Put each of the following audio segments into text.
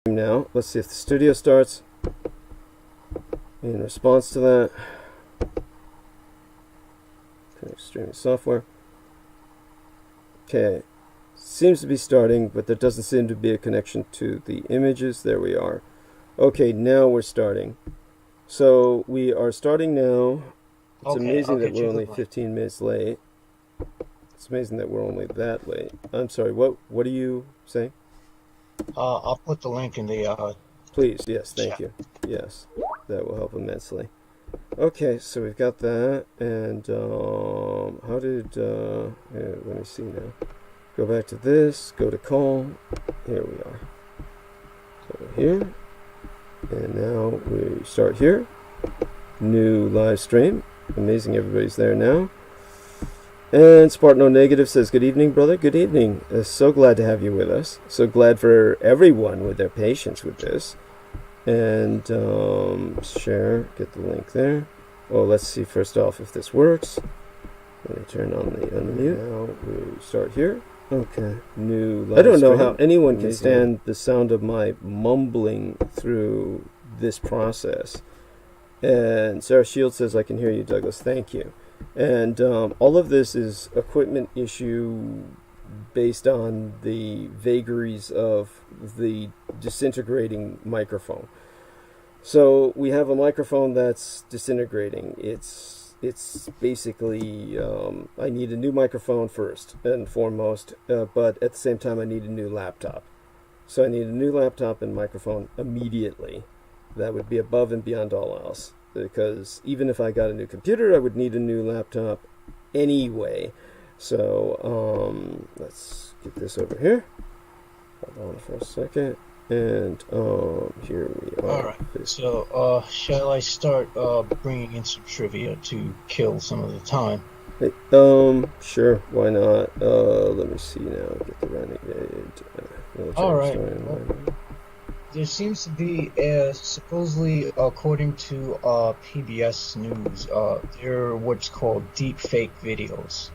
Now, let's see if the studio starts in response to that. Connect streaming software. Okay, seems to be starting, but there doesn't seem to be a connection to the images. There we are. Okay, now we're starting. So we are starting now. It's amazing that we're only 15 minutes late. It's amazing that we're only that late. I'm sorry, what are you saying? I'll put the link in the please, yes, thank you. Yes, that will help immensely. Okay, so we've got that, and how did yeah, let me see now. Go back to this, go to call. Here we are. So here, and now we start here. New live stream. Amazing, everybody's there now. And Spartano Negative says, good evening, brother. Good evening. So glad to have you with us. So glad for everyone with their patience with this. And share, get the link there. Oh, let's see first off if this works. Let me turn on the unmute. Now we start here. Okay. New live I don't know how anyone can stand the sound of my mumbling through this process. And Sarah Shields says, I can hear you, Douglas. Thank you. And all of this is equipment issue based on the vagaries of the disintegrating microphone. So we have a microphone that's disintegrating. It's basically, I need a new microphone first and foremost, but at the same time I need a new laptop. So I need a new laptop and microphone immediately. That would be above and beyond all else. Because even if I got a new computer, I would need a new laptop anyway. So let's get this over here. Hold on for a second. And here we are. All right. So shall I start bringing in some trivia to kill some of the time? Hey, sure. Why not? Let me see now. Get the renegade. All right. There seems to be, supposedly, according to PBS News, there are what's called deep fake videos.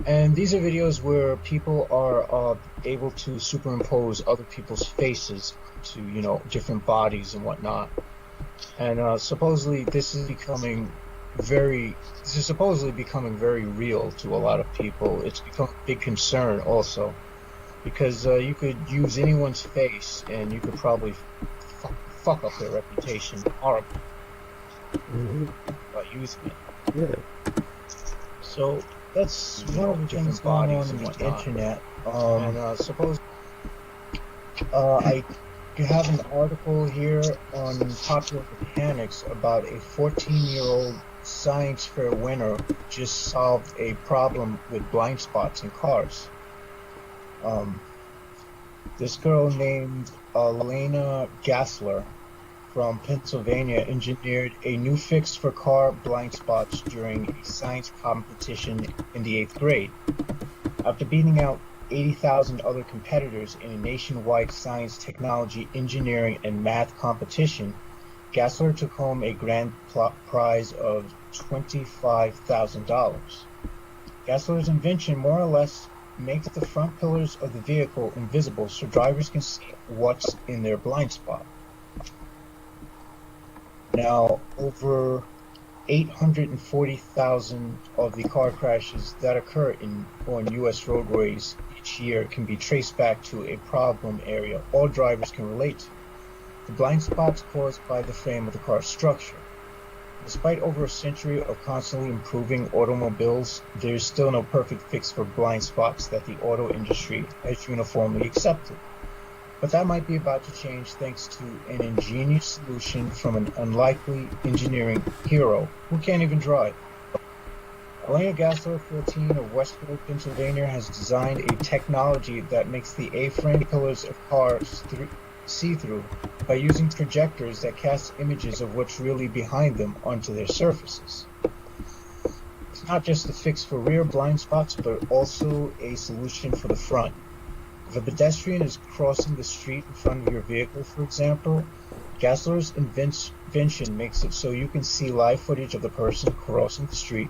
And these are videos where people are able to superimpose other people's faces to, you know, different bodies and whatnot. And supposedly this is becoming very real to a lot of people. It's become a big concern also. Because you could use anyone's face and you could probably fuck up their reputation horribly by using it. Yeah. So that's one of the things going on in the internet. And suppose I have an article here on Popular Mechanics about a 14-year-old science fair winner who just solved a problem with blind spots in cars. This girl named Elena Gassler from Pennsylvania engineered a new fix for car blind spots during a science competition in the 8th grade. After beating out 80,000 other competitors in a nationwide science, technology, engineering, and math competition, Gassler took home a grand prize of $25,000. Gassler's invention more or less makes the front pillars of the vehicle invisible so drivers can see what's in their blind spot. Now, over 840,000 of the car crashes that occur on U.S. roadways each year can be traced back to a problem area all drivers can relate to. The blind spots caused by the frame of the car's structure. Despite over a century of constantly improving automobiles, there is still no perfect fix for blind spots that the auto industry has uniformly accepted. But that might be about to change thanks to an ingenious solution from an unlikely engineering hero who can't even drive. Elena Gassler, 14, of Westfield, Pennsylvania, has designed a technology that makes the A-frame pillars of cars see-through by using projectors that cast images of what's really behind them onto their surfaces. It's not just a fix for rear blind spots, but also a solution for the front. If a pedestrian is crossing the street in front of your vehicle, for example, Gassler's invention makes it so you can see live footage of the person crossing the street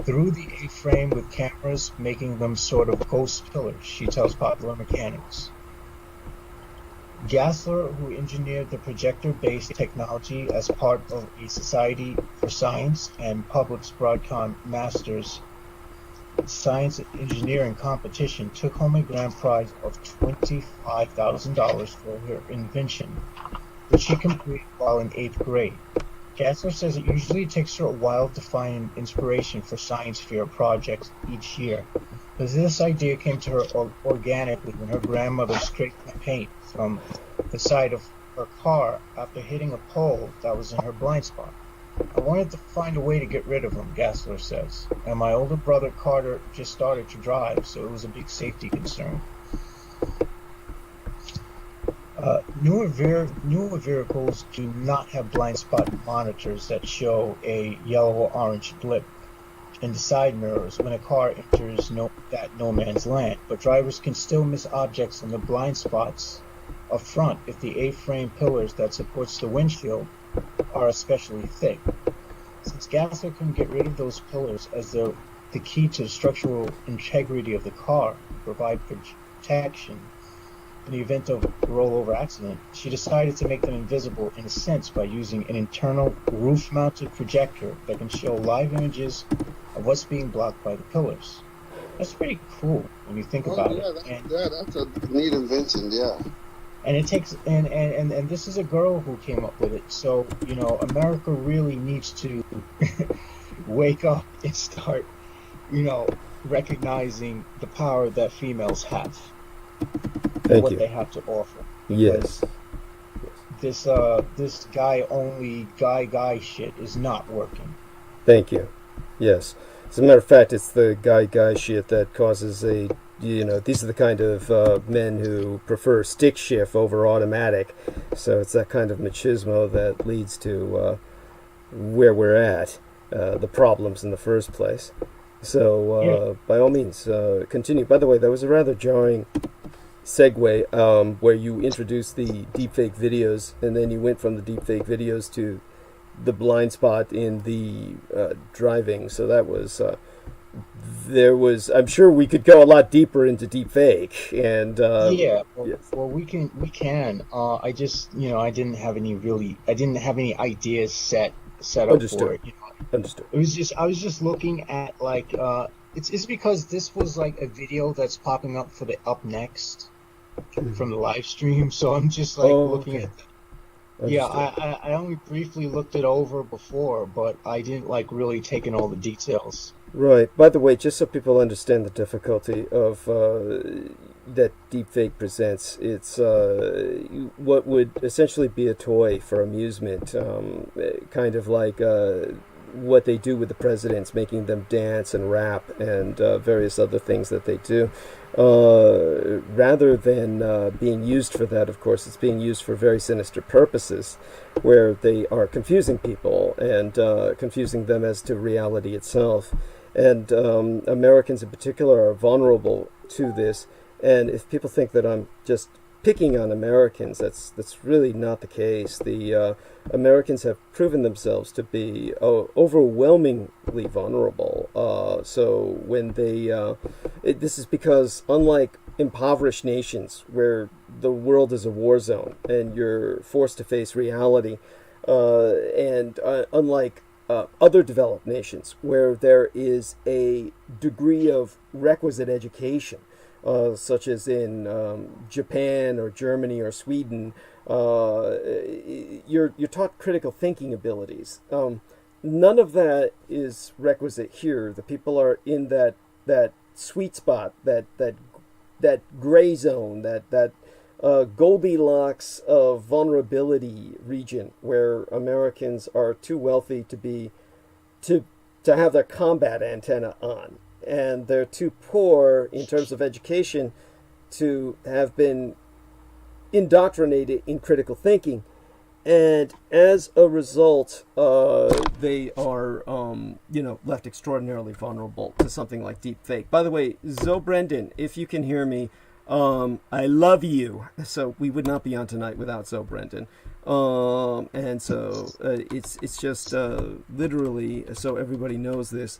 through the A-frame with cameras, making them sort of ghost pillars, she tells Popular Mechanics. Gassler, who engineered the projector-based technology as part of a Society for Science and Public's Broadcom Masters Science Engineering competition, took home a grand prize of $25,000 for her invention, which she completed while in 8th grade. Gassler says it usually takes her a while to find inspiration for science fair projects each year, but this idea came to her organically when her grandmother scraped the paint from the side of her car after hitting a pole that was in her blind spot. I wanted to find a way to get rid of them, Gassler says, and my older brother Carter just started to drive, so it was a big safety concern. Newer vehicles do not have blind spot monitors that show a yellow or orange blip in the side mirrors when a car enters that no man's land, but drivers can still miss objects in the blind spots up front if the A-frame pillars that supports the windshield are especially thick. Since Gassler couldn't get rid of those pillars as they're the key to the structural integrity of the car, provide protection in the event of a rollover accident, she decided to make them invisible in a sense by using an internal roof-mounted projector that can show live images of what's being blocked by the pillars. That's pretty cool when you think about it. That's a neat invention, yeah. And it takes and this is a girl who came up with it. So, you know, America really needs to wake up and start, you know, recognizing the power that females have. What they have to offer. Yes. This guy shit is not working. Thank you. Yes. As a matter of fact, it's the guy shit that causes a, you know, these are the kind of men who prefer stick shift over automatic. So it's that kind of machismo that leads to where we're at, the problems in the first place. So by all means, continue. By the way, that was a rather jarring segue where you introduced the deepfake videos, and then you went from the deepfake videos to the blind spot in the driving. So that was I'm sure we could go a lot deeper into deepfake, and well, we can. I just, you know, I didn't have any ideas set up for it. You know? Understood. It was just, I was just looking at like it's because this was like a video that's popping up for the up next from the live stream, so I'm just like looking at. Yeah, I only briefly looked it over before, but I didn't like really take in all the details. Right. By the way, just so people understand the difficulty of that deepfake presents, it's what would essentially be a toy for amusement, kind of like what they do with the presidents, making them dance and rap and various other things that they do. Rather than being used for that, of course, it's being used for very sinister purposes, where they are confusing people and confusing them as to reality itself. And Americans in particular are vulnerable to this. And if people think that I'm just picking on Americans, that's really not the case. The Americans have proven themselves to be overwhelmingly vulnerable. So when they, this is because unlike impoverished nations where the world is a war zone and you're forced to face reality, and unlike other developed nations where there is a degree of requisite education, such as in Japan or Germany or Sweden, you're taught critical thinking abilities. None of that is requisite here. The people are in that sweet spot, that gray zone, that Goldilocks of vulnerability region where Americans are too wealthy to have their combat antenna on, and they're too poor in terms of education to have been indoctrinated in critical thinking, and as a result they are left extraordinarily vulnerable to something like deepfake. By the way, Zoe Brendan, if you can hear me, I love you. So we would not be on tonight without Zoe Brendan. And so it's just literally, so everybody knows this,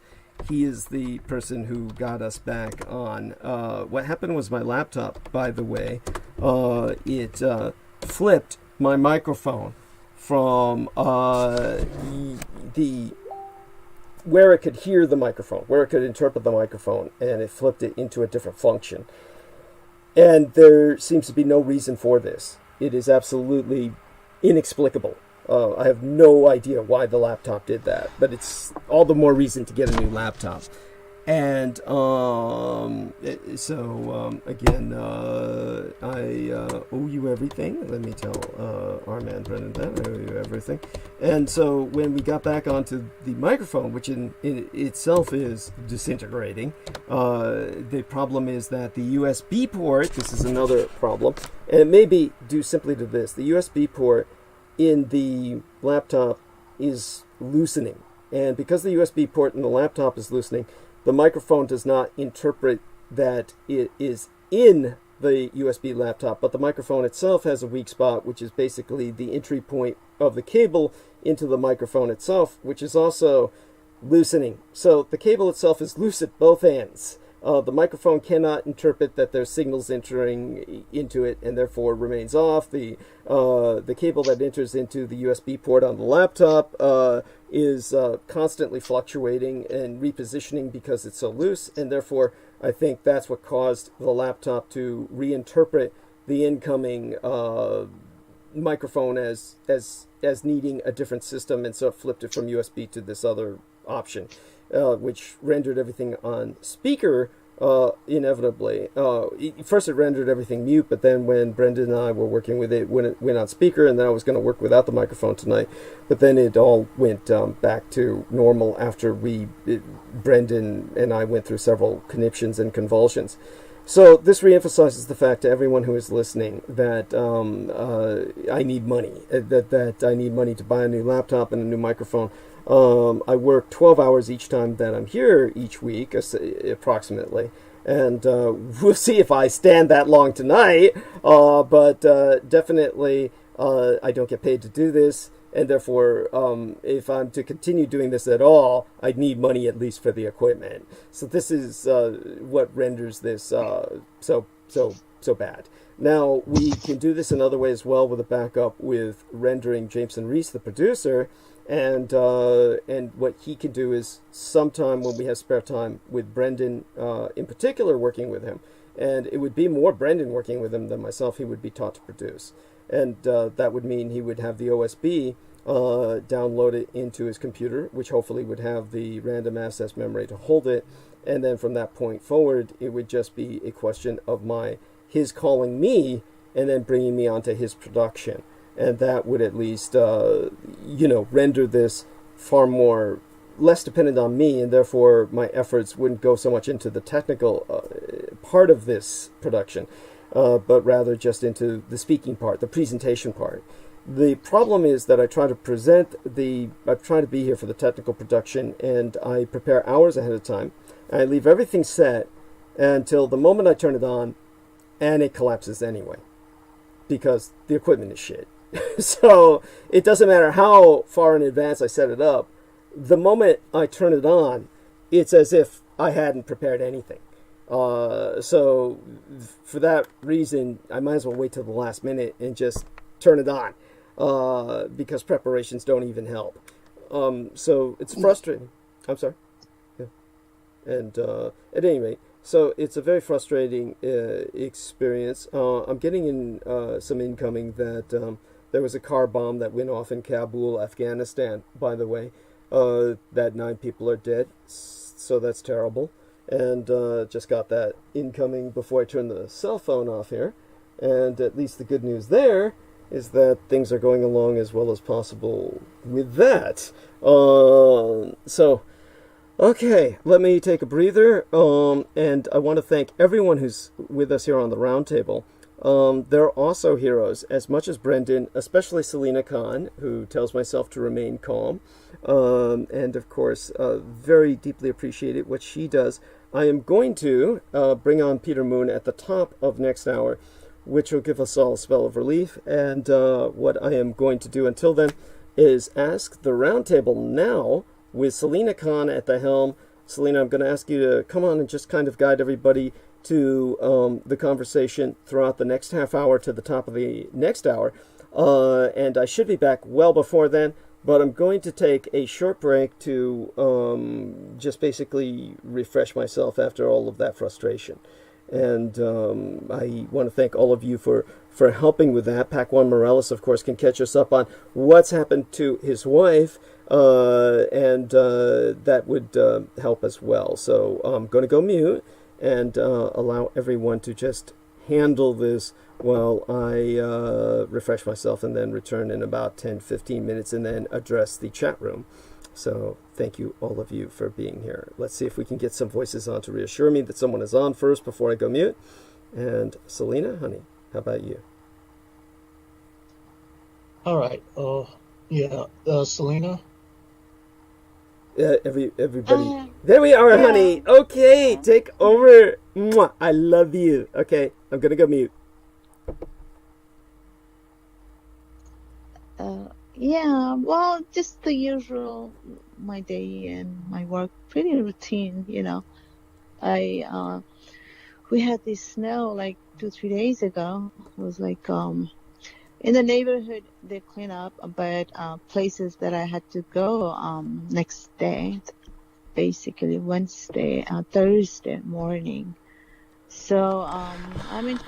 he is the person who got us back on. What happened was my laptop, by the way, it flipped my microphone from where it could hear the microphone, where it could interpret the microphone, and it flipped it into a different function. And there seems to be no reason for this. It is absolutely inexplicable. I have no idea why the laptop did that, but it's all the more reason to get a new laptop. And again, I owe you everything. Let me tell our man Brendan that. I owe you everything. And so when we got back onto the microphone, which in itself is disintegrating, the problem is that the USB port, this is another problem, and it may be due simply to this. The USB port in the laptop is loosening. And because the USB port in the laptop is loosening, the microphone does not interpret that it is in the USB laptop, but the microphone itself has a weak spot, which is basically the entry point of the cable into the microphone itself, which is also loosening. So the cable itself is loose at both ends. The microphone cannot interpret that there's signals entering into it and therefore remains off. The cable that enters into the USB port on the laptop is constantly fluctuating and repositioning because it's so loose, and therefore I think that's what caused the laptop to reinterpret the incoming microphone as needing a different system, and so it flipped it from USB to this other option, which rendered everything on speaker inevitably. First it rendered everything mute, but then when Brendan and I were working with it, when it went on speaker, and then I was going to work without the microphone tonight, but then it all went back to normal after Brendan and I went through several conniptions and convulsions. So this reemphasizes the fact to everyone who is listening that I need money, that I need money to buy a new laptop and a new microphone. I work 12 hours each time that I'm here each week, approximately, and we'll see if I stand that long tonight, but definitely I don't get paid to do this, and therefore if I'm to continue doing this at all, I'd need money at least for the equipment. So this is what renders this so bad. Now, we can do this another way as well with a backup with rendering Jameson Reese, the producer, and what he can do is sometime when we have spare time with Brendan, in particular, working with him, and it would be more Brendan working with him than myself, he would be taught to produce. And that would mean he would have the OSB downloaded into his computer, which hopefully would have the random access memory to hold it, and then from that point forward, it would just be a question of his calling me and then bringing me onto his production. And that would at least, render this far less dependent on me, and therefore my efforts wouldn't go so much into the technical part of this production, but rather just into the speaking part, the presentation part. The problem is that I try to be here for the technical production, and I prepare hours ahead of time. I leave everything set until the moment I turn it on, and it collapses anyway, because the equipment is shit. So it doesn't matter how far in advance I set it up. The moment I turn it on, it's as if I hadn't prepared anything. So for that reason, I might as well wait till the last minute and just turn it on, because preparations don't even help. So it's frustrating. I'm sorry. Yeah. And at any rate, so it's a very frustrating experience. I'm getting in some incoming that there was a car bomb that went off in Kabul, Afghanistan, by the way, that 9 people are dead, so that's terrible. And just got that incoming before I turn the cell phone off here. And at least the good news there is that things are going along as well as possible with that. So, okay, let me take a breather, and I want to thank everyone who's with us here on the roundtable. They're also heroes, as much as Brendan, especially Selina Khan, who tells myself to remain calm, and of course, very deeply appreciated what she does. I am going to bring on Peter Moon at the top of next hour, which will give us all a spell of relief, and what I am going to do until then is ask the roundtable now, with Selina Khan at the helm. Selina, I'm going to ask you to come on and just kind of guide everybody to the conversation throughout the next half hour to the top of the next hour. And I should be back well before then, but I'm going to take a short break to just basically refresh myself after all of that frustration. And I want to thank all of you for helping with that. Pac One Morales, of course, can catch us up on what's happened to his wife, and that would help as well. So I'm going to go mute and allow everyone to just handle this while I refresh myself, and then return in about 10-15 minutes and then address the chat room. So thank you, all of you, for being here. Let's see if we can get some voices on to reassure me that someone is on first before I go mute. And Selena, honey, how about you? All right. Selena? Everybody. There we are, honey. Okay, take over. Mwah. I love you. Okay, I'm going to go mute. Yeah, well, just the usual, my day and my work, pretty routine, you know. We had this snow like 2-3 days ago. It was like, in the neighborhood, they clean up, but places that I had to go next day, basically Wednesday, Thursday morning. So, I mean...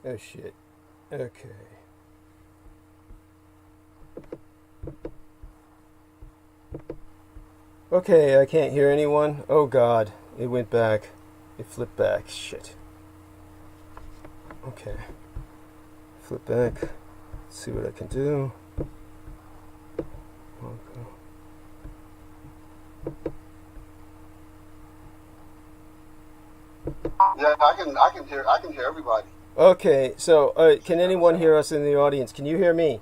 Oh shit. Okay. Okay, I can't hear anyone. Oh god, it went back. It flipped back. Shit. Okay. Flip back. Let's see what I can do. Okay. Yeah, I can hear everybody. Okay, so can anyone hear us in the audience? Can you hear me?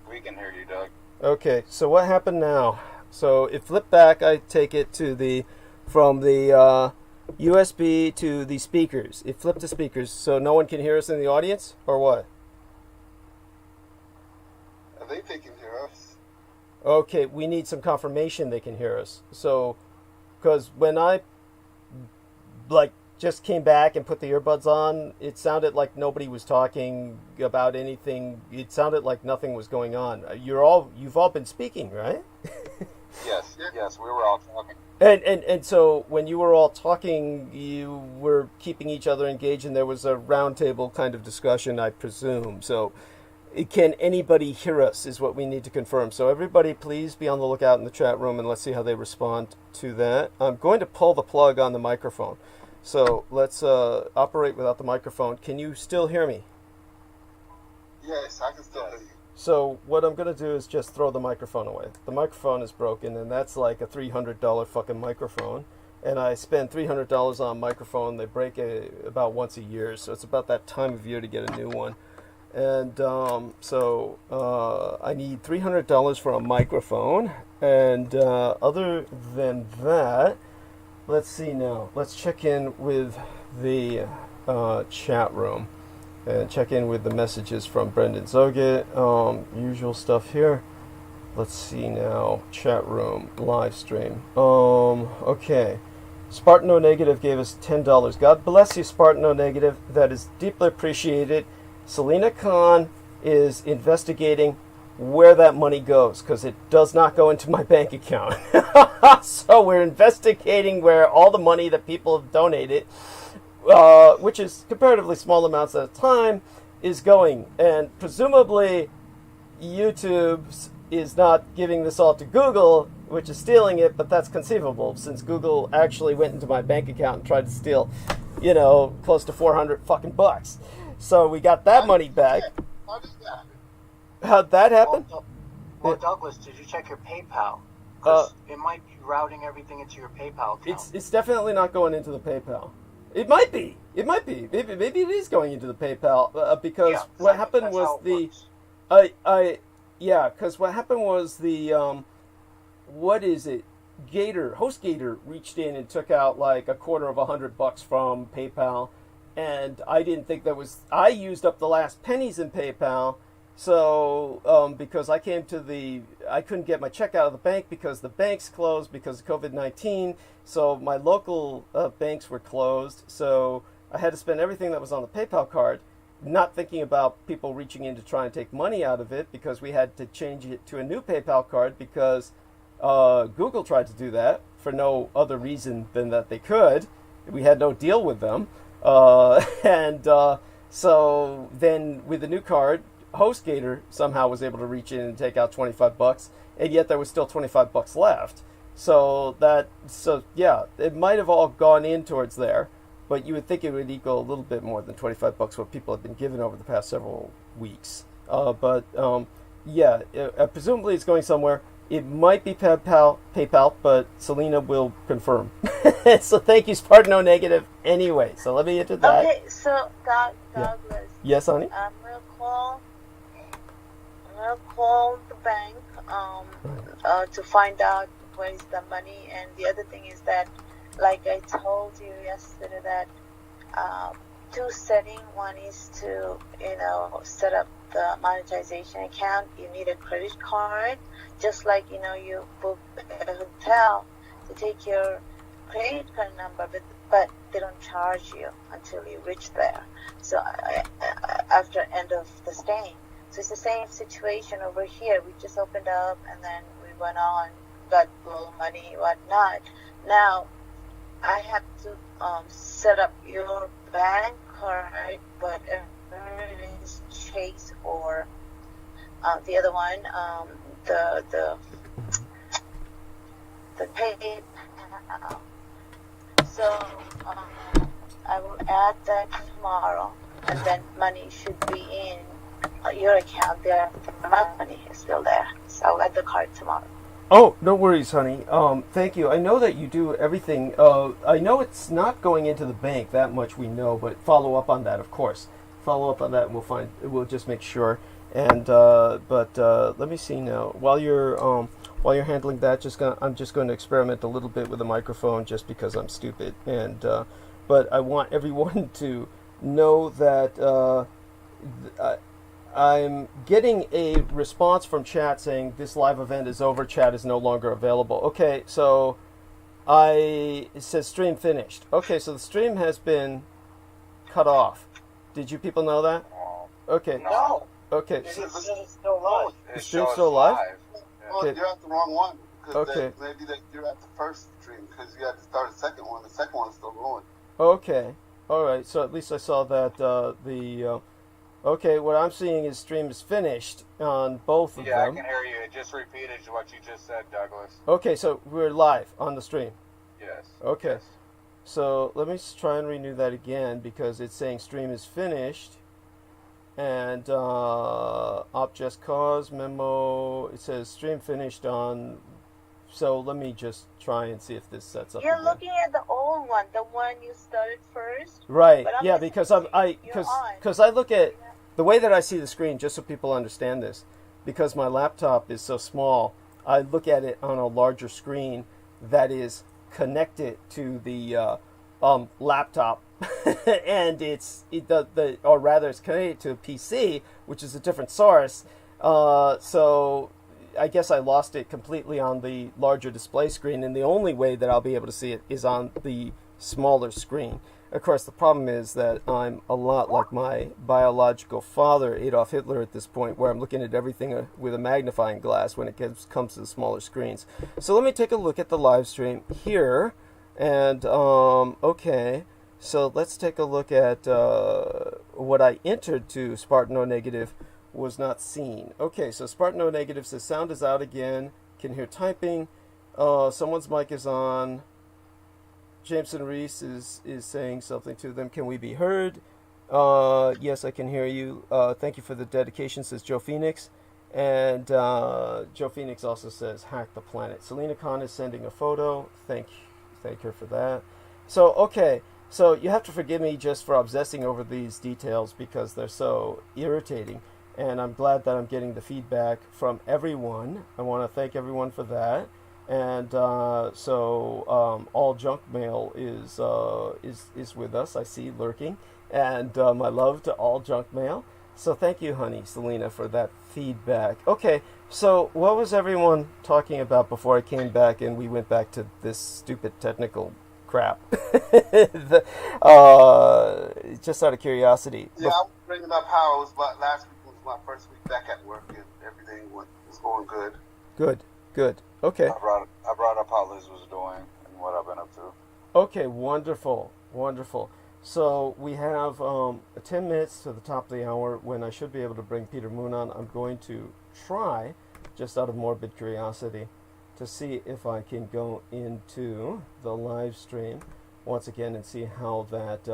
We can hear you, Doug. Okay, so what happened now? So it flipped back. I take it to from the USB to the speakers. It flipped to speakers, so no one can hear us in the audience, or what? I think they can hear us. Okay, we need some confirmation they can hear us. So, because when I just came back and put the earbuds on, it sounded like nobody was talking about anything. It sounded like nothing was going on. You've all been speaking, right? Yes, we were all talking. And so when you were all talking, you were keeping each other engaged, and there was a roundtable kind of discussion, I presume. So can anybody hear us is what we need to confirm. So everybody please be on the lookout in the chat room, and let's see how they respond to that. I'm going to pull the plug on the microphone. So let's operate without the microphone. Can you still hear me? Yes, I can still hear you. So what I'm going to do is just throw the microphone away. The microphone is broken, and that's like a $300 fucking microphone. And I spend $300 on a microphone. They break about once a year, so it's about that time of year to get a new one. And so I need $300 for a microphone. And other than that, let's see now. Let's check in with the chat room. And check in with the messages from Brendan Zoget. Usual stuff here. Let's see now. Chat room, live stream. Okay. Spartan O Negative gave us $10. God bless you, Spartan O Negative. That is deeply appreciated. Selena Khan is investigating where that money goes, because it does not go into my bank account. So we're investigating where all the money that people have donated, which is comparatively small amounts at a time, is going. And presumably YouTube is not giving this all to Google, which is stealing it, but that's conceivable, since Google actually went into my bank account and tried to steal, close to 400 fucking bucks. So we got that money back. How does that? How'd that happen? Well, Douglas, did you check your PayPal? Because it might be routing everything into your PayPal account. It's definitely not going into the PayPal. It might be. Maybe it is going into the PayPal because what happened was because what happened was the what is it? HostGator reached in and took out like $250 from PayPal, and I didn't think I used up the last pennies in PayPal. So, because I couldn't get my check out of the bank because the banks closed because of COVID-19. So my local banks were closed. So I had to spend everything that was on the PayPal card, not thinking about people reaching in to try and take money out of it, because we had to change it to a new PayPal card because Google tried to do that for no other reason than that they could. We had no deal with them. So then with the new card, HostGator somehow was able to reach in and take out $25, and yet there was still $25 left. So it might have all gone in towards there, but you would think it would equal a little bit more than $25 what people have been given over the past several weeks. Presumably it's going somewhere. It might be PayPal, but Selena will confirm. So thank you, Spartan O Negative. Anyway, so let me into that. Okay, so Douglas. Yes, honey. I'm gonna call the bank to find out where is the money. And the other thing is that, like I told you yesterday, that two settings. One is to set up the monetization account. You need a credit card, just like you book a hotel to take your credit card number, but they don't charge you until you reach there. So after end of the stay. So it's the same situation over here. We just opened up and then we went on, got a little money, whatnot. Now I have to set up your bank card, but everything's Chase or the other one, the PayPal. So I will add that tomorrow, and then money should be in your account there. My money is still there, so I'll add the card tomorrow. Oh, no worries, honey. Thank you. I know that you do everything. I know it's not going into the bank, that much we know, but follow up on that, of course. Follow up on that, and we'll just make sure. And but let me see now. While you're handling that, I'm just going to experiment a little bit with the microphone, just because I'm stupid. And but I want everyone to know that I'm getting a response from chat saying this live event is over. Chat is no longer available. Okay, so it says stream finished. Okay, so the stream has been cut off. Did you people know that? Okay. No. Okay. It's still live. The stream's still live? Well, Okay. you're at the wrong one. Okay. Maybe you're at the first stream because you had to start the second one. The second one's still going. Okay. All right. So at least I saw that okay, what I'm seeing is stream is finished on both of Yeah, I them. can hear you. It just repeated what you just said, Douglas. Okay, so we're live on the stream. Yes. Okay. Yes. So let me try and renew that again because it's saying stream is finished. And op just cause memo, it says stream finished on. So let me just try and see if this sets up. You're again. looking at the old one, the one you started first. Right. But I'm Yeah, listening because to you. You're because I look at the way that I see the screen, just so people understand this, because my laptop is so small, I look at it on a larger screen that is connected to the laptop, and it's connected to a PC, which is a different source. So I guess I lost it completely on the larger display screen, and the only way that I'll be able to see it is on the smaller screen. Of course, the problem is that I'm a lot like my biological father, Adolf Hitler, at this point, where I'm looking at everything with a magnifying glass when it comes to the smaller screens. So let me take a look at the live stream here. And, okay, so let's take a look at what I entered to Spartan O Negative was not seen. Okay, so Spartan O Negative says sound is out again, can hear typing, someone's mic is on. Jameson Reese is saying something to them. Can we be heard? Yes, I can hear you. Thank you for the dedication, says Joe Phoenix. And Joe Phoenix also says, hack the planet. Selena Khan is sending a photo. Thank her for that. So, okay. So you have to forgive me just for obsessing over these details because they're so irritating. And I'm glad that I'm getting the feedback from everyone. I want to thank everyone for that. And all junk mail is with us. I see lurking, and my love to all junk mail. So thank you, honey, Selena, for that feedback. Okay, so what was everyone talking about before I came back and we went back to this stupid technical crap? Just out of curiosity. Yeah, I was bringing up how it was, but last week was my first week back at work, and everything was going good. Good. Okay. I brought up how Liz was doing and what I've been up to. Okay, wonderful. So we have 10 minutes to the top of the hour when I should be able to bring Peter Moon on. I'm going to try, just out of morbid curiosity, to see if I can go into the live stream once again and see how that,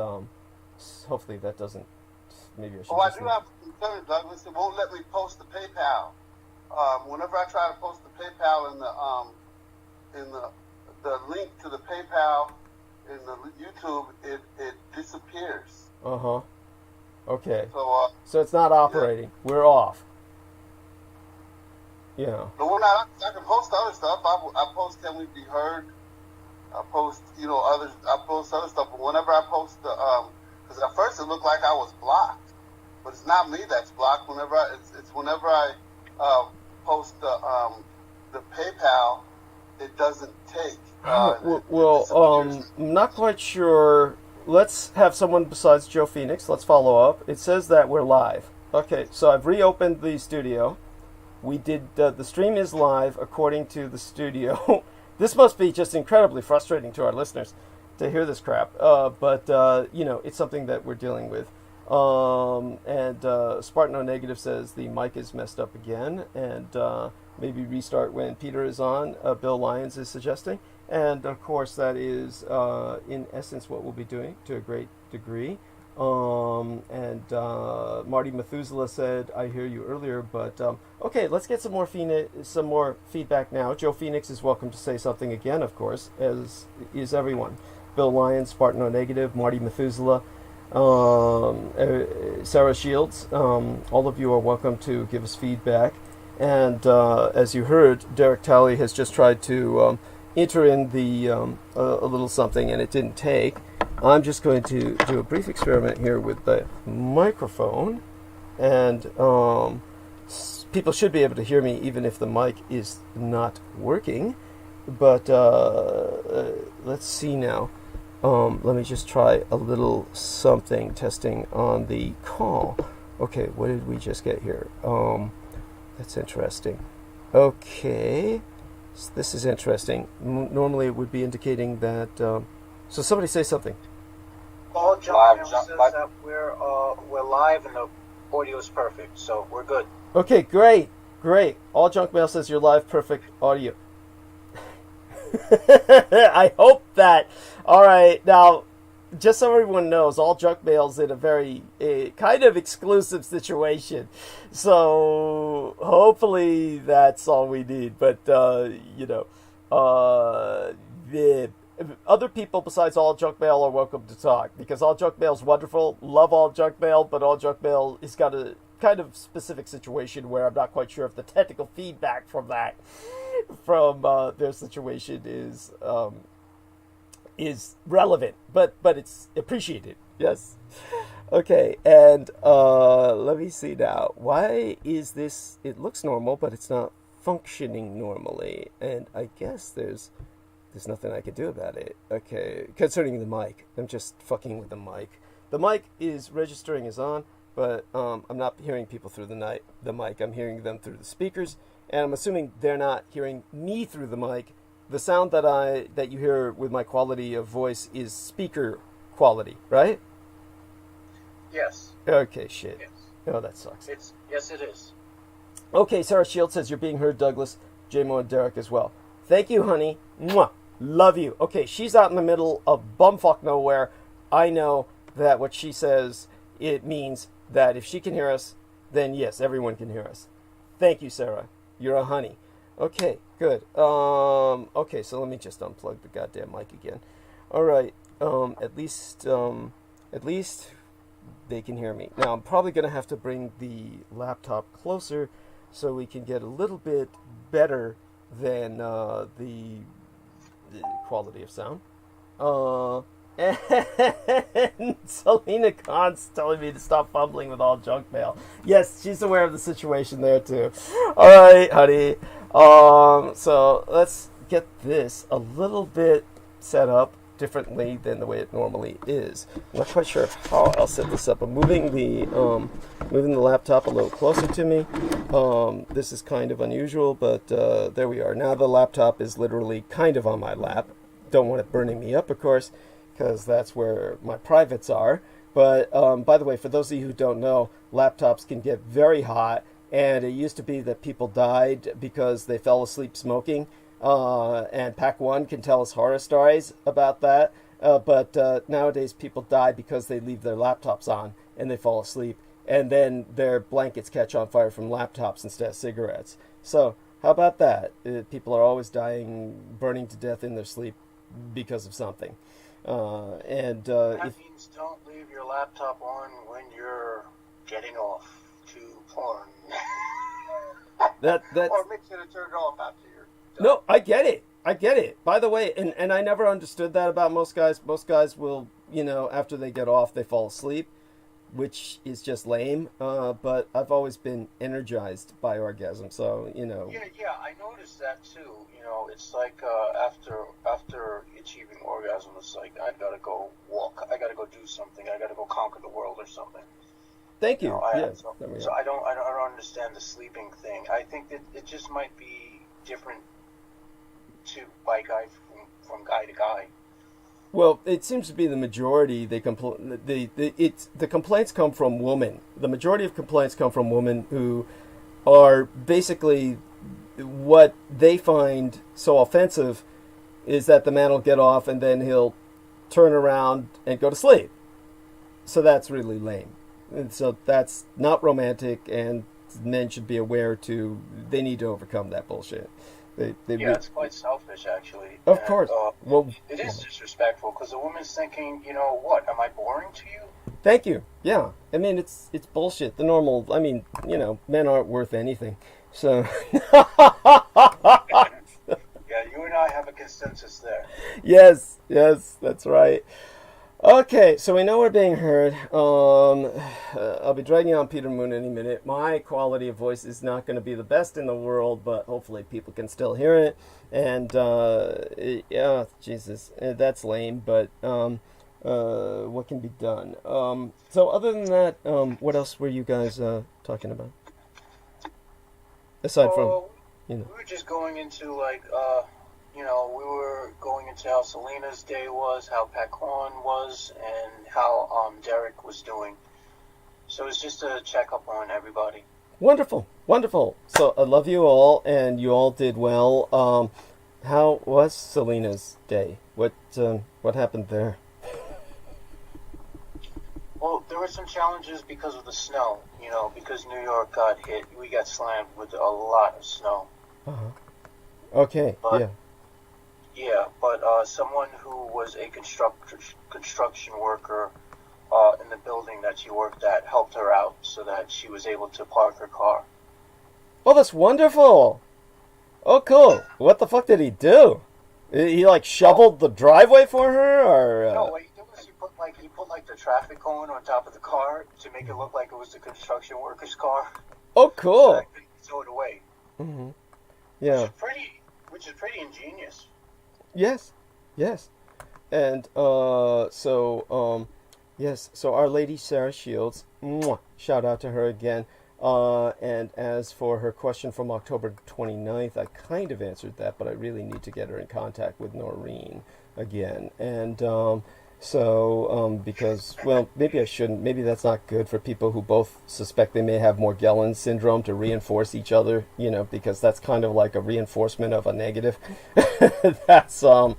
hopefully that doesn't, maybe I should I do have a concern, Douglas. It won't let me post the PayPal. Whenever I try to post the PayPal in the link to the PayPal in the YouTube, it disappears. Okay. So it's not operating. Yeah. We're off. Yeah. But when I can post other stuff. I post Can We Be Heard. I post others. I post other stuff. But whenever I post because at first it looked like I was blocked, but it's not me that's blocked. Whenever I post the PayPal, it doesn't take. I'm not quite sure. Let's have someone besides Joe Phoenix. Let's follow up. It says that we're live. Okay, so I've reopened the studio. We did the stream is live according to the studio. This must be just incredibly frustrating to our listeners. hear this crap. But you know, it's something that we're dealing with. And Spartan O Negative says the mic is messed up again, and maybe restart when Peter is on. Bill Lyons is suggesting, and of course that is in essence what we'll be doing to a great degree. And Marty Methuselah said, "I hear you earlier, but okay, let's get some more feedback now." Joe Phoenix is welcome to say something again, of course, as is everyone. Bill Lyons, Spartan O Negative, Marty Methuselah, Sarah Shields, all of you are welcome to give us feedback. And as you heard, Derek Talley has just tried to enter in the a little something, and it didn't take. I'm just going to do a brief experiment here with the microphone, and people should be able to hear me even if the mic is not working. But let's see now. Let me just try a little something testing on the call. Okay, what did we just get here? That's interesting. Okay, so this is interesting. Normally it would be indicating that. So somebody say something. All junk mail says that we're live and the audio is perfect, so we're good. Okay, great. All junk mail says you're live, perfect audio. I hope that. All right, now, just so everyone knows, all junk mail's in a very kind of exclusive situation. So hopefully that's all we need. But you know, other people besides all junk mail are welcome to talk, because all junk mail's wonderful. Love all junk mail, but all junk mail has got a kind of specific situation where I'm not quite sure if the technical feedback from that, from their situation is relevant, but it's appreciated. Yes. Okay, and let me see now. Why is this? It looks normal, but it's not functioning normally, and I guess there's nothing I can do about it. Okay, concerning the mic, I'm just fucking with the mic. The mic is registering as on, but I'm not hearing people through the mic. I'm hearing them through the speakers, and I'm assuming they're not hearing me through the mic. The sound that you hear with my quality of voice is speaker quality, right? Yes. Okay, shit. Yes. Oh, that sucks. Yes, it is. Okay, Sarah Shields says you're being heard, Douglas, J-Mo, and Derek as well. Thank you, honey. Mwah. Love you. Okay, she's out in the middle of bumfuck nowhere. I know that what she says, it means that if she can hear us, then yes, everyone can hear us. Thank you, Sarah. You're a honey. Okay, good. Okay, so let me just unplug the goddamn mic again. All right. At least they can hear me. Now, I'm probably going to have to bring the laptop closer so we can get a little bit better than the quality of sound. And Selena Khan's telling me to stop fumbling with all junk mail. Yes, she's aware of the situation there too. All right, honey. So let's get this a little bit set up differently than the way it normally is. I'm not quite sure how I'll set this up. I'm moving the laptop a little closer to me. This is kind of unusual, but there we are. Now the laptop is literally kind of on my lap. Don't want it burning me up, of course, because that's where my privates are. But by the way, for those of you who don't know, laptops can get very hot, and it used to be that people died because they fell asleep smoking. And Pac One can tell us horror stories about that. But nowadays people die because they leave their laptops on and they fall asleep, and then their blankets catch on fire from laptops instead of cigarettes. So how about that? People are always dying, burning to death in their sleep because of something. That means don't leave your laptop on when you're getting off to porn. Or make sure to turn it off after you're done. No, I get it. By the way, and I never understood that about most guys. Most guys will, after they get off, they fall asleep, which is just lame. But I've always been energized by orgasm, so, Yeah, I noticed that too. It's like after achieving orgasm, it's like I gotta go walk, I gotta go do something, I gotta go conquer the world or something. Thank you. So I don't understand the sleeping thing. I think that it just might be different from guy to guy. Well, it seems to be the majority. The complaints come from women. The majority of complaints come from women who are basically, what they find so offensive is that the man will get off and then he'll turn around and go to sleep. So that's really lame. And so that's not romantic, and men should be aware they need to overcome that bullshit. It's quite selfish, actually. Of course. Well, it is disrespectful, because the woman's thinking, what, am I boring to you? Thank you. Yeah. I mean, it's bullshit. The normal, men aren't worth anything. So. Yeah, you and I have a consensus there. Yes, that's right. Okay, so we know we're being heard. I'll be dragging on Peter Moon any minute. My quality of voice is not going to be the best in the world, but hopefully people can still hear it. And, Jesus, that's lame, but what can be done? So other than that, what else were you guys talking about? Aside from, We were just going into, we were going into how Selena's day was, how Pat Corn was, and how Derek was doing. So it's just a check-up on everybody. Wonderful. So I love you all, and you all did well. How was Selena's day? What happened there? Well, there were some challenges because of the snow, because New York got hit. We got slammed with a lot of snow. Uh-huh. Okay, Yeah, but someone who was a construction worker in the building that she worked at helped her out so that she was able to park her car. Oh, that's wonderful. Oh, cool. What the fuck did he do? He shoveled the driveway for her, or? No, what he did was he put the traffic cone on top of the car to make it look like it was the construction worker's car. Oh, cool. So that he could throw it away. Mm-hmm. Yeah. Which is pretty ingenious. Yes. And so Our Lady Sarah Shields, shout out to her again. And as for her question from October 29th, I kind of answered that, but I really need to get her in contact with Noreen again. And because, well, maybe I shouldn't. Maybe that's not good for people who both suspect they may have Morgellons syndrome to reinforce each other, because that's kind of like a reinforcement of a negative. That's, but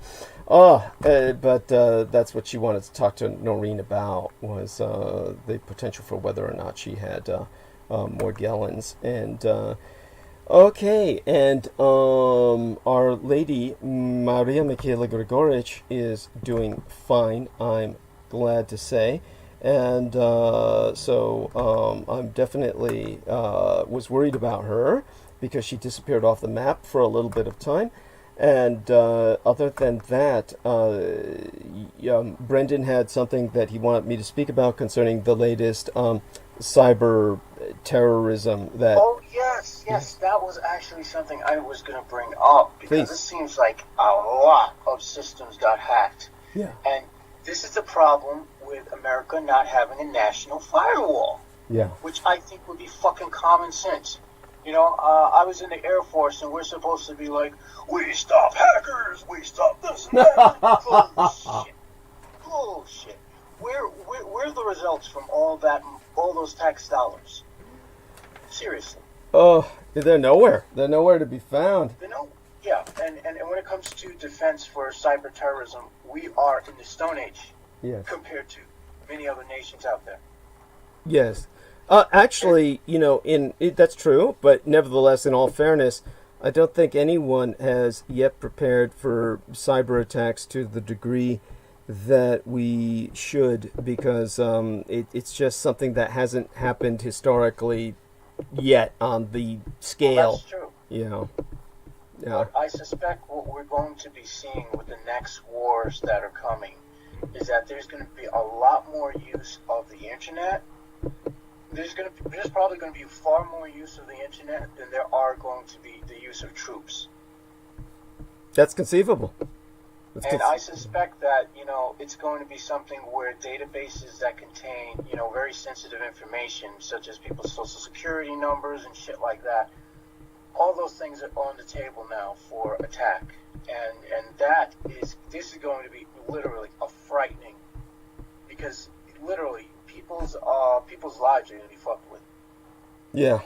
that's what she wanted to talk to Noreen about, was the potential for whether or not she had Morgellons. And, okay, and Our Lady Maria Michaela Grigorich is doing fine, I'm glad to say. And I'm definitely was worried about her because she disappeared off the map for a little bit of time. And other than that, Brendan had something that he wanted me to speak about concerning the latest cyber terrorism that... Oh, yes, that was actually something I was going to bring up, because it seems like a lot of systems got hacked. Yeah. And this is the problem with America not having a national firewall. Yeah. Which I think would be fucking common sense. I was in the Air Force, and we're supposed to be like, we stop hackers, we stop this and that. Bullshit. Where are the results from all those tax dollars? Seriously. Oh, they're nowhere. They're nowhere to be found. Yeah, and when it comes to defense for cyber terrorism, we are in the Stone Age. Yes. Compared to many other nations out there. Yes. Actually, that's true, but nevertheless, in all fairness, I don't think anyone has yet prepared for cyber attacks to the degree that we should, because it's just something that hasn't happened historically yet on the scale. Well, that's true. Yeah. But I suspect what we're going to be seeing with the next wars that are coming is that there's going to be a lot more use of the internet. There's probably going to be far more use of the internet than there are going to be the use of troops. That's conceivable. I suspect that, it's going to be something where databases that contain, very sensitive information, such as people's social security numbers and shit like that, all those things are on the table now for attack, and this is going to be literally a frightening, because literally people's lives are going to be fucked with. Yeah.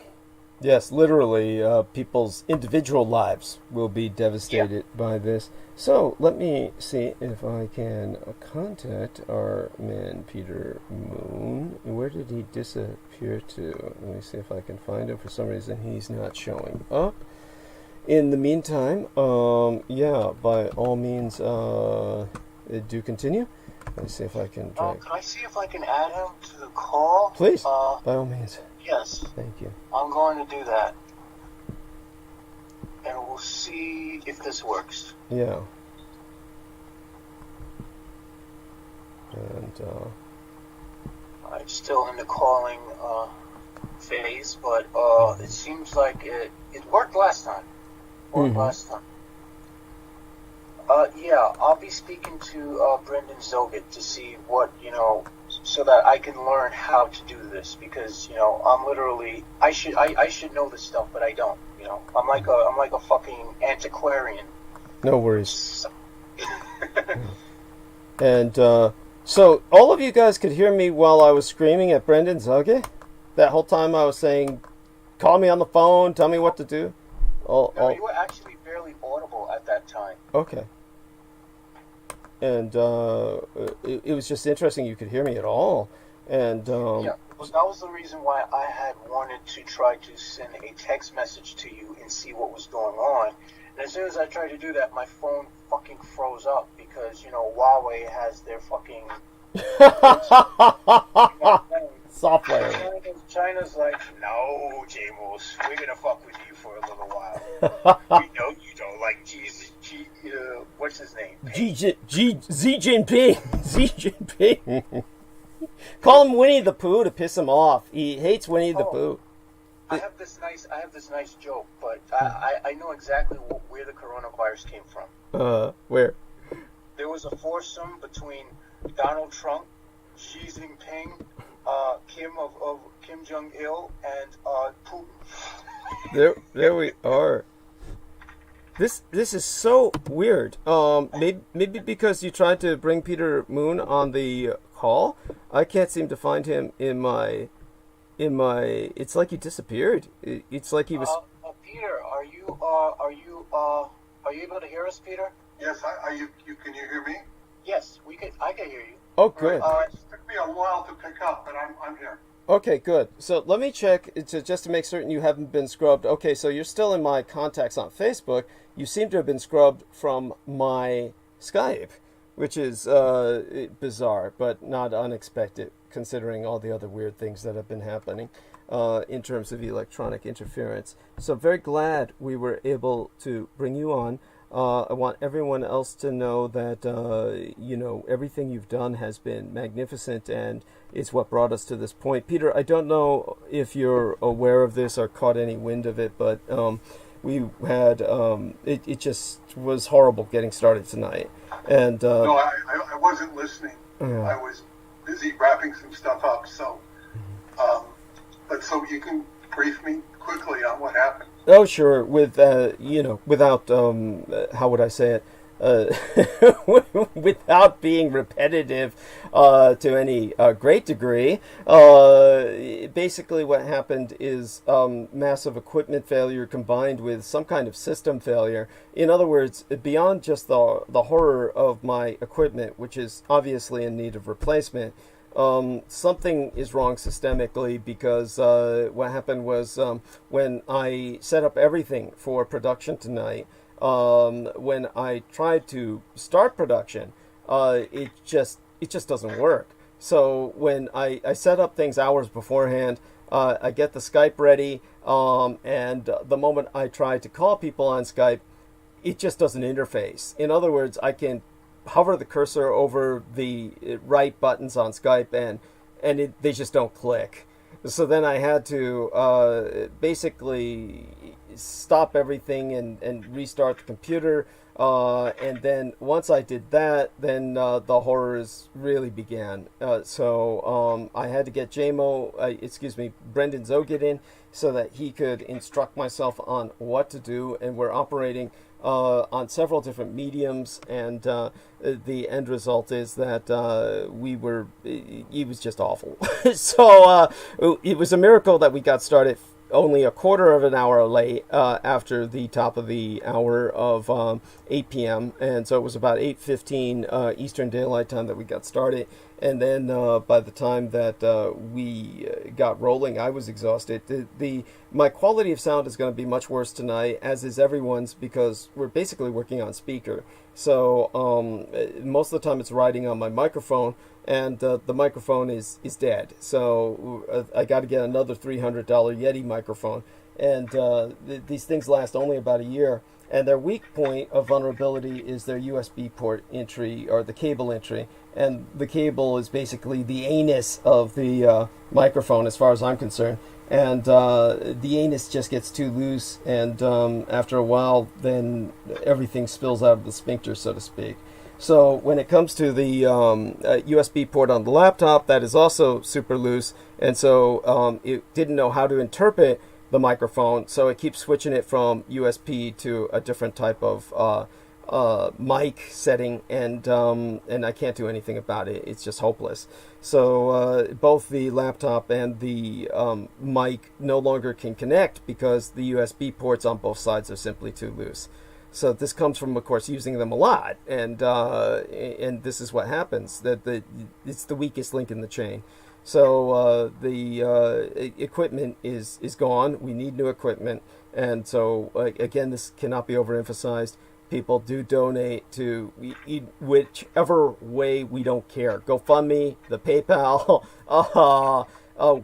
Yes, literally, people's individual lives will be devastated by this. So, let me see if I can contact our man, Peter Moon. Where did he disappear to? Let me see if I can find him. For some reason, he's not showing up. In the meantime, yeah, by all means, do continue. Let me see if I can drag. Can I see if I can add him to the call? Please, by all means. Yes. Thank you. I'm going to do that. And we'll see if this works. Yeah. And, I'm still in the calling phase, but it seems like it worked last time. Yeah, I'll be speaking to Brendan Zoget to see what, so that I can learn how to do this, because, I'm literally, I should know this stuff, but I don't, I'm like a fucking antiquarian. No worries. And, so all of you guys could hear me while I was screaming at Brendan Zoget? That whole time I was saying, call me on the phone, tell me what to do? No, you were actually barely audible at that time. Okay. And it was just interesting you could hear me at all. And yeah, that was the reason why I had wanted to try to send a text message to you and see what was going on. And as soon as I tried to do that, my phone fucking froze up because, Huawei has their fucking software. China's like, no, James, we're gonna fuck with you for a little while. We know you don't like what's his name? Xi Jinping. Xi Jinping. Call him Winnie the Pooh to piss him off. He hates Winnie the Pooh. I have this nice joke, but I know exactly where the coronavirus came from. Where? There was a foursome between Donald Trump, Xi Jinping, Kim Jong-il, and Putin. There we are. This is so weird. Maybe because you tried to bring Peter Moon on the call, I can't seem to find him in my. It's like he disappeared. It's like he was. Peter, are you able to hear us, Peter? Yes, can you hear me? Yes, I can hear you. Oh, good. It took me a while to pick up, but I'm here. Okay, good. So let me check just to make certain you haven't been scrubbed. Okay, so you're still in my contacts on Facebook. You seem to have been scrubbed from my Skype, which is bizarre, but not unexpected, considering all the other weird things that have been happening in terms of electronic interference. So very glad we were able to bring you on. I want everyone else to know that, everything you've done has been magnificent and it's what brought us to this point. Peter, I don't know if you're aware of this or caught any wind of it, but we had, it just was horrible getting started tonight. And no, I wasn't listening. I was busy wrapping some stuff up, so, but so you can brief me quickly on what happened. Oh, sure. With, without, how would I say it? Without being repetitive to any great degree. Basically what happened is massive equipment failure combined with some kind of system failure. In other words, beyond just the horror of my equipment, which is obviously in need of replacement, something is wrong systemically, because what happened was when I set up everything for production tonight, when I tried to start production, it just doesn't work. So when I set up things hours beforehand, I get the Skype ready, and the moment I try to call people on Skype, it just doesn't interface. In other words, I can hover the cursor over the right buttons on Skype and they just don't click. So then I had to basically stop everything and restart the computer. And then once I did that, then the horrors really began. So I had to get Brendan Zogit in so that he could instruct myself on what to do. And we're operating on several different mediums, and the end result is that it was just awful. So it was a miracle that we got started only a quarter of an hour late after the top of the hour of 8 p.m. And so it was about 8:15 Eastern Daylight Time that we got started. And then by the time that we got rolling, I was exhausted. My quality of sound is going to be much worse tonight, as is everyone's, because we're basically working on speaker. So most of the time it's riding on my microphone, and the microphone is dead. So I got to get another $300 Yeti microphone. And these things last only about a year. And their weak point of vulnerability is their USB port entry, or the cable entry. And the cable is basically the anus of the microphone, as far as I'm concerned. And the anus just gets too loose, and after a while, then everything spills out of the sphincter, so to speak. So when it comes to the USB port on the laptop, that is also super loose, and so it didn't know how to interpret the microphone, so it keeps switching it from USB to a different type of mic setting, and I can't do anything about it. It's just hopeless. So both the laptop and the mic no longer can connect because the USB ports on both sides are simply too loose. So this comes from, of course, using them a lot, and this is what happens. It's the weakest link in the chain. So the equipment is gone. We need new equipment, and so again, this cannot be overemphasized. People do donate to whichever way, we don't care. GoFundMe, the PayPal.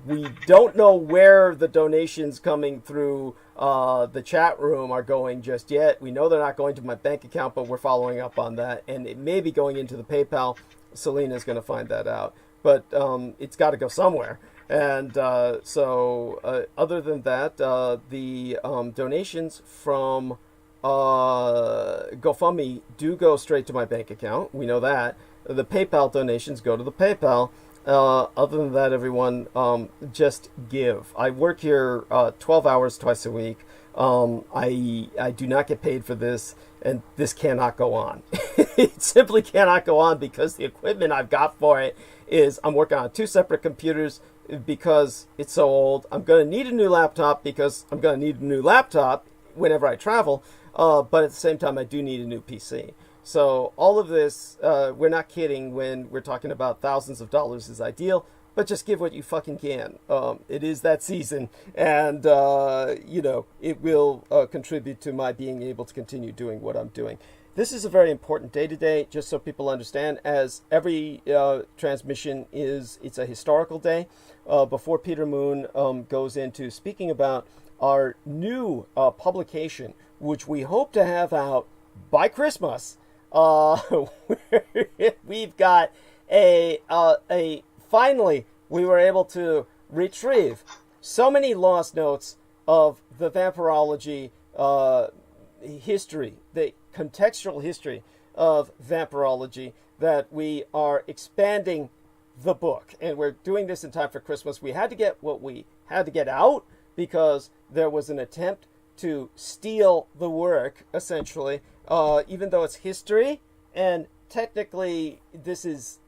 We don't know where the donations coming through the chat room are going just yet. We know they're not going to my bank account, but we're following up on that. And it may be going into the PayPal. Selena's going to find that out. But it's got to go somewhere. And so other than that, the donations from GoFundMe do go straight to my bank account. We know that. The PayPal donations go to the PayPal. Other than that, everyone, just give. I work here 12 hours twice a week. I do not get paid for this, and this cannot go on. It simply cannot go on because the equipment I've got for it is, I'm working on 2 separate computers because it's so old. I'm going to need a new laptop because I'm going to need a new laptop whenever I travel. But at the same time, I do need a new PC. So all of this, we're not kidding when we're talking about thousands of dollars is ideal, but just give what you fucking can. It is that season, and, it will contribute to my being able to continue doing what I'm doing. This is a very important day today, just so people understand, as every transmission it's a historical day. Before Peter Moon goes into speaking about our new publication, which we hope to have out by Christmas. We've got finally we were able to retrieve so many lost notes of the vampirology history, the contextual history of vampirology, that we are expanding the book, and we're doing this in time for Christmas. We had to get what we had to get out because there was an attempt to steal the work, essentially, even though it's history, and technically this is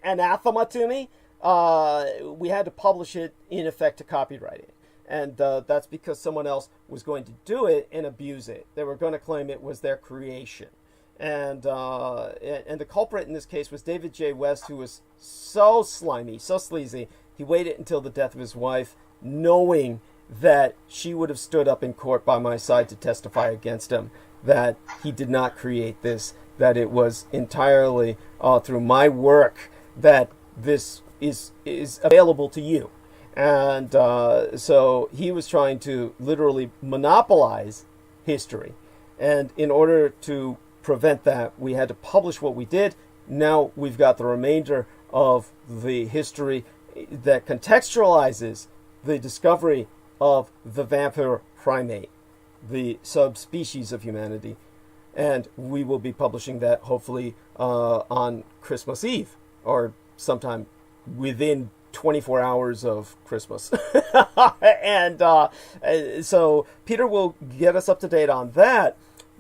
anathema to me. We had to publish it, in effect, to copyright it. And that's because someone else was going to do it and abuse it. They were going to claim it was their creation. And the culprit in this case was David J. West, who was so slimy, so sleazy. He waited until the death of his wife, knowing that she would have stood up in court by my side to testify against him, that he did not create this, that it was entirely through my work that this is available to you. And so he was trying to literally monopolize history. And in order to prevent that, we had to publish what we did. Now we've got the remainder of the history that contextualizes the discovery of the vampire primate. the subspecies of humanity. And we will be publishing that hopefully on Christmas Eve, or sometime within 24 hours of Christmas. And so Peter will get us up to date on that.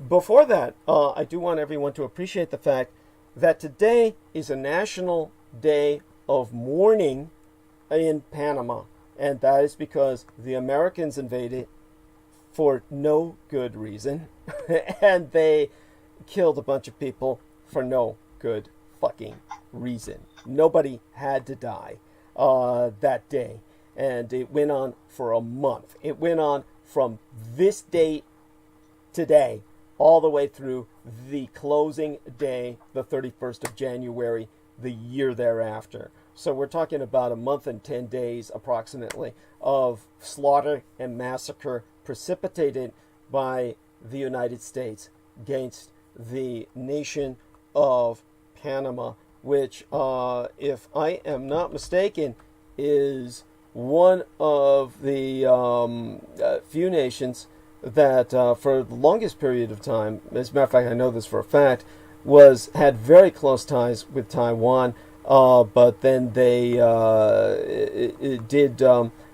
Before that, I do want everyone to appreciate the fact that today is a national day of mourning in Panama. And that is because the Americans invaded for no good reason. And they killed a bunch of people for no good fucking reason. Nobody had to die that day. And it went on for a month. It went on from this date today all the way through the closing day, the 31st of January, the year thereafter. So we're talking about a month and 10 days approximately of slaughter and massacre precipitated by the United States against the nation of Panama, which, if I am not mistaken, is one of the few nations that for the longest period of time, as a matter of fact, I know this for a fact, had very close ties with Taiwan, but then they it did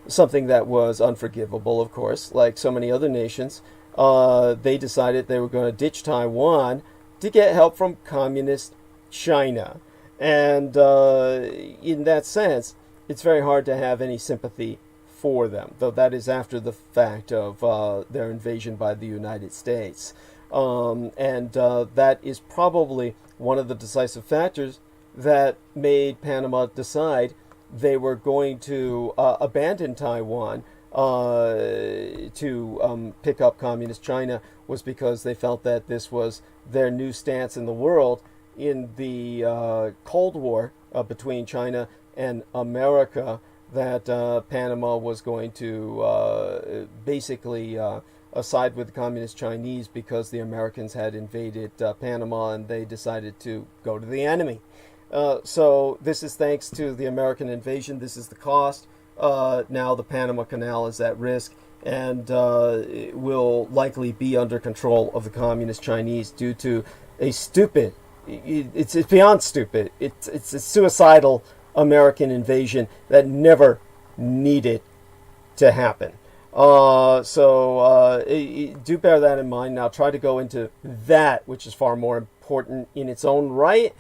something that was unforgivable, of course, like so many other nations. They decided they were going to ditch Taiwan to get help from communist China. And in that sense, it's very hard to have any sympathy for them, though that is after the fact of their invasion by the United States. And that is probably one of the decisive factors that made Panama decide they were going to abandon Taiwan to pick up communist China, was because they felt that this was their new stance in the world in the Cold War between China and America, that Panama was going to basically side with the communist Chinese because the Americans had invaded Panama, and they decided to go to the enemy. So this is thanks to the American invasion. This is the cost. Now the Panama Canal is at risk, and it will likely be under control of the communist Chinese due to a stupid, it's beyond stupid, it's a suicidal American invasion that never needed to happen. So do bear that in mind. Now try to go into that, which is far more important in its own right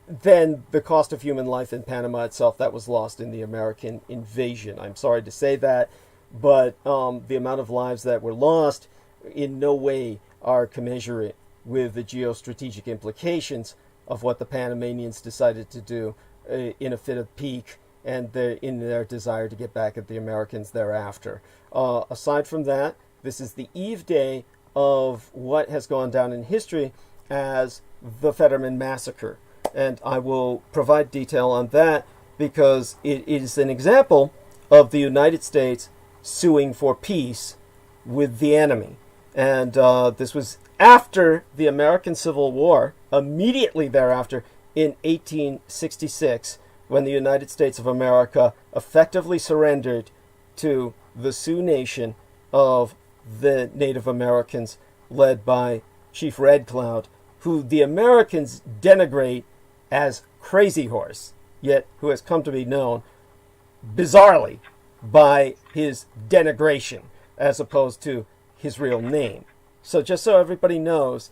than the cost of human life in Panama itself that was lost in the American invasion. I'm sorry to say that, but the amount of lives that were lost in no way are commensurate with the geostrategic implications of what the Panamanians decided to do in a fit of pique, and in their desire to get back at the Americans thereafter. Aside from that, this is the eve day of what has gone down in history as the Fetterman Massacre. And I will provide detail on that because it is an example of the United States suing for peace with the enemy. And this was after the American Civil War, immediately thereafter, in 1866, when the United States of America effectively surrendered to the Sioux Nation of the Native Americans, led by Chief Red Cloud, who the Americans denigrate as Crazy Horse, yet who has come to be known, bizarrely, by his denigration, as opposed to his real name. So just so everybody knows,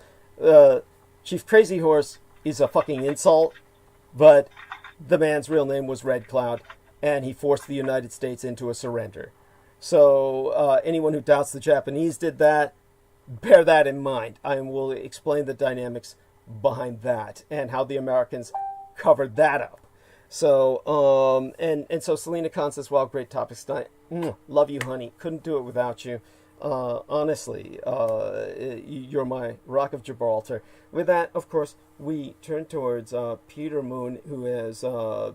Chief Crazy Horse is a fucking insult, but the man's real name was Red Cloud, and he forced the United States into a surrender. So anyone who doubts the Japanese did that, bear that in mind. I will explain the dynamics behind that and how the Americans covered that up. So and so Selena Khan says, "Well, great topics tonight. Love you, honey. Couldn't do it without you. Honestly, you're my Rock of Gibraltar." With that, of course, we turn towards Peter Moon, who has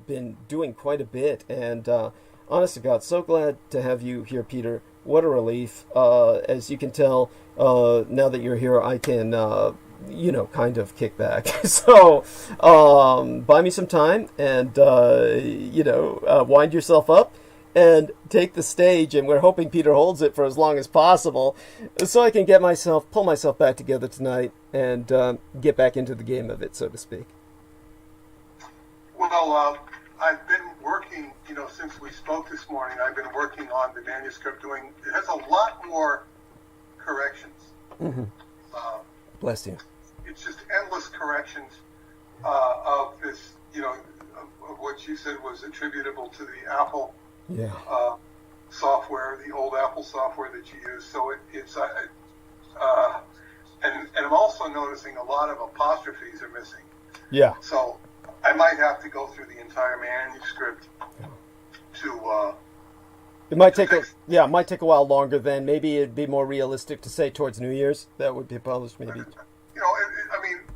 been doing quite a bit. And honest to God, so glad to have you here, Peter. What a relief. As you can tell, now that you're here, I can, kind of kick back. So buy me some time and, wind yourself up. and take the stage, and we're hoping Peter holds it for as long as possible, so I can pull myself back together tonight and get back into the game of it, so to speak. Well, I've been working, since we spoke this morning, I've been working on the manuscript it has a lot more corrections. Mm-hmm. Bless you. It's just endless corrections of this, of what you said was attributable to the Apple software, the old Apple software that you use. So and I'm also noticing a lot of apostrophes are missing. Yeah. So I might have to go through the entire manuscript to. It might take a while longer then. Maybe it'd be more realistic to say towards New Year's. That would be published maybe.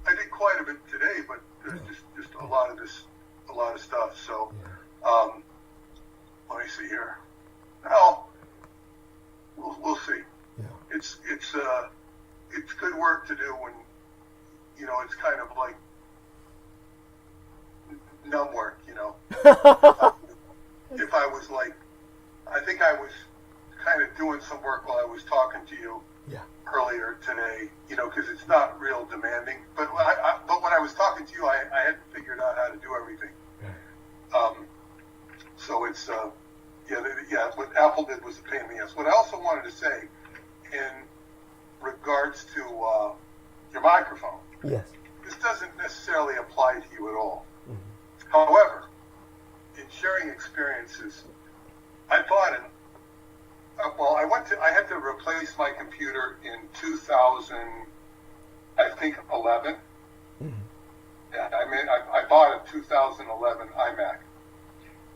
I did quite a bit today, but there's just a lot of stuff. So, let me see here. Well, we'll see. Yeah. It's good work to do when, it's kind of like numb work, If I was like, I think I was kind of doing some work while I was talking to you earlier today, because it's not real demanding. But when I was talking to you, I hadn't figured out how to do everything. So it's, what Apple did was a pain in the ass. What I also wanted to say in regards to your microphone, yes, this doesn't necessarily apply to you at all. Mm-hmm. However, in sharing experiences, I bought I had to replace my computer in 2011. Mm-hmm. Yeah, I bought a 2011 iMac.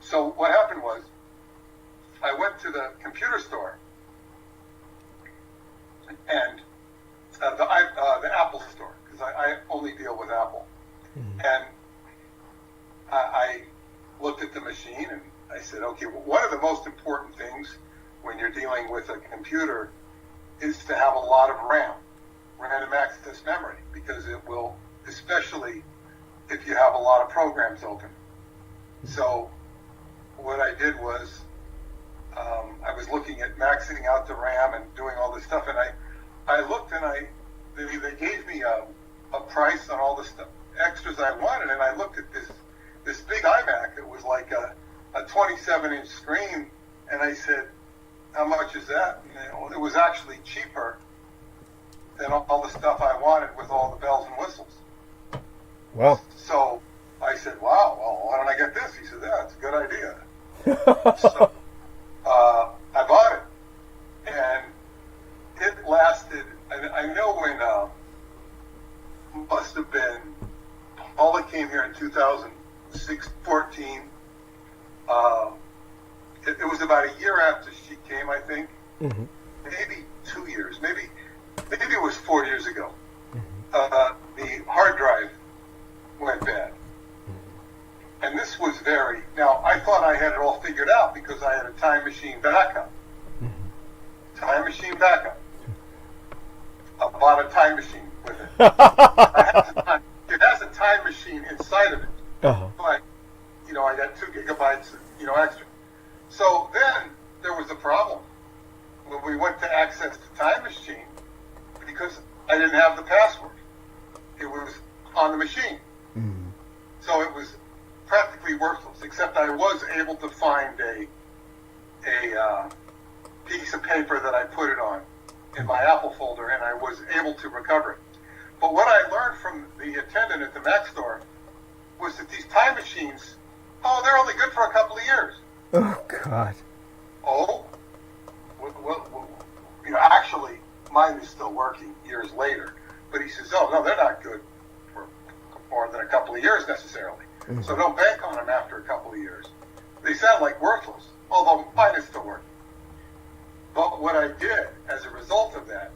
So what happened was, I went to the computer store and the Apple store, because I only deal with Apple. Mm-hmm. And I looked at the machine and I said, okay, well, one of the most important things when you're dealing with a computer is to have a lot of RAM, random access memory, because it will, especially if you have a lot of programs open. So what I did was, I was looking at maxing out the RAM and doing all this stuff, and I looked and they gave me a price on all the stuff, extras I wanted, and I looked at this big iMac. It was like a 27-inch screen, and I said, how much is that? And it was actually cheaper than all the stuff I wanted with all the bells and whistles. Wow. So I said, wow, well, why don't I get this? He said, yeah, it's a good idea. So I bought it, and it lasted, I know when, must have been, Paula came here in 2014, it was about a year after she came, I think. Mm-hmm. Maybe 2 years, maybe it was 4 years ago. Mm-hmm. The hard drive went bad. Mm-hmm. And this was now I thought I had it all figured out because I had a time machine backup. Mm-hmm. Time machine backup. I bought a time machine with it. It has a time machine inside of it. Uh-huh. But, I got 2 gigabytes, extra. So then there was a problem when we went to access the time machine because I didn't have the password. It was on the machine. Mm-hmm. So it was practically worthless, except I was able to find a piece of paper that I put it on in my Apple folder, and I was able to recover it. But what I learned from the attendant at the Mac store was that these time machines, they're only good for a couple of years. Oh, God. Oh? Well, actually, mine is still working years later. But he says, no, they're not good for more than a couple of years necessarily. Mm-hmm. So don't bank on them after a couple of years. They sound like worthless, although mine is still working. But what I did as a result of that,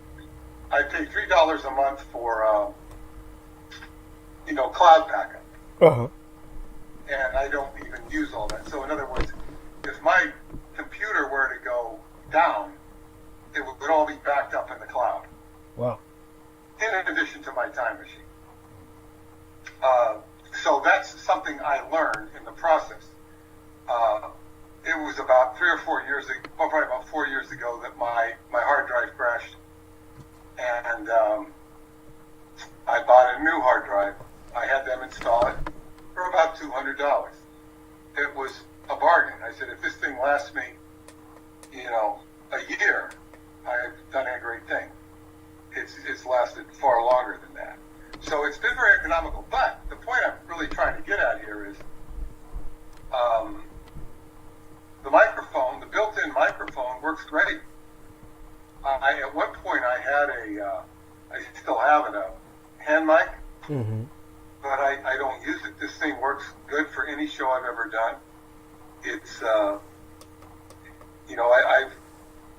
I paid $3 a month for, cloud backup. Uh-huh. And I don't even use all that. So in other words, if my computer were to go down, it would all be backed up in the cloud. Wow. In addition to my time machine. So that's something I learned in the process. It was about 3 or it was a bargain. I said, if this thing lasts me, a year, I've done a great thing. It's lasted far longer than that. So it's been very economical. But the point I'm really trying to get at here is the microphone, the built-in microphone, works great. At one point, I had I still have it, a hand mic, but I don't use it. This thing works good for any show I've ever done. It's, I've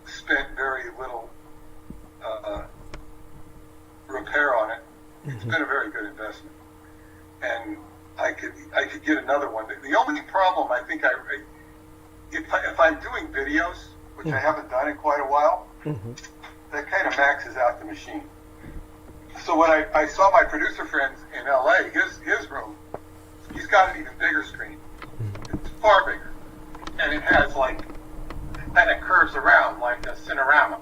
spent very little repair on it. It's been a very good investment, and I could get another one. The only problem I think if I'm doing videos, which I haven't done in quite a while, that kind of maxes out the machine. So when I saw my producer friends in LA, his room, he's got an even bigger screen. It's far bigger, and it has and it curves around like a Cinerama.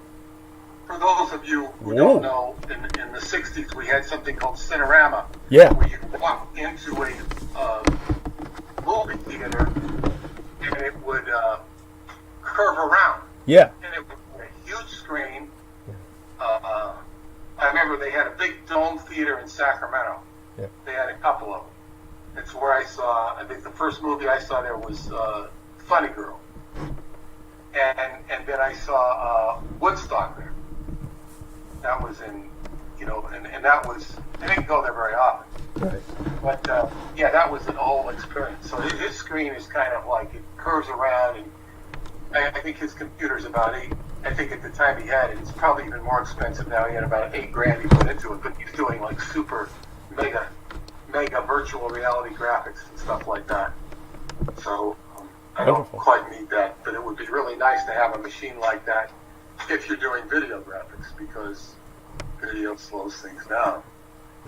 For those of you who don't know, in the 60s we had something called Cinerama. Yeah. Where you walk into a movie theater and it would curve around. Yeah. And it was a huge screen. I remember they had a big dome theater in Sacramento. Yeah. They had a couple of them. It's where I think the first movie I saw there was Funny Girl. And then I saw Woodstock there. That was in, and that was, I didn't go there very often. Right. But, that was an whole experience. So his screen is kind of like, it curves around, and I think his computer's about I think at the time he had it, it's probably even more expensive now. He had about $8,000 he put into it, but he's doing like super mega virtual reality graphics and stuff like that. So I don't quite need that, but it would be really nice to have a machine like that if you're doing video graphics, because video slows things down.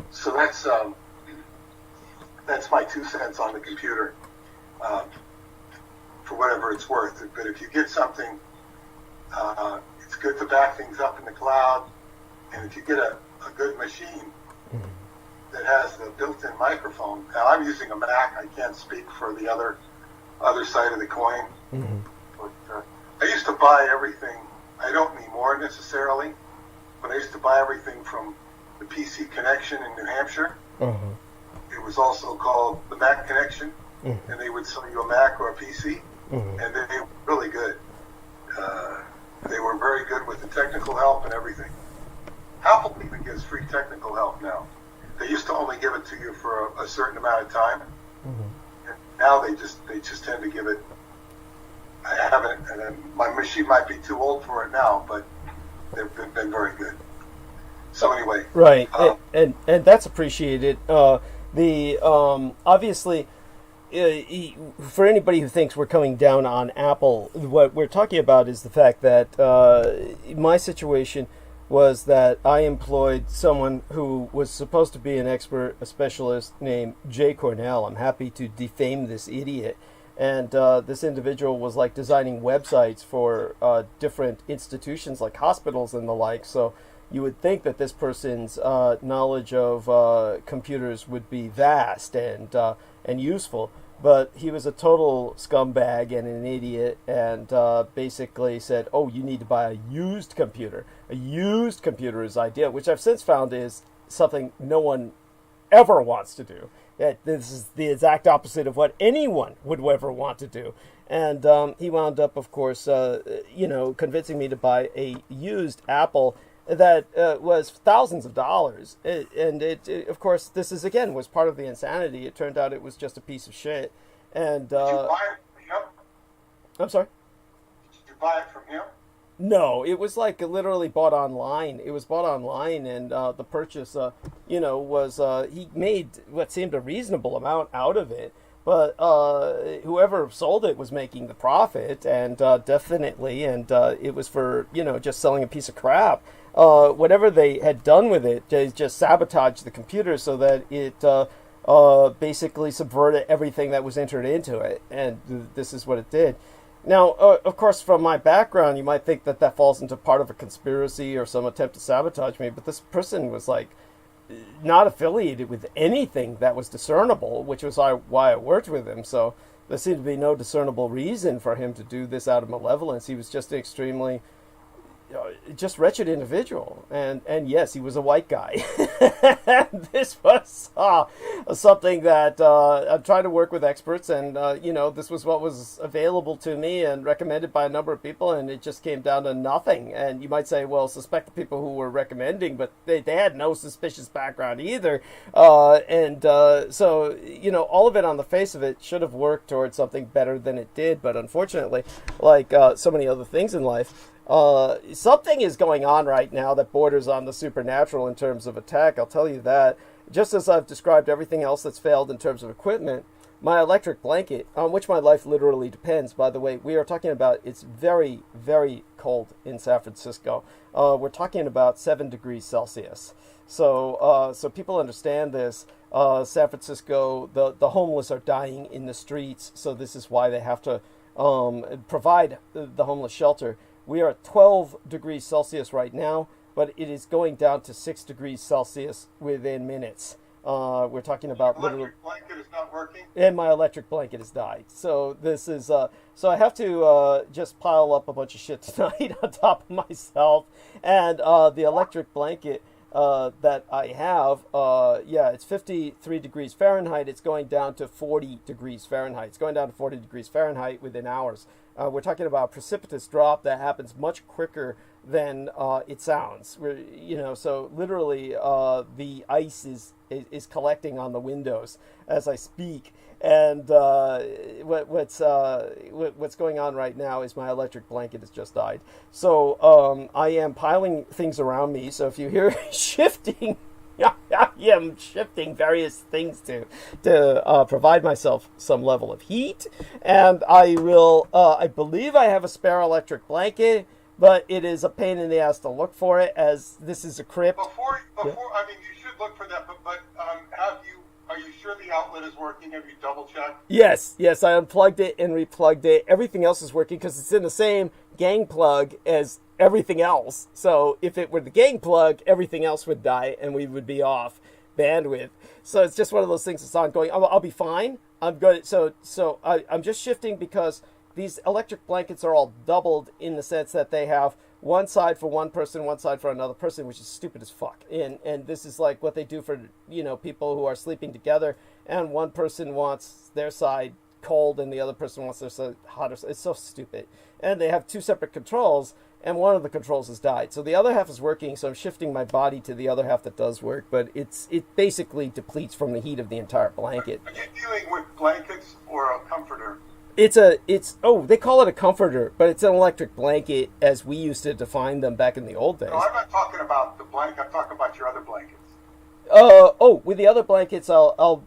So that's my 2 cents on the computer, for whatever it's worth. But if you get something, it's good to back things up in the cloud, and if you get a good machine that has the built-in microphone. Now I'm using a Mac. I can't speak for the other side of the coin. But I used to buy everything. I don't anymore necessarily, but I used to buy everything from the PC Connection in New Hampshire. It was also called the Mac Connection, and they would sell you a Mac or a PC, and they were really good. They were very good with the technical help and everything. Apple even gives free technical help now. They used to only give it to you for a certain amount of time, and now they just tend to give it. I haven't, and my machine might be too old for it now, but they've been very good. So anyway, right, and that's appreciated. Obviously, for anybody who thinks we're coming down on Apple, what we're talking about is the fact that my situation was that I employed someone who was supposed to be an expert, a specialist named Jay Cornell. I'm happy to defame this idiot. And this individual was like designing websites for different institutions like hospitals and the like. So you would think that this person's knowledge of computers would be vast and useful. But he was a total scumbag and an idiot, and basically said, oh, you need to buy a used computer. A used computer is ideal, which I've since found is something no one ever wants to do. This is the exact opposite of what anyone would ever want to do. And he wound up, of course, convincing me to buy a used Apple that was thousands of dollars. And of course, this was part of the insanity. It turned out it was just a piece of shit. And did you buy it from him? I'm sorry? Did you buy it from him? No, it was like literally bought online. It was bought online, and the purchase, was he made what seemed a reasonable amount out of it. But whoever sold it was making the profit, and definitely, and it was for just selling a piece of crap. Whatever they had done with it, they just sabotaged the computer so that it basically subverted everything that was entered into it, and this is what it did. Now, of course, from my background, you might think that that falls into part of a conspiracy or some attempt to sabotage me, but this person was like not affiliated with anything that was discernible, which was why I worked with him. So there seemed to be no discernible reason for him to do this out of malevolence. He was just an extremely just wretched individual, and yes, he was a white guy. And this was something that I'm trying to work with experts, and this was what was available to me and recommended by a number of people, and it just came down to nothing. And you might say, well, suspect the people who were recommending, but they had no suspicious background either. So all of it on the face of it should have worked towards something better than it did, but unfortunately, like so many other things in life, something is going on right now that borders on the supernatural in terms of attack. I'll tell you that. Just as I've described everything else that's failed in terms of equipment, my electric blanket, on which my life literally depends, by the way, we are talking about, it's very, very cold in San Francisco. We're talking about 7 degrees Celsius. So people understand this. San Francisco, the homeless are dying in the streets, so this is why they have to provide the homeless shelter. We are at 12 degrees Celsius right now, but it is going down to 6 degrees Celsius within minutes. We're talking about literally. Electric blanket is not working? And my electric blanket has died. So this is, so I have to just pile up a bunch of shit tonight on top of myself. And the electric blanket that I have, it's 53 degrees Fahrenheit. It's going down to 40 degrees Fahrenheit. It's going down to 40 degrees Fahrenheit within hours. We're talking about a precipitous drop that happens much quicker than it sounds. So literally the ice is collecting on the windows as I speak. And what's going on right now is my electric blanket has just died. So I am piling things around me. So if you hear shifting, I am shifting various things to provide myself some level of heat. And I will, I believe I have a spare electric blanket, but it is a pain in the ass to look for it, as this is a crypt. Before I mean, you should look for that, but are you sure the outlet is working? Have you double checked? Yes, I unplugged it and replugged it. Everything else is working because it's in the same gang plug as everything else. So if it were the gang plug, everything else would die and we would be off bandwidth. So it's just one of those things that's ongoing. I'll be fine. I'm good. So I'm just shifting because these electric blankets are all doubled in the sense that they have one side for one person, one side for another person, which is stupid as fuck. And this is like what they do for, people who are sleeping together, and one person wants their side cold and the other person wants their side hotter. It's so stupid. And they have 2 separate controls, and one of the controls has died. So the other half is working, so I'm shifting my body to the other half that does work, but it basically depletes from the heat of the entire blanket. Are you dealing with blankets or a comforter? They call it a comforter, but it's an electric blanket as we used to define them back in the old days. No, I'm not talking about the blanket. I'm talking about your other blankets. With the other blankets, I'll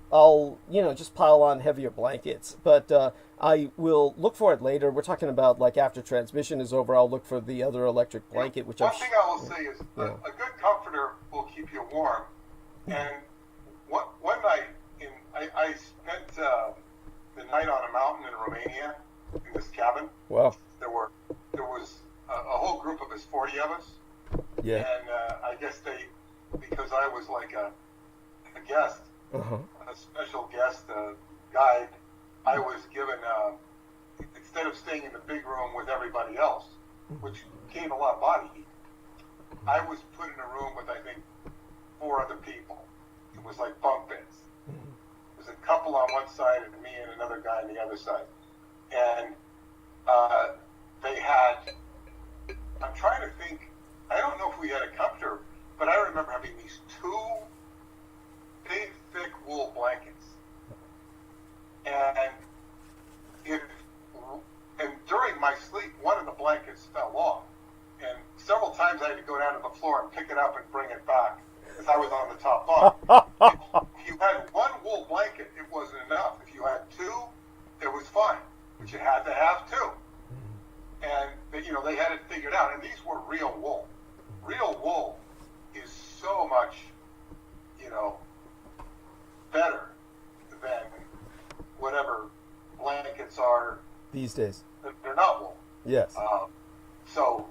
just pile on heavier blankets, but I will look for it later. We're talking about like after transmission is over, I'll look for the other electric blanket. Which one thing I will say is a good comforter will keep you warm. And one night, I spent the night on a mountain in Romania in this cabin. Wow. There was a whole group of us, 40 of us. Yeah. And I guess because I was like a guest, a special guest guide, I was given, instead of staying in the big room with everybody else, which gave a lot of body heat, I was put in a room with, I think, 4 other people. It was like bunk beds. It was a couple on one side and me and another guy on the other side. And they had, I'm trying to think, I don't know if we had a comforter, but I remember having these 2 big, thick wool blankets. And during my sleep, one of the blankets fell off. And several times I had to go down to the floor and pick it up and bring it back because I was on the top bunk. If you had 1 wool blanket, it wasn't enough. If you had 2, it was fine. But you had to have 2. And they had it figured out. And these were real wool. Real wool is so much, better than whatever blankets are these days. They're not wool. Yes. So,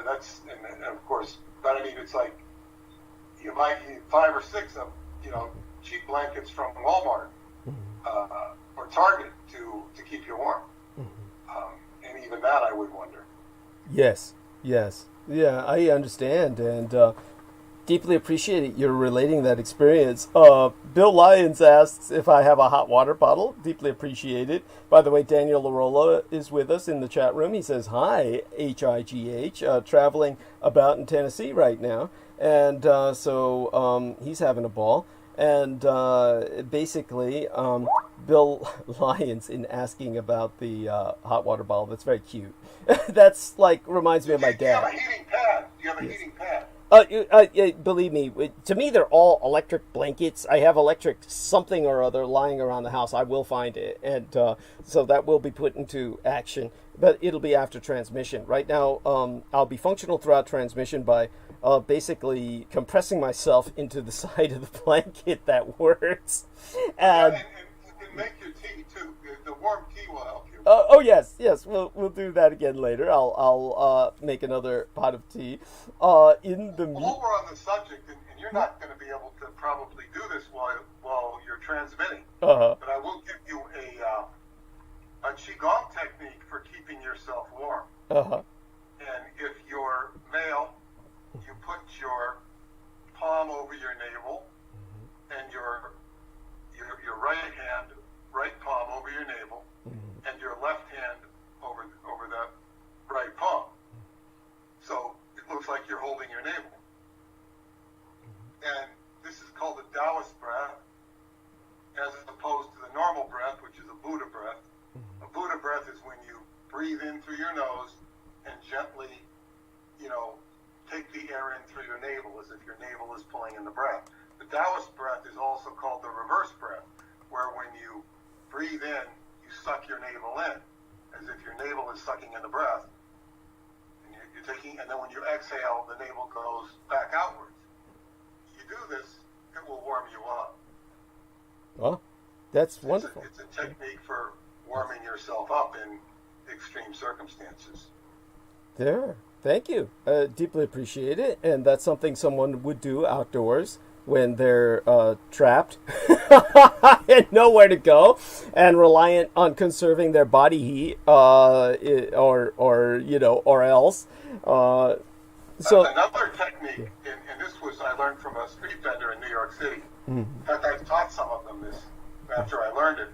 that's, and of course, but I mean, it's like, you might need 5 or 6 of, cheap blankets from Walmart. or target to keep you warm. And even that, I would wonder. Yes, yes. Yeah, I understand, and deeply appreciate it. You're relating that experience. Bill Lyons asks if I have a hot water bottle. Deeply appreciate it. By the way, Daniel Larola is with us in the chat room. He says, hi, HIGH, traveling about in Tennessee right now. And so he's having a ball. And basically, Bill Lyons, in asking about the hot water bottle, that's very cute. That's like, reminds me of my dad. Do you have a heating pad? Do you have a heating pad? Believe me, to me, they're all electric blankets. I have electric something or other lying around the house. I will find it. And so that will be put into action. But it'll be after transmission. Right now, I'll be functional throughout transmission by basically compressing myself into the side of the blanket that works. And you can make your tea, too. The warm tea will help you. Oh yes, we'll do that again later. I'll make another pot of tea. In the while we're on the subject, and you're not going to be able to probably do this while you're transmitting, but I will give you a qigong technique for keeping yourself warm. And if you're male, you put your palm over your navel, and your right palm over your navel, and your left hand over the right palm. So it looks like you're holding your navel. And this is called the Taoist breath, as opposed to the normal breath, which is a Buddha breath. A Buddha breath is when you breathe in through your nose and gently, take the air in through your navel as if your navel is pulling in the breath. The Taoist breath is also called the reverse breath, where when you breathe in, you suck your navel in, as if your navel is sucking in the breath. And you're taking, and then when you exhale, the navel goes back outwards. You do this, it will warm you up. Well, that's wonderful. It's a technique for warming yourself up in extreme circumstances. There. Thank you. Deeply appreciate it. And that's something someone would do outdoors when they're trapped and nowhere to go and reliant on conserving their body heat or else. So another technique, and this was I learned from a street vendor in New York City. In fact, I've taught some of them this after I learned it.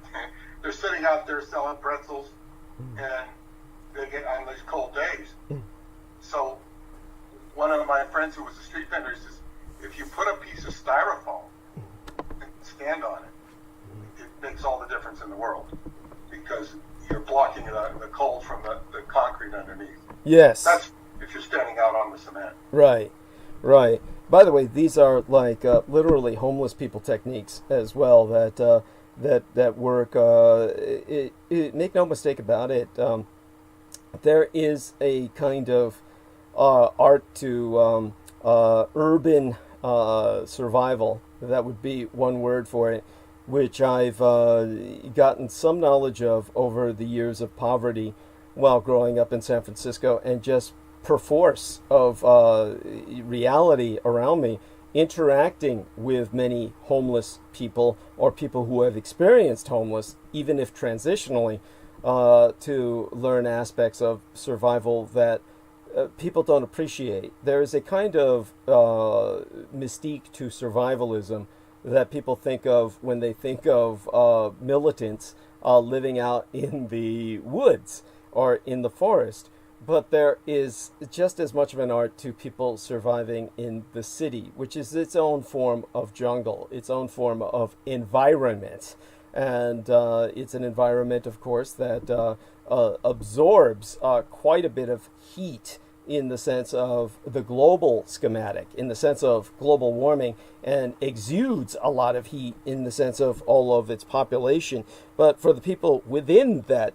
They're sitting out there selling pretzels, and they get on these cold days. So one of my friends who was a street vendor says, if you put a piece of styrofoam and stand on it, it makes all the difference in the world, because you're blocking the cold from the concrete underneath. Yes. That's if you're standing out on the cement. Right. By the way, these are like literally homeless people techniques as well that work. Make no mistake about it. There is a kind of art to urban survival. That would be one word for it, which I've gotten some knowledge of over the years of poverty while growing up in San Francisco, and just perforce of reality around me, interacting with many homeless people or people who have experienced homeless, even if transitionally, to learn aspects of survival that people don't appreciate. There is a kind of mystique to survivalism that people think of when they think of militants living out in the woods or in the forest. But there is just as much of an art to people surviving in the city, which is its own form of jungle, its own form of environment. And it's an environment, of course, that absorbs quite a bit of heat in the sense of the global schematic, in the sense of global warming, and exudes a lot of heat in the sense of all of its population. But for the people within that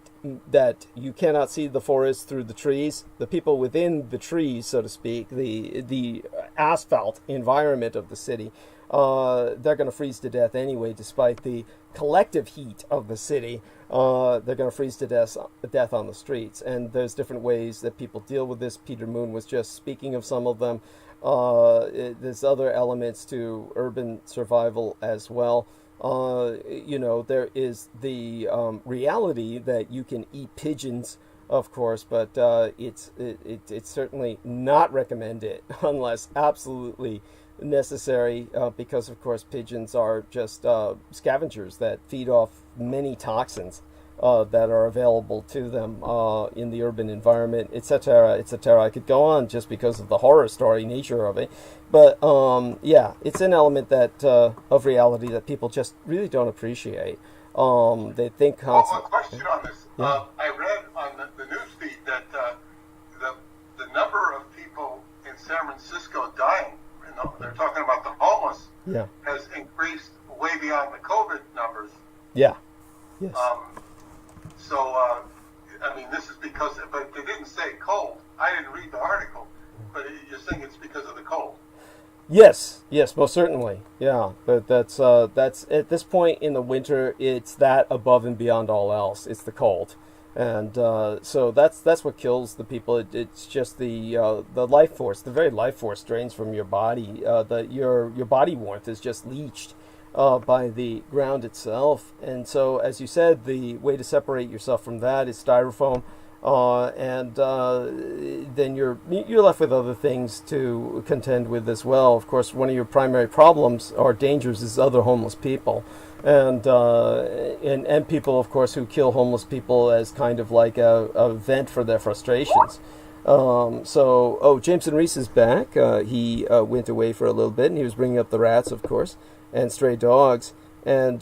you cannot see the forest through the trees, the people within the trees, so to speak, the asphalt environment of the city, they're going to freeze to death anyway, despite the collective heat of the city. They're going to freeze to death on the streets. And there's different ways that people deal with this. Peter Moon was just speaking of some of them. There's other elements to urban survival as well. there is the reality that you can eat pigeons, of course, but it's certainly not recommended unless absolutely necessary, because of course pigeons are just scavengers that feed off many toxins that are available to them in the urban environment, etc., etc. I could go on just because of the horror story nature of it, but it's an element that of reality that people just really don't appreciate. They think constantly. One question on this. Yeah. I read on the news feed that the number of people in San Francisco dying, they're talking about the homeless, has increased way beyond the COVID numbers. Yeah. Yes. This is because, but they didn't say cold. I didn't read the article, but you're saying it's because of the cold. Yes, most certainly. Yeah, but that's at this point in the winter, it's that above and beyond all else. It's the cold, and so that's what kills the people. It's just the life force, the very life force drains from your body. Your body warmth is just leached by the ground itself, and so as you said, the way to separate yourself from that is styrofoam. And then you're left with other things to contend with as well. Of course, one of your primary problems or dangers is other homeless people, and people, of course, who kill homeless people as kind of like a vent for their frustrations. Jameson Reese is back. He went away for a little bit, and he was bringing up the rats, of course, and stray dogs, and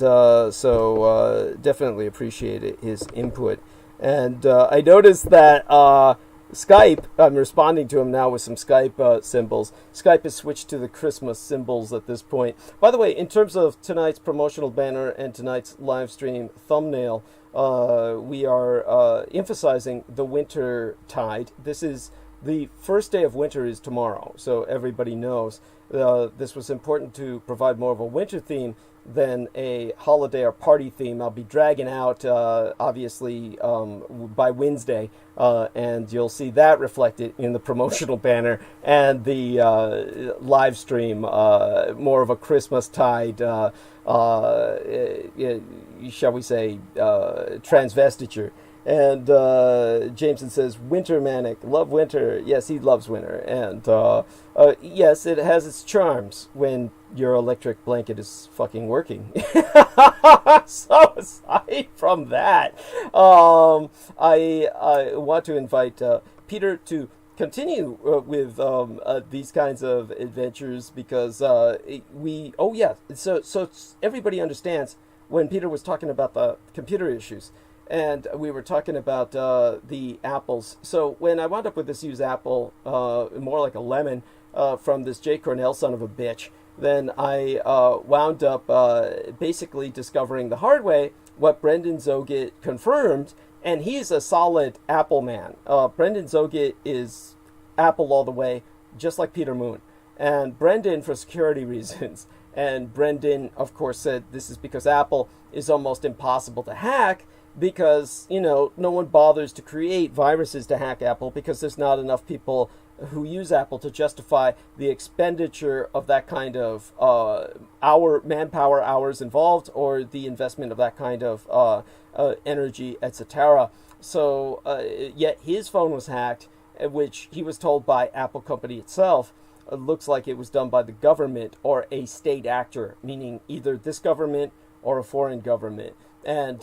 definitely appreciated his input. And I noticed that Skype, I'm responding to him now with some Skype symbols. Skype has switched to the Christmas symbols at this point. By the way, in terms of tonight's promotional banner and tonight's live stream thumbnail, we are emphasizing the winter tide. This is the first day of winter is tomorrow, so everybody knows. This was important to provide more of a winter theme than a holiday or party theme. I'll be dragging out, obviously, by Wednesday, and you'll see that reflected in the promotional banner and the live stream, more of a Christmas tide, shall we say, transvestiture. And Jameson says, winter manic, love winter. Yes, he loves winter. And yes, it has its charms when your electric blanket is fucking working. So aside from that, I want to invite Peter to continue with these kinds of adventures, because so everybody understands when Peter was talking about the computer issues. And we were talking about the apples. So when I wound up with this used apple, more like a lemon, from this J. Cornell son of a bitch, then I wound up basically discovering the hard way what Brendan Zogit confirmed, and he's a solid Apple man. Brendan Zogit is Apple all the way, just like Peter Moon. And Brendan, for security reasons, and Brendan, of course, said this is because Apple is almost impossible to hack, because, no one bothers to create viruses to hack Apple because there's not enough people who use Apple to justify the expenditure of that kind of manpower hours involved, or the investment of that kind of energy, etc. So yet his phone was hacked, which he was told by Apple company itself. It looks like it was done by the government or a state actor, meaning either this government or a foreign government, and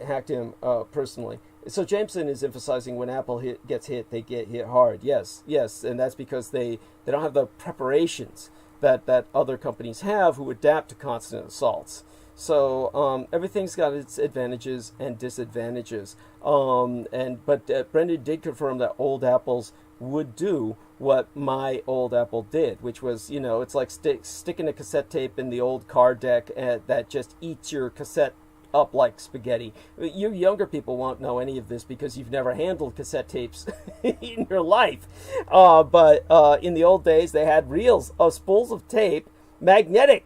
hacked him personally. So Jameson is emphasizing when Apple gets hit, they get hit hard. Yes, and that's because they don't have the preparations that other companies have who adapt to constant assaults. So everything's got its advantages and disadvantages. But Brendan did confirm that old Apples would do what my old Apple did, which was, it's like sticking a cassette tape in the old car deck that just eats your cassette up like spaghetti. You younger people won't know any of this because you've never handled cassette tapes in your life. But in the old days, they had reels of spools of tape, magnetically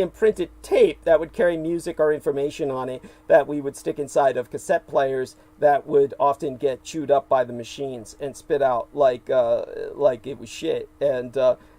imprinted tape that would carry music or information on it that we would stick inside of cassette players that would often get chewed up by the machines and spit out like it was shit. And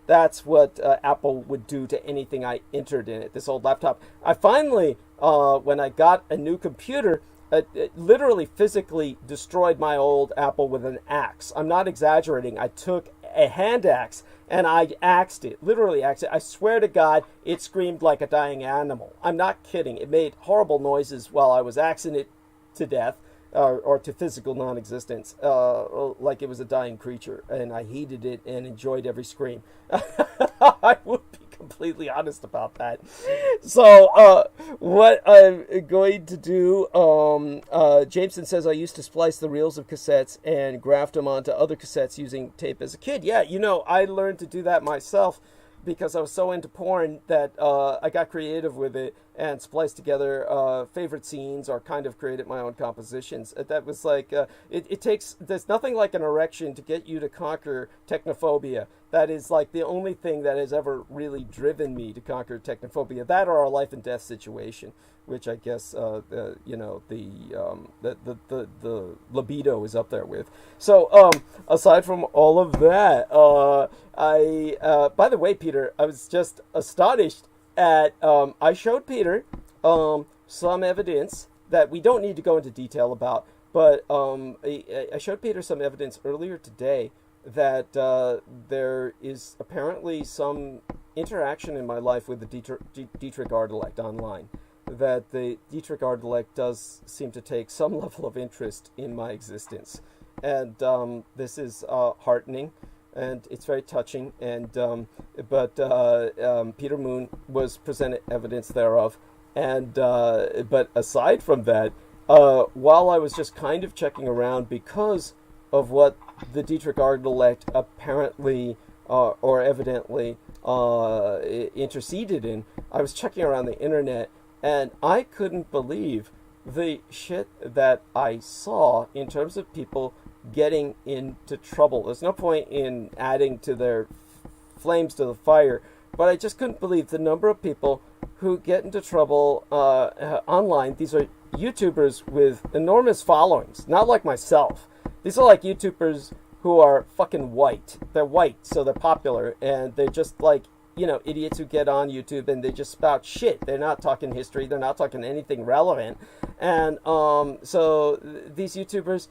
that's what Apple would do to anything I entered in it, this old laptop. I finally, when I got a new computer, it literally physically destroyed my old Apple with an axe. I'm not exaggerating. I took a hand axe and I axed it, literally axed it. I swear to God, it screamed like a dying animal. I'm not kidding. It made horrible noises while I was axing it to death, or to physical non-existence, like it was a dying creature, and I hated it and enjoyed every scream. I would be completely honest about that. So what I'm going to do, Jameson says, I used to splice the reels of cassettes and graft them onto other cassettes using tape as a kid. Yeah, you know, I learned to do that myself because I was so into porn that I got creative with it and spliced together favorite scenes or kind of created my own compositions. That was like, it takes, there's nothing like an erection to get you to conquer technophobia. That is like the only thing that has ever really driven me to conquer technophobia. That or a life and death situation, which I guess, you know, the libido is up there with. So, aside from all of that, by the way, Peter, I was just astonished at, I showed Peter some evidence that we don't need to go into detail about, but I showed Peter some evidence earlier today that there is apparently some interaction in my life with the Dietrich Ardelect online. That the Dietrich Ardelect does seem to take some level of interest in my existence. And this is heartening, and it's very touching. And but Peter Moon was presented evidence thereof. And but aside from that, while I was just kind of checking around because of what the Dietrich Ardelect apparently or evidently interceded in, I was checking around the internet, and I couldn't believe the shit that I saw in terms of people getting into trouble. There's no point in adding to their flames to the fire, but I just couldn't believe the number of people who get into trouble online. These are YouTubers with enormous followings, not like myself. These are like YouTubers who are fucking white. They're white, so they're popular, and they're just like, you know, idiots who get on YouTube and they just spout shit. They're not talking history. They're not talking anything relevant. And so these YouTubers,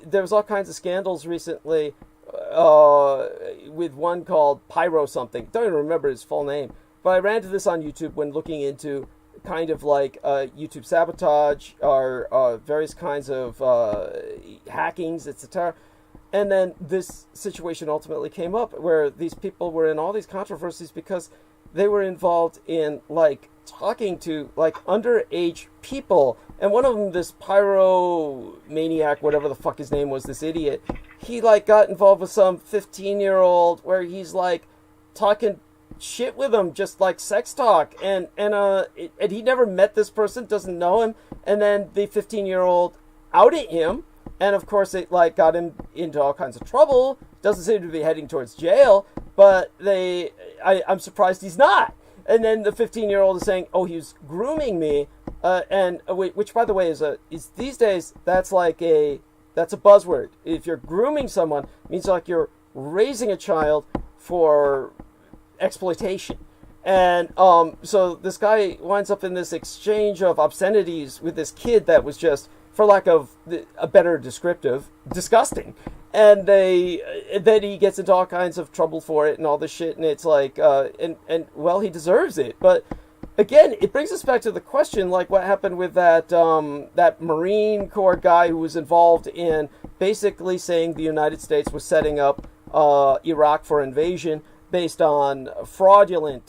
there was all kinds of scandals recently with one called Pyro something. Don't even remember his full name. But I ran into this on YouTube when looking into kind of like YouTube sabotage or various kinds of hackings, etc. And then this situation ultimately came up where these people were in all these controversies because they were involved in like talking to like underage people. And one of them, this pyromaniac, whatever the fuck his name was, this idiot, he like got involved with some 15-year-old where he's like talking shit with him, just like sex talk, and he never met this person, doesn't know him, and then the 15-year-old outed him, and of course it like got him into all kinds of trouble. Doesn't seem to be heading towards jail, but I'm surprised he's not. And then the 15-year-old is saying, oh, he was grooming me, and which by the way is these days that's a buzzword. If you're grooming someone, it means like you're raising a child for exploitation. And so this guy winds up in this exchange of obscenities with this kid that was just, for lack of a better descriptive, disgusting. And then he gets into all kinds of trouble for it and all this shit, and it's like and well, he deserves it. But again, it brings us back to the question, like what happened with that Marine Corps guy who was involved in basically saying the United States was setting up Iraq for invasion based on fraudulent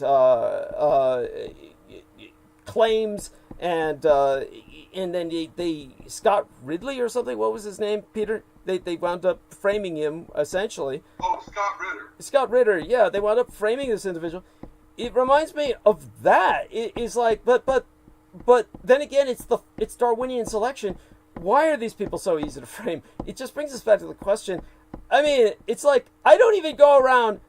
claims, and then they Scott Ridley or something. What was his name, Peter? They wound up framing him essentially. Oh, Scott Ritter. Scott Ritter, yeah. They wound up framing this individual. It reminds me of that. It is like, but then again, it's Darwinian selection. Why are these people so easy to frame? It just brings us back to the question. I mean, it's like I don't even go around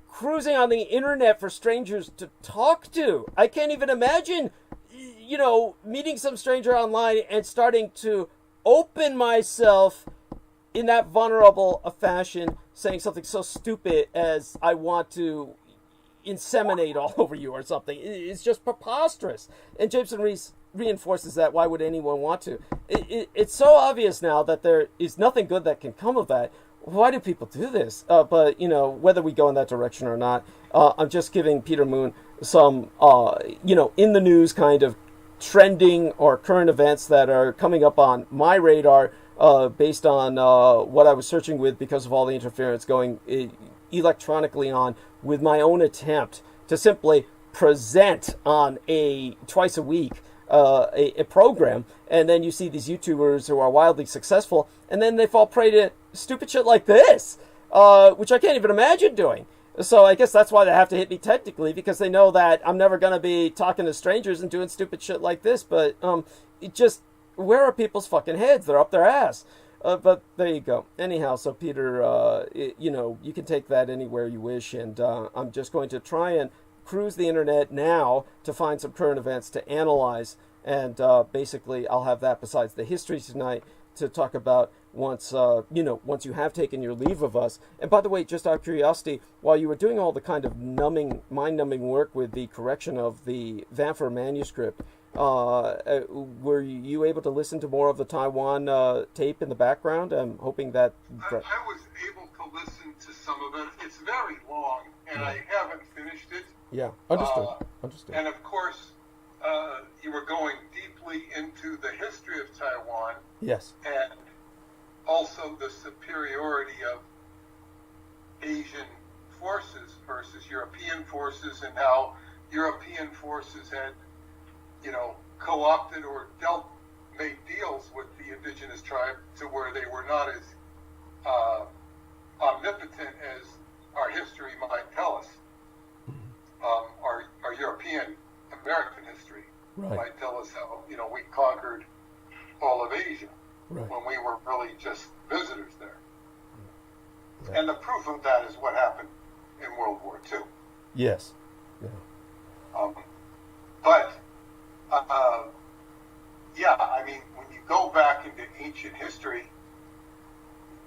cruising on the internet for strangers to talk to. I can't even imagine, you know, meeting some stranger online and starting to open myself in that vulnerable a fashion, saying something so stupid as I want to, inseminate all over you or something. It's just preposterous. And Jameson Reese reinforces that. Why would anyone want to? It's so obvious now that there is nothing good that can come of that. Why do people do this? But, you know, whether we go in that direction or not, I'm just giving Peter Moon some, you know, in the news kind of trending or current events that are coming up on my radar based on what I was searching with because of all the interference going electronically on, with my own attempt to simply present on a twice a week a program. And then you see these YouTubers who are wildly successful, and then they fall prey to stupid shit like this, which I can't even imagine doing. So I guess that's why they have to hit me technically, because they know that I'm never going to be talking to strangers and doing stupid shit like this. But it just, where are people's fucking heads? They're up their ass. But there you go. Anyhow, so Peter, you know, you can take that anywhere you wish. And I'm just going to try and cruise the internet now to find some current events to analyze. And basically, I'll have that besides the history tonight to talk about once, you know, once you have taken your leave of us. And by the way, just out of curiosity, while you were doing all the kind of mind-numbing work with the correction of the Vanfer manuscript, were you able to listen to more of the Taiwan tape in the background? I'm hoping that... I was able to listen to some of it. It's very long, and I haven't finished it. Yeah, understood. Understood. And of course, you were going deeply into the history of Taiwan. Yes. And also the superiority of Asian forces versus European forces, and how European forces had, you know, co-opted or made deals with the indigenous tribe to where they were not as omnipotent as our history might tell us. Our European American history might tell us how, you know, we conquered all of Asia when we were really just visitors there. Yeah. And the proof of that is what happened in World War II. Yes. Yeah. But yeah, I mean, when you go back into ancient history,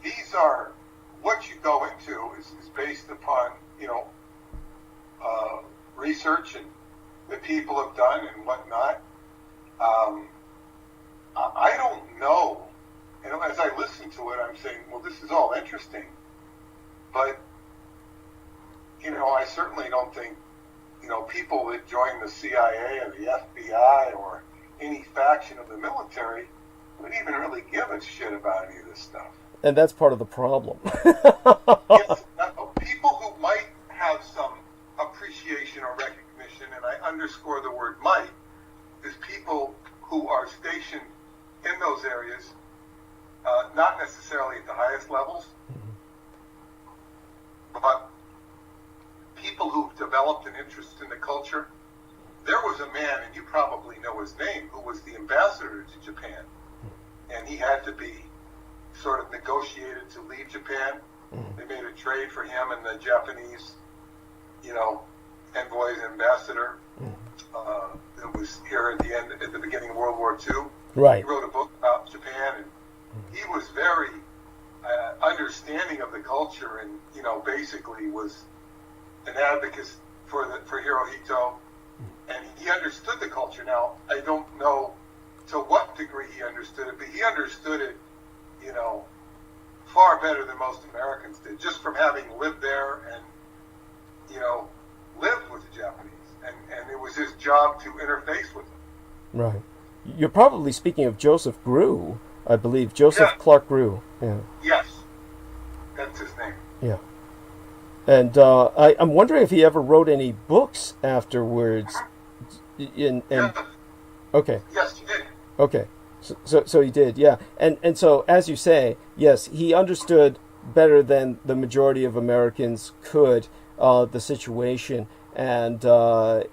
these are, what you go into is based upon, you know, research and that people have done and whatnot. I don't know. And as I listen to it, I'm saying, well, this is all interesting. But, you know, I certainly don't think, you know, people that join the CIA or the FBI or any faction of the military would even really give a shit about any of this stuff. And that's part of the problem. Yes, people who might have some appreciation or recognition, and I underscore the word might, is people who are stationed in those areas, not necessarily at the highest levels, but people who've developed an interest in the culture. There was a man, and you probably know his name, who was the ambassador to Japan, and he had to be sort of negotiated to leave Japan. They made a trade for him and the Japanese, you know, envoy ambassador that was here at the beginning of World War II. Right. He wrote a book about Japan, and he was very understanding of the culture, and, you know, basically was an advocate for Hirohito, and he understood the culture. Now, I don't know to what degree he understood it, but he understood it, you know, far better than most Americans did, just from having lived there and, you know, lived with the Japanese. And it was his job to interface with them. Right. You're probably speaking of Joseph Grew, I believe. Joseph Clark Grew. Yeah. Yes. That's his name. Yeah. And I'm wondering if he ever wrote any books afterwards. Okay. Yes, he did. Okay. So he did, yeah. And so, as you say, yes, he understood better than the majority of Americans could the situation. And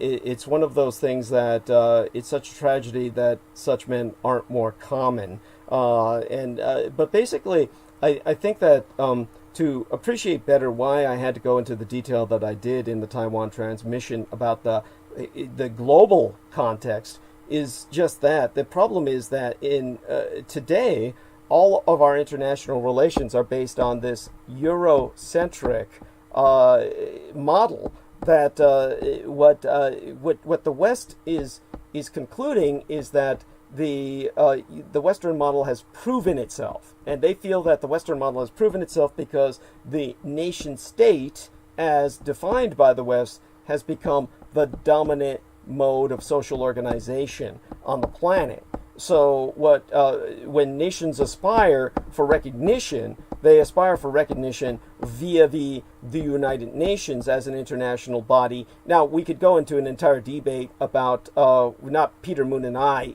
it's one of those things that it's such a tragedy that such men aren't more common. But basically, I think that to appreciate better why I had to go into the detail that I did in the Taiwan transmission about the global context is just that. The problem is that in today, all of our international relations are based on this Eurocentric model that what the West is concluding is that the Western model has proven itself, and they feel that the Western model has proven itself because the nation state, as defined by the West, has become the dominant mode of social organization on the planet. So when nations aspire for recognition, they aspire for recognition via the United Nations as an international body. Now, we could go into an entire debate about, not Peter Moon and I,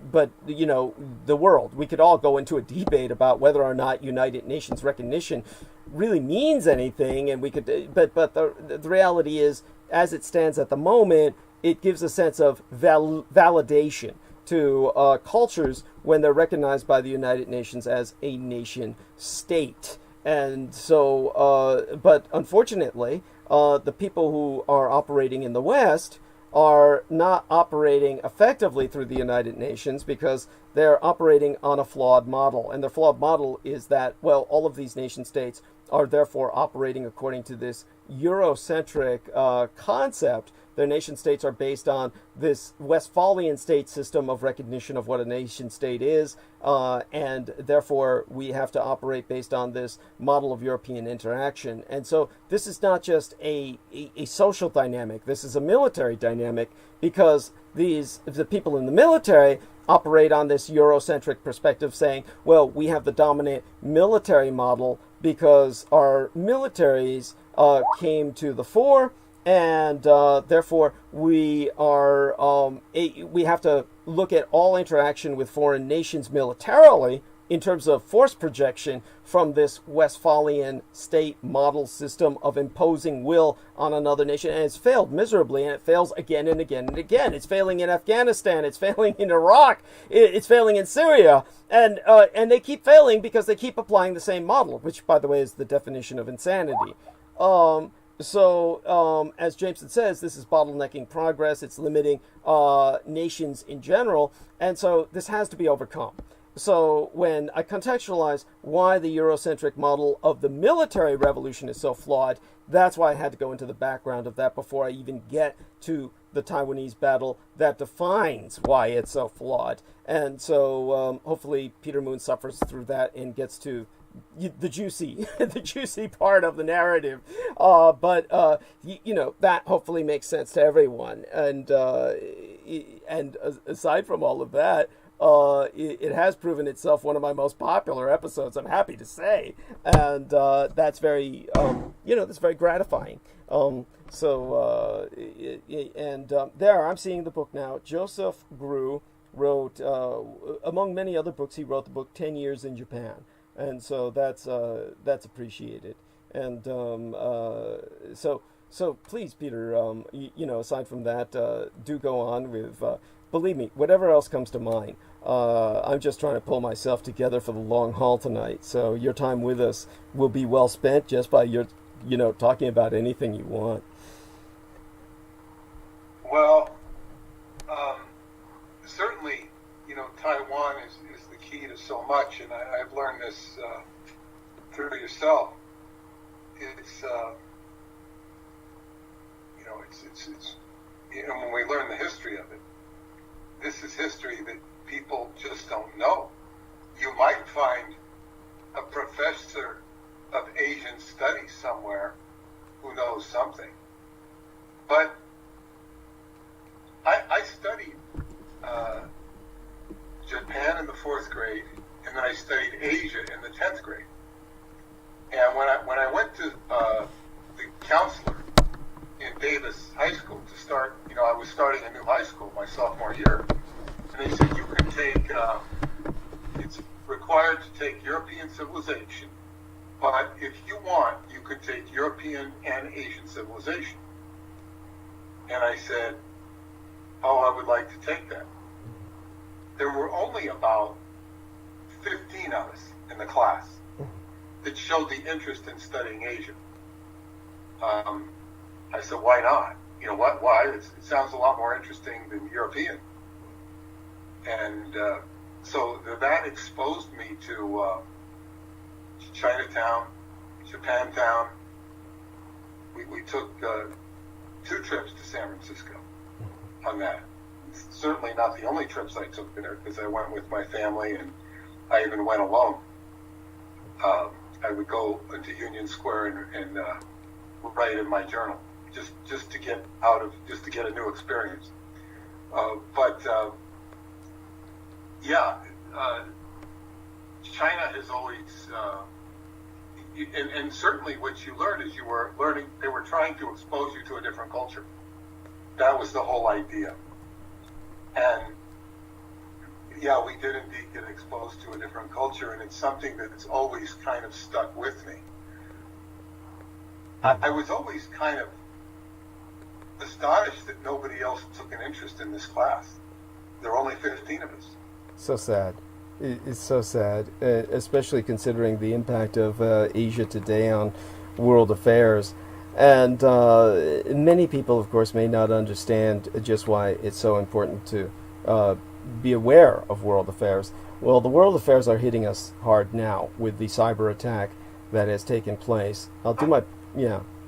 but, the world. We could all go into a debate about whether or not United Nations recognition really means anything, and we could, but the reality is, as it stands at the moment, it gives a sense of validation to cultures when they're recognized by the United Nations as a nation state. And so, but unfortunately, the people who are operating in the West are not operating effectively through the United Nations because they're operating on a flawed model. And the flawed model is that, well, all of these nation states are therefore operating according to this Eurocentric concept. Their nation states are based on this Westphalian state system of recognition of what a nation state is, and therefore we have to operate based on this model of European interaction. And so this is not just a social dynamic, this is a military dynamic, because the people in the military operate on this Eurocentric perspective, saying, well, we have the dominant military model because our militaries came to the fore, and therefore we have to look at all interaction with foreign nations militarily in terms of force projection from this Westphalian state model system of imposing will on another nation. And it's failed miserably, and it fails again and again and again. It's failing in Afghanistan, it's failing in Iraq, it's failing in Syria, and they keep failing because they keep applying the same model, which, by the way, is the definition of insanity. So, as Jameson says, this is bottlenecking progress. It's limiting nations in general. And so this has to be overcome. So when I contextualize why the Eurocentric model of the military revolution is so flawed, that's why I had to go into the background of that before I even get to the Taiwanese battle that defines why it's so flawed. And so hopefully Peter Moon suffers through that and gets to the juicy part of the narrative, but that hopefully makes sense to everyone. And aside from all of that, it has proven itself one of my most popular episodes, I'm happy to say, and that's very that's very gratifying. There I'm seeing the book now. Joseph Grew wrote, among many other books, he wrote the book 10 Years in Japan. And so that's appreciated. And so please, Peter, aside from that, do go on with, believe me, whatever else comes to mind. I'm just trying to pull myself together for the long haul tonight. So your time with us will be well spent just by your, talking about anything you want. Well, certainly, Taiwan is the key to so much, and I've learned this through yourself. It's when we learn the history of it, this is history that people just don't know. You might find a professor of Asian studies somewhere who knows something, but I studied Japan in the 4th grade, and then I studied Asia in the 10th grade. And when I went to the counselor in Davis High School to start, I was starting a new high school my sophomore year, and they said you can take, it's required to take European civilization, but if you want, you could take European and Asian civilization. And I said, oh, I would like to take that. There were only about 15 of us in the class that showed the interest in studying Asia. I said, why not? Why? It sounds a lot more interesting than European. And so that exposed me to Chinatown, Japantown. We took 2 trips to San Francisco on that. It's certainly not the only trips I took there, because I went with my family, and I even went alone. I would go into Union Square and write in my journal, just to get a new experience. China has always, and certainly what you learned is you were learning, they were trying to expose you to a different culture. That was the whole idea. And yeah, we did indeed get exposed to a different culture, and it's something that's always kind of stuck with me. I was always kind of astonished that nobody else took an interest in this class. There are only 15 of us. So sad. It's so sad, especially considering the impact of Asia today on world affairs. And many people, of course, may not understand just why it's so important to be aware of world affairs. Well, the world affairs are hitting us hard now with the cyber attack that has taken place. I'll do my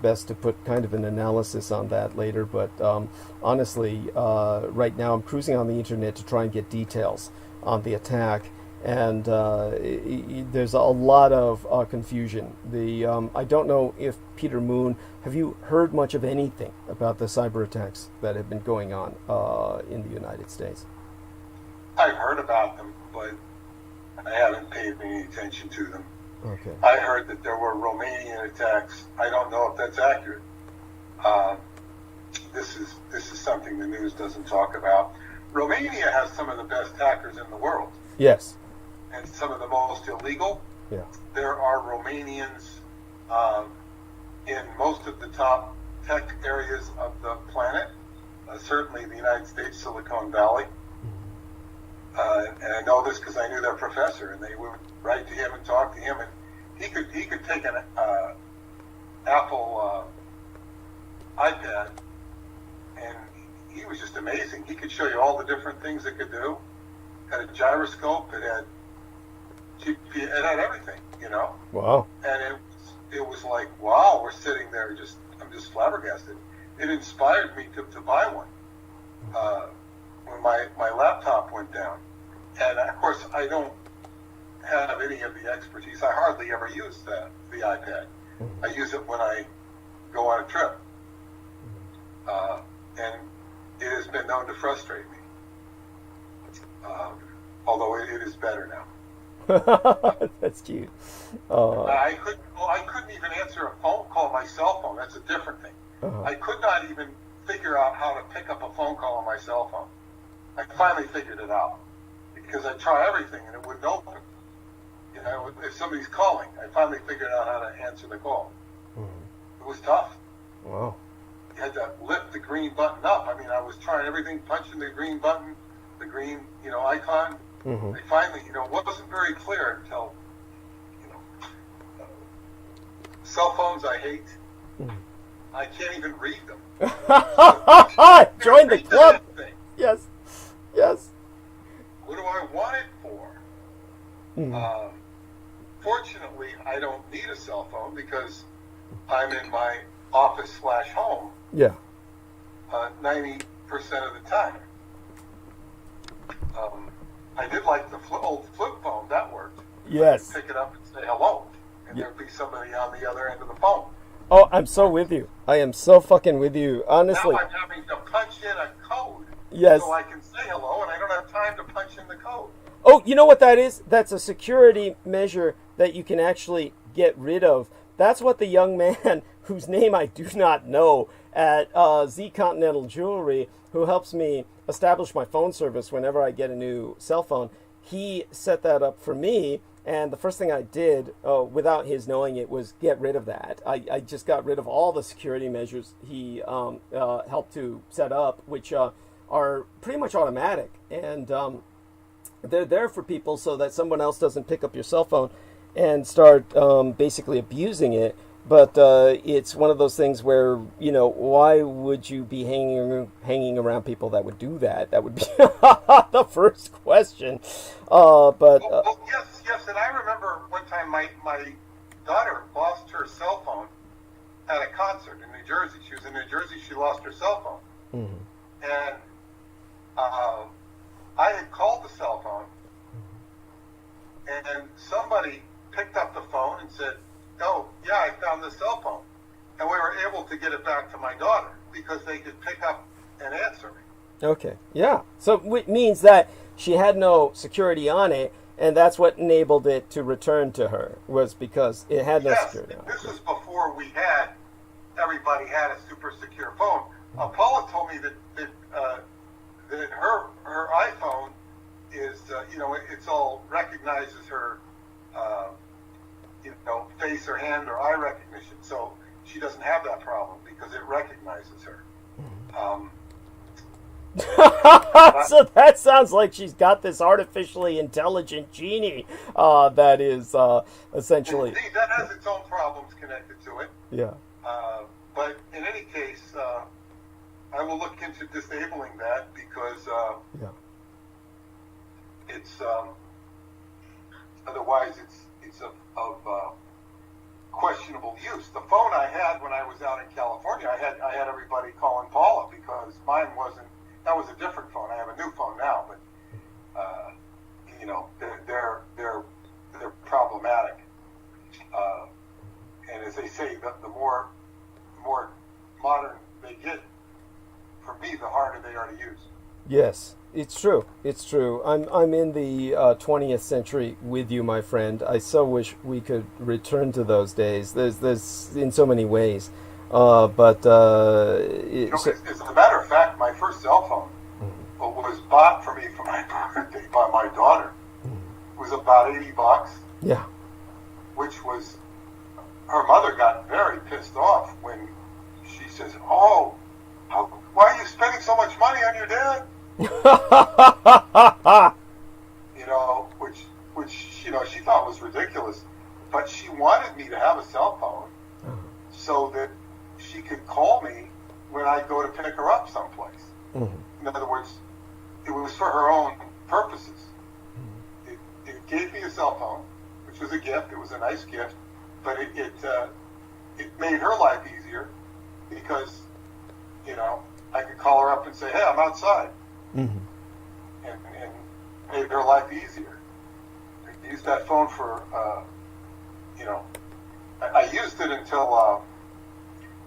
best to put kind of an analysis on that later, but honestly, right now I'm cruising on the internet to try and get details on the attack, and there's a lot of confusion. I don't know if Peter Moon, have you heard much of anything about the cyber attacks that have been going on in the United States? I've heard about them, but I haven't paid any attention to them. Okay. I heard that there were Romanian attacks. I don't know if that's accurate. This is something the news doesn't talk about. Romania has some of the best hackers in the world. Yes. And some of the most illegal. Yeah. There are Romanians in most of the top tech areas of the planet. Certainly the United States, Silicon Valley. And I know this because I knew their professor, and they would write to him and talk to him, and he could take an Apple iPad, and he was just amazing. He could show you all the different things it could do. Had a gyroscope. It had GPS. It had everything, you know. Wow. And it was like, wow, we're sitting there I'm just flabbergasted. It inspired me to buy one when my laptop went down. And of course, I don't have any of the expertise. I hardly ever use the iPad. I use it when I go on a trip. And it has been known to frustrate me. Although it is better now. That's cute. I couldn't even answer a phone call on my cell phone. That's a different thing. I could not even figure out how to pick up a phone call on my cell phone. I finally figured it out because I try everything and it wouldn't open. You know, if somebody's calling, I finally figured out how to answer the call. It was tough. Wow. You had to lift the green button up. I mean, I was trying everything, punching the green button, the green, icon. I finally, it wasn't very clear until, cell phones I hate. I can't even read them. Join the club. Yes. Yes. What do I want it for? Fortunately, I don't need a cell phone because I'm in my office/home. Yeah. 90% of the time. I did like the old flip phone. That worked. Yes. Pick it up and say hello, and there'd be somebody on the other end of the phone. Oh, I'm so with you. I am so fucking with you. Honestly. Now I'm having to punch in a code. Yes. So I can say hello, and I don't have time to punch in the code. Oh, you know what that is? That's a security measure that you can actually get rid of. That's what the young man, whose name I do not know, at Z Continental Jewelry, who helps me establish my phone service whenever I get a new cell phone, he set that up for me. And the first thing I did, without his knowing it, was get rid of that. I just got rid of all the security measures he helped to set up, which are pretty much automatic. And they're there for people so that someone else doesn't pick up your cell phone and start basically abusing it. But it's one of those things where, why would you be hanging around people that would do that? That would be the first question. Yes, and I remember one time my daughter lost her cell phone at a concert in New Jersey. She was in New Jersey. She lost her cell phone. And I had called the cell phone, and somebody picked up the phone and said, "Oh, yeah, I found the cell phone." And we were able to get it back to my daughter because they could pick up and answer me. Okay, yeah. So it means that she had no security on it, and that's what enabled it to return to her, was because it had no security on it. This was before everybody had a super secure phone. Paula told me that her iPhone is, it's all recognizes her, face or hand or eye recognition. So she doesn't have that problem because it recognizes her. So that sounds like she's got this artificially intelligent genie that is essentially... Indeed, that has its own problems connected to it. Yeah. But in any case, I will look into disabling that because it's otherwise it's of questionable use. The phone I had when I was out in California, I had everybody calling Paula because mine wasn't. That was a different phone. I have a new phone now, but they're problematic. And as they say, the more modern they get, for me, the harder they are to use. Yes, it's true. It's true. I'm in the 20th century with you, my friend. I so wish we could return to those days. There's in so many ways. As a matter of fact, my first cell phone was bought for me for my birthday by my daughter. It was about $80. Yeah. Which was, her mother got very pissed off when she says, "Oh, why are you spending so much money on your dad?" Which she thought was ridiculous. But she wanted me to have a cell phone so that she could call me when I go to pick her up someplace. In other words, it was for her own purposes. It gave me a cell phone, which was a gift. It was a nice gift, but it made her life easier because I could call her up and say, "Hey, I'm outside," and made her life easier. I used that phone for I used it until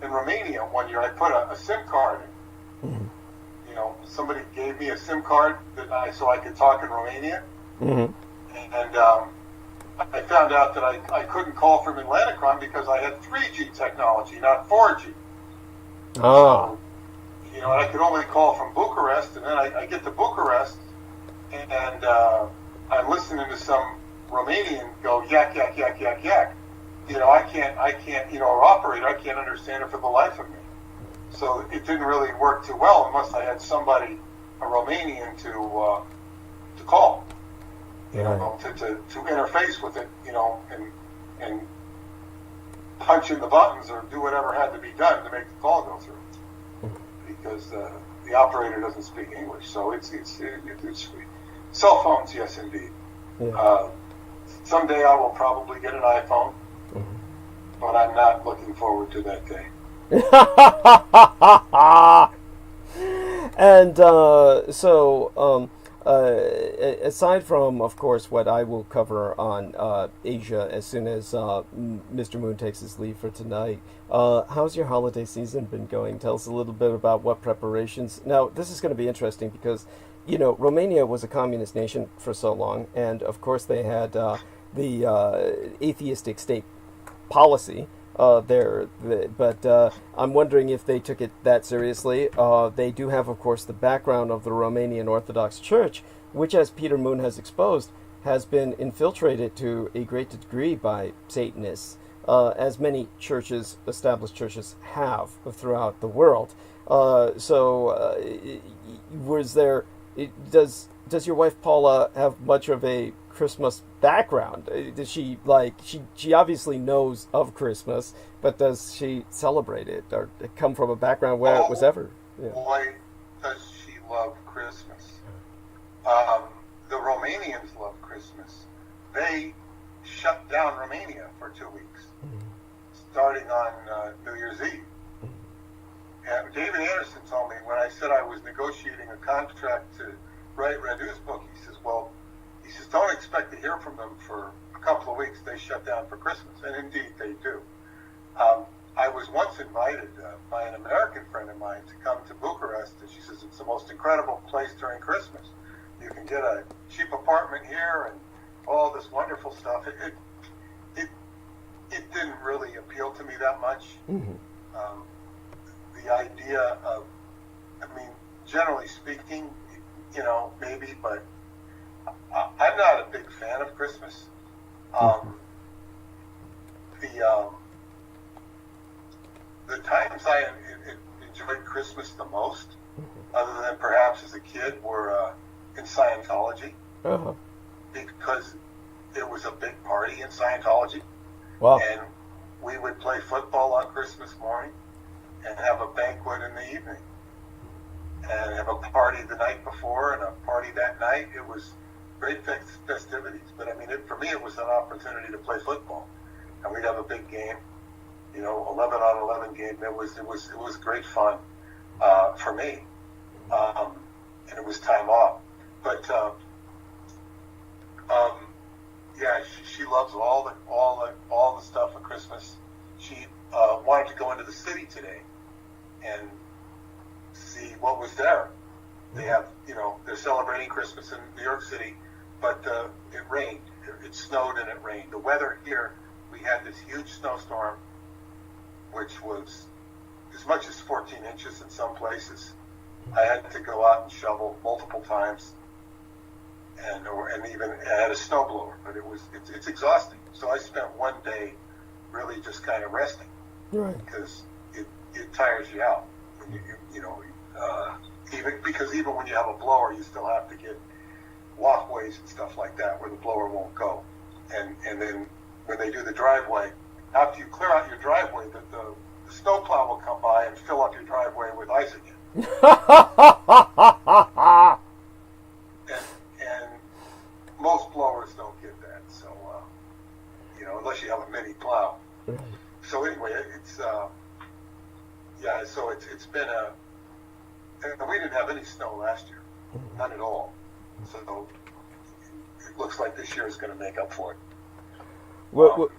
in Romania one year I put a SIM card in. Somebody gave me a SIM card so I could talk in Romania. And I found out that I couldn't call from Atlanticron because I had 3G technology, not 4G. Oh. So, I could only call from Bucharest, and then I get to Bucharest, and I'm listening to some Romanian go yak, yak, yak, yak, yak. I can't, operator, I can't understand it for the life of me. So it didn't really work too well unless I had somebody, a Romanian, to call, to interface with it, and punch in the buttons or do whatever had to be done to make the call go through, because the operator doesn't speak English. So it's cell phones, yes, indeed. Yeah. Someday I will probably get an iPhone, but I'm not looking forward to that day. And aside from, of course, what I will cover on Asia as soon as Mr. Moon takes his leave for tonight, how's your holiday season been going? Tell us a little bit about what preparations. Now, this is going to be interesting because, Romania was a communist nation for so long, and of course they had the atheistic state policy there, but I'm wondering if they took it that seriously. They do have, of course, the background of the Romanian Orthodox Church, which, as Peter Moon has exposed, has been infiltrated to a great degree by Satanists, as many churches, established churches, have throughout the world. Does your wife Paula have much of a Christmas background? Does she she obviously knows of Christmas, but does she celebrate it or come from a background where it was ever? Yeah. Boy, does she love Christmas. The Romanians love Christmas. They shut down Romania for 2 weeks. starting on New Year's Eve. And David Anderson told me when I said I was negotiating a contract to write Radu's book, he says, well, he says, don't expect to hear from them for a couple of weeks. They shut down for Christmas. And indeed, they do. I was once invited by an American friend of mine to come to Bucharest, and she says, it's the most incredible place during Christmas. You can get a cheap apartment here and all this wonderful stuff. It didn't really appeal to me that much. Mm-hmm. The idea of, I mean, generally speaking, you know, maybe, but I'm not a big fan of Christmas. The times I enjoyed Christmas the most, other than perhaps as a kid, were in Scientology, because it was a big party in Scientology. Wow. And we would play football on Christmas morning and have a banquet in the evening and have a party the night before and a party that night. It was great festivities, but I mean, for me, it was an opportunity to play football, and we'd have a big game, you know, 11-on-11 game. It was great fun for me, and it was time off. But yeah, she loves all the stuff at Christmas. She wanted to go into the city today and see what was there. They have, you know, they're celebrating Christmas in New York City, but it rained. It snowed and it rained. The weather here, we had this huge snowstorm, which was as much as 14 inches in some places. I had to go out and shovel multiple times, and even I had a snowblower, but it's exhausting. So I spent one day really just kind of resting, right? Because it tires you out. You know, even when you have a blower, you still have to get walkways and stuff like that where the blower won't go. And then when they do the driveway, after you clear out your driveway, the snowplow will come by and fill up your driveway with ice again. and most blowers don't get that, so you know, unless you have a mini plow. So anyway, it's yeah. So it's been and we didn't have any snow last year, none at all. So it looks like this year is going to make up for it. Well,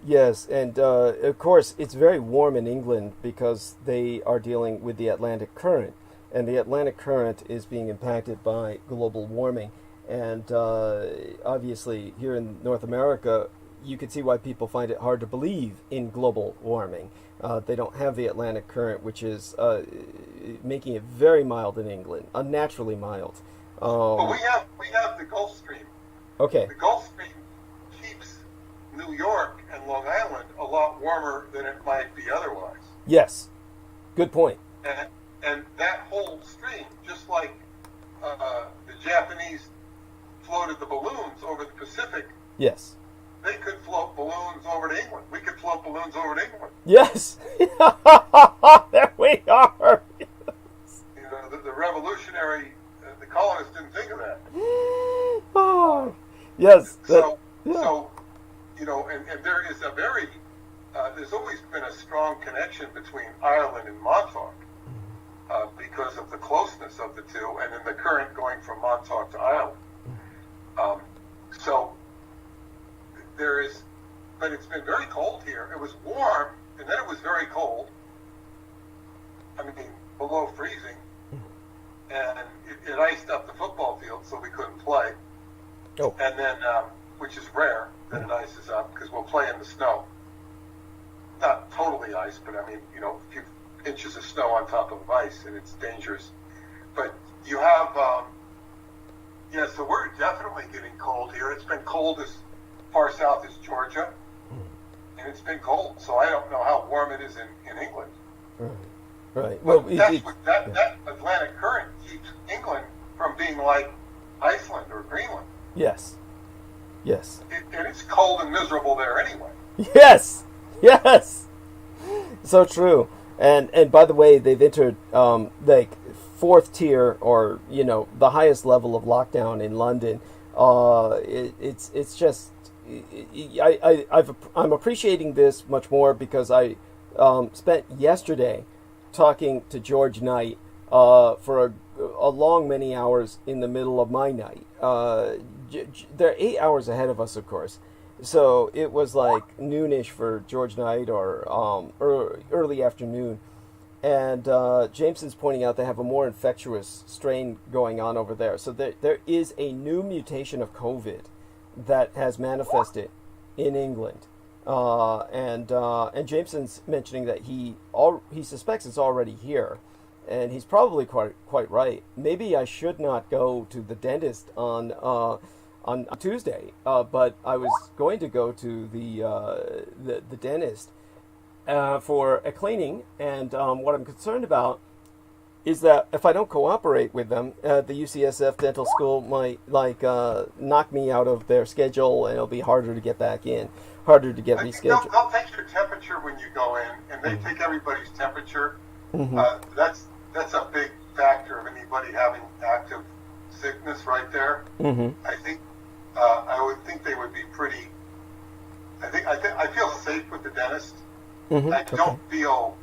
yes, and of course it's very warm in England because they are dealing with the Atlantic current, and the Atlantic current is being impacted by global warming. And obviously here in North America, you can see why people find it hard to believe in global warming. They don't have the Atlantic current, which is making it very mild in England, unnaturally mild. But we have the Gulf Stream. Okay. The Gulf Stream keeps New York and Long Island a lot warmer than it might be otherwise. Yes. Good point. And that whole stream, just like the Japanese floated the balloons over the Pacific. Yes. They could float balloons over to England. We could float balloons over to England. Yes. There we are. Yes. You know, the revolutionary, the colonists didn't think of that. Oh, yes. So, you know, and there is a very, there's always been a strong connection between Ireland and Montauk because of the closeness of the two, and then the current going from Montauk to Ireland. So there is, but it's been very cold here. It was warm, and then it was very cold. I mean, below freezing, and it iced up the football field, so we couldn't play. Oh. And then, which is rare that it ices up because we'll play in the snow. Not totally ice, but I mean, you know, a few inches of snow on top of ice, and it's dangerous. But you have, yeah, so we're definitely getting cold here. It's been cold as far south as Georgia, and it's been cold, so I don't know how warm it is in England. Right. Well, that Atlantic current keeps England from being like Iceland or Greenland. Yes. Yes. And it's cold and miserable there anyway. Yes. Yes. So true. And by the way, they've entered like fourth tier, or you know, the highest level of lockdown in London. It's just I'm appreciating this much more because I spent yesterday talking to George Knight for a long many hours in the middle of my night. They're 8 hours ahead of us, of course. So it was like noonish for George Knight or early afternoon. And Jameson's pointing out they have a more infectious strain going on over there. So there is a new mutation of COVID that has manifested in England. And Jameson's mentioning that he suspects it's already here. And he's probably quite right. Maybe I should not go to the dentist on Tuesday, but I was going to go to the dentist for a cleaning, and what I'm concerned about is that if I don't cooperate with them, the UCSF dental school might knock me out of their schedule, and it'll be harder to get back in, harder to get rescheduled. They'll take your temperature when you go in, and they take everybody's temperature. Mm-hmm. That's a big factor of anybody having active sickness right there. Mm-hmm. I would think they would be pretty. I feel safe with the dentist. Mm-hmm. I don't feel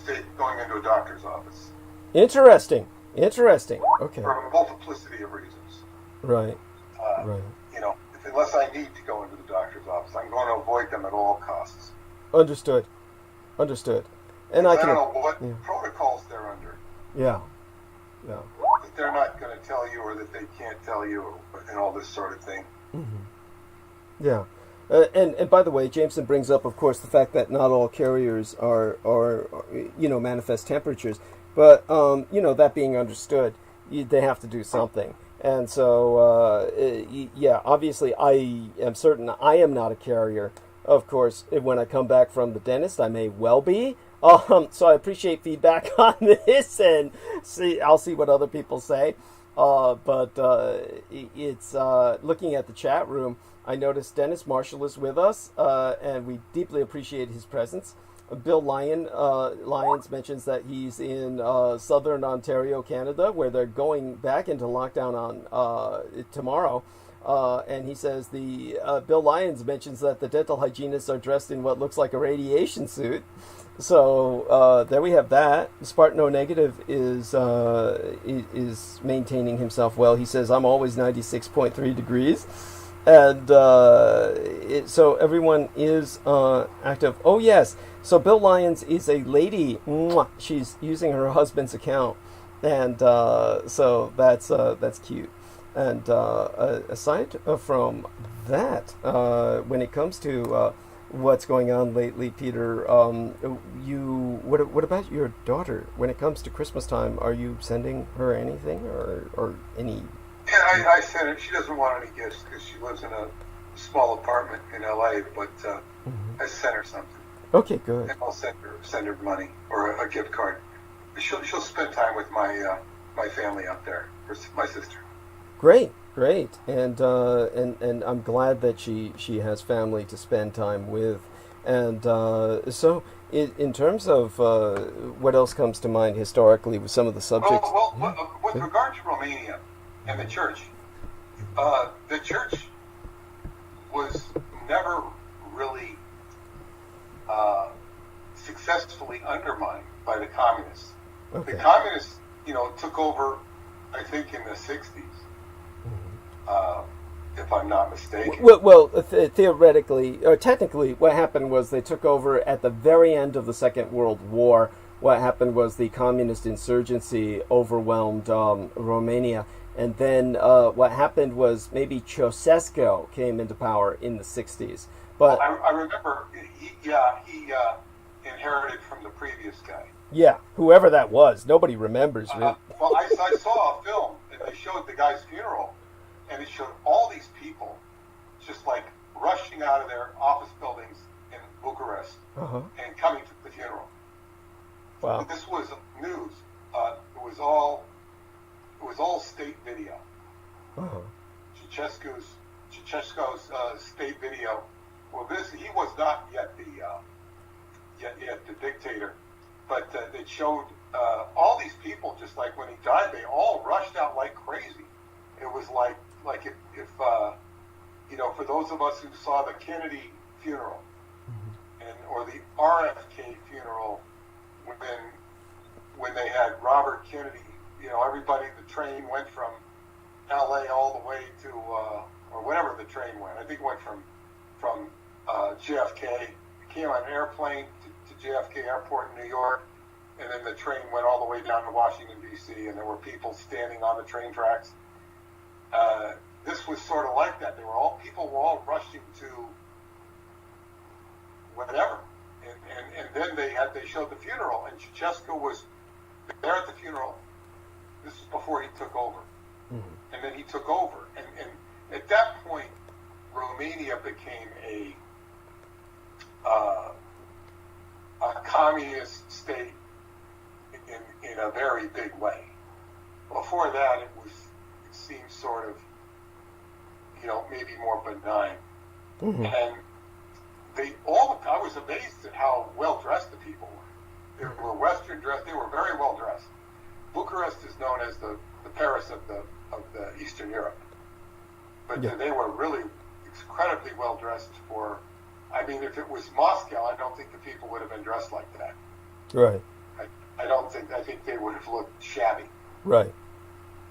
safe going into a doctor's office. Interesting. Okay. For a multiplicity of reasons. Right. Right. Unless I need to go into the doctor's office, I'm going to avoid them at all costs. Understood. And I don't know what protocols they're under. Yeah. That they're not going to tell you, or that they can't tell you, and all this sort of thing. Mm-hmm. Yeah. And by the way, Jameson brings up, of course, the fact that not all carriers are manifest temperatures. But, that being understood, they have to do something. And so, obviously I am certain I am not a carrier. Of course, when I come back from the dentist, I may well be. So I appreciate feedback on this, and I'll see what other people say. But it's looking at the chat room, I noticed Dennis Marshall is with us, and we deeply appreciate his presence. Bill Lyons mentions that he's in southern Ontario, Canada, where they're going back into lockdown on tomorrow. And he says Bill Lyons mentions that the dental hygienists are dressed in what looks like a radiation suit. So there we have that. Spartan O Negative is maintaining himself well. He says, I'm always 96.3 degrees. And so everyone is active. Oh, yes. So Bill Lyons is a lady. She's using her husband's account. And so that's cute. And aside from that, when it comes to what's going on lately, Peter, what about your daughter? When it comes to Christmas time, are you sending her anything or any? Yeah, I sent her. She doesn't want any gifts because she lives in a small apartment in LA, but I sent her something. Okay, good. And I'll send her money or a gift card. She'll spend time with my family up there, my sister. Great, and I'm glad that she has family to spend time with, and so in terms of what else comes to mind historically with some of the subjects. With regard to Romania and the church was never really successfully undermined by the communists. Okay. The communists, took over, I think, in the 60s. If I'm not mistaken. Well, theoretically, or technically, what happened was they took over at the very end of the Second World War. What happened was the communist insurgency overwhelmed Romania. And then what happened was maybe Ceausescu came into power in the 60s. But I remember, he inherited from the previous guy. Yeah, whoever that was. Nobody remembers. Well, I saw a film, and they showed the guy's funeral. And it showed all these people just like rushing out of their office buildings in Bucharest and coming to the funeral. Wow. This was news. It was all state video. Ceausescu's state video. Well, he was not yet the dictator, but it showed all these people just like when he died, they all rushed out like crazy. It was like if for those of us who saw the Kennedy funeral, or the RFK funeral, when they had Robert Kennedy, everybody, the train went from LA all the way to, or whatever the train went. I think it went from JFK, came on an airplane to JFK Airport in New York, and then the train went all the way down to Washington, D.C., and there were people standing on the train tracks. This was sort of like that. People were all rushing to whatever. And then they showed the funeral, and Ceausescu was there at the funeral. This was before he took over. And then he took over. And at that point, Romania became a communist state in a very big way. Before that, it seemed sort of, maybe more benign. And I was amazed at how well dressed the people were. They were Western dressed. They were very well dressed. Bucharest is known as the Paris of the Eastern Europe, but they were really incredibly well dressed for. I mean, if it was Moscow, I don't think the people would have been dressed like that. Right. I think they would have looked shabby. Right.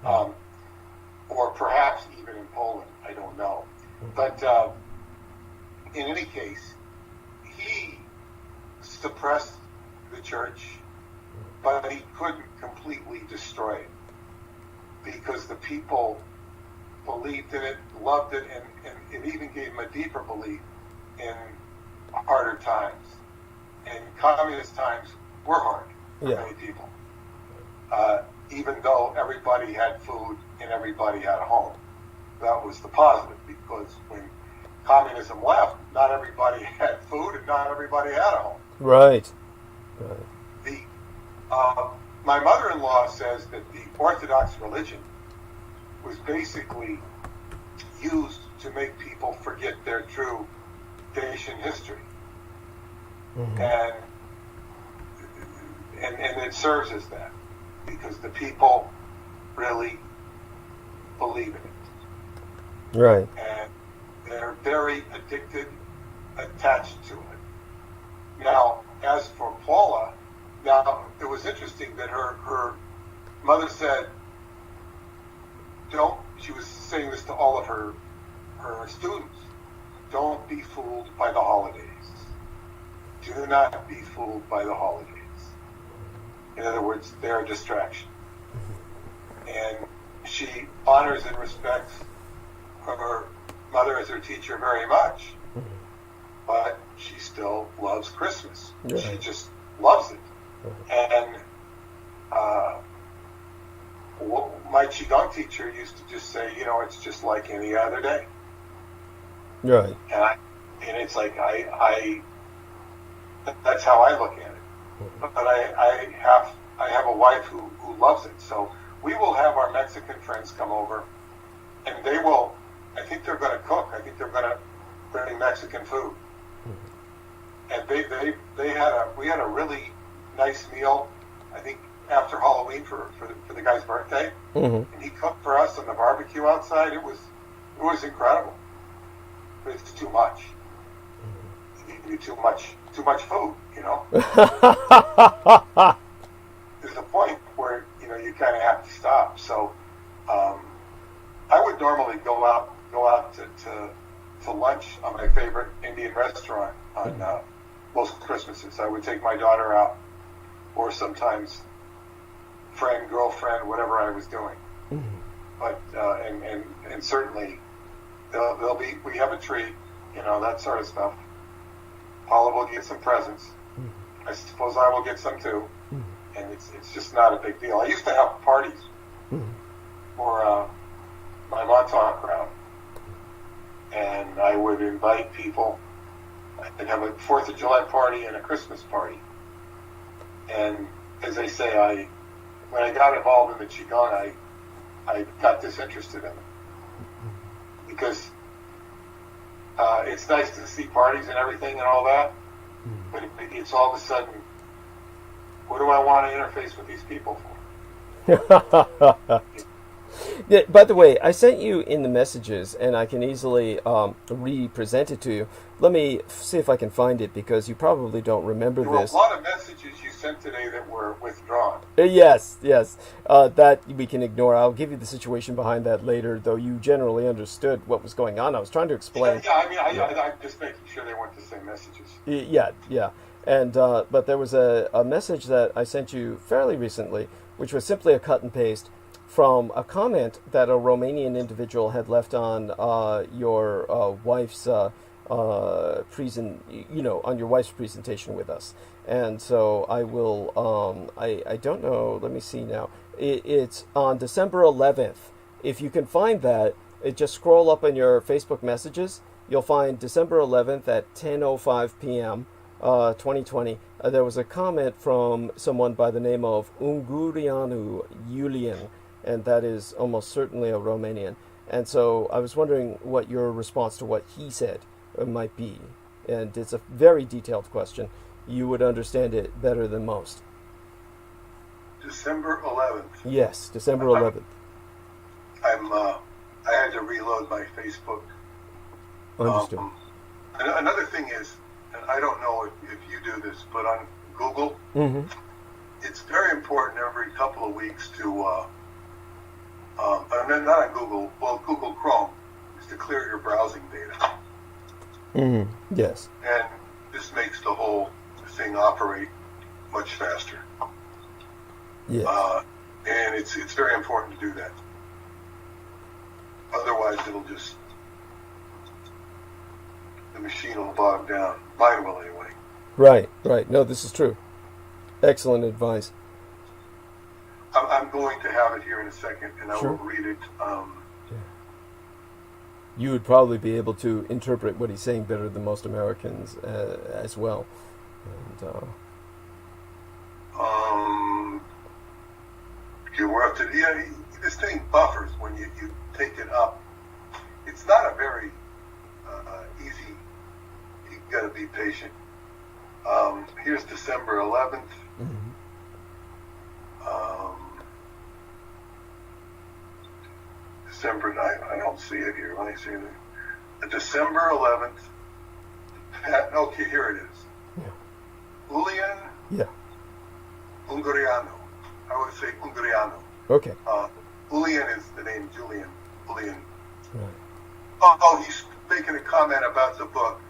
Or perhaps even in Poland. I don't know. But in any case, he suppressed the church, but he couldn't completely destroy it because the people believed in it, loved it, and it even gave them a deeper belief in harder times. And communist times were hard for many people, even though everybody had food and everybody had a home. That was the positive, because when communism left, not everybody had food and not everybody had a home. Right. My mother-in-law says that the Orthodox religion was basically used to make people forget their true Dacian history. And it serves as that, because the people really believe in it. Right. And they're very addicted, attached to it. Now, as for Paula, it was interesting that her mother said, she was saying this to all of her students, don't be fooled by the holidays. Do not be fooled by the holidays. In other words, they're a distraction. And she honors and respects her mother as her teacher very much, but she still loves Christmas. Right. She just loves it. And my Qigong teacher used to just say, it's just like any other day. Right. And it's like that's how I look at it. But I have a wife who loves it. So we will have our Mexican friends come over, and they will. I think they're going to cook. I think they're going to bring Mexican food. And we had a really nice meal, I think, after Halloween for the guy's birthday. And he cooked for us on the barbecue outside. It was incredible. But it's too much. You too much food, There's a point where you kind of have to stop. So I would normally go out to lunch on my favorite Indian restaurant on most Christmases. I would take my daughter out, or sometimes friend, girlfriend, whatever I was doing. But and certainly we have a treat, that sort of stuff. Paula will get some presents. I suppose I will get some too. And it's just not a big deal. I used to have parties for my Montauk crowd, and I would invite people. I'd have a 4th of July party and a Christmas party. And as I say, when I got involved in the Qigong, I got disinterested in it. Because it's nice to see parties and everything and all that, but it's all of a sudden, what do I want to interface with these people for? Yeah, by the way, I sent you in the messages, and I can easily re-present it to you. Let me see if I can find it, because you probably don't remember There were this. a lot of messages you sent today that were withdrawn. Yes. That we can ignore. I'll give you the situation behind that later, though you generally understood what was going on. I was trying to explain. I'm just making sure they weren't the same messages. Yeah. And but there was a message that I sent you fairly recently, which was simply a cut and paste from a comment that a Romanian individual had left on your wife's on your wife's presentation with us. And so I will, I don't know, let me see now. It's on December 11th. If you can find that, just scroll up in your Facebook messages. You'll find December 11th at 10:05 p.m., 2020. There was a comment from someone by the name of Ungureanu Iulian, and that is almost certainly a Romanian. And so I was wondering what your response to what he said might be. And it's a very detailed question. You would understand it better than most. December 11th. Yes, December 11th. I had to reload my Facebook. Understood. Another thing is, and I don't know if you do this, but on Google, it's very important every couple of weeks to, not on Google, well, Google Chrome, is to clear your browsing data. Yes. And this makes the whole thing operate much faster. Yes. And it's very important to do that. Otherwise, the machine will bog down. Mine will, anyway. Right. No, this is true. Excellent advice. I'm going to have it here in a second, and I Sure. will read it. You would probably be able to interpret what he's saying better than most Americans as well. And, we're up to this thing buffers when you take it up. It's not a very easy. You got to be patient. Here's December 11th. December 9th. I don't see it here. Let me see the December 11th. Okay, here it is. Yeah. Julian. Yeah. Ungureanu. I would say Ungureanu. Okay. Julian is the name. Julian. Right. Oh, he's making a comment about the book,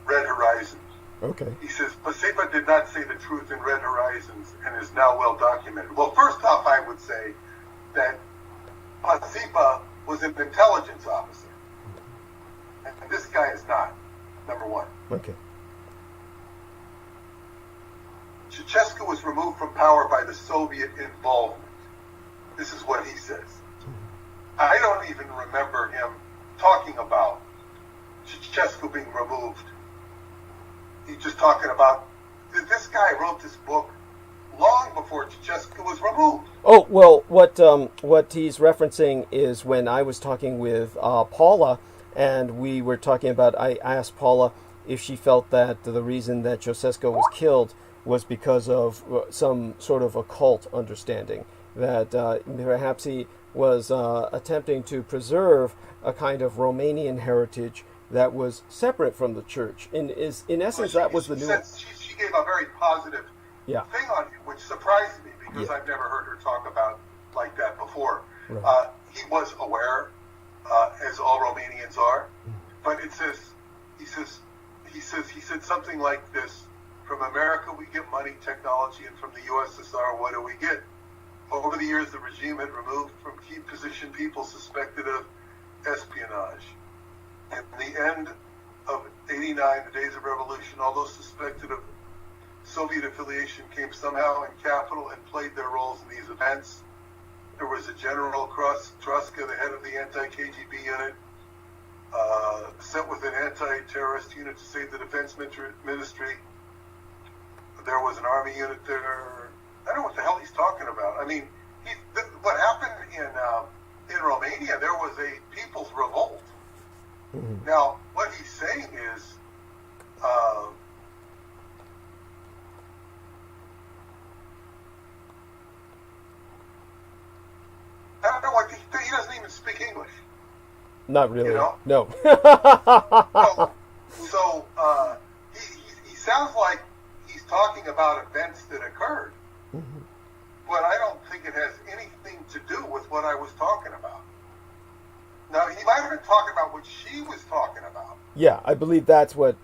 Red Horizons. Okay. He says, Pacipa did not say the truth in Red Horizons and is now well documented. Well, first off, I would say that Pacipa was an intelligence officer. And this guy is not, number one. Okay. Ceausescu was removed from power by the Soviet involvement. This is what he says. I don't even remember him talking about Ceausescu being removed. He's just talking about, this guy wrote this book long before Ceausescu was removed. Oh, well, what he's referencing is when I was talking with Paula, and we were talking about, I asked Paula if she felt that the reason that Ceausescu was killed was because of some sort of occult understanding, that perhaps he was attempting to preserve a kind of Romanian heritage that was separate from the church. In essence, that was the nuance. She gave a very positive thing on him, which surprised me because I've never heard her talk about like that before. Right. He was aware, as all Romanians are, but he said something like this: from America we get money, technology, and from the USSR, what do we get? Over the years, the regime had removed from key position people suspected of espionage. At the end of '89, the days of revolution, all those suspected of Soviet affiliation came somehow in capital and played their roles in these events. There was a General Truska, the head of the anti-KGB unit, sent with an anti-terrorist unit to save the defense ministry. There was an army unit there. I don't know what the hell he's talking about. I mean, what happened in Romania, there was a people's revolt. Now, what he's saying is, Not really. You know? No. So he sounds like he's talking about events that occurred, but I don't think it has anything to do with what I was talking about. Now, he might have been talking about what she was talking about. Yeah, I believe that's what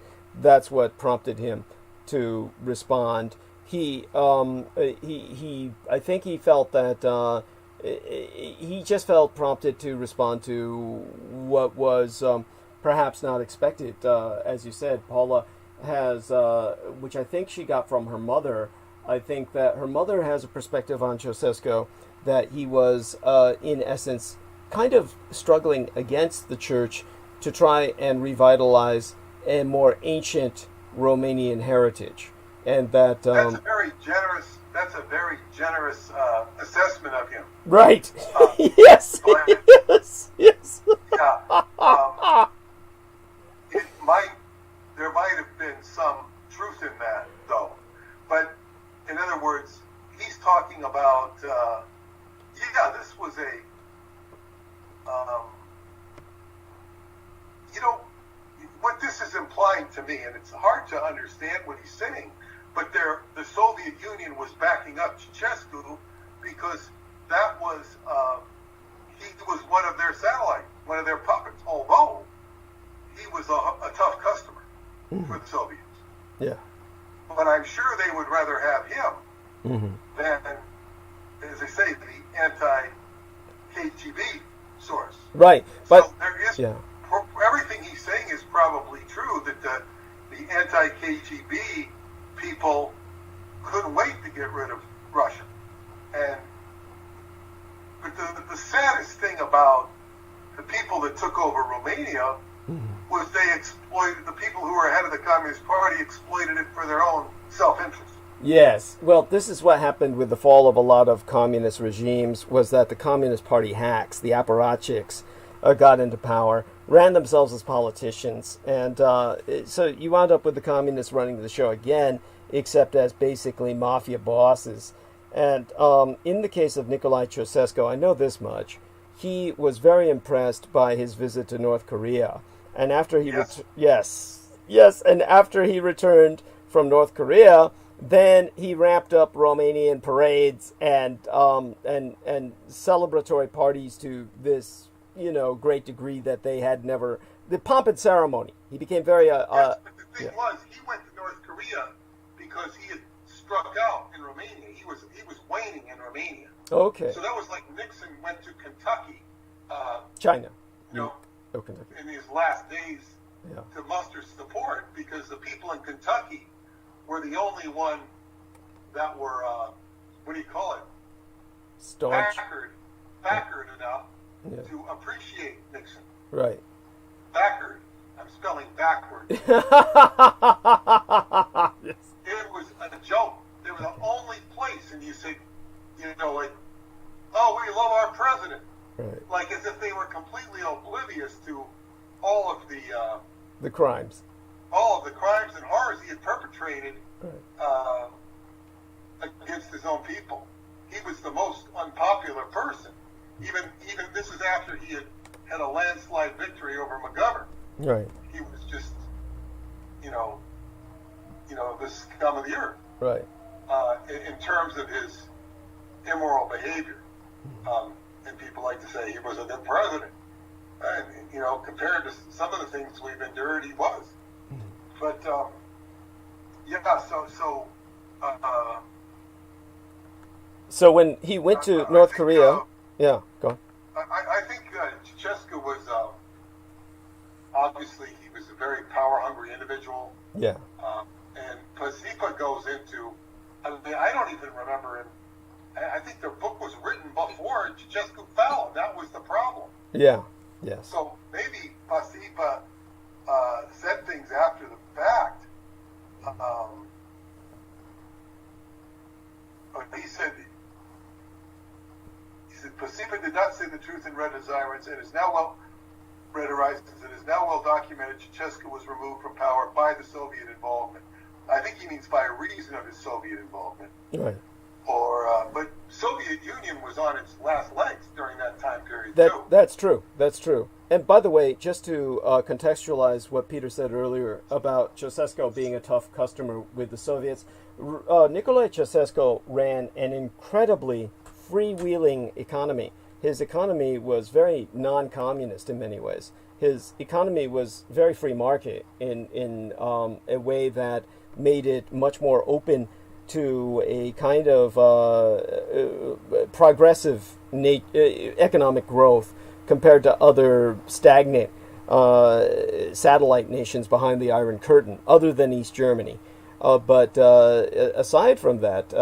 prompted him to respond. I think he felt that he just felt prompted to respond to what was perhaps not expected. As you said, Paula has, which I think she got from her mother. I think that her mother has a perspective on Ceausescu that he was, in essence, kind of struggling against the church to try and revitalize a more ancient Romanian heritage, and that that's a very generous. That's a very generous assessment of him. Right. Yes. Yes. Yeah. There might have been some truth in that, though. But in other words, he's talking about. This was a. What this is implying to me, and it's hard to understand what he's saying, but the Soviet Union was backing up Ceausescu because that was he was one of their satellites, one of their puppets. Although he was a tough customer for the Soviets. Yeah. But I'm sure they would rather have him than, as I say, the anti-KGB source. Right. But so there is everything he's saying is probably true, that the anti-KGB people couldn't wait to get rid of Russia. But the saddest thing about the people that took over Romania was they exploited, the people who were ahead of the Communist Party exploited it for their own self-interest. Yes. Well, this is what happened with the fall of a lot of communist regimes, was that the Communist Party hacks, the apparatchiks, got into power, ran themselves as politicians, and so you wound up with the communists running the show again, except as basically mafia bosses. And in the case of Nicolae Ceausescu, I know this much: he was very impressed by his visit to North Korea, and after he and after he returned from North Korea, then he ramped up Romanian parades and celebratory parties to this, great degree that they had never. The pomp and ceremony. He became very. But the thing was, he went to North Korea because he had struck out in Romania. He was waning in Romania. Okay. So that was like Nixon went to Kentucky. China. Kentucky. In his last days to muster support, because the people in Kentucky were the only one that were staunch, backward enough to appreciate Nixon. Right. Backward. I'm spelling backward. Yes. It was a joke. They were the only place, and you said, like, oh, we love our president. Right. Like as if they were completely oblivious to all of the crimes. All of the crimes and horrors he had perpetrated against his own people. He was the most unpopular person. Even this is after he had a landslide victory over McGovern. Right. He was just, the scum of the earth. Right. In terms of his immoral behavior. And people like to say he was a good president. And, compared to some of the things we've endured, he was. But, so when he went to North Korea, go on. I think Ceausescu was, obviously, he was a very power-hungry individual. Yeah. And Pazipa goes into, I don't even remember him. I think their book was written before Ceausescu fell, and that was the problem. Yeah, yes. So maybe Pazipa said things after the fact. He said, Pazipa did not say the truth in Red Horizons. It is now well documented Ceausescu was removed from power by the Soviet involvement. I think he means by reason of his Soviet involvement. Right. But Soviet Union was on its last legs during that time period too. That's true. And by the way, just to contextualize what Peter said earlier about Ceausescu being a tough customer with the Soviets, Nicolae Ceausescu ran an incredibly freewheeling economy. His economy was very non-communist in many ways. His economy was very free market in a way that made it much more open to a kind of progressive economic growth compared to other stagnant satellite nations behind the Iron Curtain, other than East Germany. But aside from that,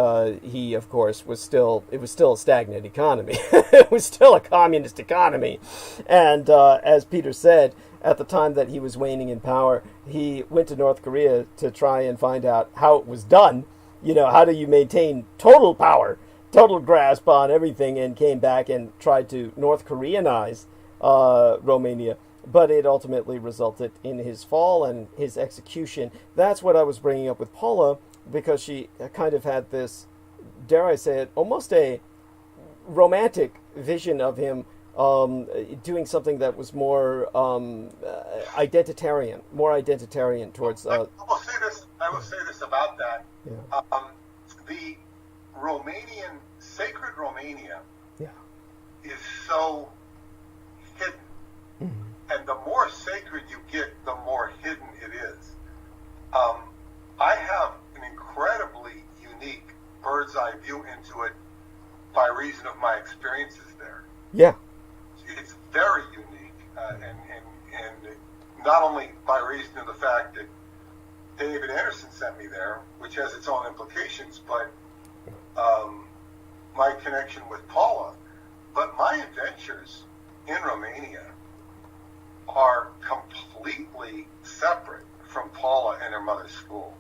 he, of course, it was still a stagnant economy. It was still a communist economy. And as Peter said, at the time that he was waning in power, he went to North Korea to try and find out how it was done. You know, how do you maintain total power, total grasp on everything, and came back and tried to North Koreanize Romania. But it ultimately resulted in his fall and his execution. That's what I was bringing up with Paula, because she kind of had this, dare I say it, almost a romantic vision of him doing something that was more identitarian towards. I will say this about that. Yeah. The Romanian, sacred Romania, yeah, is so hidden. Mm-hmm. And the more sacred you get, the more hidden it is. I have an incredibly unique bird's eye view into it by reason of my experiences there. Yeah. It's very unique, and not only by reason of the fact that David Anderson sent me there, which has its own implications, but my connection with Paula, but my adventures in Romania are completely separate from Paula and her mother's school.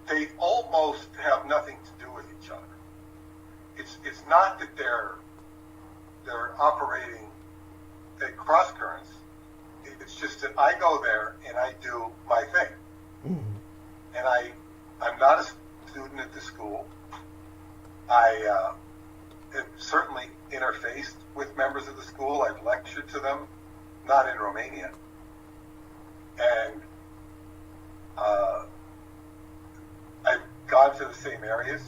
They almost have nothing to do with each other. It's not that they're operating at cross currents. It's just that I go there and I do my thing. Mm-hmm. And I'm not a student at the school. I have certainly interfaced with members of the school. I've lectured to them, not in Romania. And I've gone to the same areas.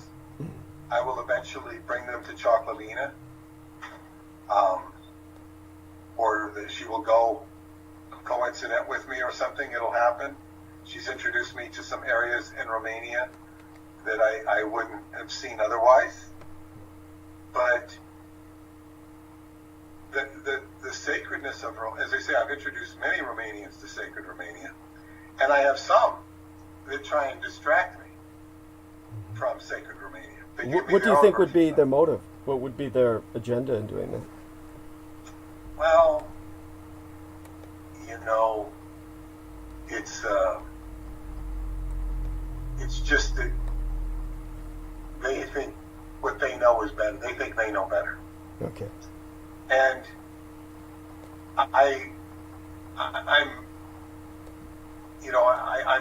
I will eventually bring them to Choclavina. Or that she will go coincident with me or something. It'll happen. She's introduced me to some areas in Romania that I wouldn't have seen otherwise. But the sacredness of, as I say, I've introduced many Romanians to sacred Romania, and I have some that try and distract me from sacred Romania. What do you think would be their motive? What would be their agenda in doing that? Well, you know, it's just that they think what they know is better. They think they know better. Okay. And I'm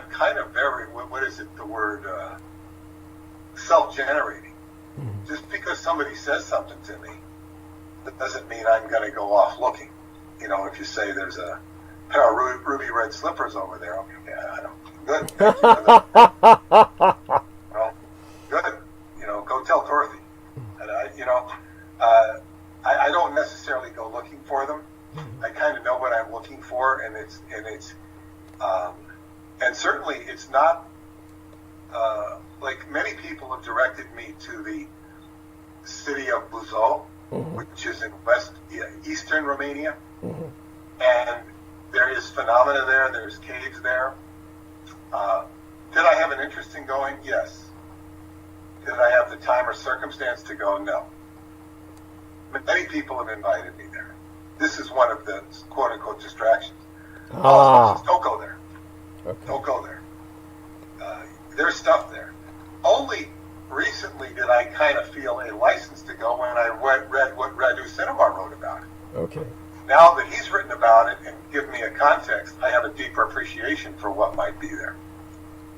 kind of very, what is it, the word, self-generating. Mm-hmm. Just because somebody says something to me, that doesn't mean I'm going to go off looking. You know, if you say there's a pair of ruby red slippers over there, okay, yeah, I don't, good. Well, good. You know, go tell Dorothy. And I don't necessarily go looking for them. I kind of know what I'm looking for, and certainly it's not like many people have directed me to the city of Buzău, mm-hmm. which is in eastern Romania, mm-hmm. and there is phenomena there. There's caves there. Did I have an interest in going? Yes. Did I have the time or circumstance to go? No. Many people have invited me there. This is one of the quote-unquote distractions. Don't go there. Okay. Don't go there. There's stuff there. Only recently did I kind of feel a license to go when I read what Radu Cinema wrote about it. Okay. Now that he's written about it and given me a context, I have a deeper appreciation for what might be there.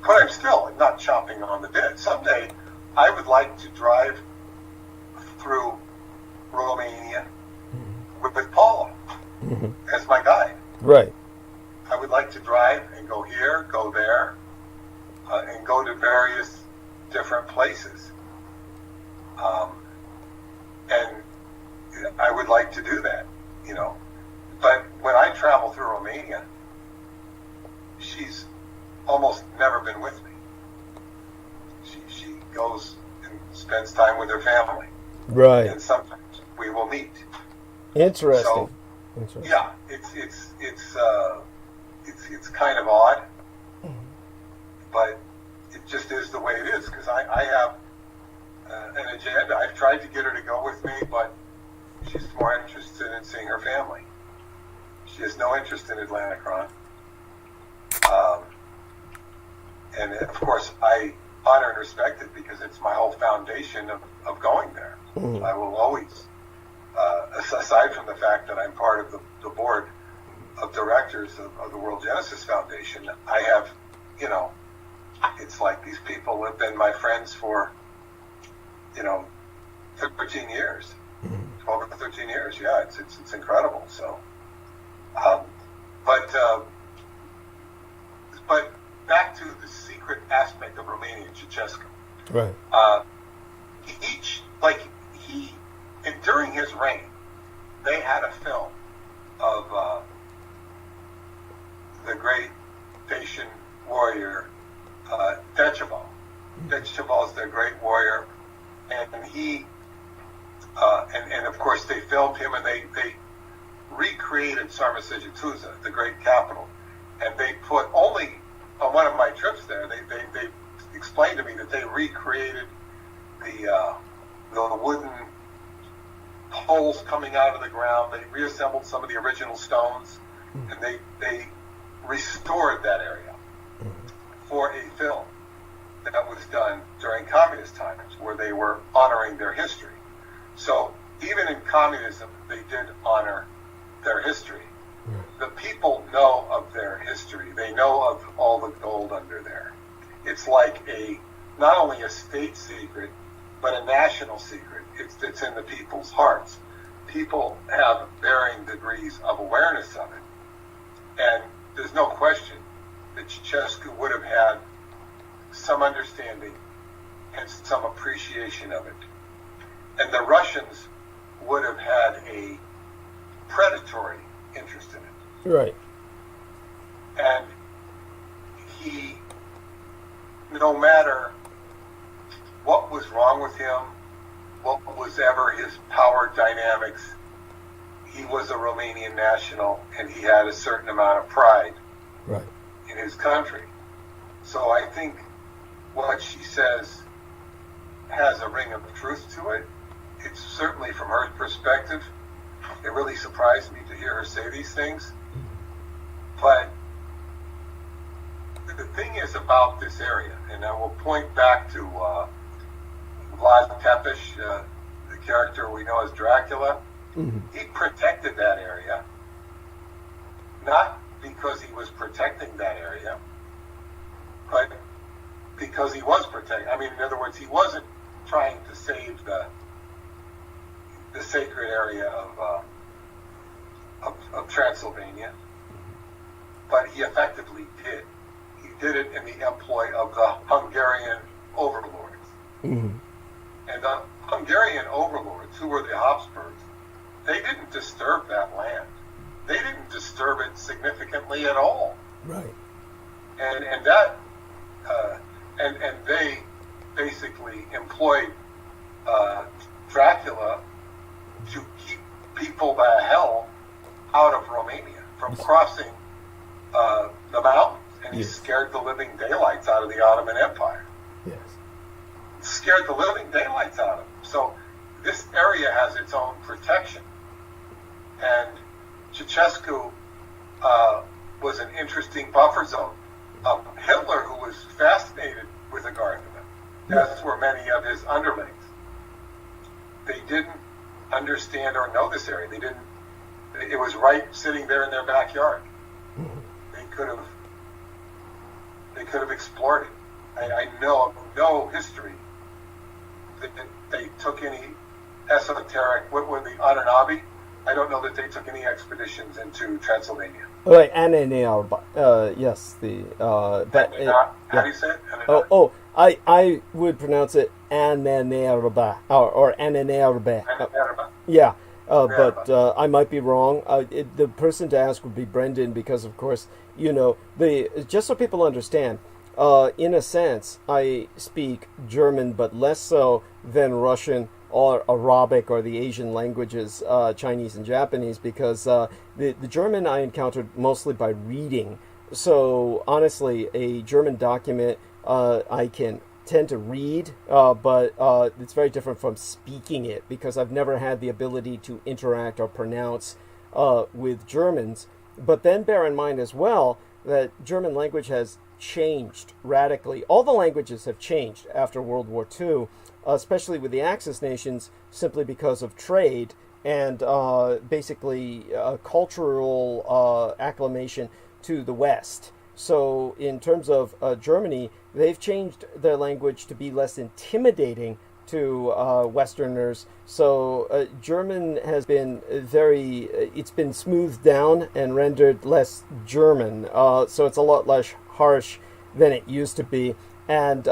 But I'm not chomping on the bit. Someday, I would like to drive through Romania with Paula as my guide. Right. I would like to drive and go here, go there, and go to various different places. And I would like to do that, you know. But when I travel through Romania, she's almost never been with me. She goes and spends time with her family. Right. And sometimes we will meet. Interesting. So, yeah, it's kind of odd, but it just is the way it is, because I have an agenda. I've tried to get her to go with me, but she's more interested in seeing her family. She has no interest in Atlanticron. And of course, I honor and respect it because it's my whole foundation of going there. I will always, aside from the fact that I'm part of the board of directors of the World Genesis Foundation, I have, you know, it's like these people have been my friends for, you know, 13 years, 12 or 13 years. Yeah, it's incredible. So, but back to the secret aspect of Romania and Ceausescu. Right. And during his reign, they had a film of the great Dacian warrior, Decebal. Decebal is their great warrior, and he, and of course they filmed him, and they recreated Sarmisegetusa, the great capital, and they put only on one of my trips there. They explained to me that they recreated the wooden poles coming out of the ground. They reassembled some of the original stones, and they restored that area for a film that was done during communist times, where they were honoring their history. So even in communism, they did honor their history. The people know of their history. They know of all the gold under there. It's like not only a state secret, but a national secret. It's in the people's hearts. People have varying degrees of awareness of it. And there's no question that Ceausescu would have had some understanding and some appreciation of it. And the Russians would have had a predatory interest in it. Right. And he, no matter what was wrong with him, what was ever his power dynamics, he was a Romanian national, and he had a certain amount of pride in his country. So I think what she says has a ring of truth to it. It's certainly, from her perspective, it really surprised me to hear her say these things. But the thing is about this area, and I will point back to Vlad Tepes, the character we know as Dracula. He protected that area, not because he was protecting that area, but because he was protecting. I mean, in other words, he wasn't trying to save the sacred area of Transylvania, but he effectively did. He did it in the employ of the Hungarian overlords. And the Hungarian overlords, who were the Habsburgs, they didn't disturb that land. They didn't disturb it significantly at all. Right. And that and they basically employed Dracula to keep people the hell out of Romania from crossing the mountains, and he scared the living daylights out of the Ottoman Empire. Yes. Scared the living daylights out of them. So this area has its own protection, and Ceausescu was an interesting buffer zone. Hitler, who was fascinated with the Garden, as were many of his underlings, they didn't understand or know this area. They didn't. It was right sitting there in their backyard. They could have explored it. I know of no history that they took any esoteric. What were the Anunnaki? I don't know that they took any expeditions into Transylvania. Right, Annenaerba. Yes, the but how do you say it? I would pronounce it Annenaerba or Annenaerba. Yeah. But I might be wrong. The person to ask would be Brendan, because, of course, just so people understand, in a sense, I speak German, but less so than Russian or Arabic or the Asian languages, Chinese and Japanese, because the German I encountered mostly by reading. So, honestly, a German document I can tend to read, but it's very different from speaking it, because I've never had the ability to interact or pronounce with Germans. But then bear in mind as well that German language has changed radically. All the languages have changed after World War II, especially with the Axis nations, simply because of trade and basically cultural acclimation to the West. So in terms of Germany, they've changed their language to be less intimidating to Westerners. So German has been it's been smoothed down and rendered less German. So it's a lot less harsh than it used to be. And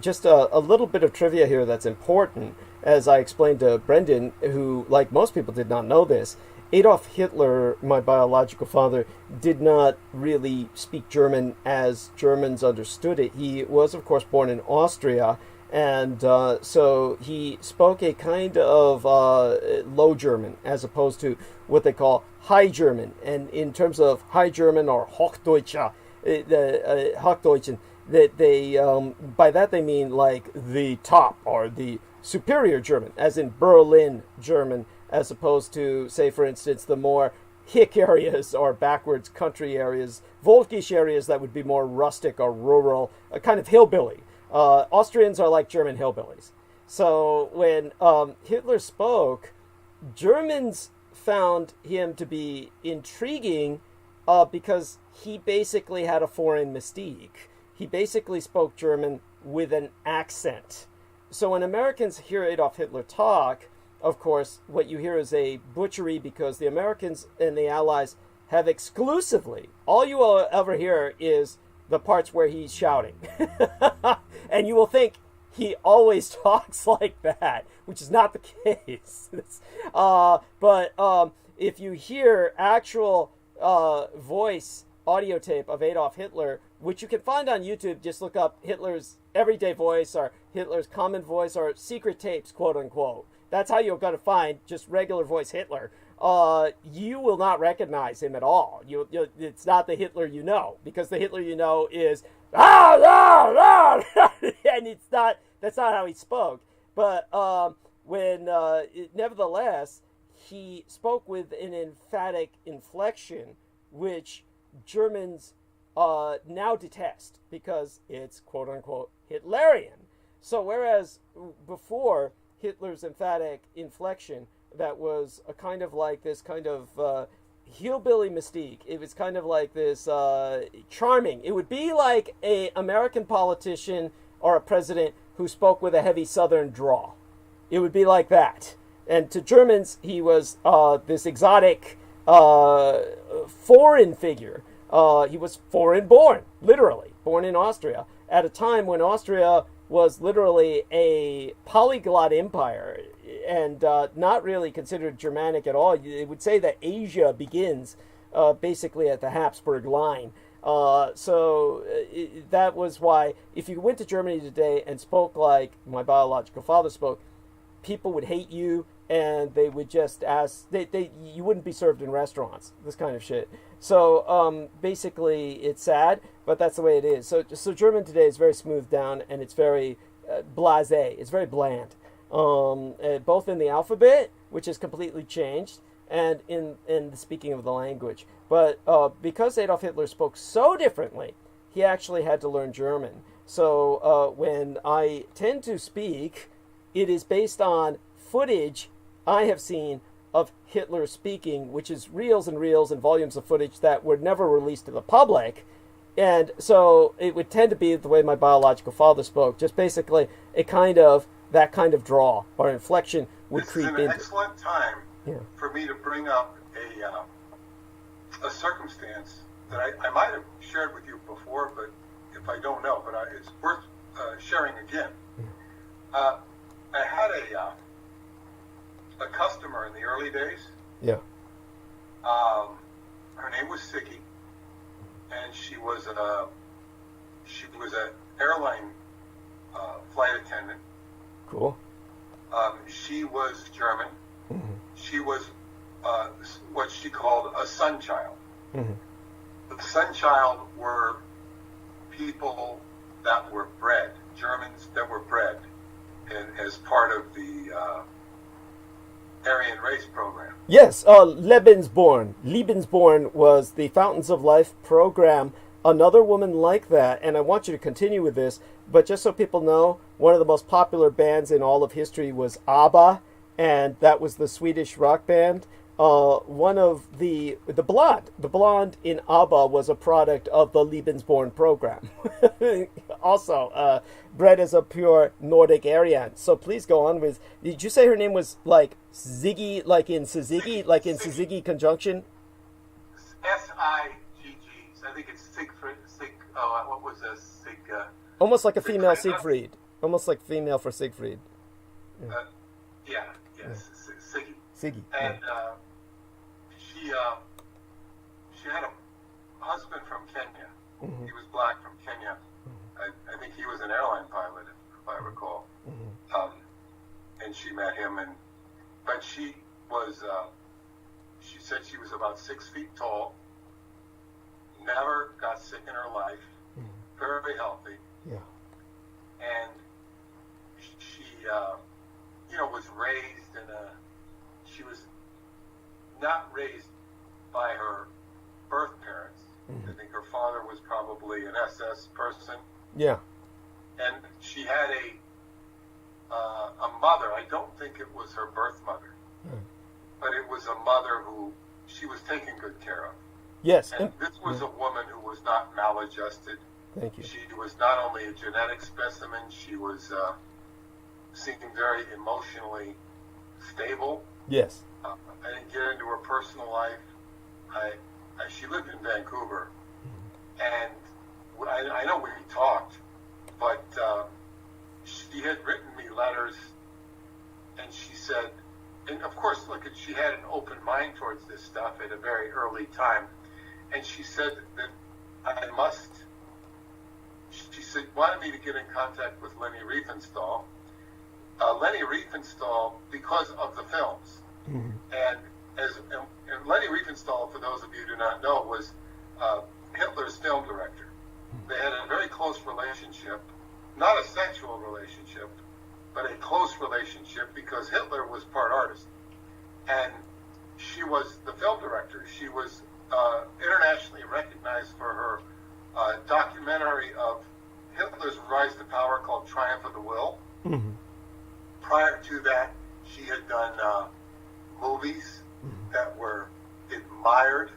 just a little bit of trivia here that's important, as I explained to Brendan, who, like most people, did not know this. Adolf Hitler, my biological father, did not really speak German as Germans understood it. He was, of course, born in Austria, and so he spoke a kind of Low German, as opposed to what they call High German. And in terms of High German or Hochdeutsche, Hochdeutschen, that they by that they mean like the top or the superior German, as in Berlin German, as opposed to, say, for instance, the more hick areas or backwards country areas, Volkisch areas that would be more rustic or rural, a kind of hillbilly. Austrians are like German hillbillies. So when Hitler spoke, Germans found him to be intriguing because he basically had a foreign mystique. He basically spoke German with an accent. So when Americans hear Adolf Hitler talk, of course, what you hear is a butchery, because the Americans and the Allies have exclusively, all you will ever hear is the parts where he's shouting. And you will think he always talks like that, which is not the case. But if you hear actual voice audio tape of Adolf Hitler, which you can find on YouTube, just look up Hitler's everyday voice or Hitler's common voice or secret tapes, quote unquote. That's how you're going to find just regular voice Hitler. You will not recognize him at all. It's not the Hitler you know, because the Hitler you know is and that's not how he spoke. But nevertheless, he spoke with an emphatic inflection, which Germans now detest, because it's quote unquote Hitlerian. So whereas before, Hitler's emphatic inflection, that was a kind of like this kind of hillbilly mystique. It was kind of like this charming. It would be like a American politician or a president who spoke with a heavy Southern drawl. It would be like that. And to Germans, he was this exotic foreign figure. He was foreign born, literally, born in Austria, at a time when Austria was literally a polyglot empire and not really considered Germanic at all. It would say that Asia begins basically at the Habsburg line. So that was why if you went to Germany today and spoke like my biological father spoke, people would hate you, and they would just ask, you wouldn't be served in restaurants, this kind of shit. So basically it's sad, but that's the way it is. So German today is very smoothed down, and it's very blasé. It's very bland, both in the alphabet, which has completely changed, and in the speaking of the language. But because Adolf Hitler spoke so differently, he actually had to learn German. So when I tend to speak, it is based on footage I have seen of Hitler speaking, which is reels and reels and volumes of footage that were never released to the public. And so it would tend to be the way my biological father spoke, just basically that kind of drawl or inflection would creep into. This is an excellent time for me to bring up a circumstance that I might have shared with you before, but if I don't know, but it's worth sharing again. I had a customer in the early days. Yeah. Her name was Siggy, and she was an airline flight attendant. Cool. She was German. Mm-hmm. She was what she called a sun child. Mm-hmm. The sun child were people that were bred, Germans that were bred, and as part of the Aryan race program. Yes, Lebensborn was the Fountains of Life program. Another woman like that, and I want you to continue with this, but just so people know, one of the most popular bands in all of history was ABBA, and that was the Swedish rock band. One of the blonde in ABBA was a product of the Lebensborn program. Also, bred as a pure Nordic Aryan. So please go on with, did you say her name was like Ziggy, like in Syzygy, like in Syzygy conjunction? S-I-G-G. I think it's Siegfried, what was a Sig? Almost like a female Siegfried. Almost like female for Siegfried. Yes, Siggy. Siggy. And she had a husband from Kenya. Mm-hmm. He was black from Kenya. I think he was an airline pilot, if I recall. Mm-hmm. And she met him, but she was, she said she was about 6 feet tall, never got sick in her life, very healthy. Yeah. And she, was raised she was not raised by her birth parents. Mm-hmm. I think her father was probably an SS person. Yeah. And she had a mother. I don't think it was her birth mother, but it was a mother who she was taking good care of. Yes. And this was a woman who was not maladjusted. Thank you. She was not only a genetic specimen, she was seemed very emotionally stable. Yes. I didn't get into her personal life. She lived in Vancouver, and I know we talked, but she had written me letters, and she said, and of course, look, she had an open mind towards this stuff at a very early time, and she said that she said, wanted me to get in contact with Leni Riefenstahl. Leni Riefenstahl, because of the films. Mm-hmm. And Leni Riefenstahl, for those of you who do not know, was Hitler's film director. They had a very close relationship, not a sexual relationship, but a close relationship because Hitler was part artist. And she was the film director. She was internationally recognized for her documentary of Hitler's rise to power called Triumph of the Will. Mm-hmm. Prior to that, she had done movies that were admired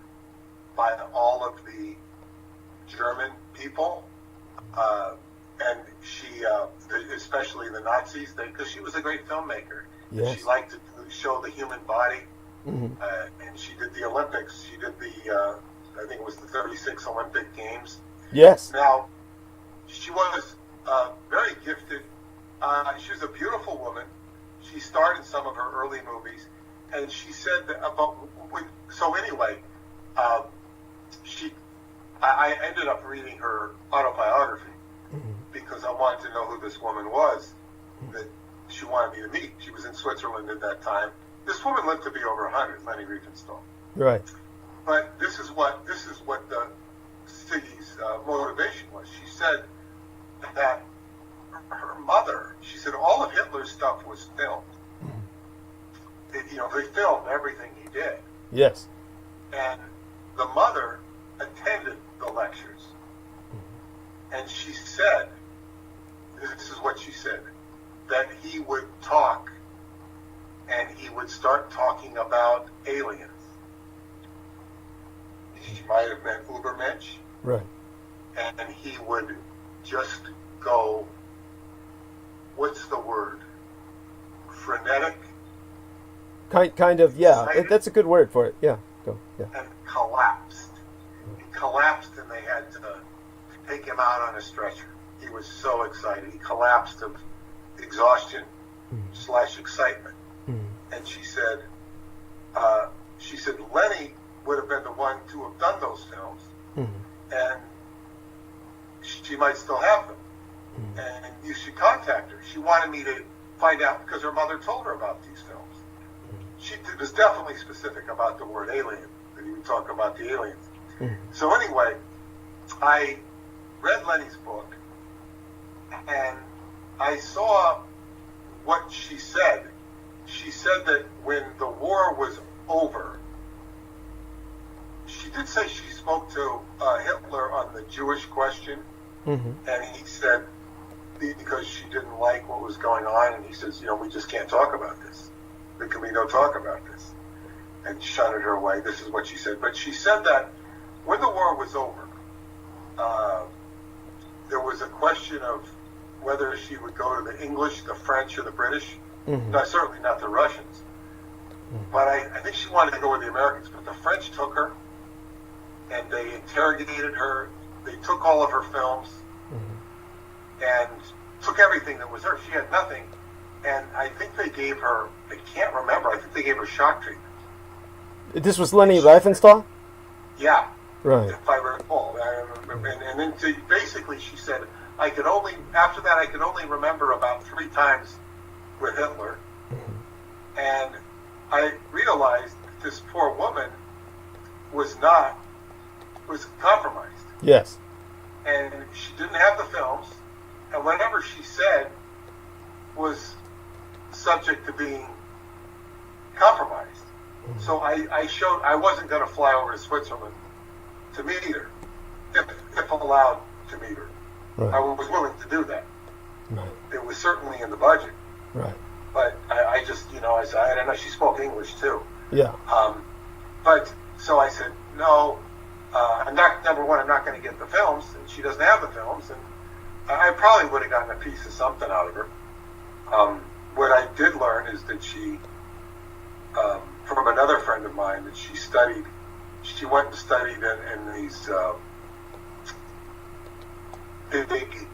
by all of the German people, and she, especially the Nazis, because she was a great filmmaker. Yes. She liked to show the human body, Mm-hmm. and she did the Olympics. She did the, I think it was the 36 Olympic Games. Yes. Now, she was very gifted. She was a beautiful woman. She starred in some of her early movies, and she said that I ended up reading her autobiography because I wanted to know who this woman was that she wanted me to meet. She was in Switzerland at that time. This woman lived to be over 100, Leni Riefenstahl. Right. But this is what the Siggy's motivation was. She said that her mother, she said all of Hitler's stuff was filmed. They filmed everything he did. Yes. And the mother attended the lectures. And she said, this is what she said, that he would talk and he would start talking about aliens. She might have meant Ubermensch. Right. And he would just go, what's the word? Frenetic Kind of, yeah. That's a good word for it. Yeah, go. Yeah. And collapsed. He collapsed, and they had to take him out on a stretcher. He was so excited. He collapsed of exhaustion / excitement. And she said, Lenny would have been the one to have done those films, and she might still have them. And you should contact her. She wanted me to find out because her mother told her about these films. She was definitely specific about the word alien, that he would talk about the aliens. So anyway, I read Lenny's book, and I saw what she said. She said that when the war was over, she did say she spoke to Hitler on the Jewish question, and he said, because she didn't like what was going on, and he says, we just can't talk about this. There can be no talk about this. And shunted her away. This is what she said. But she said that when the war was over, there was a question of whether she would go to the English, the French, or the British. No, certainly not the Russians. But I think she wanted to go with the Americans. But the French took her, and they interrogated her. They took all of her films and took everything that was hers. She had nothing. And I think they gave her, I can't remember, I think they gave her shock treatment. This was Leni Riefenstahl? Yeah. Right. If I recall. And then basically she said, after that I could only remember about 3 times with Hitler. And I realized that this poor woman was compromised. Yes. And she didn't have the films, and whatever she said was subject to being compromised. So I wasn't going to fly over to Switzerland to meet her, if allowed to meet her. Right. I was willing to do that. Right. It was certainly in the budget. Right. But I just, I said, I don't know, she spoke English too. Yeah. But, so I said, no, I'm not going to get the films, and she doesn't have the films, and I probably would have gotten a piece of something out of her. What I did learn is that she, from another friend of mine, that she went and studied in these big,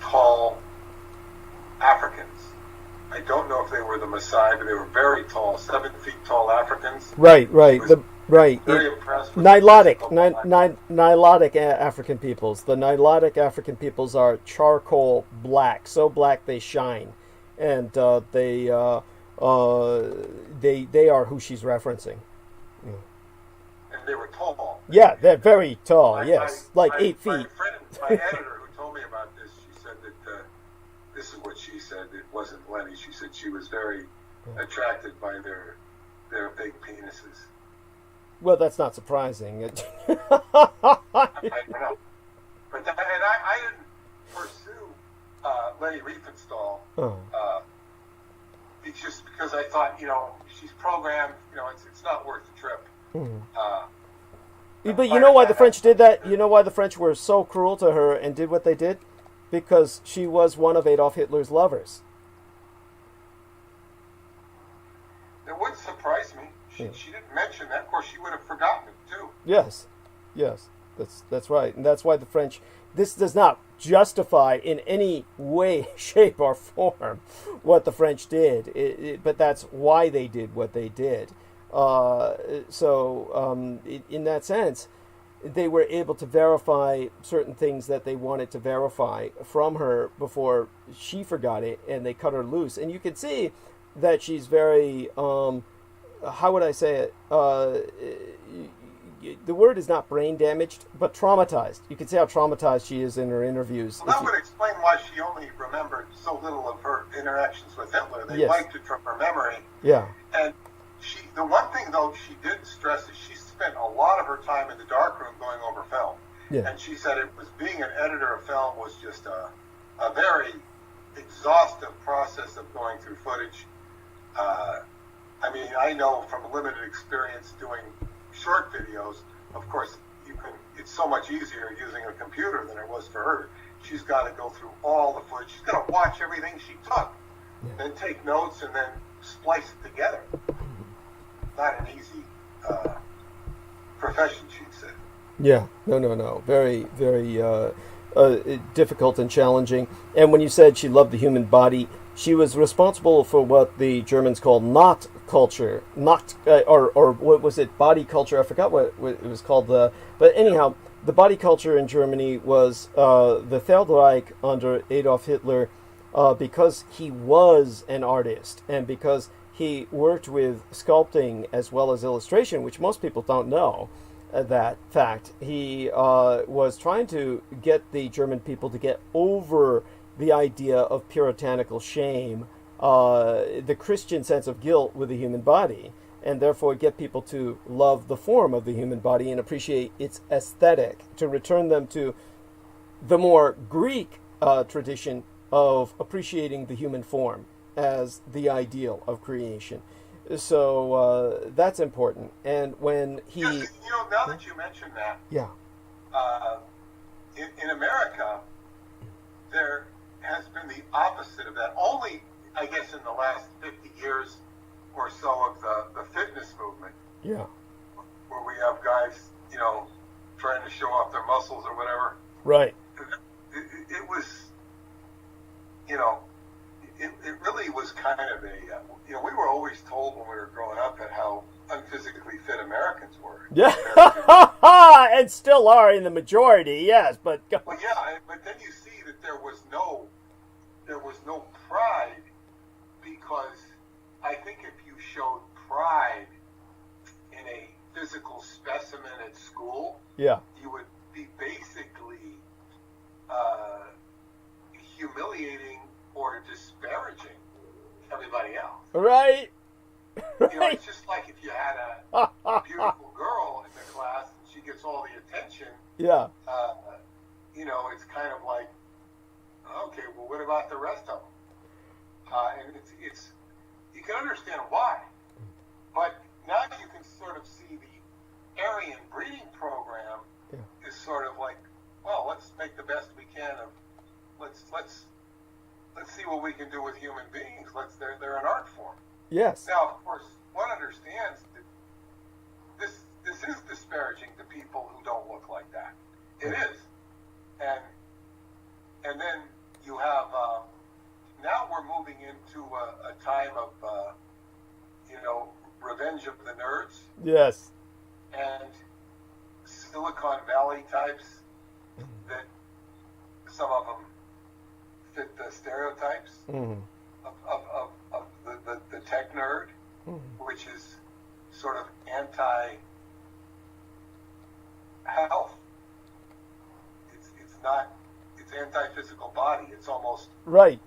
tall Africans. I don't know if they were the Maasai, but they were very tall, 7 feet tall Africans. Right. Very impressed with Nilotic African peoples. The Nilotic African peoples are charcoal black, so black they shine, and they are who she's referencing. And they were tall. Yeah, they're very tall. Yes, 8 feet. My editor, who told me about this, she said that this is what she said. It wasn't Lenny. She said she was very attracted by their big penises. Well, that's not surprising. I don't know. But I didn't pursue Leni Riefenstahl. It's just because I thought, she's programmed. It's not worth the trip. But you know why the French did that? You know why the French were so cruel to her and did what they did? Because she was one of Adolf Hitler's lovers. It would surprise me. She didn't mention that. Of course, she would have forgotten it, too. Yes. That's right. And that's why the French... This does not justify in any way, shape, or form what the French did. But that's why they did what they did. In that sense, they were able to verify certain things that they wanted to verify from her before she forgot it, and they cut her loose. And you can see that she's very... how would I say it? The word is not brain damaged, but traumatized. You can see how traumatized she is in her interviews. Well, that would explain why she only remembered so little of her interactions with Hitler. They wiped it from her memory. Yeah. And the one thing, though, she did stress is she spent a lot of her time in the darkroom going over film. Yeah. And she said being an editor of film was just a very exhaustive process of going through footage. I know from limited experience doing short videos, of course, it's so much easier using a computer than it was for her. She's got to go through all the footage. She's got to watch everything she took, then take notes, and then splice it together. Not an easy profession, she'd say. Yeah, no. Very, very difficult and challenging. And when you said she loved the human body, she was responsible for what the Germans called Nacht culture, or what was it, body culture? I forgot what it was called. But anyhow, the body culture in Germany was the Third Reich under Adolf Hitler, because he was an artist and because he worked with sculpting as well as illustration, which most people don't know. That fact, he was trying to get the German people to get over the idea of puritanical shame, the Christian sense of guilt with the human body, and therefore get people to love the form of the human body and appreciate its aesthetic, to return them to the more Greek tradition of appreciating the human form as the ideal of creation. So that's important. And when he... now that you mentioned that, yeah, in America, there has been the opposite of that. Only, I guess, in the last 50 years or so of the fitness movement. Yeah. Where we have guys, trying to show off their muscles or whatever. Right. It was, it really was kind of a, we were always told when we were growing up at how unphysically fit Americans were. Yeah. And still are in the majority, yes, but... Well, yeah, but then you see that there was no pride, because I think if you showed pride in a physical specimen at school, yeah, you would be basically humiliating or disparaging everybody else. Right. It's just like if you had a beautiful girl in the class and she gets all the attention. Yeah. It's kind of like, okay, well, what about the rest of them? And it's you can understand why, but now you can sort of see the Aryan breeding program is sort of like, well, let's make the best we can of let's see what we can do with human beings. They're an art form. Yes. Now, of course, one understands that this is disparaging to people who don't look like that. It is, and then you have now we're moving into a time of revenge of the nerds. Yes. And Silicon Valley types that some of them fit the stereotypes of the tech nerd, which is sort of anti-health. It's anti-physical body. It's almost right.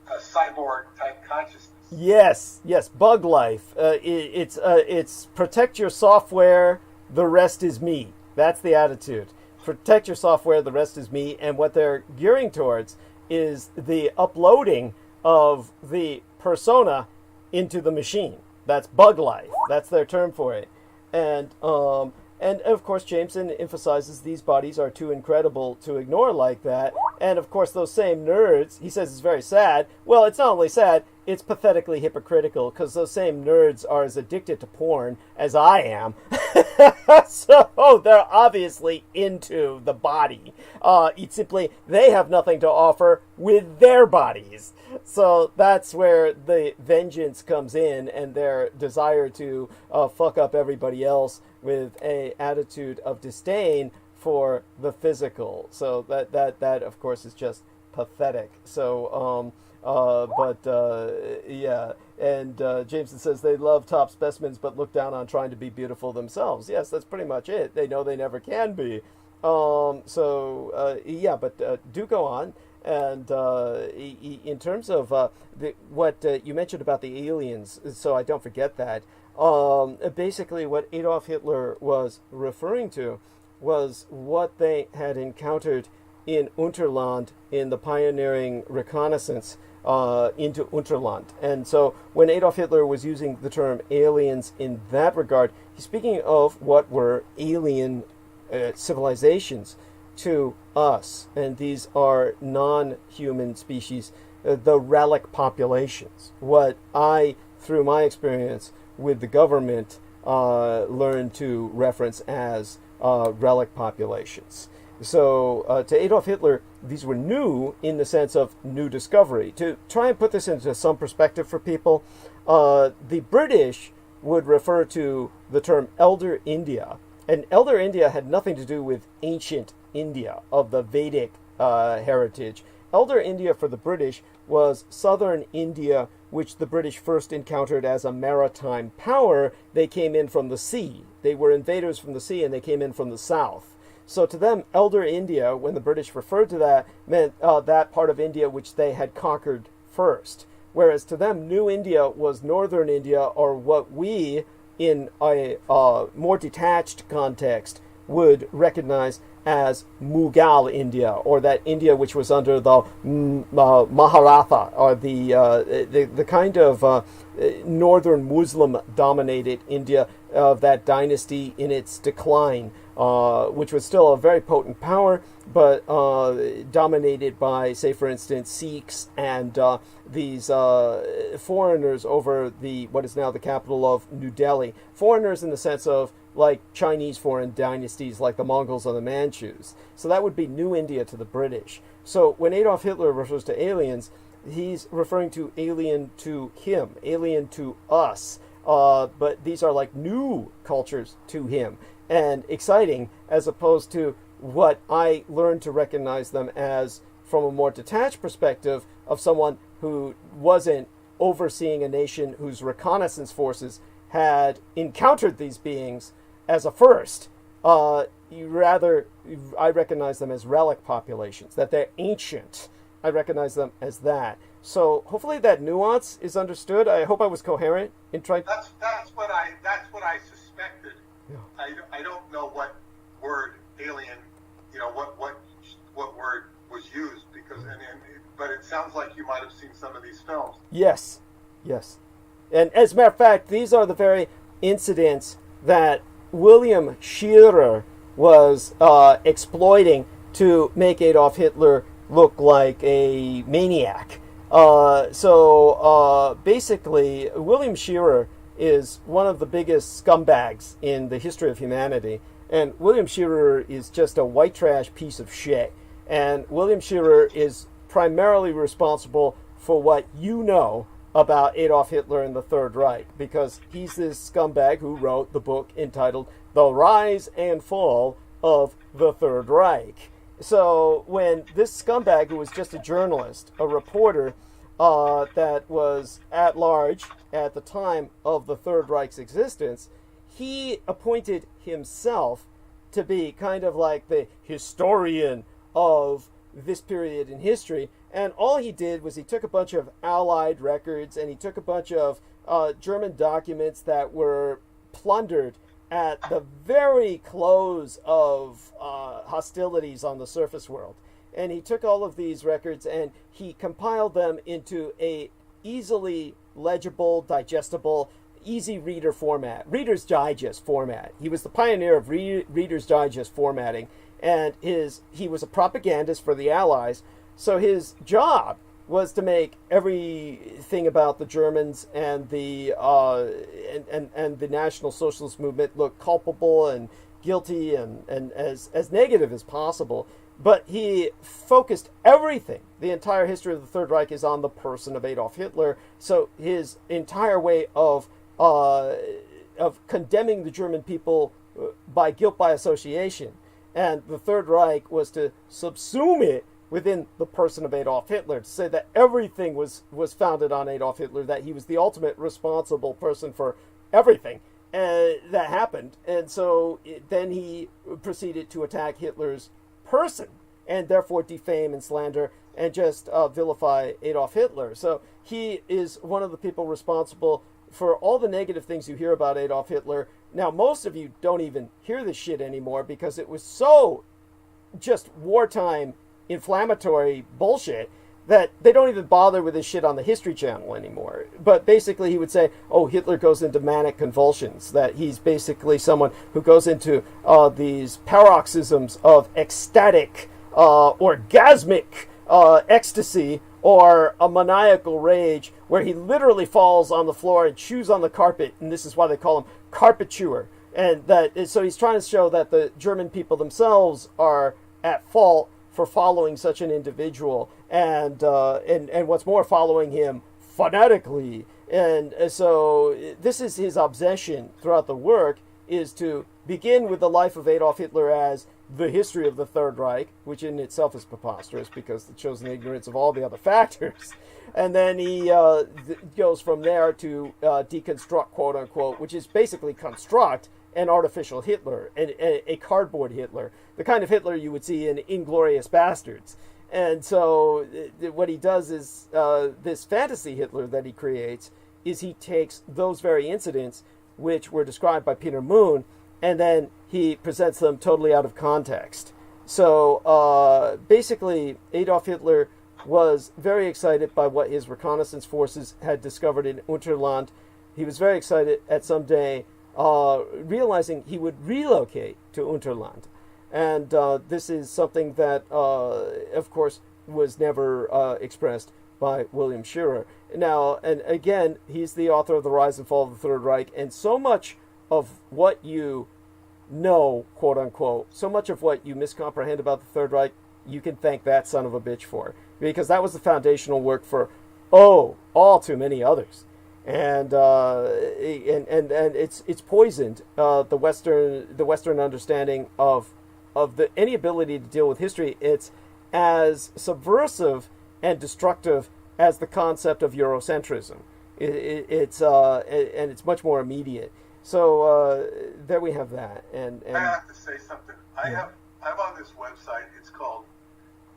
A cyborg type consciousness. Yes, bug life. It's protect your software, the rest is me. That's the attitude. Protect your software, the rest is me. And what they're gearing towards is the uploading of the persona into the machine. That's bug life. That's their term for it. And of course, Jameson emphasizes these bodies are too incredible to ignore like that. And of course, those same nerds, he says it's very sad. Well, it's not only sad, it's pathetically hypocritical, because those same nerds are as addicted to porn as I am. So they're obviously into the body. It's simply, they have nothing to offer with their bodies. So that's where the vengeance comes in, and their desire to fuck up everybody else with a attitude of disdain for the physical. So that of course is just pathetic. So yeah, and Jameson says they love top specimens but look down on trying to be beautiful themselves. Yes, that's pretty much it. They know they never can be. Yeah, but do go on. And in terms of what you mentioned about the aliens, so I don't forget that, basically what Adolf Hitler was referring to was what they had encountered in Unterland in the pioneering reconnaissance into Unterland. And so when Adolf Hitler was using the term aliens in that regard, he's speaking of what were alien civilizations to us, and these are non-human species, the relic populations. What I through my experience with the government, learned to reference as relic populations. So to Adolf Hitler, these were new in the sense of new discovery. To try and put this into some perspective for people, the British would refer to the term Elder India. And Elder India had nothing to do with ancient India of the Vedic heritage. Elder India for the British was southern India, which the British first encountered as a maritime power. They came in from the sea. They were invaders from the sea, and they came in from the south. So to them, Elder India, when the British referred to that, meant that part of India which they had conquered first. Whereas to them, New India was northern India, or what we, in a more detached context, would recognize as Mughal India, or that India which was under the Maharatha, or the kind of northern Muslim-dominated India of that dynasty in its decline, which was still a very potent power, but dominated by, say, for instance, Sikhs and these foreigners over what is now the capital of New Delhi. Foreigners in the sense of like Chinese foreign dynasties like the Mongols or the Manchus. So that would be New India to the British. So when Adolf Hitler refers to aliens, he's referring to alien to him, alien to us. But these are like new cultures to him, and exciting, as opposed to what I learned to recognize them as from a more detached perspective of someone who wasn't overseeing a nation whose reconnaissance forces had encountered these beings as a first. I recognize them as relic populations, that they're ancient. I recognize them as that. So hopefully that nuance is understood. I hope I was coherent in trying. That's what I suspected. Yeah. I don't know what word alien, what word was used, because but it sounds like you might have seen some of these films. Yes. And as a matter of fact, these are the very incidents that William Scherer was exploiting to make Adolf Hitler look like a maniac. So basically, William Scherer is one of the biggest scumbags in the history of humanity. And William Scherer is just a white trash piece of shit. And William Scherer is primarily responsible for what you know about Adolf Hitler and the Third Reich, because he's this scumbag who wrote the book entitled The Rise and Fall of the Third Reich. So when this scumbag, who was just a journalist, a reporter that was at large at the time of the Third Reich's existence, he appointed himself to be kind of like the historian of this period in history. And all he did was he took a bunch of Allied records, and he took a bunch of German documents that were plundered at the very close of hostilities on the surface world. And he took all of these records and he compiled them into a easily legible, digestible, easy reader format, Reader's Digest format. He was the pioneer of Reader's Digest formatting, and he was a propagandist for the Allies. So his job was to make everything about the Germans and the and the National Socialist movement look culpable and guilty and as negative as possible. But he focused everything. The entire history of the Third Reich is on the person of Adolf Hitler. So his entire way of condemning the German people by guilt by association, and the Third Reich was to subsume it within the person of Adolf Hitler, to say that everything was founded on Adolf Hitler, that he was the ultimate responsible person for everything that happened. And so then he proceeded to attack Hitler's person, and therefore defame and slander and just vilify Adolf Hitler. So he is one of the people responsible for all the negative things you hear about Adolf Hitler. Now, most of you don't even hear this shit anymore because it was so just wartime inflammatory bullshit that they don't even bother with this shit on the History Channel anymore. But basically he would say, oh, Hitler goes into manic convulsions, that he's basically someone who goes into these paroxysms of ecstatic, orgasmic ecstasy or a maniacal rage where he literally falls on the floor and chews on the carpet, and this is why they call him carpet chewer. And so he's trying to show that the German people themselves are at fault for following such an individual, and what's more, following him fanatically. And so this is his obsession throughout the work, is to begin with the life of Adolf Hitler as the history of the Third Reich, which in itself is preposterous because it shows an ignorance of all the other factors. And then he goes from there to deconstruct, quote unquote, which is basically construct an artificial Hitler, a cardboard Hitler, the kind of Hitler you would see in Inglourious Bastards. And so what he does is, this fantasy Hitler that he creates, is he takes those very incidents which were described by Peter Moon, and then he presents them totally out of context. So basically, Adolf Hitler was very excited by what his reconnaissance forces had discovered in Unterland. He was very excited at some day realizing he would relocate to Unterland. And this is something that, of course, was never expressed by William Shirer. Now, and again, he's the author of The Rise and Fall of the Third Reich, and so much of what you know, quote unquote, so much of what you miscomprehend about the Third Reich, you can thank that son of a bitch for, because that was the foundational work for, all too many others. And it's poisoned the Western understanding of any ability to deal with history. It's as subversive and destructive as the concept of Eurocentrism. It's much more immediate. So there we have that. And I have to say something. I'm on this website. It's called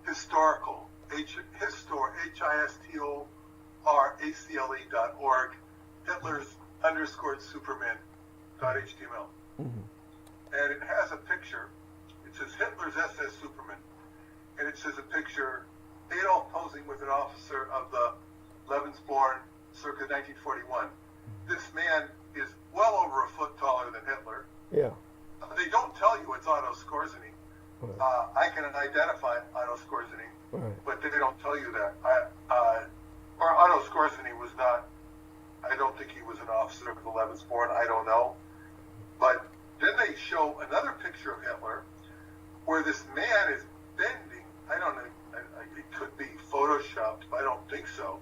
Historical, HISTORACLE.org, Hitler's_Superman.html. And it has a picture. It says Hitler's SS Superman. And it says a picture, Adolf posing with an officer of the Lebensborn circa 1941. This man is well over a foot taller than Hitler. Yeah. They don't tell you it's Otto Skorzeny. I can identify Otto Skorzeny, but they don't tell you that. Or Otto Skorzeny was not, I don't think he was an officer of the Lebensborn, I don't know. But then they show another picture of Hitler where this man is bending. I don't know, it could be photoshopped, but I don't think so.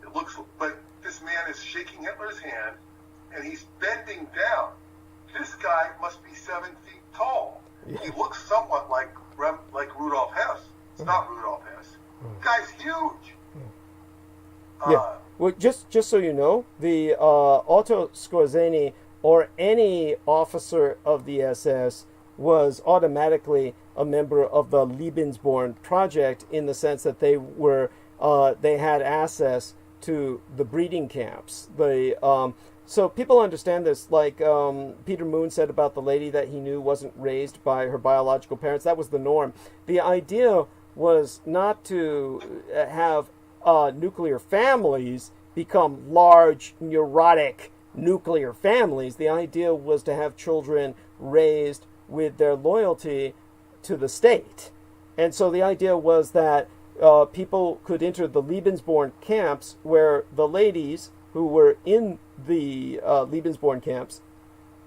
It looks, but this man is shaking Hitler's hand and he's bending down. This guy must be 7 feet tall. Yeah. He looks somewhat like Rudolf Hess. It's not Rudolf Hess. The guy's huge. Well, just so you know, the Otto Skorzeny or any officer of the SS was automatically a member of the Lebensborn project, in the sense that they had access to the breeding camps. So people understand this, like Peter Moon said about the lady that he knew wasn't raised by her biological parents. That was the norm. The idea was not to have nuclear families become large, neurotic nuclear families. The idea was to have children raised with their loyalty to the state. And so the idea was that people could enter the Lebensborn camps, where the ladies who were in the Lebensborn camps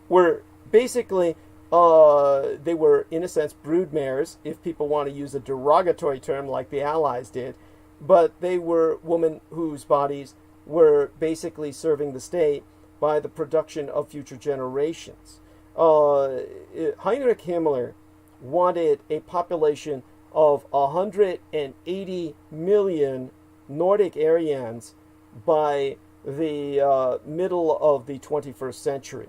were basically, they were, in a sense, broodmares, if people want to use a derogatory term like the Allies did, but they were women whose bodies were basically serving the state by the production of future generations. Heinrich Himmler wanted a population of 180 million Nordic Aryans by the middle of the 21st century.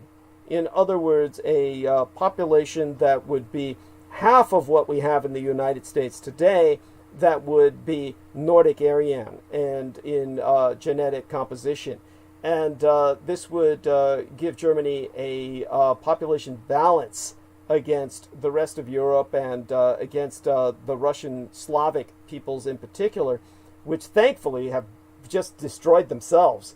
In other words, a population that would be half of what we have in the United States today, that would be Nordic Aryan and in genetic composition. And this would give Germany a population balance against the rest of Europe and against the Russian Slavic peoples in particular, which thankfully have just destroyed themselves.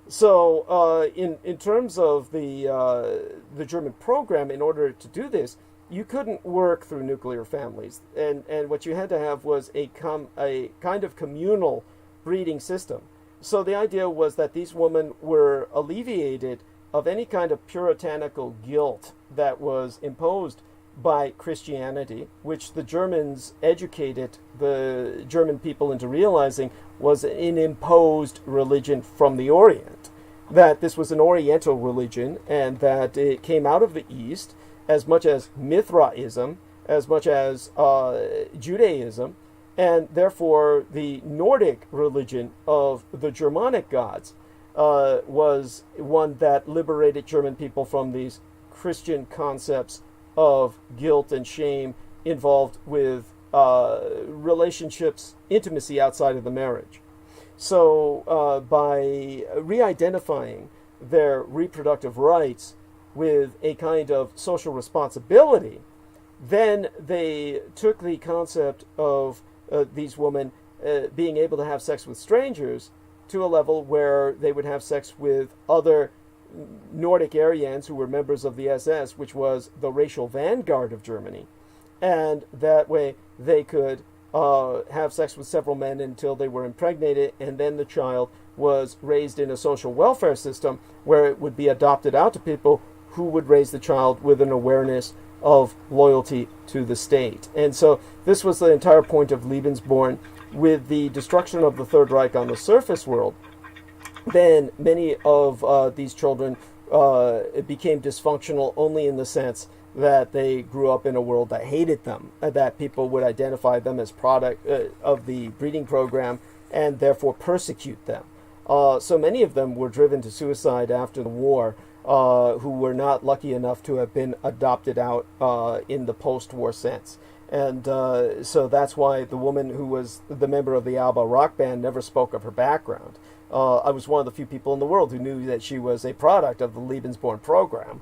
So in terms of the German program, in order to do this, you couldn't work through nuclear families, and what you had to have was a kind of communal breeding system. So the idea was that these women were alleviated of any kind of puritanical guilt that was imposed by Christianity, which the Germans educated the German people into realizing was an imposed religion from the Orient, that this was an Oriental religion and that it came out of the East as much as Mithraism, as much as Judaism, and therefore the Nordic religion of the Germanic gods was one that liberated German people from these Christian concepts of guilt and shame involved with relationships, intimacy outside of the marriage. So by re-identifying their reproductive rights with a kind of social responsibility, then they took the concept of these women being able to have sex with strangers to a level where they would have sex with other Nordic Aryans who were members of the SS, which was the racial vanguard of Germany. And that way they could have sex with several men until they were impregnated, and then the child was raised in a social welfare system where it would be adopted out to people who would raise the child with an awareness of loyalty to the state. And so this was the entire point of Lebensborn. With the destruction of the Third Reich on the surface world, then many of these children became dysfunctional only in the sense that they grew up in a world that hated them, that people would identify them as product of the breeding program and therefore persecute them. So many of them were driven to suicide after the war, who were not lucky enough to have been adopted out in the post-war sense. And so that's why the woman who was the member of the ABBA rock band never spoke of her background. I was one of the few people in the world who knew that she was a product of the Lebensborn program.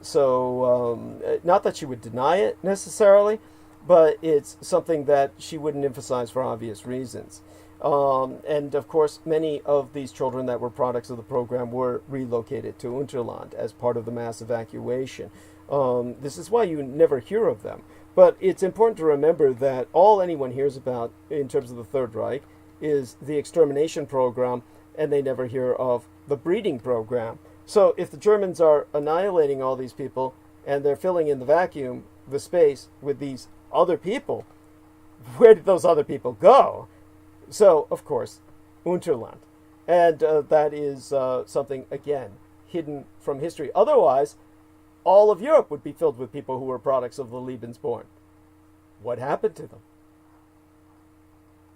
So not that she would deny it necessarily, but it's something that she wouldn't emphasize for obvious reasons. And of course, many of these children that were products of the program were relocated to Unterland as part of the mass evacuation. This is why you never hear of them. But it's important to remember that all anyone hears about in terms of the Third Reich is the extermination program, and they never hear of the breeding program. So if the Germans are annihilating all these people and they're filling in the vacuum, the space, with these other people, where did those other people go? So, of course, Unterland. And that is something, again, hidden from history. Otherwise, all of Europe would be filled with people who were products of the Lebensborn. What happened to them?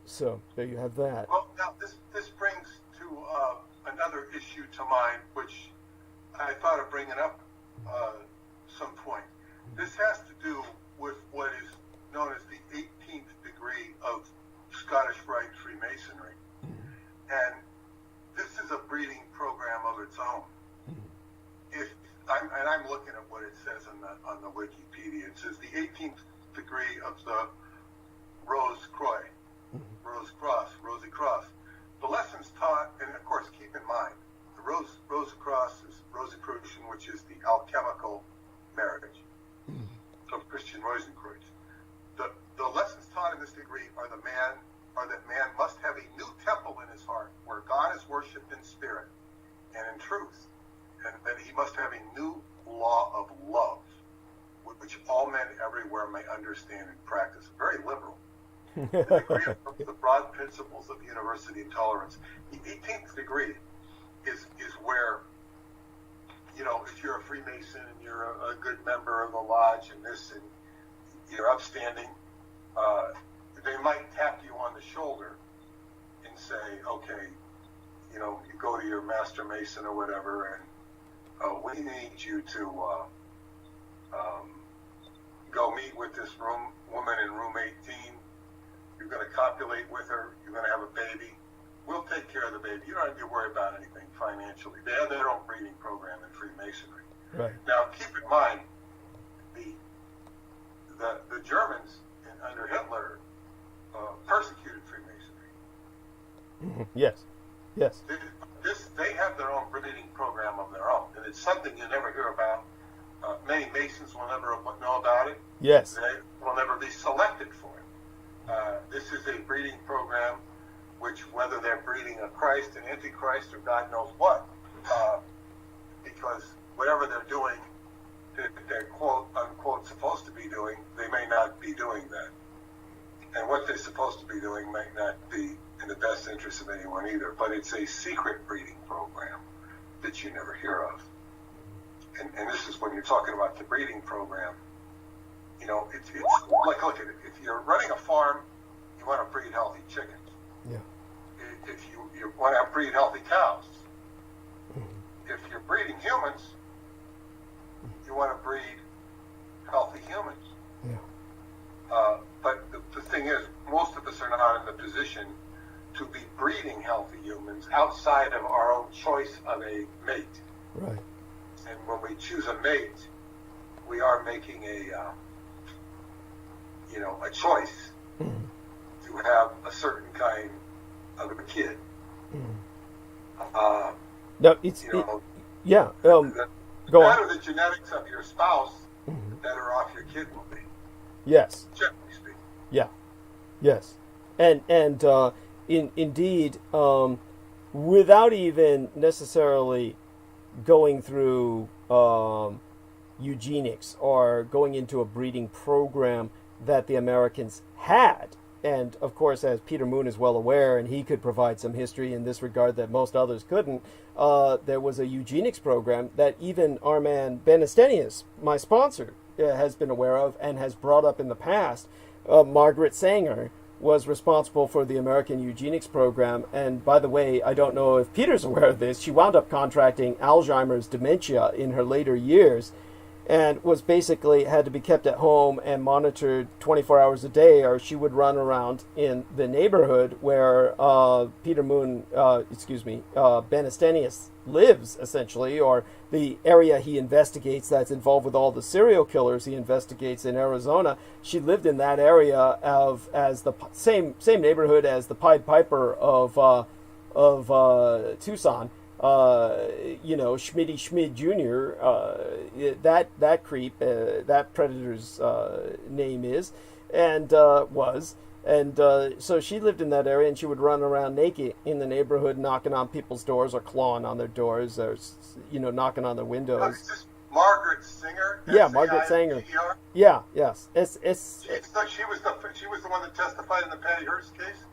So, there you have that. Well, now this brings to another issue to mind, which I thought of bringing up some point. This has to do with what is known as the 18th degree of Scottish Rite Freemasonry. And this is a breeding program of its own. I'm looking at what it says on the Wikipedia. It says the 18th degree of the Rose Croix, Rosy Cross. The lessons taught, and of course keep in mind, the Rose Cross is Rosicrucian, which is the alchemical marriage of Christian Rosenkreuz. The lessons taught in this degree are that man must have a new temple in his heart where God is worshipped in spirit and in truth, and that he must have a new law of love, which all men everywhere may understand and practice. Very liberal. The degree of the broad principles of university and tolerance. The 18th degree is where, if you're a Freemason and you're a good member of the lodge and this, and you're upstanding, they might tap you on the shoulder and say, okay, you go to your master mason or whatever, and we need you to go meet with this woman in room 18. You're going to copulate with her. You're going to have a baby. We'll take care of the baby. You don't have to worry about anything financially. They have their own breeding program in Freemasonry. Right. Now, keep in mind, the Germans under Hitler persecuted Freemasonry. Yes. They have their own breeding program of their own, and it's something you never hear about. Many Masons will never know about it. Yes. They will never be selected for it. This is a breeding program which whether they're breeding a Christ, an Antichrist, or God knows what, because whatever they're doing, they're quote unquote supposed to be doing, they may not be doing that. And what they're supposed to be doing might not be in the best interest of anyone either. But it's a secret breeding program that you never hear of. And this is when you're talking about the breeding program. You know, it's like, look at it. If you're running a farm, you want to breed healthy chickens. Yeah. If you want to breed healthy cows. If you're breeding humans, you want to breed healthy humans. Yeah. But the thing is, most of us are not in the position to be breeding healthy humans outside of our own choice of a mate. Right. And when we choose a mate, we are making a choice to have a certain kind of a kid. No, it's yeah. Go on. Better the genetics of your spouse, the better off your kid will be. Yes. Generally speaking. Yeah. Yes. And indeed, without even necessarily going through eugenics or going into a breeding program that the Americans had. And of course, as Peter Moon is well aware, and he could provide some history in this regard that most others couldn't, there was a eugenics program that even our man Ben Estenius, my sponsor, has been aware of and has brought up in the past. Margaret Sanger was responsible for the American eugenics program. And by the way, I don't know if Peter's aware of this, she wound up contracting Alzheimer's dementia in her later years, and was basically had to be kept at home and monitored 24 hours a day, or she would run around in the neighborhood where Ben Estenius lives, essentially, or the area he investigates that's involved with all the serial killers he investigates in Arizona. She lived in that area as the same neighborhood as the Pied Piper of Tucson. Schmitty Schmid Jr., that creep, that predator's name is, and was. And so she lived in that area, and she would run around naked in the neighborhood, knocking on people's doors or clawing on their doors, or, knocking on their windows. Is this Margaret Sanger? Yeah, Margaret Sanger. Yeah, yes. It's she was the one that testified in the Patty Hearst case?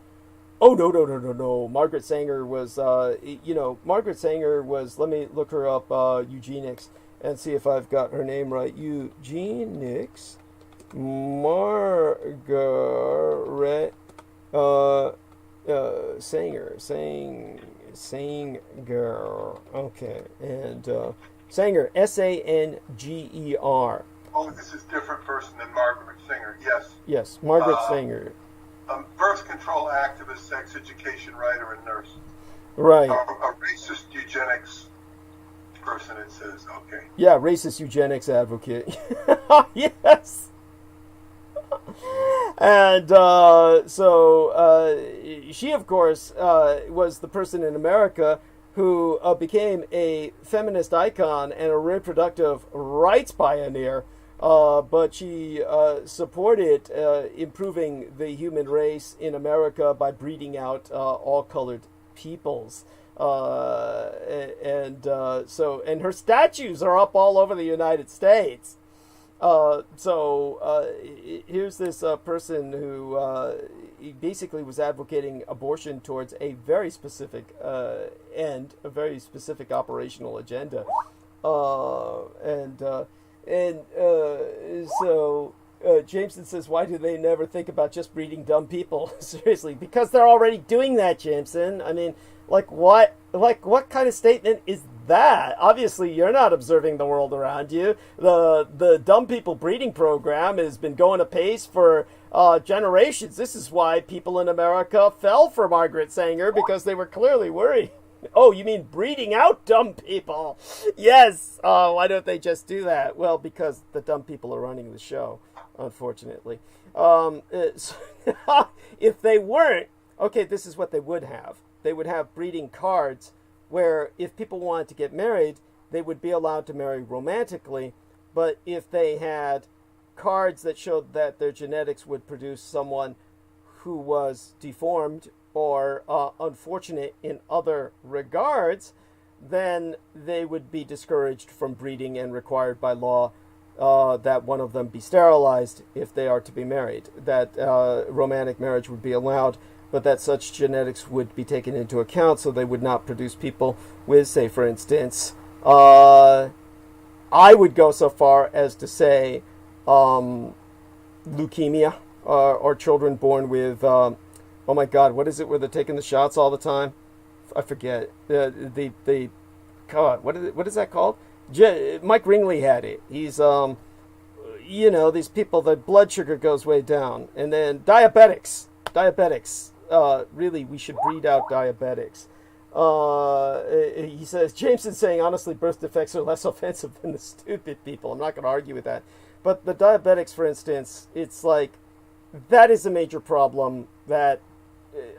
Oh, no. Margaret Sanger was, Margaret Sanger was, let me look her up, eugenics, and see if I've got her name right. Eugenics, Margaret, Sanger, okay, and, Sanger, Sanger. Oh, this is a different person than Margaret Sanger, yes. Yes, Margaret Sanger. Birth control activist, sex education writer, and nurse. Right. A racist eugenics person, it says. Okay. Yeah, racist eugenics advocate. Yes. And she, of course, was the person in America who became a feminist icon and a reproductive rights pioneer. But she supported improving the human race in America by breeding out all colored peoples. And her statues are up all over the United States. Here's this person who basically was advocating abortion towards a very specific end, a very specific operational agenda. Jameson says, why do they never think about just breeding dumb people? Seriously, because they're already doing that, Jameson. I mean, what kind of statement is that? Obviously, you're not observing the world around you. The dumb people breeding program has been going apace for generations. This is why people in America fell for Margaret Sanger, because they were clearly worried. Oh, you mean breeding out dumb people? Yes. Why don't they just do that? Well, because the dumb people are running the show, unfortunately. If they weren't, okay, this is what they would have. They would have breeding cards where if people wanted to get married, they would be allowed to marry romantically. But if they had cards that showed that their genetics would produce someone who was deformed or unfortunate in other regards, then they would be discouraged from breeding and required by law that one of them be sterilized if they are to be married. That romantic marriage would be allowed, but that such genetics would be taken into account so they would not produce people with, say, for instance, I would go so far as to say leukemia, or children born with, oh my God, what is it where they're taking the shots all the time? I forget. God, what is that called? Mike Ringley had it. He's, these people, the blood sugar goes way down. And then diabetics. Really, we should breed out diabetics. He says, Jameson's saying, honestly, birth defects are less offensive than the stupid people. I'm not going to argue with that. But the diabetics, for instance, it's like, that is a major problem that,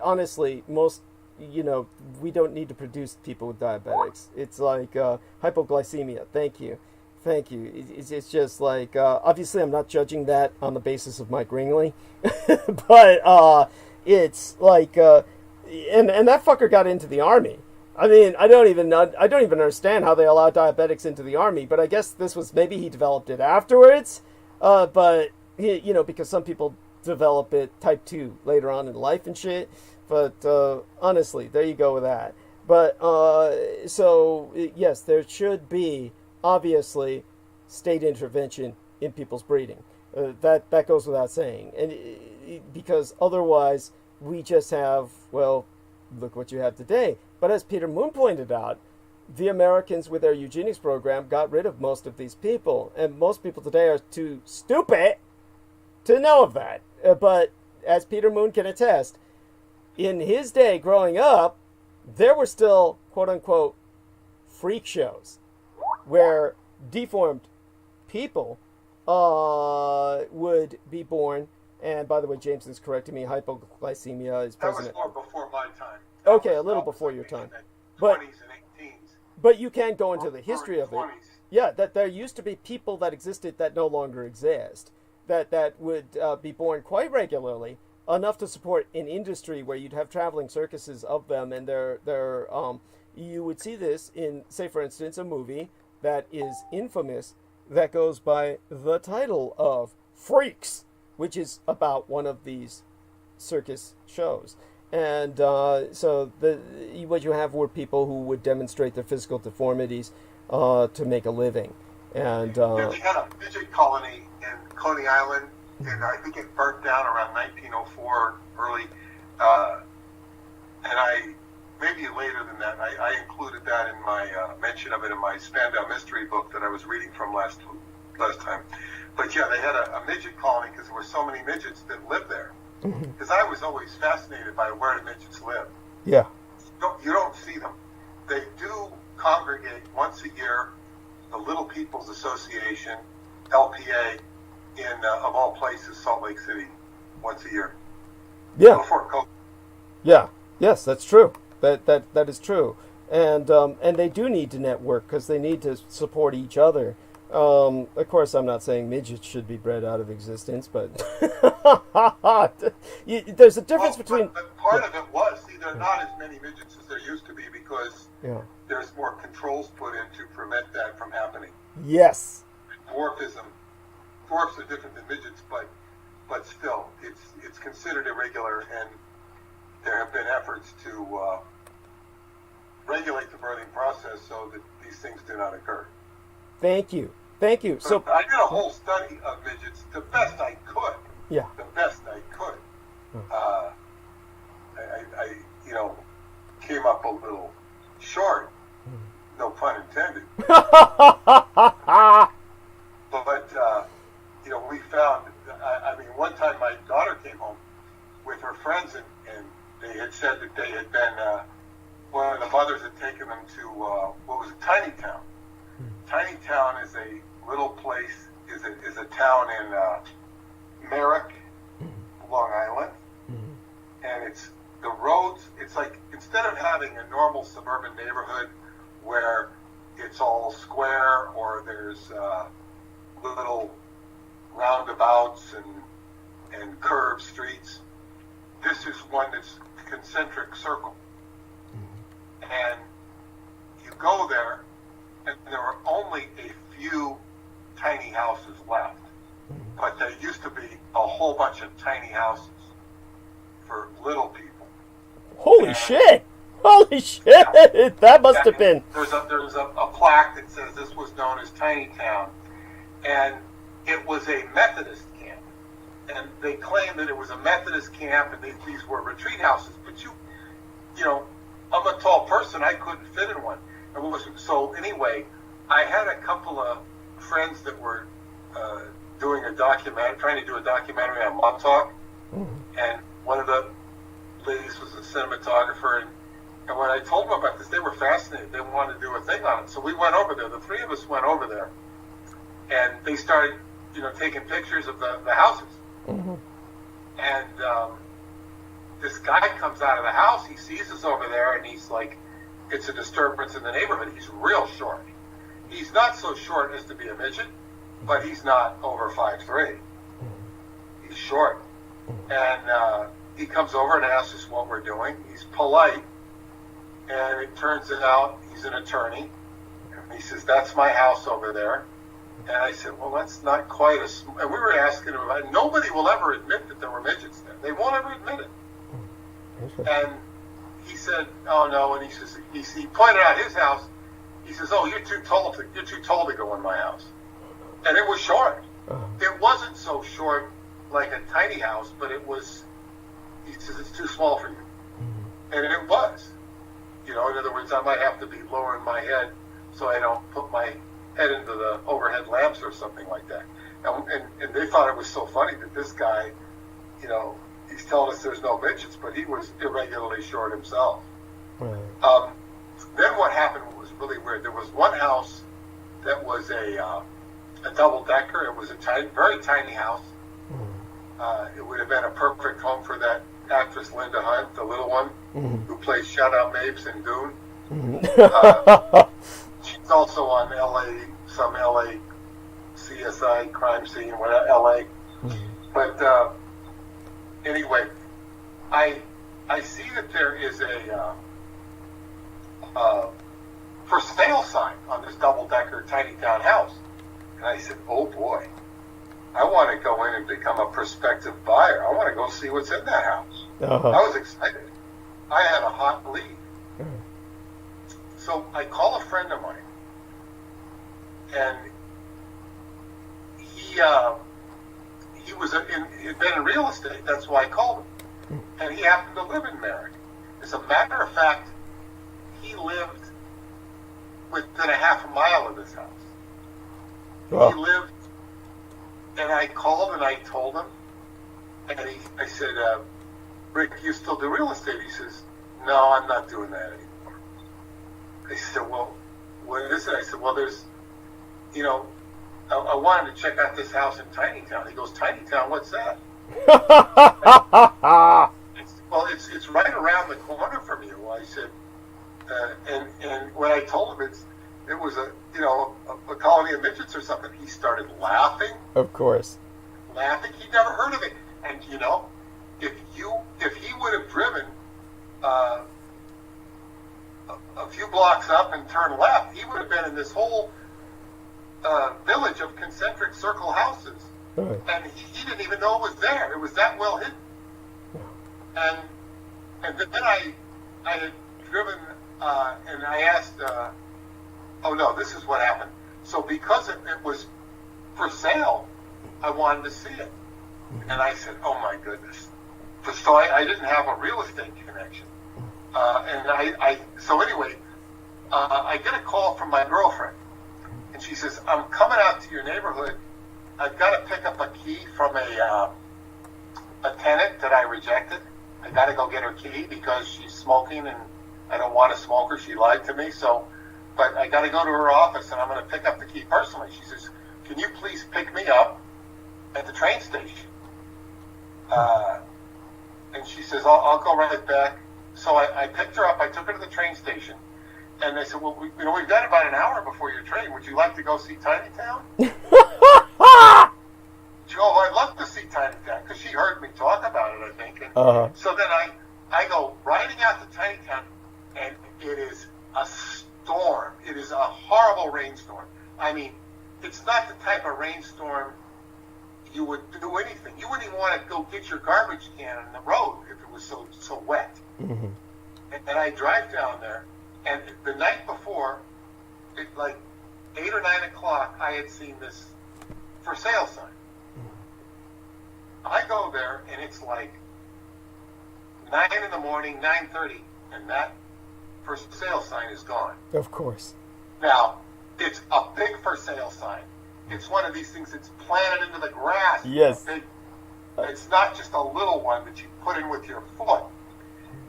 honestly, we don't need to produce people with diabetics. It's like hypoglycemia. Thank you. It's just like, obviously I'm not judging that on the basis of Mike Ringley, but it's like, and that fucker got into the army. I mean, I don't even understand how they allow diabetics into the army, but I guess this was, maybe he developed it afterwards, but, because some people develop it type 2 later on in life and shit. But honestly, there you go with that. But so yes, there should be obviously state intervention in people's breeding. That goes without saying, and because otherwise we just have, well, look what you have today. But as Peter Moon pointed out, the Americans with their eugenics program got rid of most of these people, and most people today are too stupid to know of that. But as Peter Moon can attest, in his day growing up, there were still, quote-unquote, freak shows where deformed people would be born. And by the way, Jameson's correcting me, hypoglycemia is present. That was more before my time. Okay, a little before your time. But 20s and 18s. But you can go into the history of it. 20s. Yeah, that there used to be people that existed that no longer exist, that would be born quite regularly, enough to support an industry where you'd have traveling circuses of them, and you would see this in, say, for instance, a movie that is infamous that goes by the title of Freaks, which is about one of these circus shows. And so what you have were people who would demonstrate their physical deformities to make a living. And they had a midget colony in Coney Island, and I think it burnt down around 1904 early, and maybe later than that. I included that in my mention of it in my Spandau Mystery book that I was reading from last time. But yeah, they had a midget colony because there were so many midgets that lived there. Because I was always fascinated by where the midgets live. Yeah. You don't see them. They do congregate once a year, the Little People's Association, LPA, in, of all places, Salt Lake City, once a year. Yeah. Before COVID. Yeah. Yes, that's true. That is true. And they do need to network because they need to support each other. Of course, I'm not saying midgets should be bred out of existence, but there's a difference between... But part of it was, see, there are not as many midgets as there used to be because there's more controls put in to prevent that from happening. Yes. Dwarfism. Dwarfs are different than midgets, but still, it's considered irregular, and there have been efforts to regulate the birthing process so that these things do not occur. Thank you. So I did a whole study of midgets, the best I could. Yeah. The best I could. I came up a little short. No pun intended. But we found. I mean, one time my daughter came home with her friends, and they had said that they had been. One of the mothers had taken them to what was it, Tiny Town. Tiny Town is a little place, is a town in Merrick, Long Island, and it's the roads. It's like instead of having a normal suburban neighborhood where it's all square or there's little roundabouts and curved streets, this is one that's concentric circle. And you go there, and there are only a few tiny houses left. But there used to be a whole bunch of tiny houses for little people. Holy shit! Holy shit! Yeah. That must have been. There's a plaque that says this was known as Tiny Town, and it was a Methodist camp. And they claimed that it was a Methodist camp, and these were retreat houses. But you know, I'm a tall person. I couldn't fit in one. So anyway, I had a couple of friends that were trying to do a documentary on Montauk, and one of the ladies was a cinematographer, and when I told them about this, they were fascinated. They wanted to do a thing on it. So we went over there. The three of us went over there, and they started, taking pictures of the houses. And this guy comes out of the house. He sees us over there, and he's like, it's a disturbance in the neighborhood. He's real short. He's not so short as to be a midget, but he's not over 5'3". He's short. And he comes over and asks us what we're doing. He's polite. And it turns out he's an attorney. And he says, that's my house over there. And I said, well, that's not quite and we were asking him about it. Nobody will ever admit that there were midgets there. They won't ever admit it. And he said, oh, no. And he says, he pointed out his house. He says, oh, you're too tall to go in my house. And it was short. It wasn't so short like a tiny house, but it was, he says, it's too small for you. And it was. In other words, I might have to be lowering my head so I don't put my head into the overhead lamps or something like that. And they thought it was so funny that this guy, he's telling us there's no midgets, but he was irregularly short himself. Right. Then what happened was really weird. There was one house that was a double-decker. It was a very tiny house. It would have been a perfect home for that actress Linda Hunt, the little one, who plays Shout-Out Mapes in Dune. She's also on some LA CSI crime scene, LA. But anyway, I see that there is a for sale sign on this double-decker tiny town house. And I said, oh boy, I want to go in and become a prospective buyer. I want to go see what's in that house. I was excited. I had a hot lead. So I call a friend of mine, and he'd been in real estate. That's why I called him. And he happened to live in Merrick. As a matter of fact, he lived within a half a mile of this house. Wow. He lived, and I called and I told him, and I said, Rick, you still do real estate? He says, no, I'm not doing that anymore. I said, well, what is it? I said, well, there's, I wanted to check out this house in Tiny Town. He goes, Tiny Town, what's that? Well, it's right around the corner from you. I said, and when I told him it was a colony of midgets or something, he started laughing. Of course. Laughing. He'd never heard of it. And if he would have driven a few blocks up and turned left, he would have been in this whole village of concentric circle houses. Right. And he didn't even know it was there. It was that well hidden. Yeah. And then I had driven and I asked, oh no, this is what happened. So because it was for sale, I wanted to see it. And I said, oh my goodness. So I didn't have a real estate connection. So anyway, I get a call from my girlfriend. And she says, I'm coming out to your neighborhood. I've got to pick up a key from a tenant that I rejected. I got to go get her key because she's smoking and I don't want to smoke her. She lied to me. But I got to go to her office and I'm going to pick up the key personally. She says, can you please pick me up at the train station? And she says, I'll go right back. So I picked her up. I took her to the train station. And they said, well, we've got about an hour before your train. Would you like to go see Tiny Town? She goes, I'd love to see Tiny Town, because she heard me talk about it, I think. And so then garbage can in the road if it was so wet. Mm-hmm. And I drive down there, and the night before, at like 8 or 9 o'clock, I had seen this for sale sign. I go there, and it's like 9 in the morning, 9:30, and that for sale sign is gone. Of course. Now, it's a big for sale sign. It's one of these things that's planted into the grass. Yes. It's not just a little one that you put in with your foot.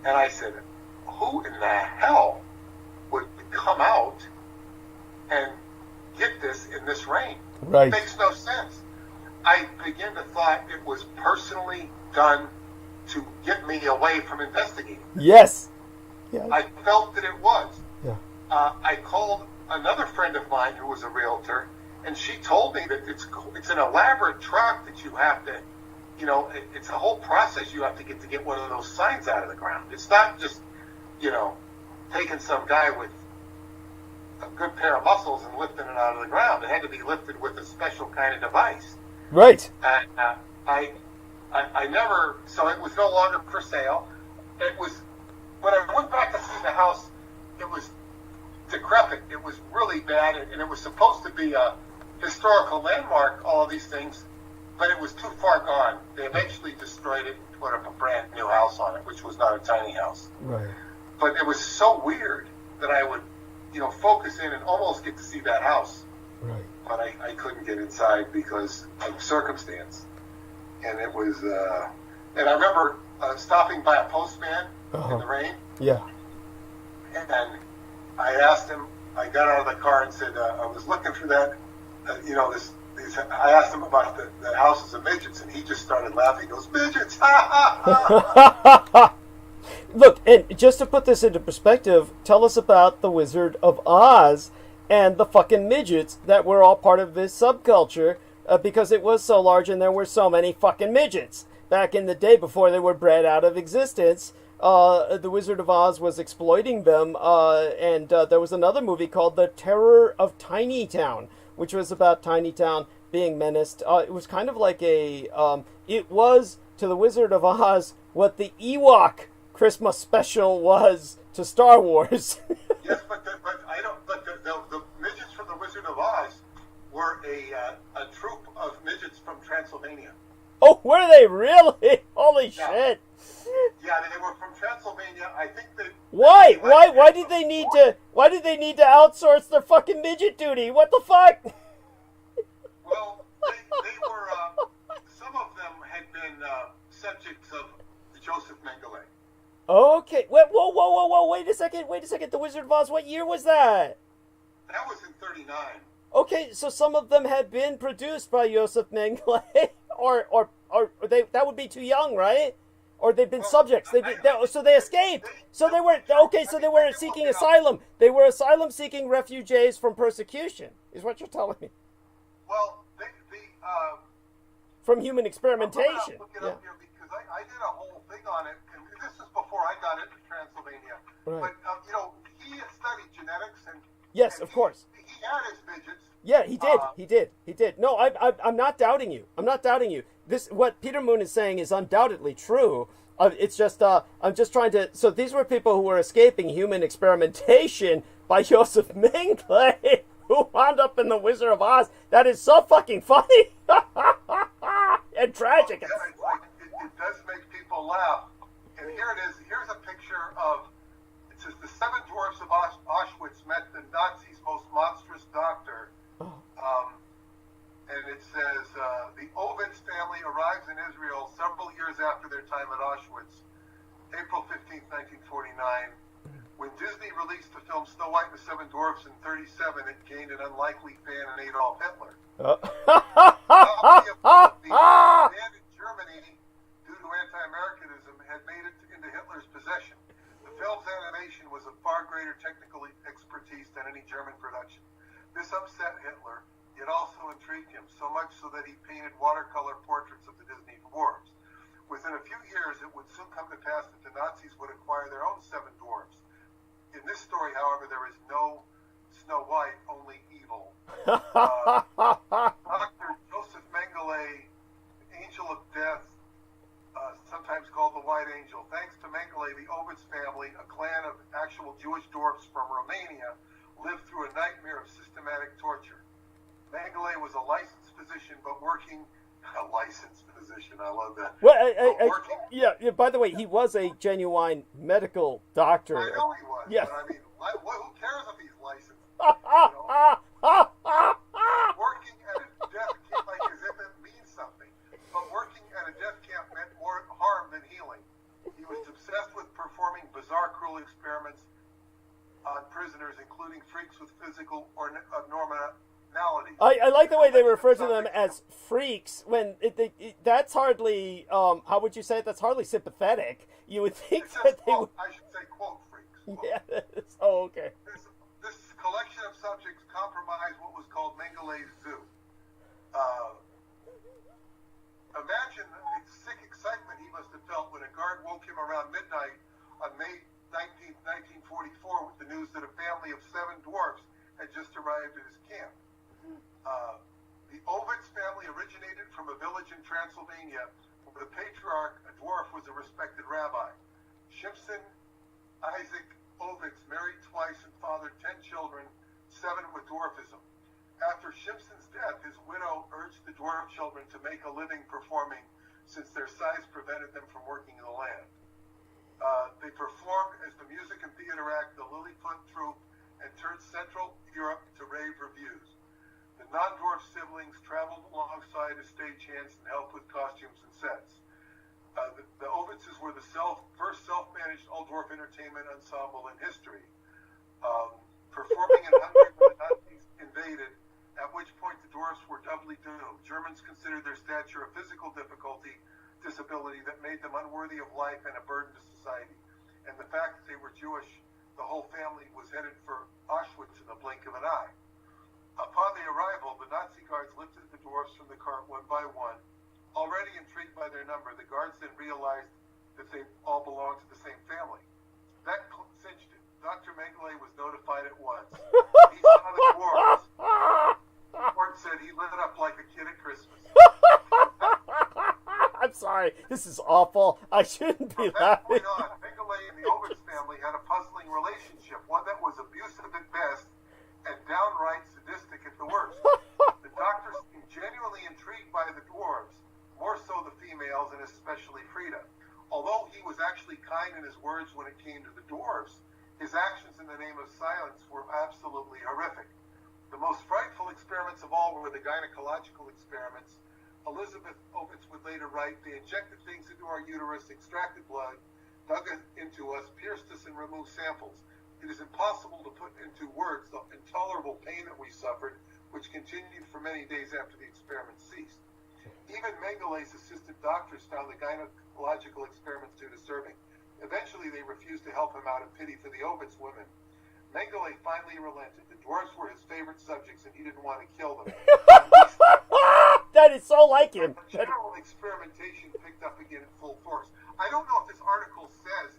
And I said, who in the hell would come out and get this in this rain? Right. It makes no sense. I began to thought it was personally done to get me away from investigating. Yes. Yeah. I felt that it was. Yeah. I called another friend of mine who was a realtor, and she told me that it's an elaborate truck that you have to, it's a whole process you have to get one of those signs out of the ground. It's not just, taking some guy with a good pair of muscles and lifting it out of the ground. It had to be lifted with a special kind of device. Right. And I never, so it was no longer for sale. It was, when I went back to see the house, it was decrepit. It was really bad, and it was supposed to be a historical landmark, all of these things, but it was too far gone. They eventually destroyed it and put up a brand new house on it, which was not a tiny house. Right. But it was so weird that I would, focus in and almost get to see that house. Right. But I couldn't get inside because of circumstance. And it was, and I remember stopping by a postman in the rain. Yeah. And I asked him, I got out of the car and said, I was looking for that, I asked him about the houses of midgets, and he just started laughing. He goes, midgets, ha, ha, ha. Look, and just to put this into perspective, tell us about the Wizard of Oz and the fucking midgets that were all part of this subculture, because it was so large and there were so many fucking midgets. Back in the day before they were bred out of existence, the Wizard of Oz was exploiting them, and there was another movie called The Terror of Tiny Town, which was about Tiny Town being menaced. It was kind of like it was to the Wizard of Oz what the Ewok Christmas special was to Star Wars. Yes, but the midgets from the Wizard of Oz were a troop of midgets from Transylvania. Oh, were they really? Holy shit! Yeah, they were from Transylvania. I think that. Why? Why did they need to? Why did they need to outsource their fucking midget duty? What the fuck? Well, they were. Some of them had been subjects of Joseph Mengele. Okay. Whoa! Wait a second. The Wizard of Oz. What year was that? That was in '39. Okay, so some of them had been produced by Joseph Mengele, or that would be too young, right? Or they've been subjects. So they escaped. So they were So they were seeking asylum. They were asylum-seeking refugees from persecution. Is what you're telling me? Well, from human experimentation. Look it up here because I did a whole thing on it, and this is before I got into Transylvania. Right. But he had studied genetics, and yes, of course. He had his midgets. Yeah, he did. No, I'm not doubting you. This, what Peter Moon is saying, is undoubtedly true. It's just, I'm just trying to. So these were people who were escaping human experimentation by Joseph Mengele, who wound up in the Wizard of Oz. That is so fucking funny and tragic. Well, yeah, it does make people laugh. And here it is. Here's a picture of. It says the 7 dwarfs of Auschwitz met the Nazis' most monstrous doctor. And it says, the Ovitz family arrives in Israel several years after their time at Auschwitz, April 15, 1949. When Disney released the film Snow White and the 7 Dwarfs in 1937, it gained an unlikely fan in Adolf Hitler. The band in Germany, due to anti-Americanism, had made it into Hitler's possession. The film's animation was of far greater technical expertise than any German production. This upset Hitler, yet also intrigued him, so much so that he painted watercolor portraits of the Disney dwarves. Within a few years, it would soon come to pass that the Nazis would acquire their own 7 dwarves. In this story, however, there is no Snow White, only evil. Dr. Joseph Mengele, Angel of Death, angel. Thanks to Mengele, the Ovitz family, a clan of actual Jewish dwarfs from Romania, lived through a nightmare of systematic torture. Mengele was a licensed physician, but working... A licensed physician, I love that. Well, yeah, by the way, he was a genuine medical doctor. I know he was, yeah. But I mean, who cares if he's licensed? Working at a death camp, like as if it means something. But working at a death camp meant more harm than healing. He was obsessed with performing bizarre, cruel experiments on prisoners, including freaks with physical or abnormalities. I like the way they refer to them as freaks when that's hardly, how would you say it? That's hardly sympathetic. You would think that they would... I should say, quote, freaks. Quote. Yeah, oh, okay. This collection of subjects compromised what was called Mengele's Zoo. Imagine the sick excitement he must have felt when a guard woke him around midnight on May 19th, 1944 with the news that a family of 7 dwarfs had just arrived at his camp. The Ovitz family originated from a village in Transylvania where the patriarch, a dwarf, was a respected rabbi. Shimson Isaac Ovitz married twice and fathered 10 children, 7 with dwarfism. After Shimson's death, his widow urged the dwarf children to make a living performing since their size prevented them from working in the land. They performed as the music and theater act, the Lilliput Troupe, and toured Central Europe to rave reviews. The non-dwarf siblings traveled alongside as stagehands and helped with costumes and sets. The Ovitzes were the first self-managed all-dwarf entertainment ensemble in history, performing in Hungary when the Nazis invaded, at which point the dwarfs were doubly doomed. Germans considered their stature a physical disability that made them unworthy of life and a burden to society. And the fact that they were Jewish, the whole family was headed for Auschwitz in the blink of an eye. Upon the arrival, the Nazi guards lifted the dwarfs from the cart one by one. Already intrigued by their number, the guards then realized that they all belonged to the same family. That cinched it. Dr. Mengele was notified at once. He saw the dwarfs. The report said he lit up like a kid at Christmas. I'm sorry. This is awful. I shouldn't be laughing. From that point on, Mengele and the Ovitz family had a puzzling relationship, one that was abusive at best and downright sadistic at the worst. The doctors seemed genuinely intrigued by the dwarves, more so the females and especially Frida. Although he was actually kind in his words when it came to the dwarves, his actions in the name of silence were absolutely horrific. The most frightful experiments of all were the gynecological experiments. Elizabeth Ovitz would later write, they injected things into our uterus, extracted blood, dug it into us, pierced us, and removed samples. It is impossible to put into words the intolerable pain that we suffered, which continued for many days after the experiment ceased. Even Mengele's assistant doctors found the gynecological experiments too disturbing. Eventually, they refused to help him out of pity for the Ovitz women. Mengele finally relented. The dwarfs were his favorite subjects, and he didn't want to kill them. That is so like him. The general experimentation picked up again in full force. I don't know if this article says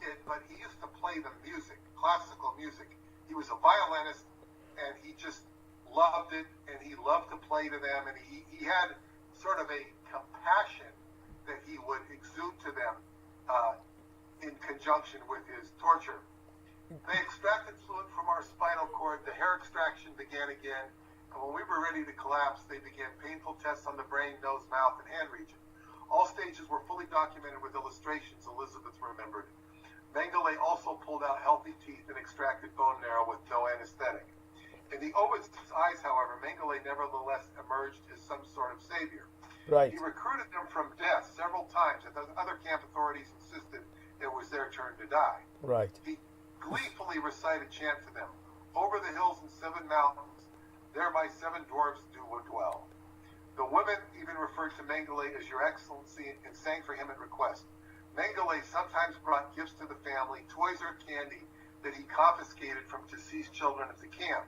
it, but he used to play the music, classical music. He was a violinist, and he just loved it, and he loved to play to them, and he had sort of a compassion that he would exude to them in conjunction with his torture. They extracted fluid from our spinal cord. The hair extraction began again. And when we were ready to collapse, they began painful tests on the brain, nose, mouth, and hand region. All stages were fully documented with illustrations, Elizabeth remembered. Mengele also pulled out healthy teeth and extracted bone marrow with no anesthetic. In the Ovitz's eyes, however, Mengele nevertheless emerged as some sort of savior. Right. He recruited them from death several times, and the other camp authorities insisted it was their turn to die. Right. He gleefully recited chant to them, over the hills and 7 mountains, there my 7 dwarfs do dwell. The women even referred to Mengele as Your Excellency and sang for him at request. Mengele sometimes brought gifts to the family, toys or candy that he confiscated from deceased children of the camp.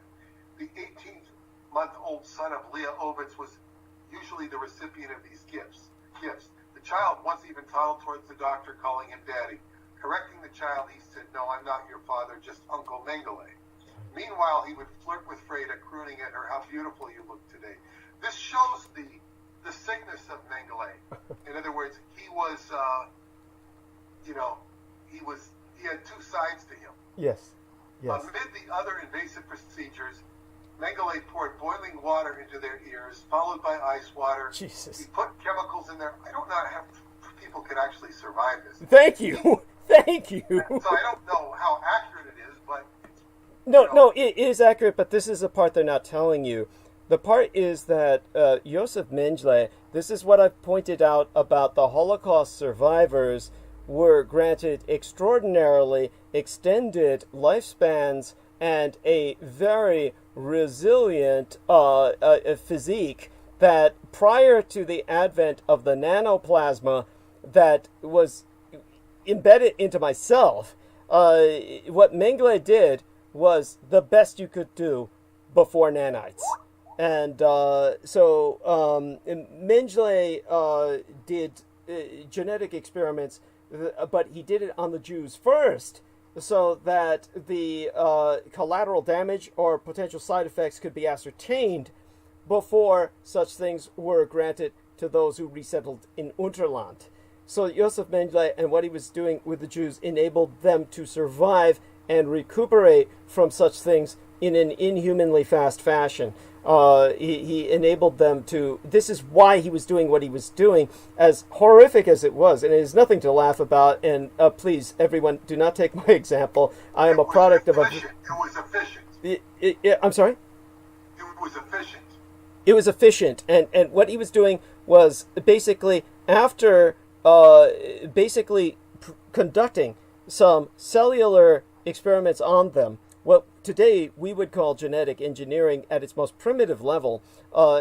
The 18-month-old son of Leah Ovitz was usually the recipient of these gifts. The child once even toddled towards the doctor, calling him Daddy. Correcting the child, he said, "No, I'm not your father, just Uncle Mengele." Meanwhile, he would flirt with Frida, crooning at her, "How beautiful you look today." This shows the sickness of Mengele. In other words, he was you know, he had two sides to him. Yes. Yes. Amid the other invasive procedures, Mengele poured boiling water into their ears, followed by ice water. Jesus. He put chemicals in there. I don't know how people could actually survive this. Thank you. Thank you. So I don't know how accurate it is, but... No, it is accurate, but this is the part they're not telling you. The part is that Josef Mengele, this is what I've pointed out about the Holocaust survivors, were granted extraordinarily extended lifespans and a very resilient physique that prior to the advent of the nanoplasma that was embedded into myself, what Mengele did was the best you could do before nanites. And so Mengele did genetic experiments, but he did it on the Jews first, so that the collateral damage or potential side effects could be ascertained before such things were granted to those who resettled in Unterland. So Josef Mengele and what he was doing with the Jews enabled them to survive and recuperate from such things in an inhumanly fast fashion. He enabled them to... This is why he was doing what he was doing, as horrific as it was. And it is nothing to laugh about. And please, everyone, do not take my example. I am a product of... It was efficient. I'm sorry? It was efficient. It was efficient. And what he was doing was basically, after conducting some cellular experiments on them, what today we would call genetic engineering at its most primitive level.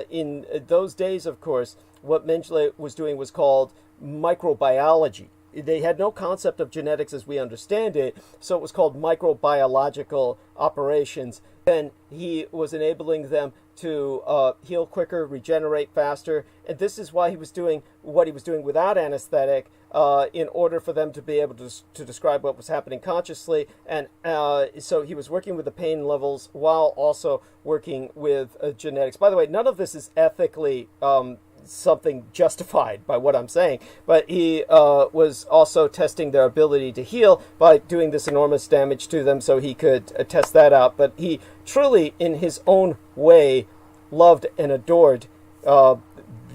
In those days, of course, what Mengele was doing was called microbiology. They had no concept of genetics as we understand it, so it was called microbiological operations. Then he was enabling them to heal quicker, regenerate faster, and this is why he was doing what he was doing without anesthetic, in order for them to be able to describe what was happening consciously. And so he was working with the pain levels while also working with genetics. By the way, none of this is ethically something justified by what I'm saying, but he was also testing their ability to heal by doing this enormous damage to them, so he could test that out. But he truly, in his own way, loved and adored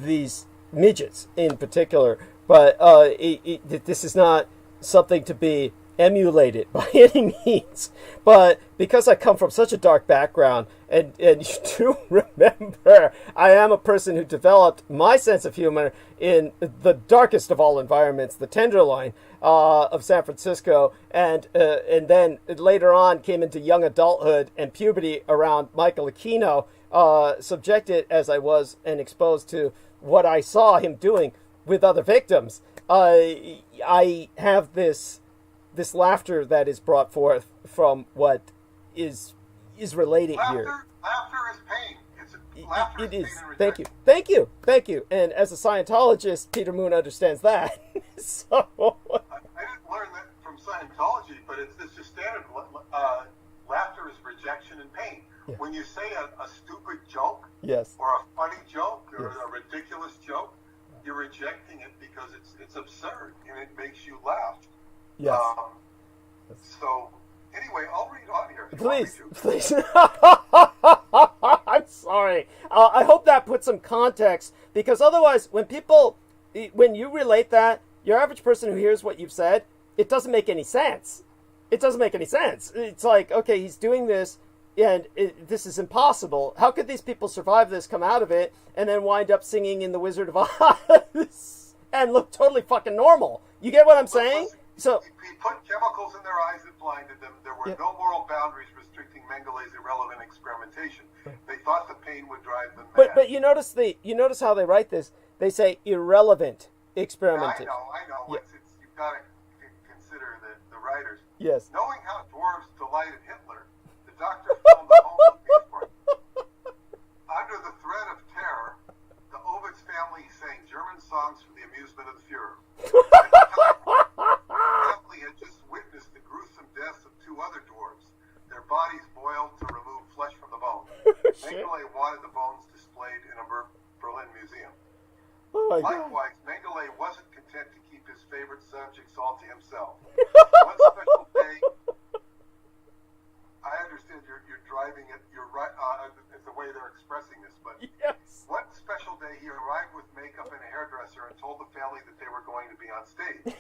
these midgets in particular. But this is not something to be emulated by any means. But because I come from such a dark background, and you do remember, I am a person who developed my sense of humor in the darkest of all environments, the Tenderloin of San Francisco, and then later on came into young adulthood and puberty around Michael Aquino, subjected as I was and exposed to what I saw him doing with other victims. I have this laughter that is brought forth from what is relating here. Laughter is pain. Laughter it is. Pain and Thank you. And as a Scientologist, Peter Moon understands that. So I didn't learn that from Scientology, but it's just standard. Laughter is rejection and pain. Yeah. When you say a stupid joke, yes, or a funny joke, or yes, a ridiculous joke, you're rejecting it because it's absurd and it makes you laugh. Yes. So anyway, I'll read on here. Please. I'm sorry. I hope that puts some context, because otherwise, when you relate that, your average person who hears what you've said, it doesn't make any sense. It's like, okay, he's doing this, and this is impossible. How could these people survive this, come out of it, and then wind up singing in The Wizard of Oz and look totally fucking normal? You get what I'm saying? So he put chemicals in their eyes that blinded them. There were no moral boundaries restricting Mengele's irrelevant experimentation. They thought the pain would drive them mad. But you notice how they write this. They say irrelevant experimentation. I know. Yeah. You've got to consider the writers. Yes. Knowing how dwarves delighted Hitler, the doctor filmed the whole movie for him. Under the threat of terror, the Ovitz family sang German songs for the amusement of the Fuhrer. Had just witnessed the gruesome deaths of two other dwarves, their bodies boiled to remove flesh from the bone. Mengele wanted the bones displayed in a Berlin museum. Oh my Likewise, Mengele wasn't content to keep his favorite son subjects all to himself. One special day, I understand you're driving it, you're right, it's the way they're expressing this, but Yes. one special day he arrived with makeup and a hairdresser and told the family that they were going to be on stage.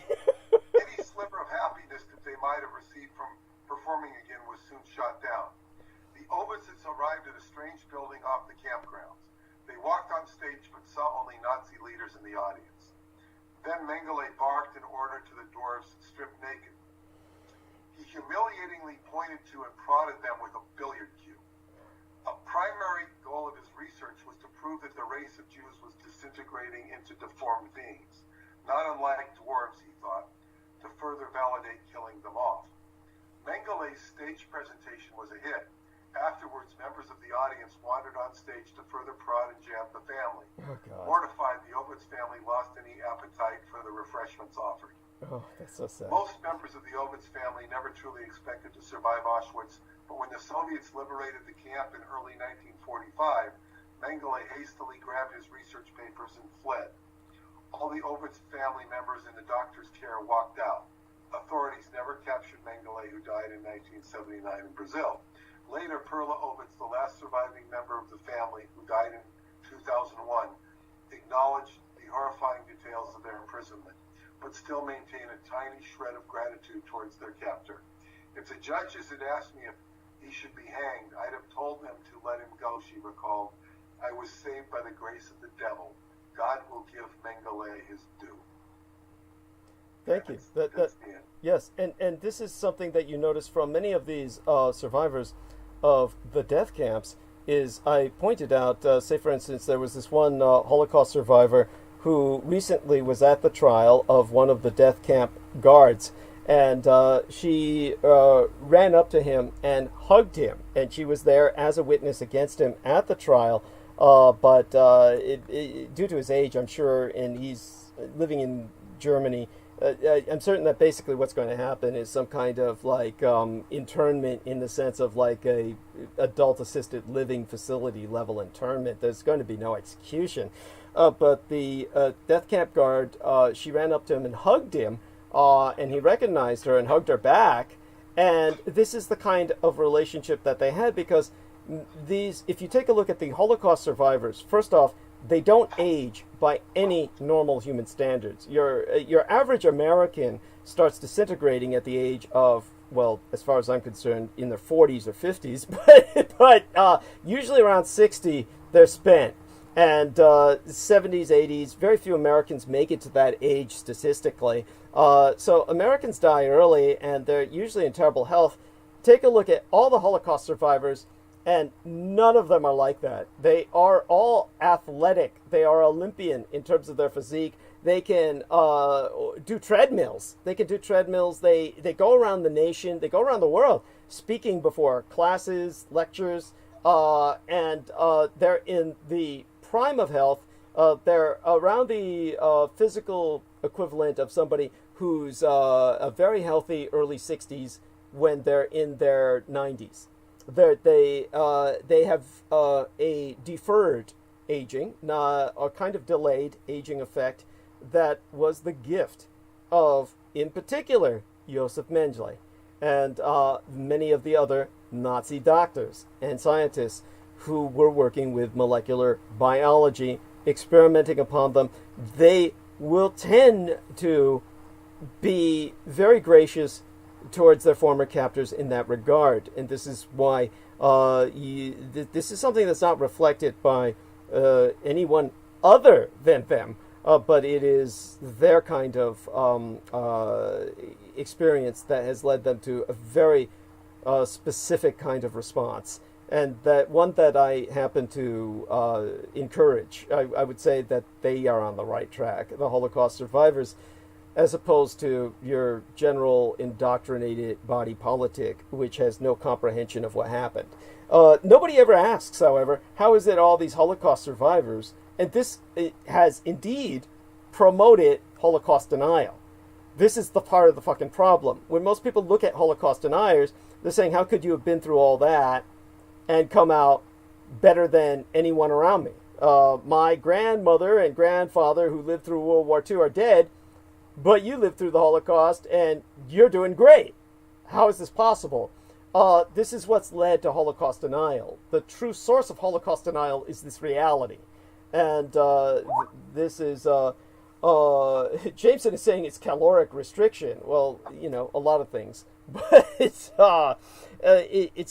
Any sliver of happiness that they might have received from performing again was soon shot down. The Ovitzes arrived at a strange building off the campgrounds. They walked on stage but saw only Nazi leaders in the audience. Then Mengele barked an order to the dwarves stripped naked. He humiliatingly pointed to and prodded them with a billiard cue. A primary goal of his research was to prove that the race of Jews was disintegrating into deformed beings, not unlike dwarves, he thought, to further validate killing them off. Mengele's stage presentation was a hit. Afterwards, members of the audience wandered on stage to further prod and jab the family. Oh, God. Mortified, the Ovitz family lost any appetite for the refreshments offered. Oh, that's so sad. Most members of the Ovitz family never truly expected to survive Auschwitz, but when the Soviets liberated the camp in early 1945, Mengele hastily grabbed his research papers and fled. All the Ovitz family members in the doctor's chair walked out. Authorities never captured Mengele, who died in 1979 in Brazil. Later, Perla Ovitz, the last surviving member of the family, who died in 2001, acknowledged the horrifying details of their imprisonment, but still maintain a tiny shred of gratitude towards their captor. If the judges had asked me if he should be hanged, I'd have told them to let him go, she recalled. I was saved by the grace of the devil. God will give Mengele his due. Thank you. That's the end. Yes, and this is something that you notice from many of these survivors of the death camps is I pointed out, say for instance, there was this one Holocaust survivor who recently was at the trial of one of the death camp guards, and she ran up to him and hugged him, and she was there as a witness against him at the trial, but due to his age, I'm sure, and he's living in Germany, I'm certain that basically what's going to happen is some kind of like internment in the sense of like a adult assisted living facility level internment. There's going to be no execution. But the death camp guard, she ran up to him and hugged him, and he recognized her and hugged her back. And this is the kind of relationship that they had, because these, if you take a look at the Holocaust survivors, first off, they don't age by any normal human standards. Your average American starts disintegrating at the age of, well, as far as I'm concerned, in their 40s or 50s, but usually around 60, they're spent. And 70s, 80s, very few Americans make it to that age statistically. So Americans die early, and they're usually in terrible health. Take a look at all the Holocaust survivors, and none of them are like that. They are all athletic. They are Olympian in terms of their physique. They can do treadmills. They They go around the nation. They go around the world speaking before classes, lectures, and they're in the prime of health. They're around the physical equivalent of somebody who's a very healthy early 60s when they're in their 90s. They have a deferred aging, a kind of delayed aging effect that was the gift of, in particular, Josef Mengele and many of the other Nazi doctors and scientists who were working with molecular biology, experimenting upon them. They will tend to be very gracious towards their former captors in that regard, and this is why this is something that's not reflected by anyone other than them, but it is their kind of experience that has led them to a very specific kind of response, and that one that I happen to encourage. I would say that they are on the right track, the Holocaust survivors, as opposed to your general indoctrinated body politic, which has no comprehension of what happened. Nobody ever asks, however, how is it all these Holocaust survivors, and this has indeed promoted Holocaust denial. This is the part of the fucking problem. When most people look at Holocaust deniers, they're saying, how could you have been through all that and come out better than anyone around me? My grandmother and grandfather who lived through World War II are dead. but you lived through the Holocaust and you're doing great. How is this possible? This is what's led to Holocaust denial. The true source of Holocaust denial is this reality. And this is, Jameson is saying it's caloric restriction. Well, you know, a lot of things. But it's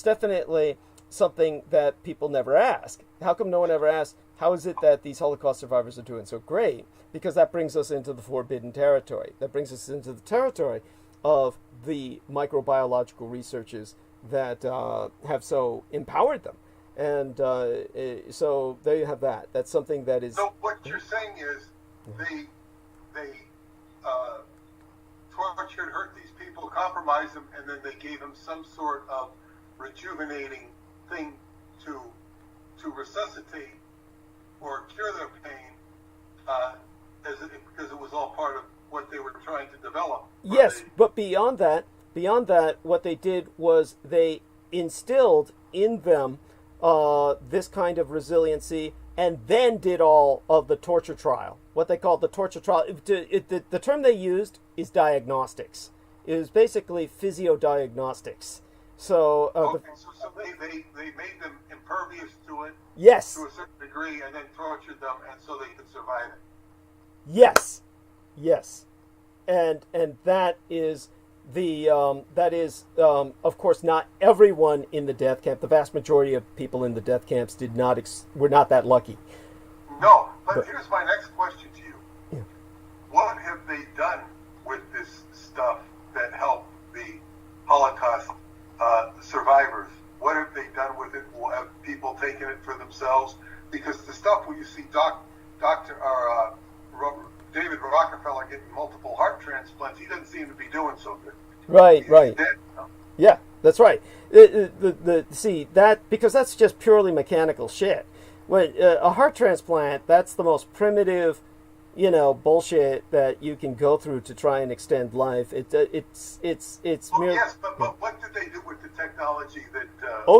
definitely something that people never ask. How come no one ever asks, how is it that these Holocaust survivors are doing so great? Because that brings us into the forbidden territory. That brings us into the territory of the microbiological researches that have so empowered them. And so there you have that. That's something that is... So what you're saying is they tortured, hurt these people, compromised them, and then they gave them some sort of rejuvenating thing to resuscitate or cure their pain, because it was all part of what they were trying to develop. Yes, but beyond that, what they did was they instilled in them this kind of resiliency, and then did all of the torture trial. What they called the torture trial. The term they used is diagnostics. It was basically physiodiagnostics. So, so they made them impervious to it. Yes. To a certain degree, and then tortured them, and so they could survive it. Yes, yes, and that is the of course not everyone in the death camp. The vast majority of people in the death camps were not that lucky. No, but here's my next question to you. Yeah. What have they done with this stuff that helped the Holocaust survivors? What have they done with it? Have people taken it for themselves? Because the stuff where you see David Rockefeller getting multiple heart transplants, he doesn't seem to be doing so good. Right, right. Dead, no? Yeah, that's right. See, that, because that's just purely mechanical shit. When a heart transplant, that's the most primitive, bullshit that you can go through to try and extend life. It's merely... Yes, but what did they do with the technology that...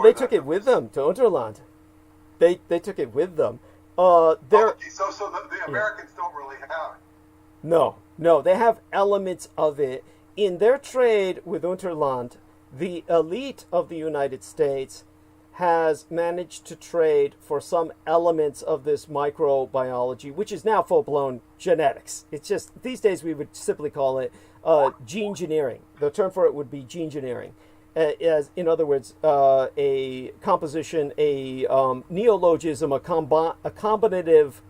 they took it with them to Unterland. They took it with them. So the Americans don't really have it. No, they have elements of it. In their trade with Unterland, the elite of the United States has managed to trade for some elements of this microbiology, which is now full-blown genetics. It's just, these days we would simply call it gene engineering. The term for it would be gene engineering. As, in other words, a composition, a neologism, a combinative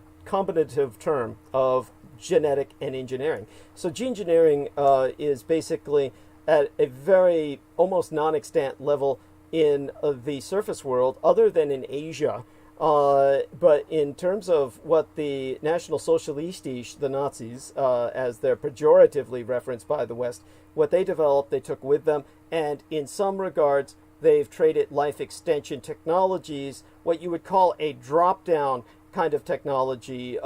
term of genetic and engineering. So gene engineering is basically at a very almost non-extant level in the surface world, other than in Asia. But in terms of what the National Socialistisch, the Nazis, as they're pejoratively referenced by the West, what they developed, they took with them, and in some regards, they've traded life extension technologies, what you would call a drop-down kind of technology.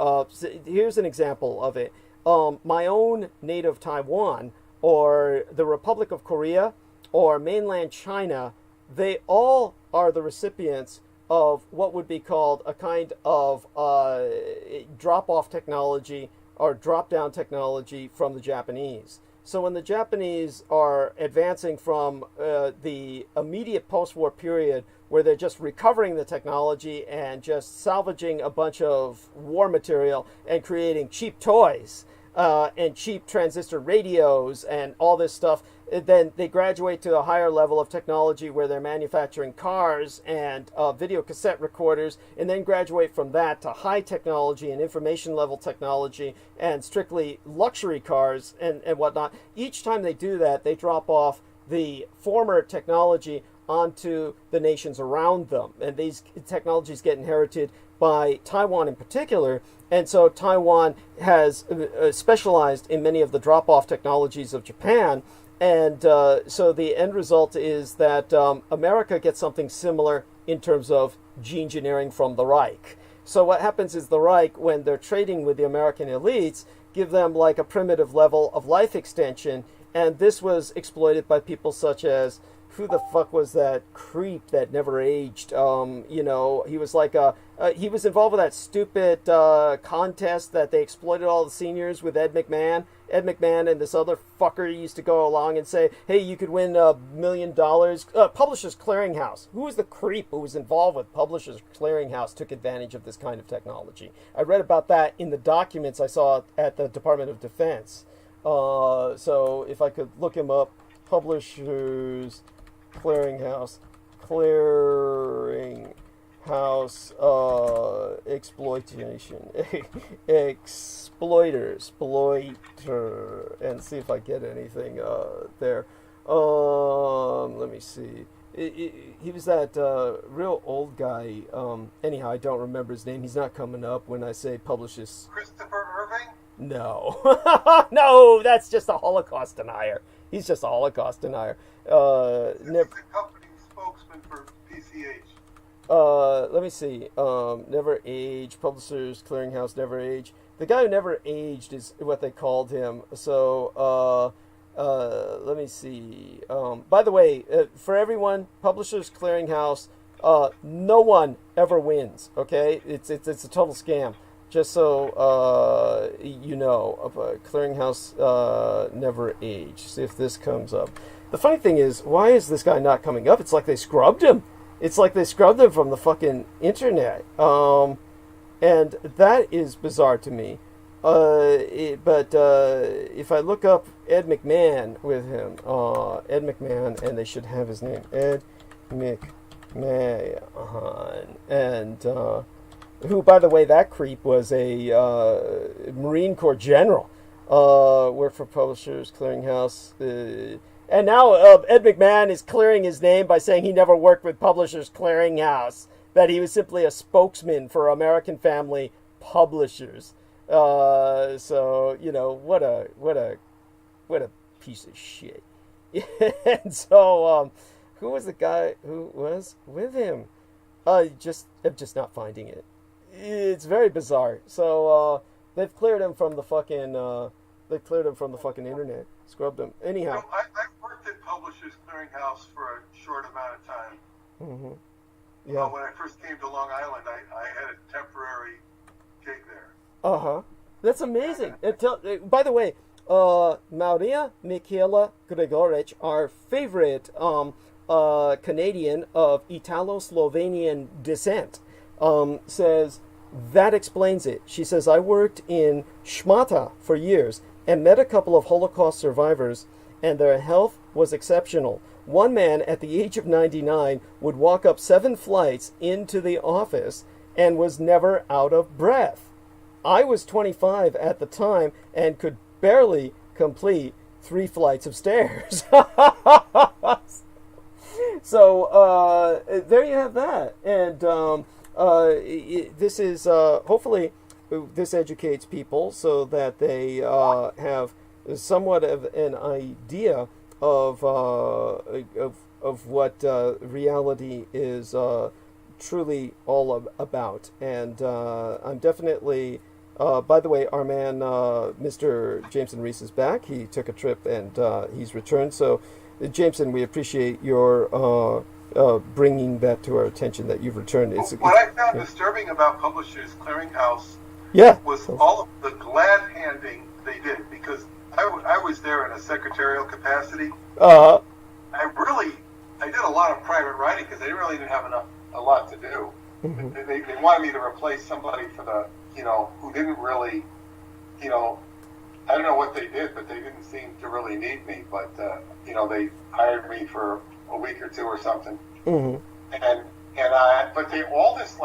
Here's an example of it. My own native Taiwan, or the Republic of Korea, or mainland China, they all are the recipients of what would be called a kind of drop-off technology or drop-down technology from the Japanese. So when the Japanese are advancing from the immediate post-war period where they're just recovering the technology and just salvaging a bunch of war material and creating cheap toys and cheap transistor radios and all this stuff, then they graduate to a higher level of technology where they're manufacturing cars and video cassette recorders, and then graduate from that to high technology and information level technology and strictly luxury cars and whatnot. Each time they do that, they drop off the former technology onto the nations around them. And these technologies get inherited by Taiwan in particular. And so Taiwan has specialized in many of the drop-off technologies of Japan. And so the end result is that America gets something similar in terms of gene engineering from the Reich. So what happens is the Reich, when they're trading with the American elites, give them like a primitive level of life extension. And this was exploited by people such as who the fuck was that creep that never aged? You know, he was like he was involved with that stupid contest that they exploited all the seniors with Ed McMahon. Ed McMahon and this other fucker used to go along and say, hey, you could win $1 million. Publishers Clearinghouse. Who was the creep who was involved with Publishers Clearinghouse took advantage of this kind of technology? I read about that in the documents I saw at the Department of Defense. So if I could look him up, Publishers Clearinghouse, exploitation, exploiter, and see if I get anything there. Let me see. He was that real old guy. Anyhow, I don't remember his name. He's not coming up when I say Publishers. Christopher Irving? No. No, that's just a Holocaust denier. He's just a Holocaust denier. He's the company spokesman for PCH. Let me see. Never age. Publishers Clearinghouse never age. The guy who never aged is what they called him. So, let me see. By the way, for everyone, Publishers Clearinghouse, no one ever wins. Okay, it's a total scam. Just so you know, Clearinghouse never age. See if this comes up. The funny thing is, why is this guy not coming up? It's like they scrubbed him. It's like they scrubbed him from the fucking internet. And that is bizarre to me. But if I look up Ed McMahon with him, Ed McMahon, and they should have his name, Ed McMahon, and who, by the way, that creep was a Marine Corps general, worked for Publishers Clearinghouse, and now Ed McMahon is clearing his name by saying he never worked with Publishers Clearinghouse, that he was simply a spokesman for American Family Publishers. So, you know, what a piece of shit. And so, who was the guy who was with him? I'm just not finding it. It's very bizarre. So, they've cleared him from the fucking, internet. Scrubbed him. Anyhow. You know, I worked at Publishers Clearinghouse for a short amount of time. Mm-hmm. Yeah. When I first came to Long Island, I had a temporary gig there. Uh-huh. That's amazing. By the way, Maria Michaela Gregorich, our favorite Canadian of Italo-Slovenian descent, says, that explains it. She says, I worked in Schmata for years and met a couple of Holocaust survivors, and their health was exceptional. One man at the age of 99 would walk up 7 flights into the office and was never out of breath. I was 25 at the time and could barely complete 3 flights of stairs. So there you have that. And this is hopefully this educates people so that they have somewhat of an idea of what reality is truly all about. And I'm definitely, by the way, our man Mr. Jameson Reese is back. He took a trip and he's returned. So Jameson, we appreciate your bringing that to our attention, that you've returned. What I found disturbing about Publishers Clearinghouse was all of the glad handing they did, because I was there in a secretarial capacity. Uh-huh. I did a lot of private writing because they really didn't have a lot to do. Mm-hmm. They wanted me to replace somebody for the, who didn't really, I don't know what they did, but they didn't seem to really need me. But, they hired me for a week or 2 or something. Mm-hmm. But all this,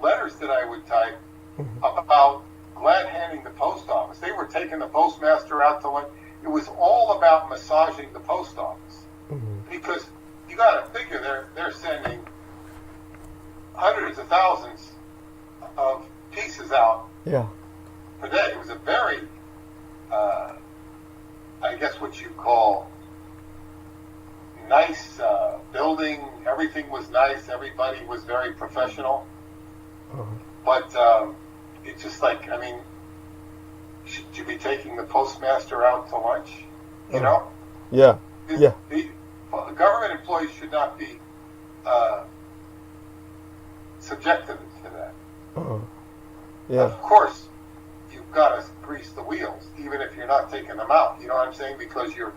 letters that I would type about glad handing the post office. They were taking the postmaster out to lunch. It was all about massaging the post office. Mm-hmm. Because you got to figure they're sending hundreds of thousands of pieces out per day. It was a very, I guess what you call nice building. Everything was nice. Everybody was very professional. But it's just should you be taking the postmaster out to lunch? You know? Yeah. God employees should not be subjected to that. Yeah. Of course, you've got to grease the wheels, even if you're not taking them out. You know what I'm saying? Because the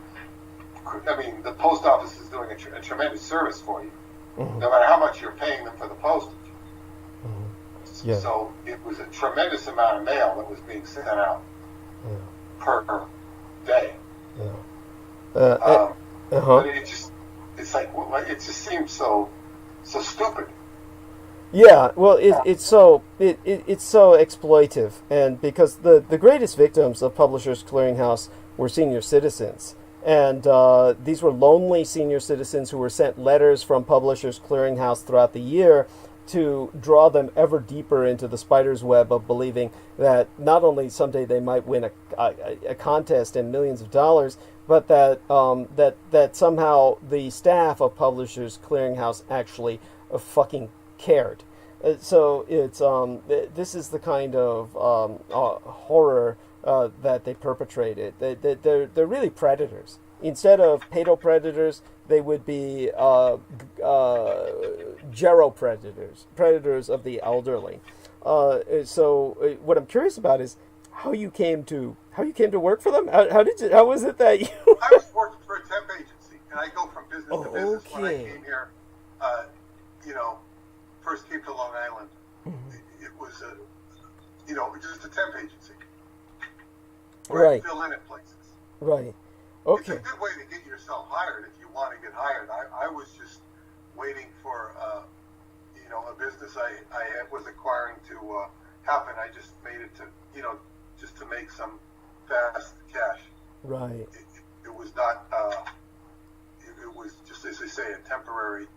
post office is doing a tremendous service for you, no matter how much you're paying them for the postage. Yeah. So it was a tremendous amount of mail that was being sent out per day. Yeah. But it just seems so stupid. Yeah, well, it's so exploitive, and because the greatest victims of Publishers Clearinghouse were senior citizens, and these were lonely senior citizens who were sent letters from Publishers Clearinghouse throughout the year to draw them ever deeper into the spider's web of believing that not only someday they might win a contest and millions of dollars, but that somehow the staff of Publishers Clearinghouse actually fucking cared. So it's this is the kind of horror that they perpetrated. They're really predators. Instead of pedopredators, they would be geropredators, of the elderly. So what I'm curious about is how you came to work for them. How was it that you? I was working for a temp agency, and I go from business to business. Okay. When I came here, first came to Long Island, it was just a temp agency. Where I fill in at places. Right. Okay. It's a good way to get yourself hired if you want to get hired. I was just waiting for a business I was acquiring to happen. I just made it to just to make some fast cash. Right. It was not. It was just, as they say, a temporary.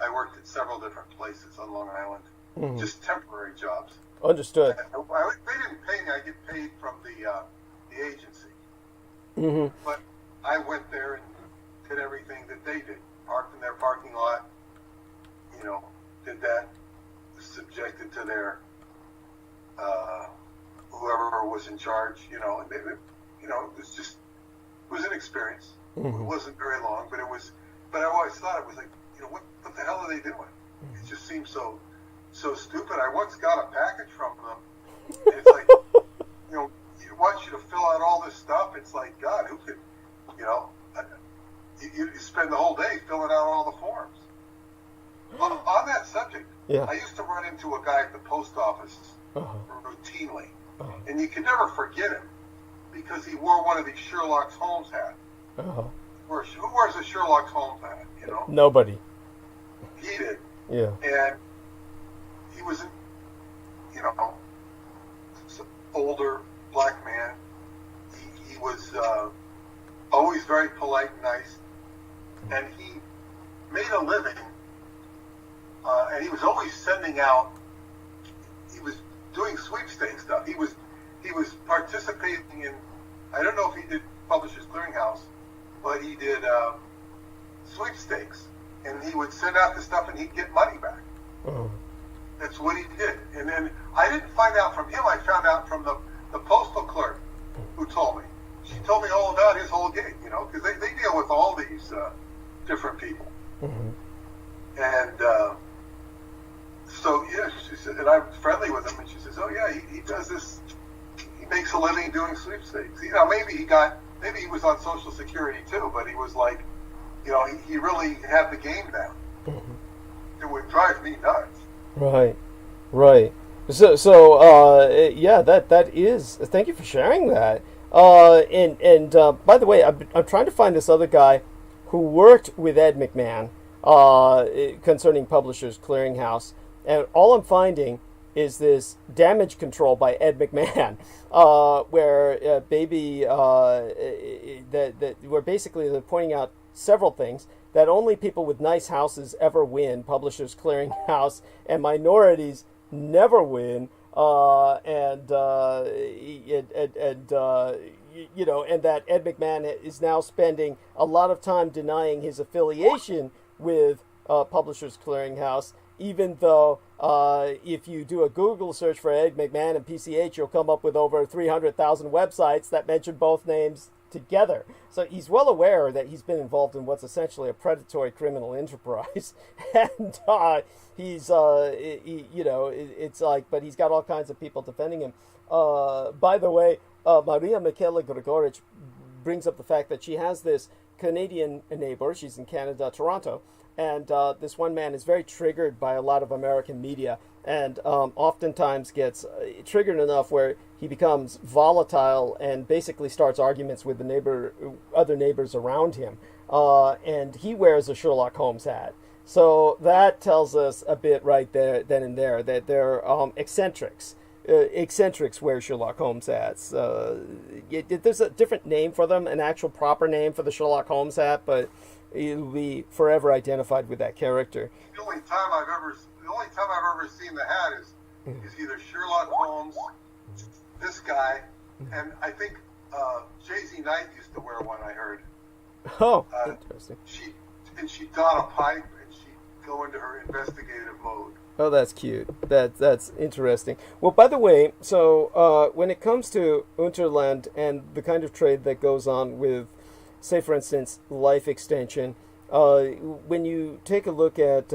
I worked at several different places on Long Island, just temporary jobs. Understood. They didn't pay me. I get paid from the agency. But I went there and did everything that they did. Parked in their parking lot. Did that. Was subjected to their whoever was in charge. And they, it was an experience. It wasn't very long, but it was. But I always thought it was like, what the hell are they doing? It just seems so stupid. I once got a package from them. And it's like, it wants you to fill out all this stuff. It's like, God, who could, you spend the whole day filling out all the forms. On that subject, I used to run into a guy at the post office routinely, and you could never forget him because he wore one of these Sherlock Holmes hats. Who wears a Sherlock Holmes hat? Nobody. He did. Yeah. And he was, older black man. He was always very polite and nice, and he made a living. And he was always sending out. He was doing sweepstakes stuff. He was participating in. I don't know if he did Publishers Clearinghouse, but he did sweepstakes, and he would send out the stuff, and he'd get money back. That's what he did. And then I didn't find out from him. I found out from the postal clerk who told me. She told me all about his whole gig, because they deal with all these different people. And so, she said, and I'm friendly with him, and she says, oh, yeah, he does this. He makes a living doing sweepstakes. Maybe he was on Social Security too, but he was like, he really had the game down. It would drive me nuts. Right. So that is. Thank you for sharing that. And by the way, I'm trying to find this other guy who worked with Ed McMahon concerning Publishers Clearinghouse, and all I'm finding is this damage control by Ed McMahon, where where basically they're pointing out several things that only people with nice houses ever win Publishers Clearinghouse, and minorities never win, and that Ed McMahon is now spending a lot of time denying his affiliation with Publishers Clearinghouse, even though if you do a Google search for Ed McMahon and PCH, you'll come up with over 300,000 websites that mention both names together. So he's well aware that he's been involved in what's essentially a predatory criminal enterprise, and he's it's like, but he's got all kinds of people defending him. By the way, Maria Michaela Grigorich brings up the fact that she has this Canadian neighbor. She's in Canada, Toronto, and this one man is very triggered by a lot of American media, and oftentimes gets triggered enough where he becomes volatile and basically starts arguments with the other neighbors around him. And he wears a Sherlock Holmes hat. So that tells us a bit right there, then and there, that they're eccentrics. Eccentrics wear Sherlock Holmes hats. There's a different name for them, an actual proper name for the Sherlock Holmes hat, but it'll be forever identified with that character. The only time I've ever seen the hat is either Sherlock Holmes, this guy, and I think Jay-Z Knight used to wear one, I heard. Oh, interesting. She'd don a pipe and she'd go into her investigative mode. Oh, that's cute. That's interesting. Well, by the way, so when it comes to Unterland and the kind of trade that goes on with, say, for instance, life extension, when you take a look at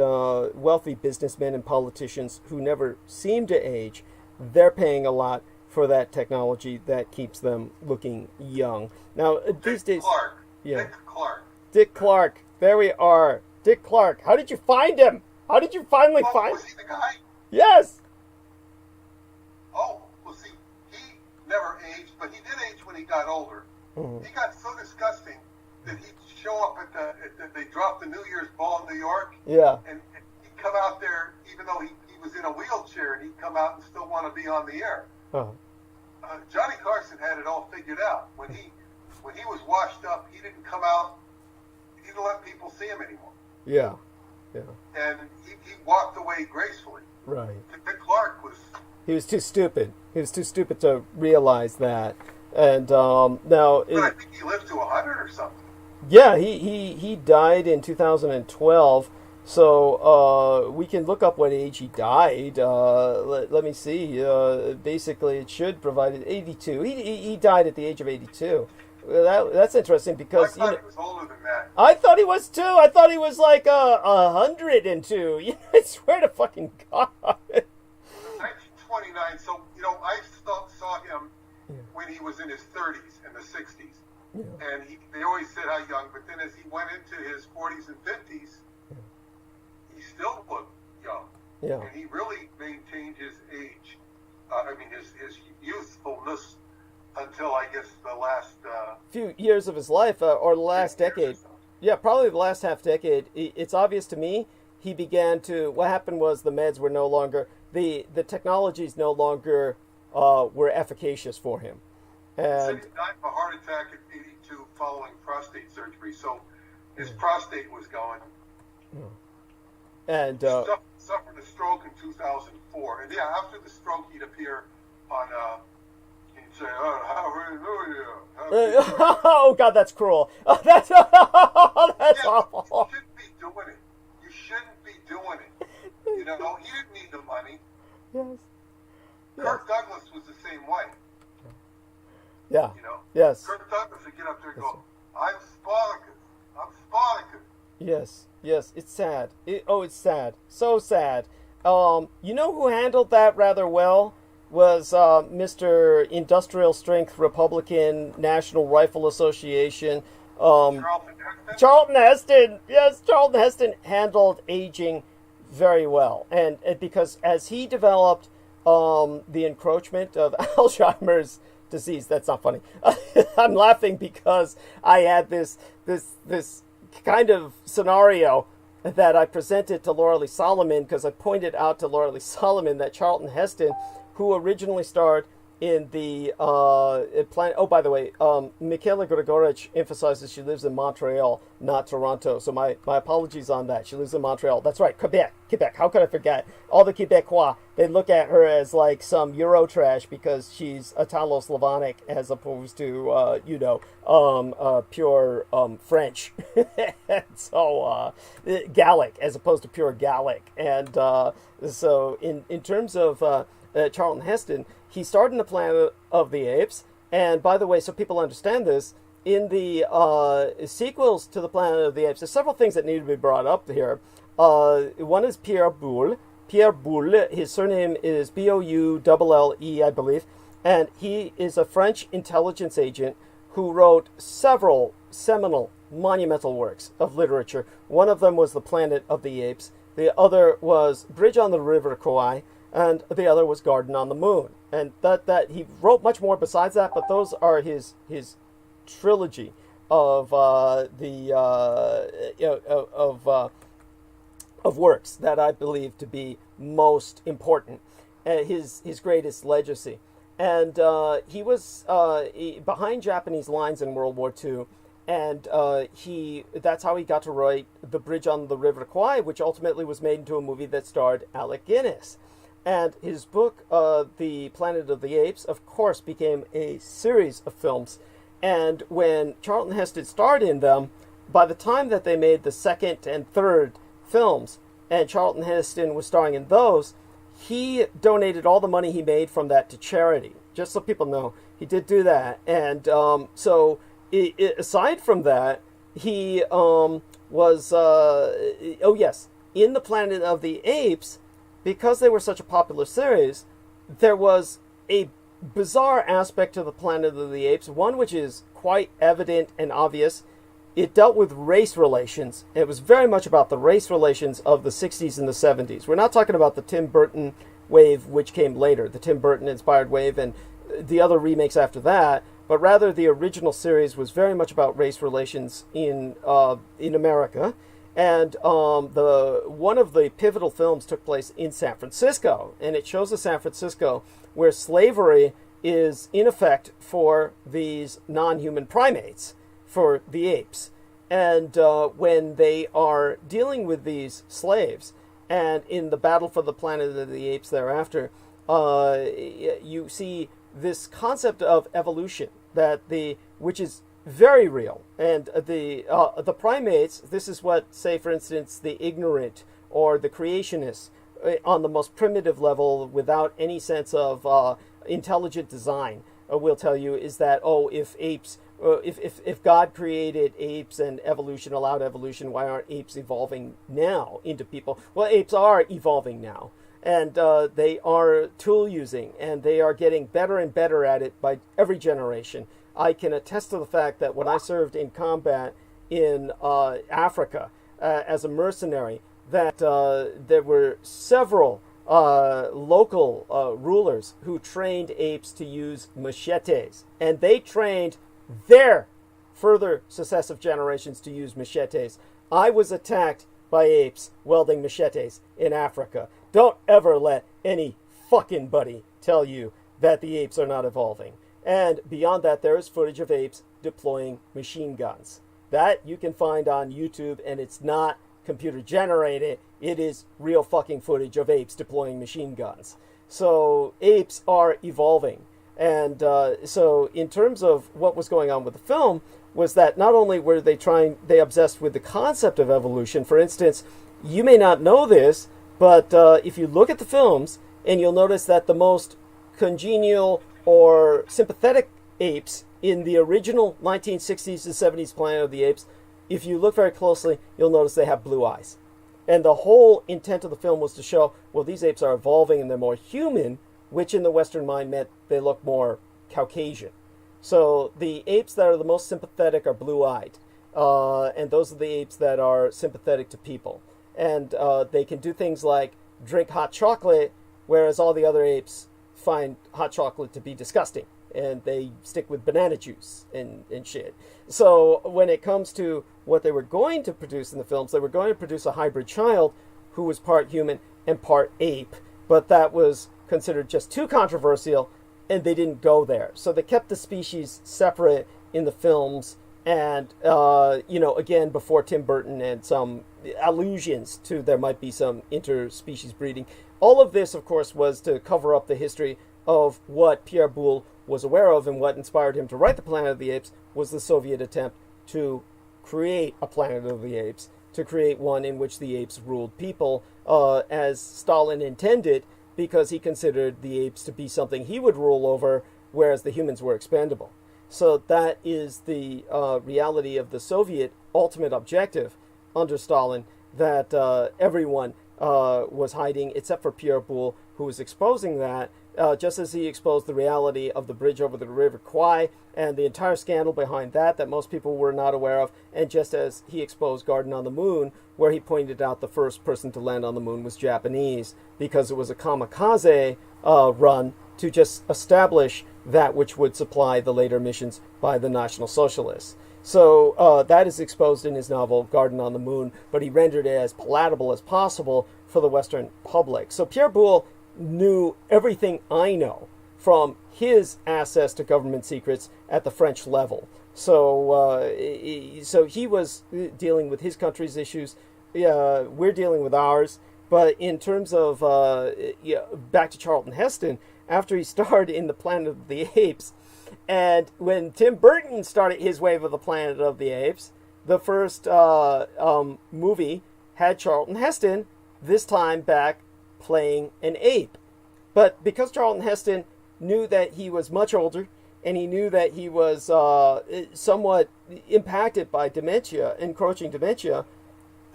wealthy businessmen and politicians who never seem to age, they're paying a lot for that technology that keeps them looking young. Now, these days... Dick Clark. There we are. Dick Clark. How did you find him? How did you finally find him? Was he the guy? Yes. Oh, well, see, he never aged, but he did age when he got older. Mm-hmm. He got so disgusting that he'd show up they dropped the New Year's ball in New York. Yeah. And he'd come out there, even though he was in a wheelchair, and he'd come out and still want to be on the air. Uh-huh. Johnny Carson had it all figured out. When he was washed up, he didn't come out. He didn't let people see him anymore. Yeah. Yeah. And he walked away gracefully. Right. Dick Clark was... He was too stupid. He was too stupid to realize that. And now... But I think he lived to 100 or something. Yeah, he died in 2012. So we can look up what age he died. Let me see. Basically, it should provide 82. He died at the age of 82. That's interesting because I thought he was older than that. I thought he was too. I thought he was like 102. I swear to fucking God. 1929. So I saw him when he was in his 30s and the 60s, and they always said how young. But then as he went into his 40s and 50s, he still looked young. Yeah. And he really maintained his age. His youthfulness. Until, I guess, the last... few years of his life, or the last decade. Yeah, probably the last half decade. It's obvious to me he began to... What happened was the meds were no longer... The technologies no longer were efficacious for him. And he died of a heart attack at 82 following prostate surgery, so his prostate was going. And... He suffered a stroke in 2004. And after the stroke, he'd appear on... Say, oh God, that's cruel. That's awful. You shouldn't be doing it. You shouldn't be doing it. He didn't need the money. Yes. Kirk Douglas was the same way. Yeah. Yes. Kirk Douglas would get up there and go, I'm Spartacus. Yes. It's sad. It's sad. So sad. You know who handled that rather well? Was Mr. Industrial Strength Republican National Rifle Association. Charlton Heston. Yes, Charlton Heston handled aging very well. And because as he developed the encroachment of Alzheimer's disease, that's not funny. I'm laughing because I had this kind of scenario that I presented to Laura Lee Solomon because I pointed out to Laura Lee Solomon that Charlton Heston, who originally starred in the plan. Oh, by the way, Michaela Grigorich emphasizes she lives in Montreal, not Toronto. So my apologies on that. She lives in Montreal. That's right, Quebec. How could I forget? All the Quebecois, they look at her as like some Euro trash because she's Italo-Slavonic as opposed to pure French. So Gallic as opposed to pure Gallic. And so in terms of Charlton Heston, he starred in the Planet of the Apes, and by the way, so people understand this, in the sequels to the Planet of the Apes, there's several things that need to be brought up here. One is Pierre Boulle. Pierre Boulle, his surname is Boulle, I believe, and he is a French intelligence agent who wrote several seminal, monumental works of literature. One of them was The Planet of the Apes. The other was Bridge on the River Kwai, and the other was Garden on the Moon. And that he wrote much more besides that, but those are his trilogy of works that I believe to be most important, his greatest legacy. And he was behind Japanese lines in World War II, and that's how he got to write The Bridge on the River Kwai, which ultimately was made into a movie that starred Alec Guinness. And his book, The Planet of the Apes, of course, became a series of films. And when Charlton Heston starred in them, by the time that they made the second and third films, and Charlton Heston was starring in those, he donated all the money he made from that to charity. Just so people know, he did do that. And aside from that, he was, in The Planet of the Apes, because they were such a popular series, there was a bizarre aspect to The Planet of the Apes, one which is quite evident and obvious. It dealt with race relations. It was very much about the race relations of the 60s and the 70s. We're not talking about the Tim Burton wave, which came later, the Tim Burton-inspired wave and the other remakes after that, but rather the original series was very much about race relations in America. And one of the pivotal films took place in San Francisco, and it shows the San Francisco where slavery is in effect for these non-human primates, for the apes. And when they are dealing with these slaves, and in the battle for the Planet of the Apes thereafter, you see this concept of evolution, which is very real. And the primates, this is what, say, for instance, the ignorant or the creationists on the most primitive level without any sense of intelligent design will tell you, is that, if God created apes and evolution allowed evolution, why aren't apes evolving now into people? Well, apes are evolving now, and they are tool using, and they are getting better and better at it by every generation. I can attest to the fact that when I served in combat in Africa as a mercenary, that there were several local rulers who trained apes to use machetes, and they trained their further successive generations to use machetes. I was attacked by apes welding machetes in Africa. Don't ever let any fucking buddy tell you that the apes are not evolving. And beyond that, there is footage of apes deploying machine guns. That you can find on YouTube, and it's not computer generated. It is real fucking footage of apes deploying machine guns. So apes are evolving. And so in terms of what was going on with the film, was that not only were they obsessed with the concept of evolution. For instance, you may not know this, but if you look at the films, and you'll notice that the most congenial or sympathetic apes in the original 1960s to 70s Planet of the Apes, if you look very closely, you'll notice they have blue eyes. And the whole intent of the film was to show, well, these apes are evolving and they're more human, which in the Western mind meant they look more Caucasian. So the apes that are the most sympathetic are blue-eyed. And those are the apes that are sympathetic to people. And they can do things like drink hot chocolate, whereas all the other apes find hot chocolate to be disgusting. And they stick with banana juice and shit. So when it comes to what they were going to produce in the films, they were going to produce a hybrid child who was part human and part ape. But that was considered just too controversial, and they didn't go there. So they kept the species separate in the films, and, again, before Tim Burton and some allusions to there might be some interspecies breeding. All of this, of course, was to cover up the history of what Pierre Boulle was aware of, and what inspired him to write The Planet of the Apes was the Soviet attempt to create a Planet of the Apes, to create one in which the apes ruled people, as Stalin intended, because he considered the apes to be something he would rule over, whereas the humans were expendable. So that is the reality of the Soviet ultimate objective under Stalin, that everyone was hiding except for Pierre Boulle, who was exposing that, just as he exposed the reality of the bridge over the River Kwai and the entire scandal behind that most people were not aware of, and just as he exposed Garden on the Moon, where he pointed out the first person to land on the moon was Japanese, because it was a kamikaze run to just establish that which would supply the later missions by the National Socialists. So that is exposed in his novel Garden on the Moon, but he rendered it as palatable as possible for the Western public. So Pierre Boulle knew everything I know from his access to government secrets at the French level. So he was dealing with his country's issues. We're dealing with ours. But in terms of, back to Charlton Heston, after he starred in The Planet of the Apes, and when Tim Burton started his wave of The Planet of the Apes, the first movie had Charlton Heston, this time back playing an ape. But because Charlton Heston knew that he was much older, and he knew that he was somewhat impacted by dementia, encroaching dementia,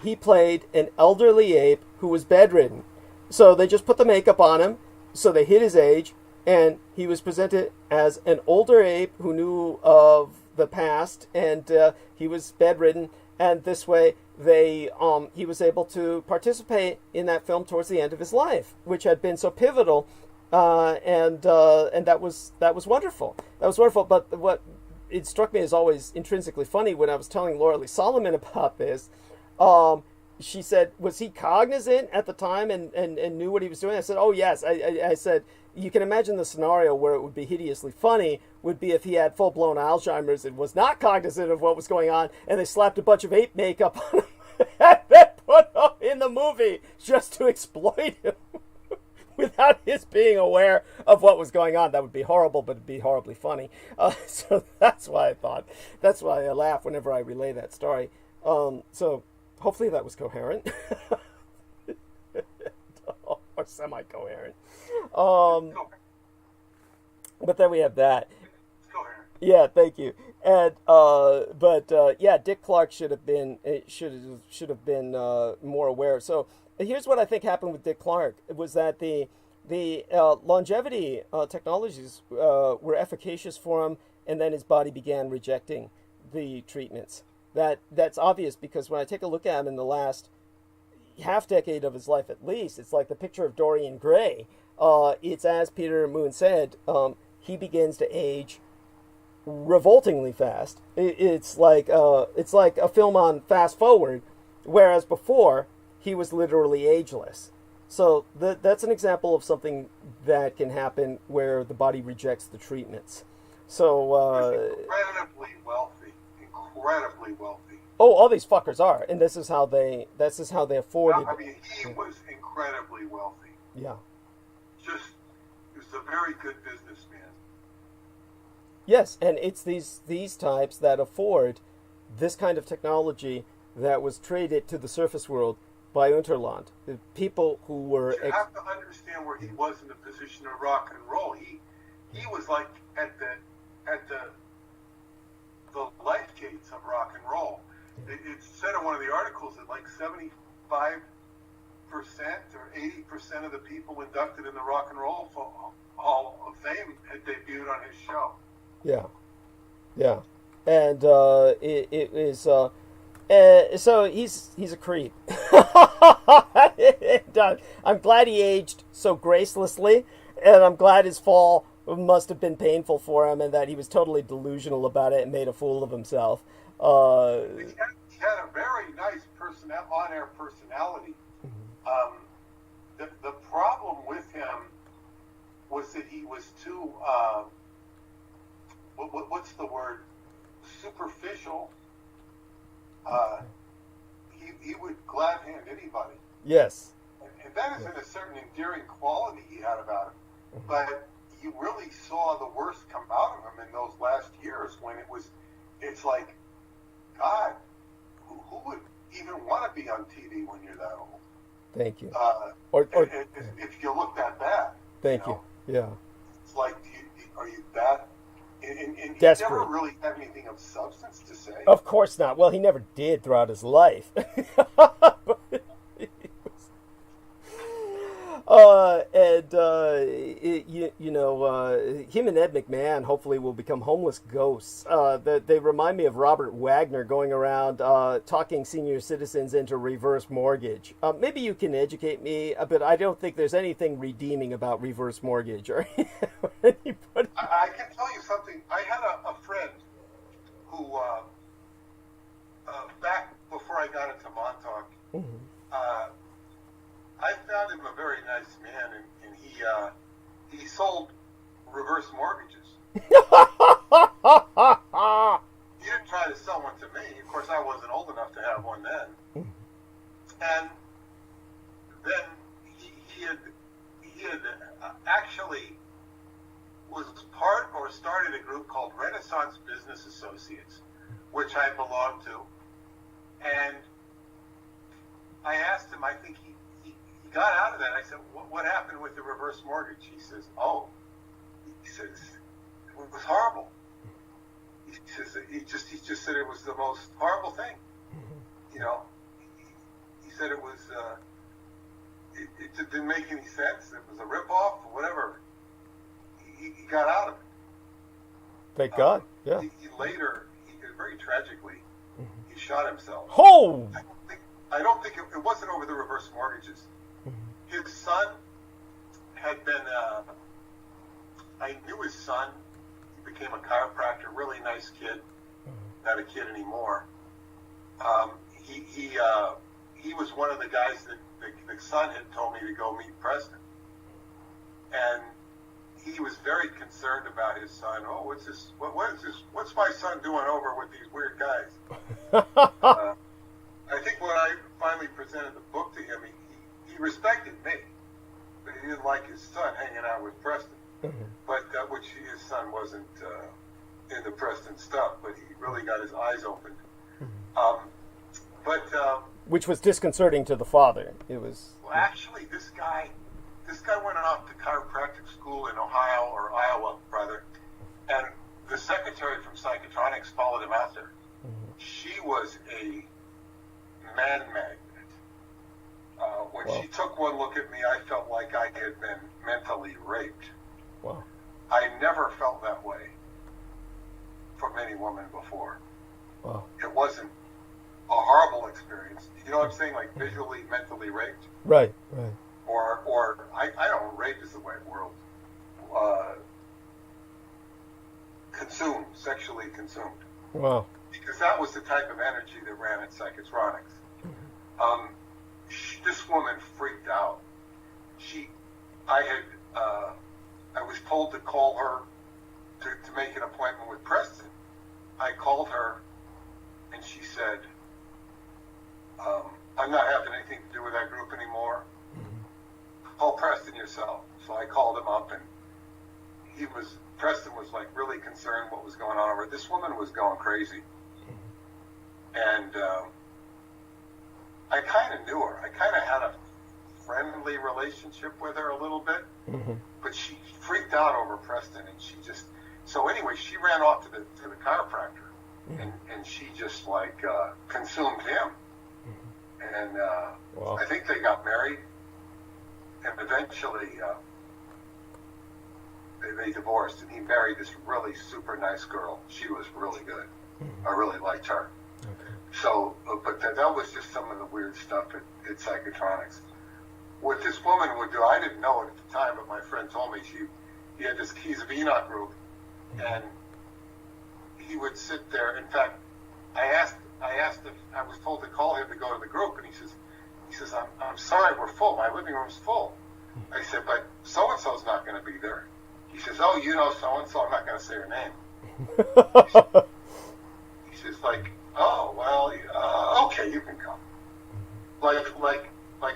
he played an elderly ape who was bedridden. So they just put the makeup on him, so they hid his age, and he was presented as an older ape who knew of the past, and he was bedridden, and this way he was able to participate in that film towards the end of his life, which had been so pivotal, and that was wonderful. That was wonderful. But what it struck me as always intrinsically funny when I was telling Laura Lee Solomon about this. She said, was he cognizant at the time and knew what he was doing? I said, oh, yes. I said, you can imagine the scenario where it would be hideously funny would be if he had full-blown Alzheimer's and was not cognizant of what was going on, and they slapped a bunch of ape makeup on him and then put him in the movie just to exploit him without his being aware of what was going on. That would be horrible, but it'd be horribly funny. So that's why I laugh whenever I relay that story. So hopefully that was coherent. Or semi-coherent. But then we have that. Yeah, thank you. And Dick Clark should have been more aware. So here's what I think happened with Dick Clark. It was that the longevity technologies were efficacious for him, and then his body began rejecting the treatments. That's obvious because when I take a look at him in the last half decade of his life at least, it's like the picture of Dorian Gray. It's as Peter Moon said, he begins to age revoltingly fast. It's like a film on fast forward, whereas before he was literally ageless. So that's an example of something that can happen where the body rejects the treatments. So incredibly wealthy. Oh, all these fuckers are, and this is how they afforded. I mean, he was incredibly wealthy. Yeah. He was a very good businessman. Yes, and it's these types that afford this kind of technology that was traded to the surface world by Unterland. The people who were. You have to understand where he was in the position of rock and roll. He was like at the life gates of rock and roll. It said in one of the articles that like 75% or 80% of the people inducted in the Rock and Roll Hall of Fame had debuted on his show. Yeah, and it is so he's a creep. I'm glad he aged so gracelessly, and I'm glad his fall must have been painful for him, and that he was totally delusional about it and made a fool of himself. He had a very nice on-air personality. Mm-hmm. The problem with him was that he was too, what's the word, superficial. He would glad hand anybody. Yes. And that isn't a certain endearing quality he had about him. Mm-hmm. But you really saw the worst come out of him in those last years when it's like, God, who would even want to be on TV when you're that old? Thank you. If you look that bad. Thank you. Yeah. It's like, are you that And he Desperate. never really had anything of substance to say. Of course not. Well, he never did throughout his life. Him and Ed McMahon hopefully will become homeless ghosts. They remind me of Robert Wagner going around talking senior citizens into reverse mortgage. Maybe you can educate me, but I don't think there's anything redeeming about reverse mortgage or anybody. I can tell you something. I had a friend who, back before I got into Montauk, I found him a very nice man, and he sold reverse mortgages. He didn't try to sell one to me. Of course, I wasn't old enough to have one then. And then he had actually was part or started a group called Renaissance Business Associates, which I belonged to. And I asked him, I think he got out of that. I said, what happened with the reverse mortgage? He says, he says, it was horrible. He says, he just said it was the most horrible thing. You know, he said it was, it just didn't make any sense. It was a ripoff or whatever. He got out of it. Thank God. Yeah. He later, very tragically, he shot himself. Oh! I don't think it wasn't over the reverse mortgages. His son had been, I knew his son. He became a chiropractor, really nice kid. Not a kid anymore. He was one of the guys that the son had told me to go meet Preston. And he was very concerned about his son. Oh, what's this? What is this? What's my son doing over with these weird guys? I think when I finally presented the book to him, he respected me, but he didn't like his son hanging out with Preston. But which his son wasn't into Preston stuff, but he really got his eyes opened. Which was disconcerting to the father. It was. Well, actually, this guy went off to chiropractic school in Ohio or Iowa, rather, and the secretary from Psychotronics followed him after. She was a man magnet. When she took one look at me, I felt like I had been mentally raped. Wow. I never felt that way from any woman before. Wow. It wasn't a horrible experience. You know what I'm saying? Like visually, mentally raped. Right. Or I don't, rape is the right word. Consumed, sexually consumed. Wow. Because that was the type of energy that ran at Psychotronics. This woman freaked out. I was told to call her to make an appointment with Preston. I called her, and she said, I'm not having anything to do with that group anymore. Call Preston yourself. So I called him up, and Preston was like really concerned what was going on over. This woman was going crazy. And I kind of knew her. I kind of had a friendly relationship with her a little bit, but she freaked out over Preston, and so anyway, she ran off to the chiropractor, and she just like consumed him. And wow. I think they got married, and eventually they divorced, and he married this really super nice girl. She was really good. I really liked her. Okay. So, but that was just some of the weird stuff at Psychotronics. What this woman would do, I didn't know it at the time, but my friend told me he had this Keys of Enoch group, and he would sit there. In fact, I asked if I was told to call him to go to the group, and he says, I'm sorry, we're full. My living room's full. I said, but so and so's not going to be there. He says, oh, you know so and so. I'm not going to say her name. He says, like, oh well, okay, you can come. Like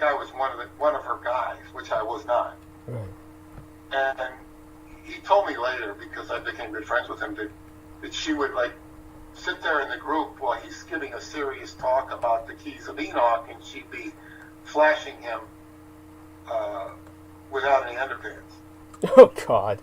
I was one of her guys, which I was not. Right. And he told me later, because I became good friends with him, that she would like sit there in the group while he's giving a serious talk about the Keys of Enoch, and she'd be flashing him without any underpants. Oh God.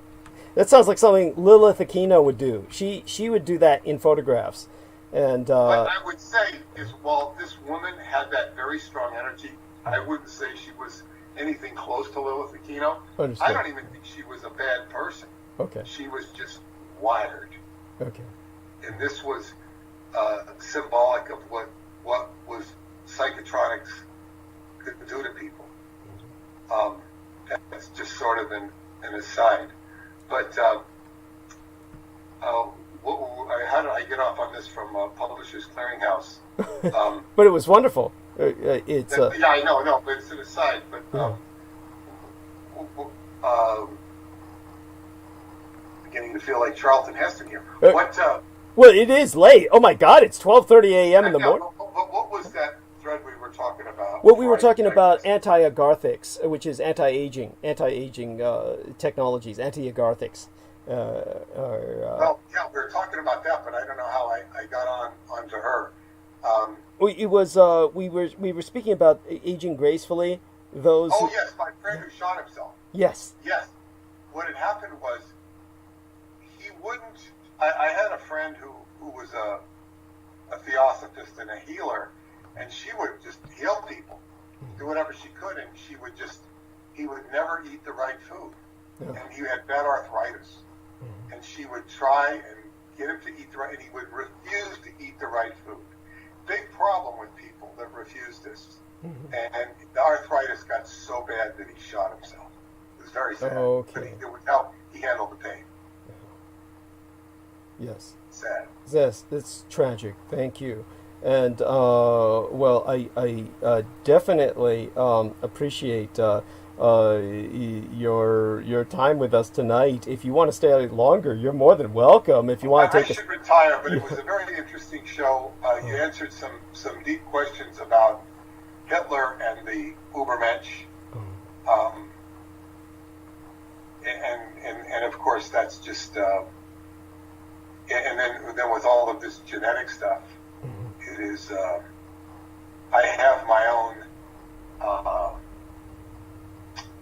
That sounds like something Lilith Aquino would do. She would do that in photographs. And what I would say is, while this woman had that very strong energy, I wouldn't say she was anything close to Lilith Aquino. Understood. I don't even think she was a bad person. Okay. She was just wired. Okay. And this was symbolic of what was psychotronics could do to people. That's just sort of an aside. But how did I get off on this from Publishers Clearinghouse? But it was wonderful. Yeah, I know, but it's an aside. But beginning to feel like Charlton Heston here. Well, it is late. Oh my God, it's 12:30 a.m. in the morning. But what was that thread we were talking about? Well, we were talking about anti-agarthics, which is anti-aging technologies, anti-agarthics. Well, yeah, we were talking about that, but I don't know how I got onto her. It was we were speaking about aging gracefully. Those. Oh yes, my friend who shot himself. Yes. Yes. What had happened was he wouldn't. I had a friend who was a theosophist and a healer, and she would just heal people, do whatever she could, and he would never eat the right food, and he had bad arthritis, and she would try and get him to eat the right, and he would refuse to eat the right food. Big problem with people that refuse this, and the arthritis got so bad that he shot himself. It was very sad, but it would help. He handled the pain. Yes. Sad. Yes, it's tragic. Thank you. And well, I definitely appreciate your time with us tonight. If you want to stay longer, you're more than welcome. If you want to take, I should retire, but it was a very interesting show. You answered some deep questions about Hitler and the Übermensch, and of course that's just. And then with all of this genetic stuff, it is. I have my own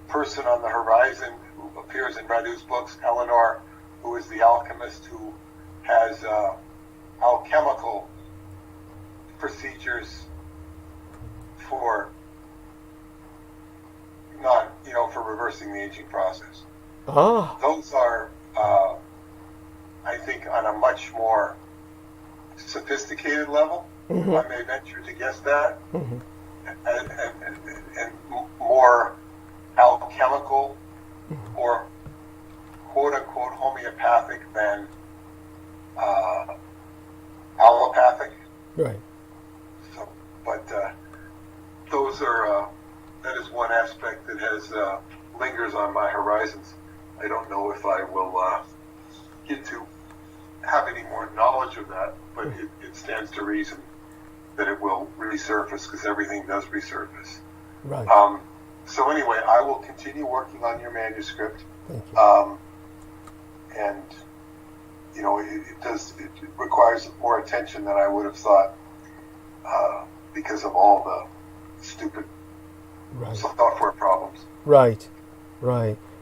person on the horizon who appears in Radu's books, Eleanor, who is the alchemist who has alchemical procedures for for reversing the aging process. Those are. I think on a much more sophisticated level, I may venture to guess that, and more alchemical or quote-unquote homeopathic than allopathic. Right. So, but those are that is one aspect that has lingers on my horizons. I don't know if I will get to have any more knowledge of that, but it stands to reason that it will resurface, because everything does resurface. Right. So anyway, I will continue working on your manuscript. Thank you. And it requires more attention than I would have thought, because of all the stupid software problems. Right.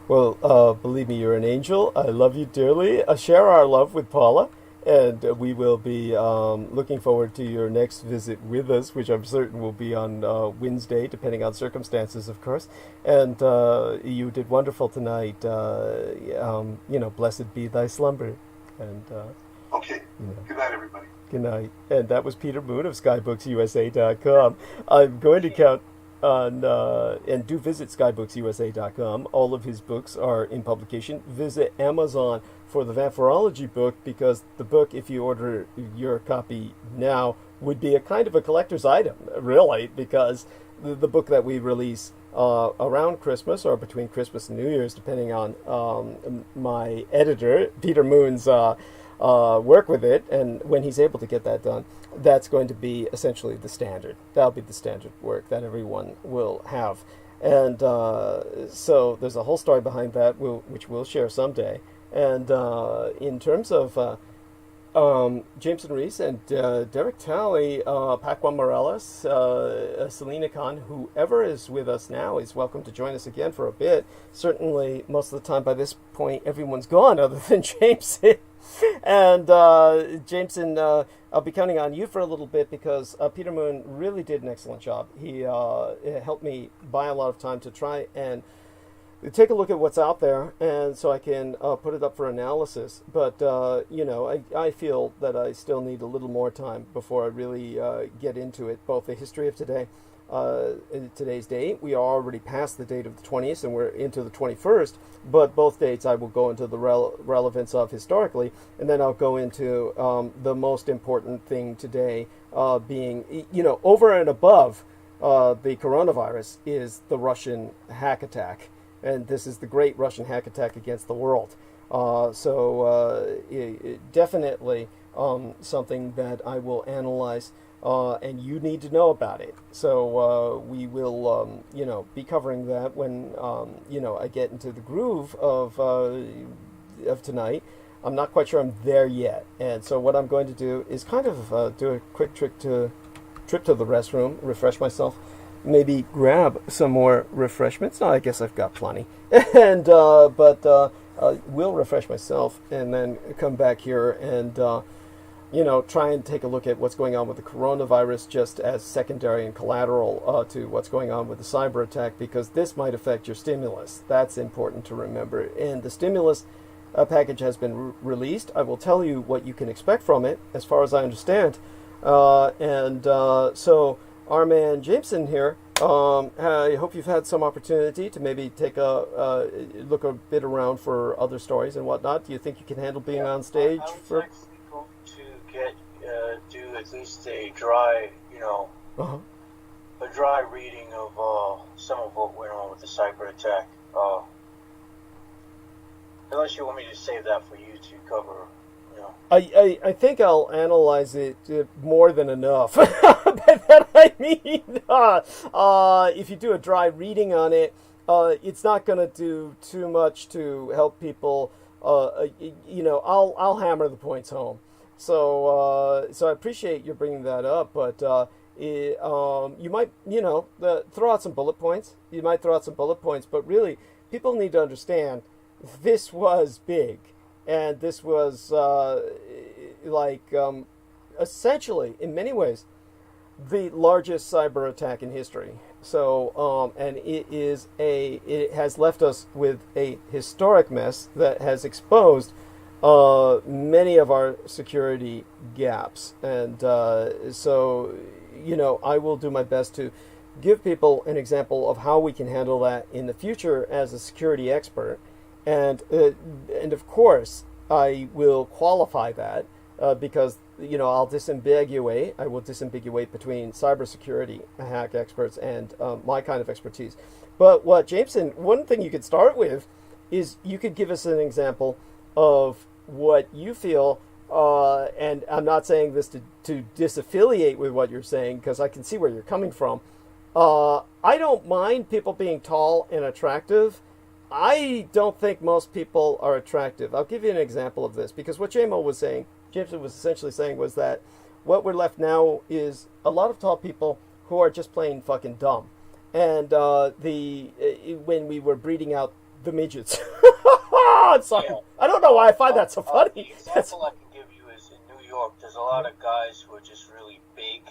Well, believe me, you're an angel. I love you dearly. Share our love with Paula, and we will be looking forward to your next visit with us, which I'm certain will be on Wednesday, depending on circumstances, of course. And you did wonderful tonight. Blessed be thy slumber. And okay. Good night, everybody. Good night. And that was Peter Moon of SkyBooksUSA.com. I'm going to count on and do visit SkyBooksUSA.com. All of his books are in publication. Visit Amazon for the Vampirology book, because the book, if you order your copy now, would be a kind of a collector's item, really, because the book that we release around Christmas or between Christmas and New Year's, depending on my editor, Peter Moon's work with it, and when he's able to get that done, that's going to be essentially the standard. That'll be the standard work that everyone will have. And so there's a whole story behind that, which we'll share someday. And in terms of Jameson Reese and Derek Talley, Paquan Morales, Selena Khan, whoever is with us now is welcome to join us again for a bit. Certainly, most of the time by this point, everyone's gone other than Jameson. And Jameson, I'll be counting on you for a little bit because Peter Moon really did an excellent job. He helped me buy a lot of time to try and take a look at what's out there, and so I can put it up for analysis. But, you know, I feel that I still need a little more time before I really get into it, both the history of today, today's date. We are already past the date of the 20th, and we're into the 21st, but both dates I will go into the relevance of historically, and then I'll go into the most important thing today being, you know, over and above the coronavirus is the Russian hack attack. And this is the great Russian hack attack against the world. Definitely something that I will analyze, and you need to know about it. So we will, you know, be covering that when, you know, I get into the groove of tonight. I'm not quite sure I'm there yet. And so what I'm going to do is kind of do a quick trip to the restroom, refresh myself, maybe grab some more refreshments. No, I guess I've got plenty. And but will refresh myself and then come back here and you know, try and take a look at what's going on with the coronavirus just as secondary and collateral to what's going on with the cyber attack, because this might affect your stimulus. That's important to remember. And the stimulus package has been released. I will tell you what you can expect from it as far as I understand. So our man Jameson here, I hope you've had some opportunity to maybe take a look a bit around for other stories and whatnot. Do you think you can handle being on stage? I was actually going to get do at least a dry, you know, a dry reading of some of what went on with the cyber attack. Unless you want me to save that for you to cover. I think I'll analyze it more than enough. By that I mean, if you do a dry reading on it, it's not going to do too much to help people. You know, I'll hammer the points home. So I appreciate you bringing that up, but you might, you know, throw out some bullet points. You might throw out some bullet points, but really, people need to understand this was big. And this was essentially, in many ways, the largest cyber attack in history. So, and it has left us with a historic mess that has exposed many of our security gaps. And so, you know, I will do my best to give people an example of how we can handle that in the future as a security expert. And of course, I will qualify that because, you know, I will disambiguate between cybersecurity hack experts and my kind of expertise. But what, Jameson, one thing you could start with is you could give us an example of what you feel, and I'm not saying this to disaffiliate with what you're saying, because I can see where you're coming from. I don't mind people being tall and attractive. I don't think most people are attractive. I'll give you an example of this, because what Jameson was essentially saying was that what we're left now is a lot of tall people who are just plain fucking dumb. And when we were breeding out the midgets. It's like, I don't know why I find that so funny. The example I can give you is in New York, there's a lot of guys who are just really big.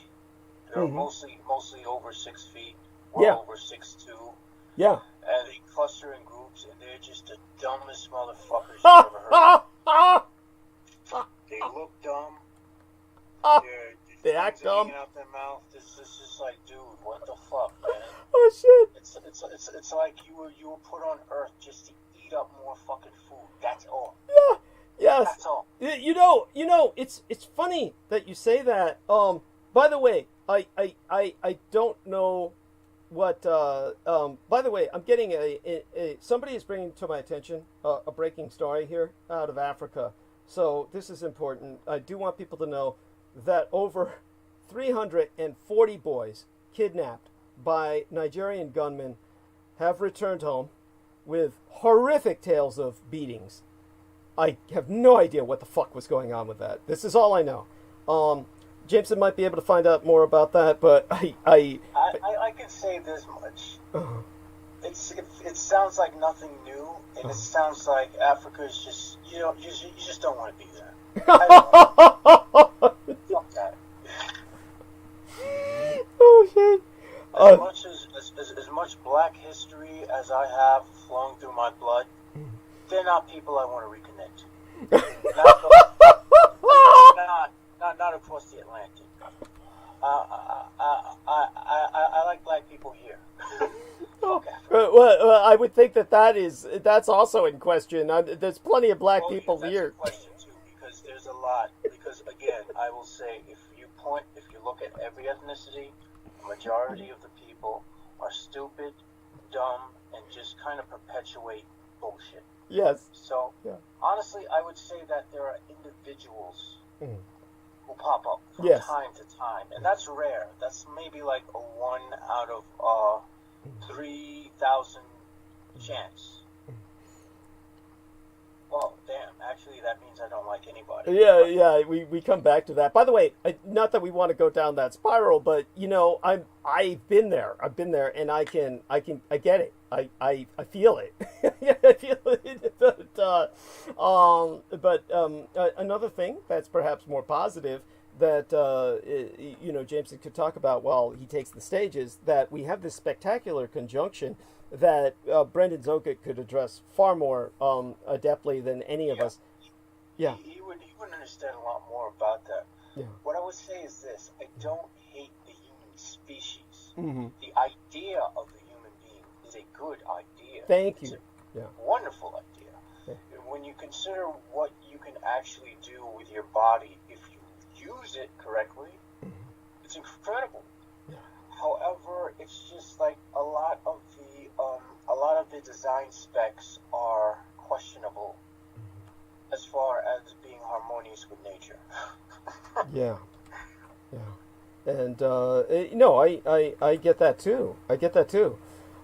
They're mostly over 6 feet, or over 6'2". Yeah. And they cluster in groups, and they're just the dumbest motherfuckers you've ever heard. They look dumb. They act dumb. Hanging out their mouth. This is like, dude, what the fuck, man? Oh shit! It's like you were put on Earth just to eat up more fucking food. That's all. Yeah. Yes. That's all. You know, it's funny that you say that. By the way, I don't know what. By the way, I'm getting somebody is bringing to my attention a breaking story here out of Africa. So this is important. I do want people to know that over 340 boys kidnapped by Nigerian gunmen have returned home with horrific tales of beatings. I have no idea what the fuck was going on with that. This is all I know. Jameson might be able to find out more about that, but I can say this much. It sounds like nothing new, and it sounds like Africa is just, you just don't want to be there. Fuck that. Oh shit. As much black history as I have flowing through my blood, they're not people I want to reconnect to. Not across the Atlantic. I like black people here. Okay. Well, I would think that's also in question. There's plenty of black people here. That's a question too, because there's a lot. Because again, I will say, if you look at every ethnicity, the majority of the people are stupid, dumb, and just kind of perpetuate bullshit. Yes. So, honestly, I would say that there are individuals who pop up from time to time, and that's rare. That's maybe like a 1 out of 3,000 chance. Well, damn. Actually, that means I don't like anybody. Yeah. We come back to that. By the way, not that we want to go down that spiral, but I've been there. And I get it. I feel it. I feel it. But another thing that's perhaps more positive that Jameson could talk about while he takes the stage is that we have this spectacular conjunction that Brendan Zokic could address far more adeptly than any of us. Yeah. He would understand a lot more about that. Yeah. What I would say is this: I don't hate the human species. Mm-hmm. The idea of the human being is a good idea. Thank it's you. A wonderful idea. Yeah. When you consider what you can actually do with your body if you use it correctly, it's incredible. Yeah. However, it's just like a lot of the design specs are questionable as far as being harmonious with nature. Yeah. And I get that too.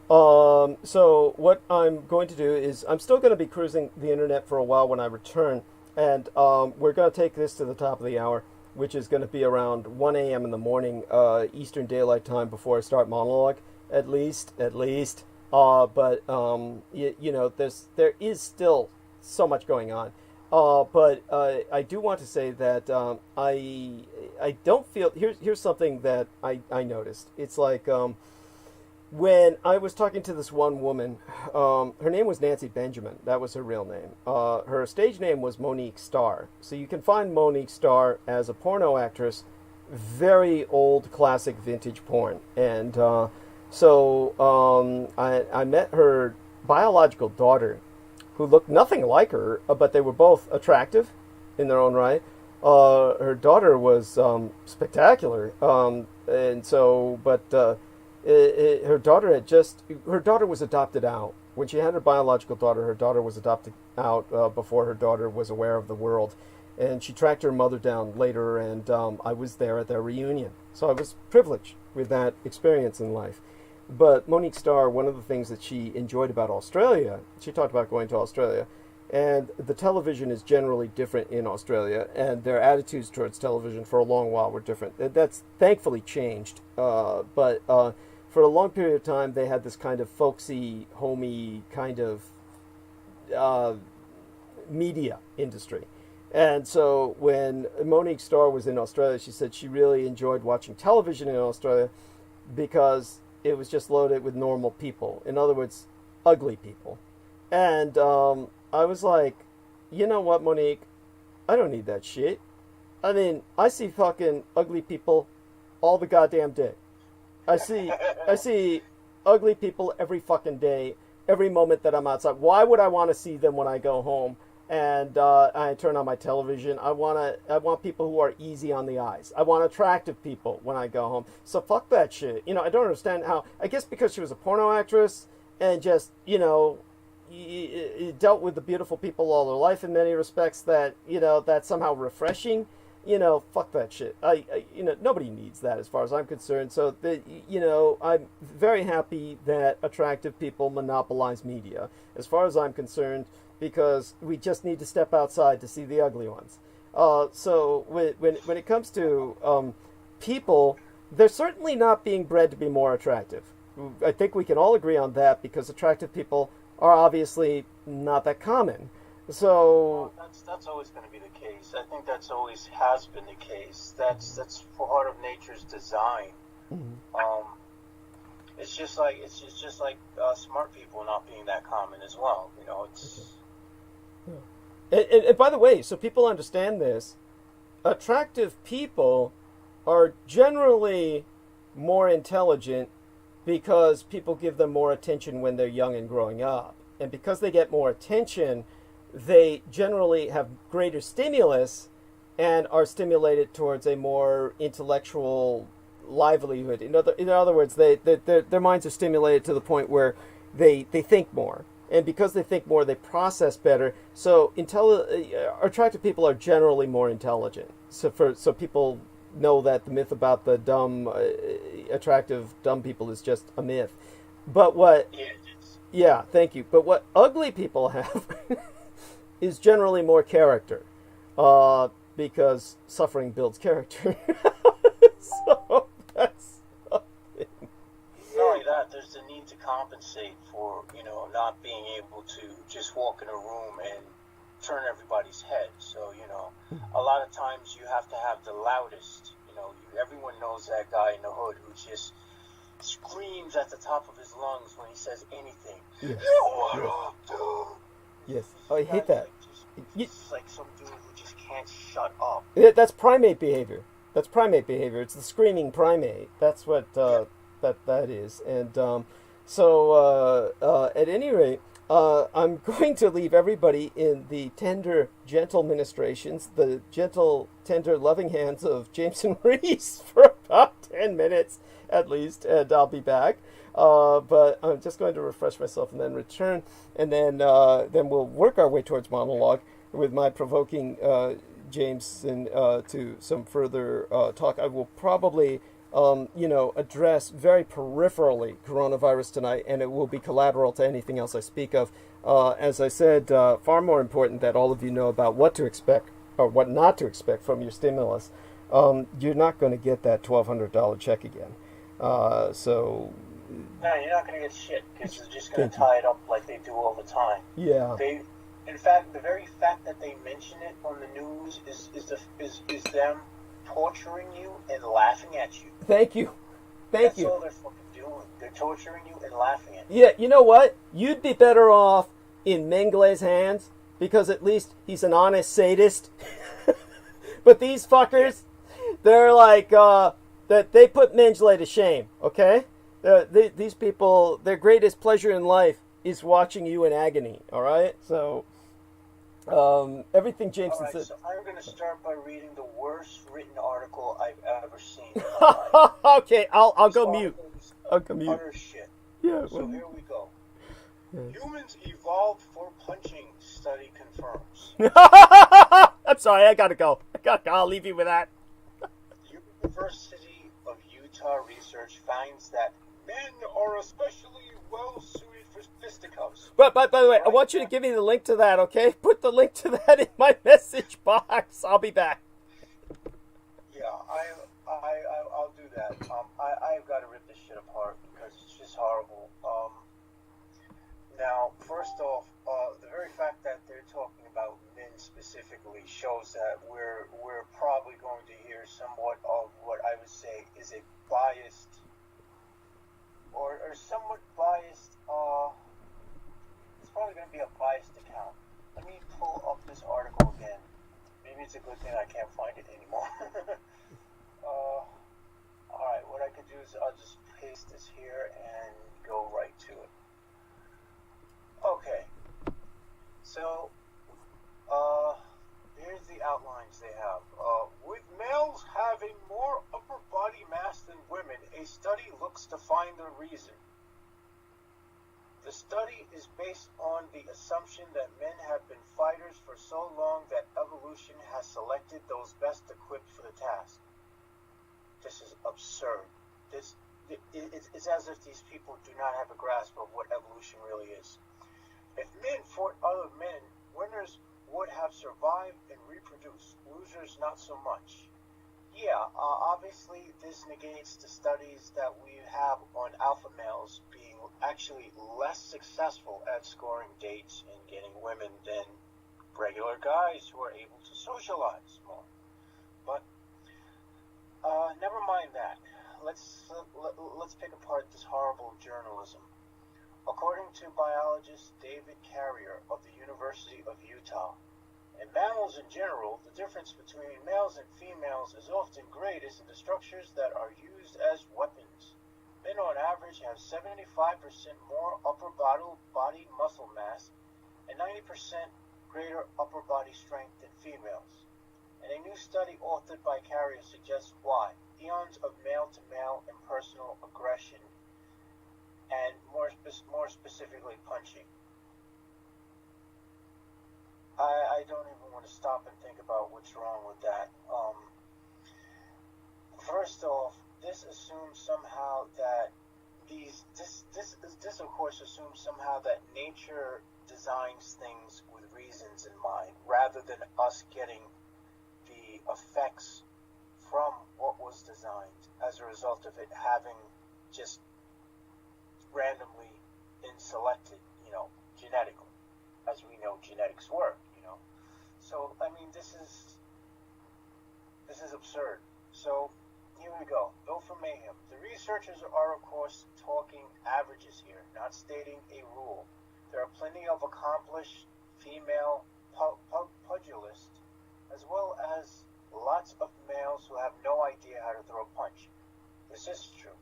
So what I'm going to do is I'm still going to be cruising the internet for a while when I return, and we're going to take this to the top of the hour, which is going to be around 1 a.m. in the morning Eastern Daylight Time before I start monologue, at least. But there is still so much going on. But I do want to say that I don't feel... Here's something that I noticed. It's like when I was talking to this one woman, her name was Nancy Benjamin. That was her real name. Her stage name was Monique Starr. So you can find Monique Starr as a porno actress, very old classic vintage porn. And I met her biological daughter, who looked nothing like her, but they were both attractive in their own right. Her daughter was spectacular, her daughter was adopted out. When she had her biological daughter, her daughter was adopted out before her daughter was aware of the world. And she tracked her mother down later, and I was there at their reunion. So I was privileged with that experience in life. But Monique Starr, one of the things that she enjoyed about Australia, she talked about going to Australia, and the television is generally different in Australia, and their attitudes towards television for a long while were different. That's thankfully changed, but for a long period of time, they had this kind of folksy, homey kind of media industry. And so when Monique Starr was in Australia, she said she really enjoyed watching television in Australia because it was just loaded with normal people. In other words, ugly people. And I was like, you know what, Monique? I don't need that shit. I mean, I see fucking ugly people all the goddamn day. I see ugly people every fucking day, every moment that I'm outside. Why would I want to see them when I go home and I turn on my television? I want people who are easy on the eyes. I want attractive people when I go home. So fuck that shit. I don't understand how. I guess because she was a porno actress and just dealt with the beautiful people all her life in many respects, that that's somehow refreshing. Fuck that shit. Nobody needs that as far as I'm concerned. So I'm very happy that attractive people monopolize media. As far as I'm concerned, because we just need to step outside to see the ugly ones. So when it comes to people, they're certainly not being bred to be more attractive. I think we can all agree on that, because attractive people are obviously not that common. So that's always going to be the case. I think that's always has been the case. That's part of nature's design. Mm-hmm. It's just like smart people not being that common as well. You know, it's. And by the way, so people understand this, attractive people are generally more intelligent because people give them more attention when they're young and growing up. And because they get more attention, they generally have greater stimulus and are stimulated towards a more intellectual livelihood. In other words, their minds are stimulated to the point where they think more. And because they think more, they process better. So attractive people are generally more intelligent. So people know that the myth about the dumb, attractive, dumb people is just a myth. But what... Yeah, thank you. But what ugly people have is generally more character. Because suffering builds character. So that's something. Not only that, there's the need to compensate for, not being able to just walk in a room and turn everybody's head. So, a lot of times you have to have the loudest. Everyone knows that guy in the hood who just screams at the top of his lungs when he says anything. Yes. What up, dude? Yes. Oh, I hate that. It's like some dude who just can't shut up. Yeah, that's primate behavior. It's the screaming primate. That's what that is. And so at any rate, I'm going to leave everybody in the tender, gentle ministrations, the gentle, tender, loving hands of Jameson Reese for about 10 minutes at least, and I'll be back. But I'm just going to refresh myself and then return, and then we'll work our way towards monologue with my provoking Jameson to some further talk. I will probably address very peripherally coronavirus tonight, and it will be collateral to anything else I speak of. As I said, far more important that all of you know about what to expect or what not to expect from your stimulus. You're not going to get that $1,200 check again. So. No, you're not going to get shit, because they're just going to tie it up like they do all the time. Yeah. In fact, the very fact that they mention it on the news is them torturing you and laughing at you. Thank you. That's all they're fucking doing. They're torturing you and laughing at you. Yeah, you know what? You'd be better off in Mengele's hands, because at least he's an honest sadist. But these fuckers, they're like, that they put Mengele to shame, okay? These people, their greatest pleasure in life is watching you in agony, all right? So, everything Jameson said. So I'm going to start by reading the worst written article I've ever seen. Okay, I'll go mute. I'll go mute. Utter shit. Yeah. So here we go. Yeah. Humans evolved for punching, study confirms. I'm sorry, I gotta go. I'll leave you with that. University of Utah research finds that men are especially well suited for fisticuffs. But by the way, I want you to give me the link to that, okay? Put the link to that in my message box. I'll be back. Yeah, I'll do that. I've got to rip this shit apart because it's just horrible. Now, first off, the very fact that they're talking about men specifically shows that we're probably going to hear somewhat of what I would say is a biased or somewhat biased. It's probably going to be a biased account. Let me pull up this article again. Maybe it's a good thing I can't find it anymore. Alright, what I could do is I'll just paste this here and go right to it. Okay. So, here's the outlines they have. With males having more upper body mass than women, a study looks to find the reason. The study is based on the assumption that men have been fighters for so long that evolution has selected those best equipped for the task. This is absurd. It's as if these people do not have a grasp of what evolution really is. If men fought other men, winners would have survived and reproduced. Losers, not so much. Yeah, obviously this negates the studies that we have on alpha males being actually less successful at scoring dates and getting women than regular guys who are able to socialize more. But never mind that. Let's pick apart this horrible journalism. According to biologist David Carrier of the University of Utah, in mammals in general, the difference between males and females is often greatest in the structures that are used as weapons. Men on average have 75% more upper body muscle mass and 90% greater upper body strength than females. And a new study authored by Carrier suggests why. Eons of male-to-male impersonal aggression, and more specifically punching. I don't even want to stop and think about what's wrong with that. First off, this assumes somehow that this of course assumes somehow that nature designs things with reasons in mind, rather than us getting the effects from what was designed as a result of it having just randomly been selected, genetically, as we know genetics work, So, I mean, this is absurd. So, here we go. Bill for Mayhem. The researchers are, of course, talking averages here, not stating a rule. There are plenty of accomplished female pugilists, as well as lots of males who have no idea how to throw a punch. This is true.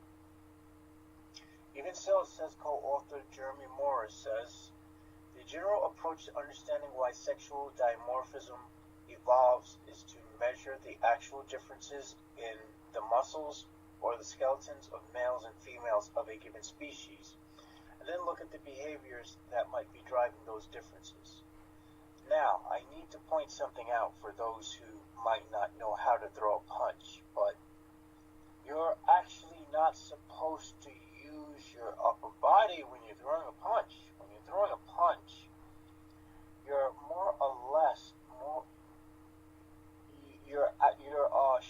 Even so, says co-author Jeremy Morris, says, the general approach to understanding why sexual dimorphism evolves is to measure the actual differences in the muscles or the skeletons of males and females of a given species, and then look at the behaviors that might be driving those differences. Now, I need to point something out for those who might not know how to throw a punch, but you're actually not supposed to use your upper body when you're throwing a punch. When you're throwing a punch, you're more or less your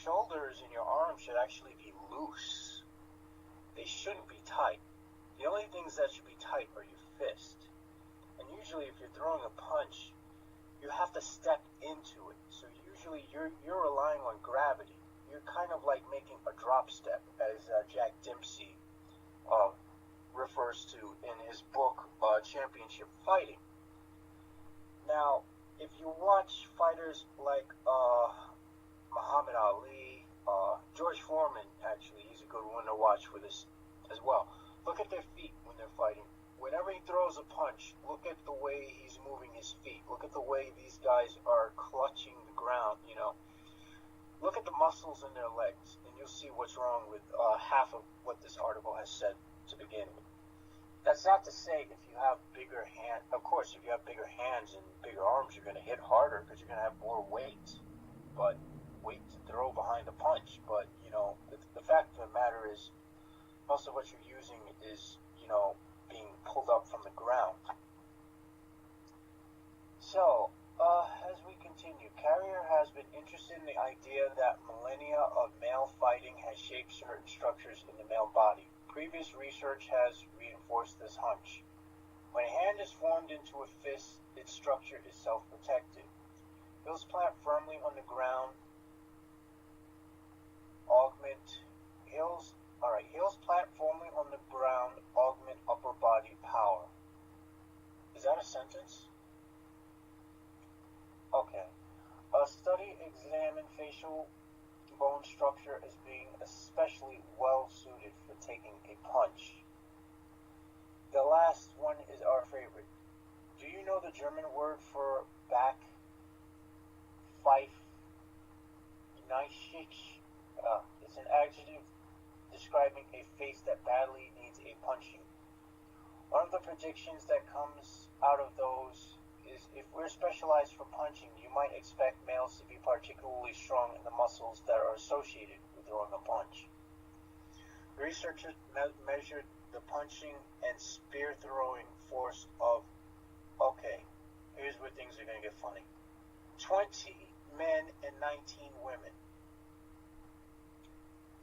shoulders and your arms should actually be loose. They shouldn't be tight. The only things that should be tight are your fist. And usually, if you're throwing a punch, you have to step into it. So usually, you're relying on gravity. You're kind of like making a drop step, as Jack Dempsey refers to in his book, Championship Fighting. Now, if you watch fighters like Muhammad Ali, George Foreman, actually, he's a good one to watch for this as well. Look at their feet when they're fighting. Whenever he throws a punch, look at the way he's moving his feet. Look at the way these guys are clutching the ground, Look at the muscles in their legs, and you'll see what's wrong with half of what this article has said to begin with. That's not to say if you have bigger hands, of course, if you have bigger hands and bigger arms, you're going to hit harder because you're going to have more weight to throw behind the punch. But, the fact of the matter is, most of what you're using is, being pulled up from the ground. So, as we continue, Carrier has been interested in the idea that millennia of male fighting has shaped certain structures in the male body. Previous research has reinforced this hunch. When a hand is formed into a fist, its structure is self-protective. Heels plant firmly on the ground, heels plant firmly on the ground, augment upper body power. Is that a sentence? Okay. A study examined facial bone structure as being especially well suited for taking a punch. The last one is our favorite. Do you know the German word for back? It's an adjective describing a face that badly needs a punching. One of the predictions that comes out of those is if we're specialized for punching, you might expect males to be particularly strong in the muscles that are associated with throwing a punch. Researchers measured the punching and spear throwing force of here's where things are going to get funny. 20 men and 19 women.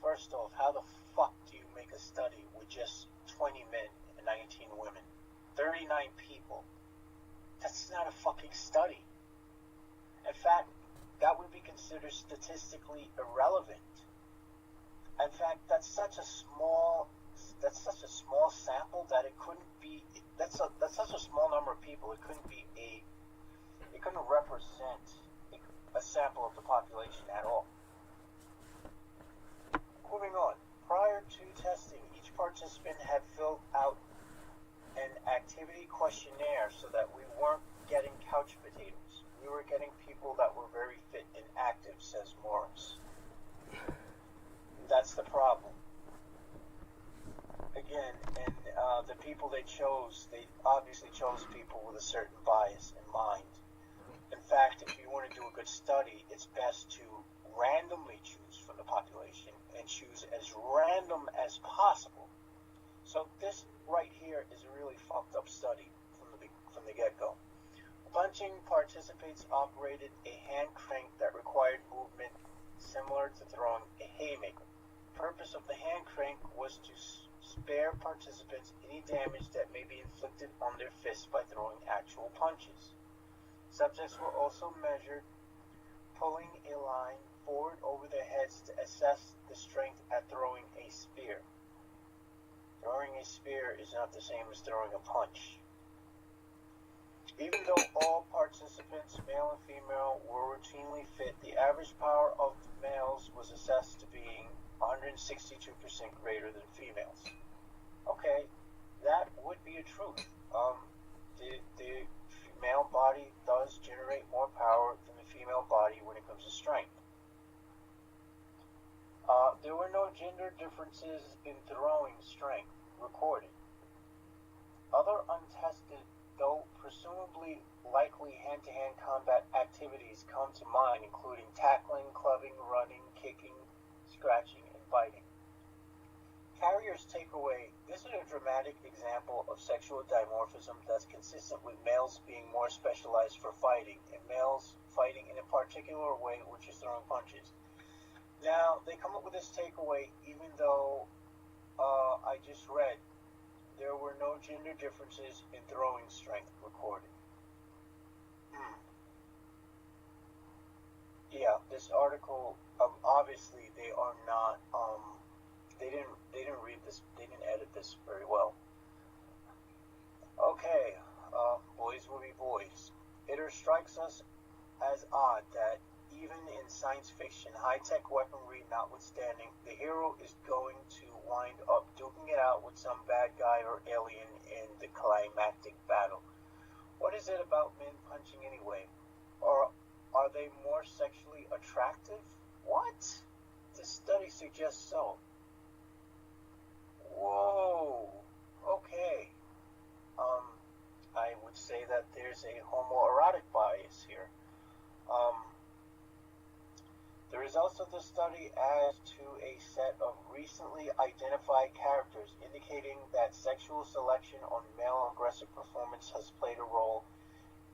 First off, how the fuck do you make a study with just 20 men and 19 women? 39 people. That's not a fucking study. In fact, that would be considered statistically irrelevant. In fact, that's such a small sample that it couldn't be. That's such a small number of people. It couldn't represent a sample of the population at all. Moving on. Prior to testing, each participant had filled out an activity questionnaire so that we weren't getting couch potatoes. We were getting people that were very fit and active, says Morris. That's the problem. Again, and the people they obviously chose people with a certain bias in mind. In fact, if you want to do a good study, it's best to randomly choose from the population and choose as random as possible. So this right here is a really fucked up study from the get-go. Punching participants operated a hand crank that required movement similar to throwing a haymaker. The purpose of the hand crank was to spare participants any damage that may be inflicted on their fists by throwing actual punches. Subjects were also measured pulling a line forward over their heads to assess the strength at throwing a spear. Throwing a spear is not the same as throwing a punch. Even though all participants, male and female, were routinely fit, the average power of males was assessed to being 162% greater than females. Okay, that would be a truth. The male body does generate more power than the female body when it comes to strength. There were no gender differences in throwing strength recorded. Other untested, though presumably likely hand-to-hand combat activities come to mind, including tackling, clubbing, running, kicking, scratching, and biting. Carrier's takeaway: this is a dramatic example of sexual dimorphism that's consistent with males being more specialized for fighting, and males fighting in a particular way, which is throwing punches. Now, they come up with this takeaway even though I just read there were no gender differences in throwing strength recorded. Yeah, this article, obviously they are not, they didn't read this, they didn't edit this very well. Okay, boys will be boys. It strikes us as odd that even in science fiction, high-tech weaponry notwithstanding, the hero is going to wind up duking it out with some bad guy or alien in the climactic battle. What is it about men punching anyway? Or are they more sexually attractive? What? This study suggests so. Whoa. Okay. I would say that there's a homoerotic bias here. The results of the study add to a set of recently identified characters, indicating that sexual selection on male aggressive performance has played a role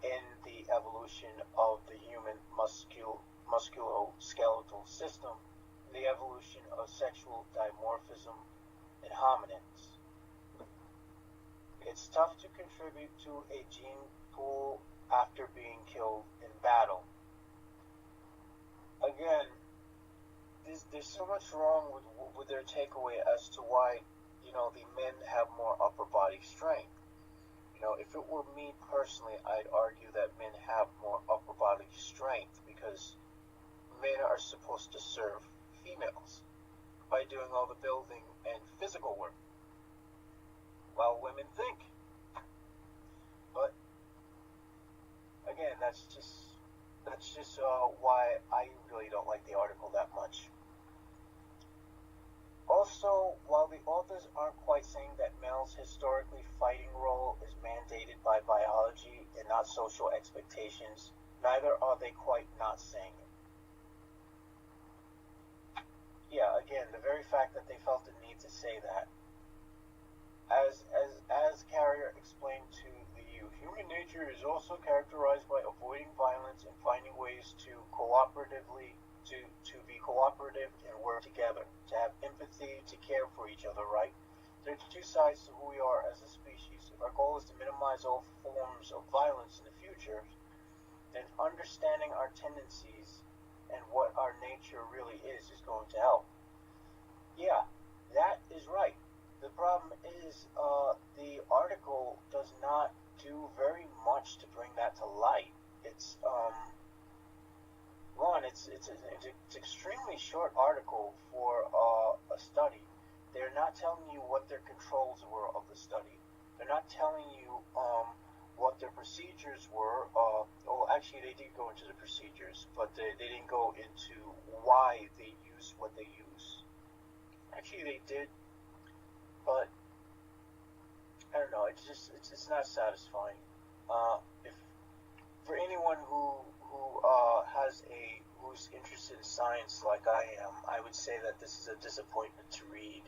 in the evolution of the human musculoskeletal system, and the evolution of sexual dimorphism in hominids. It's tough to contribute to a gene pool after being killed in battle. Again, there's so much wrong with their takeaway as to why, the men have more upper body strength. If it were me personally, I'd argue that men have more upper body strength because men are supposed to serve females by doing all the building and physical work, while women think. But again, that's just why I really don't like the article that much. Also, while the authors aren't quite saying that males' historically fighting role is mandated by biology and not social expectations, neither are they quite not saying it. Yeah, again, the very fact that they felt the need to say that. As Carrier explained to the youth, human nature is also characterized right? There are two sides to who we are as a species. If our goal is to minimize all forms of violence in the future, then understanding our tendencies and what our nature really is going to help. Yeah, that is right. The problem is the article does not do very much to bring that to light. It's it's an extremely short article for a study. They're not telling you what their controls were of the study. They're not telling you what their procedures were. Actually, they did go into the procedures, but they didn't go into why they use what they use. Actually, they did, but I don't know. It's not satisfying. If for anyone who's interested in science like I am, I would say that this is a disappointment to read.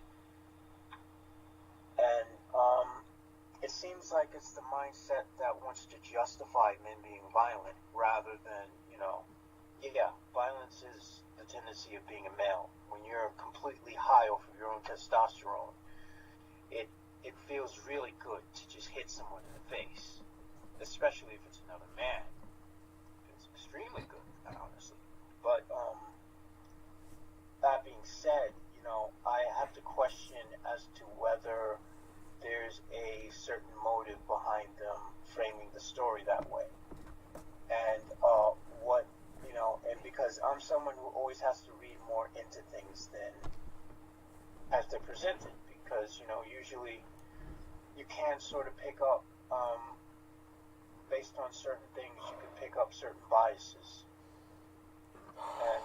And it seems like it's the mindset that wants to justify men being violent rather than, violence is the tendency of being a male. When you're completely high off of your own testosterone, it feels really good to just hit someone in the face, especially if it's another man. It's extremely good, honestly. But that being said, I have to question as to whether there's a certain motive behind them framing the story that way. And and because I'm someone who always has to read more into things than as they're presented, because, usually you can sort of pick up, based on certain things, you can pick up certain biases. And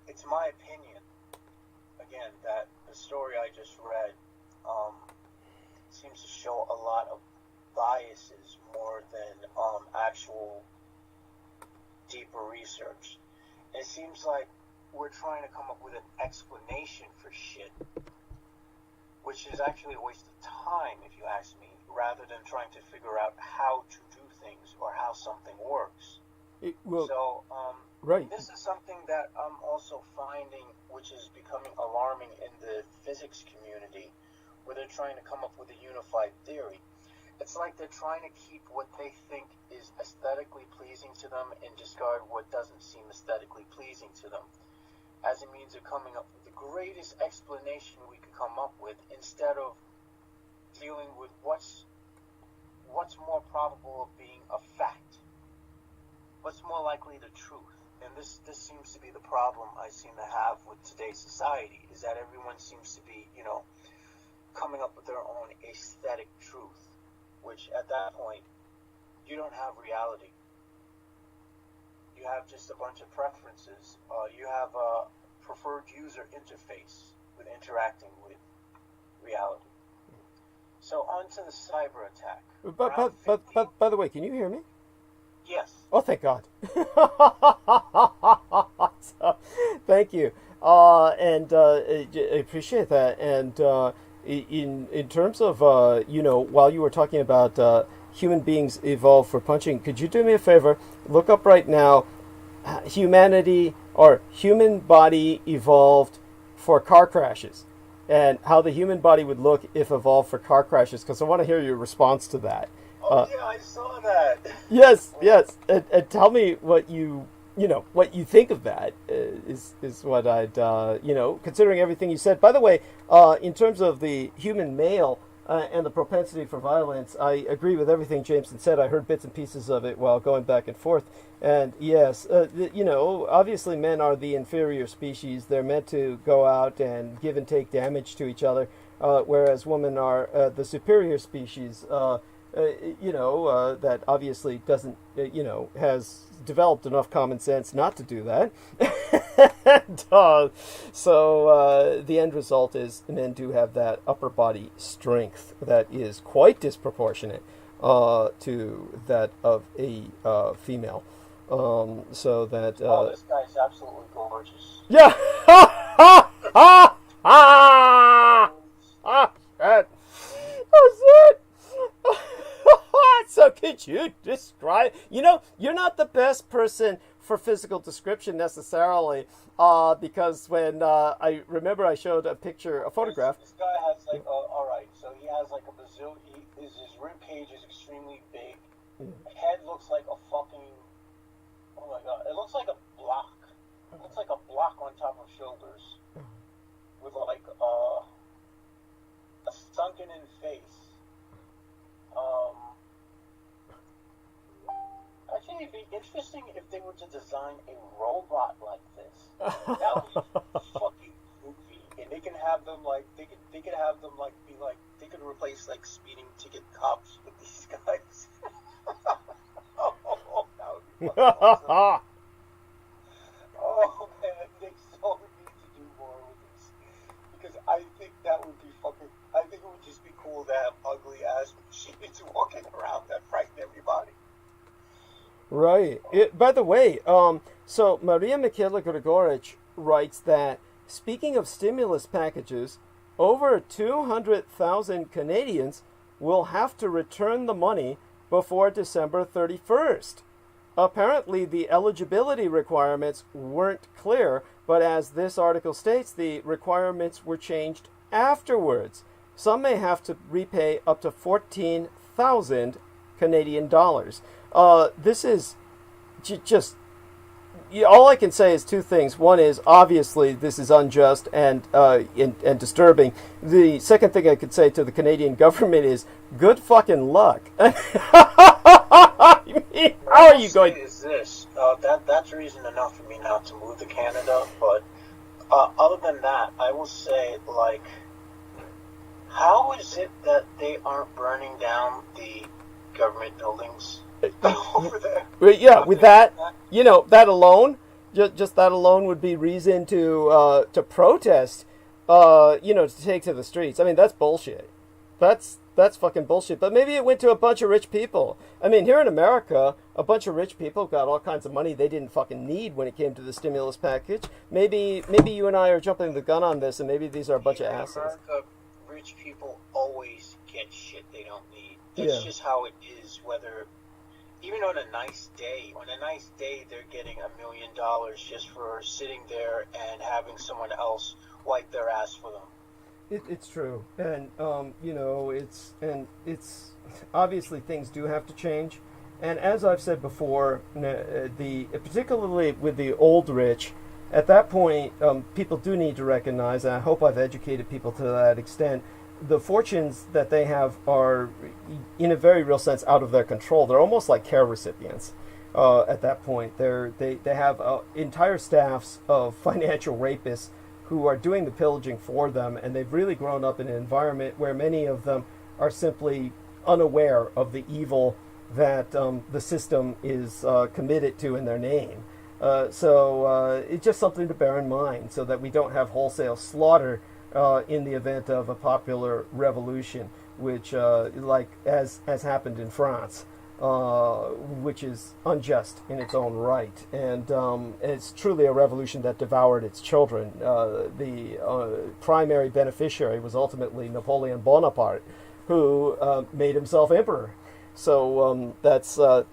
it's my opinion, again, that the story I just read seems to show a lot of biases more than actual deeper research. And it seems like we're trying to come up with an explanation for shit, which is actually a waste of time, if you ask me, rather than trying to figure out how to do things or how something works. Right. This is something that I'm also finding, which is becoming alarming in the physics community, where they're trying to come up with a unified theory. It's like they're trying to keep what they think is aesthetically pleasing to them and discard what doesn't seem aesthetically pleasing to them, as a means of coming up with the greatest explanation we could come up with, instead of dealing with what's more probable of being a fact, what's more likely the truth. And this seems to be the problem I seem to have with today's society, is that everyone seems to be, coming up with their own aesthetic truth, which at that point, you don't have reality. You have just a bunch of preferences. You have a preferred user interface with interacting with reality. So on to the cyber attack. But by the way, can you hear me? Yes. Oh, thank God. So, thank you. And I appreciate that. And in terms of, while you were talking about human beings evolved for punching, could you do me a favor? Look up right now, humanity or human body evolved for car crashes, and how the human body would look if evolved for car crashes, because I want to hear your response to that. Yeah, I saw that. Yes, and tell me what you think of that. Is what I'd considering everything you said. By the way, in terms of the human male and the propensity for violence, I agree with everything Jameson said. I heard bits and pieces of it while going back and forth. And yes, obviously men are the inferior species. They're meant to go out and give and take damage to each other, whereas women are the superior species. That obviously doesn't, has developed enough common sense not to do that. And, so the end result is men do have that upper body strength that is quite disproportionate to that of a female. So that... this guy's absolutely gorgeous. Yeah! That's it! So could you describe, you're not the best person for physical description necessarily, because when I remember I showed a photograph. This guy has like, all right, so he has like a bazillion. His rib cage is extremely big. Head looks like a fucking. Oh my god! It looks like a block. It looks like a block on top of shoulders, with like a sunken-in face. Actually, it'd be interesting if they were to design a robot like this. That would be fucking goofy. And they can have them like they could have them like be like they could replace like speeding ticket cops with these guys. That would be fucking awesome. Oh man, they so need to do more with this because I think that would be fucking. I think it would just be cool to have ugly ass machines walking around that frighten everybody. Right. By the way, so Maria Michaela Grigorich writes that, speaking of stimulus packages, over 200,000 Canadians will have to return the money before December 31st. Apparently, the eligibility requirements weren't clear, but as this article states, the requirements were changed afterwards. Some may have to repay up to 14,000 Canadian dollars. This is just, all I can say is two things. One is, obviously, this is unjust and disturbing. The second thing I could say to the Canadian government is, good fucking luck. I mean, how are you going? Is this? That's reason enough for me not to move to Canada. But other than that, I will say, like, how is it that they aren't burning down the government buildings over there? Yeah, with that, that alone, just that alone would be reason to protest, to take to the streets. I mean, that's bullshit. That's fucking bullshit. But maybe it went to a bunch of rich people. I mean, here in America, a bunch of rich people got all kinds of money they didn't fucking need when it came to the stimulus package. Maybe you and I are jumping the gun on this, and maybe these are a bunch of assholes. In America, rich people always get shit they don't need. That's just how it is, whether... Even on a nice day, they're getting $1 million just for sitting there and having someone else wipe their ass for them. It's true, and it's obviously things do have to change, and as I've said before, particularly with the old rich, at that point, people do need to recognize, and I hope I've educated people to that extent. The fortunes that they have are, in a very real sense, out of their control. They're almost like care recipients at that point. They have entire staffs of financial rapists who are doing the pillaging for them, and they've really grown up in an environment where many of them are simply unaware of the evil that the system is committed to in their name. So it's just something to bear in mind so that we don't have wholesale slaughter in the event of a popular revolution, which, as happened in France, which is unjust in its own right. And it's truly a revolution that devoured its children. The primary beneficiary was ultimately Napoleon Bonaparte, who made himself emperor. So that's, if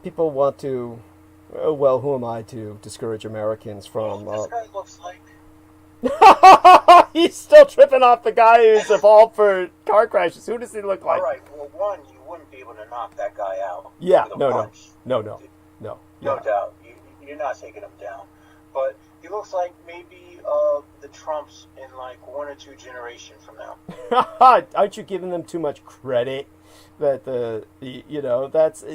people want to, well, who am I to discourage Americans from... This guy looks like... He's still tripping off the guy who's evolved for car crashes. Who does he look like? All right, well, one, you wouldn't be able to knock that guy out. Yeah, with a no. No doubt. You're not taking him down. But he looks like maybe the Trumps in like 1 or 2 generations from now. Aren't you giving them too much credit? That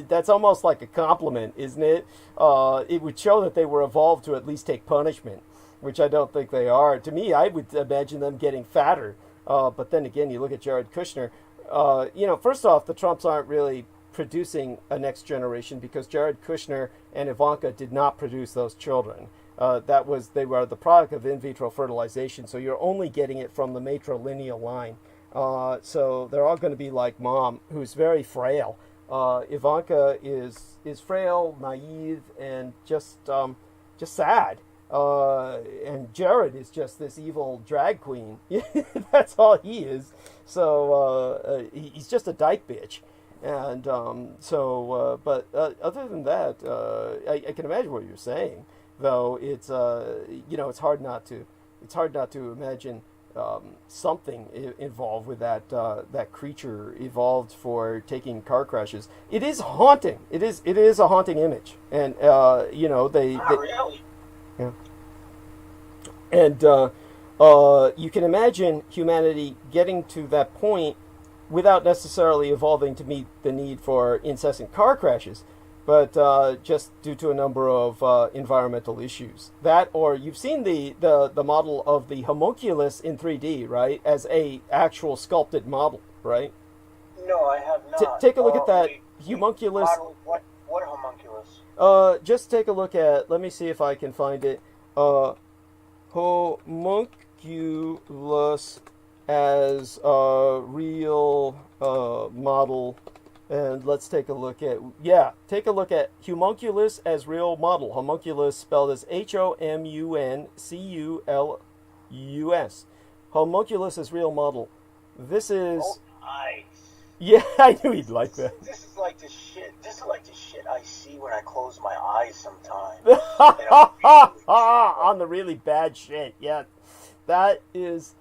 that's almost like a compliment, isn't it? It would show that they were evolved to at least take punishment, which I don't think they are. To me, I would imagine them getting fatter. But then again, you look at Jared Kushner. First off, the Trumps aren't really producing a next generation because Jared Kushner and Ivanka did not produce those children. They were the product of in vitro fertilization, so you're only getting it from the matrilineal line. So they're all going to be like mom, who's very frail. Ivanka is frail, naive, and just sad. And Jared is just this evil drag queen. That's all he is. So he's just a dyke bitch. And but other than that, I can imagine what you're saying. Though it's it's hard not to imagine something involved with that creature evolved for taking car crashes. It is haunting. It is a haunting image, and they really. Yeah. And you can imagine humanity getting to that point without necessarily evolving to meet the need for incessant car crashes, but just due to a number of environmental issues. That, or you've seen the model of the homunculus in 3D, right, as a actual sculpted model, right? No, I have not. Take a look at that homunculus. What homunculus? Just take a look at, let me see if I can find it. Homunculus as a real model, and let's take a look at homunculus as real model. Homunculus spelled as HOMUNCULUS. Homunculus as real model. This is. Oh, nice. Yeah, I knew he'd like that. This is like the shit. This is like the shit I see when I close my eyes sometimes. On the really bad shit. Yeah, that is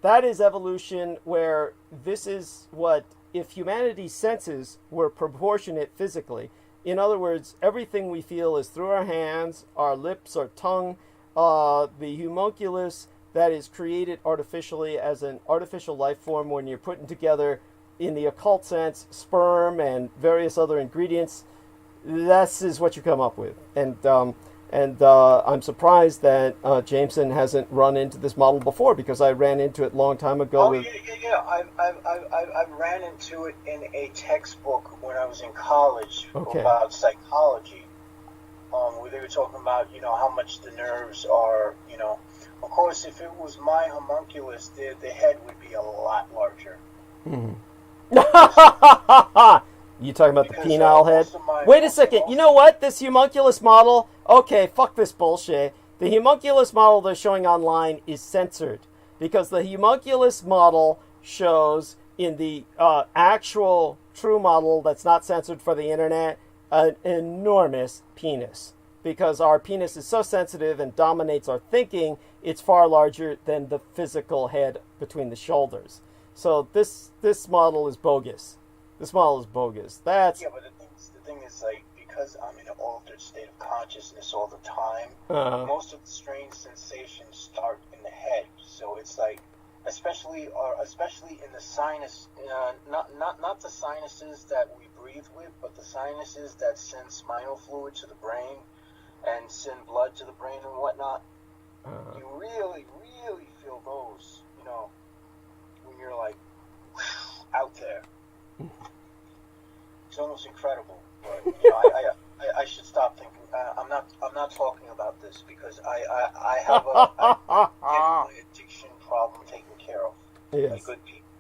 evolution, where this is what, if humanity's senses were proportionate physically, in other words, everything we feel is through our hands, our lips, our tongue, the homunculus that is created artificially as an artificial life form when you're putting together, in the occult sense, sperm and various other ingredients, this is what you come up with. And I'm surprised that Jameson hasn't run into this model before, because I ran into it a long time ago. Yeah. I've ran into it in a textbook when I was in college about psychology, where they were talking about, how much the nerves are, Of course, if it was my homunculus, the head would be a lot larger. Mm-hmm. You talking about the penile head? Wait a second. You know what? This homunculus model. Okay, fuck this bullshit. The homunculus model they're showing online is censored, because the homunculus model shows in the actual true model that's not censored for the internet an enormous penis, because our penis is so sensitive and dominates our thinking. It's far larger than the physical head between the shoulders. So this model is bogus. This model is bogus. That's... Yeah, but the thing is, like, because I'm in an altered state of consciousness all the time, most of the strange sensations start in the head. So it's like, especially in the sinus, not the sinuses that we breathe with, but the sinuses that send spinal fluid to the brain and send blood to the brain and whatnot. You really, really feel those, when you're like out there. It's almost incredible, but I should stop thinking. I'm not talking about this, because I have a addiction problem taken care of by good people.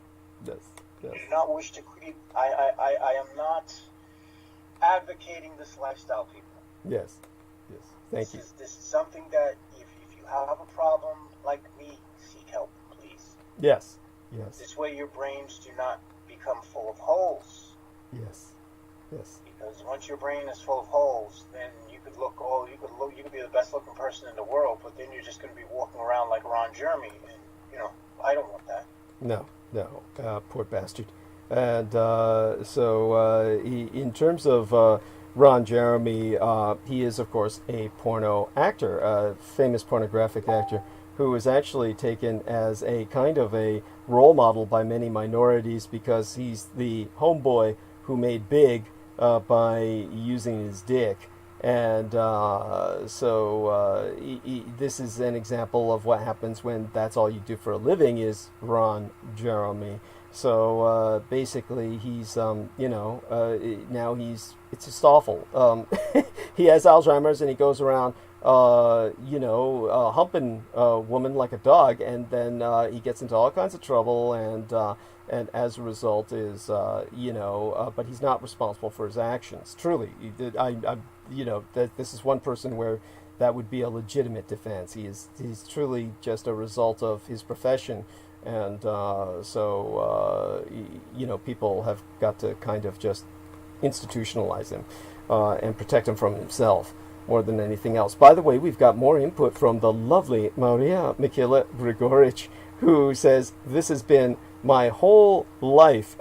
Yes. I do not wish to create. I am not advocating this lifestyle, people. Yes. Thank you. This is something that if you have a problem like me, seek help, please. Yes. This way your brains do not become full of holes. Yes. Because once your brain is full of holes, then you could be the best looking person in the world, but then you're just going to be walking around like Ron Jeremy, and I don't want that. No, poor bastard. And in terms of Ron Jeremy, he is of course a porno actor, a famous pornographic actor, who was actually taken as a kind of a role model by many minorities, because he's the homeboy who made big by using his dick. And this is an example of what happens when that's all you do for a living is Ron Jeremy. So basically he's, now it's just awful. He has Alzheimer's, and he goes around humping a woman like a dog, and then he gets into all kinds of trouble, and as a result is, but he's not responsible for his actions. Truly, this is one person where that would be a legitimate defense. He's truly just a result of his profession, And people have got to kind of just institutionalize him and protect him from himself more than anything else. By the way, we've got more input from the lovely Maria Mikhaila Grigorich, who says, this has been my whole life,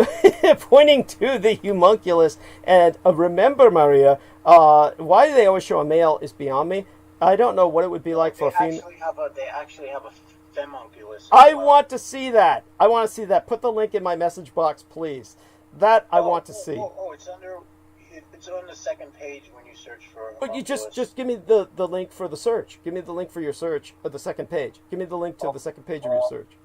pointing to the homunculus. And remember, Maria, why do they always show a male is beyond me. I don't know what it would be like for a female. They actually have a femunculus. I want to see that. I want to see that. Put the link in my message box, please. That I want to see. It's on the second page when you search for. But you just give me the link for the search. Give me the link for your search at the second page. Give me the link to the second page of your search.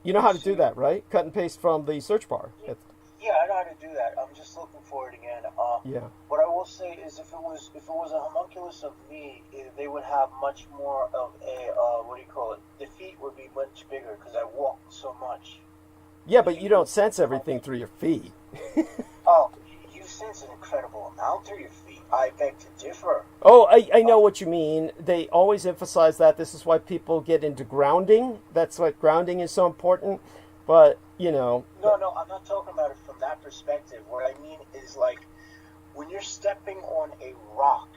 You know how to do that, right? Cut and paste from the search bar. Yeah, I know how to do that. I'm just looking for it again. Yeah. What I will say is, if it was a homunculus of me, they would have much more of a the feet would be much bigger because I walk so much. Yeah, but you don't sense everything through your feet. Oh, you sense an incredible amount through your feet. I beg to differ. Oh, I know what you mean. They always emphasize that. This is why people get into grounding. That's why grounding is so important. But, No, I'm not talking about it from that perspective. What I mean is, like, when you're stepping on a rock,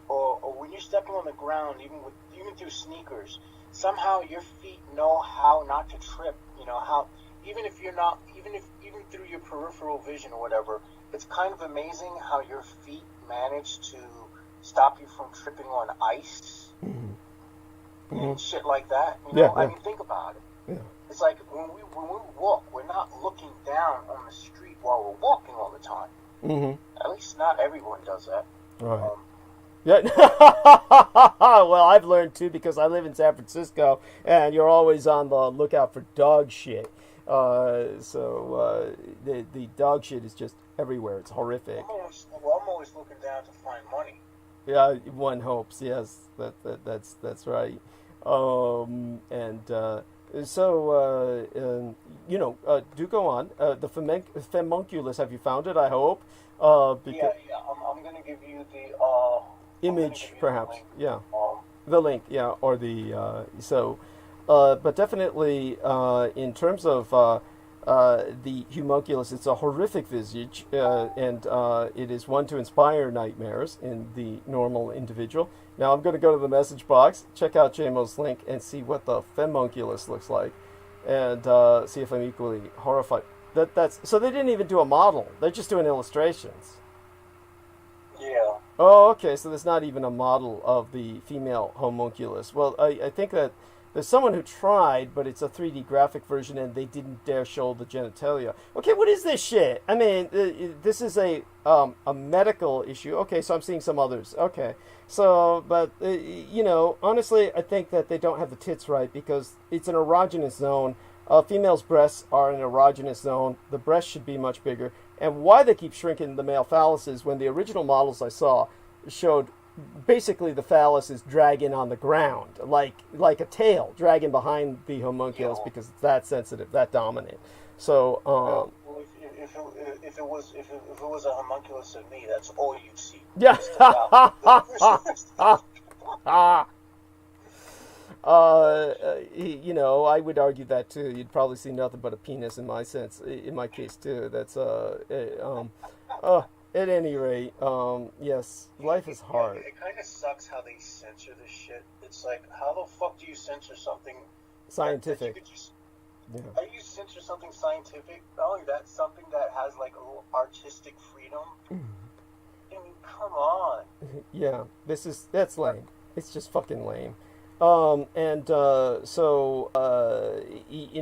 or when you're stepping on the ground, even through sneakers, somehow your feet know how not to trip. How even through your peripheral vision or whatever, it's kind of amazing how your feet manage to stop you from tripping on ice and shit like that. I mean, think about it. Yeah. It's like when we walk, we're not looking down on the street while we're walking all the time. Mm-hmm. At least not everyone does that. Right. Yeah. Well, I've learned too, because I live in San Francisco, and you're always on the lookout for dog shit. The dog shit is just everywhere. It's horrific. I'm always looking down to find money. Yeah, one hopes. Yes, that's right. Do go on. The femunculus, have you found it? I hope. I'm going to give you the image, perhaps. Yeah, the link. Yeah, or the but definitely in terms of the homunculus, it's a horrific visage, and it is one to inspire nightmares in the normal individual. Now I'm going to go to the message box, check out JMO's link, and see what the femunculus looks like, and see if I'm equally horrified. So they didn't even do a model; they're just doing illustrations. Yeah. Oh, okay. So there's not even a model of the female homunculus. Well, I think that there's someone who tried, but it's a 3D graphic version, and they didn't dare show the genitalia. Okay, what is this shit? I mean, this is a medical issue. Okay, so I'm seeing some others. Okay, so, but, honestly, I think that they don't have the tits right, because it's an erogenous zone. Females' breasts are an erogenous zone. The breasts should be much bigger. And why they keep shrinking the male phalluses, when the original models I saw showed basically the phallus is dragging on the ground, like a tail dragging behind the homunculus, because it's that sensitive, that dominant. So, if it was a homunculus of me, that's all you'd see. Yeah. I would argue that too. You'd probably see nothing but a penis in my case too. That's at any rate, yes, life is hard. It kind of sucks how they censor this shit. It's like, how the fuck do you censor something scientific? How do you censor something scientific? Not only that, something that has like a little artistic freedom. I mean, come on. Yeah, that's lame. It's just fucking lame. In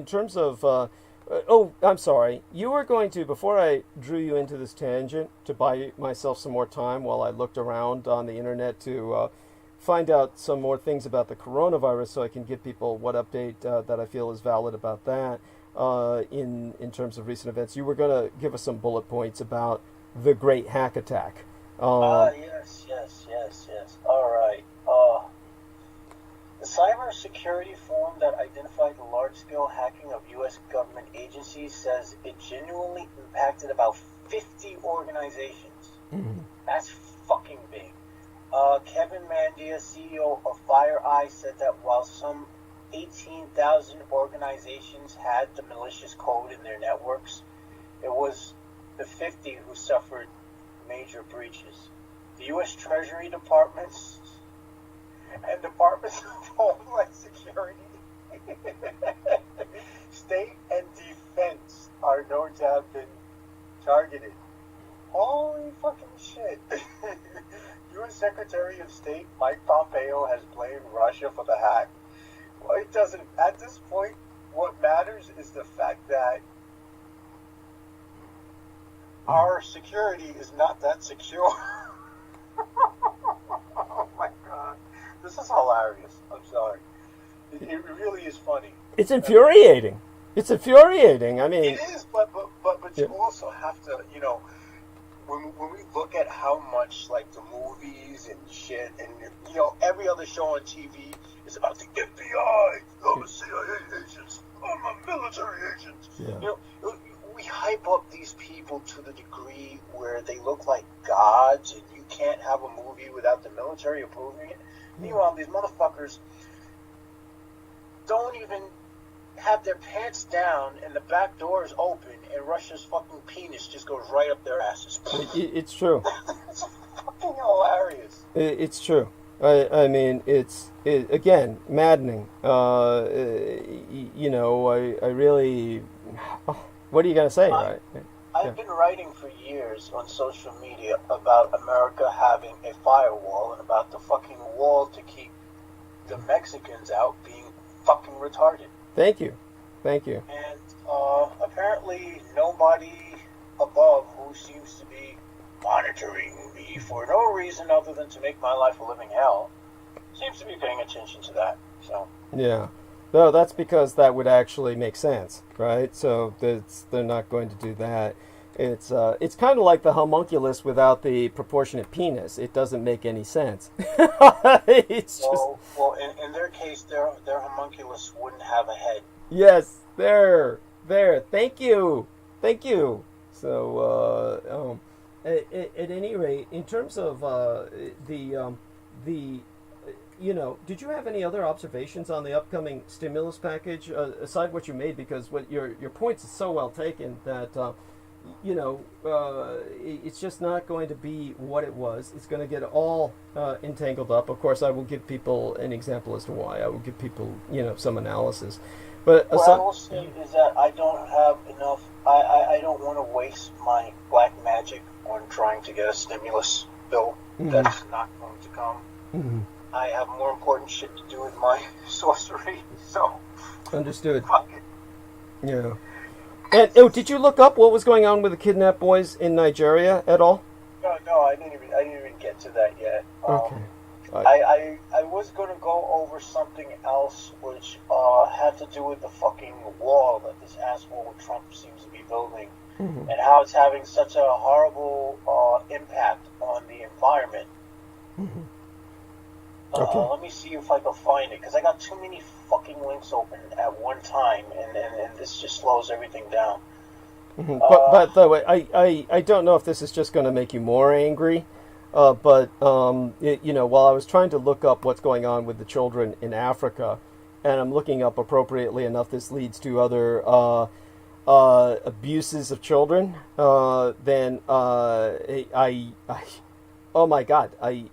terms of I'm sorry. You were going to, before I drew you into this tangent, to buy myself some more time while I looked around on the internet to find out some more things about the coronavirus, so I can give people what update that I feel is valid about that in terms of recent events. You were going to give us some bullet points about the Great Hack Attack. Yes. All right. The cybersecurity forum that identified the large-scale hacking of U.S. government agencies says it genuinely impacted about 50 organizations. Mm-hmm. That's fucking big. Kevin Mandia, CEO of FireEye, said that while some 18,000 organizations had the malicious code in their networks, it was the 50 who suffered major breaches. The U.S. Treasury Departments and Departments of Homeland Security, State and Defense are known to have been targeted. Holy fucking shit. U.S. Secretary of State Mike Pompeo has blamed Russia for the hack. Well, it doesn't. At this point, what matters is the fact that our security is not that secure. Oh my god. This is hilarious. I'm sorry. It really is funny. It's infuriating. It's infuriating. I mean, it is, but you also have to, you know, when we look at how much like the movies and shit, and you know, every other show on TV is about the FBI, I'm a CIA agent, I'm a military agent. Yeah. You know, we hype up these people to the degree where they look like gods, and you can't have a movie without the military approving it. Meanwhile, these motherfuckers don't even have their pants down and the back door is open and Russia's fucking penis just goes right up their asses. It's true. It's fucking hilarious. It's true. I mean, again, maddening. You know, I really... What are you going to say, right? I've been writing for years on social media about America having a firewall and about the fucking wall to keep the Mexicans out being fucking retarded. Thank you. Thank you. And apparently nobody above who seems to be monitoring me for no reason other than to make my life a living hell seems to be paying attention to that. So yeah. No, that's because that would actually make sense, right? So they're not going to do that. It's kind of like the homunculus without the proportionate penis. It doesn't make any sense. It's just... Well, in their case, their homunculus wouldn't have a head. Yes, there. Thank you. So, at any rate, in terms of you know, did you have any other observations on the upcoming stimulus package aside what you made? Because what your points is so well taken that you know, it's just not going to be what it was. It's going to get all entangled up. Of course, I will give people an example as to why. I will give people, you know, some analysis. But what I will say is that I don't have enough. I don't want to waste my black magic on trying to get a stimulus bill that's not going to come. Mm-hmm. I have more important shit to do with my sorcery. So understood. Fuck it. Yeah. And did you look up what was going on with the kidnapped boys in Nigeria at all? No, I didn't even get to that yet. Okay. I was going to go over something else which had to do with the fucking wall that this asshole Trump seems to be building, and how it's having such a horrible impact on the environment. Mm-hmm. Okay. Let me see if I can find it, because I got too many fucking links open at one time, and this just slows everything down. Mm-hmm. But by the way, I don't know if this is just going to make you more angry, but you know, while I was trying to look up what's going on with the children in Africa, and I'm looking up appropriately enough, this leads to other abuses of children, then oh my God, I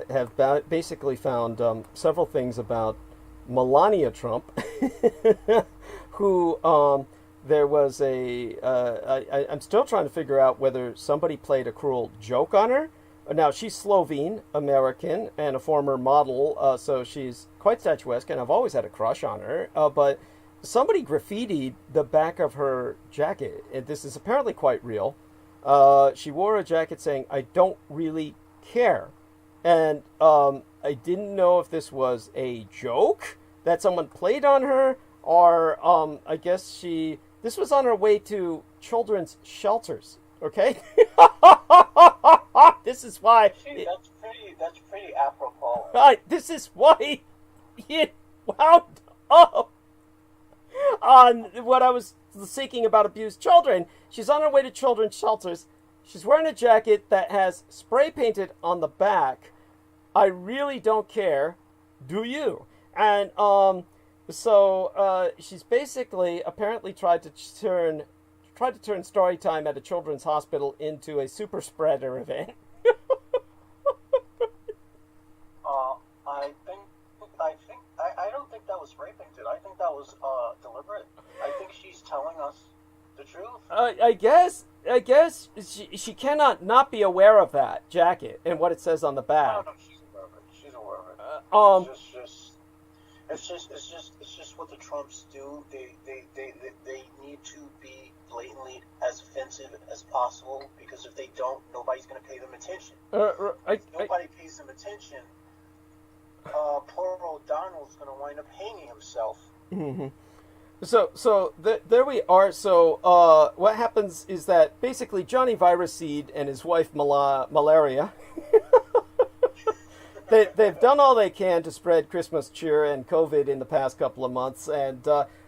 have basically found several things about Melania Trump, who there was I'm still trying to figure out whether somebody played a cruel joke on her. Now, she's Slovene American and a former model, so she's quite statuesque, and I've always had a crush on her, but somebody graffitied the back of her jacket, and this is apparently quite real. She wore a jacket saying, "I don't really care." And I didn't know if this was a joke that someone played on her, or I guess this was on her way to children's shelters, okay? This is why... That's pretty apropos. This is why it wound up on what I was seeking about abused children. She's on her way to children's shelters. She's wearing a jacket that has spray painted on the back, "I really don't care, do you?" And So she's basically apparently tried to turn story time at a children's hospital into a super spreader event. I don't think that was rape painted. I think that was deliberate. I think she's telling us the truth. I guess she cannot not be aware of that jacket and what it says on the back. No, she's aware of it. She's aware of it. It's just what the Trumps do. They need to be blatantly as offensive as possible, because if they don't, nobody's going to pay them attention. If nobody pays them attention, poor old Donald's going to wind up hanging himself. Mm-hmm. So there we are. So what happens is that basically Johnny Virus Seed and his wife Malaria, they've done all they can to spread Christmas cheer and COVID in the past couple of months, and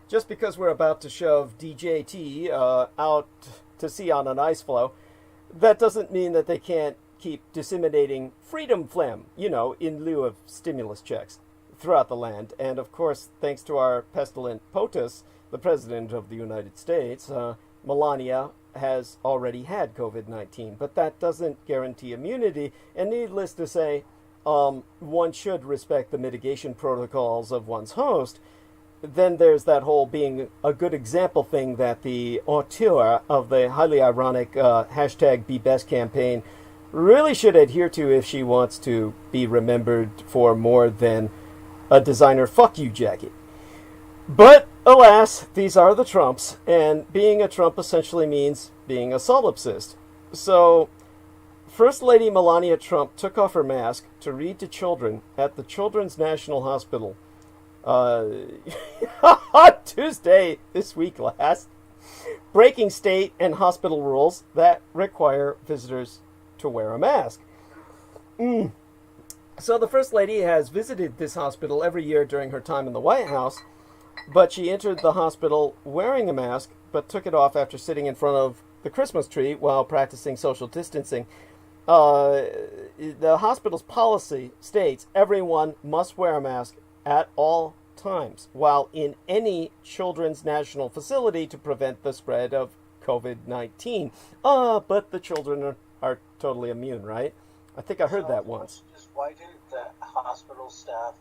just because we're about to shove DJT out to sea on an ice floe, that doesn't mean that they can't keep disseminating freedom phlegm, in lieu of stimulus checks throughout the land. And of course, thanks to our pestilent POTUS, the President of the United States, Melania has already had COVID-19, but that doesn't guarantee immunity, and needless to say, one should respect the mitigation protocols of one's host. Then there's that whole being a good example thing that the auteur of the highly ironic hashtag #BeBest campaign really should adhere to if she wants to be remembered for more than a designer fuck you jacket. But alas, these are the Trumps, and being a Trump essentially means being a solipsist. So First Lady Melania Trump took off her mask to read to children at the Children's National Hospital on Tuesday this week last, breaking state and hospital rules that require visitors to wear a mask. So the First Lady has visited this hospital every year during her time in the White House, but she entered the hospital wearing a mask, but took it off after sitting in front of the Christmas tree while practicing social distancing. The hospital's policy states everyone must wear a mask at all times while in any children's national facility to prevent the spread of COVID-19. But the children are totally immune, right? I think I heard that once. Why didn't the hospital staff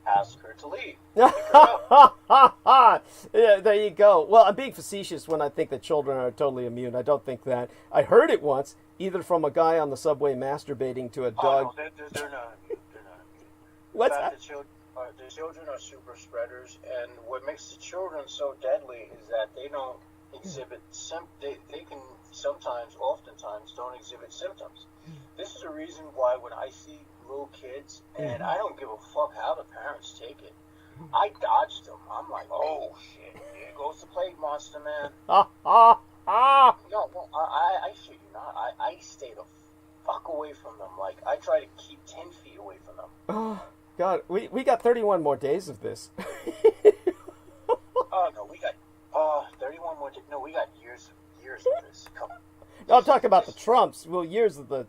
ask her to leave? Yeah, there you go. Well, I'm being facetious when I think that children are totally immune. I don't think that. I heard it once, either from a guy on the subway masturbating to a dog. Oh, no, they're not immune. They're not immune. What's that? that? The children are super spreaders, and what makes the children so deadly is that they don't exhibit they can oftentimes don't exhibit symptoms. This is a reason why when I see little kids, and I don't give a fuck how the parents take it, I dodge them. I'm like, oh shit, here goes the plague monster, man. No, I shit you not. I stay the fuck away from them. Like, I try to keep 10 feet away from them. Oh, God, we got 31 more days of this. Oh, no, we got 31 more days. No, we got years of this. Come on. No, I'm talking about the Trumps. Well, years of the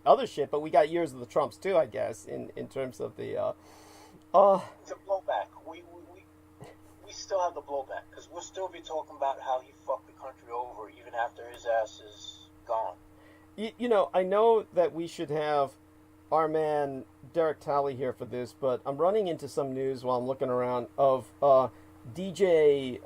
other shit, but we got years of the Trumps too, I guess, in terms of the the blowback. We still have the blowback, because we'll still be talking about how he fucked the country over even after his ass is gone. I know that we should have our man Derek Talley here for this, but I'm running into some news while I'm looking around of DJ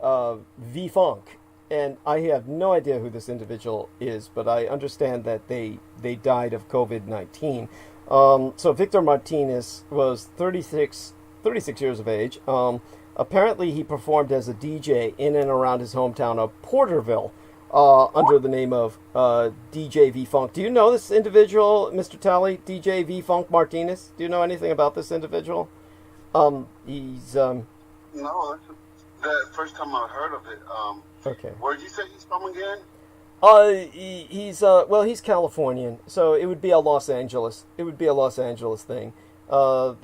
V-Funk. And I have no idea who this individual is, but I understand that they died of COVID-19. So Victor Martinez was 36 years of age. Apparently he performed as a DJ in and around his hometown of Porterville under the name of DJ V-Funk. Do you know this individual, Mr. Talley? DJ V-Funk Martinez? Do you know anything about this individual? He's... No, that's the first time I heard of it. Okay. Where did you say he's from again? He's Californian, so it would be a Los Angeles. It would be a Los Angeles thing. It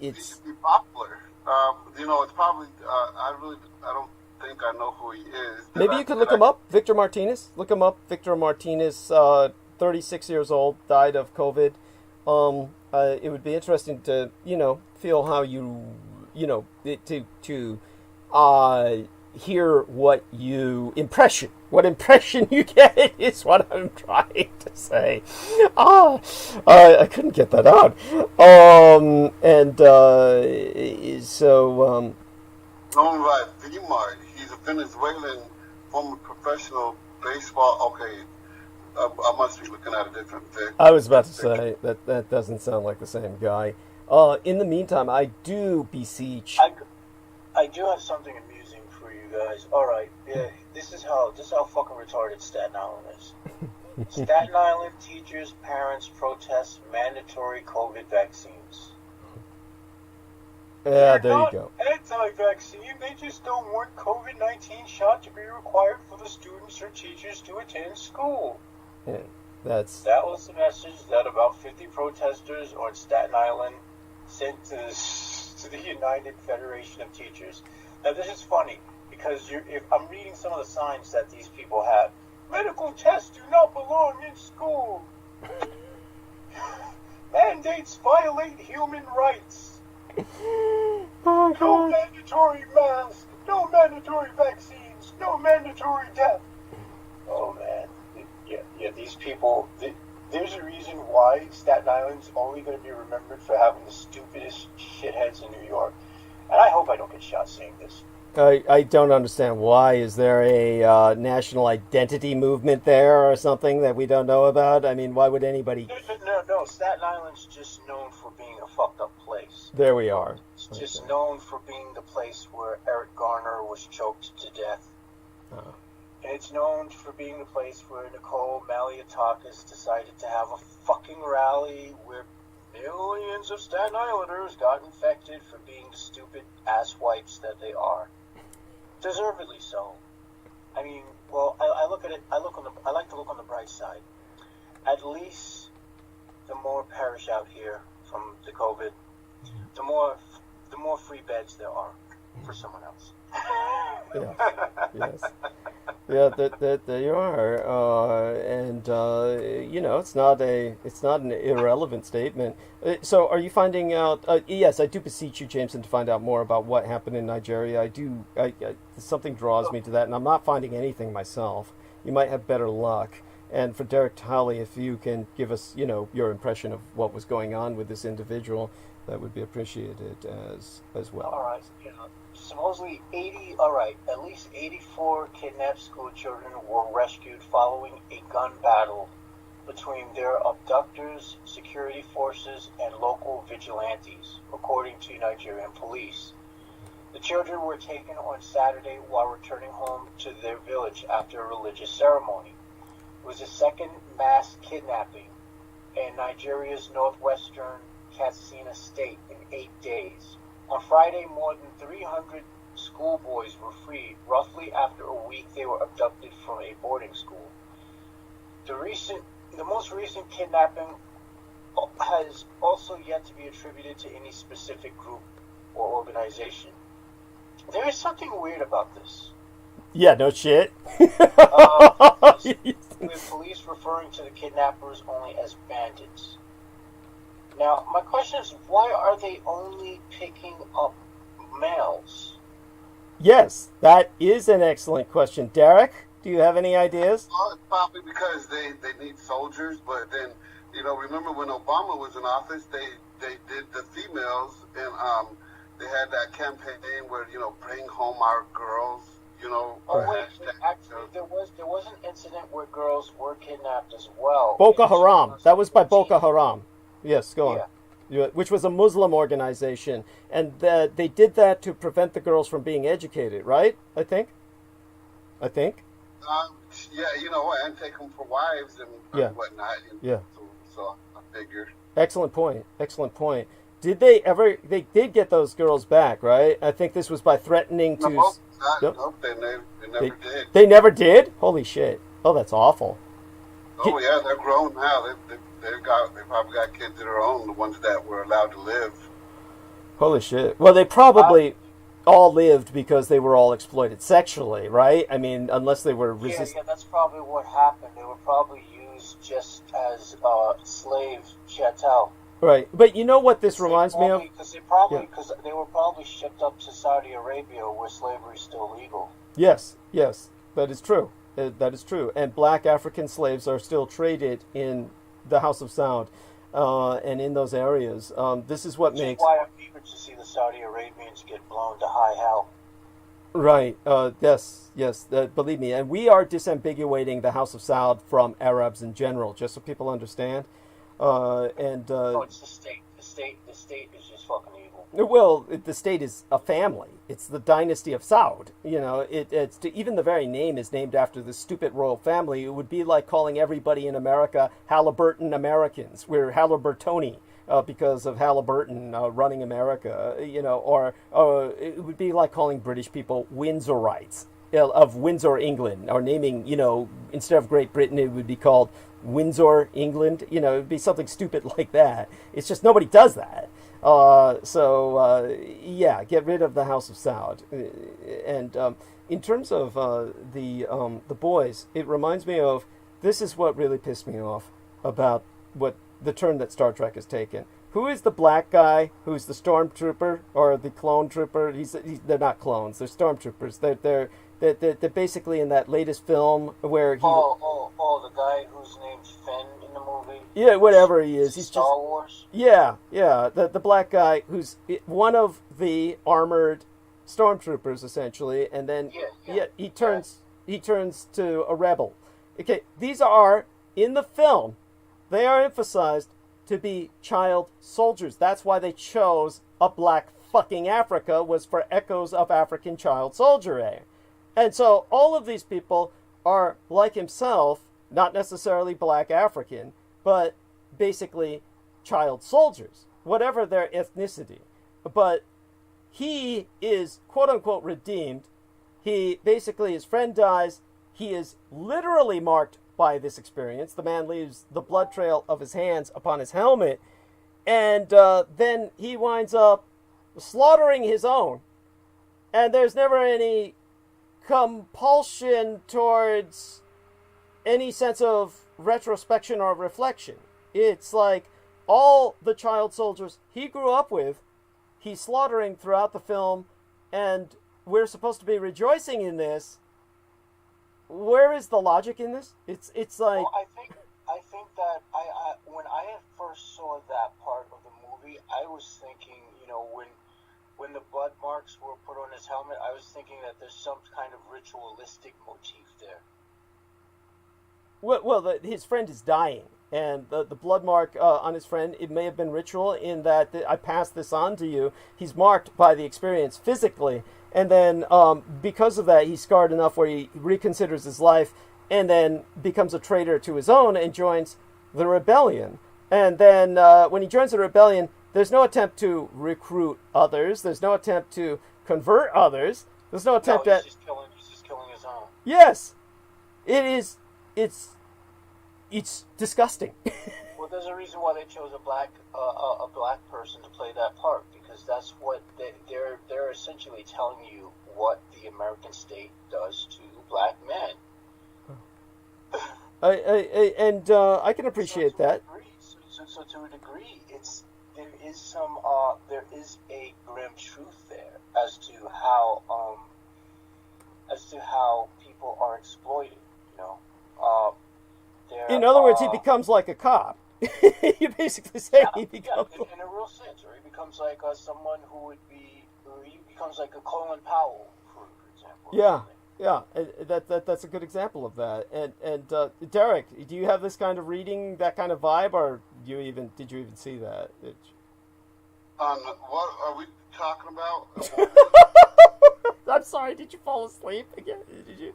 should be popular. It's probably. I don't think I know who he is. Maybe you could look him up, Victor Martinez. Look him up, Victor Martinez. 36 years old, died of COVID. it would be interesting to, feel how you, to hear what impression you get is what I'm trying to say. I couldn't get that out. Known by Vimar, he's a Venezuelan former professional baseball. Okay, I must be looking at a different thing. I was about to say that doesn't sound like the same guy. In the meantime, I do beseech. I do have something amusing for you guys. All right, yeah, this is how fucking retarded Staten Island is. Staten Island teachers, parents protest mandatory COVID vaccines. Yeah, there you go. Anti-vaccine, they just don't want COVID-19 shot to be required for the students or teachers to attend school. Yeah, that was the message that about 50 protesters on Staten Island sent to the United Federation of Teachers. Now this is funny because if I'm reading some of the signs that these people have. Medical tests do not belong in school. Mandates violate human rights. No mandatory masks, no mandatory vaccines, no mandatory death. Oh man, yeah, these people, there's a reason why Staten Island's only going to be remembered for having the stupidest shitheads in New York. And I hope I don't get shot saying this. I don't understand why. Is there a national identity movement there or something that we don't know about? I mean, why would anybody... No, Staten Island's just known for being a fucked up place. There we are. It's just known for being the place where Eric Garner was choked to death. Oh. And it's known for being the place where Nicole Maliotakis decided to have a fucking rally where millions of Staten Islanders got infected for being the stupid asswipes that they are. Deservedly so. I mean, well, I look at it. I like to look on the bright side. At least the more perish out here from the COVID, the more free beds there are for someone else. Yes. Yeah, there you are, it's not an irrelevant statement. So, are you finding out? Yes, I do beseech you, Jameson, to find out more about what happened in Nigeria. Something draws me to that, and I'm not finding anything myself. You might have better luck. And for Derek Talley, if you can give us, your impression of what was going on with this individual, that would be appreciated as well. All right. Supposedly at least 84 kidnapped school children were rescued following a gun battle between their abductors, security forces, and local vigilantes, according to Nigerian police. The children were taken on Saturday while returning home to their village after a religious ceremony. It was the second mass kidnapping in Nigeria's northwestern Katsina state in 8 days. On Friday, more than 300 schoolboys were freed, roughly after a week they were abducted from a boarding school. The most recent kidnapping has also yet to be attributed to any specific group or organization. There is something weird about this. Yeah, no shit. With police referring to the kidnappers only as bandits. Now, my question is, why are they only picking up males? Yes, that is an excellent question. Derek, do you have any ideas? Well, it's probably because they need soldiers, but then, remember when Obama was in office, they did the females, and they had that campaign where, bring home our girls, Actually, there was an incident where girls were kidnapped as well. Boko Haram. That was by Boko Haram. Yes, go on. Yeah. Which was a Muslim organization, and they did that to prevent the girls from being educated, right? I think. And take them for wives and whatnot. So I figured. Excellent point. Did they ever? They did get those girls back, right? I think this was by threatening to. Nope, they never did. They never did? Holy shit! Oh, that's awful. Oh yeah, they're grown now. They probably got kids of their own, the ones that were allowed to live. Holy shit! Well, they probably all lived because they were all exploited sexually, right? I mean, unless they were resistant. Yeah, that's probably what happened. They were probably used just as slave chattel. Right, but you know what this reminds me of? Because they were probably shipped up to Saudi Arabia, where slavery is still legal. Yes, that is true. That is true. And black African slaves are still traded in the House of Sound and in those areas. This is what makes... why I'm eager to see the Saudi Arabians get blown to high hell. Right. Yes. Believe me. And we are disambiguating the House of Saud from Arabs in general, just so people understand. No, it's the state. The state is just fucking evil. Well, the state is a family. It's the dynasty of Saud. You know, it's even the very name is named after the stupid royal family. It would be like calling everybody in America Halliburton Americans. We're Halliburtoni. Because of Halliburton running America, you know, or it would be like calling British people Windsorites of Windsor, England, or naming, you know, instead of Great Britain, it would be called Windsor, England. You know, it would be something stupid like that. It's just nobody does that. Yeah, get rid of the House of Saud. And in terms of the boys, it reminds me of, this is what really pissed me off about what the turn that Star Trek has taken. Who is the black guy who's the stormtrooper or the clone trooper? They're not clones. They're stormtroopers. They're basically in that latest film where he... the guy whose name's Finn in the movie? Yeah, whatever he is. He's Star Wars? Yeah. The black guy who's one of the armored stormtroopers, essentially, and then he turns to a rebel. Okay, these are, in the film, they are emphasized to be child soldiers. That's why they chose a black fucking Africa, was for echoes of African child soldiery. And so all of these people are, like himself, not necessarily black African, but basically child soldiers, whatever their ethnicity. But he is, quote-unquote, redeemed. He basically, his friend dies. He is literally marked by this experience. The man leaves the blood trail of his hands upon his helmet, and then he winds up slaughtering his own, and there's never any compulsion towards any sense of retrospection or reflection. It's like all the child soldiers he grew up with, he's slaughtering throughout the film, and we're supposed to be rejoicing in this. Where is the logic in this? It's like... Well, I think that I when I first saw that part of the movie, I was thinking, you know, when the blood marks were put on his helmet, I was thinking that there's some kind of ritualistic motif there. Well, his friend is dying, and the blood mark on his friend, it may have been ritual in that I passed this on to you. He's marked by the experience physically, and then because of that, he's scarred enough where he reconsiders his life and then becomes a traitor to his own and joins the rebellion. And then when he joins the rebellion, there's no attempt to recruit others. There's no attempt to convert others. There's no attempt he's just killing his own. Yes. It's disgusting. Well, there's a reason why they chose a black person to play that part, because that's what they're essentially telling you what the American state does to black men. I can appreciate that. So to a degree, there is a grim truth there as to how people are exploited. You know. In other words, he becomes like a cop. You're basically saying he becomes... Yeah, in a real sense, or he becomes like someone who would be... Or he becomes like a Colin Powell, for example. Yeah, that's a good example of that. And Derek, do you have this kind of reading, that kind of vibe, or did you even see that? What are we talking about? I'm sorry, did you fall asleep again? Did you?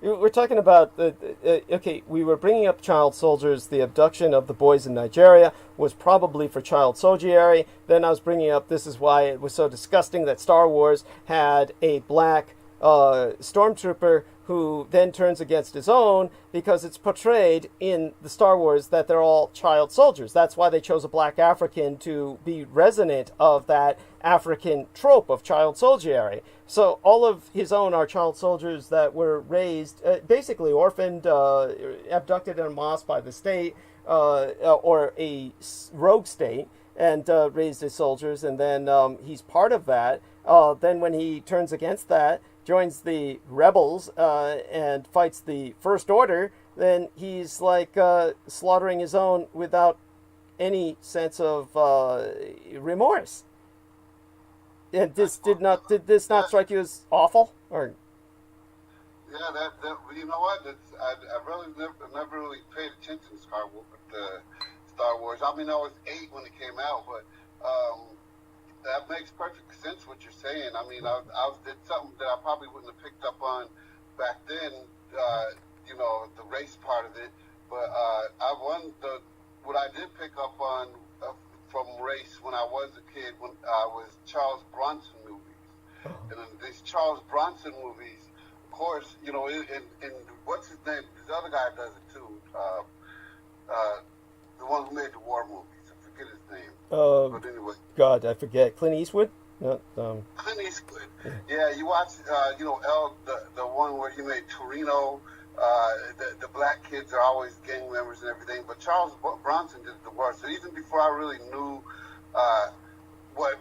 We're talking about, okay, we were bringing up child soldiers. The abduction of the boys in Nigeria was probably for child soldiery. Then I was bringing up, this is why it was so disgusting that Star Wars had a black stormtrooper who then turns against his own, because it's portrayed in the Star Wars that they're all child soldiers. That's why they chose a black African to be resonant of that African trope of child soldiery. So all of his own are child soldiers that were raised, basically orphaned, abducted en masse by the state, or a rogue state, and raised his soldiers, and then he's part of that. Then when he turns against that, joins the rebels and fights the First Order, then he's like slaughtering his own without any sense of remorse. And did this not strike you as awful? Or yeah, that you know what? I really never really paid attention to Star Wars. I mean, I was 8 when it came out, but that makes perfect sense what you're saying. I mean, I did something that I probably wouldn't have picked up on back then. You know, the race part of it, but what I did pick up on from race when I was a kid was Charles Bronson movies, and in these Charles Bronson movies, of course, you know, in what's his name? This other guy does it too. The one who made the war movies. I forget his name. But anyway. God, I forget. Clint Eastwood? Clint Eastwood. Yeah, you watch, you know, the one where he made Torino. The black kids are always gang members and everything, but Charles Bronson did the worst. So even before I really knew what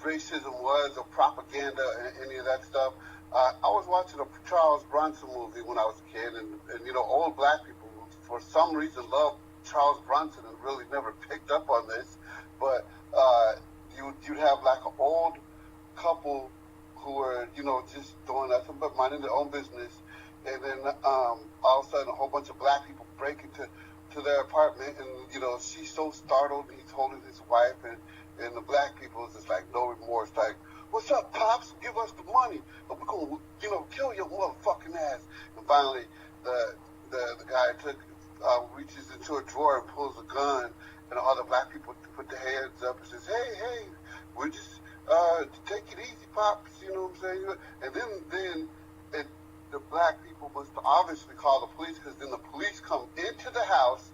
racism was or propaganda and any of that stuff, I was watching a Charles Bronson movie when I was a kid, and you know, old black people for some reason loved Charles Bronson and really never picked up on this, but you'd have like an old couple who were, you know, just doing nothing but minding their own business, and then all of a sudden a whole bunch of black people break into their apartment, and you know, she's so startled, he's holding his wife, and the black people is just like no remorse, like, what's up, Pops? Give us the money, or we're gonna, you know, kill your motherfucking ass. And finally, the guy reaches into a drawer and pulls a gun, and all the black people put their hands up and says, hey, we're just take it easy, Pops, you know what I'm saying? And then the black people must obviously call the police, because then the police come into the house,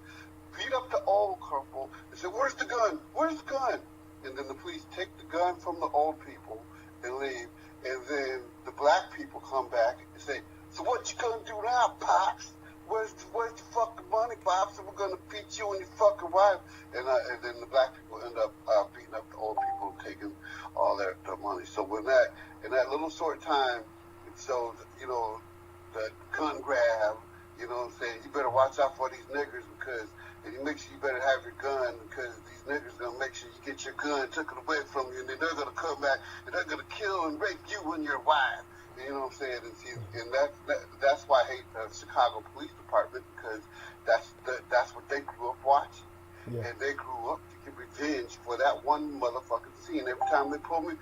beat up the old couple, and say, where's the gun? Where's the gun? And then the police take the gun from the old people and leave, and then the black people come back and say, so what you gonna do now, Pops? Where's the fucking money, Pops? So we're gonna beat you and your fucking wife. And then the black people end up beating up the old people, taking all their money. So in that little short time, it shows, you know, the gun grab, you know what I'm saying? You better watch out for these niggers, and you make sure you better have your gun, because these niggers are gonna make sure you get your gun taken away from you, and then they're gonna come back and they're gonna kill and rape you and your wife. You know what I'm saying? And that's why I hate the Chicago Police Department, because that's what they grew up watching. Yeah. And they grew up to get revenge for that one motherfucking scene. Every time they pull me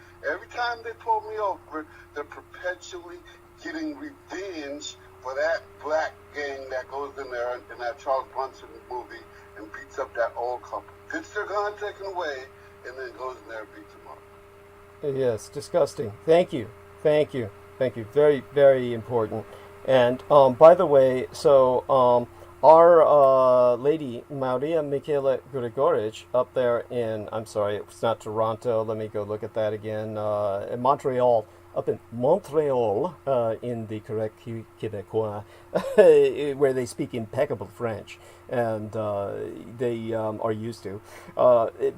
over, they're perpetually getting revenge for that black gang that goes in there in that Charles Bronson movie and beats up that old couple. Gets their gun taken away, and then goes in there and beats them up. Yes, disgusting. Thank you. Very, very important. And by the way, so our lady, Maria Michaela Grigorich, up there in, I'm sorry, it's not Toronto, let me go look at that again, in Montreal, up in Montreal, in the correct Quebecois, where they speak impeccable French, and they are used to.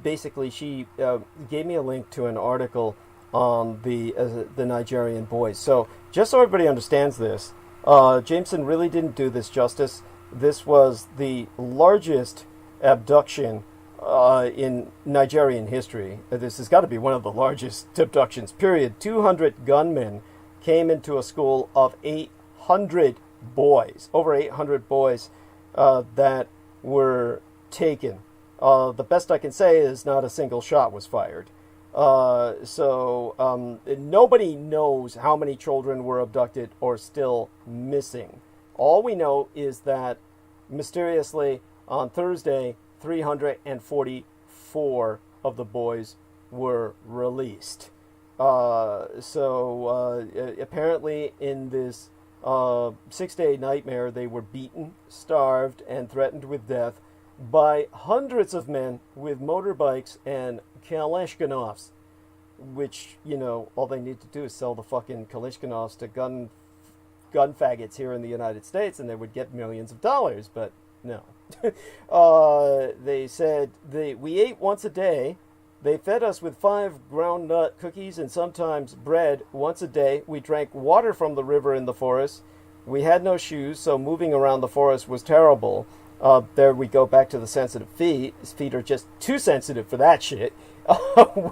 Basically, she gave me a link to an article on the Nigerian boys. So, just so everybody understands this, Jameson really didn't do this justice. This was the largest abduction in Nigerian history. This has got to be one of the largest abductions, period. 200 gunmen came into a school of 800 boys, over 800 boys that were taken. The best I can say is not a single shot was fired. So nobody knows how many children were abducted or still missing. All we know is that mysteriously on Thursday, 344 of the boys were released. Apparently in this 6-day nightmare, they were beaten, starved, and threatened with death by hundreds of men with motorbikes and Kalashnikovs, which, you know, all they need to do is sell the fucking Kalashnikovs to gun faggots here in the United States, and they would get millions of dollars. But No. They said we ate once a day. They fed us with 5 ground nut cookies and sometimes bread once a day. We drank water from the river in the forest. We had no shoes, so moving around the forest was terrible. There we go back to the sensitive feet. His feet are just too sensitive for that shit.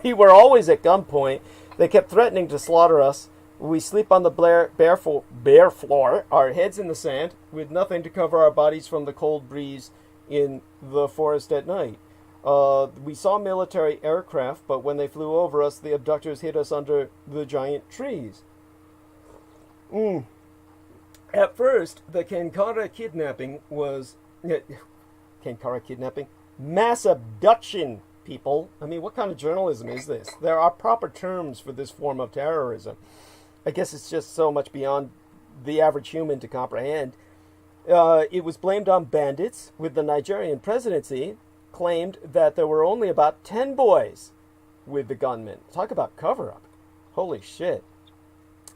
We were always at gunpoint. They kept threatening to slaughter us. We sleep on the bare floor, our heads in the sand, with nothing to cover our bodies from the cold breeze in the forest at night. We saw military aircraft, but when they flew over us, the abductors hid us under the giant trees. At first, the Kankara kidnapping was... Kankara kidnapping? Mass abduction, people. I mean, what kind of journalism is this? There are proper terms for this form of terrorism. I guess it's just so much beyond the average human to comprehend. It was blamed on bandits, with the Nigerian presidency claimed that there were only about 10 boys with the gunmen. Talk about cover-up. Holy shit.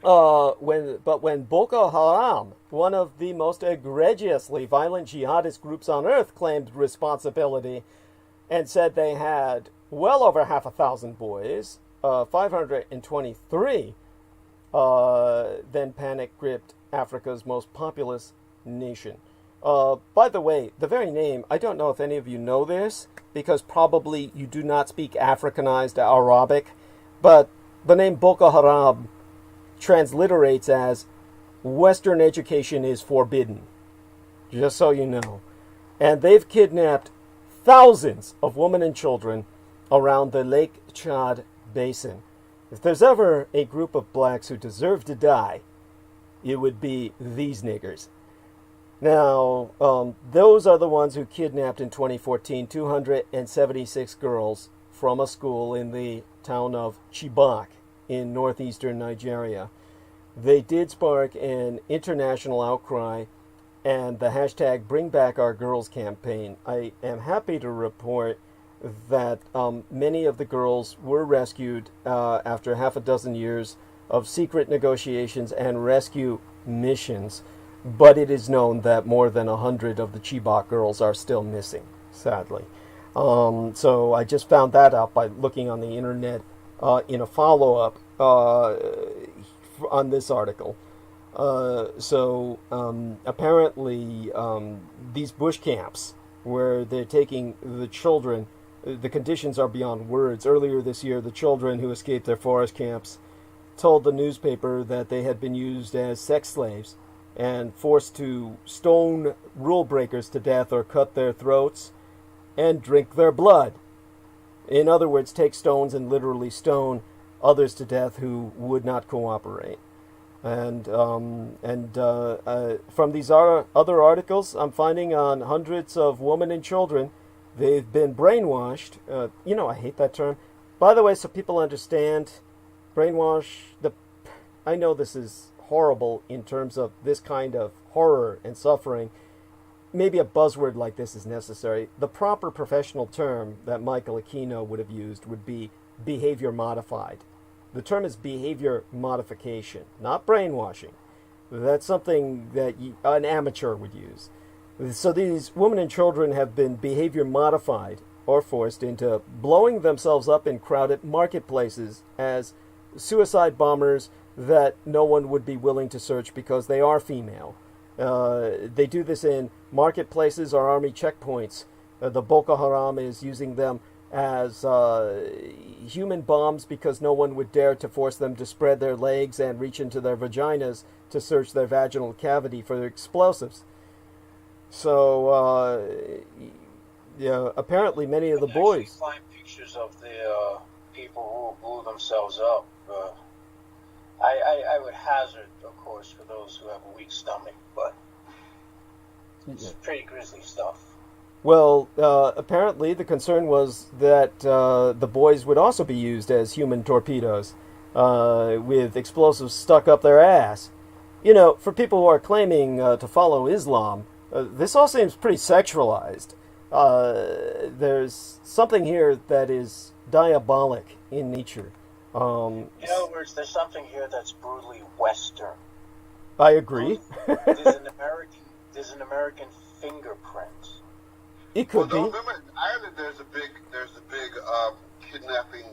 When Boko Haram, one of the most egregiously violent jihadist groups on earth, claimed responsibility and said they had well over 1,000 boys, 523, then panic gripped Africa's most populous nation. By the way, the very name, I don't know if any of you know this, because probably you do not speak Africanized Arabic, but the name Boko Haram transliterates as Western education is forbidden, just so you know. And they've kidnapped thousands of women and children around the Lake Chad Basin. If there's ever a group of blacks who deserve to die, it would be these niggers. Now, those are the ones who kidnapped in 2014 276 girls from a school in the town of Chibok in northeastern Nigeria. They did spark an international outcry and the hashtag Bring Back Our Girls campaign. I am happy to report that many of the girls were rescued after half a dozen years of secret negotiations and rescue missions. But it is known that more than 100 of the Chibok girls are still missing, sadly. So I just found that out by looking on the internet in a follow-up on this article. Apparently these bush camps where they're taking the children, the conditions are beyond words. Earlier this year, the children who escaped their forest camps told the newspaper that they had been used as sex slaves and forced to stone rule breakers to death or cut their throats and drink their blood. In other words, take stones and literally stone others to death who would not cooperate. And from these other articles I'm finding on hundreds of women and children, they've been brainwashed. I hate that term. By the way, so people understand, brainwash, I know this is horrible in terms of this kind of horror and suffering. Maybe a buzzword like this is necessary. The proper professional term that Michael Aquino would have used would be behavior modified. The term is behavior modification, not brainwashing. That's something that an amateur would use. So these women and children have been behavior modified or forced into blowing themselves up in crowded marketplaces as suicide bombers that no one would be willing to search because they are female. They do this in marketplaces or army checkpoints. The Boko Haram is using them as human bombs because no one would dare to force them to spread their legs and reach into their vaginas to search their vaginal cavity for explosives. So, apparently many of the boys... find pictures of the people who blew themselves up. I would hazard, of course, for those who have a weak stomach, but it's pretty grisly stuff. Well, apparently the concern was that the boys would also be used as human torpedoes with explosives stuck up their ass. For people who are claiming to follow Islam, this all seems pretty sexualized. There's something here that is diabolic in nature. In other words, there's something here that's brutally Western. I agree. There's an American fingerprint. It could be. Remember, in Ireland, there's a big kidnapping,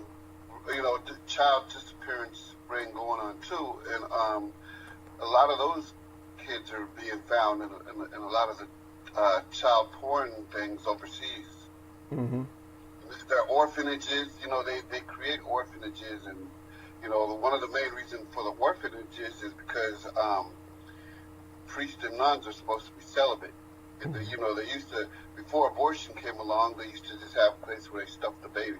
child disappearance ring going on too, and a lot of those kids are being found in a lot of the child porn things overseas. Mm-hmm. There are orphanages, they create orphanages, and one of the main reasons for the orphanages is because priests and nuns are supposed to be celibate. And they used to, before abortion came along, they used to just have a place where they stuffed the babies.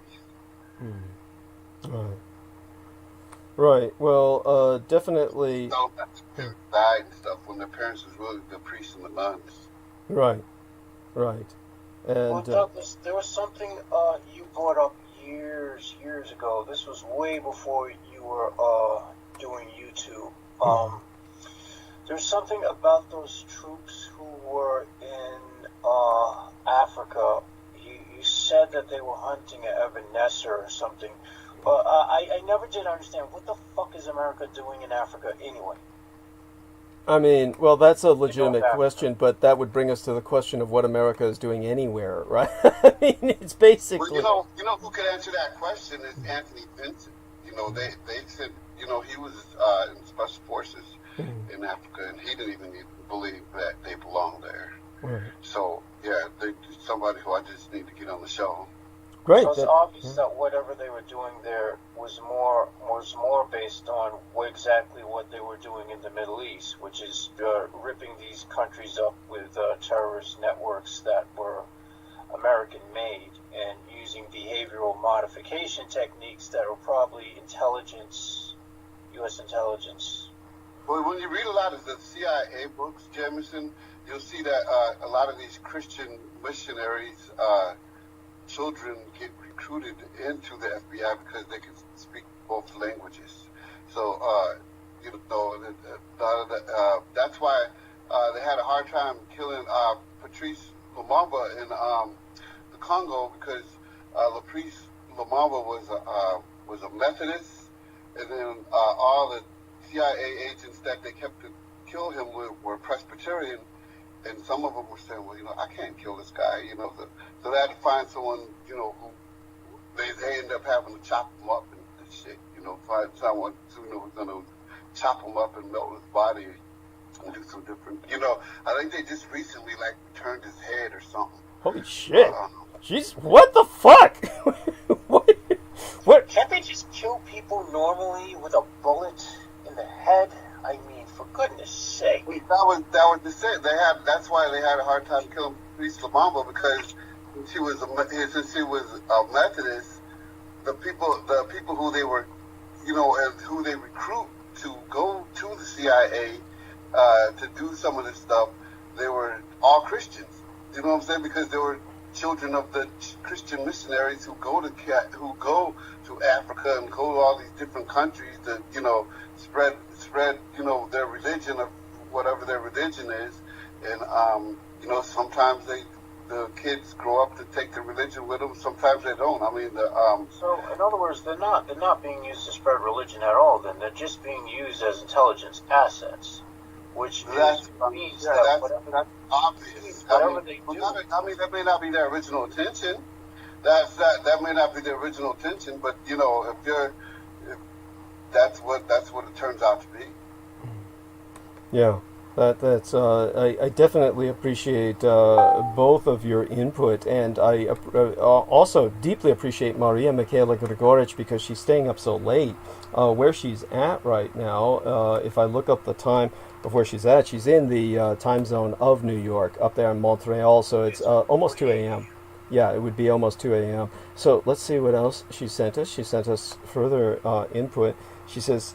Right. Well, definitely. So that's died and stuff when their parents was really the priests and the nuns. Right. And well, Douglas, there was something you brought up years ago. This was way before you were doing YouTube. There's something about those troops who were in Africa. You said that they were hunting at Ebenezer or something. I never did understand, what the fuck is America doing in Africa anyway? I mean, well, that's a legitimate question, but that would bring us to the question of what America is doing anywhere, right? I mean, it's basically... Well, who could answer that question is Anthony Vincent. They said, he was in Special Forces in Africa, and he didn't even believe that they belonged there. Right. So, yeah, somebody who I just need to get on the show. Great. So it's obvious that whatever they were doing there was more based on exactly what they were doing in the Middle East, which is ripping these countries up with terrorist networks that were American-made and using behavioral modification techniques that are probably U.S. intelligence. Well, when you read a lot of the CIA books, Jameson, you'll see that a lot of these Christian missionaries, children get recruited into the FBI because they can speak both languages. So, that's why they had a hard time killing Patrice Lumumba in the Congo, because Patrice Lumumba was a Methodist, and then all the CIA agents that they kept to kill him with were Presbyterian. And some of them were saying, well, I can't kill this guy, so they had to find someone, who they end up having to chop him up and shit, find someone who's going to chop him up and melt his body and do some different, I think they just recently, turned his head or something. Holy shit. Jeez, what the fuck? What? Can't they just kill people normally with a bullet in the head? I mean, for goodness sake. That was the thing. That's why they had a hard time killing Patrice Lumumba, because since he was a Methodist, the people who they were, and who they recruit to go to the CIA to do some of this stuff, they were all Christians. You know what I'm saying? Because they were children of the Christian missionaries who go to Africa and go to all these different countries to spread their religion, of whatever their religion is, and sometimes the kids grow up to take the religion with them. Sometimes they don't. I mean, so in other words, they're not being used to spread religion at all. Then they're just being used as intelligence assets, which means that that's obvious. That may not be their original intention. That may not be their original intention, but if that's what it turns out to be. Yeah, that's I definitely appreciate both of your input, and I also deeply appreciate Maria Michaela Grigorich, because she's staying up so late. Where she's at right now, if I look up the time of where she's at, she's in the time zone of New York, up there in Montreal, so it's almost 2 a.m. Yeah, it would be almost 2 a.m. So let's see what else she sent us. She sent us further input. She says,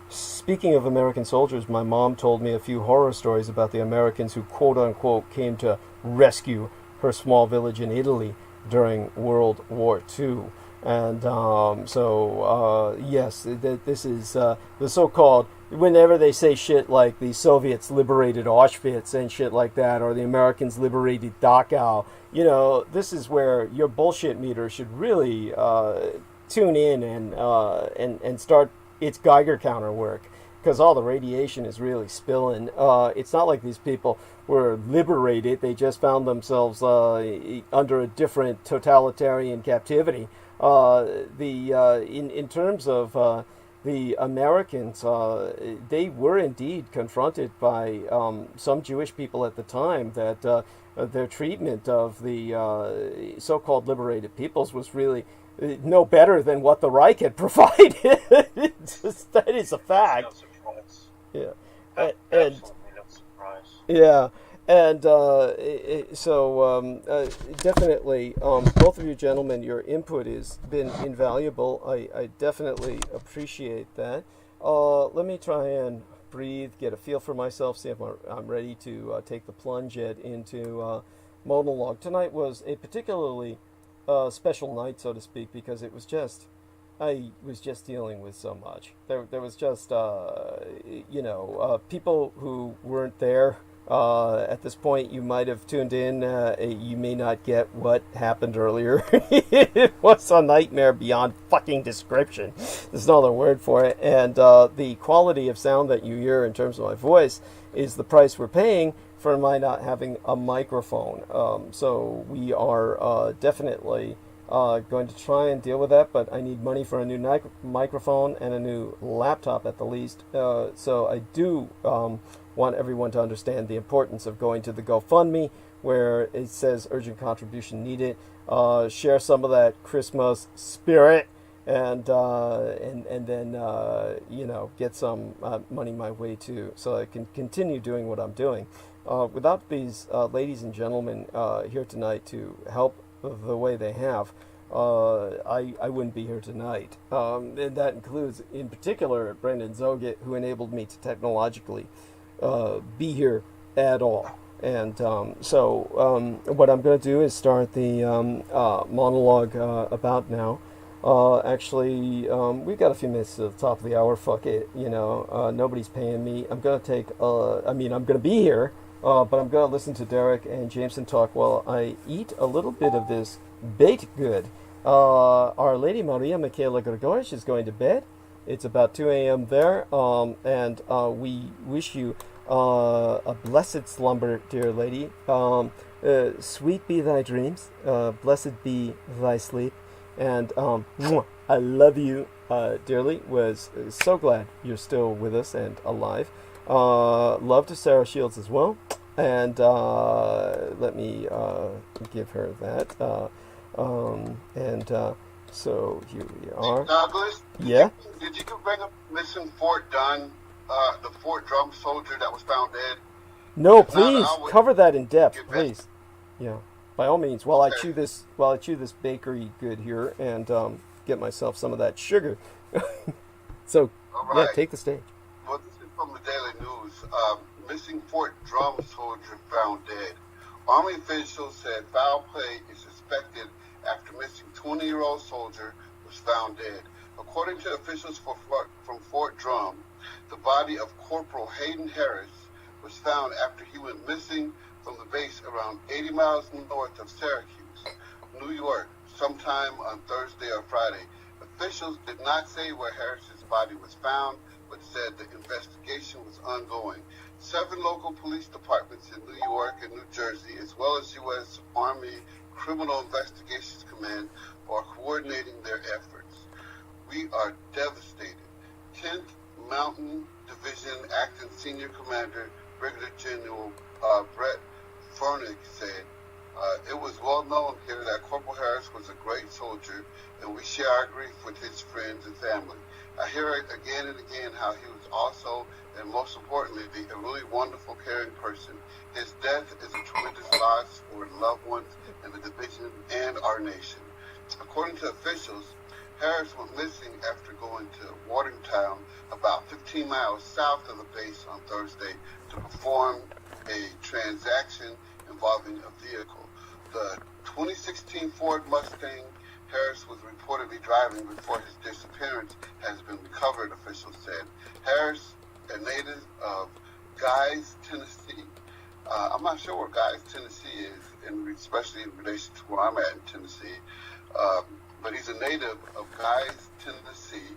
speaking of American soldiers, my mom told me a few horror stories about the Americans who, quote-unquote, came to rescue her small village in Italy during World War II. And yes, this is the so-called, whenever they say shit like the Soviets liberated Auschwitz and shit like that, or the Americans liberated Dachau, this is where your bullshit meter should really tune in and start its Geiger counter work. because all the radiation is really spilling. It's not like these people were liberated. They just found themselves under a different totalitarian captivity. In terms of the Americans, they were indeed confronted by some Jewish people at the time that their treatment of the so-called liberated peoples was really no better than what the Reich had provided. That is a fact. No surprise. Yeah. Absolutely no surprise. Yeah. And definitely, both of you gentlemen, your input has been invaluable. I definitely appreciate that. Let me try and breathe, get a feel for myself, see if I'm ready to take the plunge into monologue. Tonight was a particularly special night, so to speak, because it was just, I was just dealing with so much. There was just, people who weren't there. At this point, you might have tuned in. You may not get what happened earlier. It was a nightmare beyond fucking description. There's no other word for it. And the quality of sound that you hear in terms of my voice is the price we're paying for my not having a microphone. So we are definitely going to try and deal with that, but I need money for a new microphone and a new laptop at the least. So I do want everyone to understand the importance of going to the GoFundMe, where it says urgent contribution needed. Share some of that Christmas spirit, and then get some money my way too, so I can continue doing what I'm doing. Without these ladies and gentlemen here tonight to help the way they have, I wouldn't be here tonight. And that includes, in particular, Brendan Zoget, who enabled me to technologically be here at all. And what I'm going to do is start the monologue about now. We've got a few minutes to the top of the hour. Fuck it, nobody's paying me. I'm going to take, I'm going to be here, but I'm going to listen to Derek and Jameson talk while I eat a little bit of this baked good. Our Lady Maria Michaela Gregorish is going to bed. It's about 2 a.m. there, and we wish you a blessed slumber, dear lady. Sweet be thy dreams, blessed be thy sleep, and I love you dearly. Was so glad you're still with us and alive. Love to Sarah Shields as well, and let me give her that. So here we are. Douglas? Yeah? Did you bring up missing Fort Dunn, the Fort Drum soldier that was found dead? No, please cover that in depth, please. Yeah, by all means. While I chew this bakery good here and get myself some of that sugar. So yeah, take the stage. Well, this is from the Daily News. Missing Fort Drum soldier found dead. Army officials said foul play is suspected after missing 20-year-old soldier was found dead. According to officials from Fort Drum, the body of Corporal Hayden Harris was found after he went missing from the base around 80 miles north of Syracuse, New York, sometime on Thursday or Friday. Officials did not say where Harris's body was found, but said the investigation was ongoing. 7 local police departments in New York and New Jersey, as well as U.S. Army Criminal Investigations Command, are coordinating their efforts. We are devastated. 10th Mountain Division Acting Senior Commander Brigadier General Brett Furnick said, it was well known here that Corporal Harris was a great soldier, and we share our grief with his friends and family. I hear it again and again how he was also, and most importantly, a really wonderful, caring person. His death is a tremendous loss for loved ones in the division and our nation. According to officials, Harris went missing after going to Watertown, about 15 miles south of the base on Thursday, to perform a transaction involving a vehicle. The 2016 Ford Mustang Harris was reportedly driving before his disappearance has been recovered, officials said. Harris, a native of Guys, Tennessee. I'm not sure where Guys, Tennessee is, especially in relation to where I'm at in Tennessee. But he's a native of Guys, Tennessee,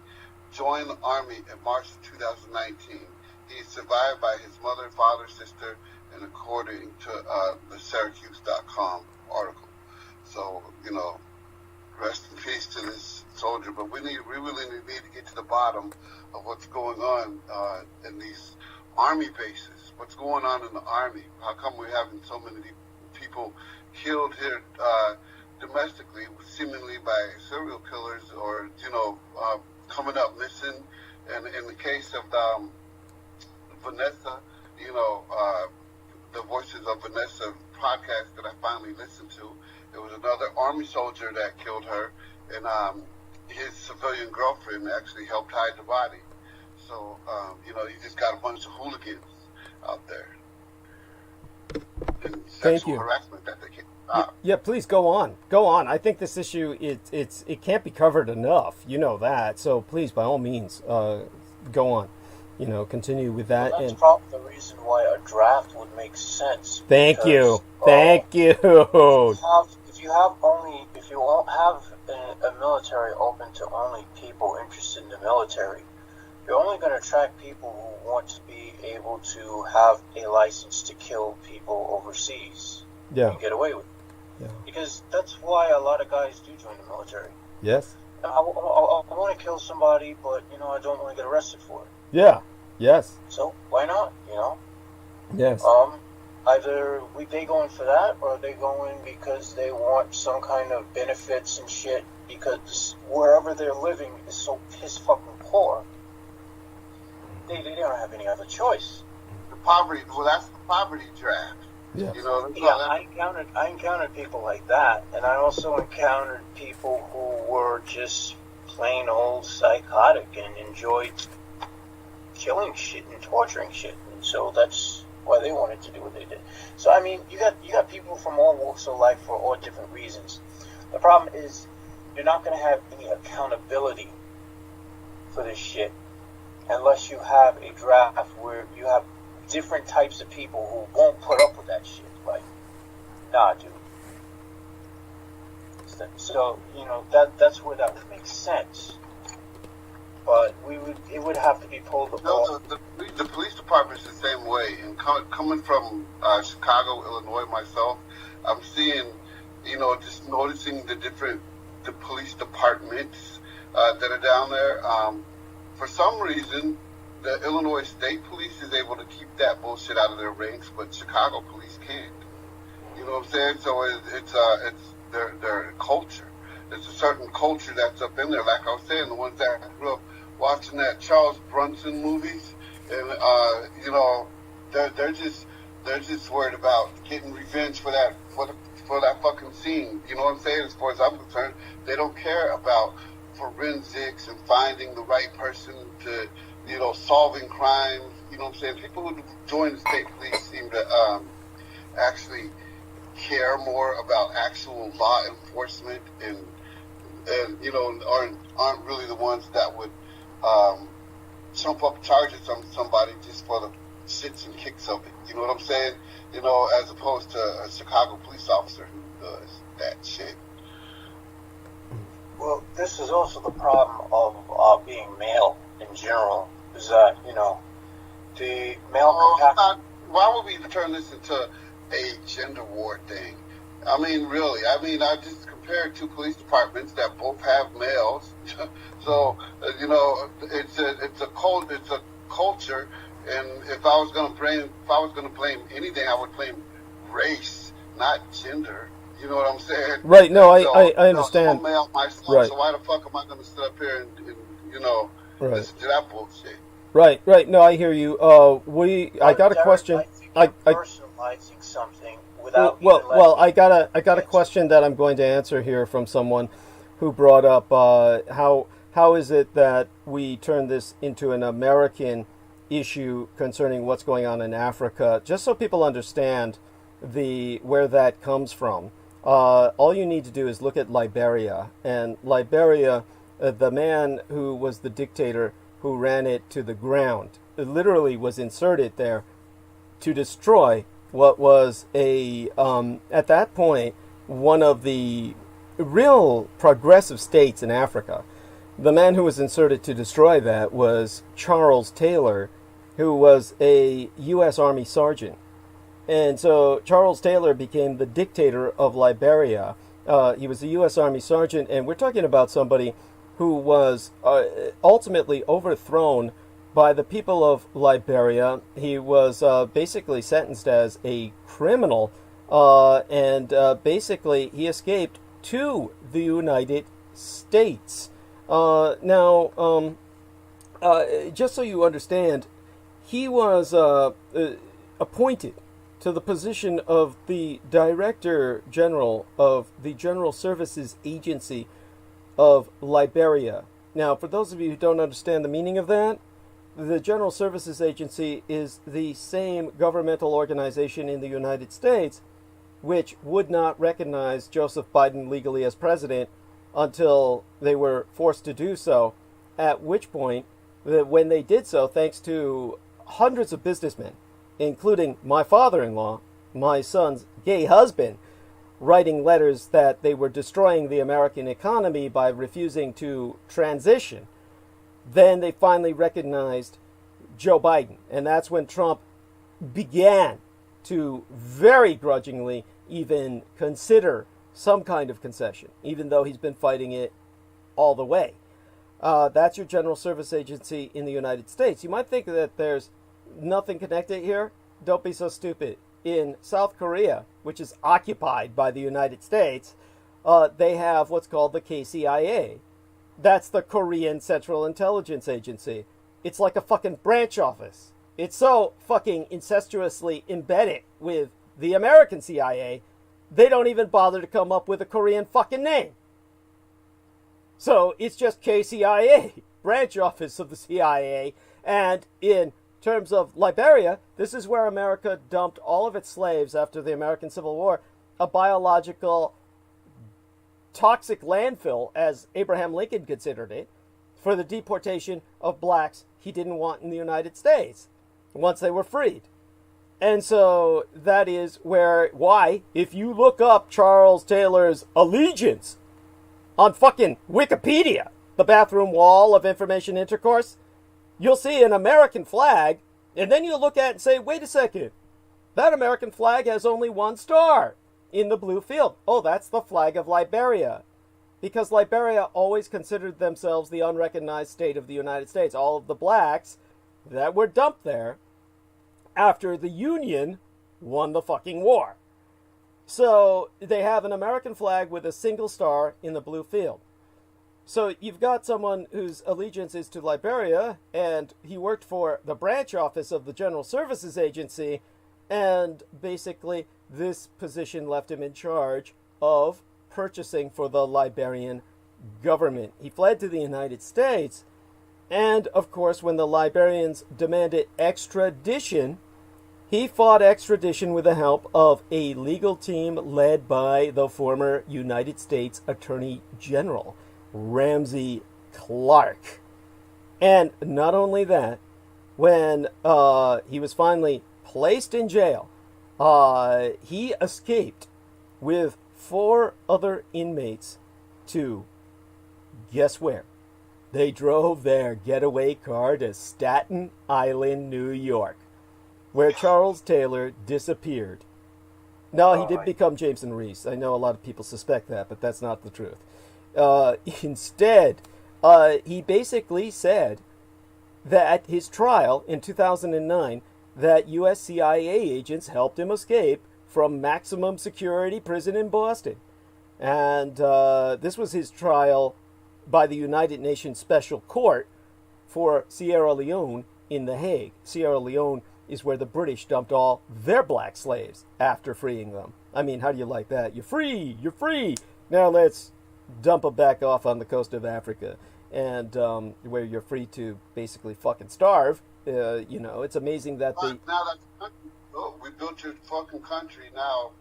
joined the army in March of 2019. He is survived by his mother, father, sister, and according to the Syracuse.com article. So, you know, rest in peace to this soldier. But we really need to get to the bottom of what's going on in these army bases. What's going on in the army? How come we're having so many people killed here domestically, seemingly by serial killers, or, you know, coming up missing? And in the case of Vanessa, you know, the Voices of Vanessa podcast that I finally listened to, it was another army soldier that killed her, and his civilian girlfriend actually helped hide the body. So, you know, you just got a bunch of hooligans out there. And sexual harassment that they can't stop. Yeah, please go on. Go on. I think this issue, it can't be covered enough. You know that. So please, by all means, go on. You know, continue with that. Well, that's probably the reason why a draft would make sense. Thank you. Thank you. If you have a military open to only people interested in the military, you're only going to attract people who want to be able to have a license to kill people overseas. Yeah. And get away with it. Yeah. Because that's why a lot of guys do join the military. Yes. I want to kill somebody, but, you know, I don't want to get arrested for it. Yeah. Yes. So why not, you know? Yes. Either they going for that, or they going because they want some kind of benefits and shit, because wherever they're living is so piss fucking poor. They don't have any other choice. The poverty, well, that's the poverty draft. Yeah. You know, yeah, I encountered people like that, and I also encountered people who were just plain old psychotic and enjoyed killing shit and torturing shit, and so that's why they wanted to do what they did. So I mean, you got people from all walks of life for all different reasons. The problem is you're not going to have any accountability for this shit unless you have a draft where you have different types of people who won't put up with that shit. Like, nah, dude. So, you know, that's where that would make sense. But it would have to be pulled apart. No, the police department's the same way. And coming from Chicago, Illinois myself, I'm seeing, you know, just noticing the police departments that are down there. For some reason, the Illinois State Police is able to keep that bullshit out of their ranks, but Chicago police can't. You know what I'm saying? So it's their culture. There's a certain culture that's up in there. Like I was saying, the ones that grew up watching that Charles Bronson movies, and you know, they're just worried about getting revenge for that fucking scene. You know what I'm saying? As far as I'm concerned, they don't care about forensics and finding the right person to, you know, solving crimes. You know what I'm saying? People who join the state police seem to actually care more about actual law enforcement and you know, aren't really the ones that would trump up charges on somebody just for the shits and kicks of it. You know what I'm saying? You know, as opposed to a Chicago police officer who does that shit. Well, this is also the problem of being male in general, is that, you know, the male capacity... Why would we turn this into a gender war thing? I mean, really. I mean, I just compared two police departments that both have males. So, you know, it's a culture, and if I was going to blame anything, I would blame race, not gender. You know what I'm saying? Right. No, I understand. I'm a male myself, right. So why the fuck am I going to sit up here and you know, listen to that bullshit? Right. No, I hear you. I got a question. I personalizing something without. Well, I got a question that I'm going to answer here from someone who brought up how is it that we turn this into an American issue concerning what's going on in Africa, just so people understand where that comes from. All you need to do is look at Liberia. And Liberia, the man who was the dictator who ran it to the ground, literally was inserted there to destroy what was at that point, one of the real progressive states in Africa. The man who was inserted to destroy that was Charles Taylor, who was a U.S. Army sergeant. And so Charles Taylor became the dictator of Liberia. He was a U.S. Army sergeant, and we're talking about somebody who was ultimately overthrown by the people of Liberia. He was basically sentenced as a criminal, and basically he escaped to the United States. Now, just so you understand, he was appointed to the position of the Director General of the General Services Agency of Liberia. Now, for those of you who don't understand the meaning of that, the General Services Agency is the same governmental organization in the United States which would not recognize Joseph Biden legally as president until they were forced to do so, at which point, when they did so, thanks to hundreds of businessmen, including my father-in-law, my son's gay husband, writing letters that they were destroying the American economy by refusing to transition, then they finally recognized Joe Biden. And that's when Trump began to very grudgingly even consider some kind of concession, even though he's been fighting it all the way. That's your General Service Agency in the United States. You might think that there's nothing connected here. Don't be so stupid. In South Korea, which is occupied by the United States, they have what's called the KCIA. That's the Korean Central Intelligence Agency. It's like a fucking branch office. It's so fucking incestuously embedded with the American CIA, they don't even bother to come up with a Korean fucking name. So it's just KCIA, branch office of the CIA. And in terms of Liberia, this is where America dumped all of its slaves after the American Civil War, a biological toxic landfill, as Abraham Lincoln considered it, for the deportation of blacks he didn't want in the United States once they were freed. And so that is why, if you look up Charles Taylor's allegiance on fucking Wikipedia, the bathroom wall of information intercourse, you'll see an American flag, and then you'll look at it and say, wait a second, that American flag has only one star in the blue field. Oh, that's the flag of Liberia. Because Liberia always considered themselves the unrecognized state of the United States. All of the blacks that were dumped there after the Union won the fucking war. So they have an American flag with a single star in the blue field. So you've got someone whose allegiance is to Liberia, and he worked for the branch office of the General Services Agency, and basically this position left him in charge of purchasing for the Liberian government. He fled to the United States, and of course when the Liberians demanded extradition, he fought extradition with the help of a legal team led by the former United States Attorney General, Ramsey Clark. And not only that, when he was finally placed in jail, he escaped with 4 other inmates to, guess where? They drove their getaway car to Staten Island, New York, where Charles Taylor disappeared. No, he did become Jameson Reese. I know a lot of people suspect that, but that's not the truth. Instead, he basically said that at his trial in 2009, that U.S. CIA agents helped him escape from maximum security prison in Boston. And this was his trial by the United Nations Special Court for Sierra Leone in The Hague. Sierra Leone is where the British dumped all their black slaves after freeing them. I mean, how do you like that? You're free! You're free! Now let's dump them back off on the coast of Africa, and where you're free to basically fucking starve. It's amazing that now that's we built your fucking country now.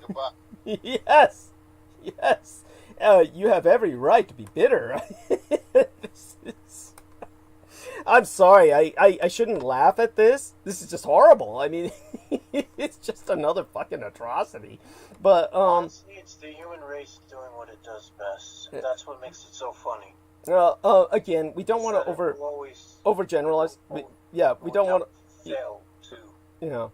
Goodbye. Yes. You have every right to be bitter. I'm sorry. I shouldn't laugh at this. This is just horrible. I mean, it's just another fucking atrocity. But honestly, it's the human race doing what it does best. That's what makes it so funny. Again, we don't want to overgeneralize. We don't want to. Fail to. Yeah.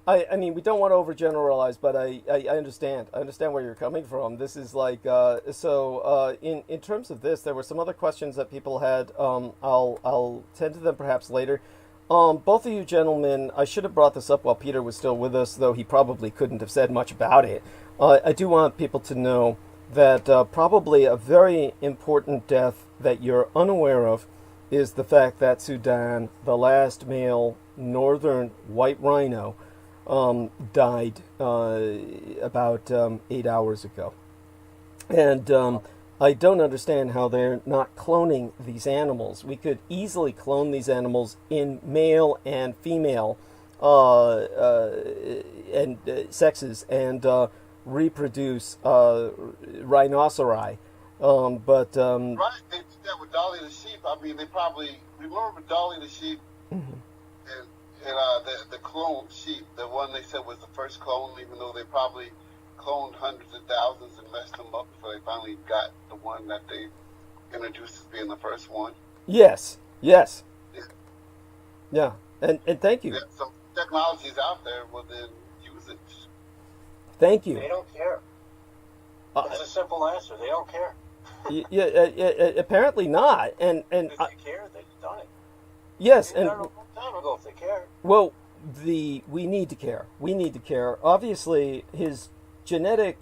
I mean, we don't want to overgeneralize, but I understand. I understand where you're coming from. This is like, in terms of this, there were some other questions that people had. I'll tend to them perhaps later. Both of you gentlemen, I should have brought this up while Peter was still with us, though he probably couldn't have said much about it. I do want people to know that probably a very important death that you're unaware of is the fact that Sudan, the last male northern white rhino, died about 8 hours ago. And I don't understand how they're not cloning these animals. We could easily clone these animals in male and female and sexes and reproduce rhinoceri. But right, they did that with Dolly the sheep. I mean, they probably remember Dolly the sheep. Mm-hmm. And the clone sheep, the one they said was the first clone, even though they probably cloned hundreds of thousands and messed them up before they finally got the one that they introduced as being the first one. Yes. Yeah. And thank you. Yeah, so technology's out there, well then use it. Thank you. They don't care. That's a simple answer. They don't care. Apparently not. And if they care, they've done it. Yes, and a long time ago, if they care. Well, we need to care. We need to care. Obviously, his genetic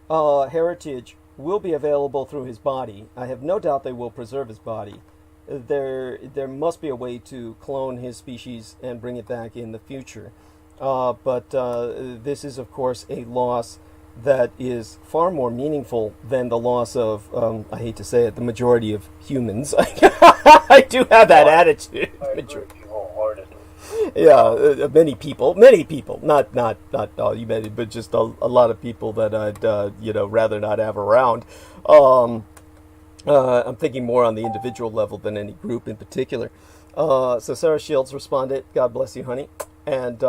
heritage will be available through his body. I have no doubt they will preserve his body. There must be a way to clone his species and bring it back in the future. But this is, of course, a loss that is far more meaningful than the loss of, I hate to say it, the majority of humans. I do have that attitude. I agree wholeheartedly. Yeah, many people, not all you many, but just a lot of people that I'd rather not have around. I'm thinking more on the individual level than any group in particular. So Sarah Shields responded, "God bless you, honey." And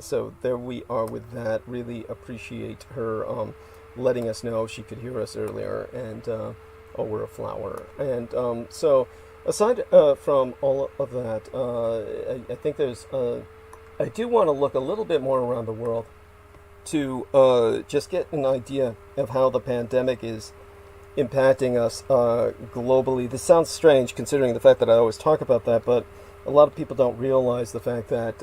so there we are with that. Really appreciate her letting us know she could hear us earlier. And oh, we're a flower. And so aside from all of that, I think there's I do want to look a little bit more around the world to just get an idea of how the pandemic is impacting us globally. This sounds strange considering the fact that I always talk about that, but a lot of people don't realize the fact that,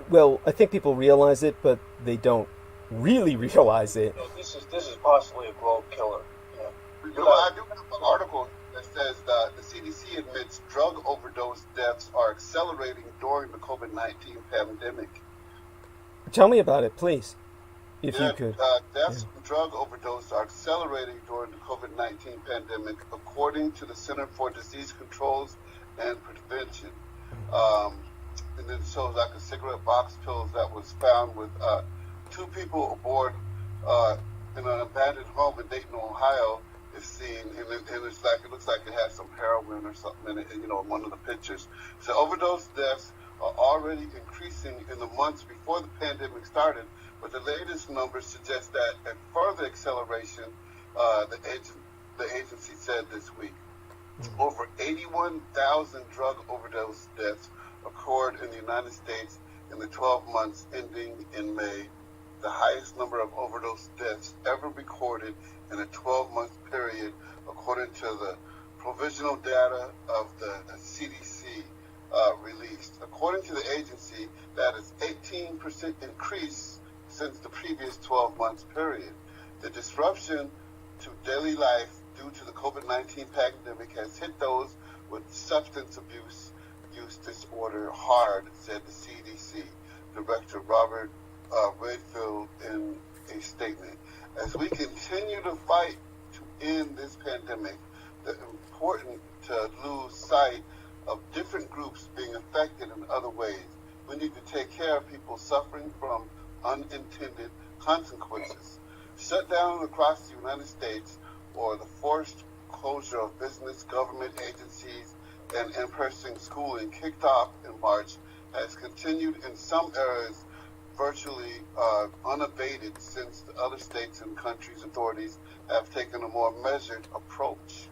well, I think people realize it, but they don't really realize it. This is possibly a globe killer. Yeah. I do have an article that says the CDC admits drug overdose deaths are accelerating during the COVID-19 pandemic. Tell me about it, please, if you could. Deaths from drug overdose are accelerating during the COVID-19 pandemic, according to the Center for Disease Controls and Prevention. And then it shows like a cigarette box pills that was found with 2 people aboard in an abandoned home in Dayton, Ohio. Is seen, and it's like it looks like it has some heroin or something in it. In one of the pictures. So overdose deaths are already increasing in the months before the pandemic started, but the latest numbers suggest that a further acceleration. The agency said this week. Over 81,000 drug overdose deaths occurred in the United States in the 12 months ending in May, the highest number of overdose deaths ever recorded in a 12-month period, according to the provisional data of the CDC released. According to the agency, that is 18% increase since the previous 12-month period. The disruption to daily life due to the COVID-19 pandemic has hit those with substance abuse use disorder hard, said the CDC Director Robert Redfield in a statement. As we continue to fight to end this pandemic, it's important to lose sight of different groups being affected in other ways. We need to take care of people suffering from unintended consequences. Shutdown across the United States or the forced closure of business, government agencies, and in-person schooling kicked off in March has continued in some areas virtually unabated since the other states and countries' authorities have taken a more measured approach.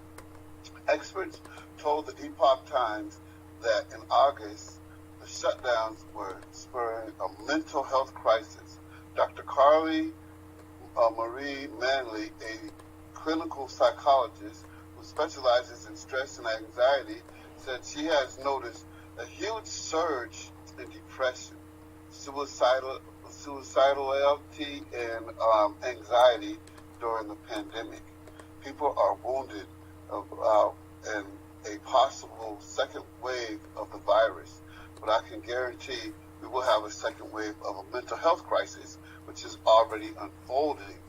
Experts told the Epoch Times that in August, the shutdowns were spurring a mental health crisis. Dr. Carly Marie Manley, a clinical psychologist who specializes in stress and anxiety, said she has noticed a huge surge in depression, suicidality, and anxiety during the pandemic. People are wounded in a possible second wave of the virus, but I can guarantee we will have a second wave of a mental health crisis, which is already unfolding,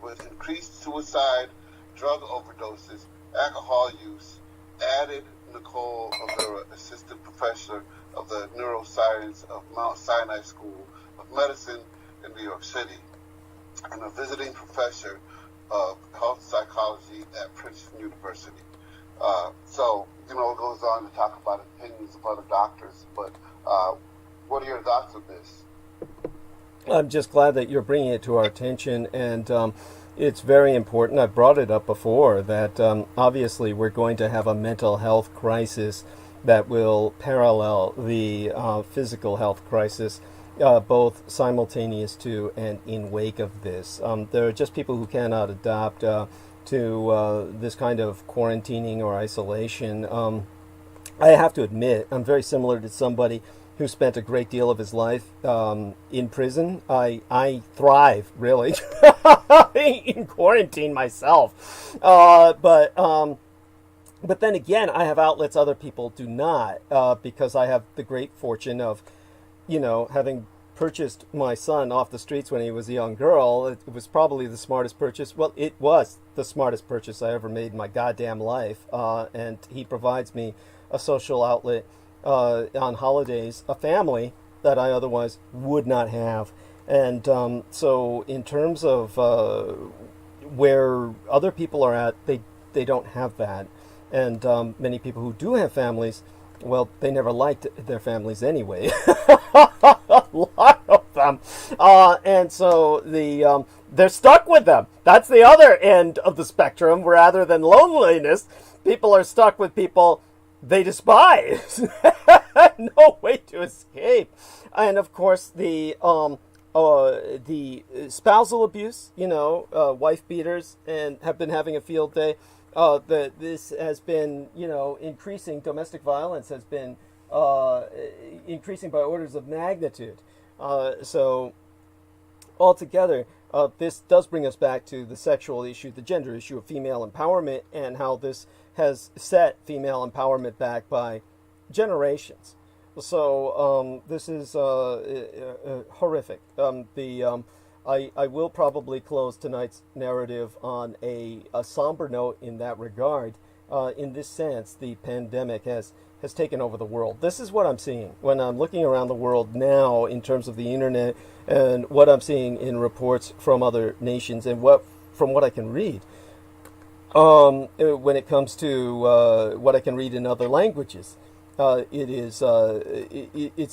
with increased suicide, drug overdoses, alcohol use, added Nicole Rivera, assistant professor of the neuroscience of Mount Sinai School of Medicine in New York City, and a visiting professor of health psychology at Princeton University. So, it goes on to talk about opinions of other doctors, but what are your thoughts on this? I'm just glad that you're bringing it to our attention, and it's very important. I've brought it up before that obviously we're going to have a mental health crisis that will parallel the physical health crisis, both simultaneous to and in wake of this. There are just people who cannot adapt to this kind of quarantining or isolation. I have to admit, I'm very similar to somebody who spent a great deal of his life in prison. I thrive, really, in quarantine myself. But then again, I have outlets other people do not, because I have the great fortune of, having purchased my son off the streets when he was a young girl. It was probably the smartest purchase. Well, it was the smartest purchase I ever made in my goddamn life. And he provides me a social outlet on holidays, a family that I otherwise would not have. And so in terms of where other people are at, they don't have that. And many people who do have families, well, they never liked their families anyway. A lot of them. And so they're stuck with them. That's the other end of the spectrum. Rather than loneliness, people are stuck with people they despise. No way to escape. And of course, the spousal abuse, wife beaters, and have been having a field day. This has been, increasing. Domestic violence has been increasing by orders of magnitude. So altogether, this does bring us back to the sexual issue, the gender issue of female empowerment, and how this has set female empowerment back by generations. So this is horrific. I will probably close tonight's narrative on a somber note in that regard. In this sense, the pandemic has taken over the world. This is what I'm seeing when I'm looking around the world now in terms of the internet, and what I'm seeing in reports from other nations, and from what I can read. When it comes to what I can read in other languages, it's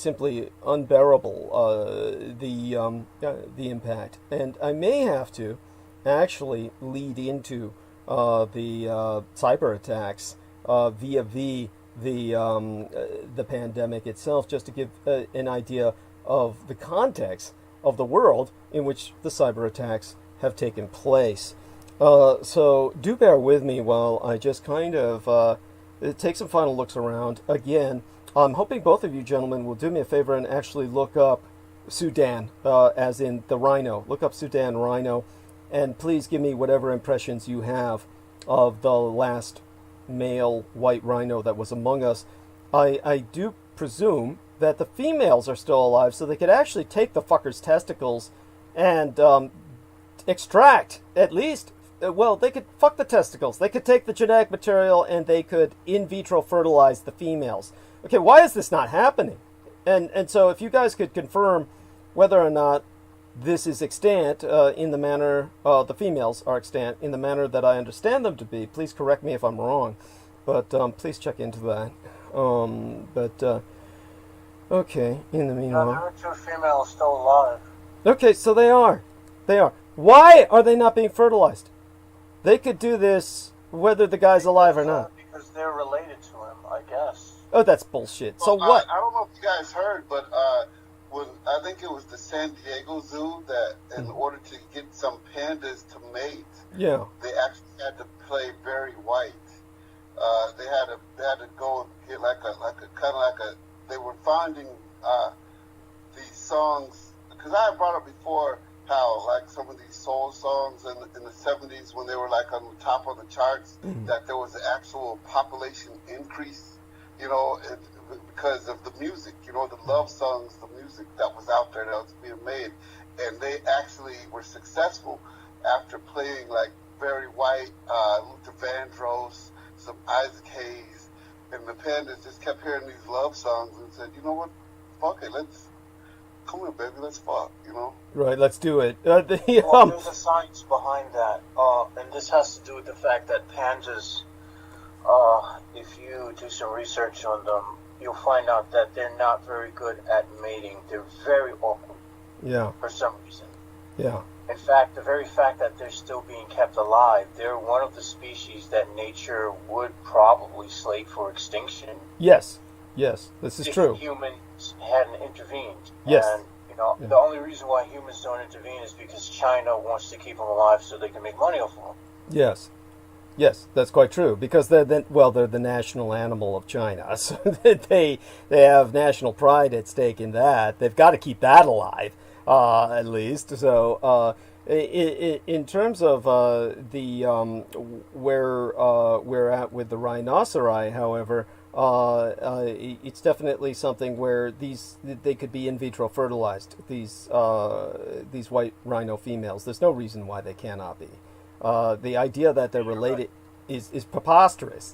simply unbearable, the impact. And I may have to actually lead into the cyber attacks via the pandemic itself, just to give an idea of the context of the world in which the cyber attacks have taken place. So do bear with me while I just kind of take some final looks around. Again, I'm hoping both of you gentlemen will do me a favor and actually look up Sudan, as in the rhino. Look up Sudan rhino, and please give me whatever impressions you have of the last male white rhino that was among us. I do presume that the females are still alive, so they could actually take the fucker's testicles and extract, at least, they could fuck the testicles. They could take the genetic material and they could in vitro fertilize the females. Okay, why is this not happening? And so if you guys could confirm whether or not this is extant in the manner, the females are extant in the manner that I understand them to be, please correct me if I'm wrong. But please check into that. Okay, in the meanwhile. There are two females still alive. Okay, so they are. They are. Why are they not being fertilized? They could do this whether the guy's alive or not. Because they're related to him, I guess. Oh, that's bullshit. So Well, what? I don't know if you guys heard, but when I think it was the San Diego Zoo that in order to get some pandas to mate, Yeah. they actually had to play very white. They had to go and get they were finding these songs, because I had brought up before how like some of these soul songs in the 70s when they were like on the top of the charts, that there was an actual population increase, because of the music, the love songs, the music that was out there that was being made, and they actually were successful after playing like very white Luther Vandross, some Isaac Hayes, and the pandas just kept hearing these love songs and said, you know what, fuck it, come here, baby, let's fuck, Right, let's do it. Well, there's a science behind that, and this has to do with the fact that pandas, if you do some research on them, you'll find out that they're not very good at mating. They're very awkward. Yeah. For some reason. Yeah. In fact, the very fact that they're still being kept alive, they're one of the species that nature would probably slate for extinction. Yes. Yes, this is true. If humans hadn't intervened. Yes. And, the only reason why humans don't intervene is because China wants to keep them alive so they can make money off of them. Yes. Yes, that's quite true, because they're the national animal of China, so they have national pride at stake in that. They've got to keep that alive, at least. So, in terms of where we're at with the rhinoceri, however, it's definitely something where they could be in vitro fertilized. These white rhino females. There's no reason why they cannot be. The idea that they're related is preposterous.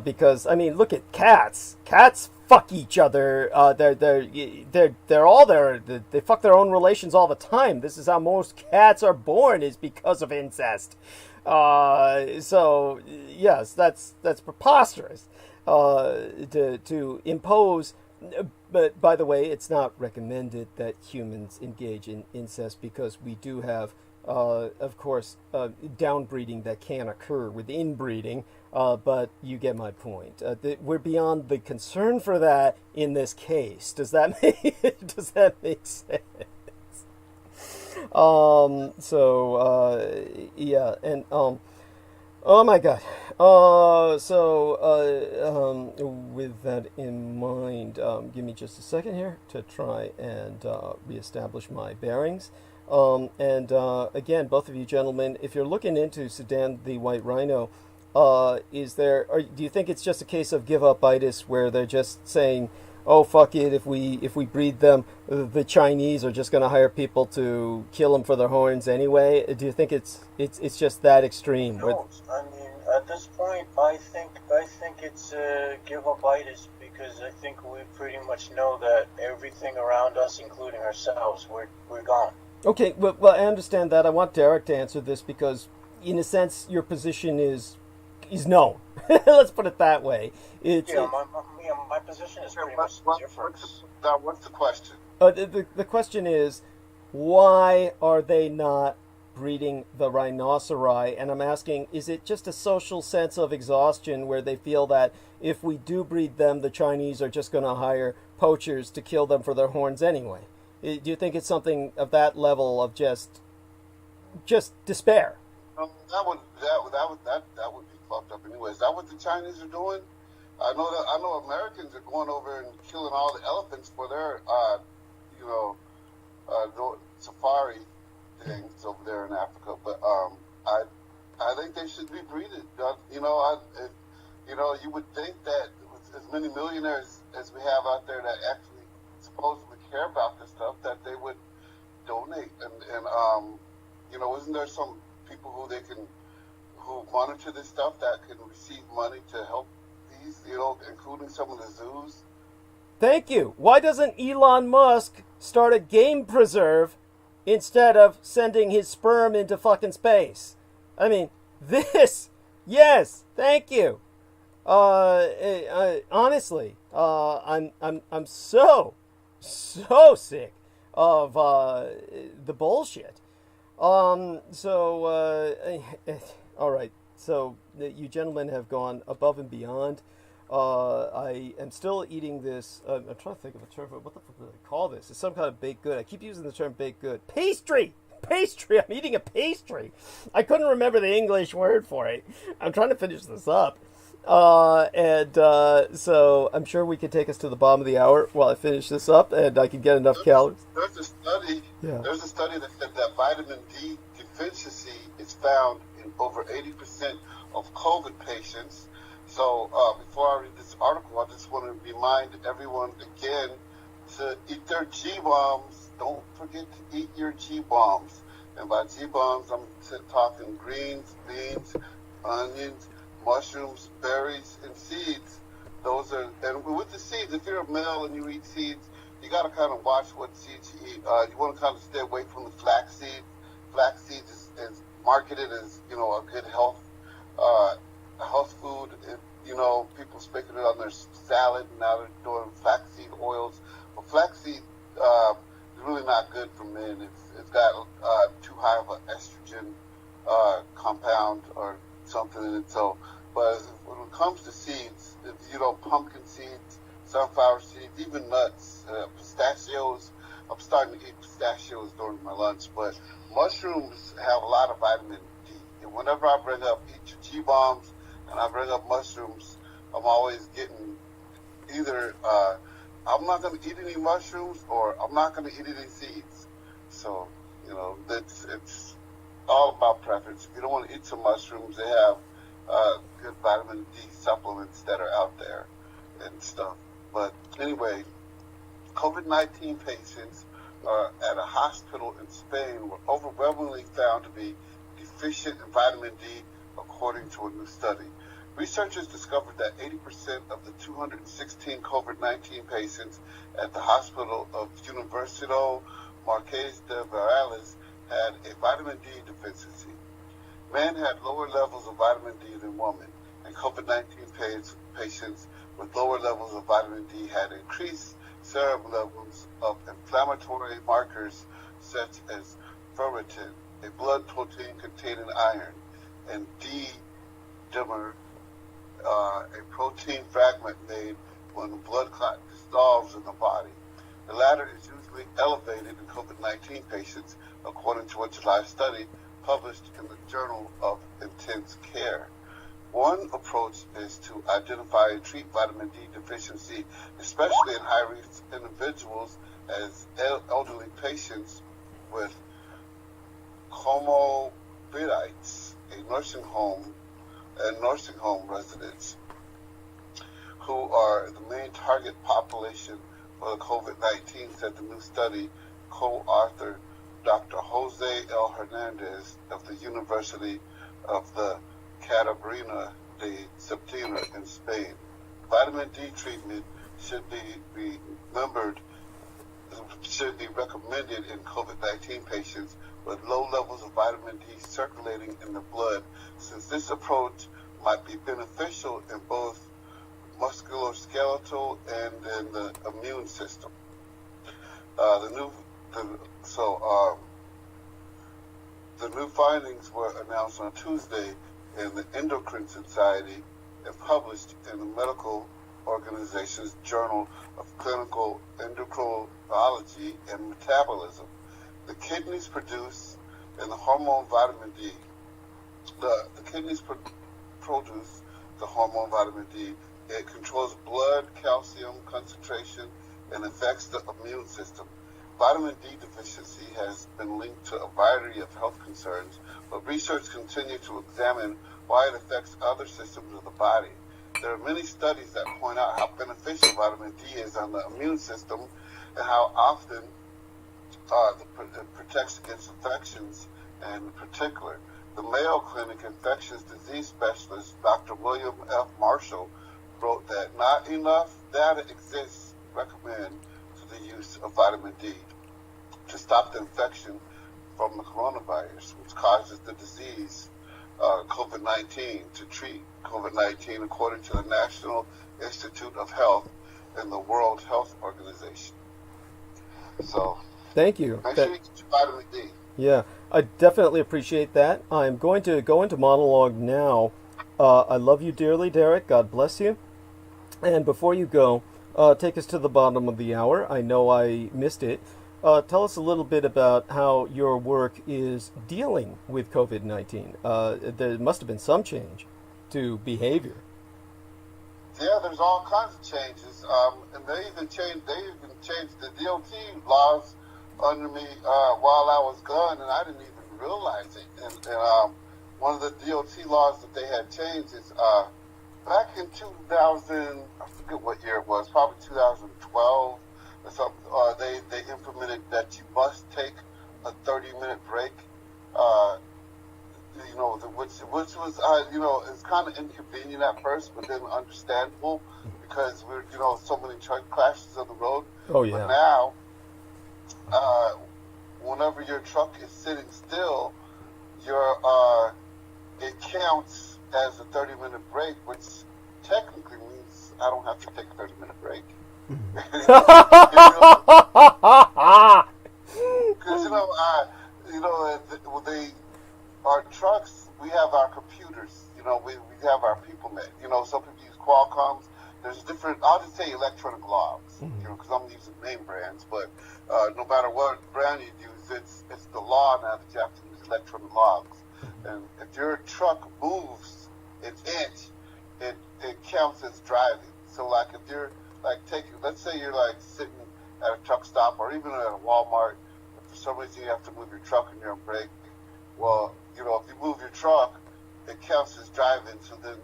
Because I mean, look at cats. Cats fuck each other. They're all there. They fuck their own relations all the time. This is how most cats are born, is because of incest. So yes, that's preposterous. To impose. But by the way, it's not recommended that humans engage in incest, because we do have. Of course, downbreeding that can occur with inbreeding, but you get my point. We're beyond the concern for that in this case. Does that make sense? Yeah, and oh my God. With that in mind, give me just a second here to try and reestablish my bearings. Again, both of you gentlemen, if you're looking into Sudan the white rhino, do you think it's just a case of give-up-itis, where they're just saying, oh, fuck it, if we breed them, the Chinese are just going to hire people to kill them for their horns anyway? Do you think it's just that extreme? No, I mean, at this point, I think it's give-up-itis, because I think we pretty much know that everything around us, including ourselves, we're gone. Okay, well, I understand that. I want Derek to answer this, because, in a sense, your position is known. Let's put it that way. My position is pretty much different. What's the question? The question is, why are they not breeding the rhinoceri? And I'm asking, is it just a social sense of exhaustion, where they feel that if we do breed them, the Chinese are just going to hire poachers to kill them for their horns anyway? Do you think it's something of that level of just despair? That would be fucked up anyway. Is that what the Chinese are doing? I know Americans are going over and killing all the elephants for their safari things over there in Africa. But I think they should be breeded. You would think that with as many millionaires as we have out there that actually supposedly care about this stuff, that they would donate, and isn't there some people who monitor this stuff that can receive money to help these, including some of the zoos? Thank you. Why doesn't Elon Musk start a game preserve instead of sending his sperm into fucking space? I mean, yes, thank you. Honestly, I'm so so sick of the bullshit. All right. So you gentlemen have gone above and beyond. I am still eating this. I'm trying to think of a term for what the fuck do I call this? It's some kind of baked good. I keep using the term baked good. Pastry! Pastry! I'm eating a pastry. I couldn't remember the English word for it. I'm trying to finish this up. So I'm sure we can take us to the bottom of the hour while I finish this up, and I can get enough calories. There's a study. Yeah. There's a study that said that vitamin D deficiency is found in over 80% of COVID patients. So before I read this article, I just want to remind everyone again to eat their G-bombs. Don't forget to eat your G-bombs. And by G-bombs, I'm talking greens, beans, onions, mushrooms, berries, and seeds. Those are, and with the seeds, if you're a male and you eat seeds, you got to kind of watch what seeds you eat. You want to kind of stay away from the flax seeds. Flax seeds is marketed as, a good health food. People speaking it on their salad, and now they're doing flaxseed oils. But flaxseed is really not good for men. It's got too high of an estrogen compound or something in it. So, but when it comes to seeds, pumpkin seeds, sunflower seeds, even nuts, pistachios. I'm starting to eat pistachios during my lunch, but mushrooms have a lot of vitamin D. And whenever I bring up eat your G-bombs and I bring up mushrooms, I'm always getting either I'm not going to eat any mushrooms or I'm not going to eat any seeds. So, it's all about preference. If you don't want to eat some mushrooms, they have good vitamin D supplements that are out there and stuff. But anyway, COVID-19 patients at a hospital in Spain were overwhelmingly found to be deficient in vitamin D, according to a new study. Researchers discovered that 80% of the 216 COVID-19 patients at the hospital of Universidad Marqués de Vargas had a vitamin D deficiency. Men had lower levels of vitamin D than women, and COVID-19 patients with lower levels of vitamin D had increased serum levels of inflammatory markers such as ferritin, a blood protein containing iron, and D-dimer, a protein fragment made when the blood clot dissolves in the body. The latter is usually elevated in COVID-19 patients, according to a July study published in the Journal of Intensive Care. One approach is to identify and treat vitamin D deficiency, especially in high-risk individuals as elderly patients with comorbidities, nursing home residents, who are the main target population for the COVID-19, said the new study co-author Dr. Jose L. Hernandez of the University of the Catalunya de September in Spain. Vitamin D treatment should be recommended in COVID-19 patients with low levels of vitamin D circulating in the blood, since this approach might be beneficial in both musculoskeletal and in the immune system. The new findings were announced on Tuesday in the Endocrine Society and published in the medical organization's Journal of Clinical Endocrinology and Metabolism. The kidneys produce and the hormone vitamin D. The kidneys produce the hormone vitamin D. It controls blood calcium concentration and affects the immune system. Vitamin D deficiency has been linked to a variety of health concerns, but research continues to examine why it affects other systems of the body. There are many studies that point out how beneficial vitamin D is on the immune system and how often it protects against infections, and in particular, the Mayo Clinic infectious disease specialist, Dr. William F. Marshall, wrote that not enough data exists to recommend the use of vitamin D to stop the infection from the coronavirus, which causes the disease COVID-19, to treat COVID-19 according to the National Institute of Health and the World Health Organization. So thank you. make sure you get your vitamin D. Yeah, I definitely appreciate that. I'm going to go into monologue now. I love you dearly, Derek. God bless you. And before you go, take us to the bottom of the hour. I know I missed it. Tell us a little bit about how your work is dealing with COVID-19. There must have been some change to behavior. Yeah, there's all kinds of changes, and they even changed the DOT laws under me while I was gone, and I didn't even realize it. And one of the DOT laws that they had changed is back in 2000, I forget what year it was, probably 2012 or something. They implemented that you must take a 30-minute break. Which was it's kind of inconvenient at first, but then understandable because we're so many truck crashes on the road. Oh yeah. But now, whenever your truck is sitting still, it counts as a 30-minute break, which technically means I don't have to take a 30-minute break. Because our trucks, we have our computers, we have our PeopleNet. Some people use Qualcomm's. There's different, I'll just say electronic logs, because I'm using name brands, but no matter what brand you use, it's the law now that you have to use electronic logs. And if your truck moves an inch, it counts as driving. So like if you're let's say you're like sitting at a truck stop or even at a Walmart, if for some reason you have to move your truck and you're on break, well, if you move your truck, it counts as driving, so then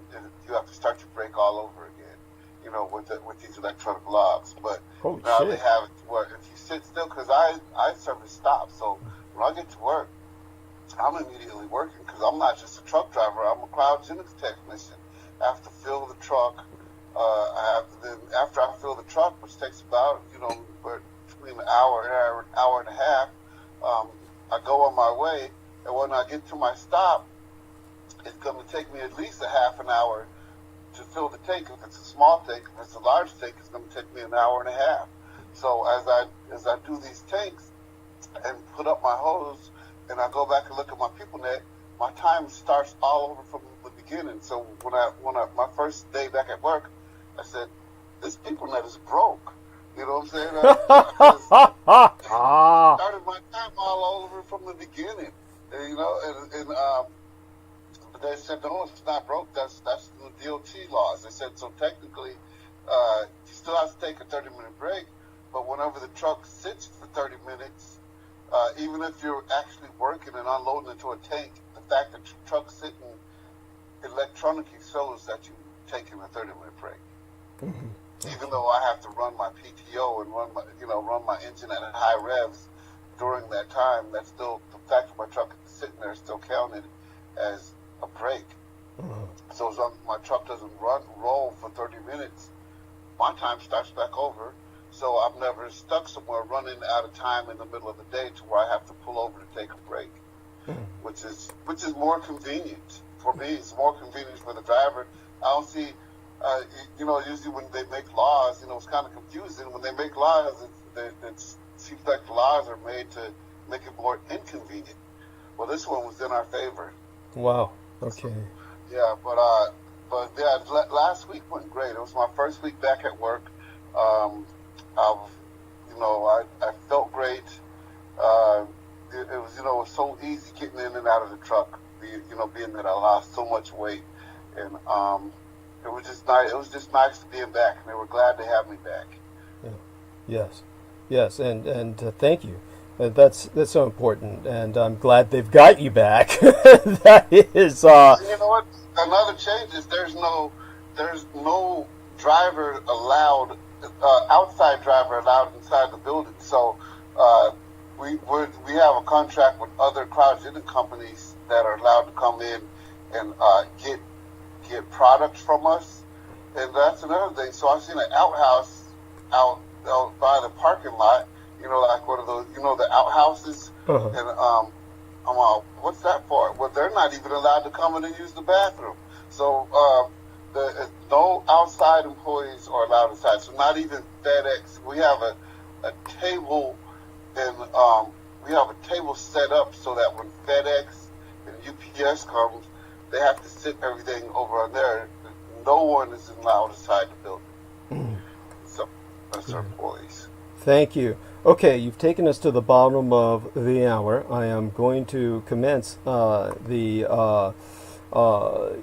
you have to start your brake all over again, with these electronic logs. But now they have it where if you sit still, because I service stop, so when I get to work, I'm immediately working because I'm not just a truck driver, I'm a cryogenics technician. I have to fill the truck. After I fill the truck, which takes about, between an hour and a half, I go on my way. And when I get to my stop, it's going to take me at least a half an hour to fill the tank. If it's a small tank, if it's a large tank, it's going to take me an hour and a half. So as I do these tanks and put up my hose, and I go back and look at my PeopleNet, my time starts all over from the beginning. So when my first day back at work, I said, this PeopleNet is broke. You know what I'm saying? I started my time all over from the beginning. But they said, no, it's not broke. That's the DOT laws. They said, so technically, you still have to take a 30-minute break, but whenever the truck sits for 30 minutes, even if you're actually working and unloading into a tank, the fact that your truck's sitting electronically shows that you're taking a 30-minute break. Even though I have to run my PTO and run my engine at high revs during that time, that's still the fact that my truck is sitting there still counted as a break. So as long as my truck doesn't roll for 30 minutes, my time starts back over. So I'm never stuck somewhere running out of time in the middle of the day to where I have to pull over to take a break, which is more convenient for me. It's more convenient for the driver. I don't see. Usually when they make laws, it's kind of confusing. When they make laws, it seems like the laws are made to make it more inconvenient. Well, this one was in our favor. Wow. Okay. So, yeah, but last week went great. It was my first week back at work. I felt great. It was so easy getting in and out of the truck. Being that I lost so much weight, and it was just nice. It was just nice to be back, and they were glad to have me back. Yeah. Yes, and thank you. That's so important, and I'm glad they've got you back. That is. You know what? Another change is there's no driver allowed, outside driver allowed inside the building. So we have a contract with other cryogenic companies that are allowed to come in and get products from us, and that's another thing. So I've seen an outhouse out by the parking lot, like one of those, the outhouses, and I'm all, what's that for? Well, they're not even allowed to come in and use the bathroom. So no outside employees are allowed inside. So not even FedEx. We have a table and we have a table set up so that when FedEx and UPS comes, they have to sit everything over on there. No one is allowed inside the building. So that's our employees. Thank you. Okay, you've taken us to the bottom of the hour. I am going to commence the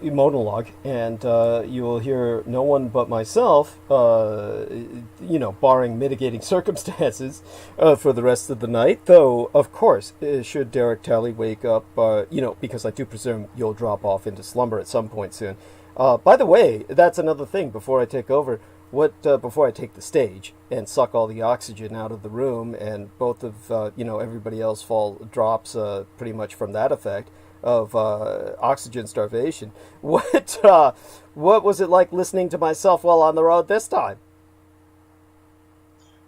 monologue, and you will hear no one but myself, barring mitigating circumstances, for the rest of the night. Though, of course, should Derek Talley wake up, because I do presume you'll drop off into slumber at some point soon. By the way, that's another thing before I take over. Before I take the stage and suck all the oxygen out of the room, and both of everybody else drops pretty much from that effect of oxygen starvation. What was it like listening to myself while on the road this time?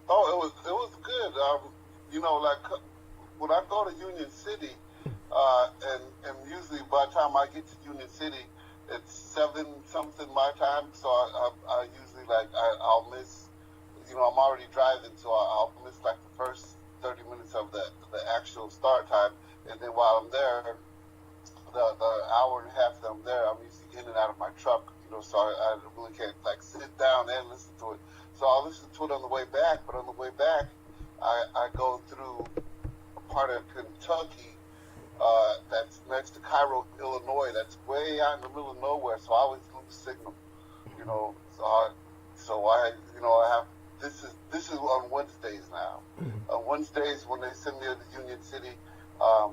Oh, it was good. Like when I go to Union City, and usually by the time I get to Union City, it's 7-something my time, so I usually I'll miss, I'm already driving, so I'll miss like the first 30 minutes of the actual start time, and then while I'm there, the hour and a half that I'm there, I'm usually in and out of my truck, so I really can't sit down and listen to it. So I'll listen to it on the way back, but on the way back, I go through a part of Kentucky that's next to Cairo, Illinois. That's way out in the middle of nowhere, so I always lose signal. So I have this is on Wednesdays now. On Wednesdays when they send me to Union City, I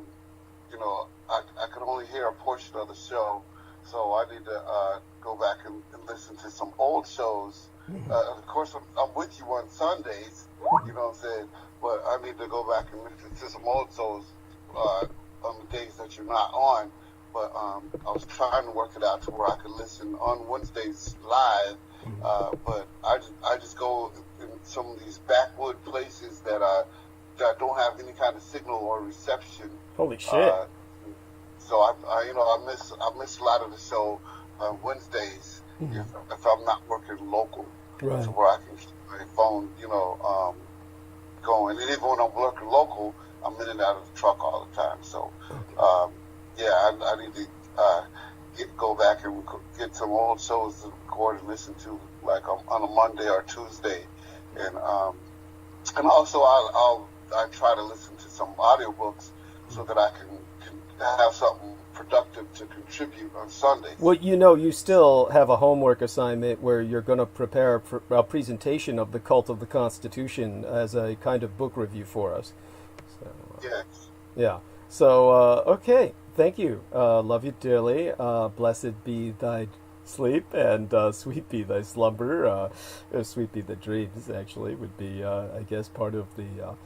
can only hear a portion of the show, so I need to go back and listen to some old shows. Of course, I'm with you on Sundays, you know what I'm saying, but I need to go back and listen to some old shows on the days that you're not on. But I was trying to work it out to where I could listen on Wednesdays live, but I just go in some of these backwood places that don't have any kind of signal or reception. Holy shit! So I miss a lot of the show on Wednesdays if I'm not working local, right, to where I can keep my phone going. And even when I'm working local, I'm in and out of the truck all the time. So I need to go back and get some old shows to record and listen to, like on a Monday or Tuesday, and also I try to listen to some audiobooks so that I can have something productive to contribute on Sundays. Well, you still have a homework assignment where you're going to prepare a presentation of the Cult of the Constitution as a kind of book review for us. So, yes. Yeah. So, okay. Thank you. Love you dearly. Blessed be thy sleep, and sweet be thy slumber. Sweet be the dreams, actually, would be, I guess, part of the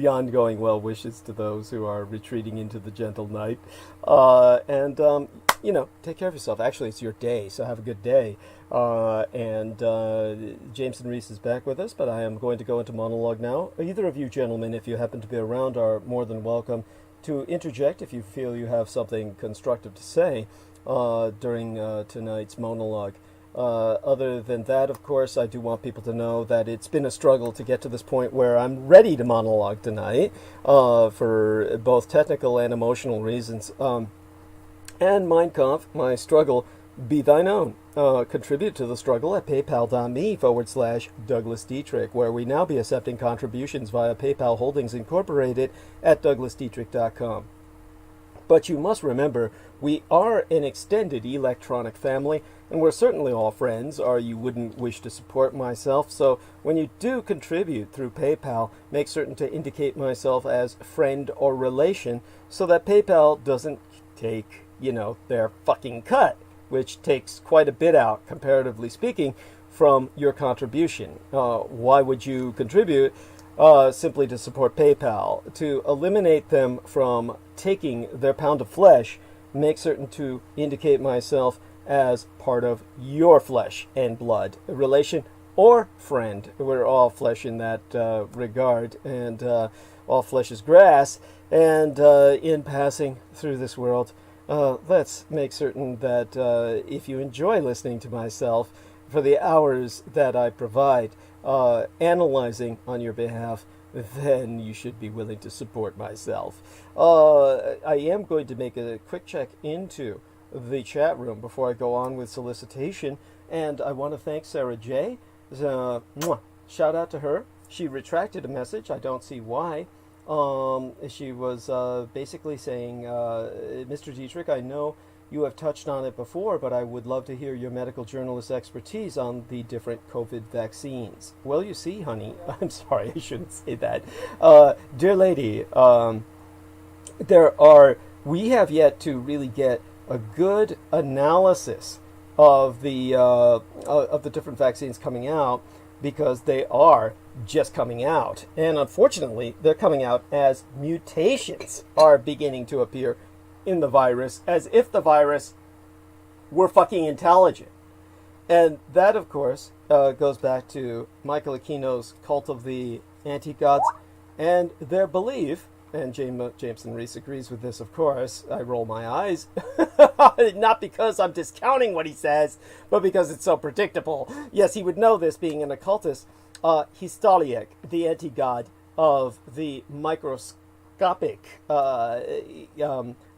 ongoing well wishes to those who are retreating into the gentle night. Take care of yourself. Actually, it's your day, so have a good day. Jameson Reese is back with us, but I am going to go into monologue now. Either of you gentlemen, if you happen to be around, are more than welcome to interject if you feel you have something constructive to say during tonight's monologue. Other than that, of course, I do want people to know that it's been a struggle to get to this point where I'm ready to monologue tonight for both technical and emotional reasons. And Mein Kampf, my struggle, be thine own. Contribute to the struggle at paypal.me/Douglas Dietrich, where we now be accepting contributions via PayPal Holdings Incorporated at douglasdietrich.com. But you must remember, we are an extended electronic family, and we're certainly all friends, or you wouldn't wish to support myself. So when you do contribute through PayPal, make certain to indicate myself as friend or relation, so that PayPal doesn't take, their fucking cut, which takes quite a bit out, comparatively speaking, from your contribution. Why would you contribute? Simply to support PayPal. To eliminate them from taking their pound of flesh, make certain to indicate myself as part of your flesh and blood, a relation or friend. We're all flesh in that regard, and all flesh is grass. And in passing through this world, let's make certain that if you enjoy listening to myself for the hours that I provide, analyzing on your behalf, then you should be willing to support myself. I am going to make a quick check into the chat room before I go on with solicitation, and I want to thank Sarah J. Shout out to her. She retracted a message. I don't see why. She was basically saying, Mr. Dietrich, I know you have touched on it before, but I would love to hear your medical journalist expertise on the different COVID vaccines. Well, you see, honey, I'm sorry, I shouldn't say that. Dear lady, we have yet to really get a good analysis of the different vaccines coming out, because they are just coming out. And unfortunately, they're coming out as mutations are beginning to appear in the virus, as if the virus were fucking intelligent. And that, of course, goes back to Michael Aquino's cult of the anti-gods and their belief, and Jameson Reese agrees with this, of course. I roll my eyes, not because I'm discounting what he says, but because it's so predictable. Yes, he would know this, being an occultist. Histaliek, the anti-god of the microscopic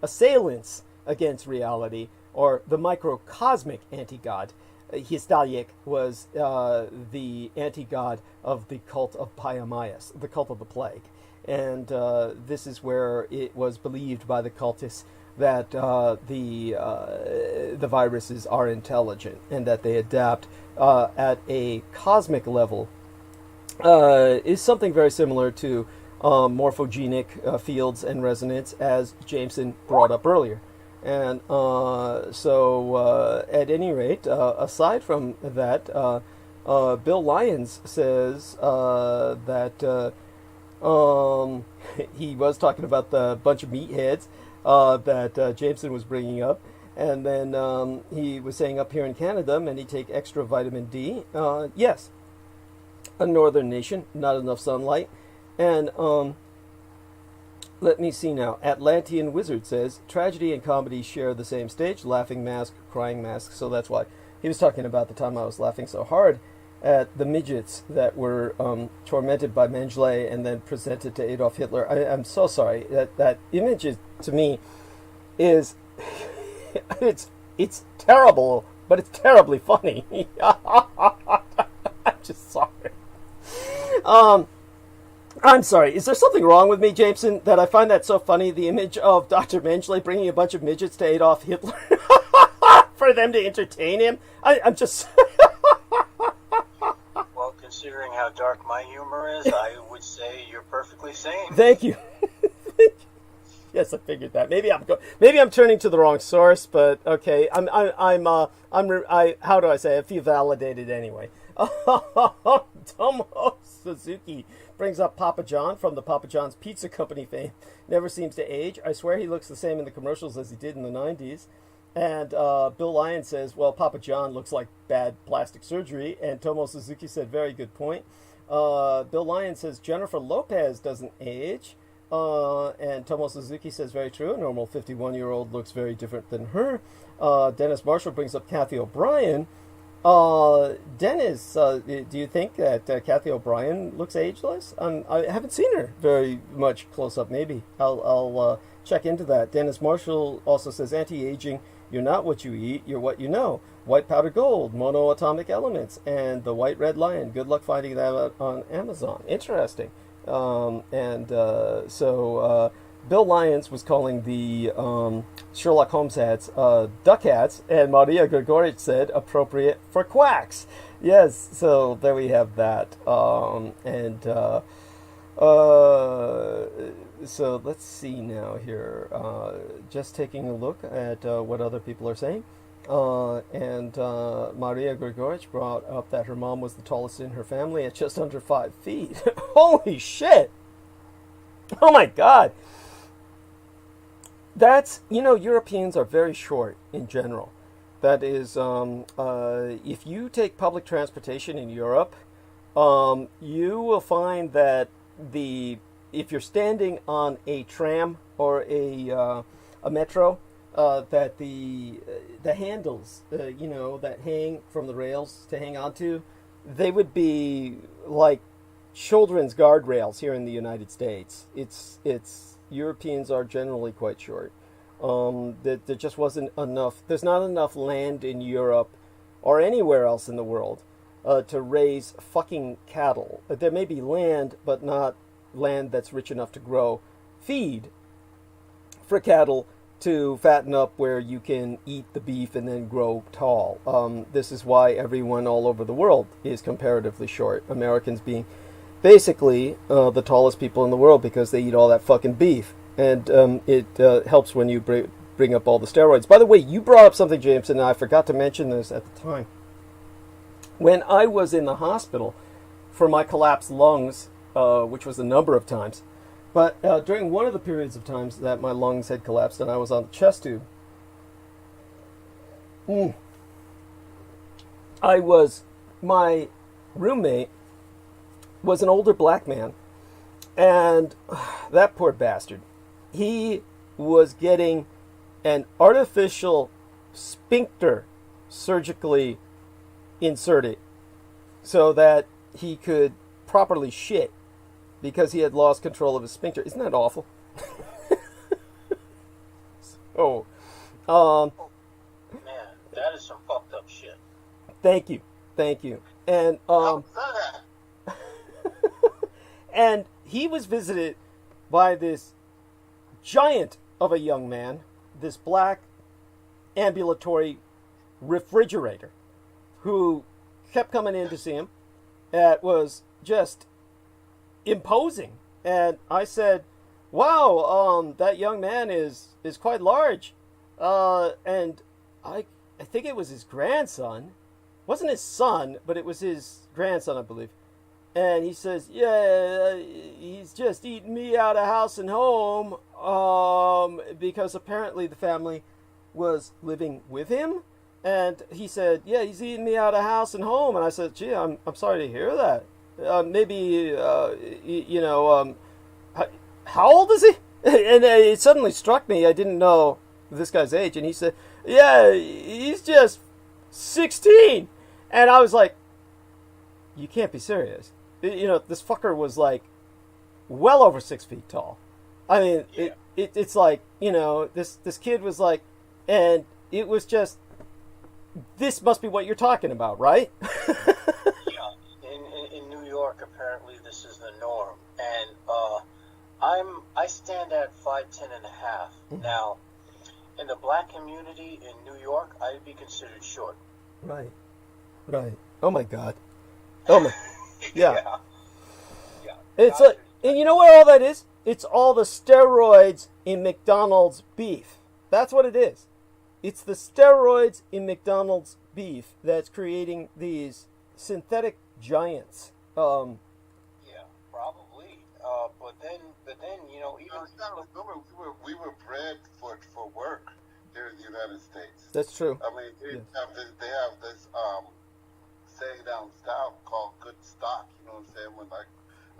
assailants against reality, or the microcosmic anti-god. Histaliek was the anti-god of the cult of Paiamaias, the cult of the plague. And this is where it was believed by the cultists that the viruses are intelligent and that they adapt at a cosmic level. Is something very similar to morphogenic fields and resonance, as Jameson brought up earlier. And so at any rate, aside from that, Bill Lyons says that he was talking about the bunch of meatheads that Jameson was bringing up. And then he was saying up here in Canada, many take extra vitamin D. Yes, a northern nation, not enough sunlight. And let me see now. Atlantean Wizard says, tragedy and comedy share the same stage, laughing mask, crying mask. So that's why he was talking about the time I was laughing so hard at the midgets that were tormented by Mengele and then presented to Adolf Hitler. I'm so sorry. That image is, to me, is it's terrible, but it's terribly funny. I'm just sorry. I'm sorry. Is there something wrong with me, Jameson, that I find that so funny? The image of Dr. Mengele bringing a bunch of midgets to Adolf Hitler for them to entertain him. I'm just. Well, considering how dark my humor is, I would say you're perfectly sane. Thank you. Yes, I figured that. Maybe I'm turning to the wrong source, but okay. How do I say? I feel validated anyway. Tomo Suzuki brings up Papa John from the Papa John's Pizza Company fame. Never seems to age. I swear he looks the same in the commercials as he did in the 90s. And Bill Lyon says, well, Papa John looks like bad plastic surgery. And Tomo Suzuki said, very good point. Bill Lyon says, Jennifer Lopez doesn't age. And Tomo Suzuki says, very true. A normal 51-year-old looks very different than her. Dennis Marshall brings up Kathy O'Brien. Dennis, do you think that Kathy O'Brien looks ageless? I haven't seen her very much close up. Maybe I'll check into that. Dennis Marshall also says, anti-aging, you're not what you eat, you're what you know. White powder gold, monoatomic elements, and the white red lion. Good luck finding that out on Amazon. Interesting. Bill Lyons was calling the Sherlock Holmes hats duck hats, and Maria Gregorich said appropriate for quacks. Yes, so there we have that. So let's see now here. Just taking a look at what other people are saying. Maria Gregorich brought up that her mom was the tallest in her family at just under 5 feet. Holy shit! Oh my god! That's, Europeans are very short in general. That is, if you take public transportation in Europe, you will find that if you're standing on a tram or a metro, that the handles, that hang from the rails to hang onto, they would be like children's guardrails here in the United States. It's Europeans are generally quite short. There just wasn't enough. There's not enough land in Europe or anywhere else in the world to raise fucking cattle. There may be land, but not land that's rich enough to grow feed for cattle to fatten up where you can eat the beef and then grow tall. This is why everyone all over the world is comparatively short. Americans being basically the tallest people in the world because they eat all that fucking beef. And it helps when you bring up all the steroids. By the way, you brought up something, James, and I forgot to mention this at the time. When I was in the hospital for my collapsed lungs, which was a number of times, but during one of the periods of times that my lungs had collapsed and I was on the chest tube, my roommate was an older black man, and that poor bastard, he was getting an artificial sphincter surgically inserted so that he could properly shit because he had lost control of his sphincter. Isn't that awful? So, man, that is some fucked up shit. Thank you. And and he was visited by this giant of a young man, this black ambulatory refrigerator, who kept coming in to see him. It was just imposing. And I said, wow, that young man is quite large. And I think it was his grandson. It wasn't his son, but it was his grandson, I believe. And he says, yeah, he's just eating me out of house and home, because apparently the family was living with him. And he said, yeah, he's eating me out of house and home. And I said, gee, I'm sorry to hear that. How old is he? And it suddenly struck me, I didn't know this guy's age. And he said, yeah, he's just 16. And I was like, you can't be serious. This fucker was like well over 6 feet tall. I mean, yeah. It's like, this kid was like, and it was just, this must be what you're talking about, right? Yeah, in New York, apparently this is the norm. And I stand at 5'10" and a half. Mm-hmm. Now, in the black community in New York, I'd be considered short. Right. Oh my God. Oh my. Yeah. Yeah. It's like, and you know what all that is? It's all the steroids in McDonald's beef. That's what it is. It's the steroids in McDonald's beef that's creating these synthetic giants. Yeah, probably. But then, even remember, we were bred for work here in the United States. That's true. I mean, they have this saying down south called good stock. You know what I'm saying? When like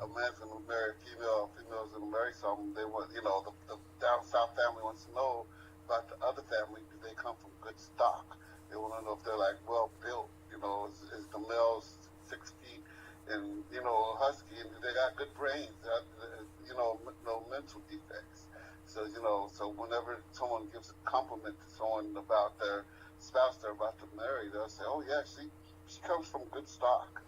a man's gonna marry a female, female's gonna marry someone, they want, the down south family wants to know about the other family. Do they come from good stock? They want to know if they're like well built. Is the male 6 feet and husky, and do they got good brains? No mental defects. So so whenever someone gives a compliment to someone about their spouse they're about to marry, they'll say, oh yeah, she comes from good stock.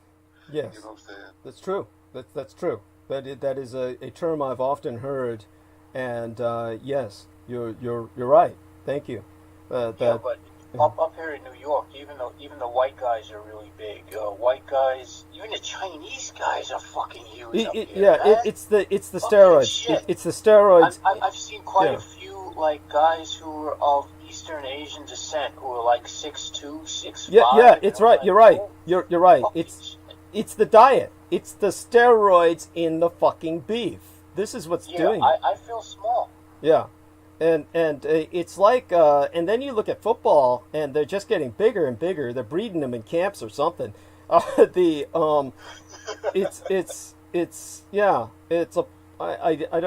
Yes. You know what I'm saying? That's true. That's true. That is a term I've often heard, and yes, you're right. Thank you. But up here in New York, even the white guys are really big. White guys, even the Chinese guys are fucking huge. It's the steroids. It's the steroids. I've seen quite a few guys who are of Eastern Asian descent who are like 6'2", 6'5". Yeah, it's right. You're right. You're right. It's the diet. It's the steroids in the fucking beef. This is what's doing it. I feel small. Yeah. And it's like, and then you look at football, and they're just getting bigger and bigger. They're breeding them in camps or something. I don't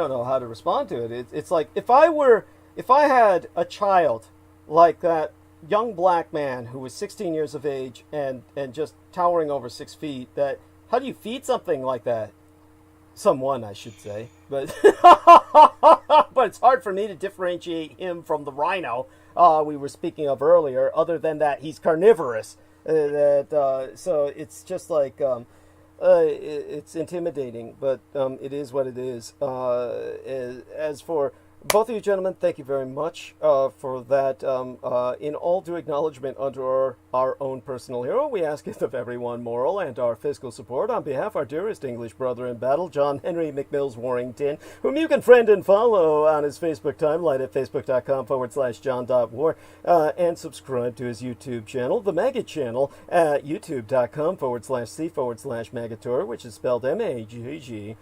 know how to respond to it. It's like if I had a child like that young black man who was 16 years of age and just towering over 6 feet, how do you feed something like that? Someone, I should say. But but it's hard for me to differentiate him from the rhino we were speaking of earlier, other than that he's carnivorous. So it's just like... it's intimidating, but it is what it is. As for both of you gentlemen, thank you very much for that. In all due acknowledgement under our own personal hero, we ask it of everyone moral and our fiscal support on behalf of our dearest English brother in battle, John Henry McMills Warrington, whom you can friend and follow on his Facebook timeline at facebook.com/John.War, and subscribe to his YouTube channel, the Maggot channel, at youtube.com/C/Magateur, which is spelled MAGGOTAUR,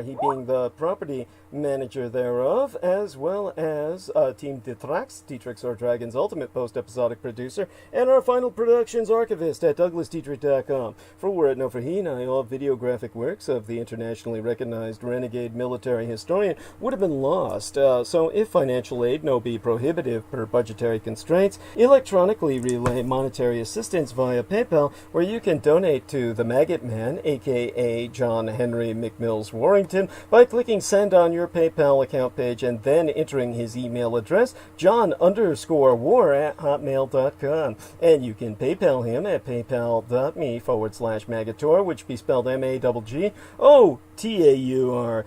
he being the property manager thereof, as well as Team Dietrich's or Dragon's ultimate post-episodic producer, and our final productions archivist at DouglasDietrich.com. For were it no for he, now all videographic works of the internationally recognized renegade military historian would have been lost. So if financial aid no be prohibitive per budgetary constraints, electronically relay monetary assistance via PayPal, where you can donate to the Maggot Man, aka John Henry McMills Warrington, by clicking send on your PayPal account page and then entering his email address, john_war@hotmail.com. And you can PayPal him at paypal.me/Magateur, which be spelled MAGGOTAUR.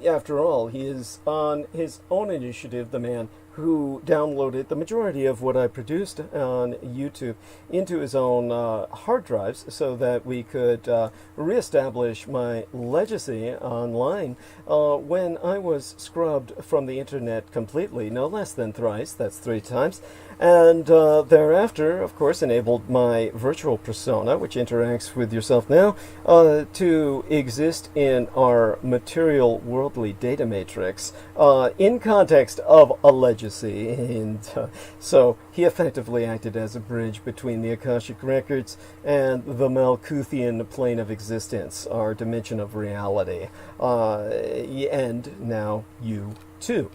After all, he is on his own initiative, the man who downloaded the majority of what I produced on YouTube into his own hard drives so that we could reestablish my legacy online when I was scrubbed from the internet completely, no less than thrice, that's 3 times, and thereafter, of course, enabled my virtual persona, which interacts with yourself now, to exist in our material worldly data matrix in context of a legacy. And so he effectively acted as a bridge between the Akashic records and the Malkuthian plane of existence, our dimension of reality. And now you too.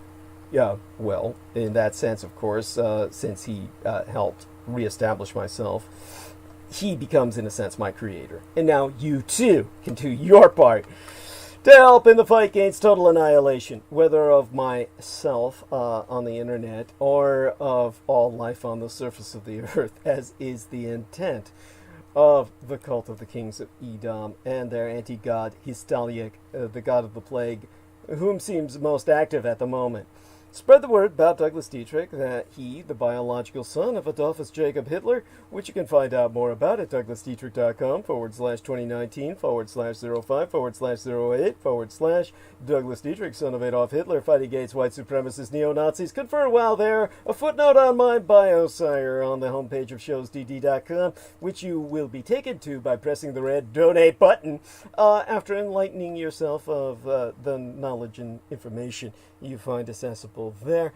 Yeah, well, in that sense, of course, since he helped reestablish myself, he becomes, in a sense, my creator. And now you too can do your part to help in the fight against total annihilation, whether of myself on the internet or of all life on the surface of the earth, as is the intent of the cult of the kings of Edom and their anti-god Hystalic, the god of the plague, whom seems most active at the moment. Spread the word about Douglas Dietrich, that he, the biological son of Adolfus Jacob Hitler, which you can find out more about at DouglasDietrich.com/2019/05/08/ Douglas Dietrich, son of Adolf Hitler, fighting against white supremacist neo-Nazis. Confer while there. A footnote on my bio, sire, on the homepage of showsdd.com, which you will be taken to by pressing the red donate button after enlightening yourself of the knowledge and information you find accessible there.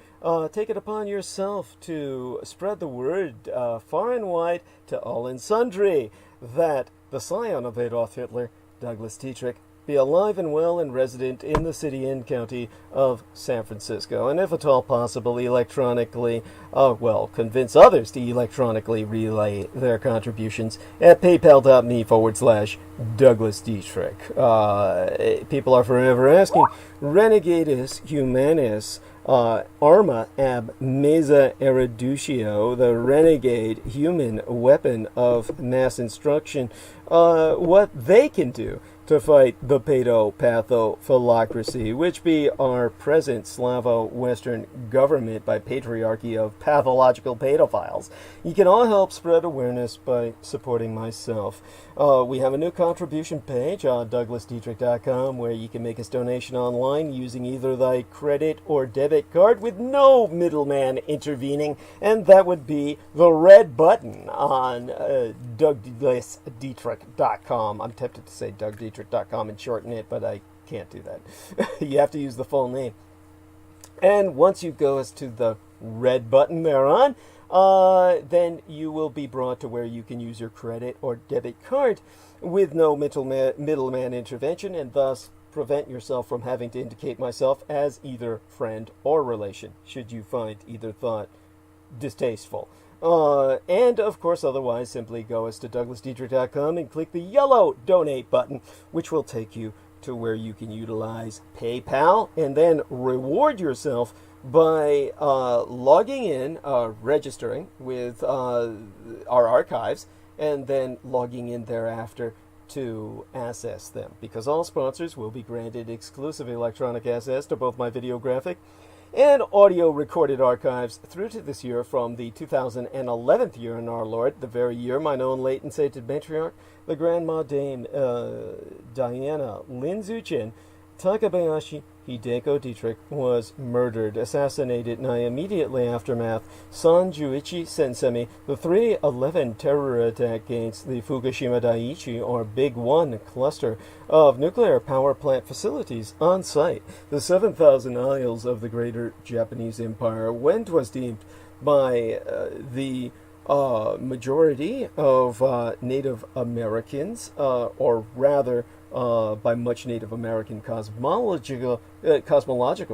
Take it upon yourself to spread the word far and wide to all and sundry that the scion of Adolf Hitler, Douglas Dietrich, be alive and well and resident in the city and county of San Francisco, and if at all possible, electronically, convince others to electronically relay their contributions at paypal.me/Douglas Dietrich. People are forever asking, Renegadus Humanus Arma ab Mesa Erudicio, the renegade human weapon of mass instruction, what they can do to fight the pedo-patho-philocracy, which be our present Slavo-Western government by patriarchy of pathological pedophiles. You can all help spread awareness by supporting myself. We have a new contribution page on DouglasDietrich.com where you can make a donation online using either thy credit or debit card with no middleman intervening, and that would be the red button on DouglasDietrich.com. I'm tempted to say DougDietrich.com and shorten it, but I can't do that. You have to use the full name. And once you go as to the red button thereon, then you will be brought to where you can use your credit or debit card with no middleman intervention, and thus prevent yourself from having to indicate myself as either friend or relation, should you find either thought distasteful. And, of course, otherwise, simply go as to DouglasDietrich.com and click the yellow donate button, which will take you to where you can utilize PayPal and then reward yourself by logging in, registering with our archives, and then logging in thereafter to access them, because all sponsors will be granted exclusive electronic access to both my videographic and audio recorded archives through to this year from the 2011th year in our Lord, the very year mine own late and sated matriarch, the Grandma Dame Diana Linzuchen Takabayashi Hideko Dietrich was murdered, assassinated in the immediately aftermath Sanjuichi Sensemi, the 3/11 terror attack against the Fukushima Daiichi, or Big One, cluster of nuclear power plant facilities on site, the 7,000 isles of the Greater Japanese Empire, when 'twas deemed by the majority of Native Americans, or rather by much Native American cosmological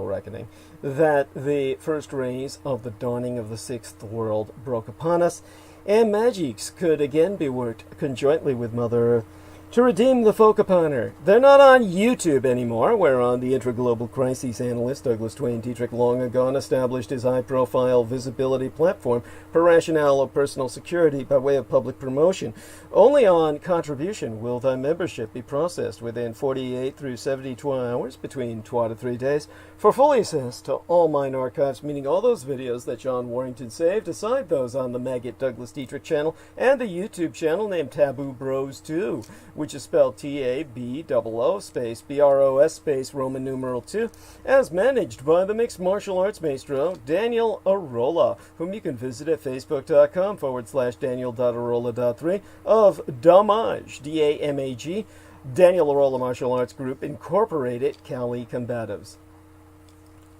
reckoning, that the first rays of the dawning of the Sixth World broke upon us, and magics could again be worked conjointly with Mother Earth to redeem the folk upon her. They're not on YouTube anymore, whereon the intra-global crises analyst Douglas Twain Dietrich long ago established his high-profile visibility platform for rationale of personal security by way of public promotion. Only on contribution will thy membership be processed within 48 through 72 hours, between 2 to 3 days, for full access to all mine archives, meaning all those videos that John Warrington saved, aside those on the Maggot Douglas Dietrich channel and the YouTube channel named Taboo Bros 2, which is spelled TABOO space BROS space Roman numeral 2, as managed by the mixed martial arts maestro Daniel Arola, whom you can visit at facebook.com/Daniel.Arola.3 of Damage, DAMAG, Daniel Arola Martial Arts Group Incorporated, Cali Combatives.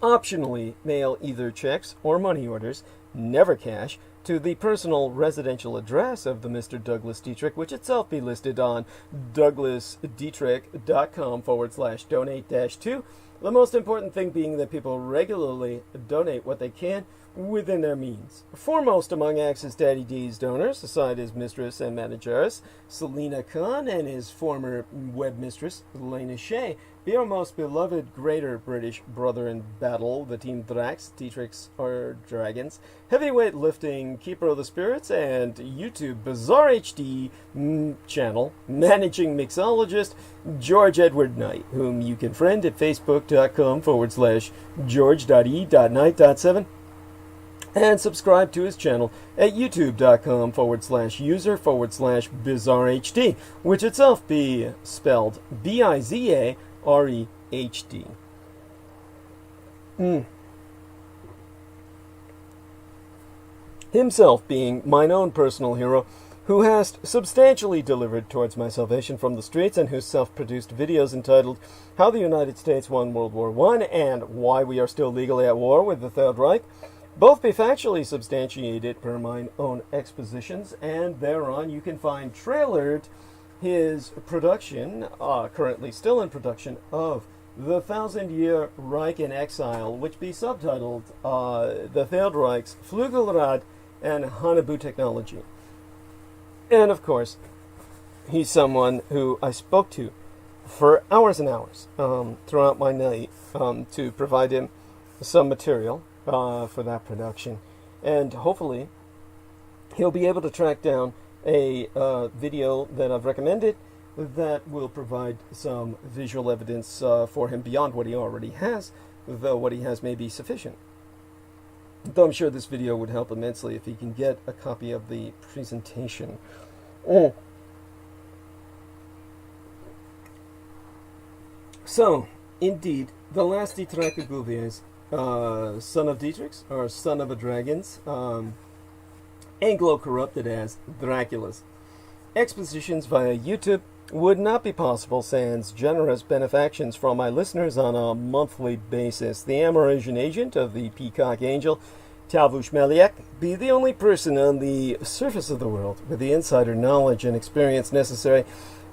Optionally, mail either checks or money orders, never cash, to the personal residential address of the Mr. Douglas Dietrich, which itself be listed on DouglasDietrich.com/donate-2. The most important thing being that people regularly donate what they can within their means. Foremost among Axis Daddy D's donors, aside his mistress and manageress, Selena Khan, and his former web mistress, Lena Shea, be our most beloved greater British brother in battle, the Team Drax, Dietrich's or Dragons, heavyweight lifting, keeper of the spirits, and YouTube Bizarre HD channel, managing mixologist, George Edward Knight, whom you can friend at facebook.com/George.E.Knight.7, and subscribe to his channel at youtube.com/user/bizarrehd, which itself be spelled BIZAREHD. Himself being mine own personal hero, who hast substantially delivered towards my salvation from the streets, and whose self-produced videos entitled How the United States Won World War I and Why We Are Still Legally at War with the Third Reich, both be factually substantiated per mine own expositions, and thereon you can find trailered his production, currently still in production, of the Thousand Year Reich-In-Exile, which be subtitled The Third Reich's Flugelrad and Hanabu Technology. And of course, he's someone who I spoke to for hours and hours throughout my night to provide him some material for that production, and hopefully he'll be able to track down a video that I've recommended that will provide some visual evidence for him beyond what he already has, though what he has may be sufficient. Though I'm sure this video would help immensely if he can get a copy of the presentation. So, indeed, the last Dietrich Guvies, son of Dietrich's, or son of a dragon's, Anglo-corrupted as Dracula's. Expositions via YouTube would not be possible sans generous benefactions from my listeners on a monthly basis. The Amerasian agent of the Peacock Angel, Tavush Meliek, be the only person on the surface of the world with the insider knowledge and experience necessary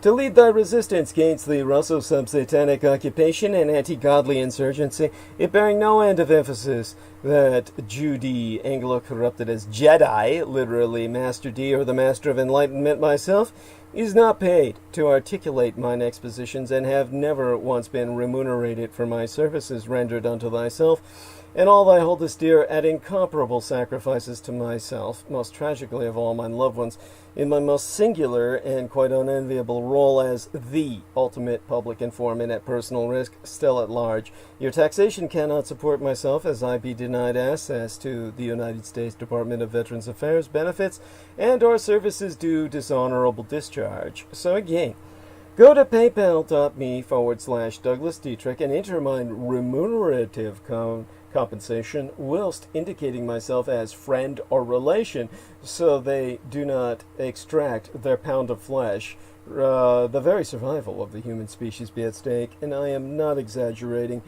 to lead thy resistance against the Russo-sub-Satanic occupation and anti-godly insurgency, it bearing no end of emphasis that Judy, Anglo-corrupted as Jedi, literally Master D or the Master of Enlightenment myself, is not paid to articulate mine expositions, and have never once been remunerated for my services rendered unto thyself, and all thy holdest dear at incomparable sacrifices to myself, most tragically of all mine loved ones, in my most singular and quite unenviable role as the ultimate public informant at personal risk, still at large. Your taxation cannot support myself, as I be denied access to the United States Department of Veterans Affairs benefits, and our services due dishonorable discharge. So again, go to paypal.me/Douglas Dietrich and enter my remunerative compensation whilst indicating myself as friend or relation, so they do not extract their pound of flesh. The very survival of the human species be at stake, and I am not exaggerating.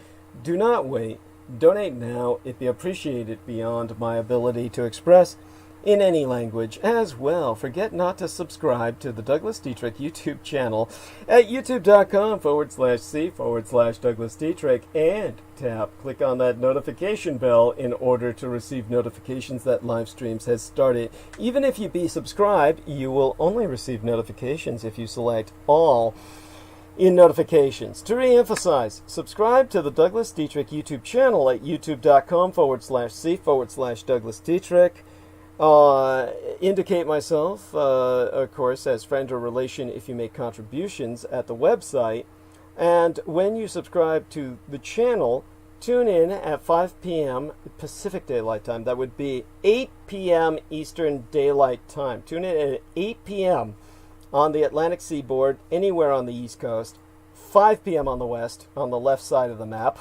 Do not wait. Donate now. It be appreciated beyond my ability to express in any language. As well, forget not to subscribe to the Douglas Dietrich YouTube channel at youtube.com/C/Douglas Dietrich, and click on that notification bell in order to receive notifications that live streams has started. Even if you be subscribed, you will only receive notifications if you select all in notifications. To re-emphasize, subscribe to the Douglas Dietrich YouTube channel at youtube.com/C/Douglas Dietrich. Indicate myself, of course, as friend or relation if you make contributions at the website. And when you subscribe to the channel, tune in at 5 p.m. Pacific Daylight Time. That would be 8 p.m. Eastern Daylight Time. Tune in at 8 p.m. on the Atlantic Seaboard, anywhere on the East Coast, 5 p.m. on the West, on the left side of the map,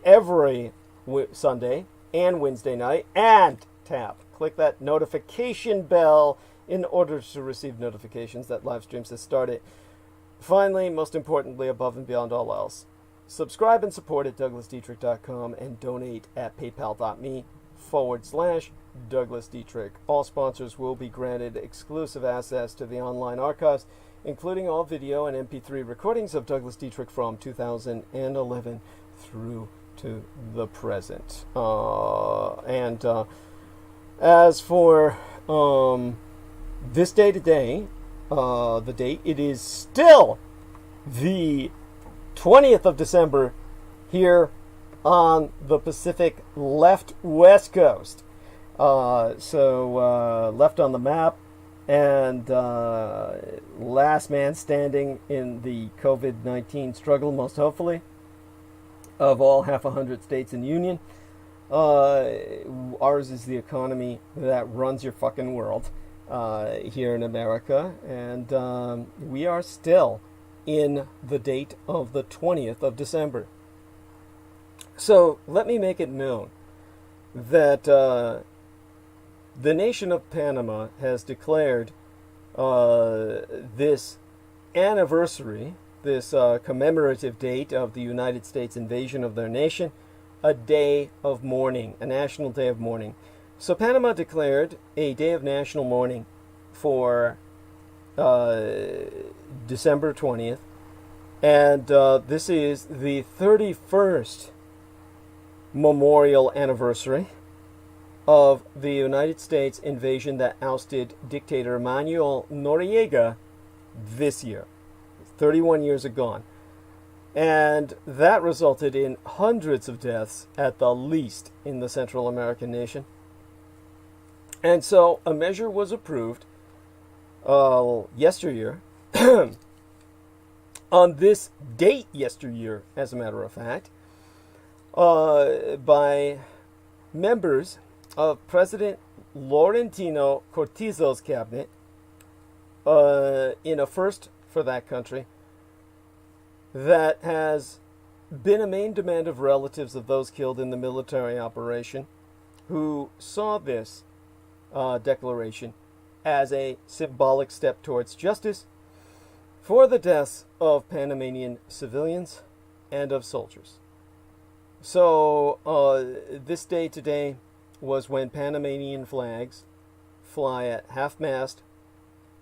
every Sunday and Wednesday night, and click that notification bell in order to receive notifications that live streams have started. Finally, most importantly, above and beyond all else, subscribe and support at douglasdietrich.com and donate at paypal.me/Douglas Dietrich. All sponsors will be granted exclusive access to the online archives, including all video and MP3 recordings of Douglas Dietrich from 2011 through to the present. As for this day today, the date, it is still the 20th of December here on the Pacific left west coast. So left on the map, and last man standing in the COVID-19 struggle, most hopefully, of all 100 states in the Union. Ours is the economy that runs your fucking world here in America, and we are still in the date of the 20th of December. So let me make it known that the nation of Panama has declared this anniversary, this commemorative date of the United States invasion of their nation, a day of mourning, a national day of mourning. So Panama declared a day of national mourning for December 20th, and this is the 31st memorial anniversary of the United States invasion that ousted dictator Manuel Noriega this year. 31 years agone. And that resulted in hundreds of deaths at the least in the Central American nation. And so a measure was approved yesteryear, on this date yesteryear, as a matter of fact, by members of President Laurentino Cortizo's cabinet, in a first for that country, that has been a main demand of relatives of those killed in the military operation, who saw this declaration as a symbolic step towards justice for the deaths of Panamanian civilians and of soldiers. So this day today was when Panamanian flags fly at half-mast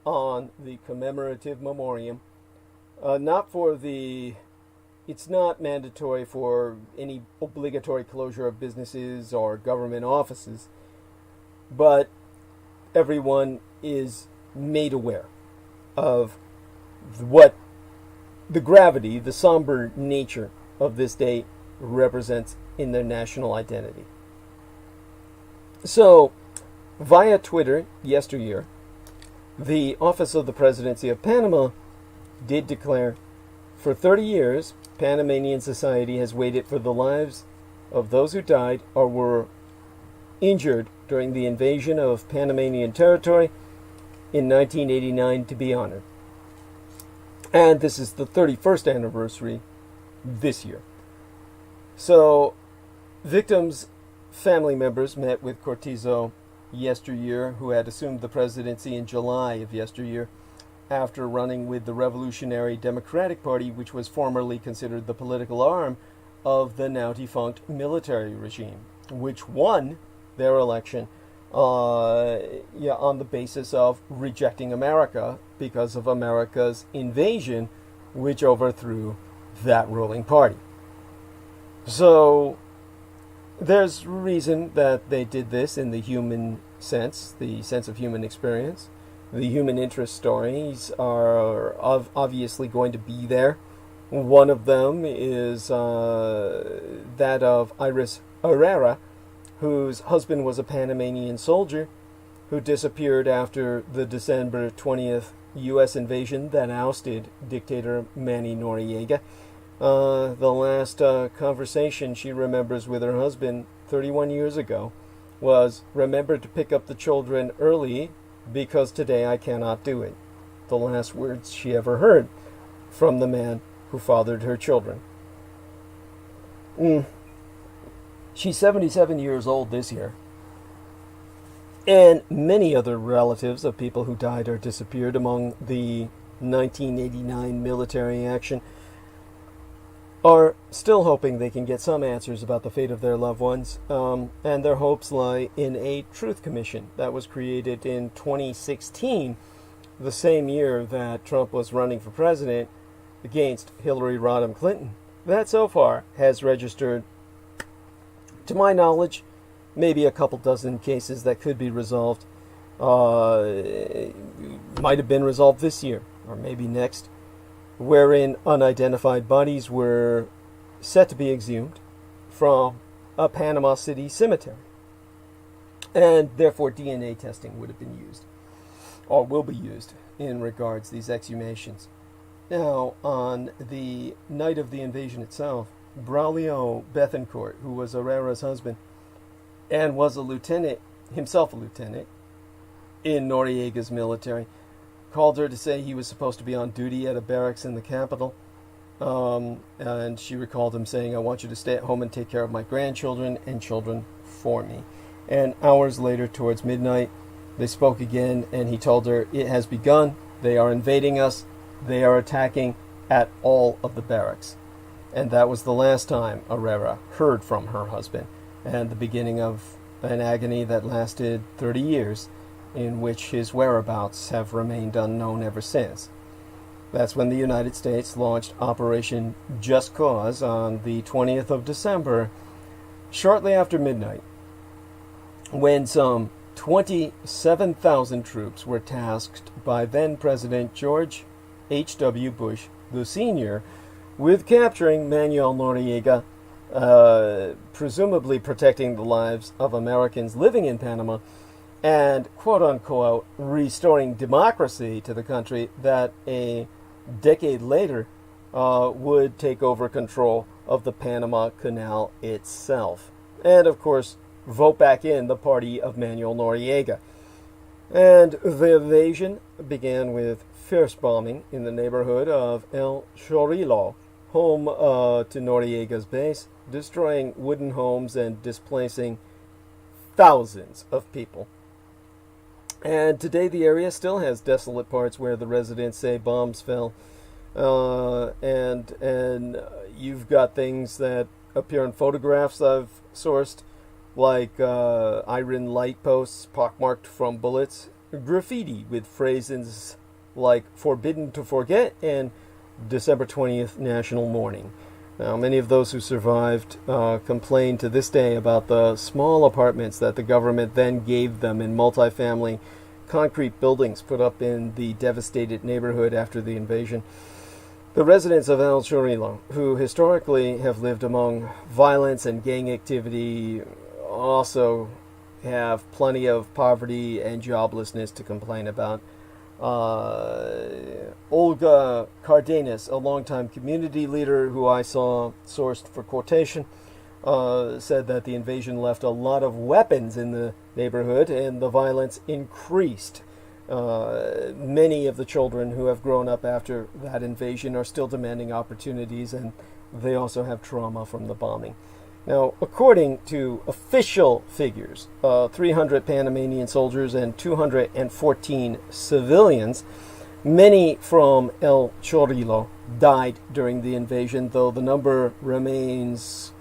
on the commemorative memoriam It's not mandatory for any obligatory closure of businesses or government offices, but everyone is made aware of what the gravity, the somber nature of this day represents in their national identity. So, via Twitter yesteryear, the Office of the Presidency of Panama did declare, for 30 years, Panamanian society has waited for the lives of those who died or were injured during the invasion of Panamanian territory in 1989 to be honored. And this is the 31st anniversary this year. So, victims' family members met with Cortizo yesteryear, who had assumed the presidency in July of yesteryear, after running with the Revolutionary Democratic Party, which was formerly considered the political arm of the now defunct military regime, which won their election on the basis of rejecting America because of America's invasion, which overthrew that ruling party. So there's reason that they did this in the human sense, the sense of human experience. The human interest stories are obviously going to be there. One of them is that of Iris Herrera, whose husband was a Panamanian soldier who disappeared after the December 20th U.S. invasion that ousted dictator Manny Noriega. The last conversation she remembers with her husband 31 years ago was, "Remember to pick up the children early, because today I cannot do it." The last words she ever heard from the man who fathered her children. She's 77 years old this year. And many other relatives of people who died or disappeared among the 1989 military action are still hoping they can get some answers about the fate of their loved ones, and their hopes lie in a truth commission that was created in 2016, the same year that Trump was running for president against Hillary Rodham Clinton, that so far has registered, to my knowledge, maybe a couple dozen cases that could be resolved. Might have been resolved this year, or maybe next, wherein unidentified bodies were set to be exhumed from a Panama City cemetery. And therefore DNA testing would have been used, or will be used, in regards to these exhumations. Now, on the night of the invasion itself, Braulio Bethencourt, who was Herrera's husband, and was himself a lieutenant in Noriega's military, called her to say he was supposed to be on duty at a barracks in the capital. And she recalled him saying, "I want you to stay at home and take care of my grandchildren and children for me." And hours later, towards midnight, they spoke again, and he told her, "It has begun. They are invading us. They are attacking at all of the barracks." And that was the last time Herrera heard from her husband, and the beginning of an agony that lasted 30 years, in which his whereabouts have remained unknown ever since. That's when the United States launched Operation Just Cause on the 20th of December, shortly after midnight, when some 27,000 troops were tasked by then-President George H.W. Bush, the Sr., with capturing Manuel Noriega, presumably protecting the lives of Americans living in Panama, and, quote-unquote, restoring democracy to the country that a decade later would take over control of the Panama Canal itself. And, of course, vote back in the party of Manuel Noriega. And the invasion began with fierce bombing in the neighborhood of El Chorrillo, home to Noriega's base, destroying wooden homes and displacing thousands of people. And today the area still has desolate parts where the residents say bombs fell. And you've got things that appear in photographs I've sourced, like iron light posts pockmarked from bullets, graffiti with phrases like "forbidden to forget" and December 20th national mourning. Now, many of those who survived complain to this day about the small apartments that the government then gave them in multifamily concrete buildings put up in the devastated neighborhood after the invasion. The residents of El Chorrillo, who historically have lived among violence and gang activity, also have plenty of poverty and joblessness to complain about. Olga Cardenas, a longtime community leader who I saw sourced for quotation, said that the invasion left a lot of weapons in the neighborhood and the violence increased. Many of the children who have grown up after that invasion are still demanding opportunities, and they also have trauma from the bombing. Now, according to official figures, 300 Panamanian soldiers and 214 civilians, many from El Chorrillo, died during the invasion, though the number remains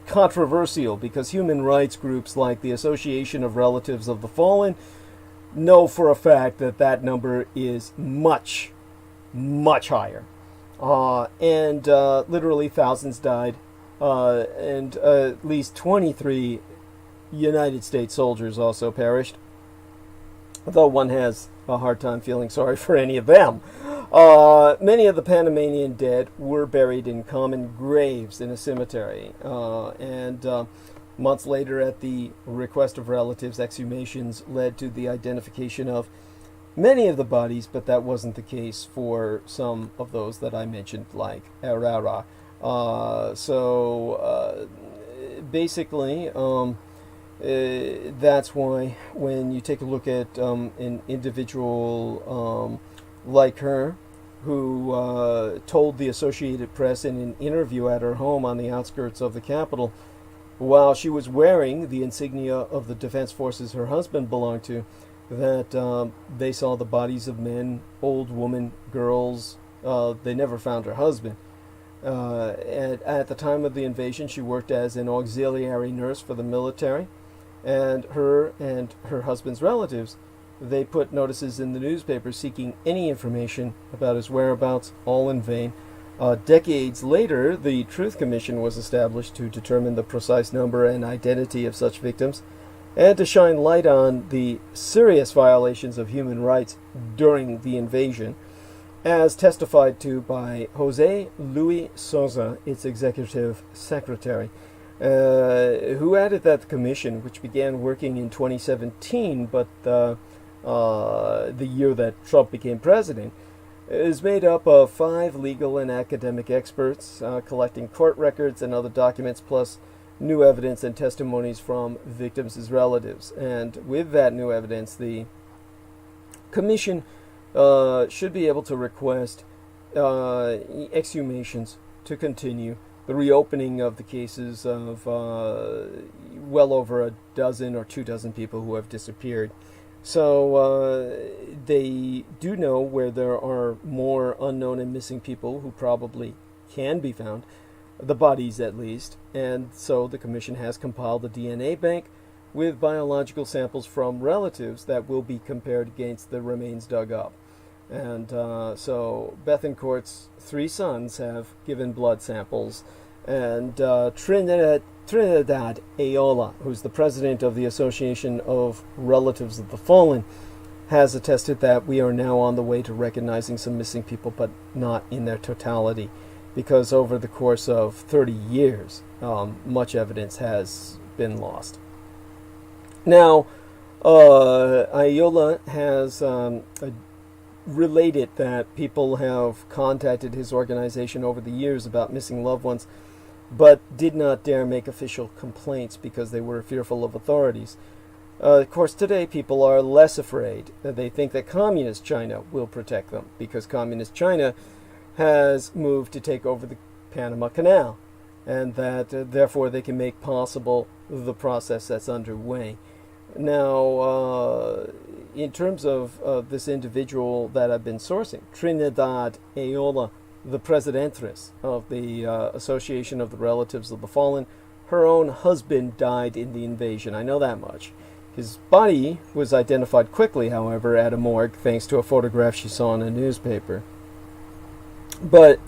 controversial because human rights groups like the Association of Relatives of the Fallen know for a fact that that number is much, much higher. And literally thousands died, and at least 23 United States soldiers also perished, though one has a hard time feeling sorry for any of them. Many of the Panamanian dead were buried in common graves in a cemetery, and months later, at the request of relatives, exhumations led to the identification of many of the bodies, but that wasn't the case for some of those that I mentioned, like Herrera. Basically, that's why when you take a look at an individual like her, who told the Associated Press in an interview at her home on the outskirts of the capital, while she was wearing the insignia of the defense forces her husband belonged to, that they saw the bodies of men, old women, girls. They never found her husband. At the time of the invasion, she worked as an auxiliary nurse for the military, and her husband's relatives, they put notices in the newspaper seeking any information about his whereabouts, all in vain. Decades later, the Truth Commission was established to determine the precise number and identity of such victims, and to shine light on the serious violations of human rights during the invasion, as testified to by Jose Luis Sosa, its executive secretary, who added that the commission, which began working in 2017, but the year that Trump became president, is made up of 5 legal and academic experts collecting court records and other documents, plus new evidence and testimonies from victims' relatives. And with that new evidence, the commission should be able to request exhumations to continue, the reopening of the cases of well over a dozen or 24 people who have disappeared. So they do know where there are more unknown and missing people who probably can be found, the bodies at least, and so the commission has compiled a DNA bank with biological samples from relatives that will be compared against the remains dug up. And so Bethencourt's 3 sons have given blood samples, and Trinidad Ayola, who's the president of the Association of Relatives of the Fallen, has attested that we are now on the way to recognizing some missing people, but not in their totality, because over the course of 30 years, much evidence has been lost. Now, Ayola has related that people have contacted his organization over the years about missing loved ones, but did not dare make official complaints because they were fearful of authorities. Of course, today people are less afraid. They think that Communist China will protect them because Communist China has moved to take over the Panama Canal, and that therefore they can make possible the process that's underway. Now, in terms of this individual that I've been sourcing, Trinidad Ayola, the presidentress of the Association of the Relatives of the Fallen, her own husband died in the invasion. I know that much. His body was identified quickly, however, at a morgue, thanks to a photograph she saw in a newspaper. But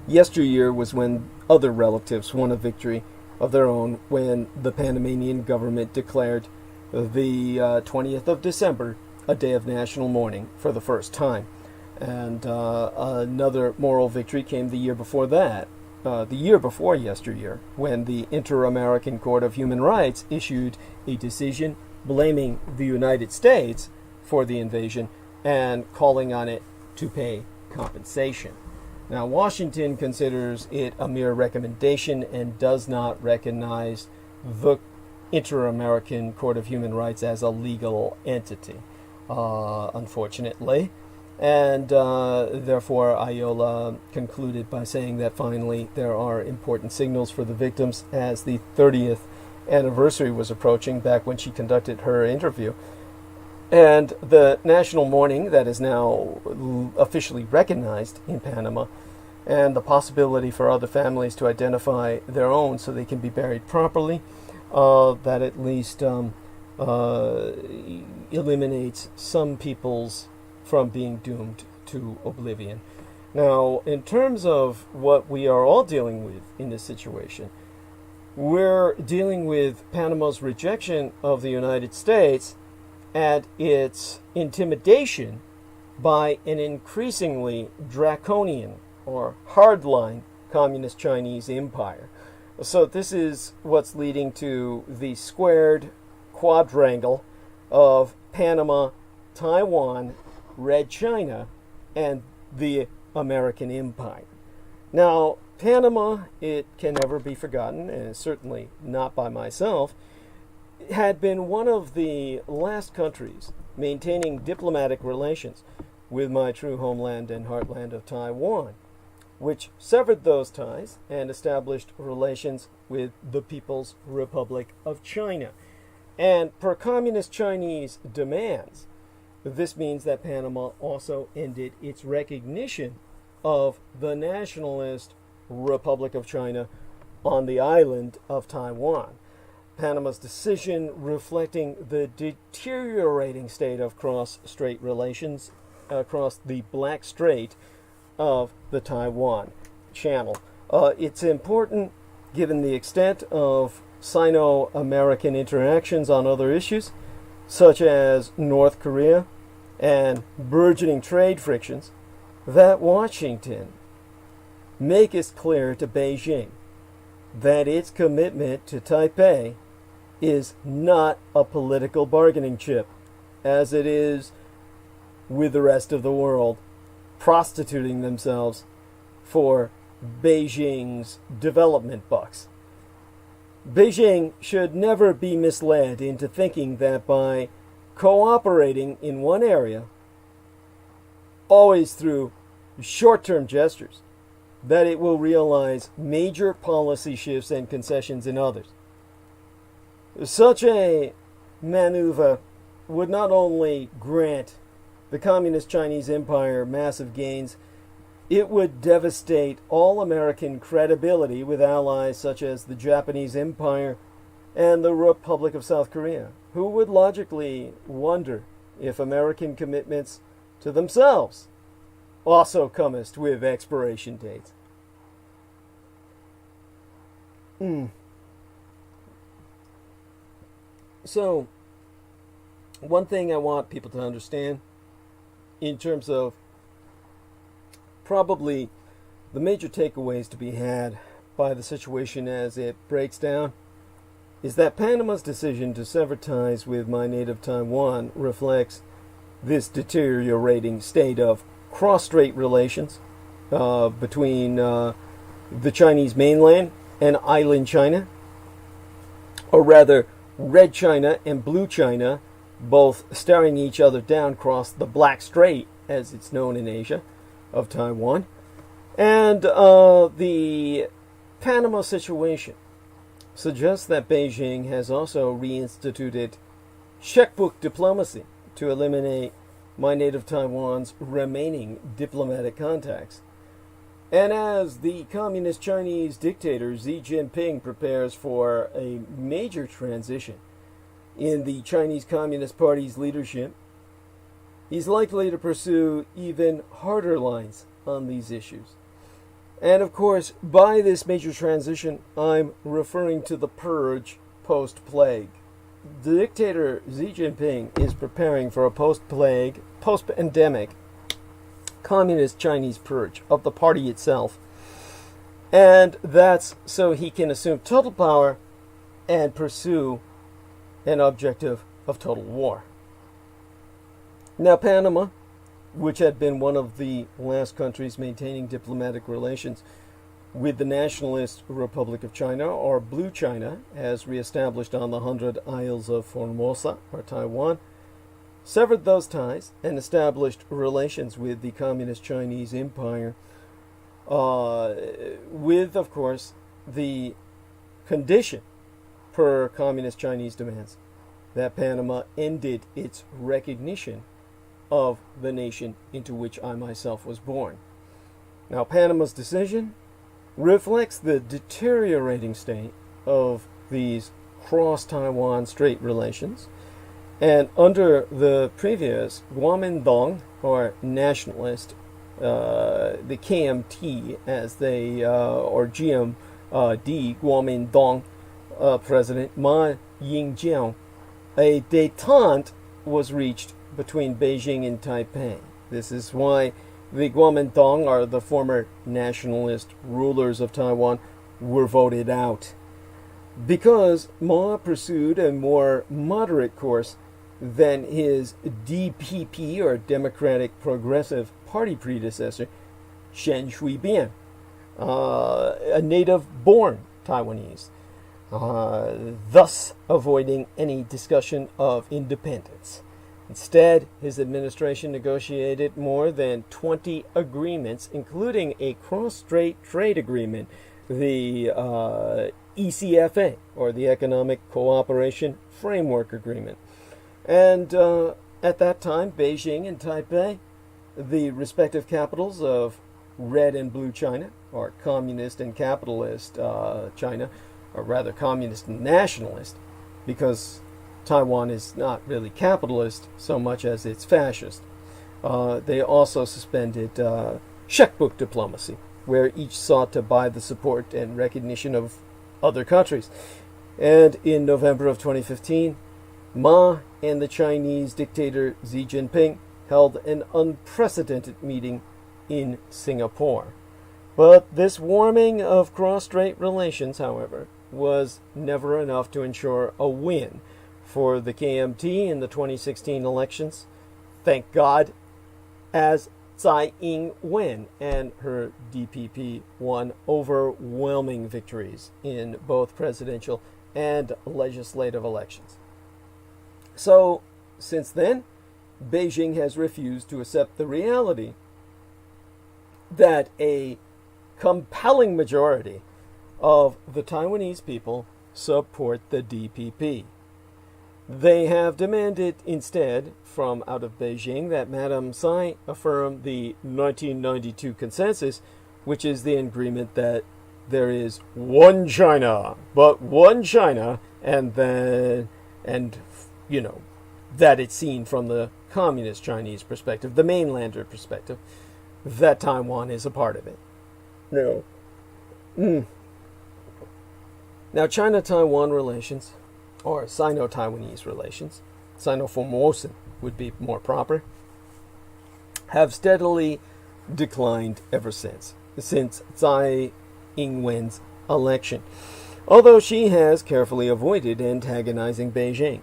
yesteryear was when other relatives won a victory of their own when the Panamanian government declared the 20th of December a day of national mourning for the first time. And another moral victory came the year before that, the year before yesteryear, when the Inter-American Court of Human Rights issued a decision blaming the United States for the invasion and calling on it to pay compensation. Now, Washington considers it a mere recommendation and does not recognize the Inter-American Court of Human Rights as a legal entity, unfortunately. And therefore, Iola concluded by saying that finally there are important signals for the victims as the 30th anniversary was approaching, back when she conducted her interview. And the national mourning that is now officially recognized in Panama, and the possibility for other families to identify their own so they can be buried properly, that at least eliminates some peoples from being doomed to oblivion. Now, in terms of what we are all dealing with in this situation, we're dealing with Panama's rejection of the United States and its intimidation by an increasingly draconian or hardline communist Chinese empire. So this is what's leading to the squared quadrangle of Panama, Taiwan, Red China, and the American empire. Now, Panama, it can never be forgotten, and certainly not by myself, had been one of the last countries maintaining diplomatic relations with my true homeland and heartland of Taiwan, which severed those ties and established relations with the People's Republic of China. And per communist Chinese demands, this means that Panama also ended its recognition of the nationalist Republic of China on the island of Taiwan. Panama's decision reflecting the deteriorating state of cross-strait relations across the Black Strait of the Taiwan Channel. It's important, given the extent of Sino-American interactions on other issues, such as North Korea and burgeoning trade frictions, that Washington make it clear to Beijing that its commitment to Taipei is not a political bargaining chip, as it is with the rest of the world prostituting themselves for Beijing's development bucks. Beijing should never be misled into thinking that by cooperating in one area, always through short-term gestures, that it will realize major policy shifts and concessions in others. Such a maneuver would not only grant the Communist Chinese Empire massive gains, it would devastate all American credibility with allies such as the Japanese Empire and the Republic of South Korea, who would logically wonder if American commitments to themselves also comest with expiration dates. So, one thing I want people to understand in terms of probably the major takeaways to be had by the situation as it breaks down is that Panama's decision to sever ties with my native Taiwan reflects this deteriorating state of cross-strait relations between the Chinese mainland and island China, or rather Red China and Blue China, both staring each other down across the Black Strait, as it's known in Asia, of Taiwan. And the Panama situation suggests that Beijing has also reinstituted checkbook diplomacy to eliminate my native Taiwan's remaining diplomatic contacts. And as the communist Chinese dictator Xi Jinping prepares for a major transition in the Chinese Communist Party's leadership, he's likely to pursue even harder lines on these issues. And of course, by this major transition, I'm referring to the purge post-plague. The dictator Xi Jinping is preparing for a post-plague, post-pandemic communist Chinese purge of the party itself. And that's so he can assume total power and pursue an objective of total war. Now, Panama, which had been one of the last countries maintaining diplomatic relations with the Nationalist Republic of China, or Blue China, as reestablished on the 100 Isles of Formosa, or Taiwan, severed those ties and established relations with the Communist Chinese Empire, with, of course, the condition per Communist Chinese demands that Panama ended its recognition of the nation into which I myself was born. Now, Panama's decision reflects the deteriorating state of these cross-Taiwan Strait relations, and under the previous Kuomintang, or nationalist, the KMT as they, or GMD, Kuomintang President Ma Ying-jeou, a détente was reached between Beijing and Taipei. This is why the Kuomintang, or the former nationalist rulers of Taiwan, were voted out, because Ma pursued a more moderate course than his DPP, or Democratic Progressive Party predecessor, Chen Shui-bian, a native-born Taiwanese, thus avoiding any discussion of independence. Instead, his administration negotiated more than 20 agreements, including a cross-strait trade agreement, the ECFA, or the Economic Cooperation Framework Agreement. And at that time, Beijing and Taipei, the respective capitals of Red and Blue China, or Communist and Capitalist China, or rather Communist and Nationalist, because Taiwan is not really capitalist so much as it's fascist. They also suspended checkbook diplomacy, where each sought to buy the support and recognition of other countries. And in November of 2015, Ma and the Chinese dictator Xi Jinping held an unprecedented meeting in Singapore. But this warming of cross-strait relations, however, was never enough to ensure a win for the KMT in the 2016 elections. Thank God, as Tsai Ing-wen and her DPP won overwhelming victories in both presidential and legislative elections. So, since then, Beijing has refused to accept the reality that a compelling majority of the Taiwanese people support the DPP. They have demanded instead from out of Beijing that Madame Tsai affirm the 1992 consensus, which is the agreement that there is one China, but one China, and then, that it's seen from the communist Chinese perspective, the mainlander perspective, that Taiwan is a part of it. No. Now, China-Taiwan relations, or Sino-Taiwanese relations, Sino-Formosan would be more proper, have steadily declined ever since Tsai Ing-wen's election, although she has carefully avoided antagonizing Beijing.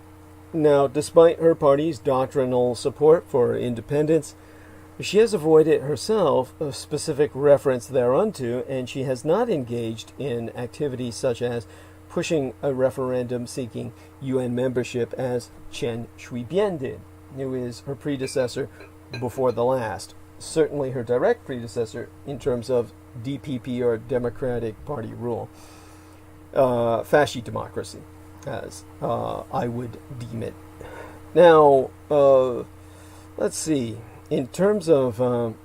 Now, despite her party's doctrinal support for independence, she has avoided herself a specific reference thereunto, and she has not engaged in activities such as pushing a referendum seeking UN membership as Chen Shui-bian did, who is her predecessor before the last. Certainly her direct predecessor in terms of DPP, or Democratic Party rule. Fascist democracy, as I would deem it. Now, let's see. In terms of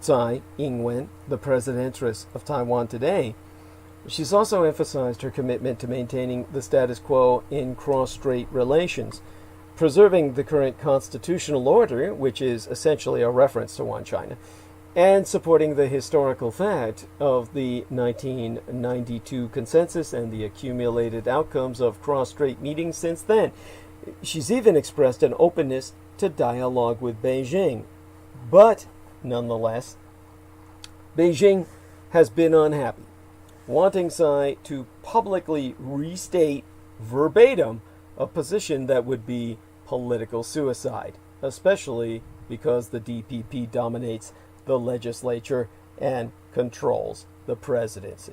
Tsai Ing-wen, the presidentress of Taiwan today, she's also emphasized her commitment to maintaining the status quo in cross-strait relations, preserving the current constitutional order, which is essentially a reference to one China, and supporting the historical fact of the 1992 consensus and the accumulated outcomes of cross-strait meetings since then. She's even expressed an openness to dialogue with Beijing. But, nonetheless, Beijing has been unhappy, wanting Tsai to publicly restate verbatim a position that would be political suicide, especially because the DPP dominates the legislature and controls the presidency.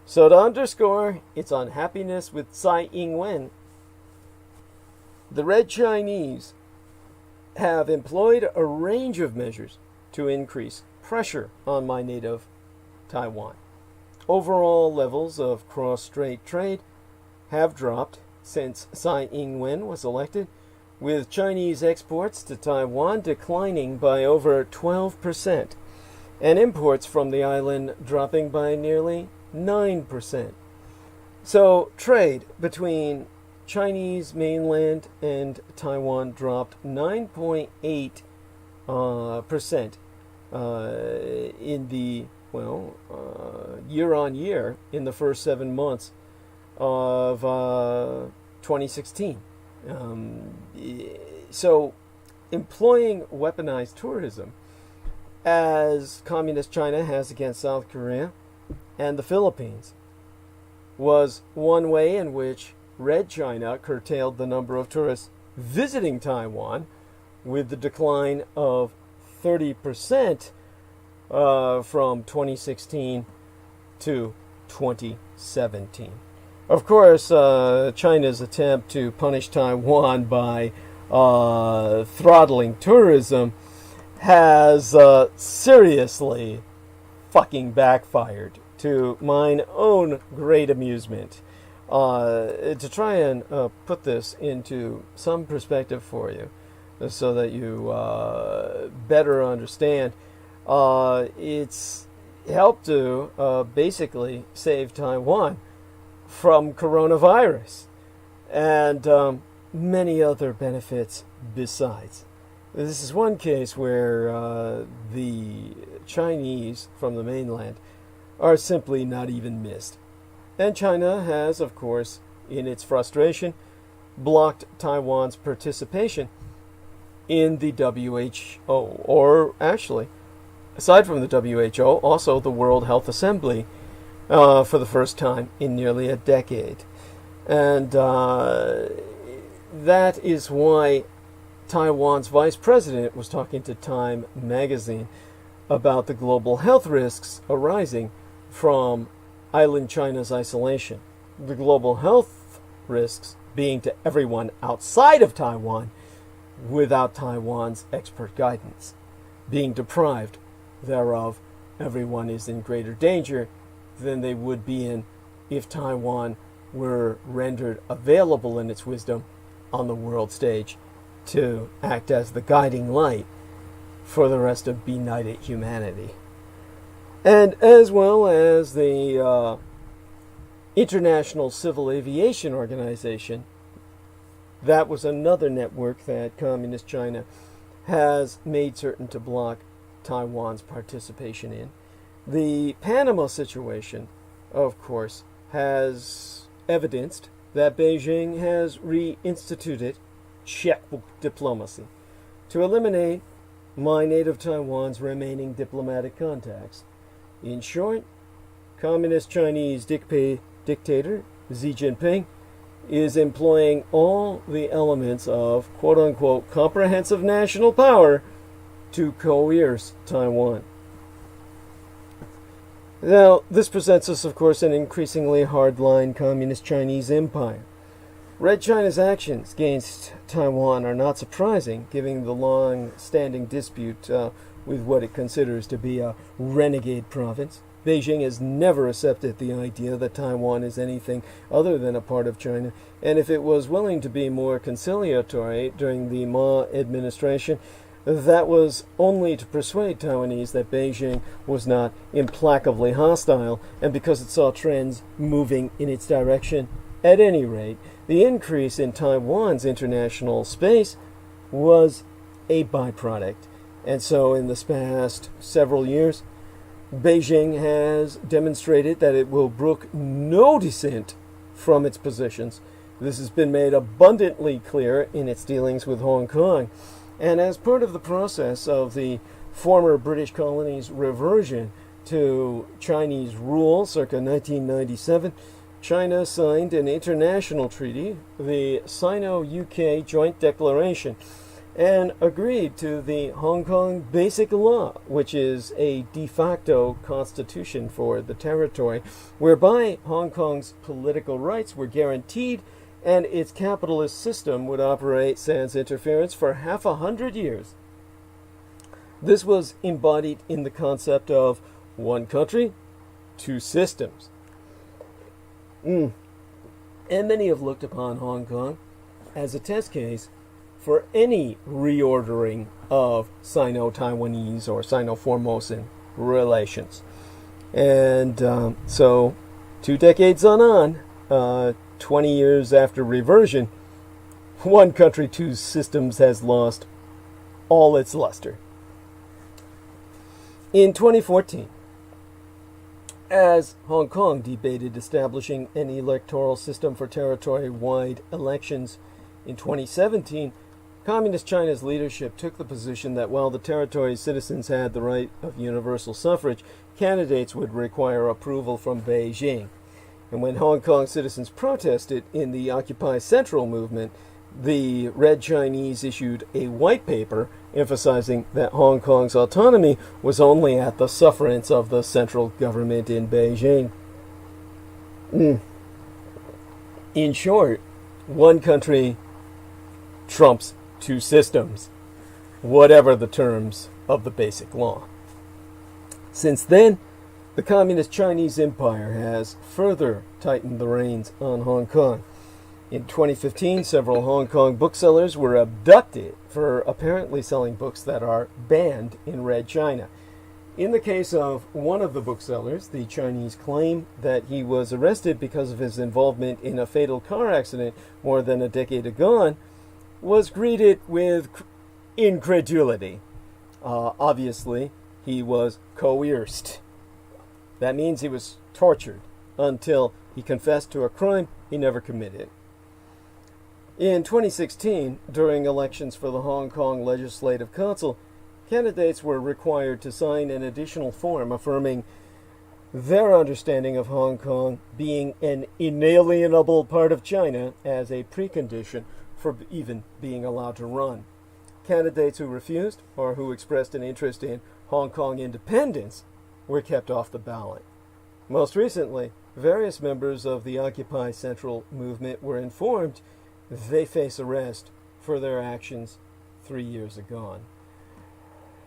So to underscore its unhappiness with Tsai Ing-wen, the Red Chinese have employed a range of measures to increase pressure on my native Taiwan. Overall levels of cross-strait trade have dropped since Tsai Ing-wen was elected, with Chinese exports to Taiwan declining by over 12%, and imports from the island dropping by nearly 9%. So trade between Chinese mainland and Taiwan dropped 9.8% in the, year-on-year in the first 7 months of 2016. So employing weaponized tourism, as Communist China has against South Korea and the Philippines, was one way in which Red China curtailed the number of tourists visiting Taiwan, with the decline of 30% from 2016 to 2017. Of course, China's attempt to punish Taiwan by throttling tourism has seriously fucking backfired, to mine own great amusement. To try and put this into some perspective for you, so that you better understand, it's helped to basically save Taiwan from coronavirus and many other benefits besides. This is one case where the Chinese from the mainland are simply not even missed. And China has, of course, in its frustration, blocked Taiwan's participation in the WHO, or actually, aside from the WHO, also the World Health Assembly, for the first time in nearly a decade. And that is why Taiwan's vice president was talking to Time magazine about the global health risks arising from island China's isolation. The global health risks being to everyone outside of Taiwan without Taiwan's expert guidance. Being deprived thereof, everyone is in greater danger than they would be in if Taiwan were rendered available in its wisdom on the world stage to act as the guiding light for the rest of benighted humanity. And as well as the International Civil Aviation Organization, that was another network that Communist China has made certain to block Taiwan's participation in. The Panama situation, of course, has evidenced that Beijing has reinstituted checkbook diplomacy to eliminate my native Taiwan's remaining diplomatic contacts. In short, Communist Chinese dictator Xi Jinping is employing all the elements of quote-unquote comprehensive national power to coerce Taiwan. Now, this presents us, of course, an increasingly hardline Communist Chinese empire. Red China's actions against Taiwan are not surprising, given the long-standing dispute with what it considers to be a renegade province. Beijing has never accepted the idea that Taiwan is anything other than a part of China, and if it was willing to be more conciliatory during the Ma administration, that was only to persuade Taiwanese that Beijing was not implacably hostile, and because it saw trends moving in its direction. At any rate, the increase in Taiwan's international space was a byproduct And so in this past several years, Beijing has demonstrated that it will brook no dissent from its positions. This has been made abundantly clear in its dealings with Hong Kong. And as part of the process of the former British colonies' reversion to Chinese rule circa 1997, China signed an international treaty, the Sino-UK Joint Declaration, and agreed to the Hong Kong Basic Law, which is a de facto constitution for the territory, whereby Hong Kong's political rights were guaranteed and its capitalist system would operate sans interference for 100 years. This was embodied in the concept of one country, two systems. And many have looked upon Hong Kong as a test case for any reordering of Sino-Taiwanese or Sino-Formosan relations. And so 2 decades on, 20 years after reversion, one country, two systems has lost all its luster. In 2014, as Hong Kong debated establishing an electoral system for territory-wide elections in 2017, Communist China's leadership took the position that while the territory's citizens had the right of universal suffrage, candidates would require approval from Beijing. And when Hong Kong citizens protested in the Occupy Central movement, the Red Chinese issued a white paper emphasizing that Hong Kong's autonomy was only at the sufferance of the central government in Beijing. In short, one country trumps two systems, whatever the terms of the Basic Law. Since then, the Communist Chinese Empire has further tightened the reins on Hong Kong. In 2015, several Hong Kong booksellers were abducted for apparently selling books that are banned in Red China. In the case of one of the booksellers, the Chinese claim that he was arrested because of his involvement in a fatal car accident more than a decade ago was greeted with incredulity. Obviously, he was coerced. That means he was tortured until he confessed to a crime he never committed. In 2016, during elections for the Hong Kong Legislative Council, candidates were required to sign an additional form affirming their understanding of Hong Kong being an inalienable part of China as a precondition for even being allowed to run. Candidates who refused or who expressed an interest in Hong Kong independence were kept off the ballot. Most recently, various members of the Occupy Central movement were informed they face arrest for their actions 3 years ago.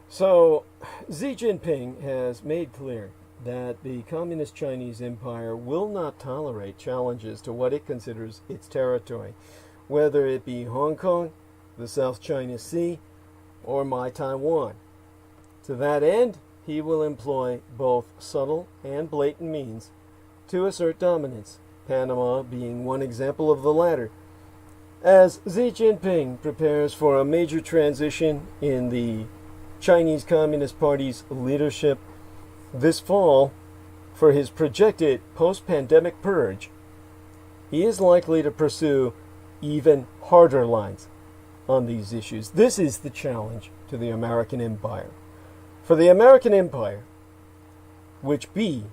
So, Xi Jinping has made clear that the Communist Chinese Empire will not tolerate challenges to what it considers its territory, whether it be Hong Kong, the South China Sea, or my Taiwan. To that end, he will employ both subtle and blatant means to assert dominance, Panama being one example of the latter. As Xi Jinping prepares for a major transition in the Chinese Communist Party's leadership this fall for his projected post-pandemic purge, he is likely to pursue even harder lines on these issues. This is the challenge to the American Empire. For the American Empire, which be,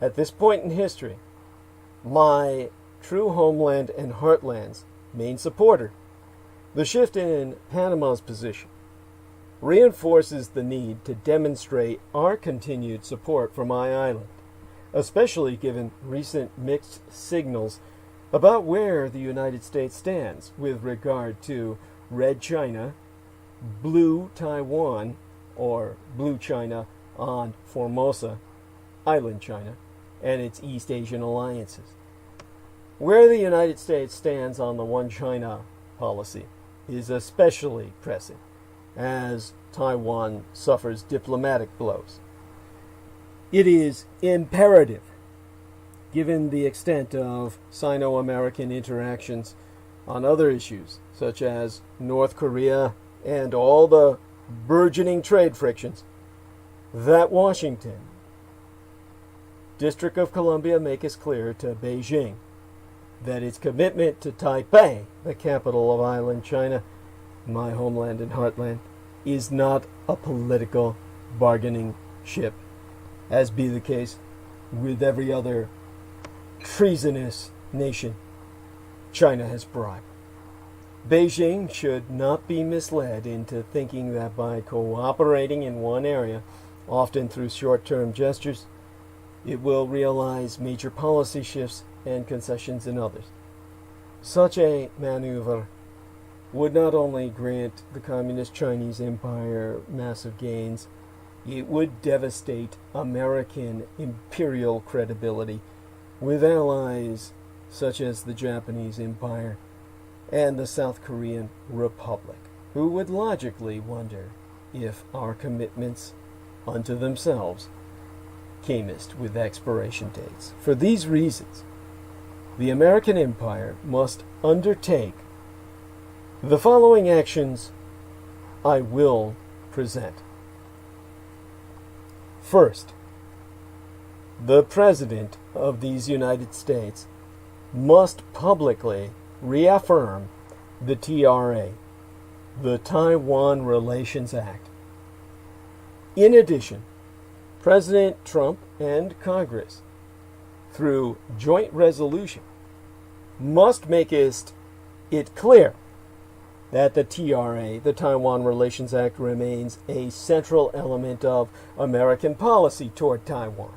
at this point in history, my true homeland and heartland's main supporter, the shift in Panama's position reinforces the need to demonstrate our continued support for my island, especially given recent mixed signals about where the United States stands with regard to Red China, Blue Taiwan, or Blue China on Formosa, Island China, and its East Asian alliances. Where the United States stands on the One China policy is especially pressing, as Taiwan suffers diplomatic blows. It is imperative, given the extent of Sino-American interactions on other issues, such as North Korea and all the burgeoning trade frictions that Washington, District of Columbia, make it clear to Beijing that its commitment to Taipei, the capital of island China, my homeland and heartland, is not a political bargaining chip, as be the case with every other treasonous nation China has bribed. Beijing should not be misled into thinking that by cooperating in one area, often through short-term gestures, it will realize major policy shifts and concessions in others. Such a maneuver would not only grant the Communist Chinese Empire massive gains, it would devastate American imperial credibility with allies such as the Japanese Empire and the South Korean Republic, who would logically wonder if our commitments unto themselves camest with expiration dates. For these reasons, the American Empire must undertake the following actions I will present. First, the President of these United States must publicly reaffirm the TRA, the Taiwan Relations Act. In addition, President Trump and Congress, through joint resolution, must make it clear that the TRA, the Taiwan Relations Act, remains a central element of American policy toward Taiwan.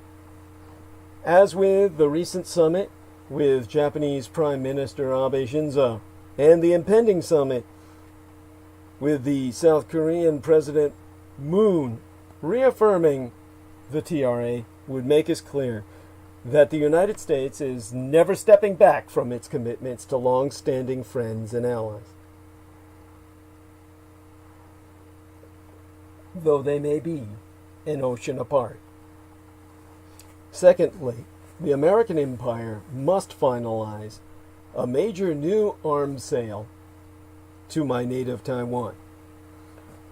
As with the recent summit with Japanese Prime Minister Abe Shinzo and the impending summit with the South Korean President Moon, reaffirming the TRA would make us clear that the United States is never stepping back from its commitments to long-standing friends and allies, though they may be an ocean apart. Secondly, the American Empire must finalize a major new arms sale to my native Taiwan.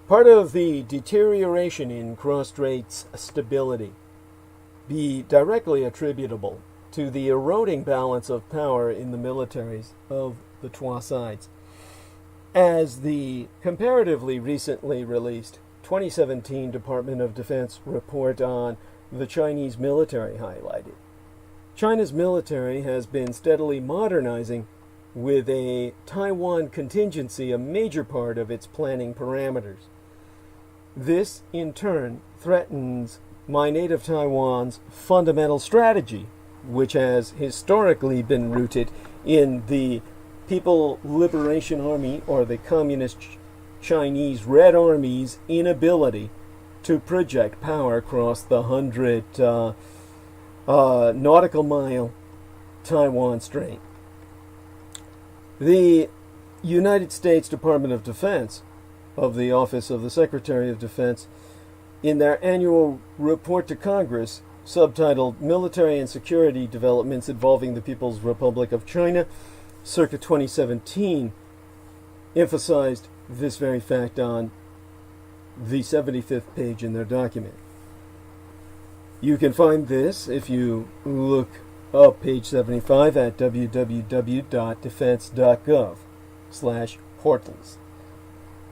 Part of the deterioration in cross-straits stability be directly attributable to the eroding balance of power in the militaries of the two sides, as the comparatively recently released 2017 Department of Defense report on the Chinese military highlighted. China's military has been steadily modernizing, with a Taiwan contingency a major part of its planning parameters. This, in turn, threatens my native Taiwan's fundamental strategy, which has historically been rooted in the People Liberation Army, or the Communist Chinese Red Army's inability to project power across the 100 nautical mile Taiwan Strait. The United States Department of Defense, of the Office of the Secretary of Defense, in their annual report to Congress, subtitled Military and Security Developments Involving the People's Republic of China, circa 2017, emphasized this very fact on the 75th page in their document. You can find this if you look up page 75 at www.defense.gov/portals.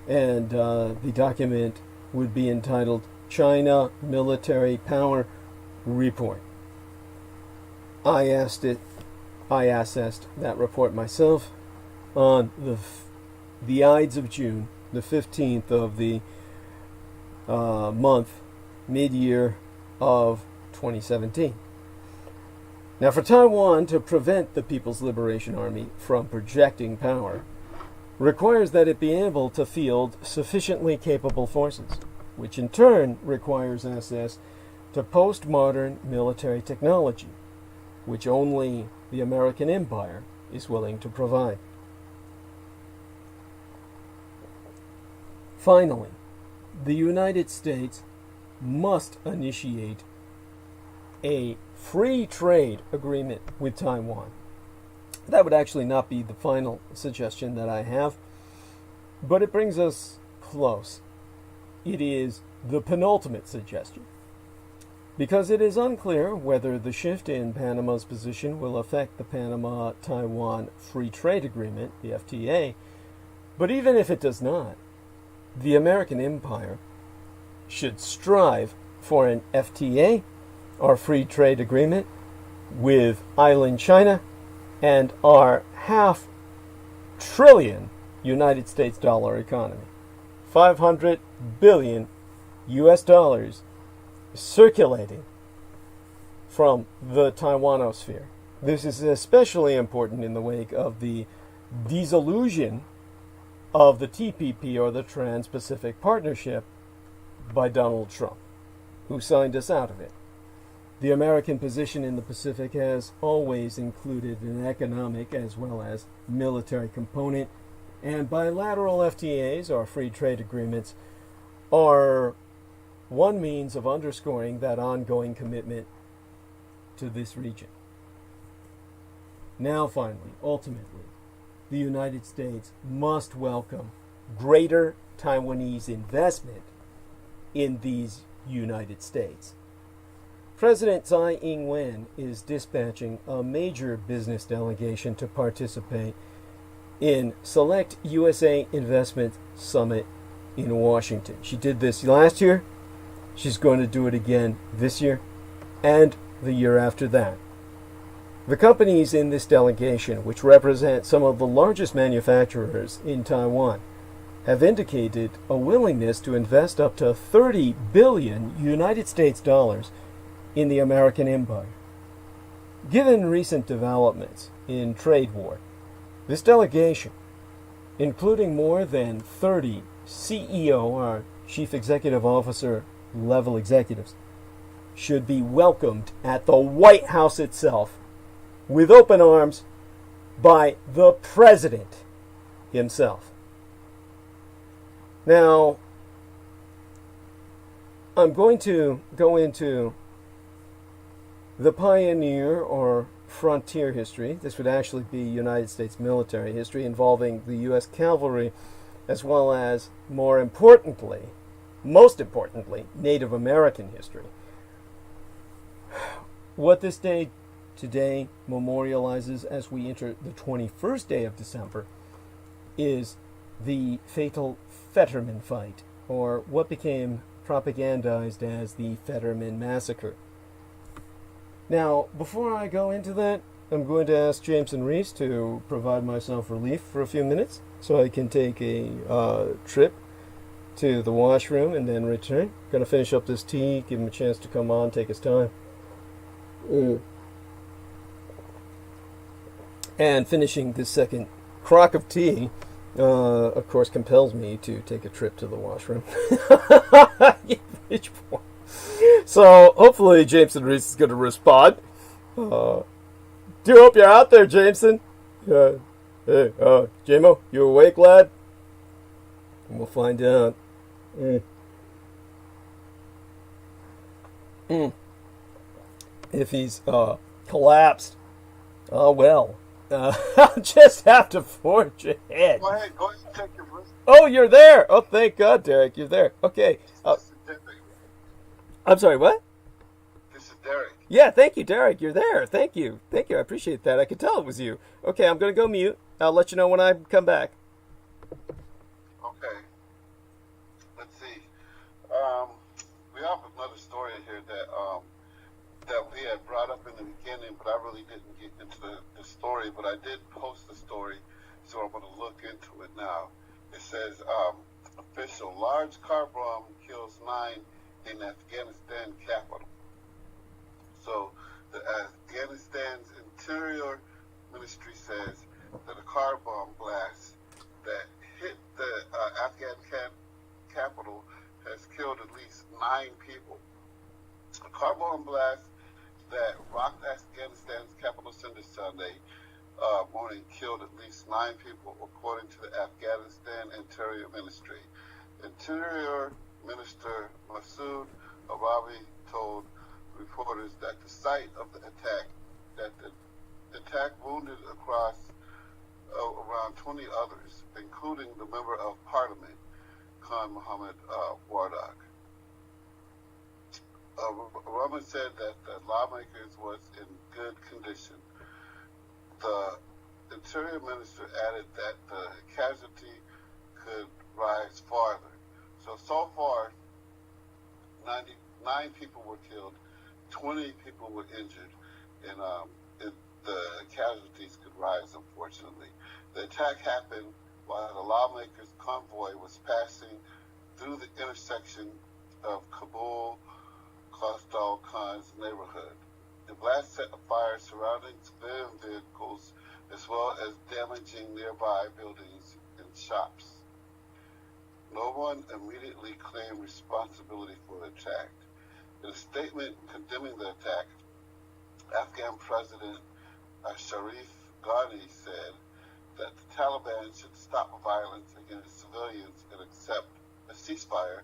And the document would be entitled China Military Power Report. I accessed that report myself on the Ides of June, the 15th of the month, mid-year of 2017. Now, for Taiwan to prevent the People's Liberation Army from projecting power requires that it be able to field sufficiently capable forces, which in turn requires access to postmodern military technology, which only the American Empire is willing to provide. Finally, the United States must initiate a free trade agreement with Taiwan. That would actually not be the final suggestion that I have, but it brings us close. it is the penultimate suggestion. Because it is unclear whether the shift in Panama's position will affect the Panama-Taiwan Free Trade Agreement, the FTA, but even if it does not, the American empire should strive for an FTA, our free trade agreement, with island China and our $500 billion United States dollar economy. 500 billion US dollars circulating from the Taiwanosphere. This is especially important in the wake of the dissolution of the TPP, or the Trans-Pacific Partnership, by Donald Trump, who signed us out of it. The American position in the Pacific has always included an economic as well as military component, and bilateral FTAs, or free trade agreements, are one means of underscoring that ongoing commitment to this region. Now, finally, ultimately, the United States must welcome greater Taiwanese investment in these United States. President Tsai Ing-wen is dispatching a major business delegation to participate in Select USA Investment Summit in Washington. She did this last year. She's going to do it again this year and the year after that. The companies in this delegation, which represent some of the largest manufacturers in Taiwan, have indicated a willingness to invest up to 30 billion United States dollars in the American empire. Given recent developments in trade war, this delegation, including more than 30 CEO, or Chief Executive Officer level executives, should be welcomed at the White House itself with open arms by the President himself. Now, I'm going to go into the pioneer or frontier history. This would actually be United States military history involving the U.S. cavalry, as well as, most importantly, Native American history. What this day today memorializes as we enter the 21st day of December is the fatal Fetterman fight, or what became propagandized as the Fetterman Massacre. Now, before I go into that, I'm going to ask Jameson Reese to provide myself relief for a few minutes so I can take a trip to the washroom and then return. Going to finish up this tea, give him a chance to come on, take his time. And finishing this second crock of tea, of course, compels me to take a trip to the washroom. So, hopefully, Jameson Reese is going to respond. Do hope you're out there, Jameson. Hey, Jamo, you awake, lad? We'll find out. If he's collapsed, oh well. I'll just have to forge ahead. Go ahead and take your break. Oh, you're there. Oh, thank God, Derek, you're there. Okay. I'm sorry, what? This is Derek. Yeah, thank you, Derek. You're there. Thank you. Thank you. I appreciate that. I could tell it was you. Okay, I'm going to go mute. I'll let you know when I come back. Okay. Let's see. We have another story here that we had brought up in the beginning, but I really didn't get into the story, but I did post the story, so I'm going to look into it now. It says, official, large car bomb kills 9 in Afghanistan capital. So the Afghanistan's Interior Ministry says that a car bomb blast that hit the Afghan capital has killed at least 9 people. A car bomb blast that rocked Afghanistan's capital center Sunday morning killed at least 9 people, according to the Afghanistan Interior Ministry. Interior Minister Masood Arabi told reporters that the site of the attack, wounded across around 20 others, including the member of parliament Khan Muhammad Wardak. Roman said that the lawmakers was in good condition. The Interior Minister added that the casualty could rise farther. So far, 99 people were killed, 20 people were injured, and the casualties could rise, unfortunately. The attack happened while the lawmakers' convoy was passing through the intersection of Kabul, Khostal Khan's neighborhood. The blast set afire surrounding civilian vehicles as well as damaging nearby buildings and shops. No one immediately claimed responsibility for the attack. In a statement condemning the attack, Afghan President Ashraf Ghani said that the Taliban should stop violence against civilians and accept a ceasefire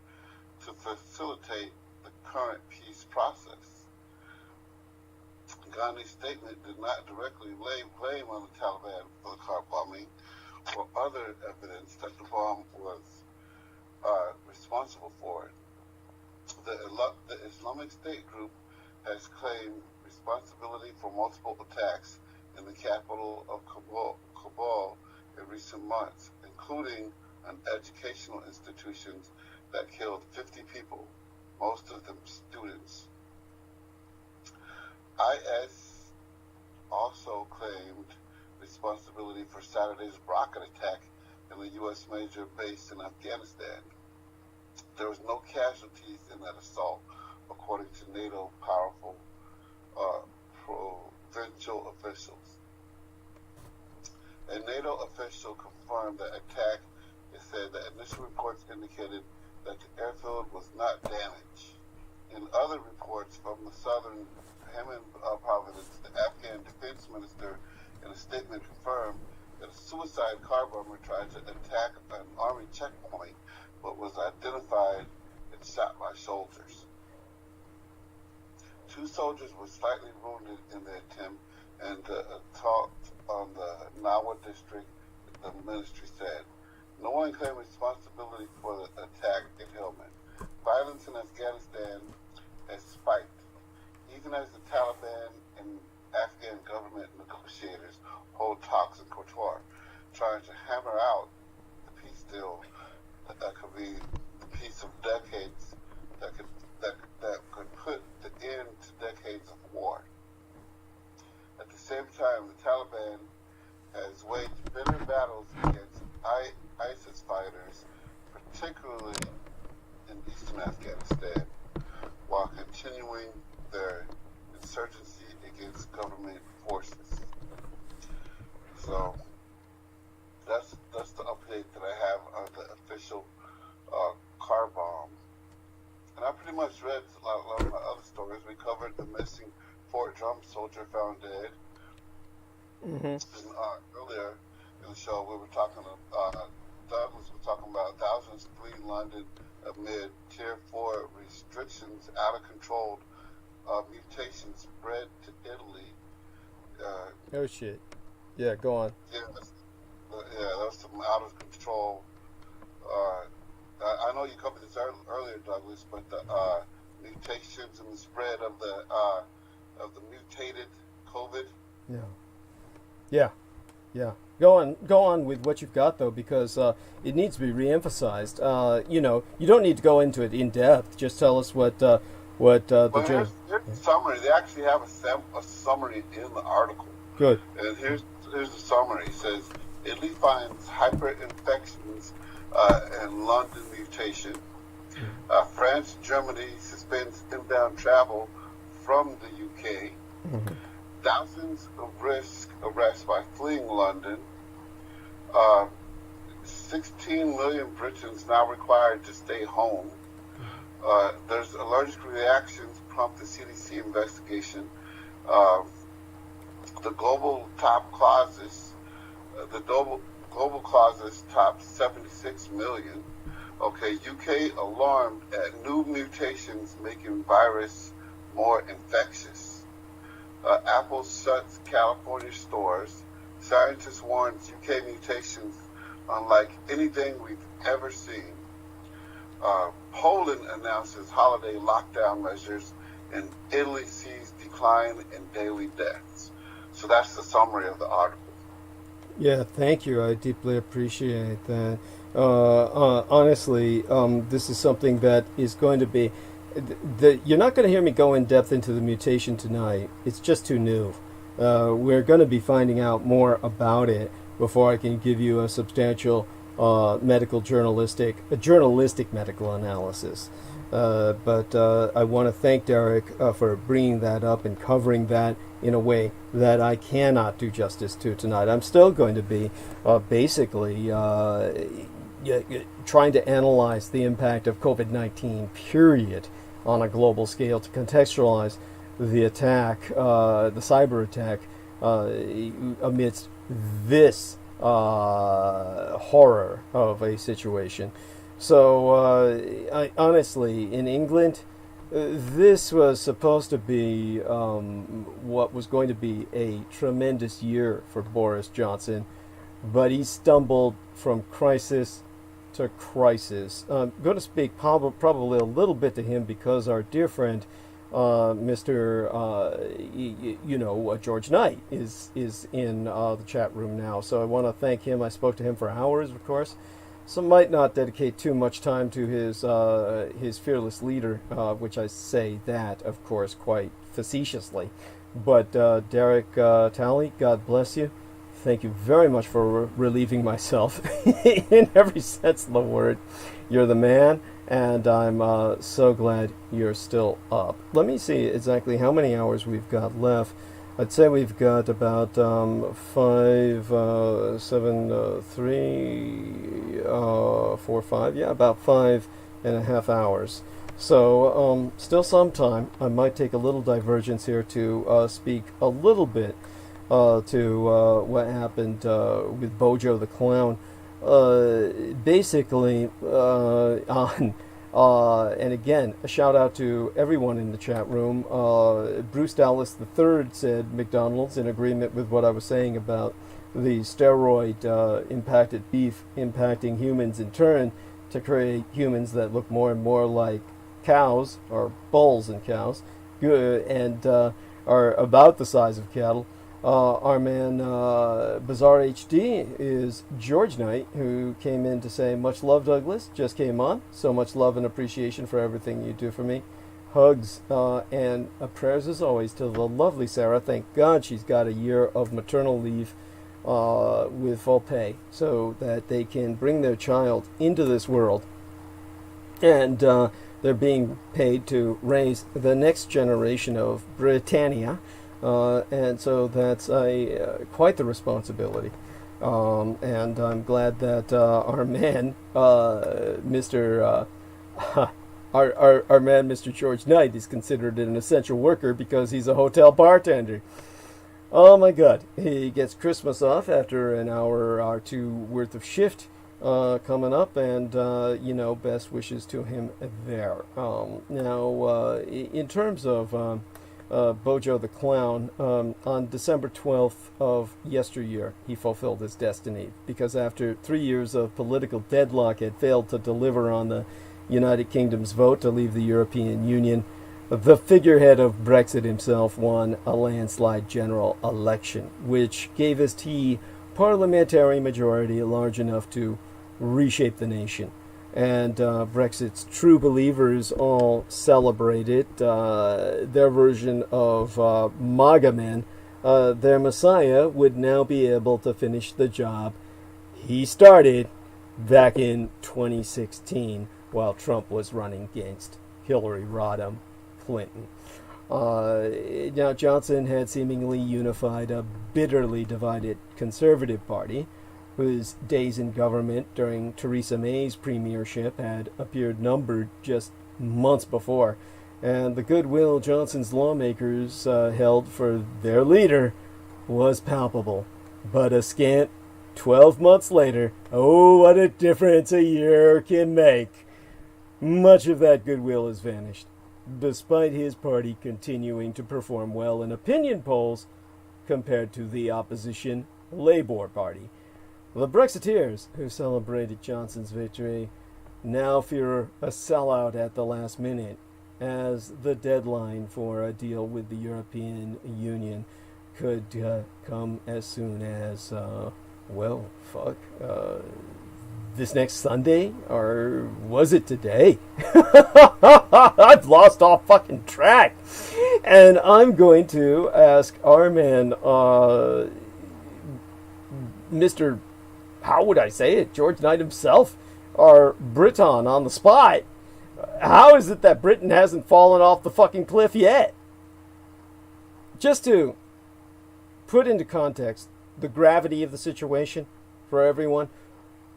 to facilitate the current peace process. Ghani's statement did not directly lay blame on the Taliban for the car bombing or other evidence that the bomb was responsible for it. The Islamic State group has claimed responsibility for multiple attacks in the capital of Kabul in recent months, including on educational institutions that killed 50 people, most of them students. IS also claimed responsibility for Saturday's rocket attack in the U.S. major base in Afghanistan. There was no casualties in that assault, according to NATO powerful provincial officials. A NATO official confirmed the attack and said that initial reports indicated that the airfield was not damaged. In other reports from the southern Helmand province, the Afghan defense minister in a statement confirmed that a suicide car bomber tried to attack an army checkpoint but was identified and shot by soldiers. 2 soldiers were slightly wounded in the attempt and attacked on the Nawa district, the ministry said. No one claimed responsibility for the attack in Helmand. Violence in Afghanistan has spiked, even as the Taliban and Afghan government negotiators hold talks in Qatar, trying to hammer out the peace deal that could be the peace of decades, that could put the end to decades of war. At the same time, the Taliban has waged bitter battles against ISIS fighters, particularly in eastern Afghanistan, while continuing their insurgency against government forces. So that's the update that I have on the official car bomb. And I pretty much read a lot of my other stories. We covered the missing Fort Drum soldier found dead. Mm-hmm. And, earlier in the show, we were talking Douglas was talking about thousands flee London amid Tier 4 restrictions, out of control mutations spread to Italy. Oh shit! Yeah, go on. Yeah, that was some out of control. I know you covered this earlier, Douglas, but the mutations and the spread of the mutated COVID. Yeah. Go on with what you've got though, because it needs to be reemphasized. You don't need to go into it in depth. Just tell us what the. Here's the summary. They actually have a summary in the article. Good. And here's the summary. It says Italy finds hyperinfections and London mutation. France, Germany suspends inbound travel from the UK. Mm-hmm. Thousands of risk arrests by fleeing London. 16 million Britons now required to stay home. There's allergic reactions prompt the CDC investigation. The global top clauses, global clauses top 76 million. Okay, UK alarmed at new mutations making virus more infectious. Apple shuts California stores. Scientists warns UK mutations unlike anything we've ever seen. Poland announces holiday lockdown measures, and Italy sees decline in daily deaths. So that's the summary of the article. Yeah, thank you. I deeply appreciate that. Honestly, this is something that is going to be... you're not going to hear me go in depth into the mutation tonight. It's just too new. We're going to be finding out more about it before I can give you a substantial journalistic medical analysis. But I want to thank Derek for bringing that up and covering that in a way that I cannot do justice to tonight. I'm still going to be basically trying to analyze the impact of COVID-19, period, on a global scale to contextualize the attack, the cyber attack, amidst this horror of a situation. So, honestly, in England, this was supposed to be what was going to be a tremendous year for Boris Johnson, but he stumbled from crisis to crisis. I'm going to speak probably a little bit to him because our dear friend, Mr. George Knight is in the chat room now. So I want to thank him. I spoke to him for hours, of course. So might not dedicate too much time to his fearless leader, which I say that, of course, quite facetiously. But Derek Talley, God bless you. Thank you very much for relieving myself in every sense of the word. You're the man, and I'm so glad you're still up. Let me see exactly how many hours we've got left. I'd say we've got about 5, 7, 3, 4, 5. Yeah, about 5.5 hours. So still some time. I might take a little divergence here to speak a little bit to what happened with Bojo the Clown. Basically, and again, a shout out to everyone in the chat room. Bruce Dallas III said McDonald's, in agreement with what I was saying about the steroid impacted beef impacting humans in turn to create humans that look more and more like cows, or bulls and cows, and are about the size of cattle. Our man Bizarre HD is George Knight, who came in to say, much love, Douglas. Just came on. So much love and appreciation for everything you do for me. Hugs and prayers as always to the lovely Sarah. Thank God she's got a year of maternal leave with full pay so that they can bring their child into this world. And they're being paid to raise the next generation of Britannia. And so that's quite the responsibility. And I'm glad that our man, Mr. Our man, Mr. George Knight, is considered an essential worker because he's a hotel bartender. Oh my God! He gets Christmas off after an hour or two worth of shift coming up, and best wishes to him there. Now, in terms of Bojo the Clown, on December 12th of yesteryear, he fulfilled his destiny, because after 3 years of political deadlock had failed to deliver on the United Kingdom's vote to leave the European Union, the figurehead of Brexit himself won a landslide general election, which gave his T parliamentary majority large enough to reshape the nation. And Brexit's true believers all celebrated their version of MAGA men. Their Messiah would now be able to finish the job he started back in 2016 while Trump was running against Hillary Rodham Clinton. Now, Johnson had seemingly unified a bitterly divided Conservative Party, whose days in government during Theresa May's premiership had appeared numbered just months before, and the goodwill Johnson's lawmakers held for their leader was palpable. But a scant 12 months later, oh, what a difference a year can make! Much of that goodwill has vanished, despite his party continuing to perform well in opinion polls compared to the opposition Labour Party. The Brexiteers, who celebrated Johnson's victory, now fear a sellout at the last minute, as the deadline for a deal with the European Union could come as soon as, this next Sunday, or was it today? I've lost all fucking track. And I'm going to ask our man, Mr. How would I say it? George Knight himself, our Briton on the spot. How is it that Britain hasn't fallen off the fucking cliff yet? Just to put into context the gravity of the situation for everyone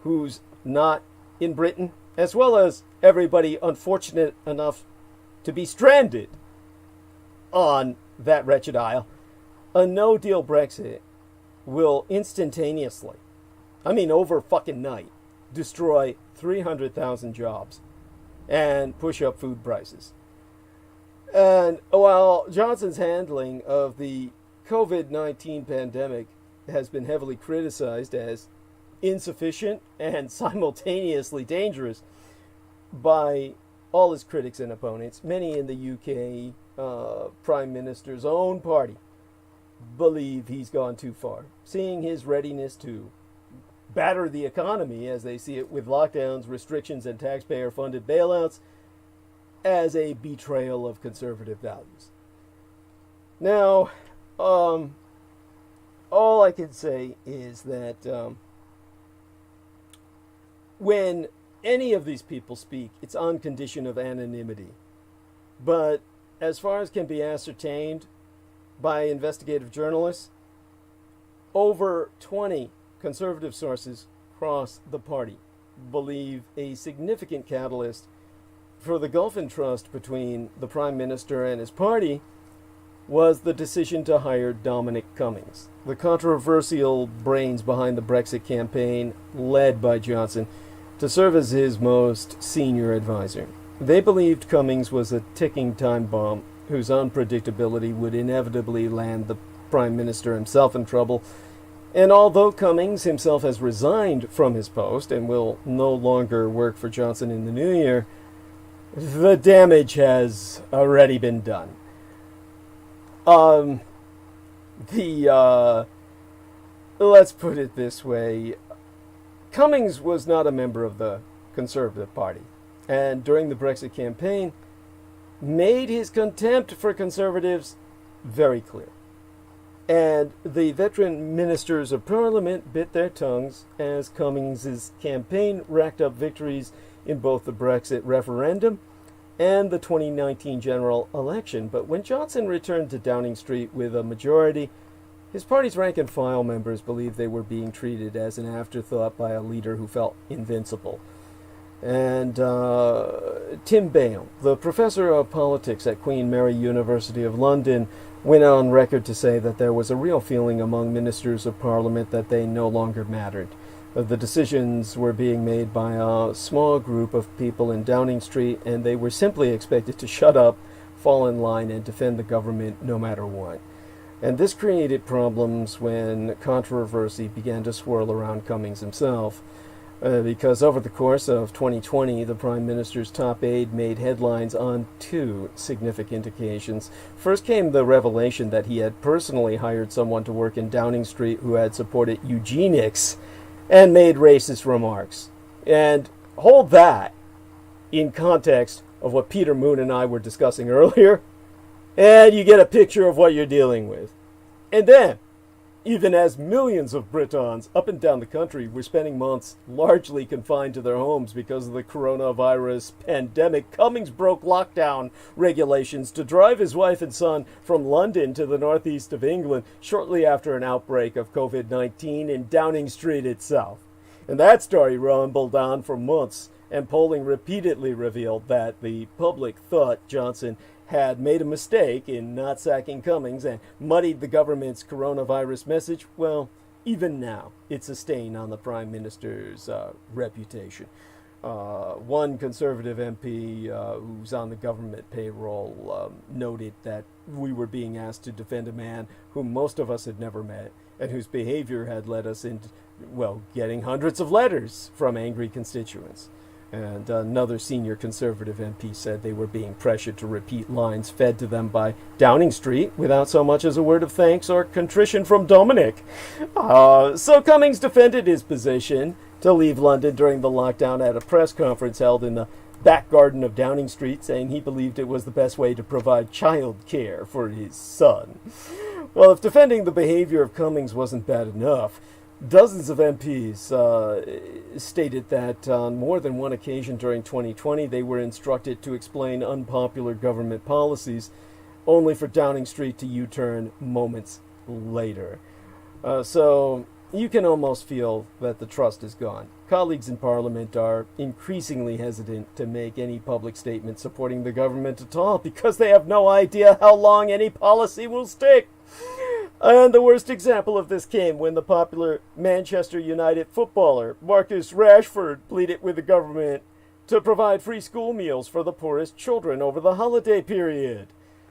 who's not in Britain, as well as everybody unfortunate enough to be stranded on that wretched isle, a no-deal Brexit will instantaneously, over fucking night, destroy 300,000 jobs and push up food prices. And while Johnson's handling of the COVID-19 pandemic has been heavily criticized as insufficient and simultaneously dangerous by all his critics and opponents, many in the UK Prime Minister's own party believe he's gone too far, seeing his readiness to batter the economy as they see it with lockdowns, restrictions, and taxpayer-funded bailouts as a betrayal of conservative values. Now, all I can say is that when any of these people speak, it's on condition of anonymity. But as far as can be ascertained by investigative journalists, over 20 conservative sources across the party believe a significant catalyst for the gulf in trust between the Prime Minister and his party was the decision to hire Dominic Cummings, the controversial brains behind the Brexit campaign led by Johnson, to serve as his most senior advisor. They believed Cummings was a ticking time bomb whose unpredictability would inevitably land the Prime Minister himself in trouble. And although Cummings himself has resigned from his post and will no longer work for Johnson in the new year, the damage has already been done. Let's put it this way. Cummings was not a member of the Conservative Party, and during the Brexit campaign, made his contempt for conservatives very clear. And the veteran ministers of Parliament bit their tongues as Cummings' campaign racked up victories in both the Brexit referendum and the 2019 general election. But when Johnson returned to Downing Street with a majority, his party's rank-and-file members believed they were being treated as an afterthought by a leader who felt invincible. And Tim Bale, the professor of politics at Queen Mary University of London, went on record to say that there was a real feeling among ministers of Parliament that they no longer mattered. The decisions were being made by a small group of people in Downing Street, and they were simply expected to shut up, fall in line, and defend the government no matter what. And this created problems when controversy began to swirl around Cummings himself, because over the course of 2020, the Prime Minister's top aide made headlines on two significant occasions. First came the revelation that he had personally hired someone to work in Downing Street who had supported eugenics and made racist remarks. And hold that in context of what Peter Moon and I were discussing earlier, and you get a picture of what you're dealing with. And then, even as millions of Britons up and down the country were spending months largely confined to their homes because of the coronavirus pandemic, Cummings broke lockdown regulations to drive his wife and son from London to the northeast of England shortly after an outbreak of COVID-19 in Downing Street itself. And that story rumbled on for months, and polling repeatedly revealed that the public thought Johnson had made a mistake in not sacking Cummings and muddied the government's coronavirus message. Well, even now, it's a stain on the Prime Minister's reputation. One Conservative MP who's on the government payroll noted that we were being asked to defend a man whom most of us had never met and whose behavior had led us into, getting hundreds of letters from angry constituents. And another senior Conservative MP said they were being pressured to repeat lines fed to them by Downing Street without so much as a word of thanks or contrition from Dominic. So Cummings defended his position to leave London during the lockdown at a press conference held in the back garden of Downing Street, saying he believed it was the best way to provide child care for his son. Well, if defending the behavior of Cummings wasn't bad enough, dozens of MPs stated that on more than one occasion during 2020 they were instructed to explain unpopular government policies, only for Downing Street to U-turn moments later. So you can almost feel that the trust is gone. Colleagues in Parliament are increasingly hesitant to make any public statement supporting the government at all because they have no idea how long any policy will stick. And the worst example of this came when the popular Manchester United footballer Marcus Rashford pleaded with the government to provide free school meals for the poorest children over the holiday period.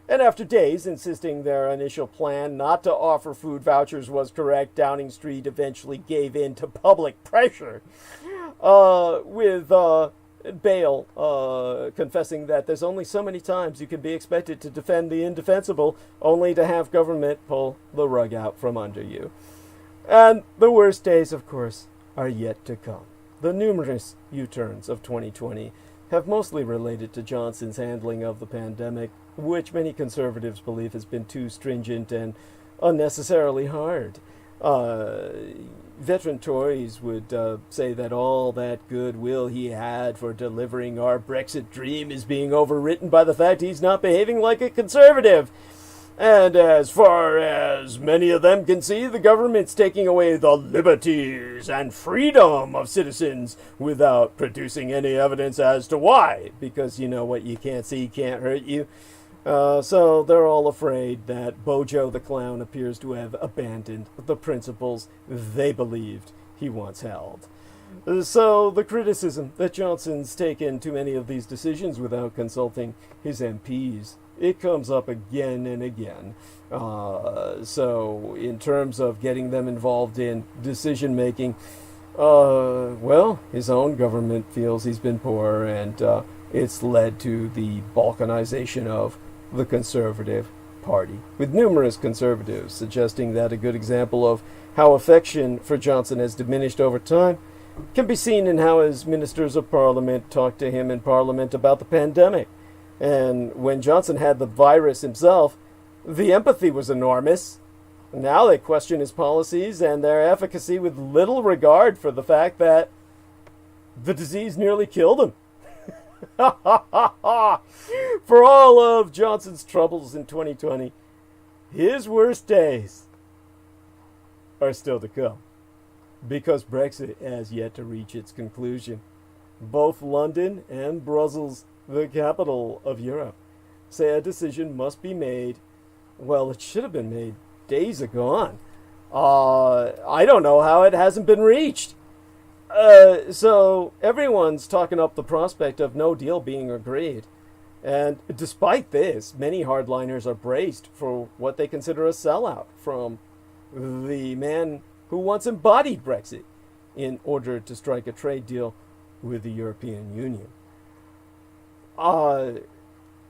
And after days insisting their initial plan not to offer food vouchers was correct, Downing Street eventually gave in to public pressure, with Bale confessing that there's only so many times you can be expected to defend the indefensible, only to have government pull the rug out from under you. And the worst days, of course, are yet to come. The numerous U-turns of 2020 have mostly related to Johnson's handling of the pandemic, which many conservatives believe has been too stringent and unnecessarily hard. Veteran Tories would say that all that goodwill he had for delivering our Brexit dream is being overwritten by the fact he's not behaving like a conservative. And as far as many of them can see, the government's taking away the liberties and freedom of citizens without producing any evidence as to why. Because you know what you can't see can't hurt you. So they're all afraid that Bojo the Clown appears to have abandoned the principles they believed he once held. So the criticism that Johnson's taken too many of these decisions without consulting his MPs, it comes up again and again. So in terms of getting them involved in decision making, well, his own government feels he's been poor, and it's led to the balkanization of the Conservative Party, with numerous conservatives suggesting that a good example of how affection for Johnson has diminished over time can be seen in how his ministers of Parliament talked to him in Parliament about the pandemic. And when Johnson had the virus himself, the empathy was enormous. Now they question his policies and their efficacy with little regard for the fact that the disease nearly killed him. For all of Johnson's troubles in 2020, his worst days are still to come, because Brexit has yet to reach its conclusion. Both London and Brussels, the capital of Europe, say a decision must be made. Well, it should have been made days agone. I don't know how it hasn't been reached. So everyone's talking up the prospect of no deal being agreed. And despite this, many hardliners are braced for what they consider a sellout from the man who once embodied Brexit in order to strike a trade deal with the European Union.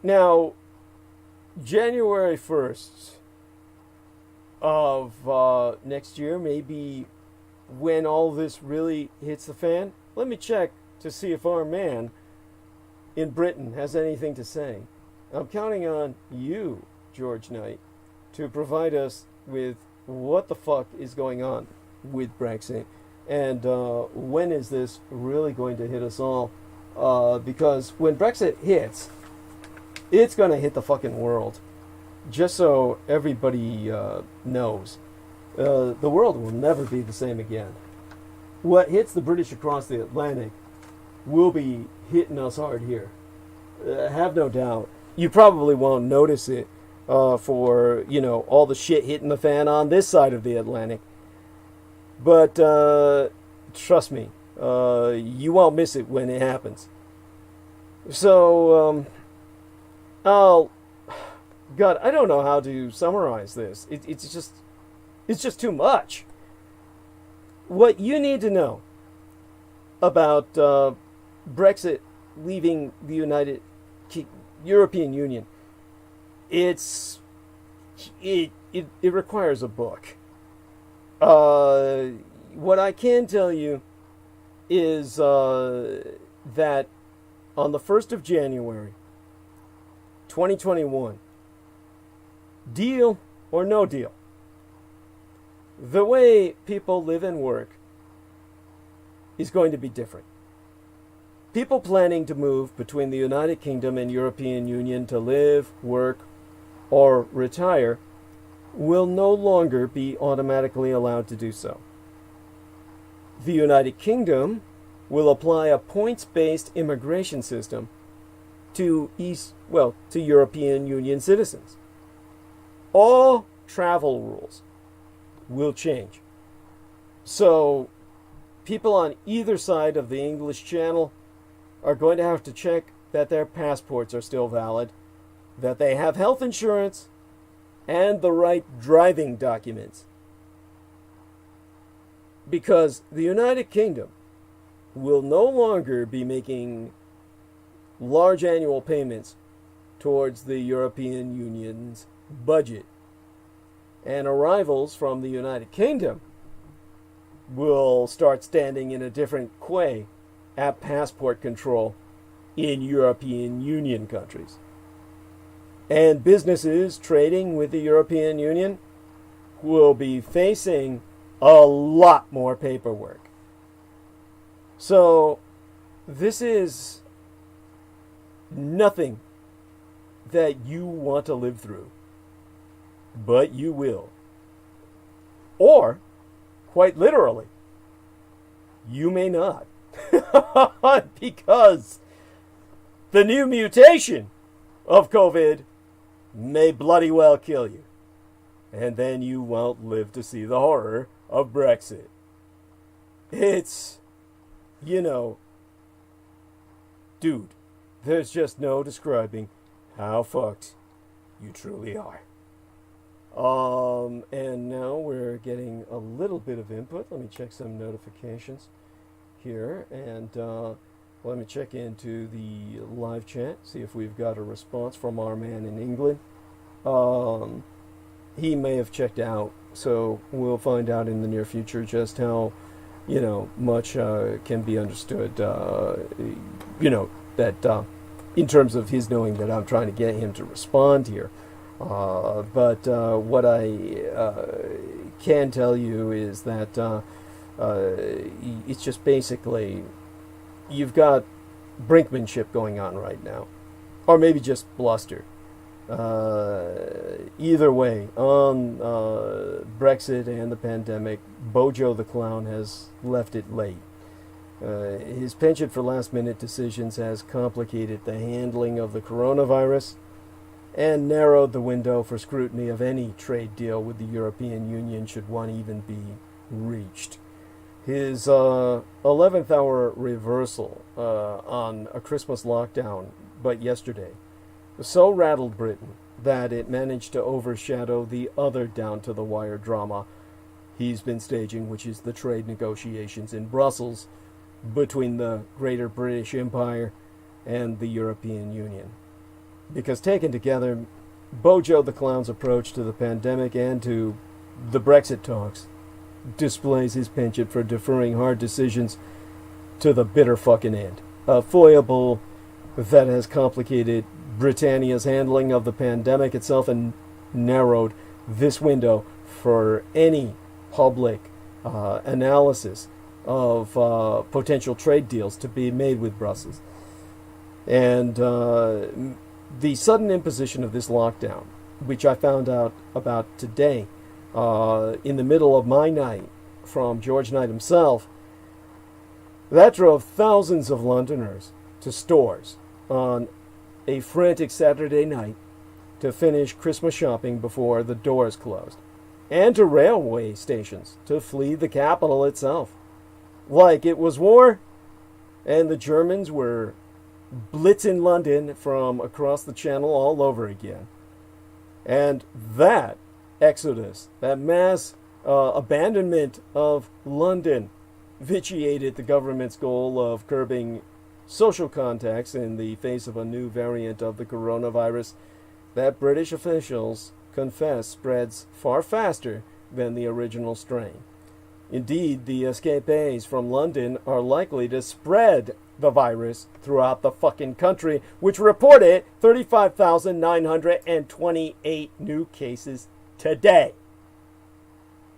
Now, January 1st of next year, maybe when all this really hits the fan. Let me check to see if our man in Britain has anything to say. I'm counting on you, George Knight, to provide us with what the fuck is going on with Brexit, and when is this really going to hit us all? Because when Brexit hits, it's going to hit the fucking world. Just so everybody knows. The world will never be the same again. What hits the British across the Atlantic will be hitting us hard here. Have no doubt. You probably won't notice it for, all the shit hitting the fan on this side of the Atlantic. But trust me, you won't miss it when it happens. So, God, I don't know how to summarize this. It's just too much. What you need to know about Brexit leaving the European Union, it requires a book. What I can tell you is that on the 1st of January, 2021, deal or no deal, the way people live and work is going to be different. People planning to move between the United Kingdom and European Union to live, work, or retire will no longer be automatically allowed to do so. The United Kingdom will apply a points-based immigration system to European Union citizens. All travel rules will change. So people on either side of the English Channel are going to have to check that their passports are still valid, that they have health insurance, and the right driving documents. Because the United Kingdom will no longer be making large annual payments towards the European Union's budget. And arrivals from the United Kingdom will start standing in a different quay at passport control in European Union countries. And businesses trading with the European Union will be facing a lot more paperwork. So this is nothing that you want to live through, but you will. Or, quite literally, you may not. Because the new mutation of COVID may bloody well kill you. And then you won't live to see the horror of Brexit. It's, dude, there's just no describing how fucked you truly are. And now we're getting a little bit of input. Let me check some notifications here, and let me check into the live chat, see if we've got a response from our man in England. He may have checked out, so we'll find out in the near future just how, much can be understood, that in terms of his knowing that I'm trying to get him to respond here. But what I can tell you is that it's just basically, you've got brinkmanship going on right now, or maybe just bluster. Either way, on Brexit and the pandemic, Bojo the Clown has left it late. His penchant for last-minute decisions has complicated the handling of the coronavirus and narrowed the window for scrutiny of any trade deal with the European Union should one even be reached. His 11th hour reversal on a Christmas lockdown but yesterday so rattled Britain that it managed to overshadow the other down-to-the-wire drama he's been staging, which is the trade negotiations in Brussels between the Greater British Empire and the European Union. Because taken together, Bojo the Clown's approach to the pandemic and to the Brexit talks displays his penchant for deferring hard decisions to the bitter fucking end. A foible that has complicated Britannia's handling of the pandemic itself and narrowed this window for any public analysis of potential trade deals to be made with Brussels. And the sudden imposition of this lockdown, which I found out about today, in the middle of my night from George Knight himself, that drove thousands of Londoners to stores on a frantic Saturday night to finish Christmas shopping before the doors closed, and to railway stations to flee the capital itself. Like it was war, and the Germans were blitzing London from across the channel all over again. And that exodus, that mass abandonment of London, vitiated the government's goal of curbing social contacts in the face of a new variant of the coronavirus that British officials confess spreads far faster than the original strain. Indeed, the escapes from London are likely to spread the virus throughout the fucking country, which reported 35,928 new cases today.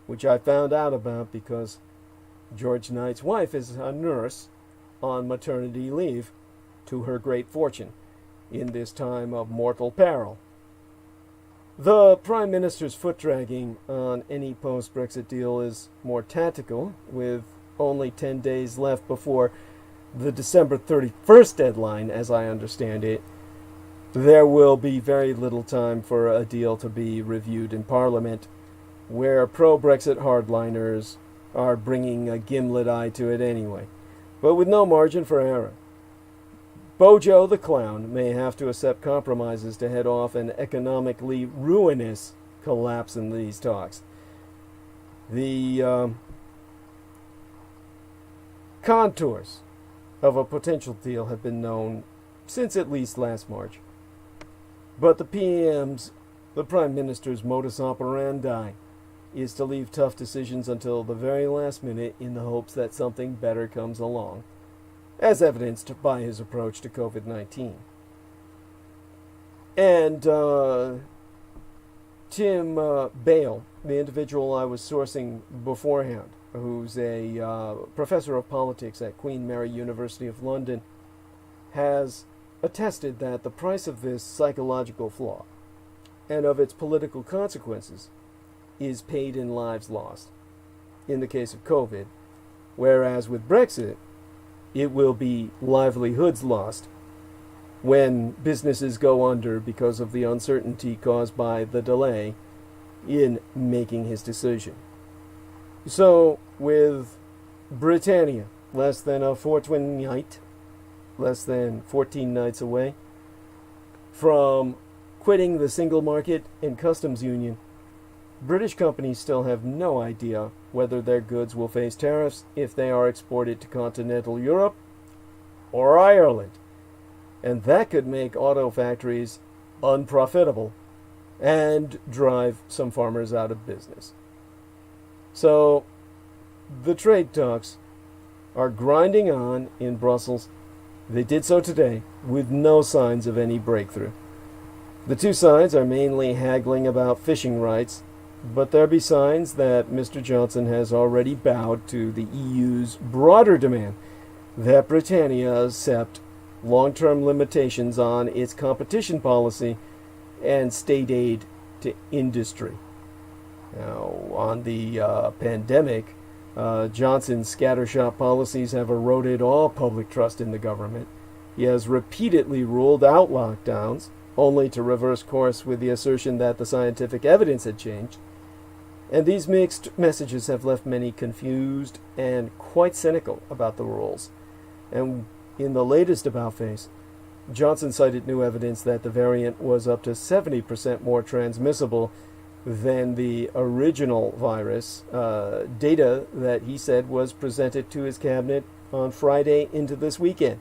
Which I found out about because George Knight's wife is a nurse on maternity leave, to her great fortune, in this time of mortal peril. The Prime Minister's foot-dragging on any post-Brexit deal is more tactical, with only 10 days left before the December 31st deadline, as I understand it. There will be very little time for a deal to be reviewed in Parliament, where pro-Brexit hardliners are bringing a gimlet eye to it anyway, but with no margin for error. Bojo the Clown may have to accept compromises to head off an economically ruinous collapse in these talks. The contours of a potential deal have been known since at least last March. But the Prime Minister's modus operandi is to leave tough decisions until the very last minute in the hopes that something better comes along, as evidenced by his approach to COVID-19. And Tim Bale, the individual I was sourcing beforehand, who's a professor of politics at Queen Mary University of London, has attested that the price of this psychological flaw and of its political consequences is paid in lives lost, in the case of COVID, whereas with Brexit, it will be livelihoods lost when businesses go under because of the uncertainty caused by the delay in making his decision. So, with Britannia less than a fortnight, less than 14 nights away from quitting the single market and customs union, British companies still have no idea whether their goods will face tariffs if they are exported to continental Europe or Ireland. And that could make auto factories unprofitable and drive some farmers out of business. So, the trade talks are grinding on in Brussels. They did so today with no signs of any breakthrough. The two sides are mainly haggling about fishing rights, but there be signs that Mr. Johnson has already bowed to the EU's broader demand that Britannia accept long-term limitations on its competition policy and state aid to industry. Now, on the pandemic, Johnson's scattershot policies have eroded all public trust in the government. He has repeatedly ruled out lockdowns, only to reverse course with the assertion that the scientific evidence had changed. And these mixed messages have left many confused and quite cynical about the rules. And in the latest about-face, Johnson cited new evidence that the variant was up to 70% more transmissible than the original virus, data that he said was presented to his cabinet on Friday into this weekend.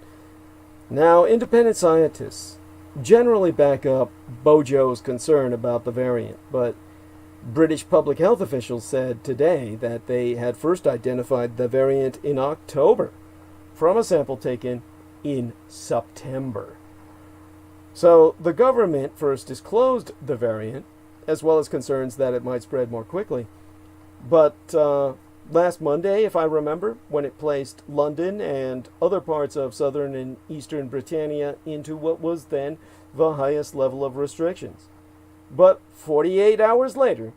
Now, independent scientists generally back up Bojo's concern about the variant, but British public health officials said today that they had first identified the variant in October from a sample taken in September. So the government first disclosed the variant, as well as concerns that it might spread more quickly. But last Monday, if I remember, when it placed London and other parts of southern and eastern Britannia into what was then the highest level of restrictions. But 48 hours later,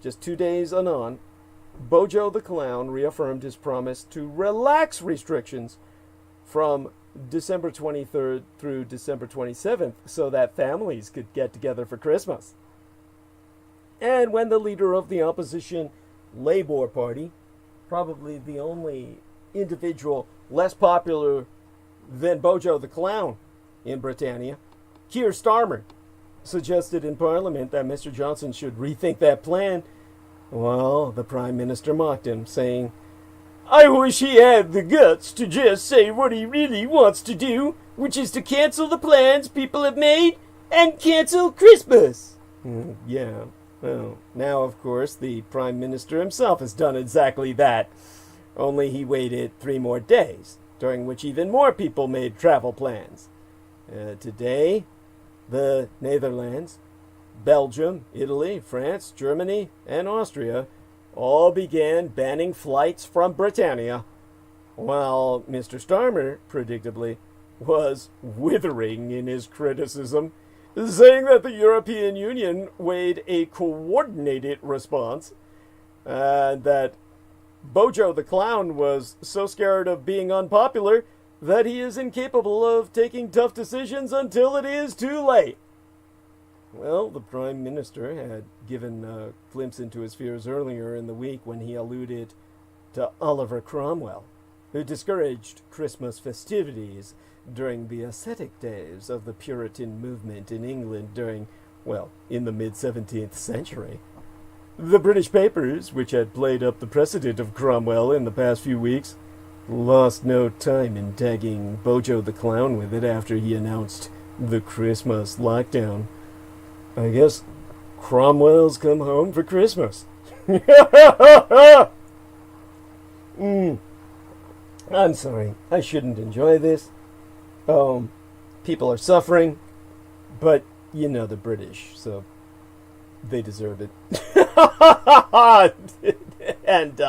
just 2 days anon, Bojo the Clown reaffirmed his promise to relax restrictions from December 23rd through December 27th so that families could get together for Christmas. And when the leader of the opposition Labour Party, probably the only individual less popular than Bojo the Clown in Britannia, Keir Starmer, suggested in Parliament that Mr. Johnson should rethink that plan, well, the Prime Minister mocked him, saying, I wish he had the guts to just say what he really wants to do, which is to cancel the plans people have made and cancel Christmas. Yeah, well, now of course the Prime Minister himself has done exactly that. Only he waited 3 more days, during which even more people made travel plans. Today, the Netherlands, Belgium, Italy, France, Germany, and Austria all began banning flights from Britannia, while Mr. Starmer, predictably, was withering in his criticism, saying that the European Union weighed a coordinated response, and that Bojo the Clown was so scared of being unpopular that he is incapable of taking tough decisions until it is too late. Well, the Prime Minister had given a glimpse into his fears earlier in the week when he alluded to Oliver Cromwell, who discouraged Christmas festivities during the ascetic days of the Puritan movement in England during, well, in the mid-17th century. The British papers, which had played up the precedent of Cromwell in the past few weeks, lost no time in tagging Bojo the Clown with it after he announced the Christmas lockdown. I guess Cromwell's come home for Christmas. I'm sorry. I shouldn't enjoy this. People are suffering, but you know the British, so they deserve it. And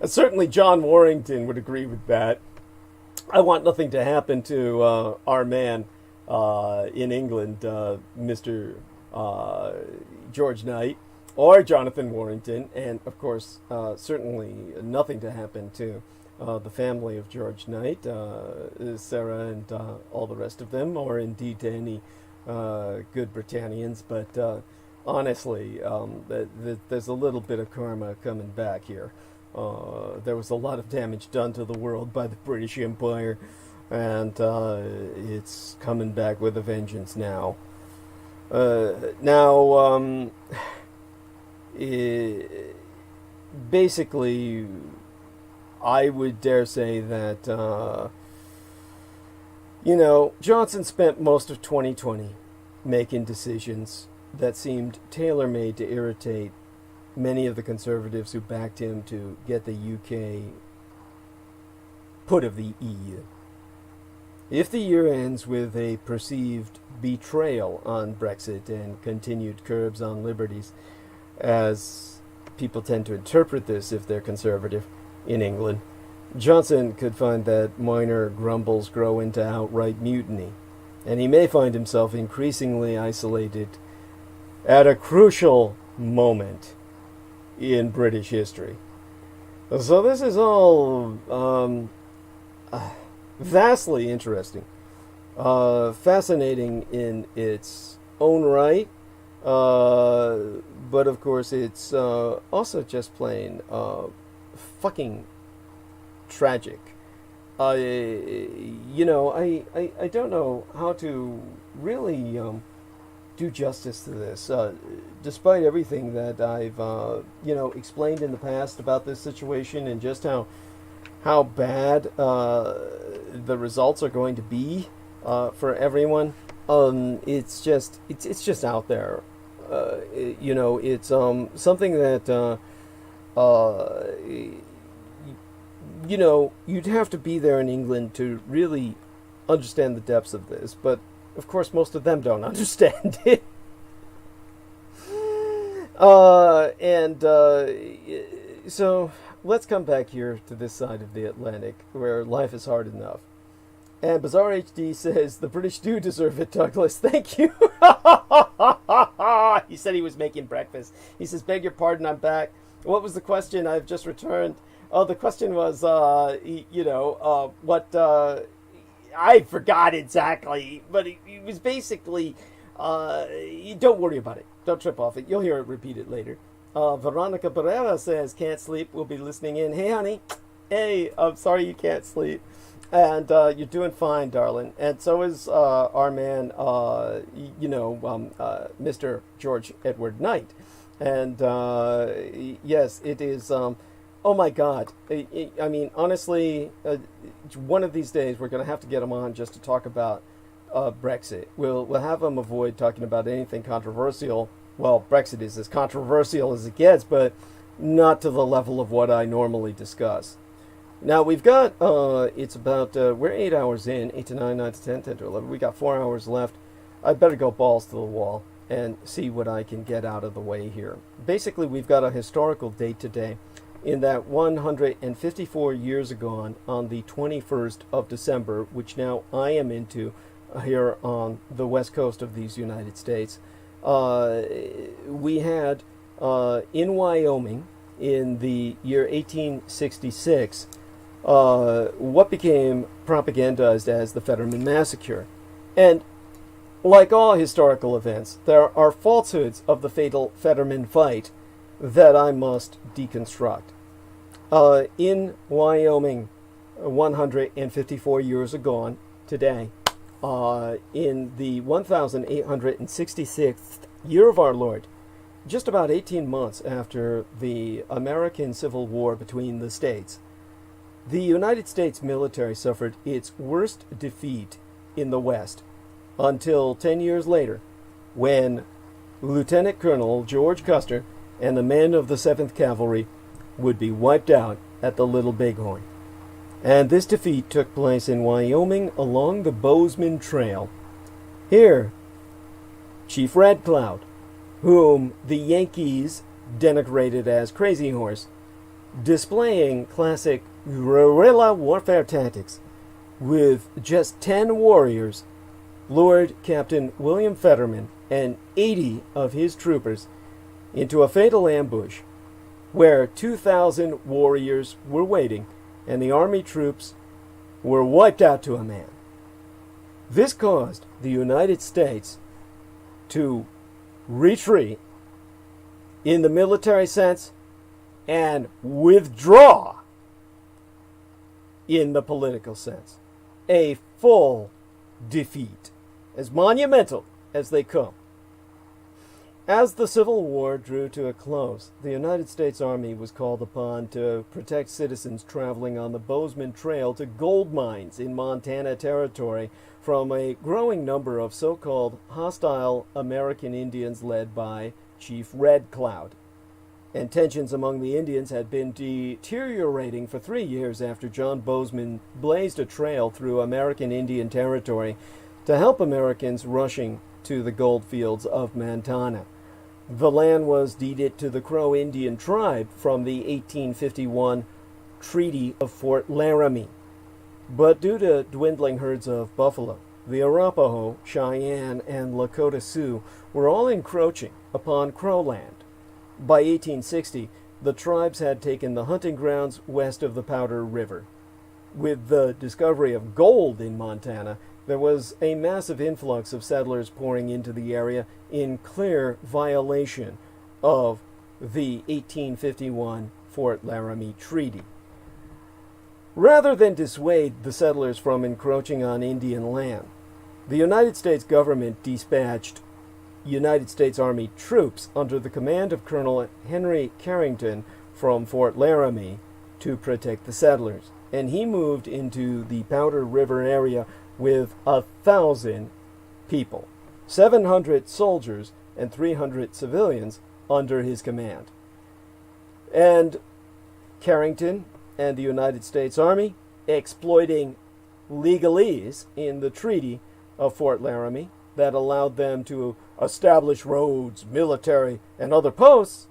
certainly John Warrington would agree with that. I want nothing to happen to our man in England, Mr. George Knight, or Jonathan Warrington, and of course certainly nothing to happen to the family of George Knight, Sarah and all the rest of them, or indeed to any good Britannians, but honestly, there's a little bit of karma coming back here. There was a lot of damage done to the world by the British Empire, and it's coming back with a vengeance now. Basically, I would dare say that, Johnson spent most of 2020 making decisions that seemed tailor-made to irritate many of the conservatives who backed him to get the UK put of the EU. If the year ends with a perceived betrayal on Brexit and continued curbs on liberties, as people tend to interpret this if they're conservative in England, Johnson could find that minor grumbles grow into outright mutiny, and he may find himself increasingly isolated at a crucial moment in British history. So this is all vastly interesting, fascinating in its own right, but of course it's also just plain fucking tragic. I don't know how to really do justice to this, despite everything that I've explained in the past about this situation and just how bad the results are going to be for everyone. It's just out there. It's something that you'd have to be there in England to really understand the depths of this, but of course most of them don't understand it. So let's come back here to this side of the Atlantic, where life is hard enough. And Bizarre HD says, the British do deserve it, Douglas. Thank you. He said he was making breakfast. He says, beg your pardon, I'm back. What was the question? I've just returned. Oh, the question was, what, I forgot exactly, but it was basically, don't worry about it. Don't trip off it. You'll hear it repeated later. Veronica Pereira says, can't sleep. We'll be listening in. Hey, honey. Hey, I'm sorry you can't sleep. And you're doing fine, darling. And so is our man, Mr. George Edward Knight. And yes, it is Oh my God! I mean, honestly, one of these days we're going to have to get him on just to talk about Brexit. We'll have him avoid talking about anything controversial. Well, Brexit is as controversial as it gets, but not to the level of what I normally discuss. Now we've got it's about we're 8 hours in, 8 to 9, 9 to 10, 10 to 11. We got 4 hours left. I better go balls to the wall and see what I can get out of the way here. Basically, we've got a historical date today, in that 154 years ago, on the 21st of December, which now I am into here on the west coast of these United States, we had in Wyoming in the year 1866 what became propagandized as the Fetterman Massacre. And like all historical events, there are falsehoods of the fatal Fetterman fight that I must deconstruct. In Wyoming, 154 years ago today, in the 1866th year of our Lord, just about 18 months after the American Civil War between the states, the United States military suffered its worst defeat in the West until 10 years later, when Lieutenant Colonel George Custer and the men of the 7th Cavalry would be wiped out at the Little Bighorn. And this defeat took place in Wyoming along the Bozeman Trail. Here, Chief Red Cloud, whom the Yankees denigrated as Crazy Horse, displaying classic guerrilla warfare tactics with just 10 warriors, lured Captain William Fetterman and 80 of his troopers into a fatal ambush where 2,000 warriors were waiting and the army troops were wiped out to a man. This caused the United States to retreat in the military sense and withdraw in the political sense. A full defeat, as monumental as they come. As the Civil War drew to a close, the United States Army was called upon to protect citizens traveling on the Bozeman Trail to gold mines in Montana Territory from a growing number of so-called hostile American Indians led by Chief Red Cloud. And tensions among the Indians had been deteriorating for 3 years after John Bozeman blazed a trail through American Indian Territory to help Americans rushing to the gold fields of Montana. The land was deeded to the Crow Indian tribe from the 1851 Treaty of Fort Laramie. But due to dwindling herds of buffalo, the Arapaho, Cheyenne, and Lakota Sioux were all encroaching upon Crow land. By 1860, the tribes had taken the hunting grounds west of the Powder River. With the discovery of gold in Montana, there was a massive influx of settlers pouring into the area in clear violation of the 1851 Fort Laramie Treaty. Rather than dissuade the settlers from encroaching on Indian land, the United States government dispatched United States Army troops under the command of Colonel Henry Carrington from Fort Laramie to protect the settlers, and he moved into the Powder River area with 1,000 people, 700 soldiers, and 300 civilians under his command. And Carrington and the United States Army, exploiting legalese in the Treaty of Fort Laramie that allowed them to establish roads, military, and other posts,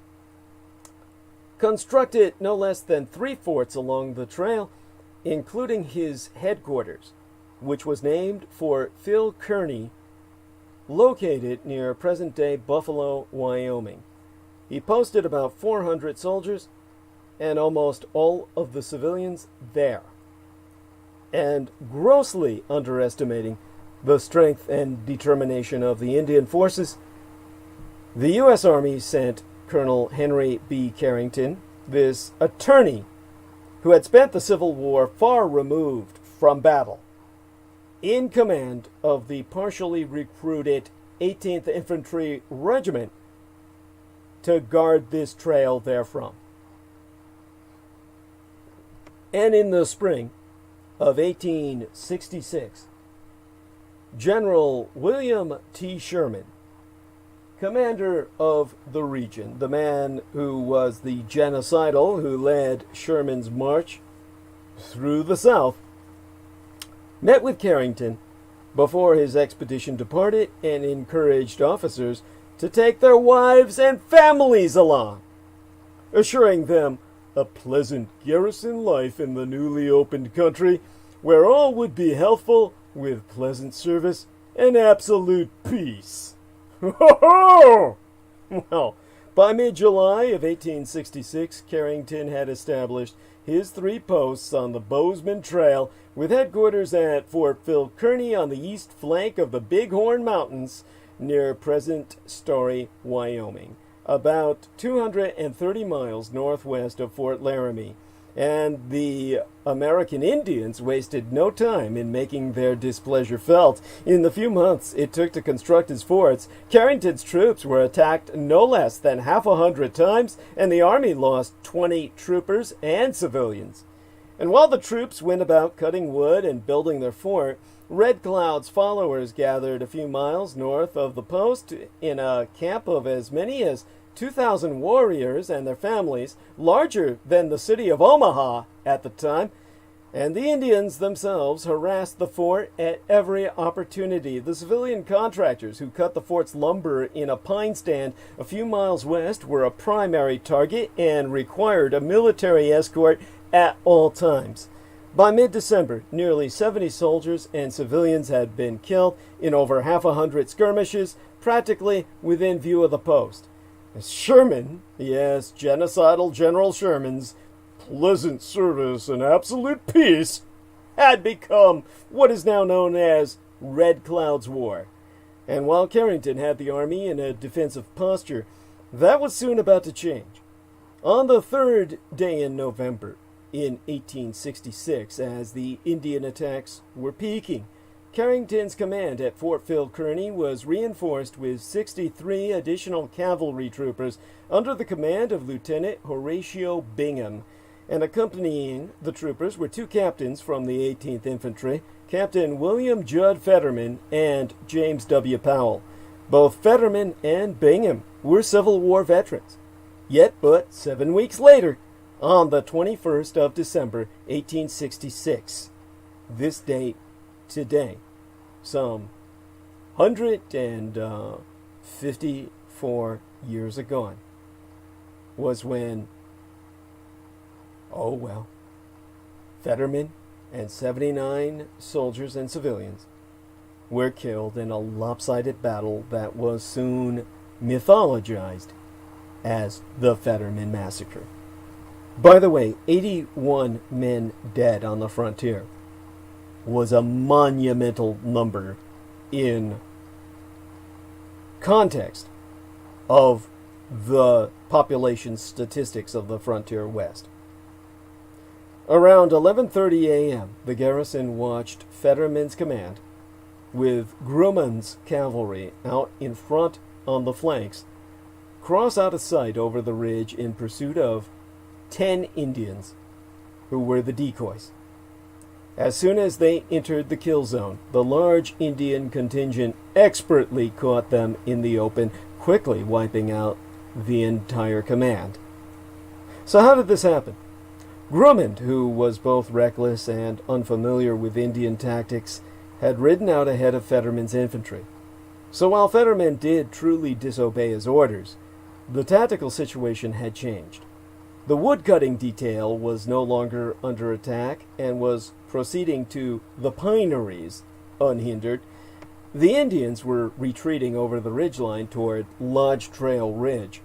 constructed no less than 3 forts along the trail, including his headquarters, which was named for Phil Kearny, located near present-day Buffalo, Wyoming. He posted about 400 soldiers and almost all of the civilians there, and grossly underestimating the strength and determination of the Indian forces, the U.S. Army sent Colonel Henry B. Carrington, this attorney who had spent the Civil War far removed from battle, in command of the partially recruited 18th Infantry Regiment to guard this trail therefrom. And in the spring of 1866, General William T. Sherman, commander of the region, the man who was the genocidal who led Sherman's march through the South, met with Carrington before his expedition departed and encouraged officers to take their wives and families along, assuring them a pleasant garrison life in the newly opened country where all would be healthful with pleasant service and absolute peace. Well, by mid-July of 1866, Carrington had established his 3 posts on the Bozeman Trail with headquarters at Fort Phil Kearny on the east flank of the Bighorn Mountains near present Story, Wyoming, about 230 miles northwest of Fort Laramie. And the American Indians wasted no time in making their displeasure felt. In the few months it took to construct his forts, Carrington's troops were attacked no less than 100 times, and the army lost 20 troopers and civilians. And while the troops went about cutting wood and building their fort, Red Cloud's followers gathered a few miles north of the post in a camp of as many as 2,000 warriors and their families, larger than the city of Omaha at the time, and the Indians themselves harassed the fort at every opportunity. The civilian contractors who cut the fort's lumber in a pine stand a few miles west were a primary target and required a military escort at all times. By mid-December, nearly 70 soldiers and civilians had been killed in over 100 skirmishes, practically within view of the post. Sherman, yes, genocidal General Sherman's pleasant service and absolute peace had become what is now known as Red Cloud's War. And while Carrington had the army in a defensive posture, that was soon about to change. On the 3rd day in November, in 1866, as the Indian attacks were peaking, Carrington's command at Fort Phil Kearny was reinforced with 63 additional cavalry troopers under the command of Lieutenant Horatio Bingham, and accompanying the troopers were 2 captains from the 18th Infantry, Captain William Judd Fetterman and James W. Powell. Both Fetterman and Bingham were Civil War veterans. Yet but 7 weeks later, on the 21st of December, 1866, this date today, some 154 years ago, was when, Fetterman and 79 soldiers and civilians were killed in a lopsided battle that was soon mythologized as the Fetterman Massacre. By the way, 81 men dead on the frontier was a monumental number in context of the population statistics of the frontier west. Around 11:30 a.m., the garrison watched Fetterman's command, with Grumman's cavalry out in front on the flanks, cross out of sight over the ridge in pursuit of 10 Indians, who were the decoys. As soon as they entered the kill zone, the large Indian contingent expertly caught them in the open, quickly wiping out the entire command. So how did this happen? Grumman, who was both reckless and unfamiliar with Indian tactics, had ridden out ahead of Fetterman's infantry. So while Fetterman did truly disobey his orders, the tactical situation had changed. The woodcutting detail was no longer under attack and was proceeding to the pineries unhindered. The Indians were retreating over the ridgeline toward Lodge Trail Ridge.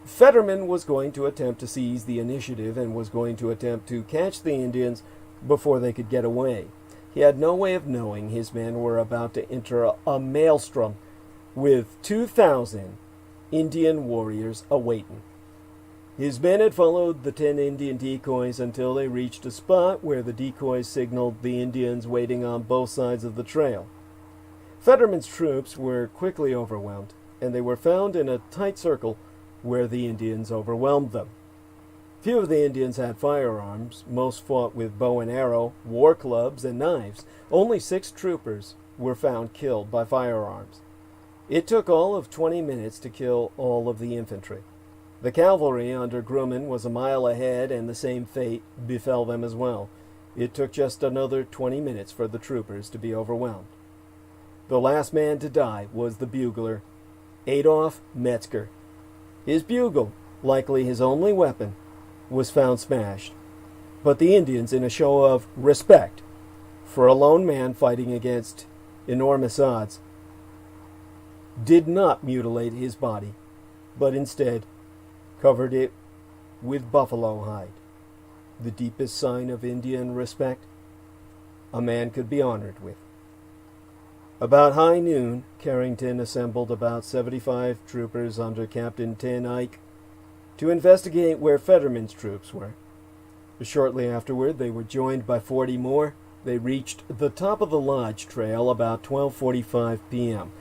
Fetterman was going to attempt to seize the initiative and was going to attempt to catch the Indians before they could get away. He had no way of knowing his men were about to enter a maelstrom with 2,000 Indian warriors awaiting. His men had followed the 10 Indian decoys until they reached a spot where the decoys signaled the Indians waiting on both sides of the trail. Fetterman's troops were quickly overwhelmed, and they were found in a tight circle where the Indians overwhelmed them. Few of the Indians had firearms. Most fought with bow and arrow, war clubs, and knives. Only 6 troopers were found killed by firearms. It took all of 20 minutes to kill all of the infantry. The cavalry under Grumman was a mile ahead, and the same fate befell them as well. It took just another 20 minutes for the troopers to be overwhelmed. The last man to die was the bugler, Adolf Metzger. His bugle, likely his only weapon, was found smashed. But the Indians, in a show of respect for a lone man fighting against enormous odds, did not mutilate his body, but instead covered it with buffalo hide, the deepest sign of Indian respect a man could be honored with. About high noon, Carrington assembled about 75 troopers under Captain Ten Eyck to investigate where Fetterman's troops were. Shortly afterward, they were joined by 40 more. They reached the top of the Lodge Trail about 12:45 p.m.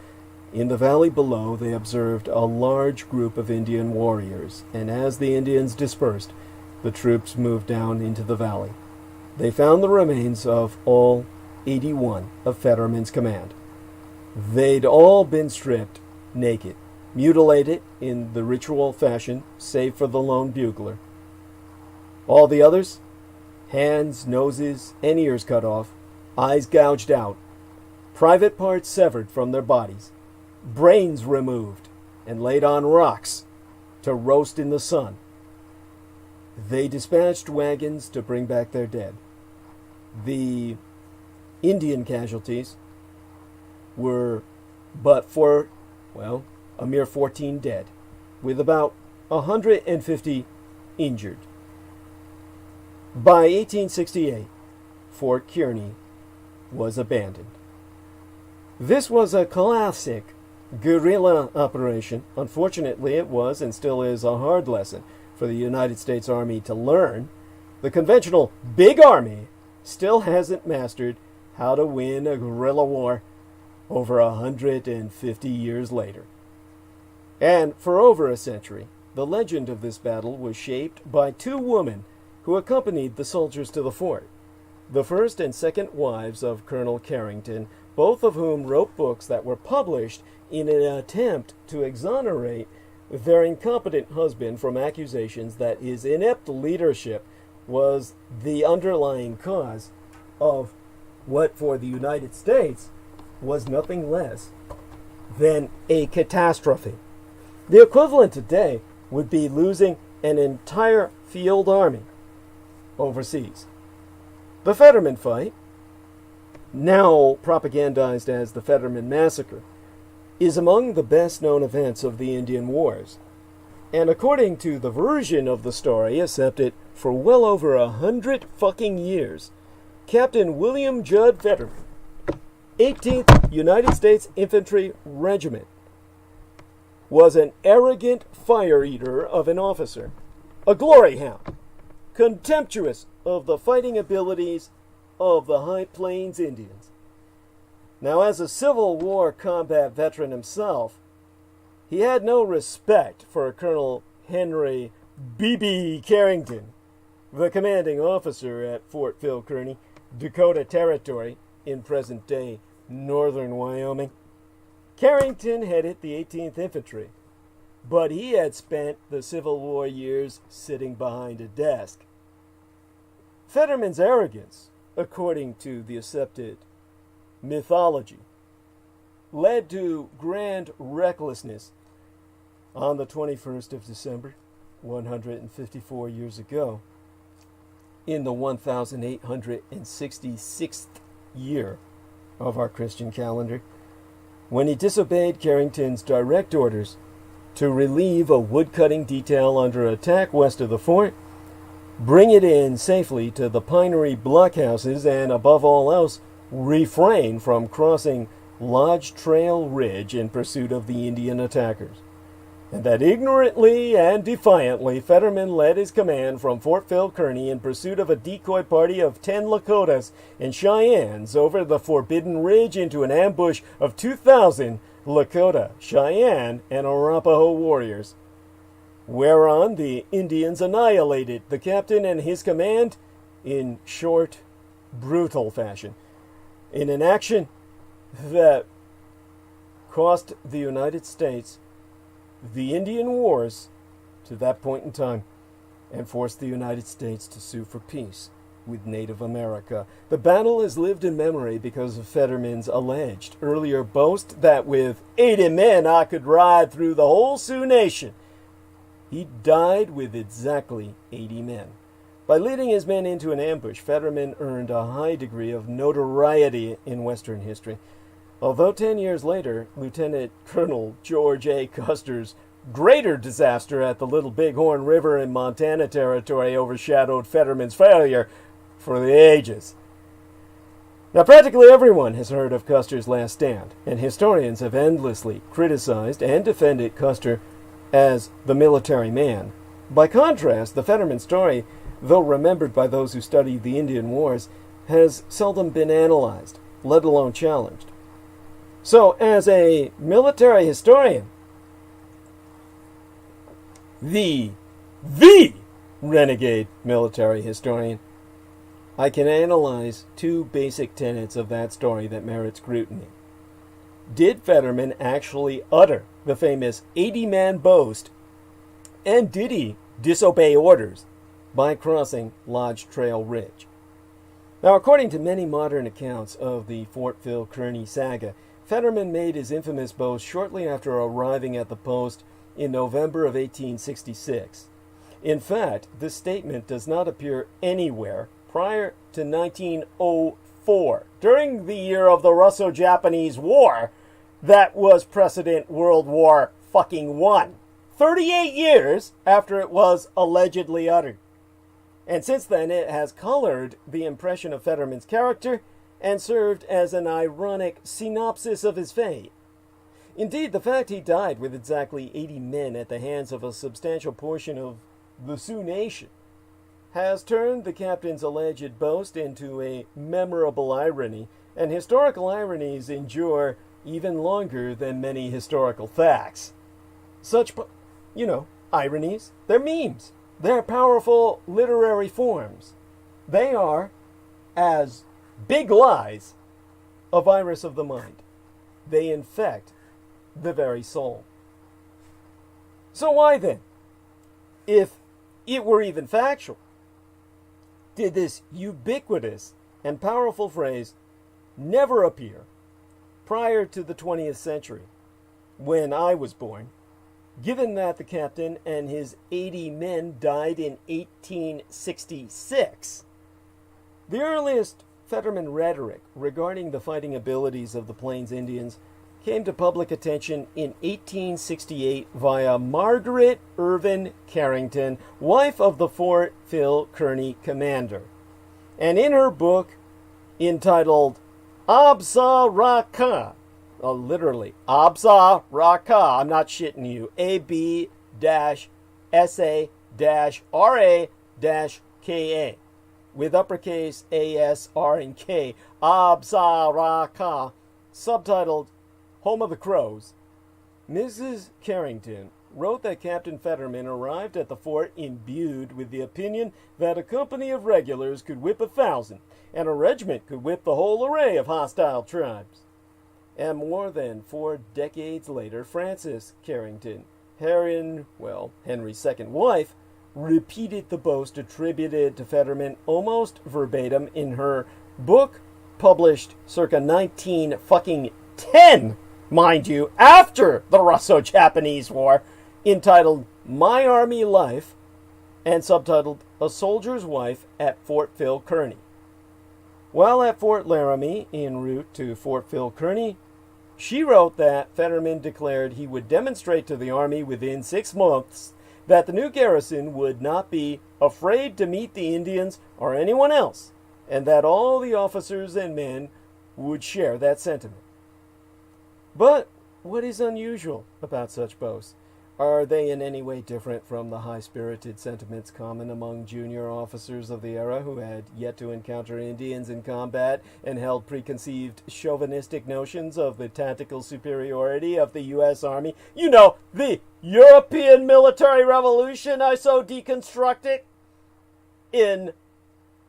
In the valley below, they observed a large group of Indian warriors, and as the Indians dispersed, the troops moved down into the valley. They found the remains of all 81 of Fetterman's command. They'd all been stripped naked, mutilated in the ritual fashion, save for the lone bugler. All the others, hands, noses, and ears cut off, eyes gouged out, private parts severed from their bodies, brains removed and laid on rocks to roast in the sun. They dispatched wagons to bring back their dead. The Indian casualties were but for, well, a mere 14 dead, with about 150 injured. By 1868, Fort Kearny was abandoned. This was a classic guerrilla operation. Unfortunately, it was and still is a hard lesson for the United States Army to learn. The conventional big army still hasn't mastered how to win a guerrilla war over 150 years later. And for over a century, the legend of this battle was shaped by 2 women who accompanied the soldiers to the fort, the first and second wives of Colonel Carrington, both of whom wrote books that were published in an attempt to exonerate their incompetent husband from accusations that his inept leadership was the underlying cause of what for the United States was nothing less than a catastrophe. The equivalent today would be losing an entire field army overseas. The Fetterman fight, now propagandized as the Fetterman Massacre, is among the best-known events of the Indian Wars. And according to the version of the story accepted for well over 100 fucking years, Captain William Judd Fetterman, 18th United States Infantry Regiment, was an arrogant fire-eater of an officer, a glory hound, contemptuous of the fighting abilities of the High Plains Indians. Now, as a Civil War combat veteran himself, he had no respect for Colonel Henry B.B. Carrington, the commanding officer at Fort Phil Kearny, Dakota Territory, in present-day northern Wyoming. Carrington headed the 18th Infantry, but he had spent the Civil War years sitting behind a desk. Fetterman's arrogance, according to the accepted mythology, led to grand recklessness. On the 21st of December, 154 years ago, in the 1866th year of our Christian calendar, when he disobeyed Carrington's direct orders to relieve a woodcutting detail under attack west of the fort, bring it in safely to the pinery blockhouses, and above all else, refrain from crossing Lodge Trail Ridge in pursuit of the Indian attackers. And that ignorantly and defiantly Fetterman led his command from Fort Phil Kearny in pursuit of a decoy party of 10 Lakotas and Cheyennes over the Forbidden Ridge into an ambush of 2,000 Lakota, Cheyenne, and Arapaho warriors. whereon the Indians annihilated the captain and his command in short, brutal fashion, in an action that cost the United States the Indian Wars to that point in time and forced the United States to sue for peace with Native America. The battle has lived in memory because of Fetterman's alleged earlier boast that with 80 men I could ride through the whole Sioux Nation. He died with exactly 80 men. By leading his men into an ambush, Fetterman earned a high degree of notoriety in Western history. Although 10 years later, Lieutenant Colonel George A. Custer's greater disaster at the Little Bighorn River in Montana Territory overshadowed Fetterman's failure for the ages. Now, practically everyone has heard of Custer's last stand, and historians have endlessly criticized and defended Custer as the military man. By contrast, the Fetterman story, though remembered by those who study the Indian Wars, has seldom been analyzed, let alone challenged. So, as a military historian, the renegade military historian, I can analyze two basic tenets of that story that merit scrutiny. Did Fetterman actually utter the famous 80-man boast, and did he disobey orders by crossing Lodge Trail Ridge? Now, according to many modern accounts of the Fort Phil Kearny saga, Fetterman made his infamous boast shortly after arriving at the post in November of 1866. In fact, this statement does not appear anywhere prior to 1904, during the year of the Russo-Japanese War that was precedent World War I, 38 years after it was allegedly uttered. And since then, it has colored the impression of Fetterman's character and served as an ironic synopsis of his fate. Indeed, the fact he died with exactly 80 men at the hands of a substantial portion of the Sioux Nation has turned the captain's alleged boast into a memorable irony, and historical ironies endure even longer than many historical facts. Such, ironies, they're memes. They're powerful literary forms. They are, as big lies, a virus of the mind. They infect the very soul. So why then, if it were even factual, did this ubiquitous and powerful phrase never appear prior to the 20th century, when I was born, given that the captain and his 80 men died in 1866? The earliest Fetterman rhetoric regarding the fighting abilities of the Plains Indians came to public attention in 1868 via Margaret Irvin Carrington, wife of the Fort Phil Kearny commander. And in her book entitled Absa Raka, literally, Absa Raka, I'm not shitting you, A-B-S-A-R-A-K-A, with uppercase A, S, R, and K, Absa Raka, subtitled Home of the Crows, Mrs. Carrington wrote that Captain Fetterman arrived at the fort imbued with the opinion that a company of regulars could whip 1,000, and a regiment could whip the whole array of hostile tribes. And more than 4 decades later, Frances Carrington, Henry's second wife, repeated the boast attributed to Fetterman almost verbatim in her book, published circa 1910, mind you, after the Russo-Japanese War, entitled My Army Life, and subtitled A Soldier's Wife at Fort Phil Kearny. While at Fort Laramie, en route to Fort Phil Kearny, she wrote that Fetterman declared he would demonstrate to the Army within 6 months that the new garrison would not be afraid to meet the Indians or anyone else, and that all the officers and men would share that sentiment. But what is unusual about such boasts? Are they in any way different from the high-spirited sentiments common among junior officers of the era who had yet to encounter Indians in combat and held preconceived chauvinistic notions of the tactical superiority of the U.S. Army? You know, the European military revolution I so deconstructed in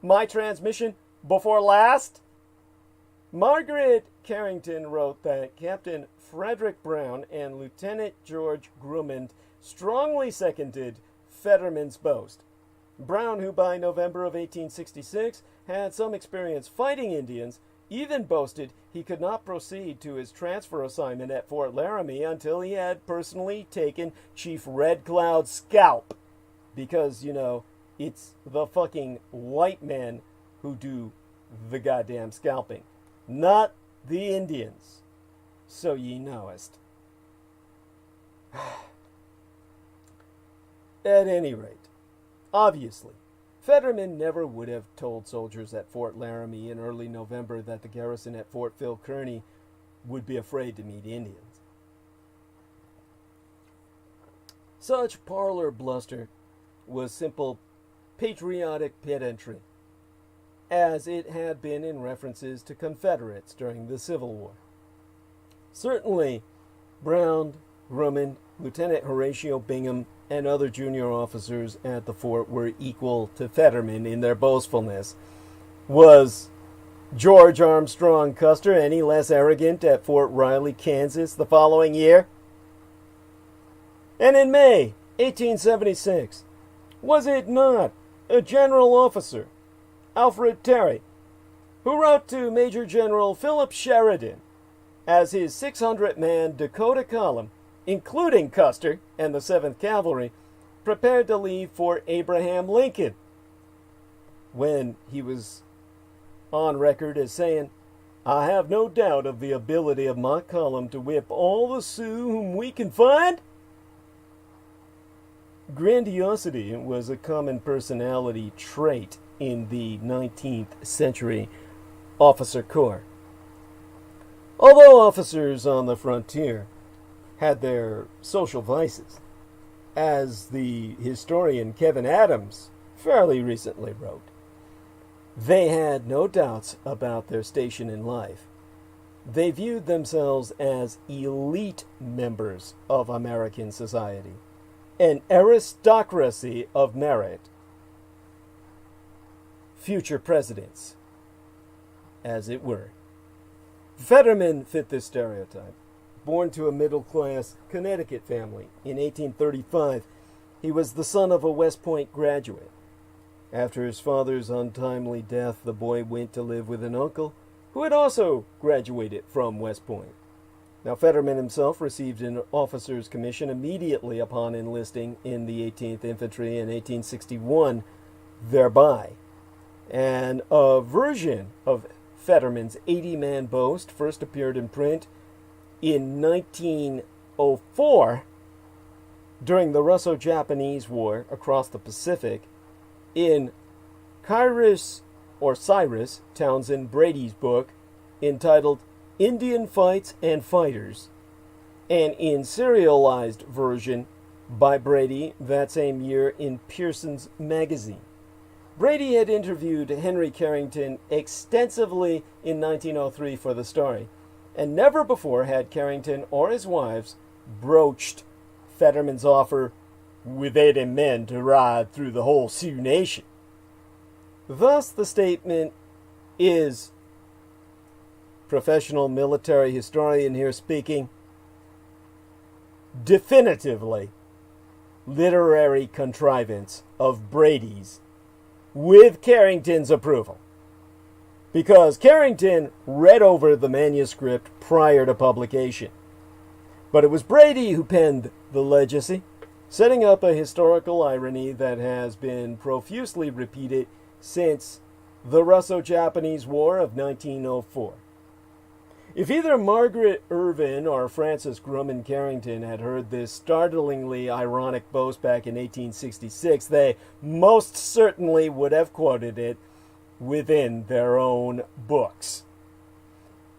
my transmission before last? Margaret Carrington wrote that Captain Frederick Brown and Lieutenant George Grumman strongly seconded Fetterman's boast. Brown, who by November of 1866 had some experience fighting Indians, even boasted he could not proceed to his transfer assignment at Fort Laramie until he had personally taken Chief Red Cloud's scalp. Because, you know, it's the fucking white men who do the goddamn scalping, not the Indians. So ye knowest. At any rate, obviously, Fetterman never would have told soldiers at Fort Laramie in early November that the garrison at Fort Phil Kearny would be afraid to meet Indians. Such parlor bluster was simple patriotic pedantry, as it had been in references to Confederates during the Civil War. Certainly, Brown, Grumman, Lieutenant Horatio Bingham, and other junior officers at the fort were equal to Fetterman in their boastfulness. Was George Armstrong Custer any less arrogant at Fort Riley, Kansas the following year? And in May 1876, was it not a general officer, Alfred Terry, who wrote to Major General Philip Sheridan as his 600-man Dakota column, including Custer and the 7th Cavalry, prepared to leave for Abraham Lincoln, when he was on record as saying, "I have no doubt of the ability of my column to whip all the Sioux whom we can find"? Grandiosity was a common personality trait in the 19th century officer corps. Although officers on the frontier had their social vices, as the historian Kevin Adams fairly recently wrote, they had no doubts about their station in life. They viewed themselves as elite members of American society, an aristocracy of merit, future presidents, as it were. Fetterman fit this stereotype. Born to a middle-class Connecticut family in 1835, he was the son of a West Point graduate. After his father's untimely death, the boy went to live with an uncle who had also graduated from West Point. Now, Fetterman himself received an officer's commission immediately upon enlisting in the 18th Infantry in 1861, thereby. And a version of Fetterman's 80-man boast first appeared in print in 1904 during the Russo-Japanese War across the Pacific in Cyrus Townsend Brady's book entitled Indian Fights and Fighters, and in serialized version by Brady that same year in Pearson's Magazine. Brady had interviewed Henry Carrington extensively in 1903 for the story, and never before had Carrington or his wives broached Fetterman's offer with 80 men to ride through the whole Sioux Nation. Thus, the statement is, professional military historian here speaking, definitively literary contrivance of Brady's with Carrington's approval. Because Carrington read over the manuscript prior to publication. But it was Brady who penned the legacy, setting up a historical irony that has been profusely repeated since the Russo-Japanese War of 1904. If either Margaret Irvin or Francis Grumman Carrington had heard this startlingly ironic boast back in 1866, they most certainly would have quoted it within their own books.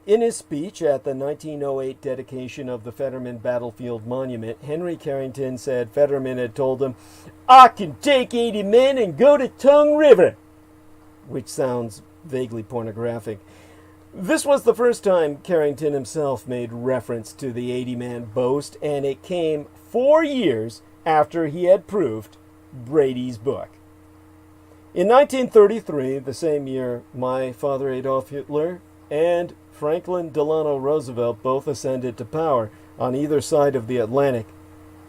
In his speech at the 1908 dedication of the Fetterman Battlefield Monument, Henry Carrington said Fetterman had told him, "I can take 80 men and go to Tongue River," which sounds vaguely pornographic. This was the first time Carrington himself made reference to the 80-man boast, and it came 4 years after he had proved Brady's book. In 1933, the same year, my father Adolf Hitler and Franklin Delano Roosevelt both ascended to power on either side of the Atlantic.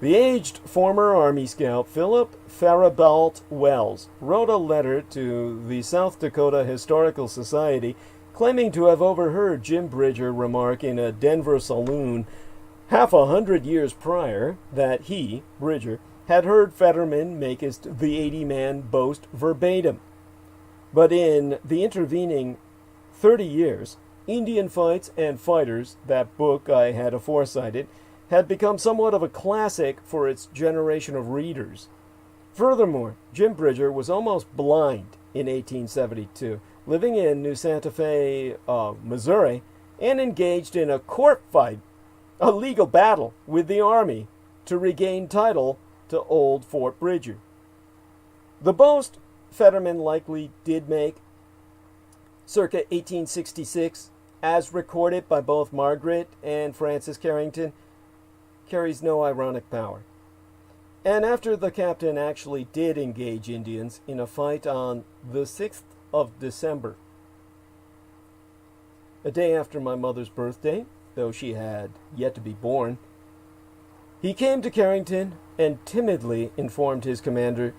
The aged former Army scout Philip Faribault Wells wrote a letter to the South Dakota Historical Society claiming to have overheard Jim Bridger remark in a Denver saloon 100 years prior that he, Bridger, had heard Fetterman make the 80-man boast verbatim. But in the intervening 30 years, Indian Fights and Fighters, that book I had aforecited, had become somewhat of a classic for its generation of readers. Furthermore, Jim Bridger was almost blind in 1872, living in New Santa Fe, Missouri, and engaged in a court fight, a legal battle with the Army to regain title to Old Fort Bridger. The boast Fetterman likely did make, circa 1866, as recorded by both Margaret and Francis Carrington, carries no ironic power. And after the captain actually did engage Indians in a fight on the 6th of December, a day after my mother's birthday, though she had yet to be born, he came to Carrington and timidly informed his commander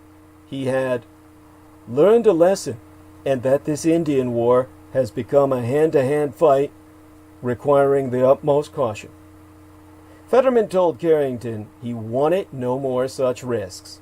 he had learned a lesson and that this Indian war has become a hand-to-hand fight requiring the utmost caution. Fetterman told Carrington he wanted no more such risks.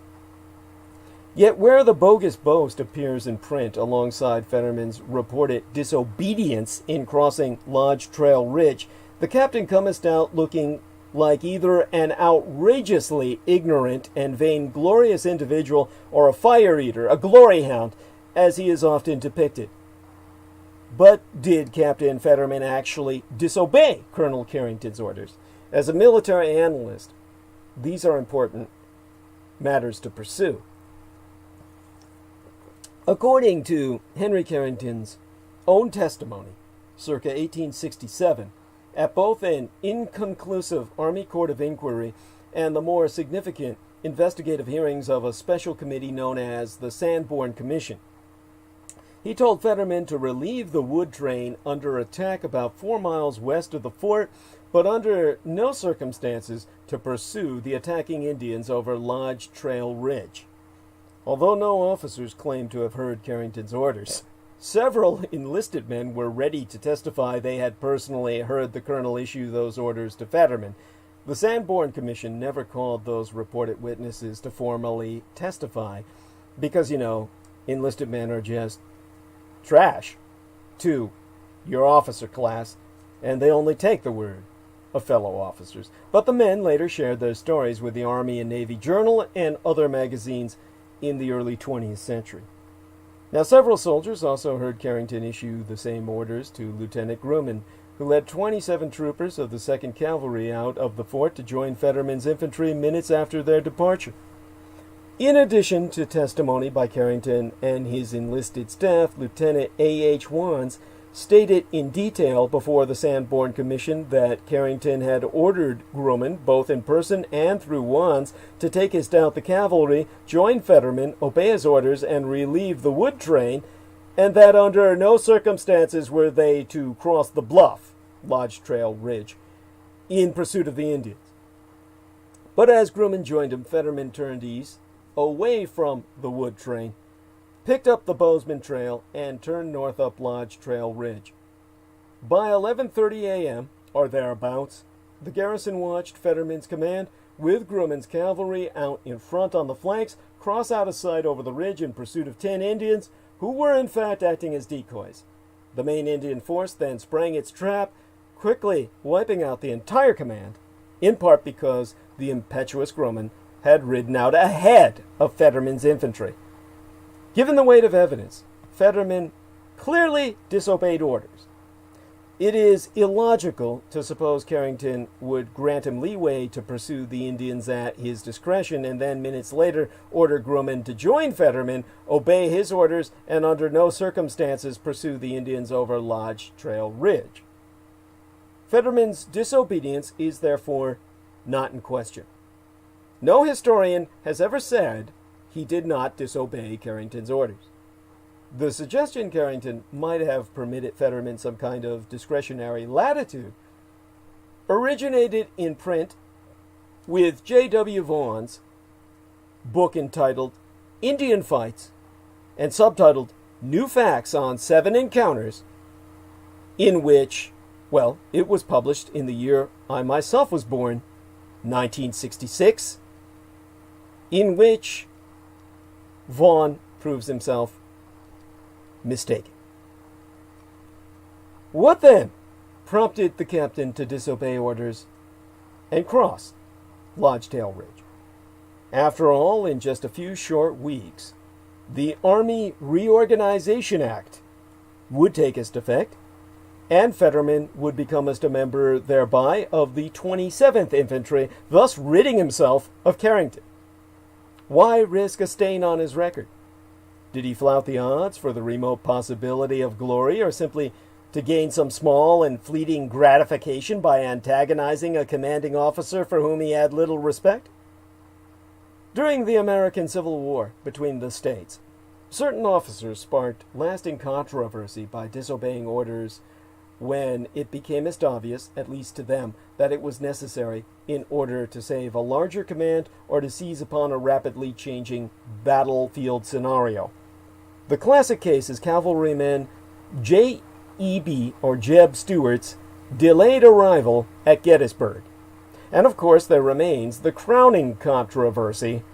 Yet where the bogus boast appears in print alongside Fetterman's reported disobedience in crossing Lodge Trail Ridge, the captain cometh out looking like either an outrageously ignorant and vainglorious individual or a fire-eater, a glory hound, as he is often depicted. But did Captain Fetterman actually disobey Colonel Carrington's orders? As a military analyst, these are important matters to pursue. According to Henry Carrington's own testimony, circa 1867, at both an inconclusive Army Court of Inquiry and the more significant investigative hearings of a special committee known as the Sanborn Commission, he told Fetterman to relieve the wood train under attack about 4 miles west of the fort, but under no circumstances to pursue the attacking Indians over Lodge Trail Ridge. Although no officers claimed to have heard Carrington's orders, several enlisted men were ready to testify they had personally heard the colonel issue those orders to Fetterman. The Sanborn Commission never called those reported witnesses to formally testify because, enlisted men are just trash to your officer class, and they only take the word of fellow officers. But the men later shared their stories with the Army and Navy Journal and other magazines in the early 20th century. Now, several soldiers also heard Carrington issue the same orders to Lieutenant Grumman, who led 27 troopers of the 2nd Cavalry out of the fort to join Fetterman's infantry minutes after their departure. In addition to testimony by Carrington and his enlisted staff, Lieutenant A.H. Wands stated in detail before the Sanborn Commission that Carrington had ordered Grumman, both in person and through Wands, to take his stout the cavalry, join Fetterman, obey his orders, and relieve the wood train, and that under no circumstances were they to cross the bluff, Lodge Trail Ridge, in pursuit of the Indians. But as Grumman joined him, Fetterman turned east, away from the wood train, picked up the Bozeman Trail, and turned north up Lodge Trail Ridge. By 11:30 a.m., or thereabouts, the garrison watched Fetterman's command, with Grumman's cavalry out in front on the flanks, cross out of sight over the ridge in pursuit of 10 Indians, who were in fact acting as decoys. The main Indian force then sprang its trap, quickly wiping out the entire command, in part because the impetuous Grumman had ridden out ahead of Fetterman's infantry. Given the weight of evidence, Fetterman clearly disobeyed orders. It is illogical to suppose Carrington would grant him leeway to pursue the Indians at his discretion and then minutes later order Grumman to join Fetterman, obey his orders, and under no circumstances pursue the Indians over Lodge Trail Ridge. Fetterman's disobedience is therefore not in question. No historian has ever said he did not disobey Carrington's orders. The suggestion Carrington might have permitted Fetterman some kind of discretionary latitude originated in print with J.W. Vaughan's book entitled Indian Fights and subtitled New Facts on 7 Encounters, in which, well, it was published in the year I myself was born, 1966, in which Vaughan proves himself mistaken. What then prompted the captain to disobey orders and cross Lodgetail Ridge? After all, in just a few short weeks, the Army Reorganization Act would take its effect, and Fetterman would become a member thereby of the 27th Infantry, thus ridding himself of Carrington. Why risk a stain on his record? Did he flout the odds for the remote possibility of glory, or simply to gain some small and fleeting gratification by antagonizing a commanding officer for whom he had little respect? During the American Civil War between the states, certain officers sparked lasting controversy by disobeying orders when it became most obvious, at least to them, that it was necessary in order to save a larger command or to seize upon a rapidly changing battlefield scenario. The classic case is cavalryman J.E.B. or Jeb Stuart's delayed arrival at Gettysburg. And of course there remains the crowning controversy: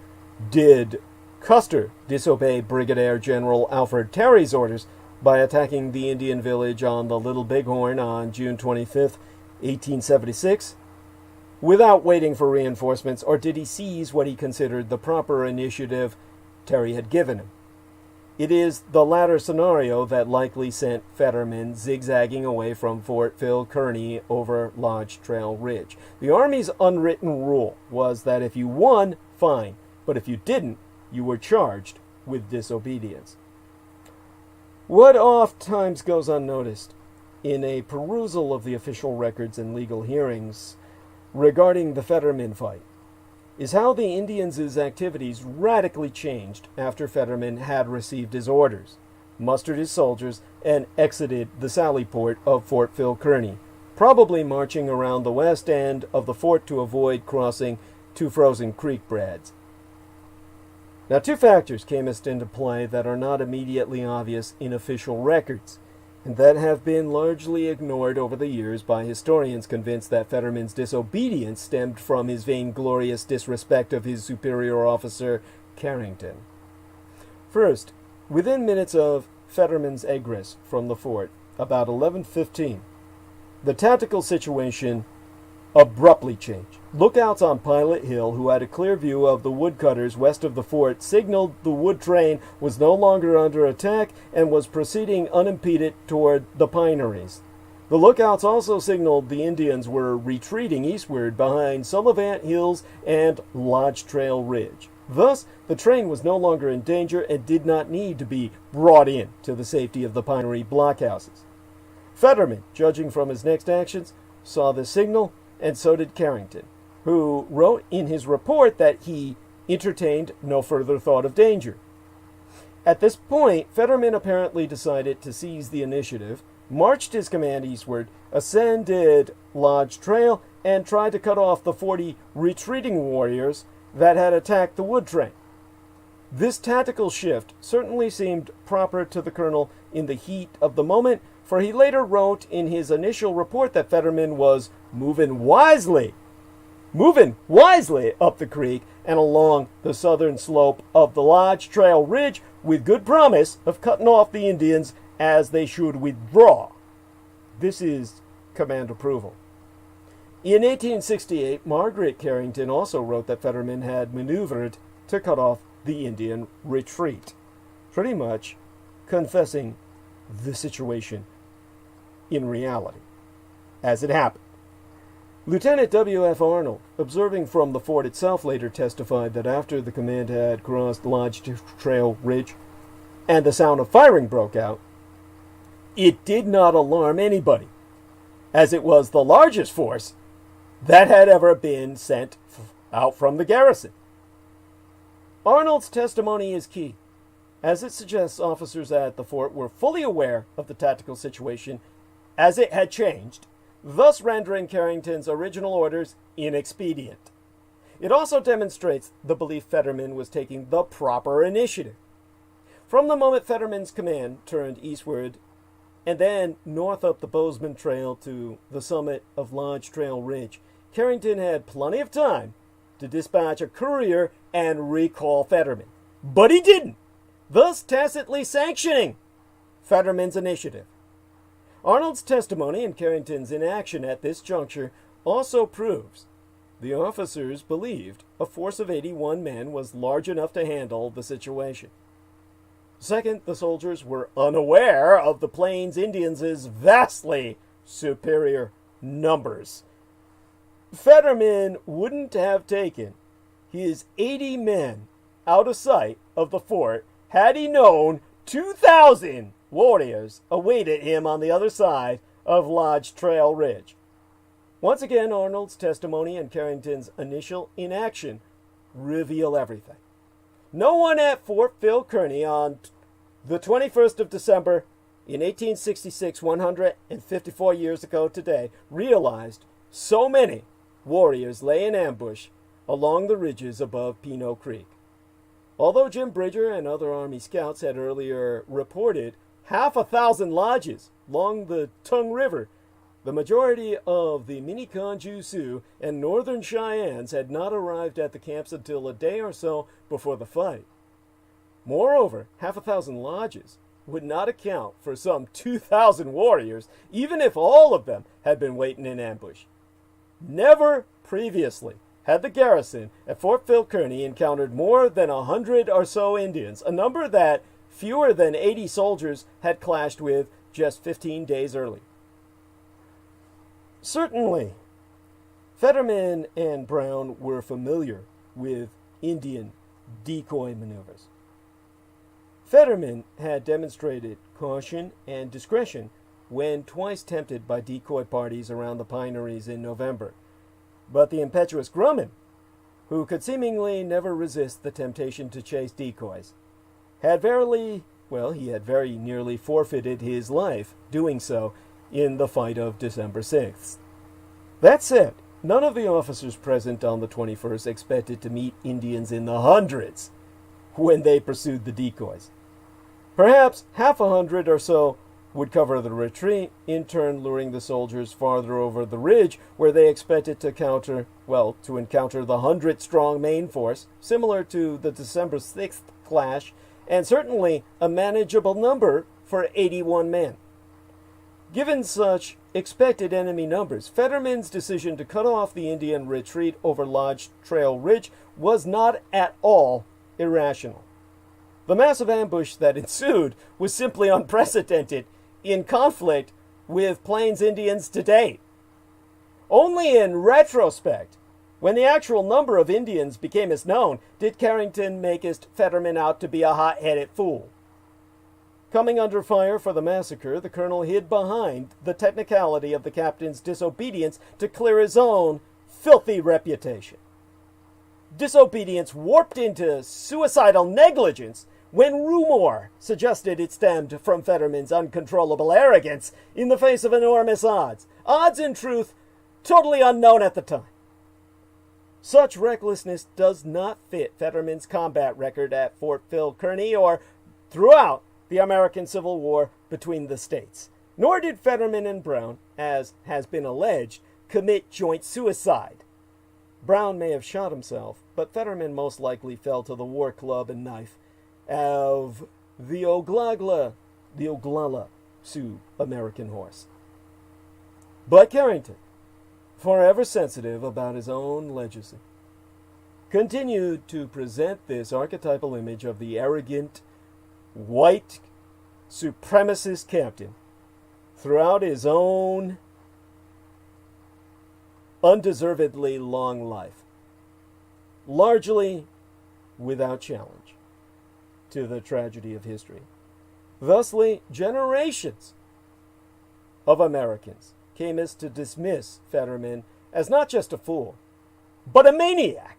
did Custer disobey Brigadier General Alfred Terry's orders by attacking the Indian village on the Little Bighorn on June 25, 1876, without waiting for reinforcements, or did he seize what he considered the proper initiative Terry had given him? It is the latter scenario that likely sent Fetterman zigzagging away from Fort Phil Kearny over Lodge Trail Ridge. The Army's unwritten rule was that if you won, fine, but if you didn't, you were charged with disobedience. What oftentimes goes unnoticed in a perusal of the official records and legal hearings regarding the Fetterman fight is how the Indians' activities radically changed after Fetterman had received his orders, mustered his soldiers, and exited the sally port of Fort Phil Kearny, probably marching around the west end of the fort to avoid crossing two frozen creek beds. Now, two factors came into play that are not immediately obvious in official records, and that have been largely ignored over the years by historians convinced that Fetterman's disobedience stemmed from his vainglorious disrespect of his superior officer, Carrington. First, within minutes of Fetterman's egress from the fort, about 11:15, the tactical situation abruptly changed. Lookouts on Pilot Hill, who had a clear view of the woodcutters west of the fort, signaled the wood train was no longer under attack and was proceeding unimpeded toward the pineries. The lookouts also signaled the Indians were retreating eastward behind Sullivant Hills and Lodge Trail Ridge. Thus, the train was no longer in danger and did not need to be brought in to the safety of the pinery blockhouses. Fetterman, judging from his next actions, saw the signal, and so did Carrington, who wrote in his report that he entertained no further thought of danger. At this point, Fetterman apparently decided to seize the initiative, marched his command eastward, ascended Lodge Trail, and tried to cut off the 40 retreating warriors that had attacked the wood train. This tactical shift certainly seemed proper to the colonel in the heat of the moment, for he later wrote in his initial report that Fetterman was moving wisely up the creek and along the southern slope of the Lodge Trail Ridge with good promise of cutting off the Indians as they should withdraw. This is command approval. In 1868, Margaret Carrington also wrote that Fetterman had maneuvered to cut off the Indian retreat, pretty much confessing the situation in reality. as it happened. Lieutenant W.F. Arnold, observing from the fort itself, later testified that after the command had crossed Lodge Trail Ridge and the sound of firing broke out, it did not alarm anybody, as it was the largest force that had ever been sent out from the garrison. Arnold's testimony is key, as it suggests officers at the fort were fully aware of the tactical situation as it had changed, thus rendering Carrington's original orders inexpedient. It also demonstrates the belief Fetterman was taking the proper initiative. From the moment Fetterman's command turned eastward and then north up the Bozeman Trail to the summit of Lodge Trail Ridge, Carrington had plenty of time to dispatch a courier and recall Fetterman. But he didn't, thus tacitly sanctioning Fetterman's initiative. Arnold's testimony and Carrington's inaction at this juncture also proves the officers believed a force of 81 men was large enough to handle the situation. Second, the soldiers were unaware of the Plains Indians' vastly superior numbers. Fetterman wouldn't have taken his 80 men out of sight of the fort had he known 2,000 warriors awaited him on the other side of Lodge Trail Ridge. Once again, Arnold's testimony and Carrington's initial inaction reveal everything. No one at Fort Phil Kearny on the 21st of December in 1866, 154 years ago today, realized so many warriors lay in ambush along the ridges above Pinot Creek. Although Jim Bridger and other Army scouts had earlier reported 1,000 lodges along the Tongue River, the majority of the Minneconjou Sioux and Northern Cheyennes had not arrived at the camps until a day or so before the fight. Moreover, 1,000 lodges would not account for some 2,000 warriors, even if all of them had been waiting in ambush. Never previously had the garrison at Fort Phil Kearny encountered more than 100 or so Indians, a number that fewer than 80 soldiers had clashed with just 15 days earlier. Certainly, Fetterman and Brown were familiar with Indian decoy maneuvers. Fetterman had demonstrated caution and discretion when twice tempted by decoy parties around the pineries in November. But the impetuous Grumman, who could seemingly never resist the temptation to chase decoys, had very nearly forfeited his life doing so in the fight of December 6th. That said, none of the officers present on the 21st expected to meet Indians in the hundreds when they pursued the decoys. Perhaps 100 or so would cover the retreat, in turn luring the soldiers farther over the ridge where they expected to encounter the 100-strong main force, similar to the December 6th clash, and certainly a manageable number for 81 men. Given such expected enemy numbers, Fetterman's decision to cut off the Indian retreat over Lodge Trail Ridge was not at all irrational. The massive ambush that ensued was simply unprecedented in conflict with Plains Indians to date. Only in retrospect, when the actual number of Indians became as known, did Carrington make Fetterman out to be a hot-headed fool. Coming under fire for the massacre, the colonel hid behind the technicality of the captain's disobedience to clear his own filthy reputation. Disobedience warped into suicidal negligence when rumor suggested it stemmed from Fetterman's uncontrollable arrogance in the face of enormous odds. Odds, in truth, totally unknown at the time. Such recklessness does not fit Fetterman's combat record at Fort Phil Kearny or throughout the American Civil War between the states. Nor did Fetterman and Brown, as has been alleged, commit joint suicide. Brown may have shot himself, but Fetterman most likely fell to the war club and knife of the Oglala Sioux American horse. But Carrington, forever sensitive about his own legacy, continued to present this archetypal image of the arrogant, white, supremacist captain throughout his own undeservedly long life, largely without challenge to the tragedy of history. Thusly, generations of Americans came as to dismiss Fetterman as not just a fool, but a maniac,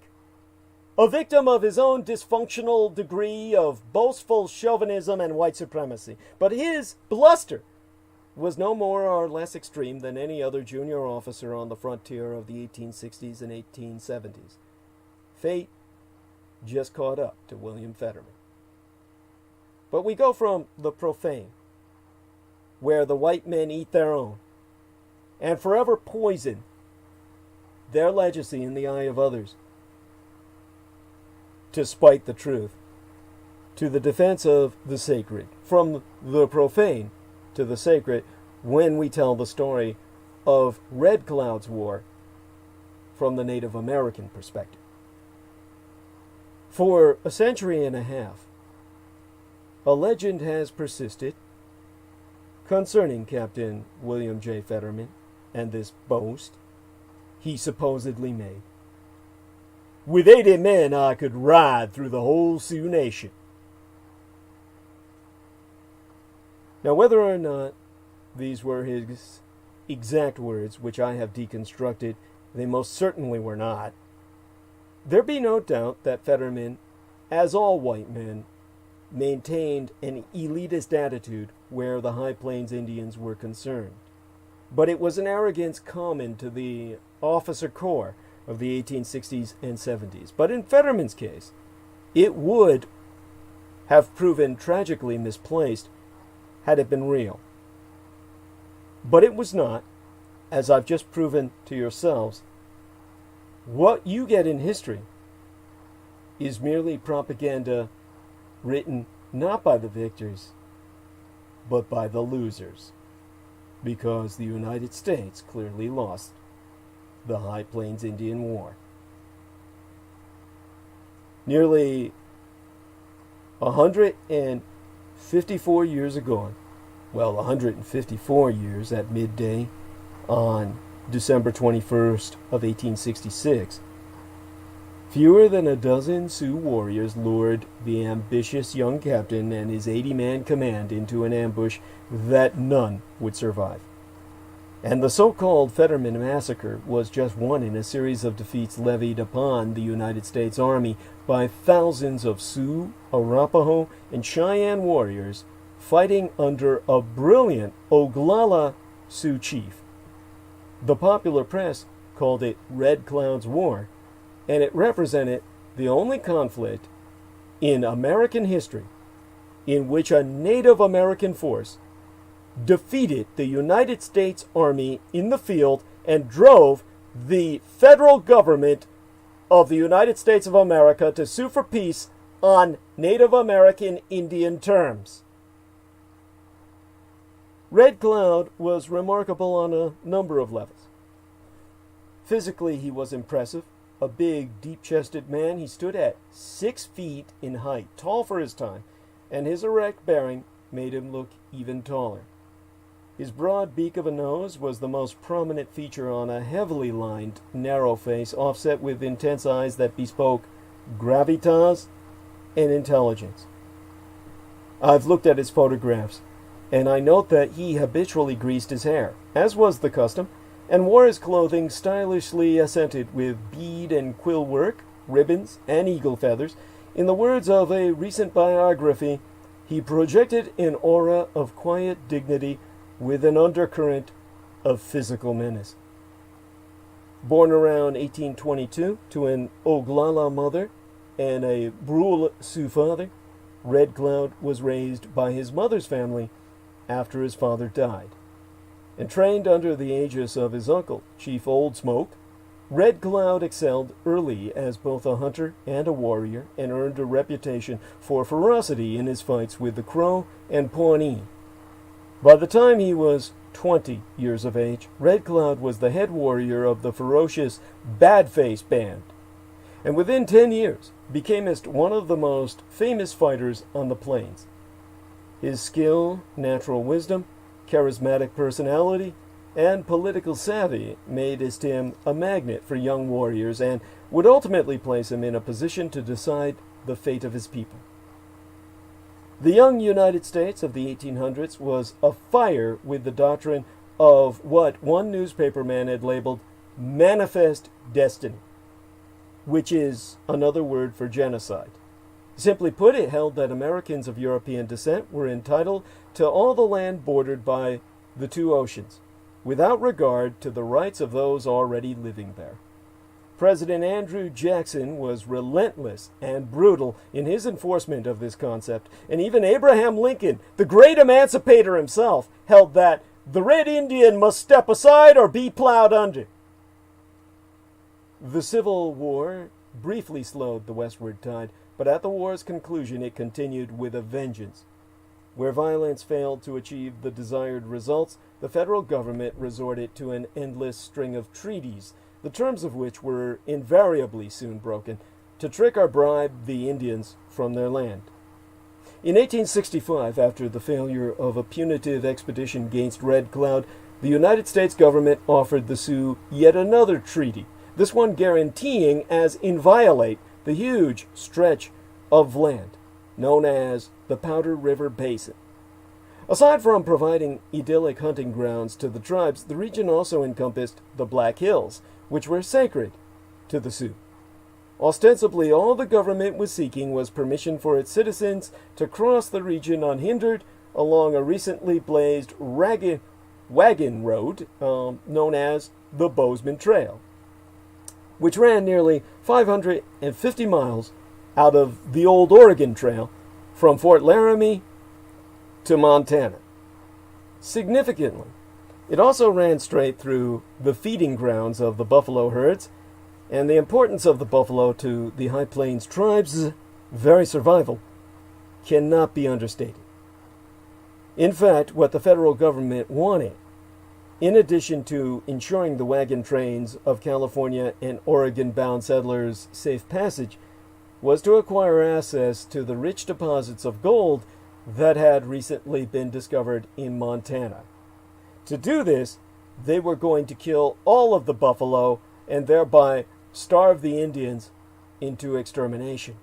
a victim of his own dysfunctional degree of boastful chauvinism and white supremacy. But his bluster was no more or less extreme than any other junior officer on the frontier of the 1860s and 1870s. Fate just caught up to William Fetterman. But we go from the profane, where the white men eat their own, and forever poison their legacy in the eye of others, to spite the truth, to the defense of the sacred, from the profane to the sacred, when we tell the story of Red Cloud's War from the Native American perspective. For a century and a half, a legend has persisted concerning Captain William J. Fetterman and this boast he supposedly made. With 80 men, I could ride through the whole Sioux Nation. Now, whether or not these were his exact words, which I have deconstructed, they most certainly were not. There be no doubt that Fetterman, as all white men, maintained an elitist attitude where the High Plains Indians were concerned. But it was an arrogance common to the officer corps of the 1860s and 70s. But in Fetterman's case, it would have proven tragically misplaced had it been real. But it was not, as I've just proven to yourselves. What you get in history is merely propaganda written not by the victors, but by the losers, because the United States clearly lost the High Plains Indian War. Nearly 154 years ago, well, 154 years at midday on December 21st of 1866, fewer than a dozen Sioux warriors lured the ambitious young captain and his 80-man command into an ambush that none would survive. And the so-called Fetterman Massacre was just one in a series of defeats levied upon the United States Army by thousands of Sioux, Arapaho, and Cheyenne warriors fighting under a brilliant Oglala Sioux chief. The popular press called it Red Cloud's War, and it represented the only conflict in American history in which a Native American force defeated the United States Army in the field and drove the federal government of the United States of America to sue for peace on Native American Indian terms. Red Cloud was remarkable on a number of levels. Physically, he was impressive. A big, deep-chested man, he stood at 6 feet in height, tall for his time, and his erect bearing made him look even taller. His broad beak of a nose was the most prominent feature on a heavily lined, narrow face, offset with intense eyes that bespoke gravitas and intelligence. I've looked at his photographs, and I note that he habitually greased his hair, as was the custom, and wore his clothing stylishly accented with bead and quill work, ribbons, and eagle feathers. In the words of a recent biography, he projected an aura of quiet dignity with an undercurrent of physical menace. Born around 1822 to an Oglala mother and a Brule Sioux father, Red Cloud was raised by his mother's family after his father died. And trained under the aegis of his uncle, Chief Old Smoke, Red Cloud excelled early as both a hunter and a warrior and earned a reputation for ferocity in his fights with the Crow and Pawnee. By the time he was 20 years of age, Red Cloud was the head warrior of the ferocious Bad Face Band, and within 10 years became one of the most famous fighters on the plains. His skill, natural wisdom, charismatic personality, and political savvy made him a magnet for young warriors and would ultimately place him in a position to decide the fate of his people. The young United States of the 1800s was afire with the doctrine of what one newspaperman had labeled manifest destiny, which is another word for genocide. Simply put, it held that Americans of European descent were entitled to all the land bordered by the two oceans, without regard to the rights of those already living there. President Andrew Jackson was relentless and brutal in his enforcement of this concept, and even Abraham Lincoln, the great emancipator himself, held that the Red Indian must step aside or be plowed under. The Civil War briefly slowed the westward tide, but at the war's conclusion it continued with a vengeance. Where violence failed to achieve the desired results, the federal government resorted to an endless string of treaties, the terms of which were invariably soon broken, to trick or bribe the Indians from their land. In 1865, after the failure of a punitive expedition against Red Cloud, the United States government offered the Sioux yet another treaty, this one guaranteeing as inviolate the huge stretch of land known as the Powder River Basin. Aside from providing idyllic hunting grounds to the tribes, the region also encompassed the Black Hills, which were sacred to the Sioux. Ostensibly, all the government was seeking was permission for its citizens to cross the region unhindered along a recently blazed wagon road known as the Bozeman Trail, which ran nearly 550 miles out of the old Oregon Trail from Fort Laramie to Montana. Significantly, it also ran straight through the feeding grounds of the buffalo herds, and the importance of the buffalo to the High Plains tribes' very survival cannot be understated. In fact, what the federal government wanted, in addition to ensuring the wagon trains of California and Oregon-bound settlers' safe passage, was to acquire access to the rich deposits of gold that had recently been discovered in Montana. To do this, they were going to kill all of the buffalo and thereby starve the Indians into extermination.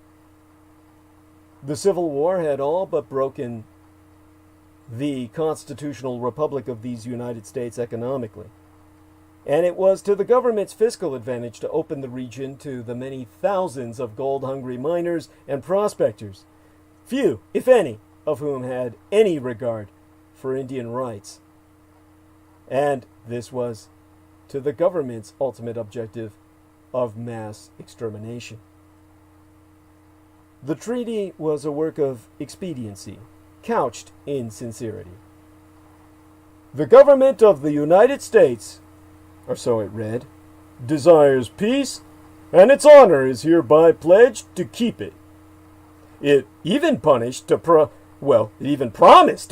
The Civil War had all but broken the constitutional republic of these United States economically, and it was to the government's fiscal advantage to open the region to the many thousands of gold-hungry miners and prospectors, few, if any, of whom had any regard for Indian rights. And this was to the government's ultimate objective of mass extermination. The treaty was a work of expediency, couched in sincerity. The government of the United States, or so it read, desires peace, and its honor is hereby pledged to keep it. It even promised to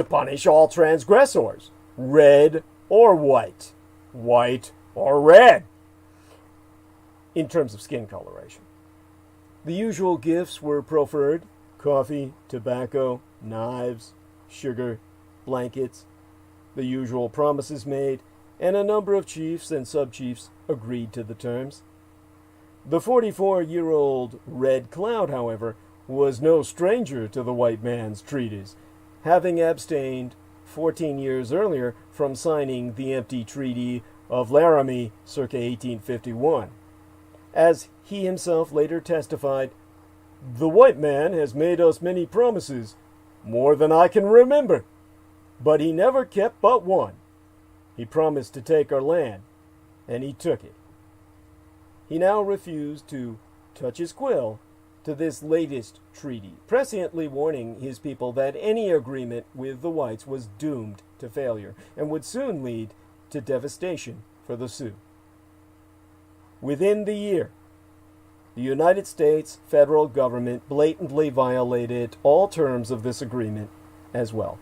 punish all transgressors, red or white, white or red, in terms of skin coloration. The usual gifts were proffered: coffee, tobacco, knives, sugar, blankets, the usual promises made, and a number of chiefs and sub-chiefs agreed to the terms. The 44-year-old Red Cloud, however, was no stranger to the white man's treaties, having abstained 14 years earlier from signing the empty Treaty of Laramie circa 1851. As he himself later testified, "The white man has made us many promises, more than I can remember, but he never kept but one. He promised to take our land, and he took it." He now refused to touch his quill to this latest treaty, presciently warning his people that any agreement with the whites was doomed to failure and would soon lead to devastation for the Sioux. Within the year, the United States federal government blatantly violated all terms of this agreement as well.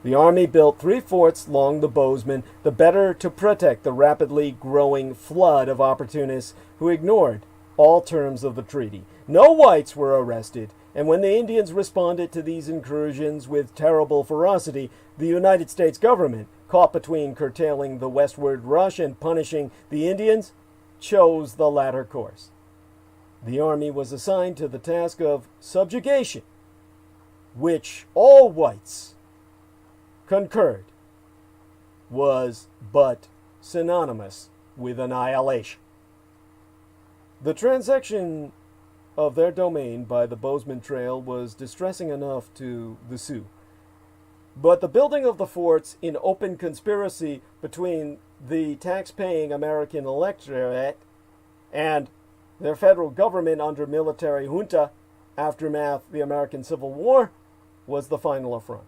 The Army built 3 forts along the Bozeman, the better to protect the rapidly growing flood of opportunists who ignored all terms of the treaty. No whites were arrested, and when the Indians responded to these incursions with terrible ferocity, the United States government caught between curtailing the westward rush and punishing the Indians, chose the latter course. The army was assigned to the task of subjugation, which all whites concurred was but synonymous with annihilation. The transaction of their domain by the Bozeman Trail was distressing enough to the Sioux, but the building of the forts in open conspiracy between the tax-paying American electorate and their federal government under military junta, aftermath the American Civil War, was the final affront.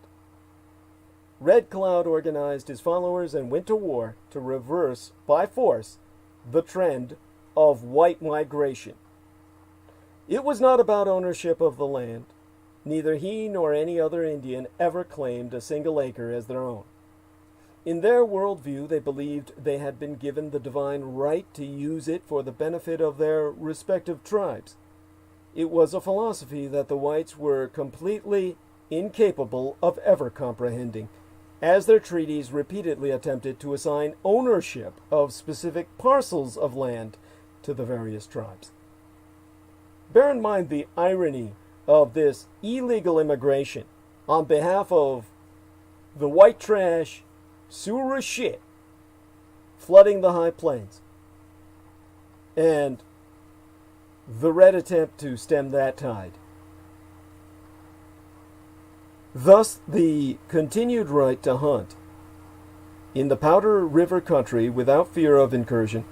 Red Cloud organized his followers and went to war to reverse, by force, the trend of white migration. It was not about ownership of the land. Neither he nor any other Indian ever claimed a single acre as their own. In their worldview, they believed they had been given the divine right to use it for the benefit of their respective tribes. It was a philosophy that the whites were completely incapable of ever comprehending, as their treaties repeatedly attempted to assign ownership of specific parcels of land to the various tribes. Bear in mind the irony of this illegal immigration on behalf of the white trash, sewer shit, flooding the high plains, and the red attempt to stem that tide. Thus, the continued right to hunt in the Powder River country without fear of incursion,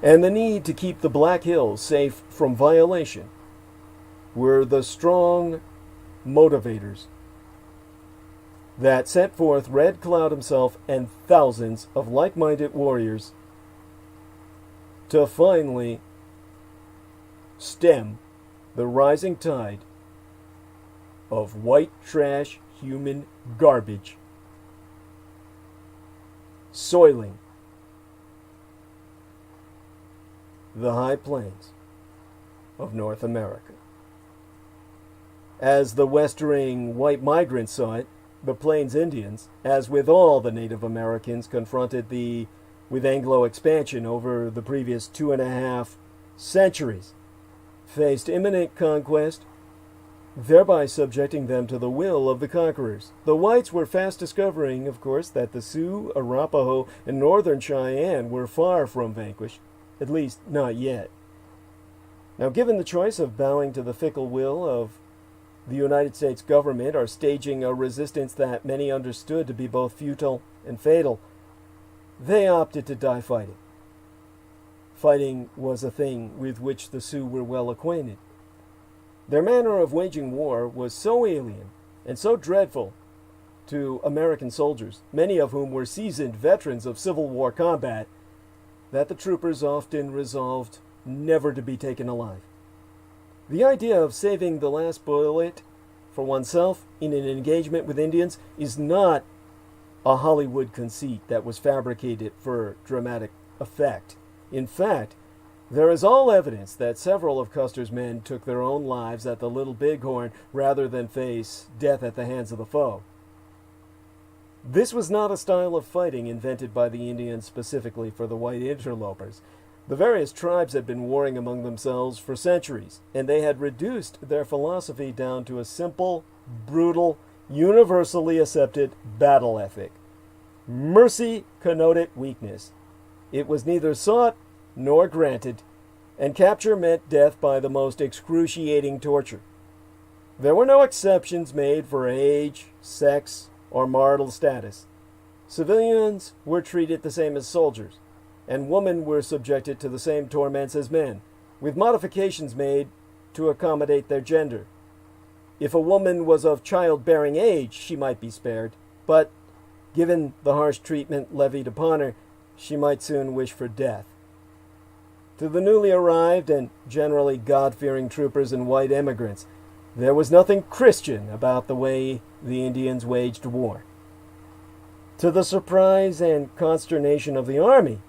and the need to keep the Black Hills safe from violation, were the strong motivators that sent forth Red Cloud himself and thousands of like-minded warriors to finally stem the rising tide of white trash human garbage soiling the high plains of North America. As the westering white migrants saw it, the Plains Indians, as with all the Native Americans confronted with Anglo expansion over the previous 2.5 centuries, faced imminent conquest, thereby subjecting them to the will of the conquerors. The whites were fast discovering, of course, that the Sioux, Arapaho, and Northern Cheyenne were far from vanquished, at least not yet. Now, given the choice of bowing to the fickle will of the United States government or staging a resistance that many understood to be both futile and fatal, they opted to die fighting. Fighting was a thing with which the Sioux were well acquainted. Their manner of waging war was so alien and so dreadful to American soldiers, many of whom were seasoned veterans of Civil War combat, that the troopers often resolved never to be taken alive. The idea of saving the last bullet for oneself in an engagement with Indians is not a Hollywood conceit that was fabricated for dramatic effect. In fact, there is all evidence that several of Custer's men took their own lives at the Little Bighorn rather than face death at the hands of the foe. This was not a style of fighting invented by the Indians specifically for the white interlopers. The various tribes had been warring among themselves for centuries, and they had reduced their philosophy down to a simple, brutal, universally accepted battle ethic. Mercy connoted weakness. It was neither sought nor granted, and capture meant death by the most excruciating torture. There were no exceptions made for age, sex, or marital status. Civilians were treated the same as soldiers, and women were subjected to the same torments as men, with modifications made to accommodate their gender. If a woman was of childbearing age, she might be spared, but given the harsh treatment levied upon her, she might soon wish for death. To the newly arrived and generally God-fearing troopers and white immigrants, there was nothing Christian about the way the Indians waged war. To the surprise and consternation of the army,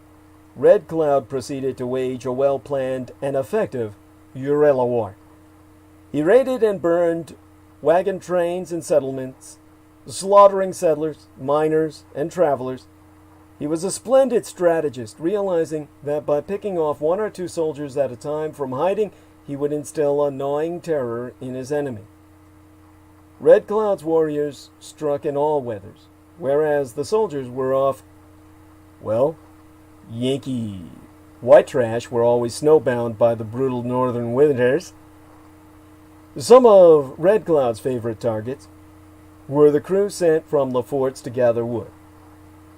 Red Cloud proceeded to wage a well-planned and effective guerrilla war. He raided and burned wagon trains and settlements, slaughtering settlers, miners, and travelers. He was a splendid strategist, realizing that by picking off 1 or 2 soldiers at a time from hiding, he would instill a gnawing terror in his enemy. Red Cloud's warriors struck in all weathers, whereas the soldiers were off, well, Yankee white trash were always snowbound by the brutal northern winters. Some of Red Cloud's favorite targets were the crew sent from the forts to gather wood.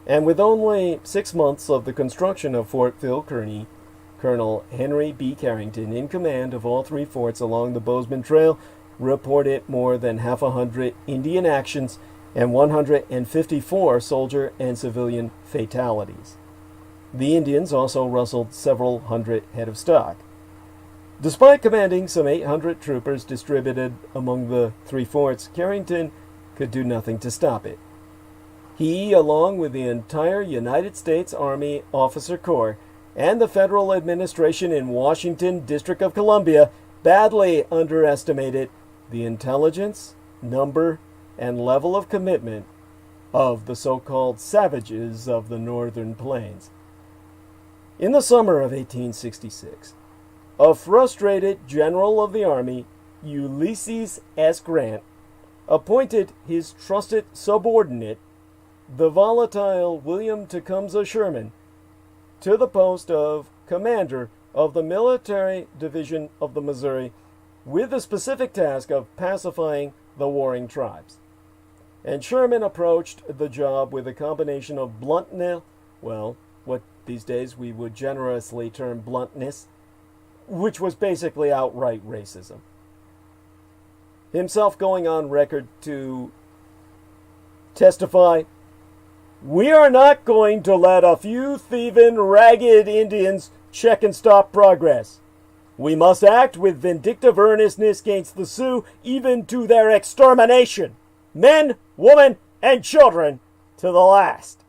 And with only 6 months of the construction of Fort Phil Kearny, Colonel Henry B. Carrington, in command of all 3 forts along the Bozeman Trail, reported more than 100 Indian actions and 154 soldier and civilian fatalities. The Indians also rustled several hundred head of stock. Despite commanding some 800 troopers distributed among the 3 forts, Carrington could do nothing to stop it. He, along with the entire United States Army Officer Corps and the federal administration in Washington, District of Columbia, badly underestimated the intelligence, number, and level of commitment of the so-called savages of the northern plains. In the summer of 1866, a frustrated general of the army, Ulysses S. Grant, appointed his trusted subordinate, the volatile William Tecumseh Sherman, to the post of commander of the Military Division of the Missouri, with the specific task of pacifying the warring tribes. And Sherman approached the job with a combination of bluntness, well, what these days we would generously term bluntness, which was basically outright racism. Himself going on record to testify, "We are not going to let a few thieving, ragged Indians check and stop progress. We must act with vindictive earnestness against the Sioux, even to their extermination, men, women, and children, to the last."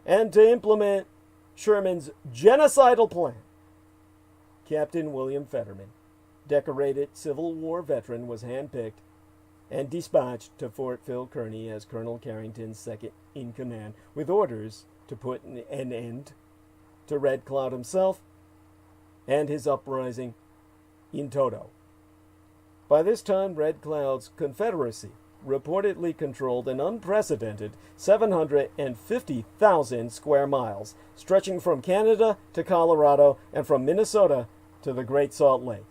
And to implement Sherman's genocidal plan, Captain William Fetterman, decorated Civil War veteran, was handpicked and dispatched to Fort Phil Kearny as Colonel Carrington's second-in-command, with orders to put an end to Red Cloud himself and his uprising in toto. By this time, Red Cloud's Confederacy reportedly controlled an unprecedented 750,000 square miles, stretching from Canada to Colorado and from Minnesota to the Great Salt Lake.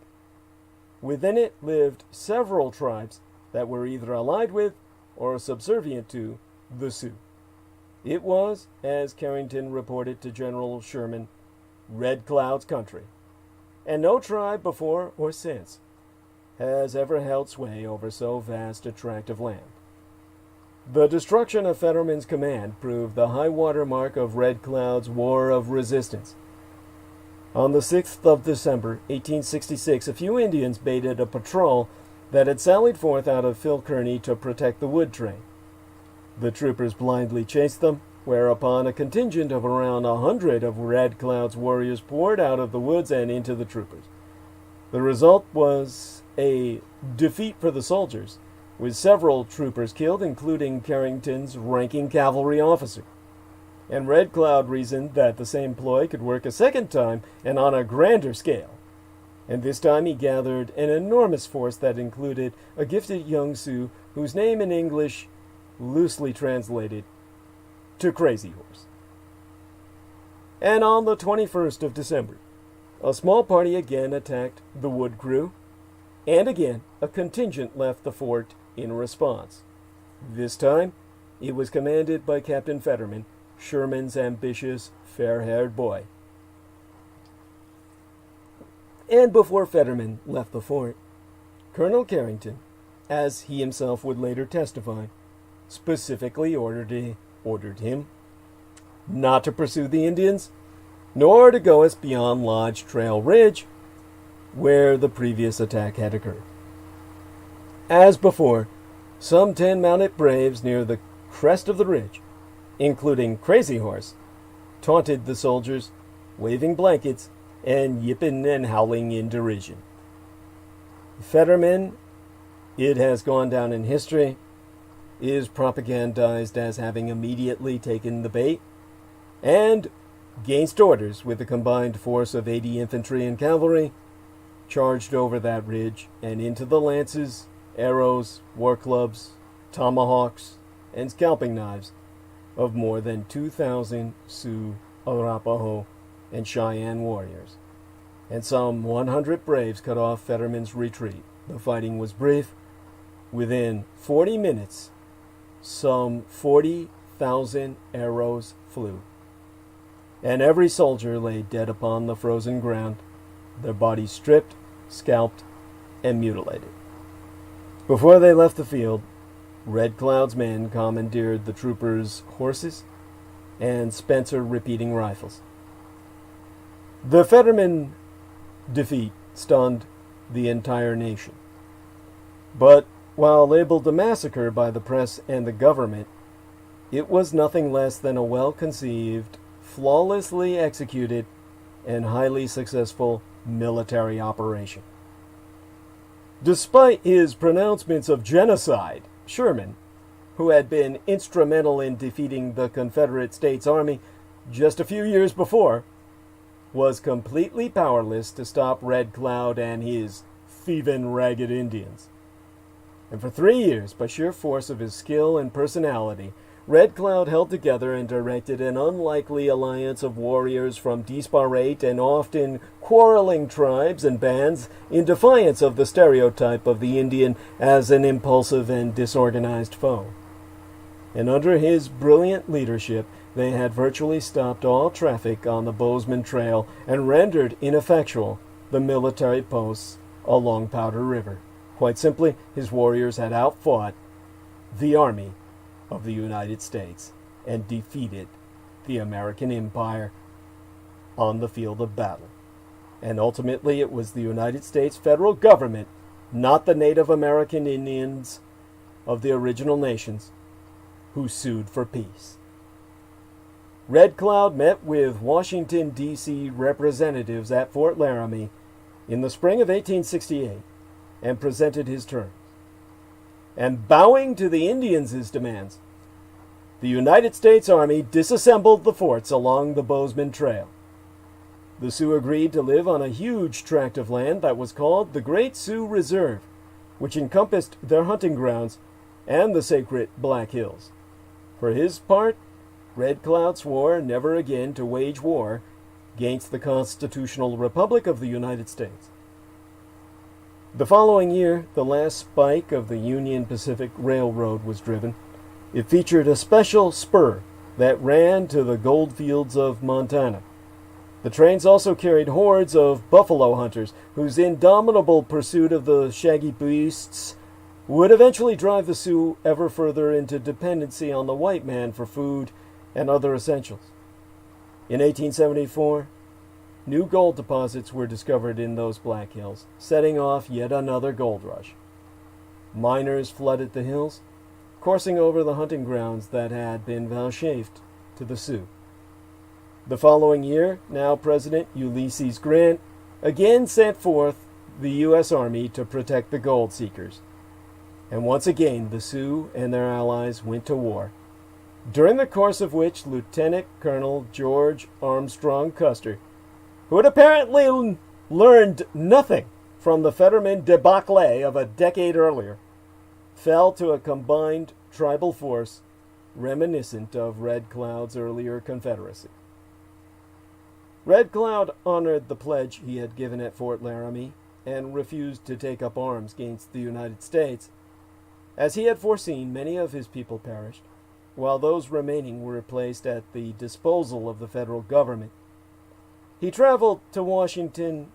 Within it lived several tribes that were either allied with or subservient to the Sioux. It was, as Carrington reported to General Sherman, Red Cloud's country, and no tribe before or since has ever held sway over so vast a tract of land. The destruction of Fetterman's command proved the high water mark of Red Cloud's War of Resistance. On the 6th of December, 1866, a few Indians baited a patrol that had sallied forth out of Phil Kearny to protect the wood train. The troopers blindly chased them, whereupon a contingent of around 100 of Red Cloud's warriors poured out of the woods and into the troopers. The result was a defeat for the soldiers, with several troopers killed, including Carrington's ranking cavalry officer. And Red Cloud reasoned that the same ploy could work a second time and on a grander scale. And this time he gathered an enormous force that included a gifted young Sioux whose name in English loosely translated to Crazy Horse. And on the 21st of December, a small party again attacked the wood crew, and again a contingent left the fort in response. This time, it was commanded by Captain Fetterman, Sherman's ambitious, fair-haired boy. And before Fetterman left the fort, Colonel Carrington, as he himself would later testify, specifically ordered him not to pursue the Indians, nor to go as beyond Lodge Trail Ridge, where the previous attack had occurred. As before, some 10 mounted braves near the crest of the ridge, including Crazy Horse, taunted the soldiers, waving blankets and yipping and howling in derision. Fetterman, it has gone down in history, is propagandized as having immediately taken the bait and, against orders with a combined force of 80 infantry and cavalry, charged over that ridge and into the lances, arrows, war clubs, tomahawks, and scalping knives of more than 2,000 Sioux, Arapaho, and Cheyenne warriors. And some 100 braves cut off Fetterman's retreat. The fighting was brief. Within 40 minutes, some 40,000 arrows flew, and every soldier lay dead upon the frozen ground, their bodies stripped, scalped, and mutilated. Before they left the field, Red Cloud's men commandeered the troopers' horses and Spencer repeating rifles. The Fetterman defeat stunned the entire nation. But while labeled a massacre by the press and the government, it was nothing less than a well-conceived, flawlessly executed, and highly successful military operation. Despite his pronouncements of genocide, Sherman, who had been instrumental in defeating the Confederate States Army just a few years before, was completely powerless to stop Red Cloud and his thieving ragged Indians. And for 3 years, by sheer force of his skill and personality, Red Cloud held together and directed an unlikely alliance of warriors from disparate and often quarreling tribes and bands in defiance of the stereotype of the Indian as an impulsive and disorganized foe. And under his brilliant leadership, they had virtually stopped all traffic on the Bozeman Trail and rendered ineffectual the military posts along Powder River. Quite simply, his warriors had outfought the Army of the United States and defeated the American Empire on the field of battle. And ultimately, it was the United States federal government, not the Native American Indians of the original nations, who sued for peace. Red Cloud met with Washington, D.C. representatives at Fort Laramie in the spring of 1868 and presented his terms. And bowing to the Indians' demands, the United States Army disassembled the forts along the Bozeman Trail. The Sioux agreed to live on a huge tract of land that was called the Great Sioux Reserve, which encompassed their hunting grounds and the sacred Black Hills. For his part, Red Cloud swore never again to wage war against the constitutional Republic of the United States. The following year, the last spike of the Union Pacific Railroad was driven. It featured a special spur that ran to the gold fields of Montana. The trains also carried hordes of buffalo hunters whose indomitable pursuit of the shaggy beasts would eventually drive the Sioux ever further into dependency on the white man for food and other essentials. In 1874, new gold deposits were discovered in those Black Hills, setting off yet another gold rush. Miners flooded the hills, coursing over the hunting grounds that had been vouchsafed to the Sioux. The following year, now President Ulysses Grant again sent forth the U.S. Army to protect the gold seekers. And once again, the Sioux and their allies went to war, during the course of which Lieutenant Colonel George Armstrong Custer, who had apparently learned nothing from the Fetterman debacle of a decade earlier, fell to a combined tribal force reminiscent of Red Cloud's earlier Confederacy. Red Cloud honored the pledge he had given at Fort Laramie and refused to take up arms against the United States. As he had foreseen, many of his people perished, while those remaining were placed at the disposal of the federal government. He traveled to Washington,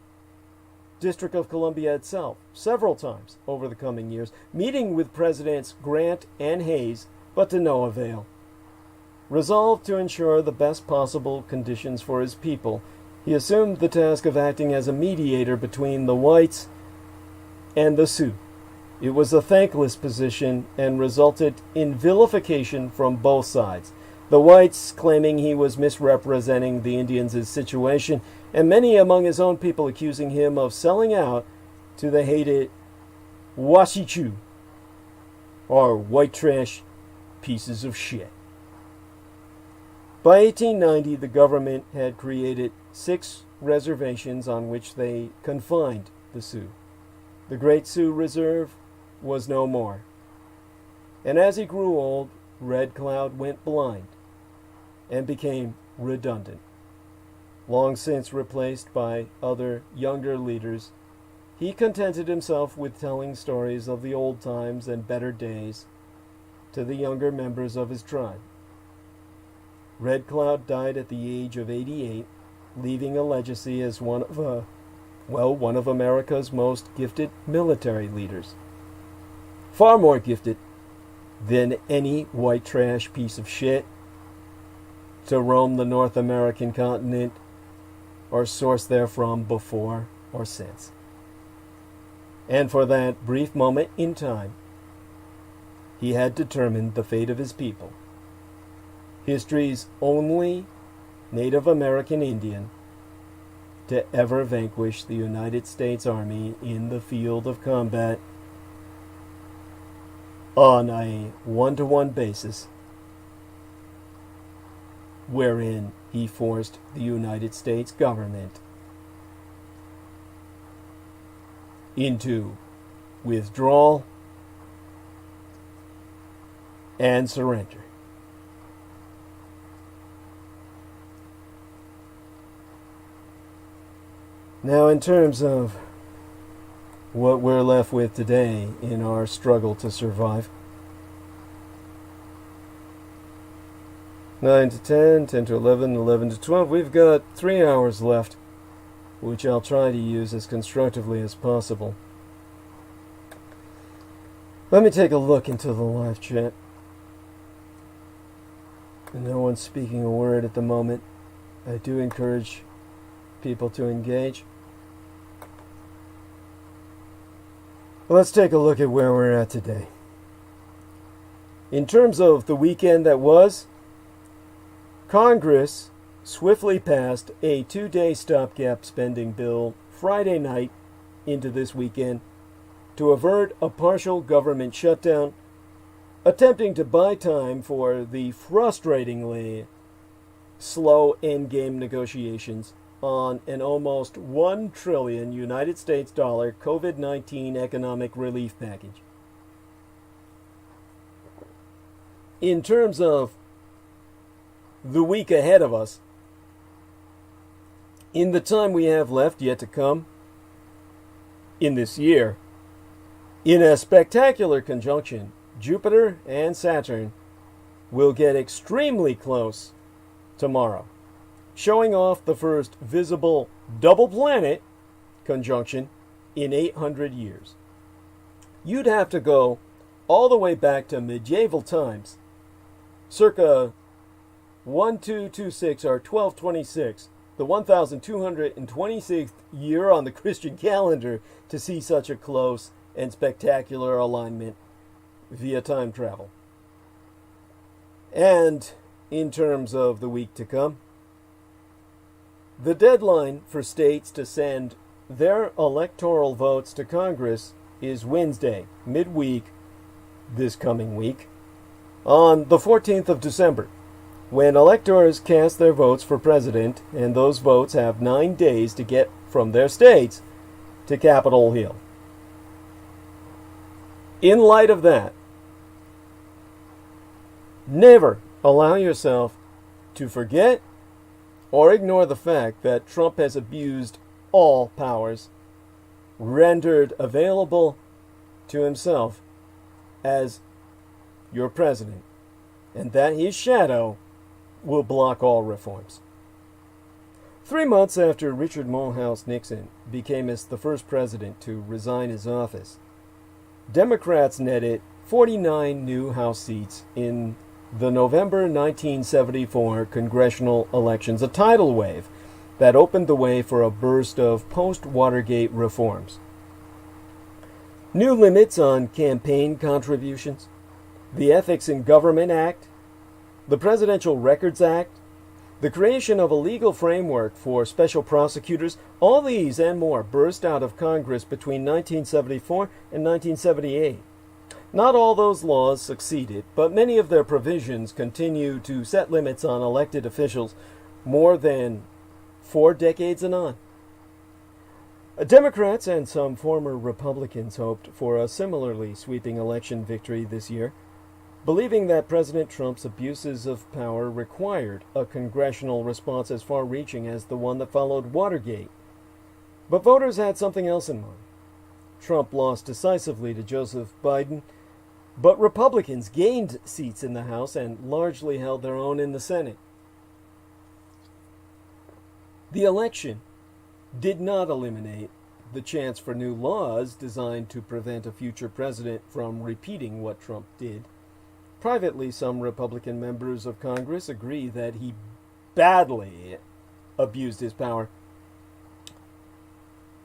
District of Columbia itself, several times over the coming years, meeting with Presidents Grant and Hayes, but to no avail. Resolved to ensure the best possible conditions for his people, he assumed the task of acting as a mediator between the whites and the Sioux. It was a thankless position and resulted in vilification from both sides, the whites claiming he was misrepresenting the Indians' situation, and many among his own people accusing him of selling out to the hated Washichu, or white trash pieces of shit. By 1890, the government had created 6 reservations on which they confined the Sioux. The Great Sioux Reserve was no more. And as he grew old, Red Cloud went blind and became redundant. Long since replaced by other younger leaders, he contented himself with telling stories of the old times and better days to the younger members of his tribe. Red Cloud died at the age of 88, leaving a legacy as one of America's most gifted military leaders. Far more gifted than any white trash piece of shit to roam the North American continent or source therefrom before or since. And for that brief moment in time, he had determined the fate of his people. History's only Native American Indian to ever vanquish the United States Army in the field of combat on a 1-to-1 basis, wherein he forced the United States government into withdrawal and surrender. Now, in terms of what we're left with today in our struggle to survive, 9 to 10, 10 to 11, 11 to 12, we've got 3 hours left, which I'll try to use as constructively as possible. Let me take a look into the live chat. No one's speaking a word at the moment. I do encourage people to engage. Let's take a look at where we're at today. In terms of the weekend that was, Congress swiftly passed a 2-day stopgap spending bill Friday night into this weekend to avert a partial government shutdown, attempting to buy time for the frustratingly slow endgame negotiations on an almost $1 trillion United States dollar COVID-19 economic relief package. In terms of the week ahead of us, in the time we have left yet to come in this year, in a spectacular conjunction, Jupiter and Saturn will get extremely close tomorrow, showing off the first visible double planet conjunction in 800 years. You'd have to go all the way back to medieval times, circa 1226 or 1226, the 1226th year on the Christian calendar, to see such a close and spectacular alignment via time travel. And in terms of the week to come, the deadline for states to send their electoral votes to Congress is Wednesday, midweek, this coming week, on the 14th of December, when electors cast their votes for president, and those votes have 9 days to get from their states to Capitol Hill. In light of that, never allow yourself to forget or ignore the fact that Trump has abused all powers rendered available to himself as your president, and that his shadow will block all reforms. 3 months after Richard Mulhouse Nixon became the first president to resign his office, Democrats netted 49 new House seats in the November 1974 congressional elections, a tidal wave that opened the way for a burst of post-Watergate reforms. New limits on campaign contributions, the Ethics in Government Act, the Presidential Records Act, the creation of a legal framework for special prosecutors, all these and more burst out of Congress between 1974 and 1978. Not all those laws succeeded, but many of their provisions continue to set limits on elected officials more than 4 decades and on. Democrats and some former Republicans hoped for a similarly sweeping election victory this year, believing that President Trump's abuses of power required a congressional response as far-reaching as the one that followed Watergate. But voters had something else in mind. Trump lost decisively to Joseph Biden, but Republicans gained seats in the House and largely held their own in the Senate. The election did not eliminate the chance for new laws designed to prevent a future president from repeating what Trump did. Privately, some Republican members of Congress agree that he badly abused his power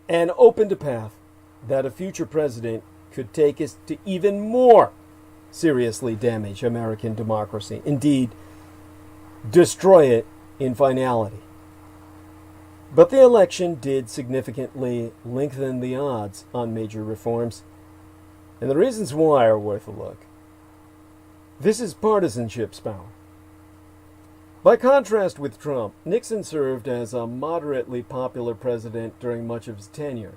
and opened a path that a future president could take us to even more seriously damage American democracy, indeed, destroy it in finality. But the election did significantly lengthen the odds on major reforms, and the reasons why are worth a look. This is partisanship's power. By contrast with Trump, Nixon served as a moderately popular president during much of his tenure.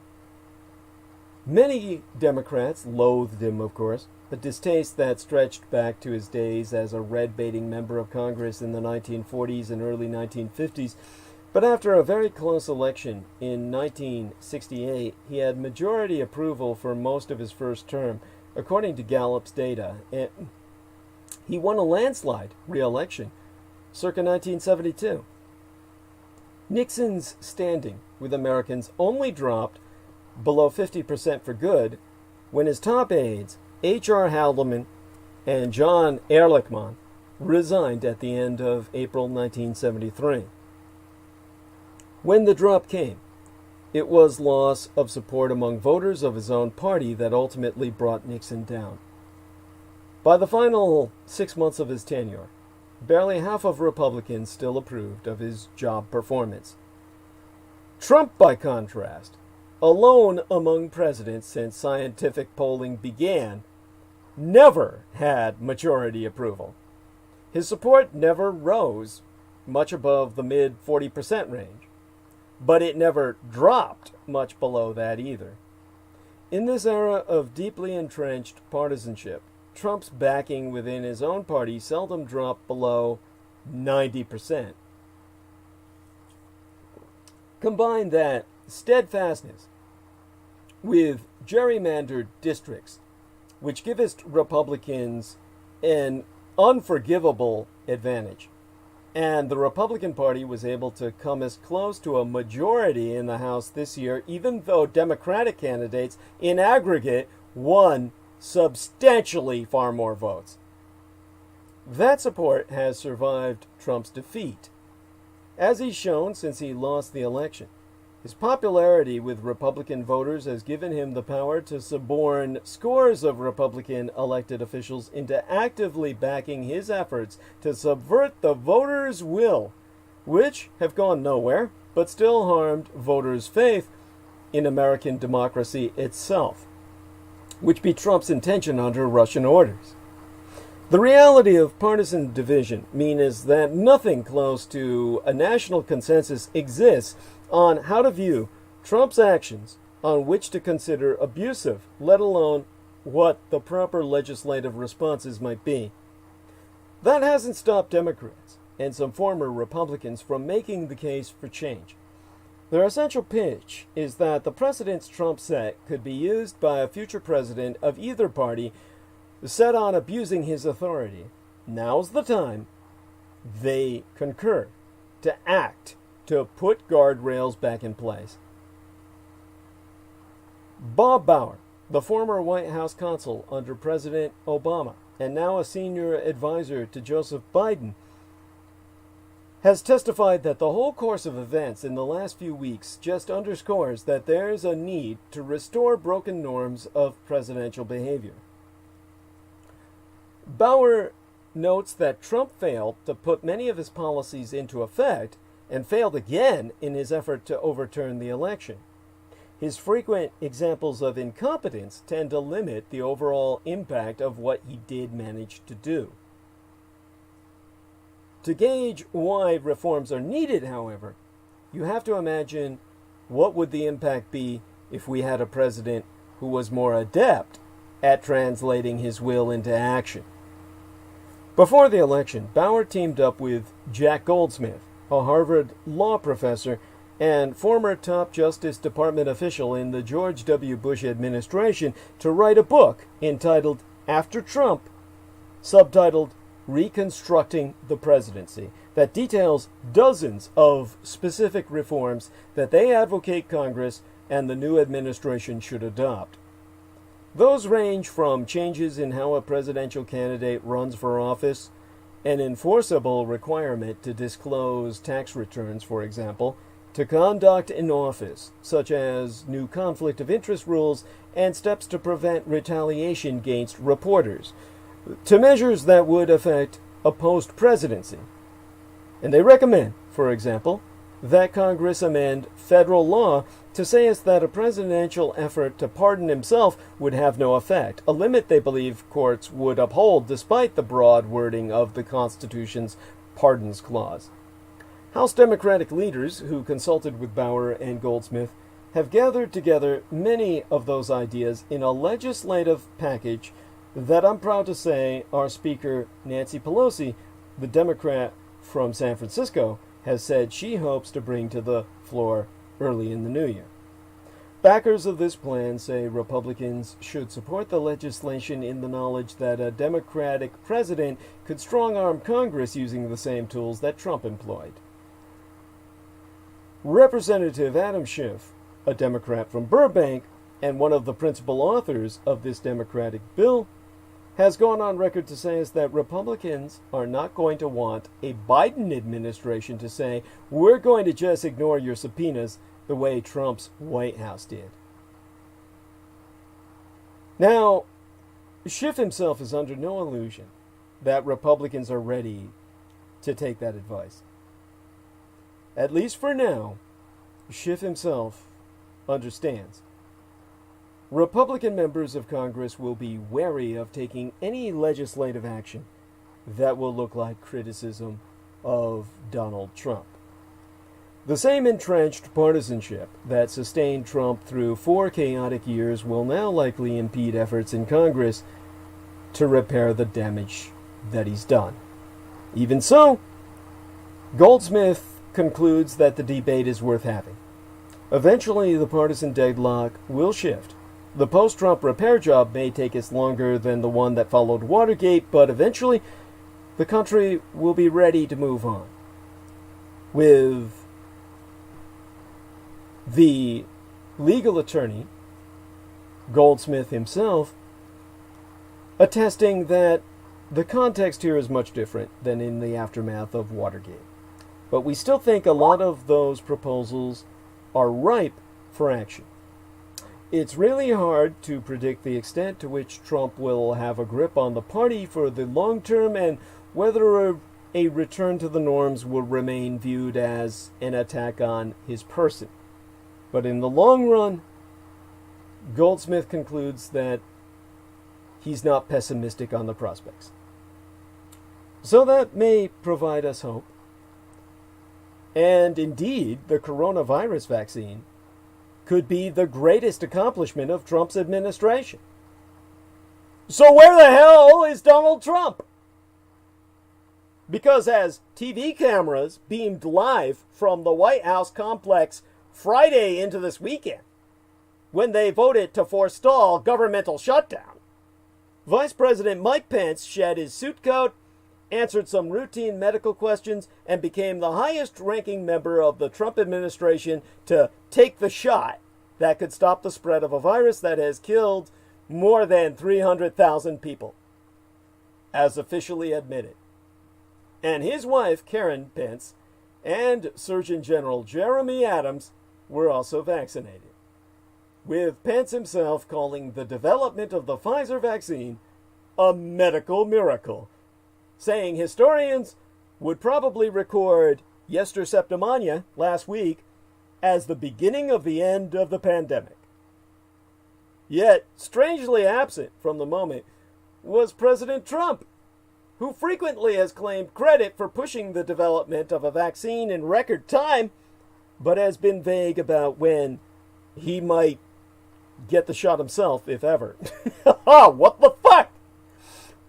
Many Democrats loathed him, of course, a distaste that stretched back to his days as a red-baiting member of Congress in the 1940s and early 1950s. But after a very close election in 1968, he had majority approval for most of his first term, according to Gallup's data. And he won a landslide re-election circa 1972. Nixon's standing with Americans only dropped below 50% for good when his top aides, H.R. Haldeman and John Ehrlichman, resigned at the end of April 1973. When the drop came, it was loss of support among voters of his own party that ultimately brought Nixon down. By the final 6 months of his tenure, barely half of Republicans still approved of his job performance. Trump, by contrast, alone among presidents since scientific polling began, never had majority approval. His support never rose much above the mid-40% range, but it never dropped much below that either. In this era of deeply entrenched partisanship, Trump's backing within his own party seldom dropped below 90%. Combine that steadfastness with gerrymandered districts, which giveth Republicans an unforgivable advantage, and the Republican Party was able to come as close to a majority in the House this year, even though Democratic candidates in aggregate won substantially far more votes. That support has survived Trump's defeat, as he's shown since he lost the election. His popularity with Republican voters has given him the power to suborn scores of Republican elected officials into actively backing his efforts to subvert the voters' will, which have gone nowhere, but still harmed voters' faith in American democracy itself, which be Trump's intention under Russian orders. The reality of partisan division means that nothing close to a national consensus exists on how to view Trump's actions, on which to consider abusive, let alone what the proper legislative responses might be. That hasn't stopped Democrats and some former Republicans from making the case for change. Their essential pitch is that the precedents Trump set could be used by a future president of either party set on abusing his authority. Now's the time, they concur, to act to put guardrails back in place. Bob Bauer, the former White House counsel under President Obama and now a senior advisor to Joseph Biden, has testified that the whole course of events in the last few weeks just underscores that there's a need to restore broken norms of presidential behavior. Bauer notes that Trump failed to put many of his policies into effect and failed again in his effort to overturn the election. his frequent examples of incompetence tend to limit the overall impact of what he did manage to do. To gauge why reforms are needed, however, you have to imagine what would the impact be if we had a president who was more adept at translating his will into action. Before the election, Bauer teamed up with Jack Goldsmith, a Harvard law professor and former top Justice Department official in the George W. Bush administration, to write a book entitled After Trump, subtitled Reconstructing the Presidency, that details dozens of specific reforms that they advocate Congress and the new administration should adopt. Those range from changes in how a presidential candidate runs for office, an enforceable requirement to disclose tax returns, for example, to conduct in office, such as new conflict of interest rules and steps to prevent retaliation against reporters, to measures that would affect a post-presidency. And they recommend, for example, that Congress amend federal law to say that a presidential effort to pardon himself would have no effect, a limit they believe courts would uphold despite the broad wording of the Constitution's Pardons Clause. House Democratic leaders who consulted with Bauer and Goldsmith have gathered together many of those ideas in a legislative package that I'm proud to say our Speaker Nancy Pelosi, the Democrat from San Francisco, has said she hopes to bring to the floor early in the new year. Backers of this plan say Republicans should support the legislation in the knowledge that a Democratic president could strong-arm Congress using the same tools that Trump employed. Representative Adam Schiff, a Democrat from Burbank and one of the principal authors of this Democratic bill, has gone on record to say that Republicans are not going to want a Biden administration to say, we're going to just ignore your subpoenas the way Trump's White House did. Now, Schiff himself is under no illusion that Republicans are ready to take that advice. At least for now, Schiff himself understands. Republican members of Congress will be wary of taking any legislative action that will look like criticism of Donald Trump. The same entrenched partisanship that sustained Trump through 4 chaotic years will now likely impede efforts in Congress to repair the damage that he's done. Even so, Goldsmith concludes that the debate is worth having. Eventually, the partisan deadlock will shift. The post-Trump repair job may take us longer than the one that followed Watergate, but eventually the country will be ready to move on. With the legal attorney, Goldsmith himself, attesting that the context here is much different than in the aftermath of Watergate. But we still think a lot of those proposals are ripe for action. It's really hard to predict the extent to which Trump will have a grip on the party for the long term and whether a return to the norms will remain viewed as an attack on his person. But in the long run, Goldsmith concludes that he's not pessimistic on the prospects. So that may provide us hope. And indeed, the coronavirus vaccine could be the greatest accomplishment of Trump's administration. So where the hell is Donald Trump? Because as TV cameras beamed live from the White House complex Friday into this weekend, when they voted to forestall governmental shutdown, Vice President Mike Pence shed his suit coat, answered some routine medical questions, and became the highest-ranking member of the Trump administration to take the shot that could stop the spread of a virus that has killed more than 300,000 people, as officially admitted. And his wife, Karen Pence, and Surgeon General Jeremy Adams were also vaccinated, with Pence himself calling the development of the Pfizer vaccine a medical miracle, saying historians would probably record Yester Septimania last week as the beginning of the end of the pandemic. Yet, strangely absent from the moment was President Trump, who frequently has claimed credit for pushing the development of a vaccine in record time, but has been vague about when he might get the shot himself, if ever. What the fuck?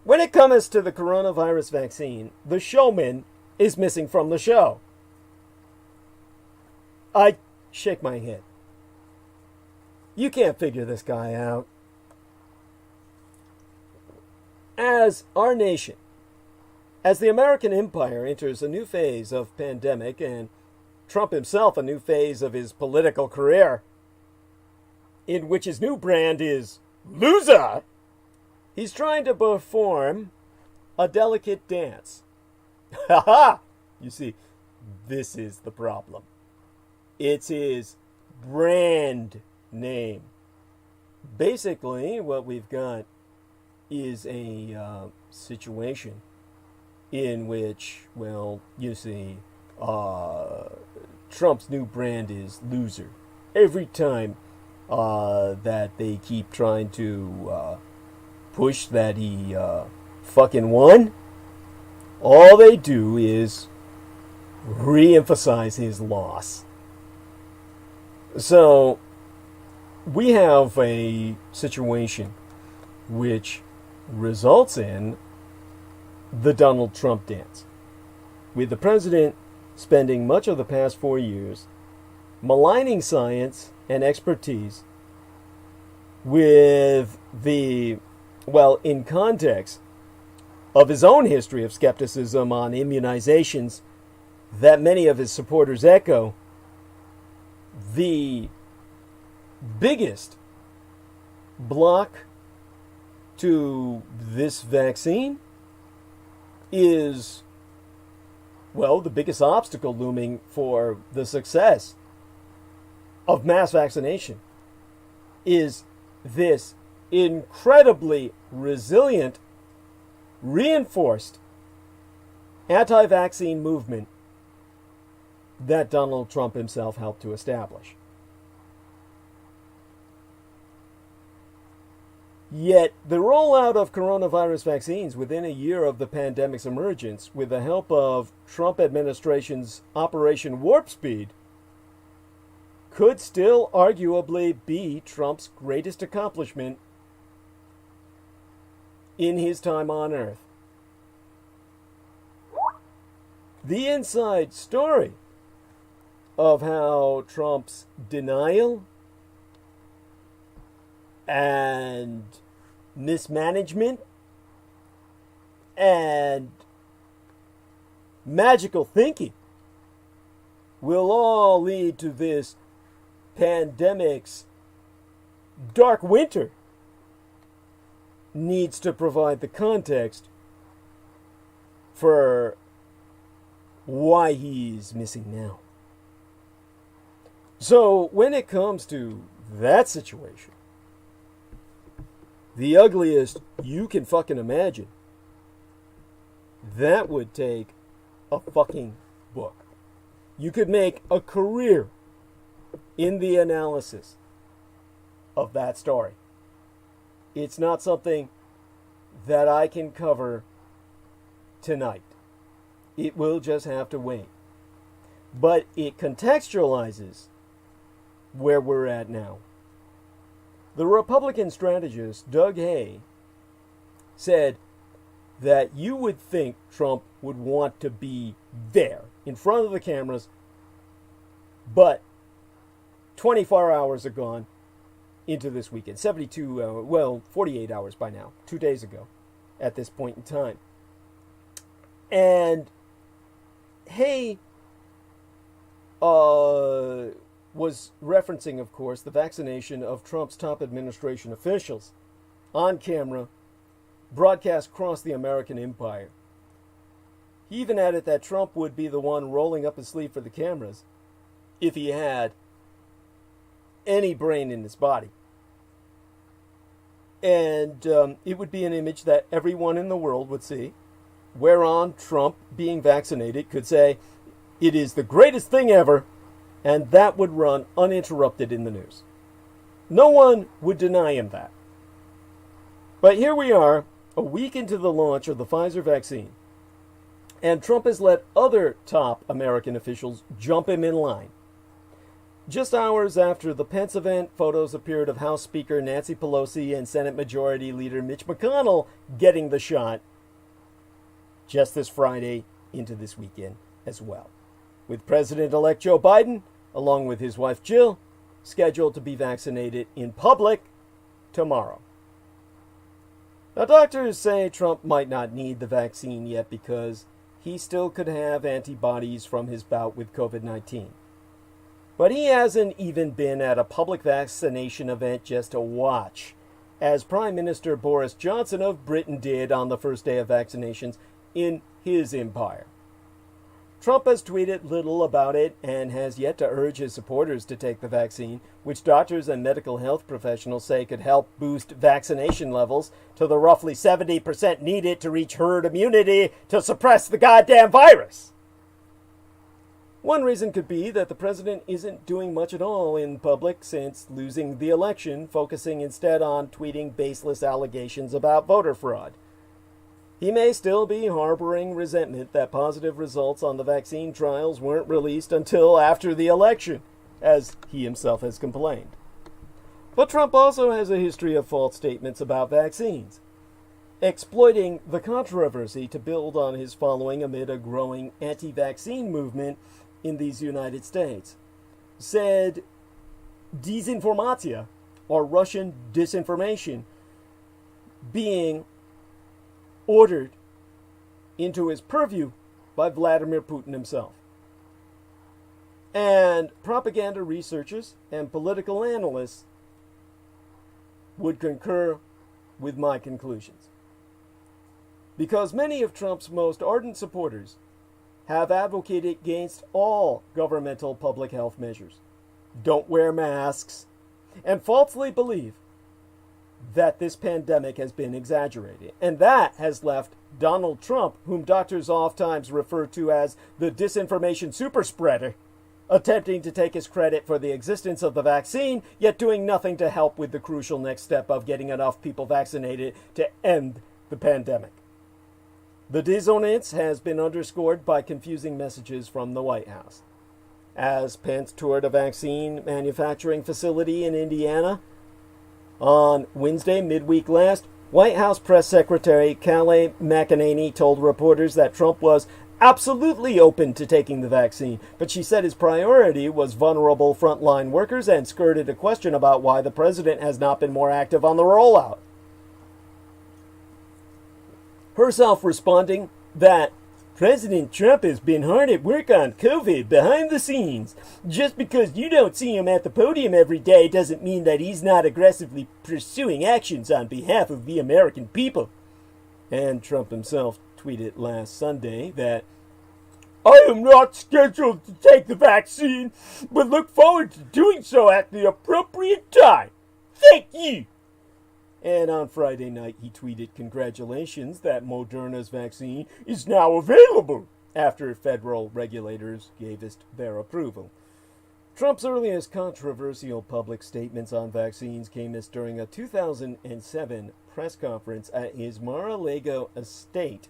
When it comes to the coronavirus vaccine, the showman is missing from the show. I shake my head. You can't figure this guy out. As our nation, as the American empire enters a new phase of pandemic and Trump himself a new phase of his political career, in which his new brand is loser, he's trying to perform a delicate dance. Ha ha! You see, this is the problem. It's his brand name. Basically, what we've got is a situation in which, well, you see, Trump's new brand is loser. Every time that they keep trying to push that he fucking won, all they do is re-emphasize his loss. So, we have a situation which results in the Donald Trump dance, with the president spending much of the past 4 years maligning science and expertise with the, well, in context of his own history of skepticism on immunizations that many of his supporters echo. The biggest block to this vaccine is, well, the biggest obstacle looming for the success of mass vaccination is this incredibly resilient, reinforced anti-vaccine movement that Donald Trump himself helped to establish. Yet, the rollout of coronavirus vaccines within a year of the pandemic's emergence, with the help of Trump administration's Operation Warp Speed, could still arguably be Trump's greatest accomplishment in his time on Earth. The inside story of how Trump's denial and mismanagement and magical thinking will all lead to this pandemic's dark winter needs to provide the context for why he's missing now. So, when it comes to that situation, the ugliest you can fucking imagine, that would take a fucking book. You could make a career in the analysis of that story. It's not something that I can cover tonight. It will just have to wait. But it contextualizes where we're at now. The Republican strategist Doug Hay said that you would think Trump would want to be there in front of the cameras, but 24 hours are gone into this weekend. 48 hours by now, 2 days ago at this point in time. And Hay was referencing, of course, the vaccination of Trump's top administration officials on camera, broadcast across the American empire. He even added that Trump would be the one rolling up his sleeve for the cameras if he had any brain in his body. And it would be an image that everyone in the world would see, whereon Trump, being vaccinated, could say, "It is the greatest thing ever. and that would run uninterrupted in the news. No one would deny him that. But here we are, a week into the launch of the Pfizer vaccine, and Trump has let other top American officials jump him in line. Just hours after the Pence event, photos appeared of House Speaker Nancy Pelosi and Senate Majority Leader Mitch McConnell getting the shot just this Friday into this weekend as well, with President-elect Joe Biden, along with his wife Jill, scheduled to be vaccinated in public tomorrow. Now, doctors say Trump might not need the vaccine yet because he still could have antibodies from his bout with COVID-19. But he hasn't even been at a public vaccination event just to watch, as Prime Minister Boris Johnson of Britain did on the first day of vaccinations in his empire. Trump has tweeted little about it and has yet to urge his supporters to take the vaccine, which doctors and medical health professionals say could help boost vaccination levels to the roughly 70% needed to reach herd immunity to suppress the goddamn virus. One reason could be that the president isn't doing much at all in public since losing the election, focusing instead on tweeting baseless allegations about voter fraud. He may still be harboring resentment that positive results on the vaccine trials weren't released until after the election, as he himself has complained. But Trump also has a history of false statements about vaccines, exploiting the controversy to build on his following amid a growing anti-vaccine movement in these United States. Said disinformatia, or Russian disinformation, being ordered into his purview by Vladimir Putin himself. And propaganda researchers and political analysts would concur with my conclusions. Because many of Trump's most ardent supporters have advocated against all governmental public health measures, don't wear masks, and falsely believe that this pandemic has been exaggerated. And that has left Donald Trump, whom doctors oftentimes refer to as the disinformation super spreader, attempting to take his credit for the existence of the vaccine, yet doing nothing to help with the crucial next step of getting enough people vaccinated to end the pandemic. The dissonance has been underscored by confusing messages from the White House. As Pence toured a vaccine manufacturing facility in Indiana on Wednesday, midweek last, White House Press Secretary Kayleigh McEnany told reporters that Trump was absolutely open to taking the vaccine, but she said his priority was vulnerable frontline workers and skirted a question about why the president has not been more active on the rollout. Herself responding that President Trump has been hard at work on COVID behind the scenes. Just because you don't see him at the podium every day doesn't mean that he's not aggressively pursuing actions on behalf of the American people. And Trump himself tweeted last Sunday that, "I am not scheduled to take the vaccine, but look forward to doing so at the appropriate time. Thank you." And on Friday night, he tweeted congratulations that Moderna's vaccine is now available after federal regulators gave it their approval. Trump's earliest controversial public statements on vaccines came as during a 2007 press conference at his Mar-a-Lago estate,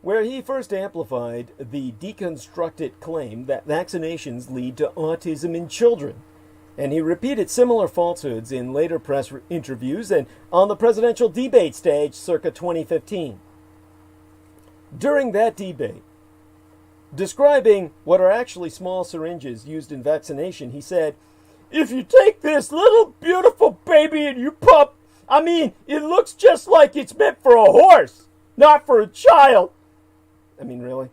where he first amplified the deconstructed claim that vaccinations lead to autism in children. And he repeated similar falsehoods in later press interviews and on the presidential debate stage circa 2015. During that debate, describing what are actually small syringes used in vaccination, he said, "If you take this little beautiful baby and you pump, it looks just like it's meant for a horse, not for a child." Really?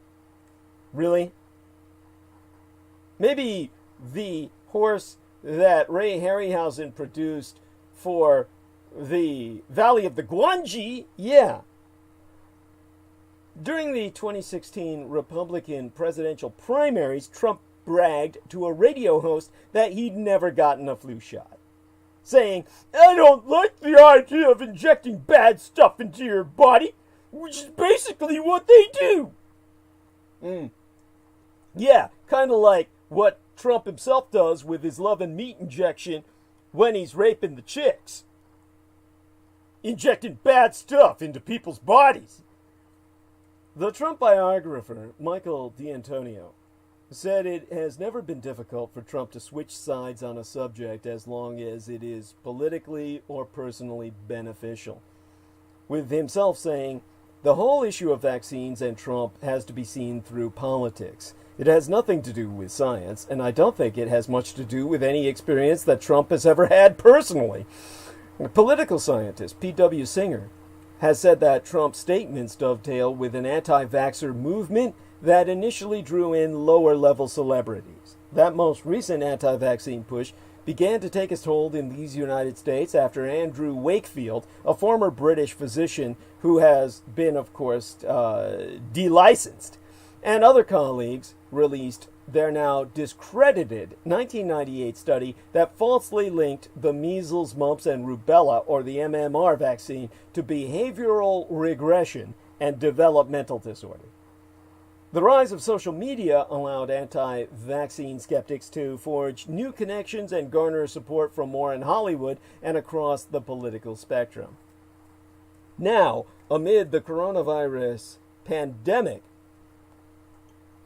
Really? Maybe the horse that Ray Harryhausen produced for the Valley of the Guanji, yeah. During the 2016 Republican presidential primaries, Trump bragged to a radio host that he'd never gotten a flu shot, saying, "I don't like the idea of injecting bad stuff into your body, which is basically what they do." Yeah, kind of like what Trump himself does with his love and meat injection when he's raping the chicks. Injecting bad stuff into people's bodies. The Trump biographer, Michael D'Antonio, said it has never been difficult for Trump to switch sides on a subject as long as it is politically or personally beneficial. With himself saying, the whole issue of vaccines and Trump has to be seen through politics. It has nothing to do with science, and I don't think it has much to do with any experience that Trump has ever had personally. A political scientist, P.W. Singer, has said that Trump's statements dovetail with an anti-vaxxer movement that initially drew in lower-level celebrities. That most recent anti-vaccine push began to take its hold in these United States after Andrew Wakefield, a former British physician who has been, of course, delicensed, and other colleagues released their now discredited 1998 study that falsely linked the measles, mumps, and rubella, or the MMR vaccine, to behavioral regression and developmental disorder. The rise of social media allowed anti-vaccine skeptics to forge new connections and garner support from more in Hollywood and across the political spectrum. Now, amid the coronavirus pandemic,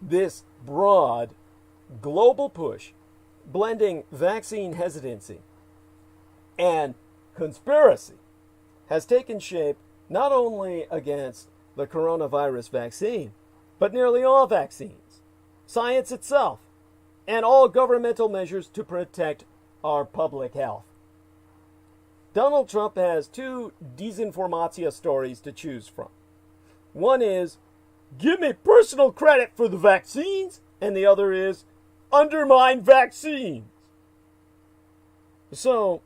this broad global push, blending vaccine hesitancy and conspiracy, has taken shape not only against the coronavirus vaccine, but nearly all vaccines, science itself, and all governmental measures to protect our public health. Donald Trump has two disinformatia stories to choose from. One is, give me personal credit for the vaccines, and the other is, undermine vaccines. So,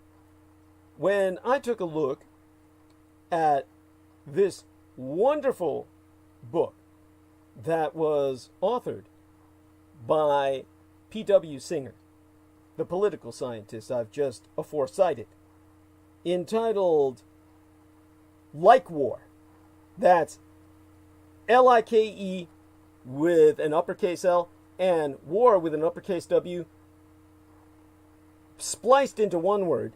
when I took a look at this wonderful book that was authored by P.W. Singer, the political scientist I've just aforecited, entitled Like War. That's L-I-K-E with an uppercase L and war with an uppercase W spliced into one word,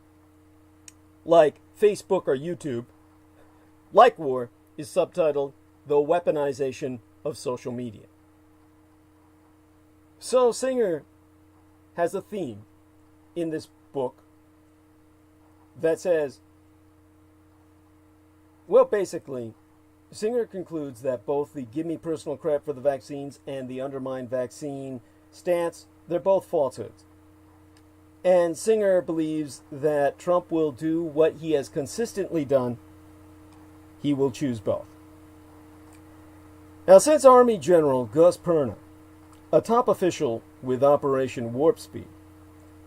like Facebook or YouTube. Like War is subtitled The Weaponization of Social Media. So Singer has a theme in this book that says, well, basically, Singer concludes that both the give me personal credit for the vaccines and the undermine vaccine stance, they're both falsehoods. And Singer believes that Trump will do what he has consistently done. He will choose both. Now, since Army General Gus Perna, a top official with Operation Warp Speed,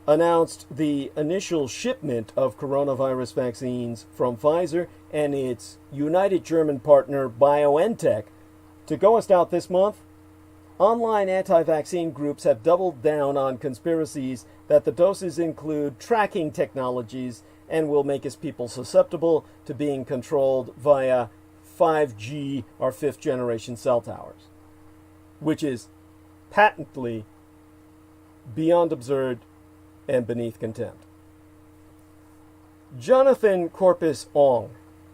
announced the initial shipment of coronavirus vaccines from Pfizer and its United German partner BioNTech to go us out this month, online anti-vaccine groups have doubled down on conspiracies that the doses include tracking technologies and will make us people susceptible to being controlled via 5G or fifth generation cell towers, which is patently beyond absurd and beneath contempt. Jonathan Corpus Ong,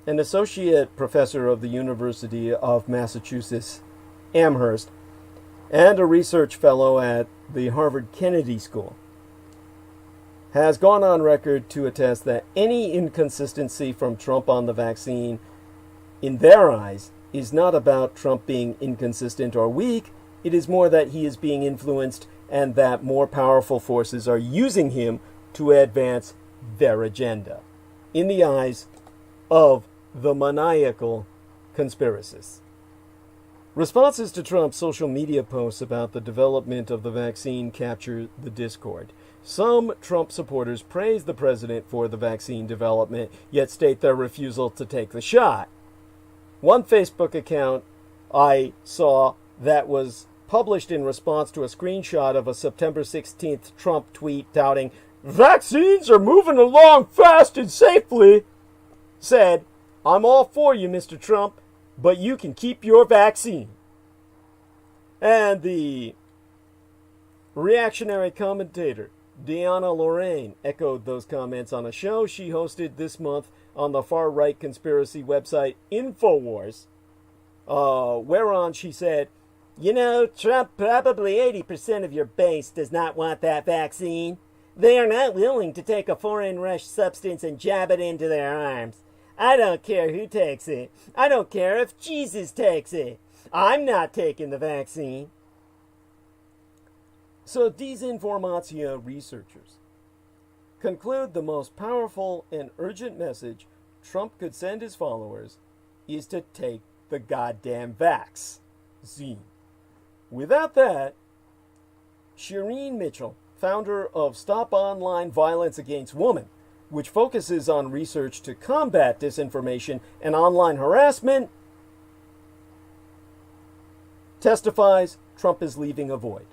an associate professor of the University of Massachusetts Amherst and a research fellow at the Harvard Kennedy School, has gone on record to attest that any inconsistency from Trump on the vaccine, in their eyes, is not about Trump being inconsistent or weak. It is more that he is being influenced and that more powerful forces are using him to advance their agenda, in the eyes of the maniacal conspiracists. Responses to Trump's social media posts about the development of the vaccine capture the discord. Some Trump supporters praise the president for the vaccine development, yet state their refusal to take the shot. One Facebook account I saw that was published in response to a screenshot of a September 16th Trump tweet touting, "Vaccines are moving along fast and safely," said, "I'm all for you, Mr. Trump, but you can keep your vaccine." And the Reactionary commentator Deanna Lorraine echoed those comments on a show she hosted this month on the far-right conspiracy website InfoWars, whereon she said, "You know, Trump, probably 80% of your base does not want that vaccine. They are not willing to take a foreign rush substance and jab it into their arms. I don't care who takes it. I don't care if Jesus takes it. I'm not taking the vaccine." So Disenfranchised researchers conclude the most powerful and urgent message Trump could send his followers is to take the goddamn vaccine. Without that, Shireen Mitchell, founder of Stop Online Violence Against Women, which focuses on research to combat disinformation and online harassment, testifies Trump is leaving a void.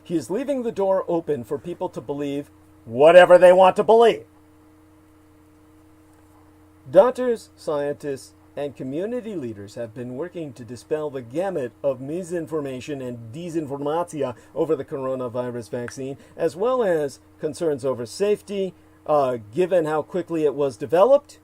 He is leaving the door open for people to believe whatever they want to believe. Doctors, scientists, and community leaders have been working to dispel the gamut of misinformation and disinformatia over the coronavirus vaccine, as well as concerns over safety, given how quickly it was developed.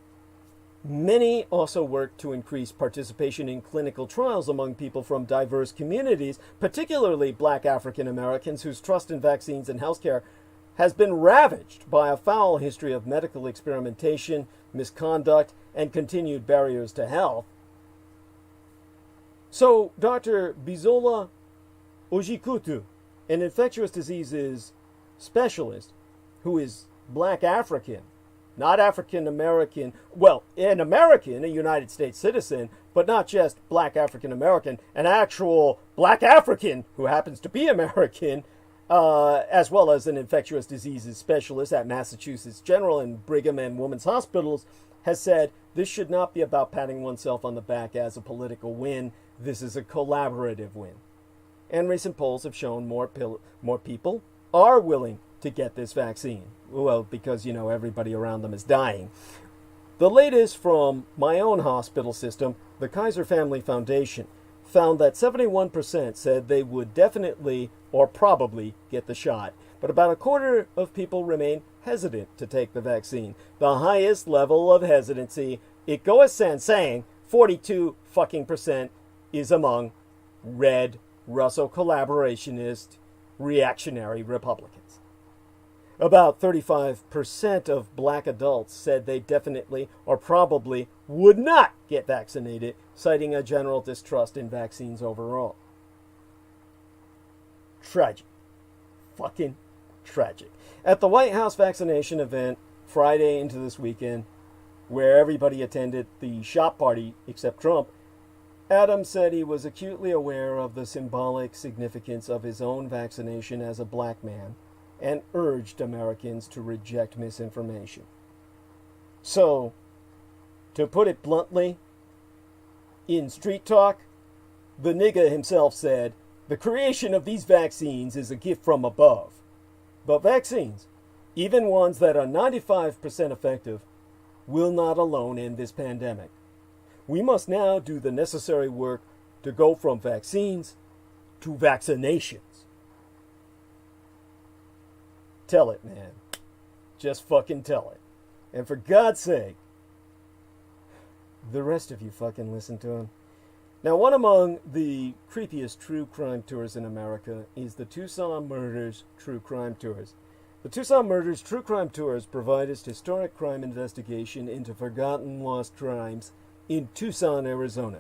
Many also work to increase participation in clinical trials among people from diverse communities, particularly Black African Americans whose trust in vaccines and healthcare has been ravaged by a foul history of medical experimentation, misconduct, and continued barriers to health. So, Dr. Bizola Ojikutu, an infectious diseases specialist who is Black African, not African American, well, an American, a United States citizen, but not just Black African American, an actual Black African who happens to be American, as well as an infectious diseases specialist at Massachusetts General and Brigham and Women's Hospitals, has said this should not be about patting oneself on the back as a political win. This is a collaborative win. And recent polls have shown more people are willing to get this vaccine. Well, because, you know, everybody around them is dying. The latest from my own hospital system, the Kaiser Family Foundation, found that 71% said they would definitely or probably get the shot. But about a quarter of people remain hesitant to take the vaccine. The highest level of hesitancy, it goes sans saying, 42% is among red, Russo collaborationist, reactionary Republicans. About 35% of Black adults said they definitely or probably would not get vaccinated, citing a general distrust in vaccines overall. Tragic. Fucking tragic. At the White House vaccination event Friday into this weekend, where everybody attended the shop party except Trump, Adams said he was acutely aware of the symbolic significance of his own vaccination as a Black man, and urged Americans to reject misinformation. So, to put it bluntly, in street talk, the nigga himself said, the creation of these vaccines is a gift from above. But vaccines, even ones that are 95% effective, will not alone end this pandemic. We must now do the necessary work to go from vaccines to vaccinations. Tell it, man. Just fucking tell it. And for God's sake, the rest of you fucking listen to him. Now, one among the creepiest true crime tours in America is the Tucson Murders True Crime Tours. The Tucson Murders True Crime Tours provide us historic crime investigation into forgotten lost crimes in Tucson, Arizona.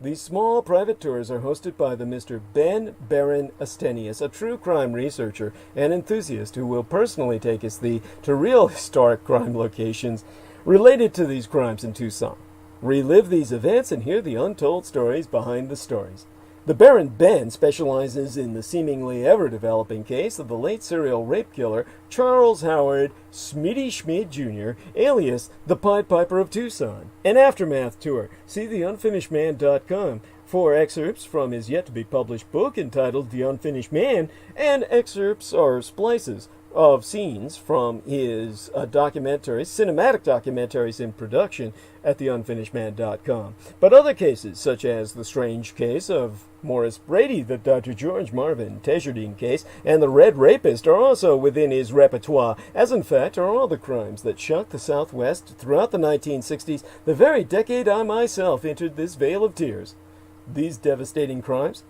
These small private tours are hosted by the Mr. Ben Baron Astenius, a true crime researcher and enthusiast who will personally take us to real historic crime locations related to these crimes in Tucson. Relive these events and hear the untold stories behind the stories. The Baron Ben specializes in the seemingly ever-developing case of the late serial rape killer Charles Howard Smitty Schmidt Jr., alias the Pied Piper of Tucson. An aftermath tour. See theunfinishedman.com for excerpts from his yet-to-be-published book entitled The Unfinished Man, and excerpts or splices of scenes from his documentaries, cinematic documentaries in production at theunfinishedman.com. But other cases, such as the strange case of Morris Brady, the Dr. George Marvin Tejardine case, and the Red Rapist are also within his repertoire, as in fact are all the crimes that shocked the Southwest throughout the 1960s, the very decade I myself entered this vale of tears. These devastating crimes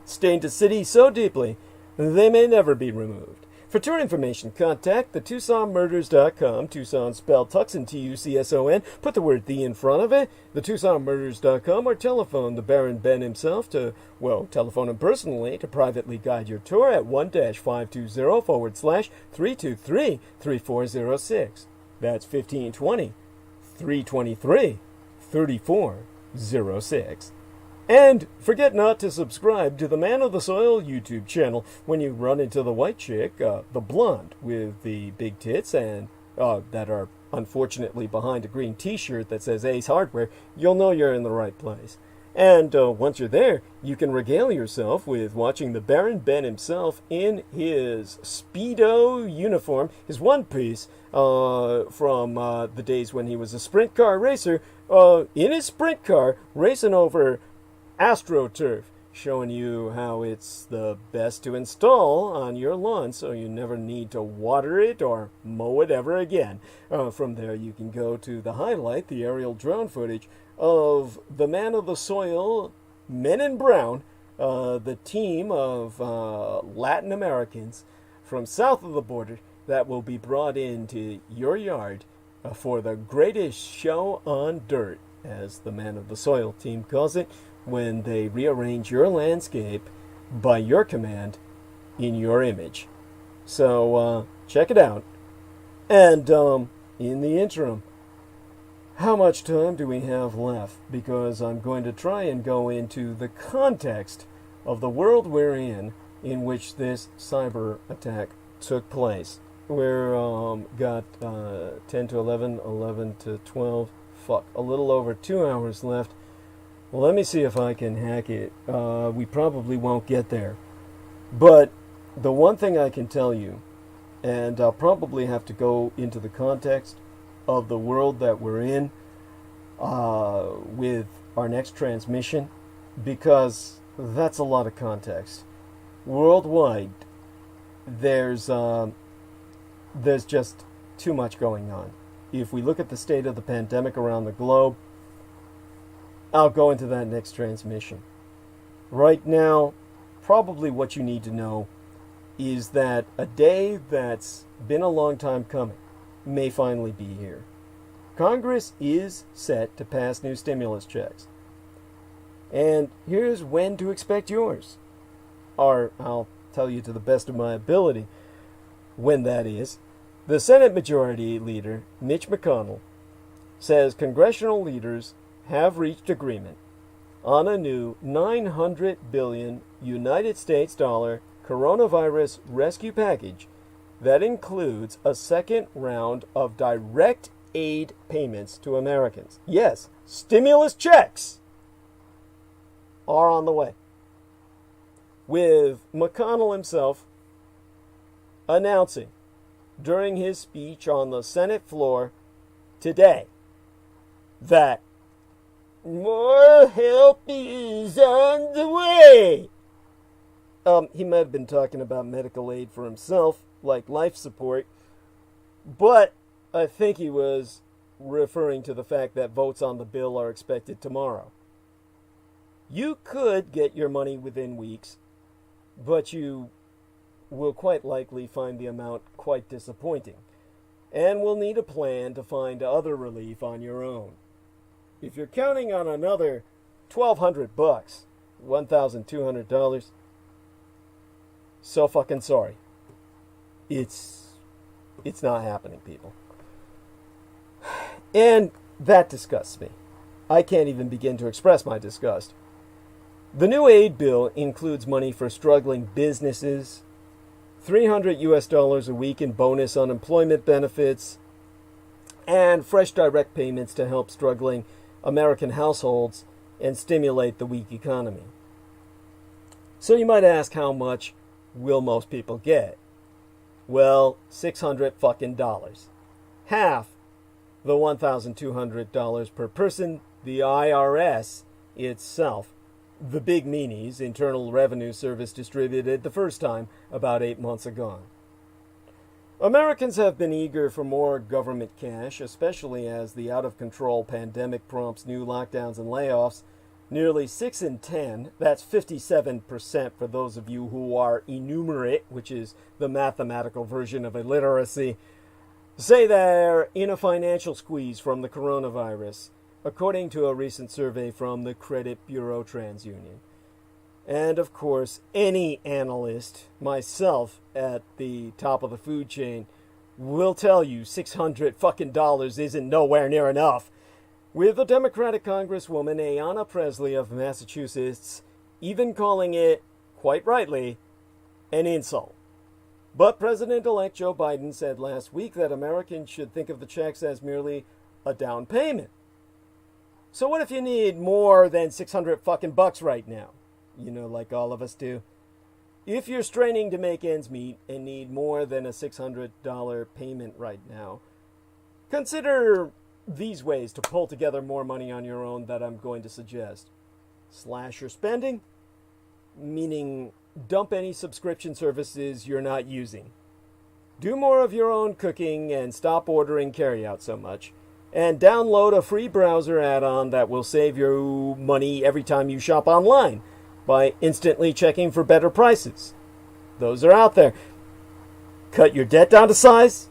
stained a city so deeply they may never be removed. For tour information, contact the TucsonMurders.com, Tucson spelled Tucson, Tucson, put the word "the" in front of it, the TucsonMurders.com, or telephone the Baron Ben himself to, well, telephone him personally to privately guide your tour at 1-520/323-3406. That's 1520-323-3406. And forget not to subscribe to the Man of the Soil YouTube channel when you run into the white chick, the blonde with the big tits and that are unfortunately behind a green t-shirt that says Ace Hardware. You'll know you're in the right place. And once you're there, you can regale yourself with watching the Baron Ben himself in his Speedo uniform, his one piece from the days when he was a sprint car racer, in his sprint car racing over AstroTurf, showing you how it's the best to install on your lawn so you never need to water it or mow it ever again. From there you can go to the highlight, the aerial drone footage of the Man of the Soil, Men in Brown, the team of Latin Americans from south of the border that will be brought into your yard for the greatest show on dirt, as the Man of the Soil team calls it, when they rearrange your landscape by your command in your image. So check it out. And in the interim, how much time do we have left? Because I'm going to try and go into the context of the world we're in which this cyber attack took place. We're got 10 to 11, 11 to 12, a little over 2 hours left. Well, let me see if I can hack it. We probably won't get there. But the one thing I can tell you, and I'll probably have to go into the context of the world that we're in with our next transmission, because that's a lot of context. Worldwide, there's just too much going on. If we look at the state of the pandemic around the globe, I'll go into that next transmission. Right now, probably what you need to know is that a day that's been a long time coming may finally be here. Congress is set to pass new stimulus checks. And here's when to expect yours. Or I'll tell you to the best of my ability when that is. The Senate Majority Leader, Mitch McConnell, says congressional leaders have reached agreement on a new $900 billion United States dollar coronavirus rescue package that includes a second round of direct aid payments to Americans. Yes, stimulus checks are on the way, with McConnell himself announcing during his speech on the Senate floor today that more help is on the way. He might have been talking about medical aid for himself, like life support, but I think he was referring to the fact that votes on the bill are expected tomorrow. You could get your money within weeks, but you will quite likely find the amount quite disappointing, and will need a plan to find other relief on your own. If you're counting on another $1,200, $1,200, so fucking sorry. It's not happening, people. And that disgusts me. I can't even begin to express my disgust. The new aid bill includes money for struggling businesses, $300 a week in bonus unemployment benefits, and fresh direct payments to help struggling American households and stimulate the weak economy. So you might ask, how much will most people get? Well, $600 half the $1,200 per person the IRS itself, the big meanies, Internal Revenue Service, distributed the first time about 8 months ago. Americans have been eager for more government cash, especially as the out-of-control pandemic prompts new lockdowns and layoffs. Nearly 6 in 10, that's 57% for those of you who are enumerate, which is the mathematical version of illiteracy, say they're in a financial squeeze from the coronavirus, according to a recent survey from the Credit Bureau TransUnion. And of course, any analyst, myself at the top of the food chain, will tell you $600 isn't nowhere near enough, with the Democratic Congresswoman Ayanna Pressley of Massachusetts even calling it, quite rightly, an insult. But President-elect Joe Biden said last week that Americans should think of the checks as merely a down payment. So what if you need more than $600 right now? You know, like all of us do. If you're straining to make ends meet and need more than a $600 payment right now, consider these ways to pull together more money on your own that I'm going to suggest. Slash your spending, meaning dump any subscription services you're not using. Do more of your own cooking and stop ordering carryout so much. And download a free browser add-on that will save you money every time you shop online by instantly checking for better prices. Those are out there. Cut your debt down to size.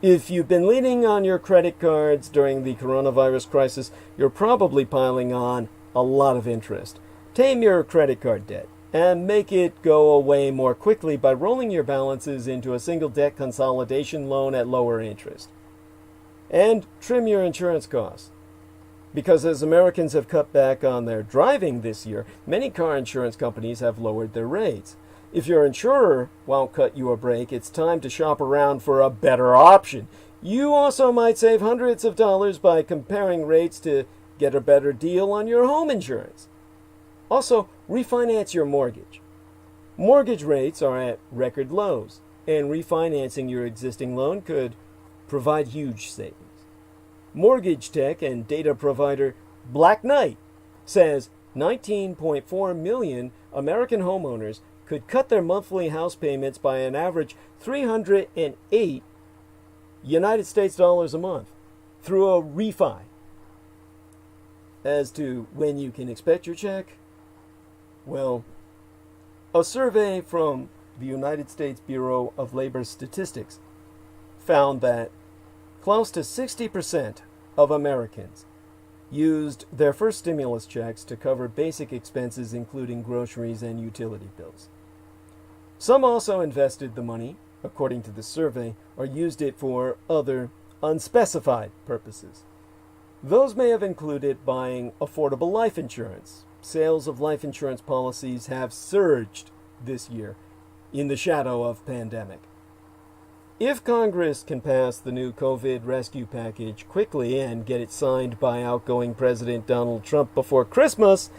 If you've been leaning on your credit cards during the coronavirus crisis, you're probably piling on a lot of interest. Tame your credit card debt and make it go away more quickly by rolling your balances into a single debt consolidation loan at lower interest. And trim your insurance costs. Because as Americans have cut back on their driving this year, many car insurance companies have lowered their rates. If your insurer won't cut you a break, it's time to shop around for a better option. You also might save hundreds of dollars by comparing rates to get a better deal on your home insurance. Also, refinance your mortgage. Mortgage rates are at record lows, and refinancing your existing loan could provide huge savings. Mortgage tech and data provider Black Knight says 19.4 million American homeowners could cut their monthly house payments by an average 308 United States dollars a month through a refi. As to when you can expect your check, well, a survey from the United States Bureau of Labor Statistics found that close to 60% of Americans used their first stimulus checks to cover basic expenses including groceries and utility bills. Some also invested the money, according to the survey, or used it for other unspecified purposes. Those may have included buying affordable life insurance. Sales of life insurance policies have surged this year in the shadow of pandemic. If Congress can pass the new COVID rescue package quickly and get it signed by outgoing President Donald Trump before Christmas,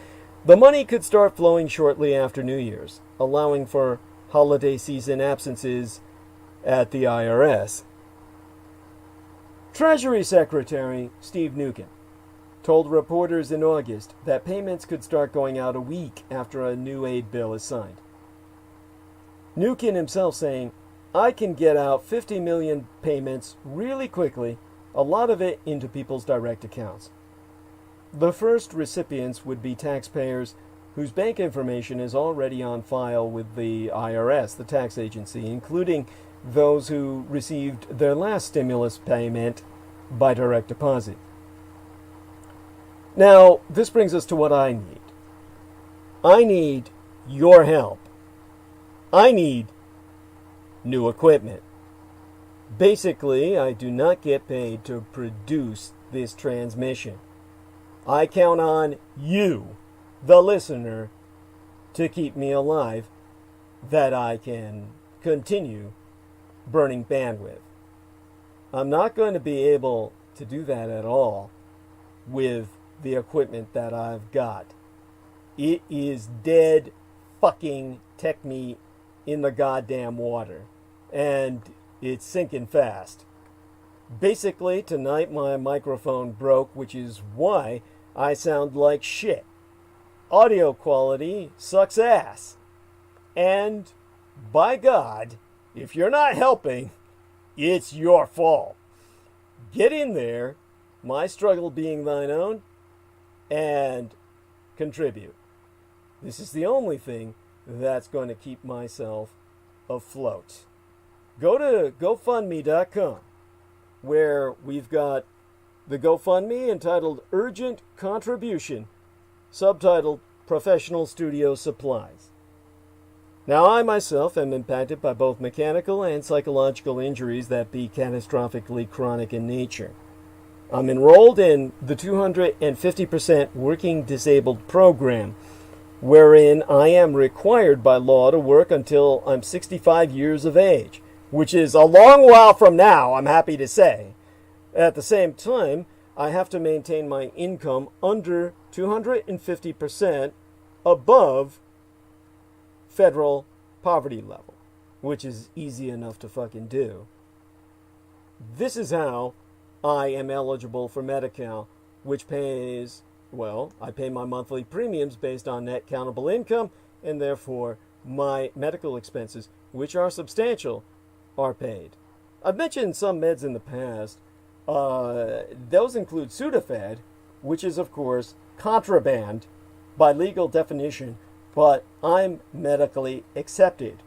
the money could start flowing shortly after New Year's, allowing for holiday season absences at the IRS. Treasury Secretary Steve Mnuchin told reporters in August that payments could start going out a week after a new aid bill is signed. Mnuchin himself saying, "I can get out 50 million payments really quickly, a lot of it into people's direct accounts." The first recipients would be taxpayers whose bank information is already on file with the IRS, the tax agency, including those who received their last stimulus payment by direct deposit. Now, this brings us to what I need. I need your help. I need new equipment. Basically, I do not get paid to produce this transmission. I count on you, the listener, to keep me alive, that I can continue burning bandwidth. I'm not going to be able to do that at all with the equipment that I've got. It is dead fucking tech meat in the goddamn water. and it's sinking fast. Basically, tonight my microphone broke, which is why I sound like shit. Audio quality sucks ass. And, by God, if you're not helping, it's your fault. Get in there, my struggle being thine own, and contribute. This is the only thing that's going to keep myself afloat. Go to GoFundMe.com, where we've got the GoFundMe entitled Urgent Contribution, subtitled Professional Studio Supplies. Now, I myself am impacted by both mechanical and psychological injuries that be catastrophically chronic in nature. I'm enrolled in the 250% Working Disabled program, wherein I am required by law to work until I'm 65 years of age, which is a long while from now, I'm happy to say. At the same time, I have to maintain my income under 250% above federal poverty level, which is easy enough to fucking do. This is how I am eligible for Medi-Cal, which pays, well, I pay my monthly premiums based on net countable income, and therefore my medical expenses, which are substantial, are paid. I've mentioned some meds in the past. Those include Sudafed, which is, of course, contraband by legal definition, but I'm medically accepted.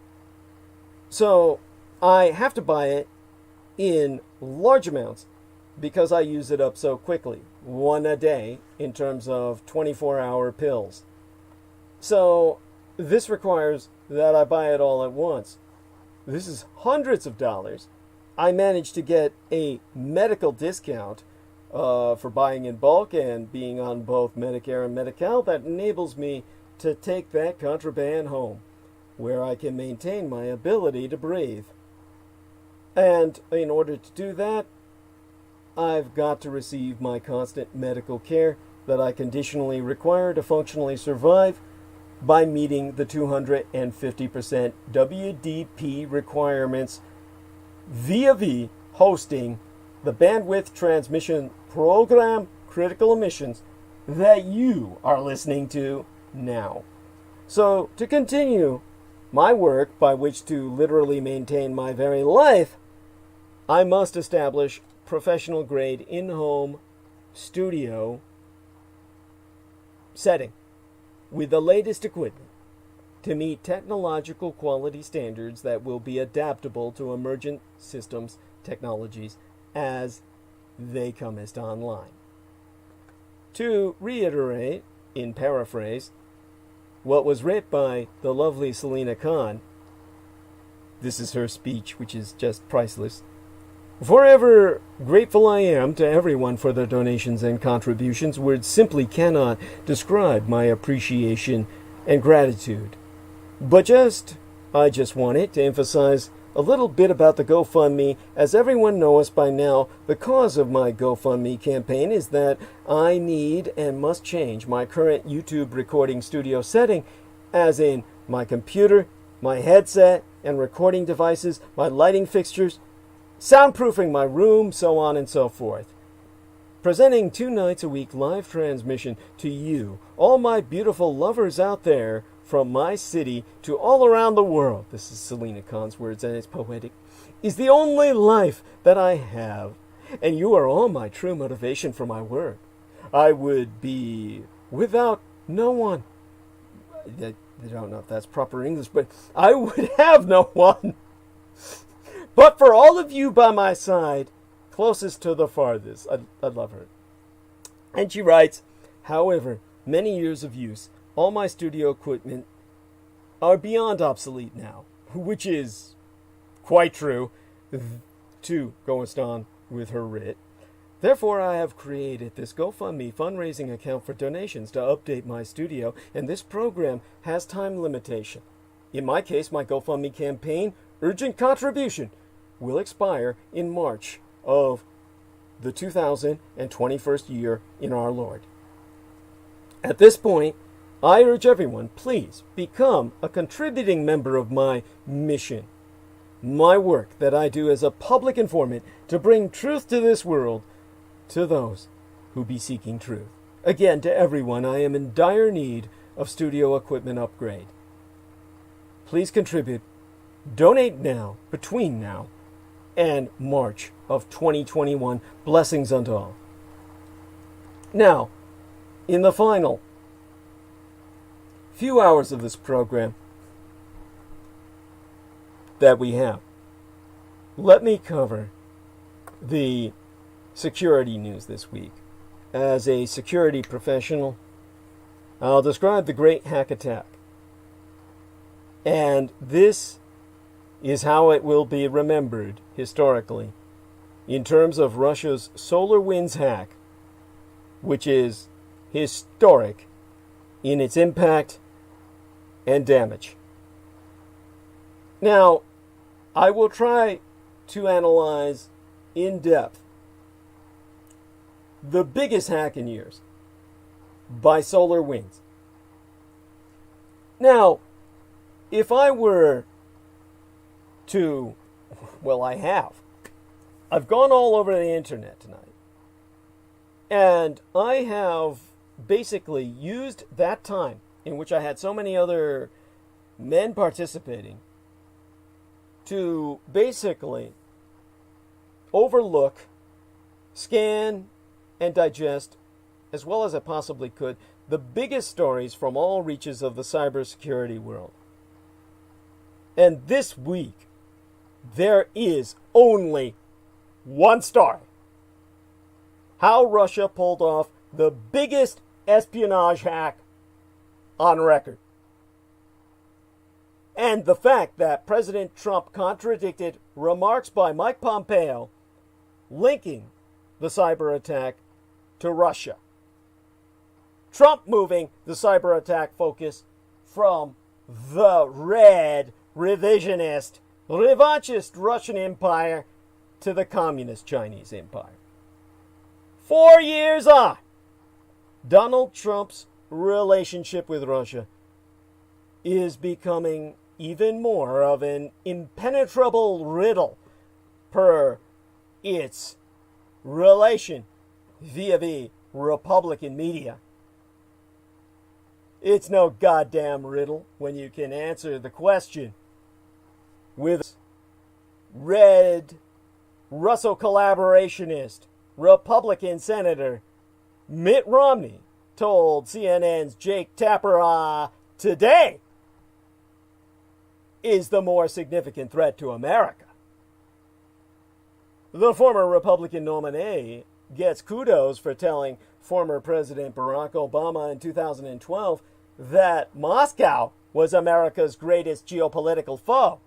So I have to buy it in large amounts because I use it up so quickly, one a day in terms of 24-hour pills. So this requires that I buy it all at once. This is hundreds of dollars. I managed to get a medical discount for buying in bulk and being on both Medicare and Medi-Cal that enables me to take that contraband home, where I can maintain my ability to breathe. And in order to do that, I've got to receive my constant medical care that I conditionally require to functionally survive by meeting the 250% WDP requirements via hosting the bandwidth transmission program Critical Emissions that you are listening to now. So, to continue my work by which to literally maintain my very life, I must establish professional grade in-home studio setting with the latest equipment to meet technological quality standards that will be adaptable to emergent systems, technologies, as they comest online. To reiterate, in paraphrase, what was writ by the lovely Selina Khan, this is her speech, which is just priceless. Forever grateful I am to everyone for their donations and contributions. Words simply cannot describe my appreciation and gratitude. But I just wanted to emphasize a little bit about the GoFundMe. As everyone knows by now, the cause of my GoFundMe campaign is that I need and must change my current YouTube recording studio setting, as in my computer, my headset and recording devices, my lighting fixtures, soundproofing my room, so on and so forth. Presenting 2 nights a week live transmission to you, all my beautiful lovers out there, from my city to all around the world, this is Selina Khan's words and it's poetic, is the only life that I have, and you are all my true motivation for my work. I would be without no one. I don't know if that's proper English, but I would have no one. But for all of you by my side, closest to the farthest, I love her. And she writes, however, many years of use, all my studio equipment are beyond obsolete now, which is quite true, to go on with her writ. Therefore, I have created this GoFundMe fundraising account for donations to update my studio, and this program has time limitation. In my case, my GoFundMe campaign, Urgent Contribution, will expire in March of the 2021st year in our Lord. At this point, I urge everyone, please become a contributing member of my mission. my work that I do as a public informant to bring truth to this world to those who be seeking truth. Again, to everyone, I am in dire need of studio equipment upgrade. Please contribute. Donate now, between now and March of 2021. Blessings unto all. Now, in the final few hours of this program that we have, let me cover the security news this week. As a security professional, I'll describe the Great Hack Attack. And this is how it will be remembered historically in terms of Russia's SolarWinds hack, which is historic in its impact and damage. Now, I will try to analyze in depth the biggest hack in years by SolarWinds. Now, if I were to, well, I've gone all over the internet tonight, and I have basically used that time in which I had so many other men participating to basically overlook, scan, and digest, as well as I possibly could, the biggest stories from all reaches of the cybersecurity world. And this week, there is only one story. How Russia pulled off the biggest espionage hack on record. And the fact that President Trump contradicted remarks by Mike Pompeo linking the cyber attack to Russia. Trump moving the cyber attack focus from the red, revisionist, revanchist Russian Empire to the communist Chinese Empire. 4 years on, Donald Trump's relationship with Russia is becoming even more of an impenetrable riddle per its relation vis-a-vis Republican media. It's no goddamn riddle when you can answer the question with red Russo collaborationist Republican Senator Mitt Romney told CNN's Jake Tapper today is the more significant threat to America. The former Republican nominee gets kudos for telling former President Barack Obama in 2012 that Moscow was America's greatest geopolitical foe.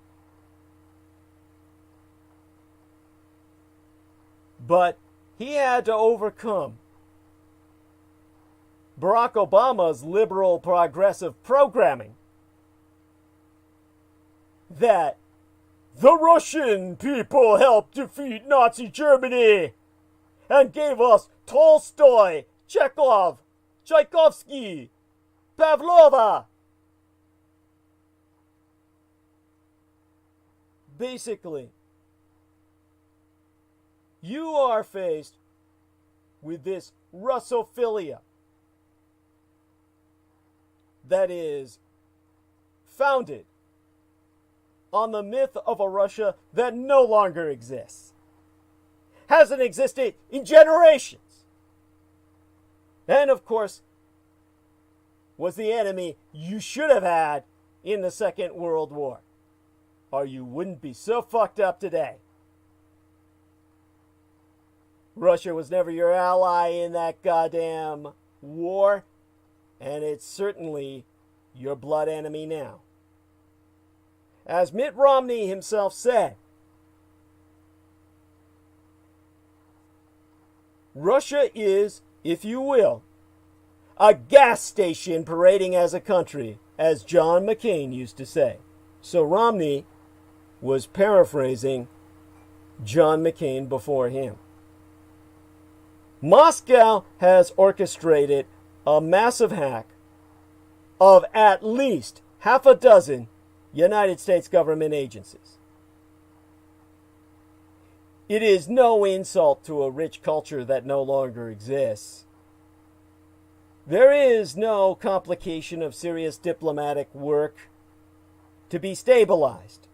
But he had to overcome Barack Obama's liberal progressive programming that the Russian people helped defeat Nazi Germany and gave us Tolstoy, Chekhov, Tchaikovsky, Pavlova. Basically, you are faced with this Russophilia that is founded on the myth of a Russia that no longer exists. Hasn't existed in generations. And of course, was the enemy you should have had in the Second World War. Or you wouldn't be so fucked up today. Russia was never your ally in that goddamn war, and it's certainly your blood enemy now. As Mitt Romney himself said, Russia is, if you will, a gas station parading as a country, as John McCain used to say. So Romney was paraphrasing John McCain before him. Moscow has orchestrated a massive hack of at least half a dozen United States government agencies. It is no insult to a rich culture that no longer exists. There is no complication of serious diplomatic work to be stabilized.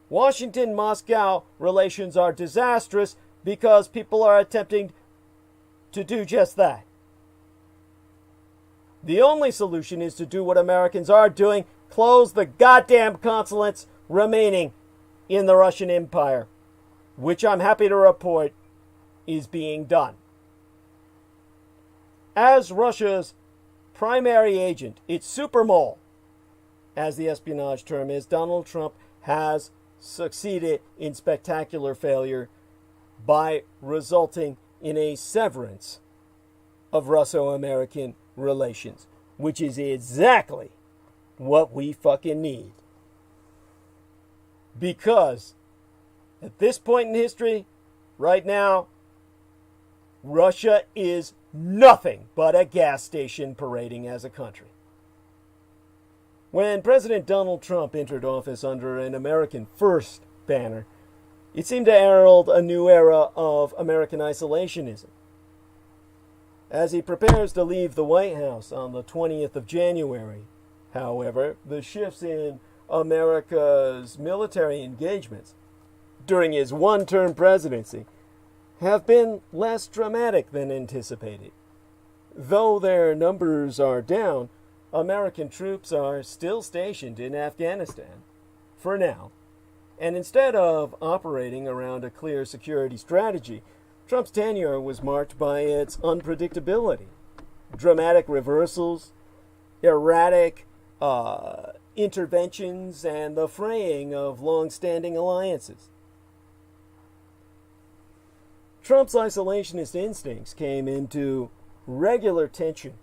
Washington-Moscow relations are disastrous because people are attempting to do just that. The only solution is to do what Americans are doing: close the goddamn consulates remaining in the Russian Empire, which I'm happy to report is being done. As Russia's primary agent, its super mole, as the espionage term is, Donald Trump has succeeded in spectacular failure by resulting in a severance of Russo-American relations, which is exactly what we fucking need. Because at this point in history, right now, Russia is nothing but a gas station parading as a country. When President Donald Trump entered office under an American First banner, it seemed to herald a new era of American isolationism. As he prepares to leave the White House on the 20th of January, however, the shifts in America's military engagements during his one-term presidency have been less dramatic than anticipated. Though their numbers are down, American troops are still stationed in Afghanistan, for now, and instead of operating around a clear security strategy, Trump's tenure was marked by its unpredictability, dramatic reversals, erratic interventions, and the fraying of long-standing alliances. Trump's isolationist instincts came into regular tension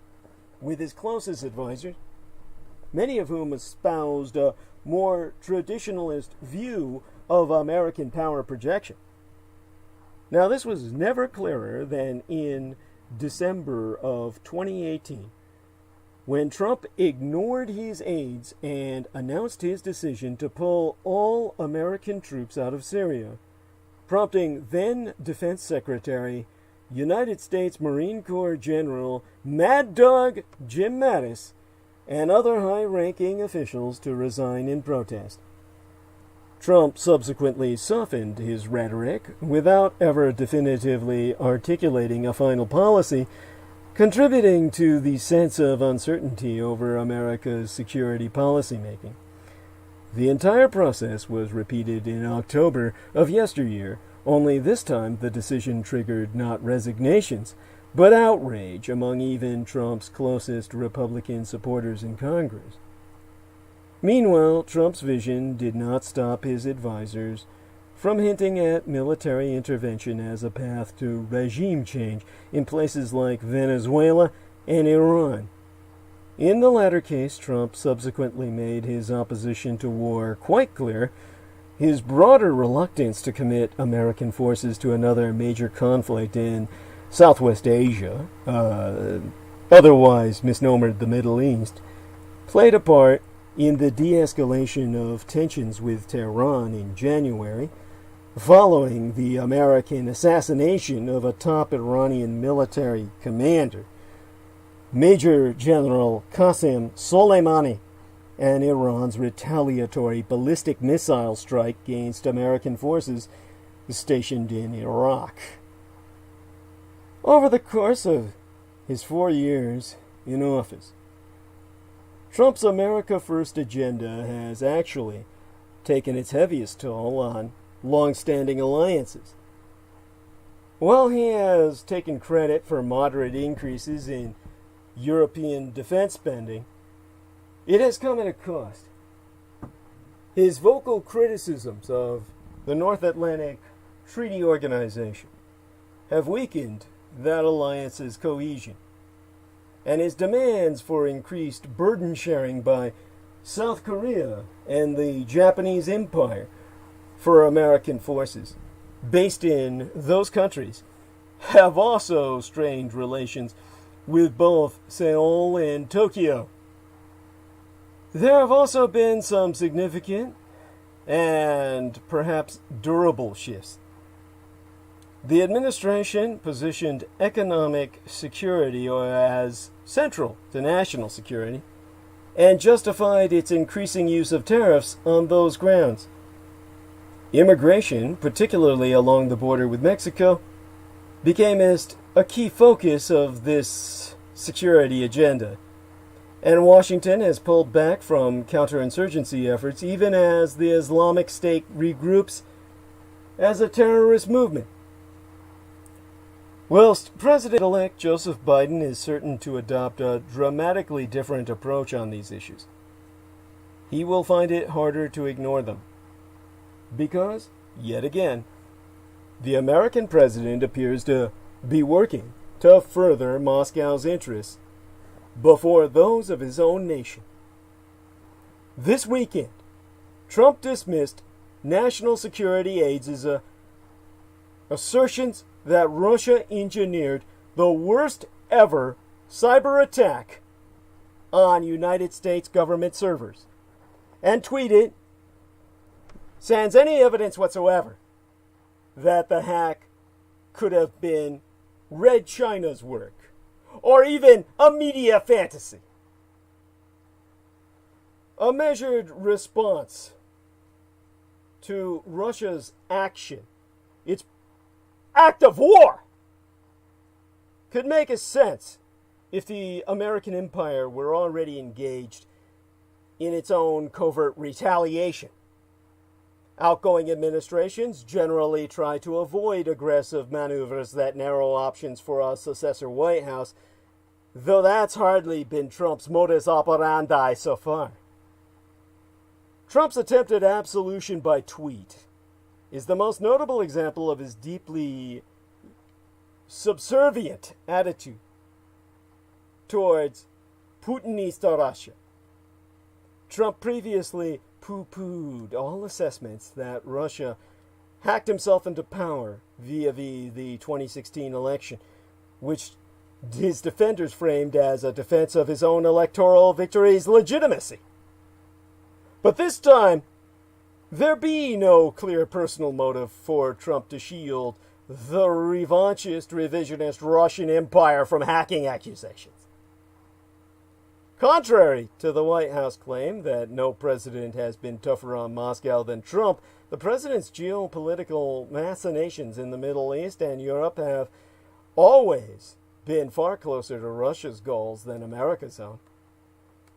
with his closest advisors, many of whom espoused a more traditionalist view of American power projection. Now, this was never clearer than in December of 2018, when Trump ignored his aides and announced his decision to pull all American troops out of Syria, prompting then Defense Secretary, United States Marine Corps General Mad Dog Jim Mattis, and other high-ranking officials to resign in protest. Trump subsequently softened his rhetoric without ever definitively articulating a final policy, contributing to the sense of uncertainty over America's security policymaking. The entire process was repeated in October of yesteryear, only this time the decision triggered not resignations, but outrage among even Trump's closest Republican supporters in Congress. Meanwhile, Trump's vision did not stop his advisors from hinting at military intervention as a path to regime change in places like Venezuela and Iran. In the latter case, Trump subsequently made his opposition to war quite clear, his broader reluctance to commit American forces to another major conflict in Southwest Asia, otherwise misnomered the Middle East, played a part in the de-escalation of tensions with Tehran in January, following the American assassination of a top Iranian military commander, Major General Qasem Soleimani, and Iran's retaliatory ballistic missile strike against American forces stationed in Iraq. Over the course of his 4 years in office, Trump's America First agenda has actually taken its heaviest toll on long-standing alliances. While he has taken credit for moderate increases in European defense spending, it has come at a cost. His vocal criticisms of the North Atlantic Treaty Organization have weakened that alliance's cohesion, and his demands for increased burden sharing by South Korea and the Japanese Empire for American forces based in those countries have also strained relations with both Seoul and Tokyo. There have also been some significant and perhaps durable shifts. The administration positioned economic security as central to national security and justified its increasing use of tariffs on those grounds. Immigration, particularly along the border with Mexico, became a key focus of this security agenda, and Washington has pulled back from counterinsurgency efforts even as the Islamic State regroups as a terrorist movement. Whilst President-elect Joseph Biden is certain to adopt a dramatically different approach on these issues, he will find it harder to ignore them. Because, yet again, the American president appears to be working to further Moscow's interests before those of his own nation. This weekend, Trump dismissed national security aides as assertions that Russia engineered the worst ever cyber attack on United States government servers, and tweeted, sans any evidence whatsoever, that the hack could have been Red China's work, or even a media fantasy. A measured response to Russia's action, its act of war, could make a sense if the American empire were already engaged in its own covert retaliation. Outgoing administrations generally try to avoid aggressive maneuvers that narrow options for a successor White House, though that's hardly been Trump's modus operandi so far. Trump's attempted absolution by tweet is the most notable example of his deeply subservient attitude towards Putinist Russia. Trump previously poo-pooed all assessments that Russia hacked himself into power via the 2016 election, which his defenders framed as a defense of his own electoral victory's legitimacy. But this time, there be no clear personal motive for Trump to shield the revanchist, revisionist Russian Empire from hacking accusations. Contrary to the White House claim that no president has been tougher on Moscow than Trump, the president's geopolitical machinations in the Middle East and Europe have always been far closer to Russia's goals than America's own.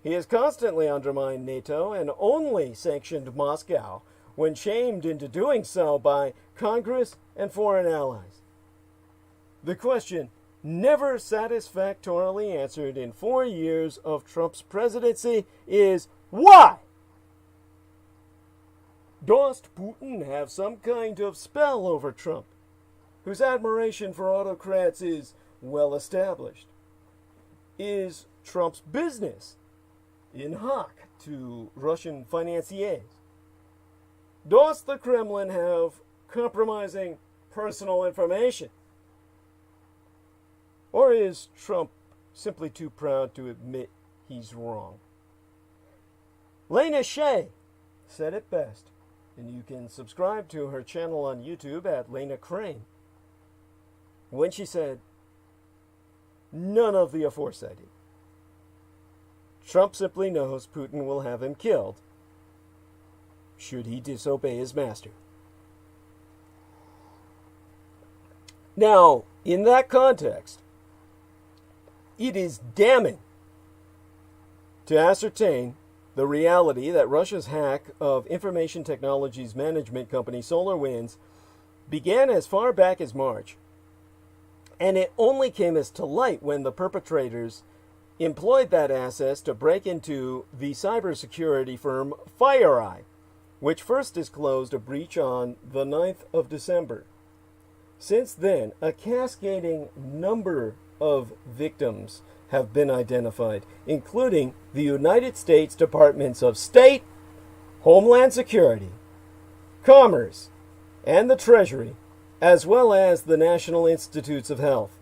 He has constantly undermined NATO and only sanctioned Moscow when shamed into doing so by Congress and foreign allies. The question, never satisfactorily answered in 4 years of Trump's presidency, is why? Does Putin have some kind of spell over Trump, whose admiration for autocrats is well established? Is Trump's business in hock to Russian financiers? Does the Kremlin have compromising personal information? Or is Trump simply too proud to admit he's wrong? Lena Shea said it best, and you can subscribe to her channel on YouTube at Lena Crane, when she said, none of the aforesaid. Trump simply knows Putin will have him killed should he disobey his master. Now, in that context, it is damning to ascertain the reality that Russia's hack of information technologies management company SolarWinds began as far back as March, and it only came as to light when the perpetrators employed that access to break into the cybersecurity firm FireEye, which first disclosed a breach on the 9th of December. Since then, a cascading number of victims have been identified, including the United States Departments of State, Homeland Security, Commerce, and the Treasury, as well as the National Institutes of Health.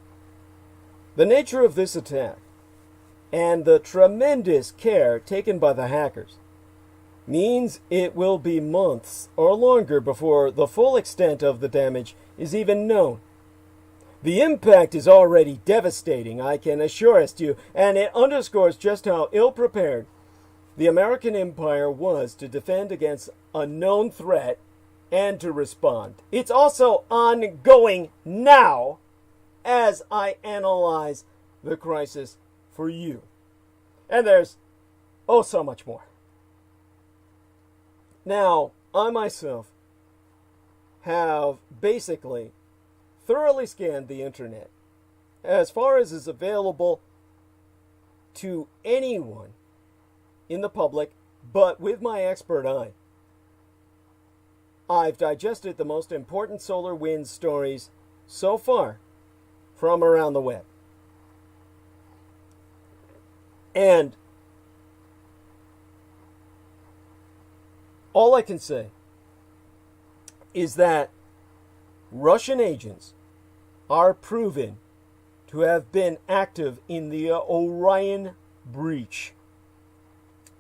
The nature of this attack and the tremendous care taken by the hackers means it will be months or longer before the full extent of the damage is even known. The impact is already devastating, I can assure you, and it underscores just how ill-prepared the American empire was to defend against a known threat and to respond. It's also ongoing now as I analyze the crisis for you. And there's so much more. Now, I myself have basically thoroughly scanned the internet as far as is available to anyone in the public, but with my expert eye. I've digested the most important solar wind stories so far from around the web. And all I can say is that Russian agents are proven to have been active in the Orion breach,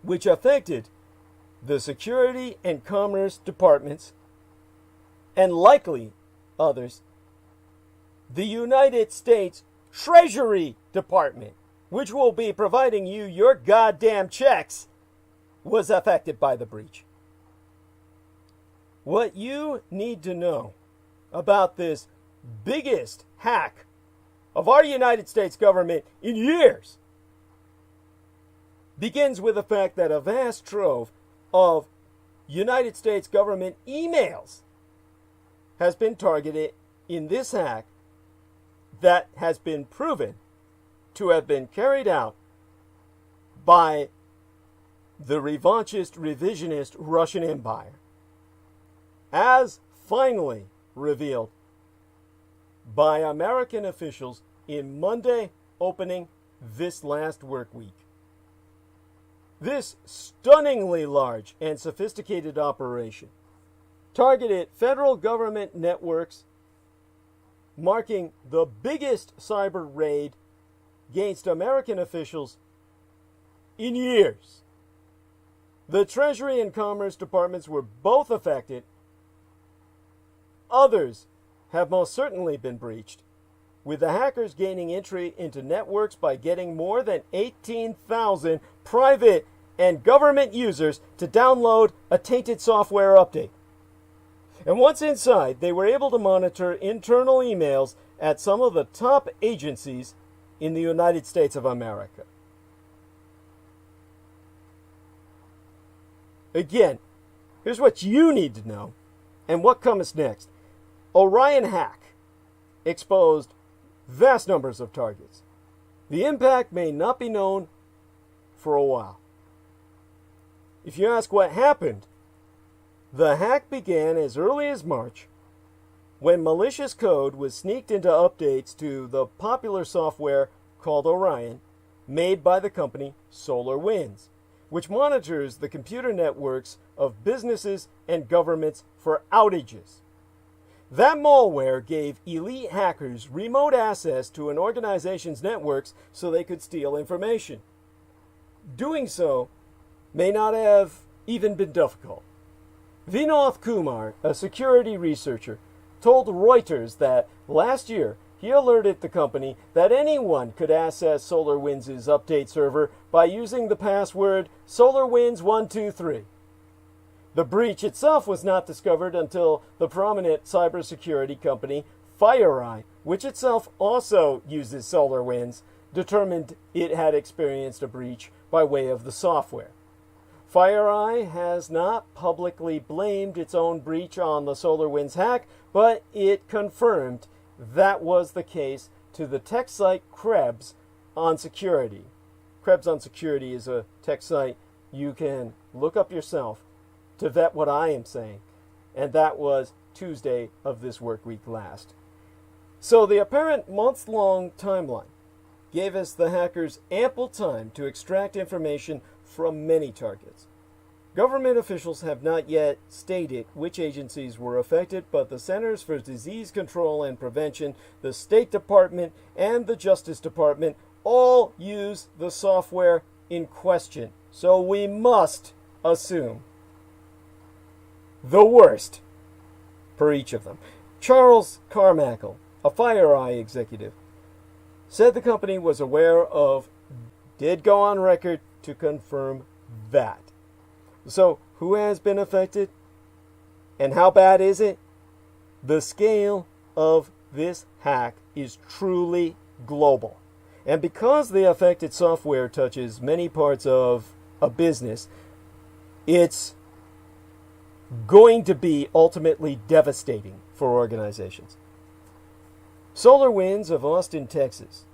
which affected the Security and Commerce Departments, and likely others, the United States Treasury Department, which will be providing you your goddamn checks, was affected by the breach. What you need to know about this biggest hack of our United States government in years begins with the fact that a vast trove of United States government emails has been targeted in this hack that has been proven to have been carried out by the revanchist, revisionist Russian Empire, as finally revealed by American officials in Monday opening this last work week. This stunningly large and sophisticated operation targeted federal government networks, marking the biggest cyber raid against American officials in years. The Treasury and Commerce Departments were both affected. Others have most certainly been breached, with the hackers gaining entry into networks by getting more than 18,000 private and government users to download a tainted software update. And once inside, they were able to monitor internal emails at some of the top agencies in the United States of America. Again, here's what you need to know and what comes next. Orion hack exposed vast numbers of targets. The impact may not be known for a while. If you ask what happened, the hack began as early as March, when malicious code was sneaked into updates to the popular software called Orion, made by the company SolarWinds, which monitors the computer networks of businesses and governments for outages. That malware gave elite hackers remote access to an organization's networks so they could steal information. Doing so may not have even been difficult. Vinod Kumar, a security researcher, told Reuters that last year he alerted the company that anyone could access SolarWinds' update server by using the password SolarWinds123. The breach itself was not discovered until the prominent cybersecurity company FireEye, which itself also uses SolarWinds, determined it had experienced a breach by way of the software. FireEye has not publicly blamed its own breach on the SolarWinds hack, but it confirmed that was the case to the tech site Krebs on Security. Krebs on Security is a tech site you can look up yourself to vet what I am saying, and that was Tuesday of this work week last. So the apparent months-long timeline gave us the hackers ample time to extract information from many targets. Government officials have not yet stated which agencies were affected, but the Centers for Disease Control and Prevention, the State Department, and the Justice Department all use the software in question. So we must assume the worst per each of them. Charles Carmichael, a FireEye executive, said the company was aware of, did go on record to confirm that. So, who has been affected? And how bad is it? The scale of this hack is truly global. And because the affected software touches many parts of a business, it's going to be ultimately devastating for organizations. SolarWinds of Austin, Texas,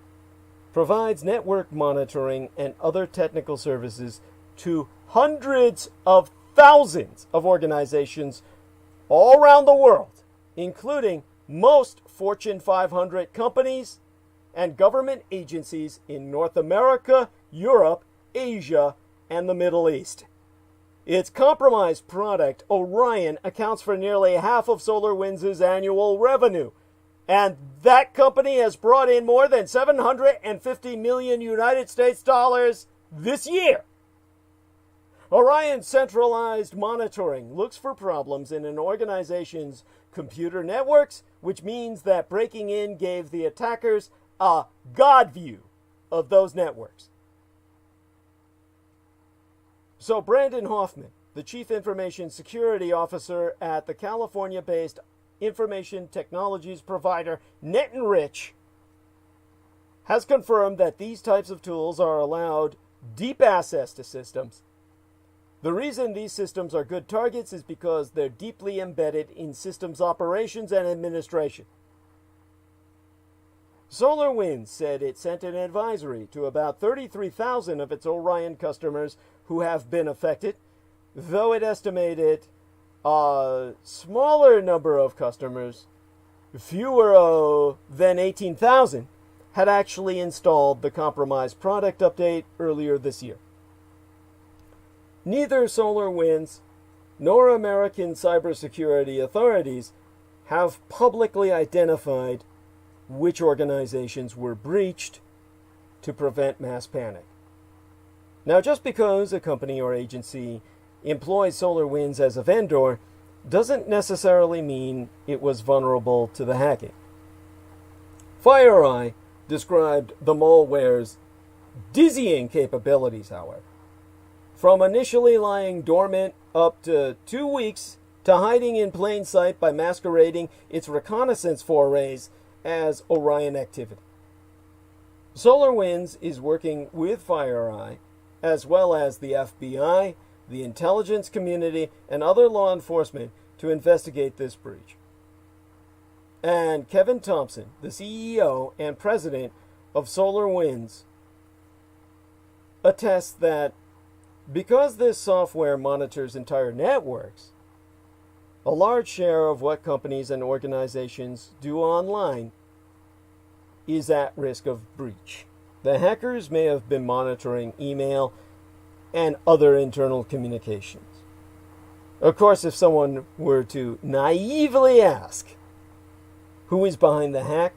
provides network monitoring and other technical services to hundreds of thousands of organizations all around the world, including most Fortune 500 companies and government agencies in North America, Europe, Asia, and the Middle East. Its compromised product, Orion, accounts for nearly half of SolarWinds' annual revenue. And that company has brought in more than 750 million United States dollars this year. Orion's centralized monitoring looks for problems in an organization's computer networks, which means that breaking in gave the attackers a God view of those networks. So Brandon Hoffman, the Chief Information Security Officer at the California-based information technologies provider NetEnrich, has confirmed that these types of tools are allowed deep access to systems. The reason these systems are good targets is because they're deeply embedded in systems operations and administration. SolarWinds said it sent an advisory to about 33,000 of its Orion customers who have been affected, though it estimated a smaller number of customers, fewer than 18,000, had actually installed the compromised product update earlier this year. Neither SolarWinds nor American cybersecurity authorities have publicly identified which organizations were breached to prevent mass panic. Now, just because a company or agency employs SolarWinds as a vendor doesn't necessarily mean it was vulnerable to the hacking. FireEye described the malware's dizzying capabilities, however. From initially lying dormant up to 2 weeks to hiding in plain sight by masquerading its reconnaissance forays as Orion activity. SolarWinds is working with FireEye, as well as the FBI, the intelligence community, and other law enforcement to investigate this breach. And Kevin Thompson, the CEO and president of SolarWinds, attests that because this software monitors entire networks, a large share of what companies and organizations do online is at risk of breach. The hackers may have been monitoring email and other internal communications. Of course, if someone were to naively ask who is behind the hack,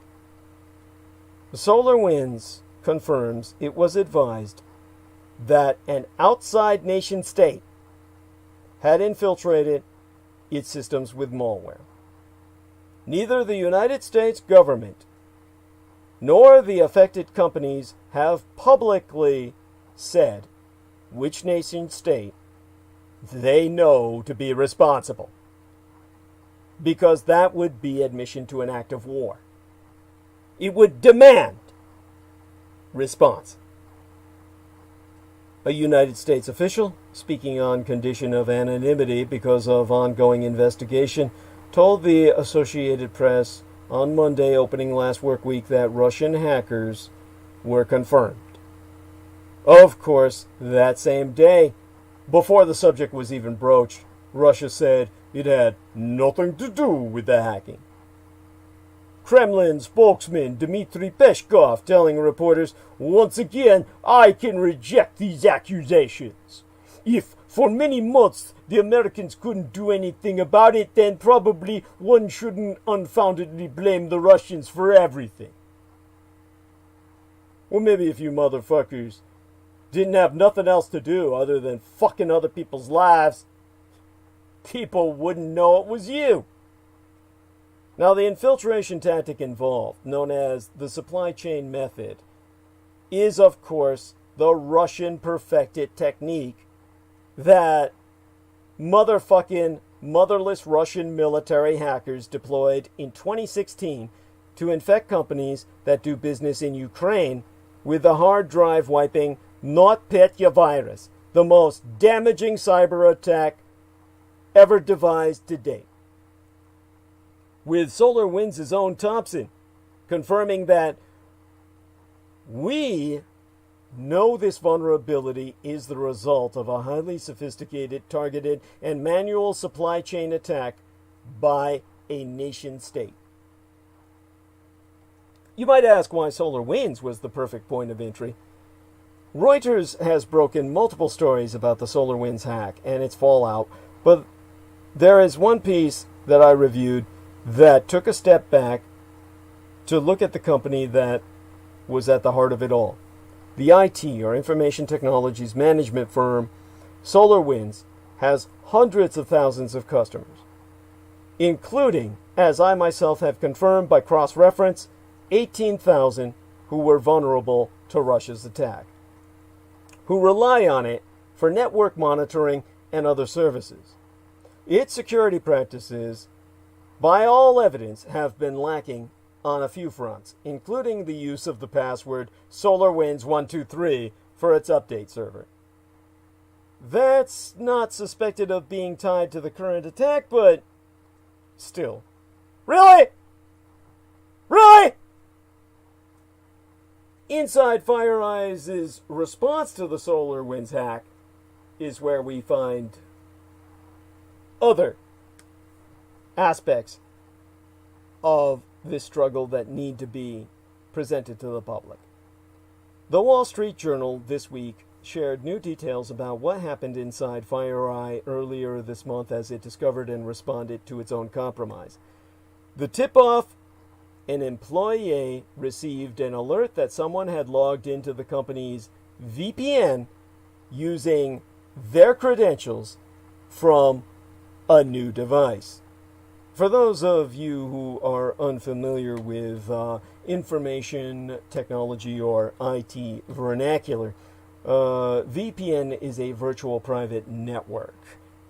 SolarWinds confirms it was advised that an outside nation state had infiltrated its systems with malware. Neither the United States government nor the affected companies have publicly said which nation state they know to be responsible, because that would be admission to an act of war. It would demand response. A United States official, speaking on condition of anonymity because of ongoing investigation, told the Associated Press on Monday opening last work week that Russian hackers were confirmed. Of course, that same day, before the subject was even broached, Russia said it had nothing to do with the hacking. Kremlin spokesman Dmitry Peskov telling reporters, "Once again, I can reject these accusations. If for many months the Americans couldn't do anything about it, then probably one shouldn't unfoundedly blame the Russians for everything." Well, maybe if you motherfuckers didn't have nothing else to do other than fucking other people's lives, people wouldn't know it was you. Now, the infiltration tactic involved, known as the supply chain method, is, of course, the Russian perfected technique that motherfucking motherless Russian military hackers deployed in 2016 to infect companies that do business in Ukraine with the hard drive wiping NotPetya virus, the most damaging cyber attack ever devised to date. With SolarWinds' own Thompson confirming that we know this vulnerability is the result of a highly sophisticated, targeted, and manual supply chain attack by a nation state. You might ask why SolarWinds was the perfect point of entry. Reuters has broken multiple stories about the SolarWinds hack and its fallout, but there is one piece that I reviewed that took a step back to look at the company that was at the heart of it all. The IT, or Information Technologies Management firm, SolarWinds, has hundreds of thousands of customers, including, as I myself have confirmed by cross-reference, 18,000 who were vulnerable to Russia's attack, who rely on it for network monitoring and other services. Its security practices, by all evidence, have been lacking on a few fronts, including the use of the password SolarWinds123 for its update server. That's not suspected of being tied to the current attack, but still. Really? Really? Inside FireEye's response to the SolarWinds hack is where we find other aspects of this struggle that need to be presented to the public. The Wall Street Journal this week shared new details about what happened inside FireEye earlier this month as it discovered and responded to its own compromise. The tip-off: an employee received an alert that someone had logged into the company's VPN using their credentials from a new device. For those of you who are unfamiliar with information technology or IT vernacular, VPN is a virtual private network.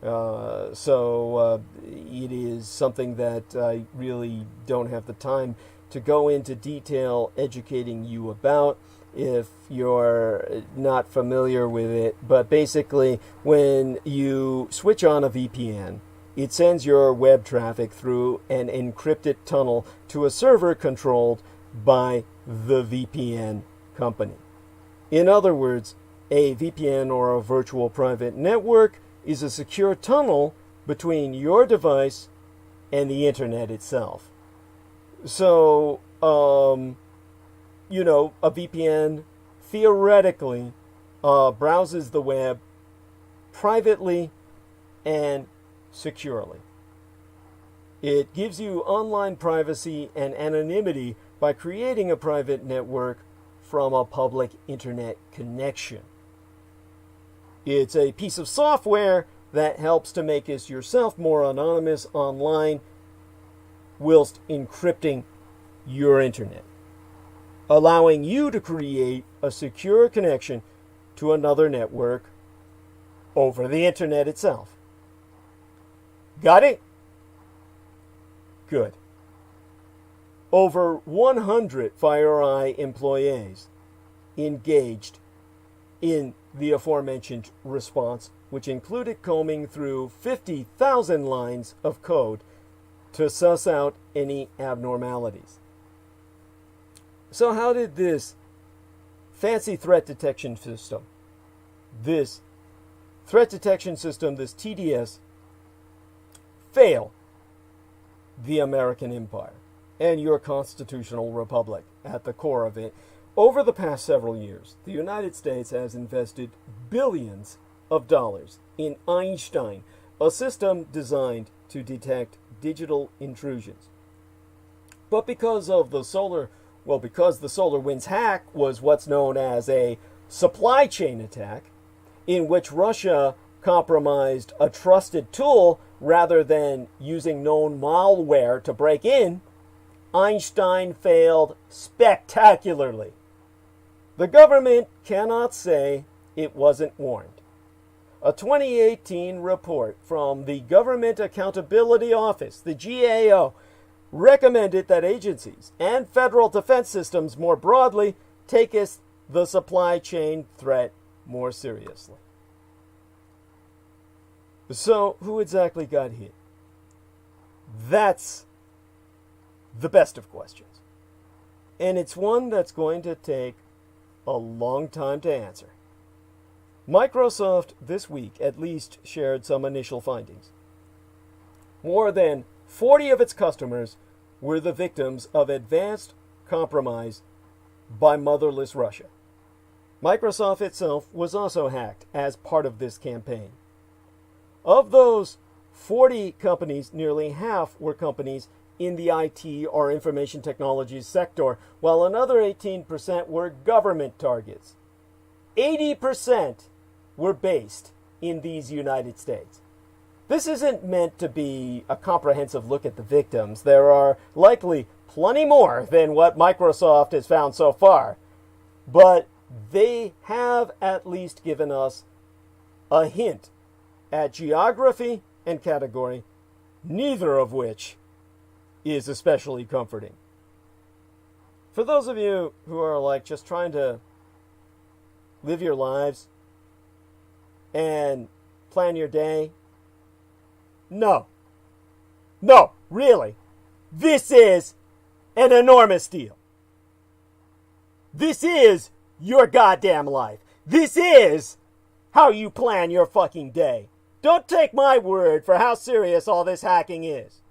So it is something that I really don't have the time to go into detail educating you about if you're not familiar with it. But basically, when you switch on a VPN, it sends your web traffic through an encrypted tunnel to a server controlled by the VPN company. In other words, a VPN, or a virtual private network, is a secure tunnel between your device and the internet itself. So, a VPN theoretically browses the web privately and securely. It gives you online privacy and anonymity by creating a private network from a public internet connection. It's a piece of software that helps to make us yourself more anonymous online whilst encrypting your internet, allowing you to create a secure connection to another network over the internet itself. Got it? Good. Over 100 FireEye employees engaged in the aforementioned response, which included combing through 50,000 lines of code to suss out any abnormalities. So how did this fancy threat detection system, this TDS, fail the American empire and your constitutional republic at the core of it? Over the past several years, the United States has invested billions of dollars in Einstein, a system designed to detect digital intrusions. But because the SolarWinds hack was what's known as a supply chain attack, in which Russia compromised a trusted tool rather than using known malware to break in, Einstein failed spectacularly. The government cannot say it wasn't warned. A 2018 report from the Government Accountability Office, the GAO, recommended that agencies and federal defense systems more broadly take the supply chain threat more seriously. So, who exactly got hit? That's the best of questions. And it's one that's going to take a long time to answer. Microsoft this week at least shared some initial findings. More than 40 of its customers were the victims of advanced compromise by motherless Russia. Microsoft itself was also hacked as part of this campaign. Of those 40 companies, nearly half were companies in the IT or information technologies sector, while another 18% were government targets. 80% were based in these United States. This isn't meant to be a comprehensive look at the victims. There are likely plenty more than what Microsoft has found so far, but they have at least given us a hint at geography and category, neither of which is especially comforting. For those of you who are like just trying to live your lives and plan your day, no, really, this is an enormous deal. This is your goddamn life. This is how you plan your fucking day. Don't take my word for how serious all this hacking is.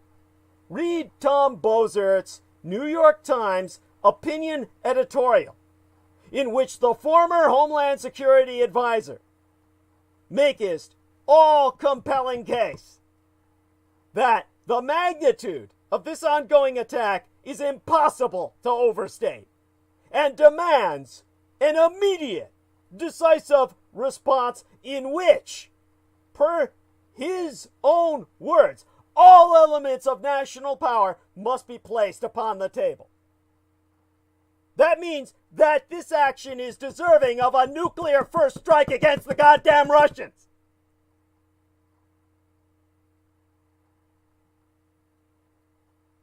Read Tom Bozert's New York Times opinion editorial, in which the former Homeland Security advisor maketh all compelling case that the magnitude of this ongoing attack is impossible to overstate and demands an immediate, decisive response in which, per his own words, all elements of national power must be placed upon the table. That means that this action is deserving of a nuclear first strike against the goddamn Russians.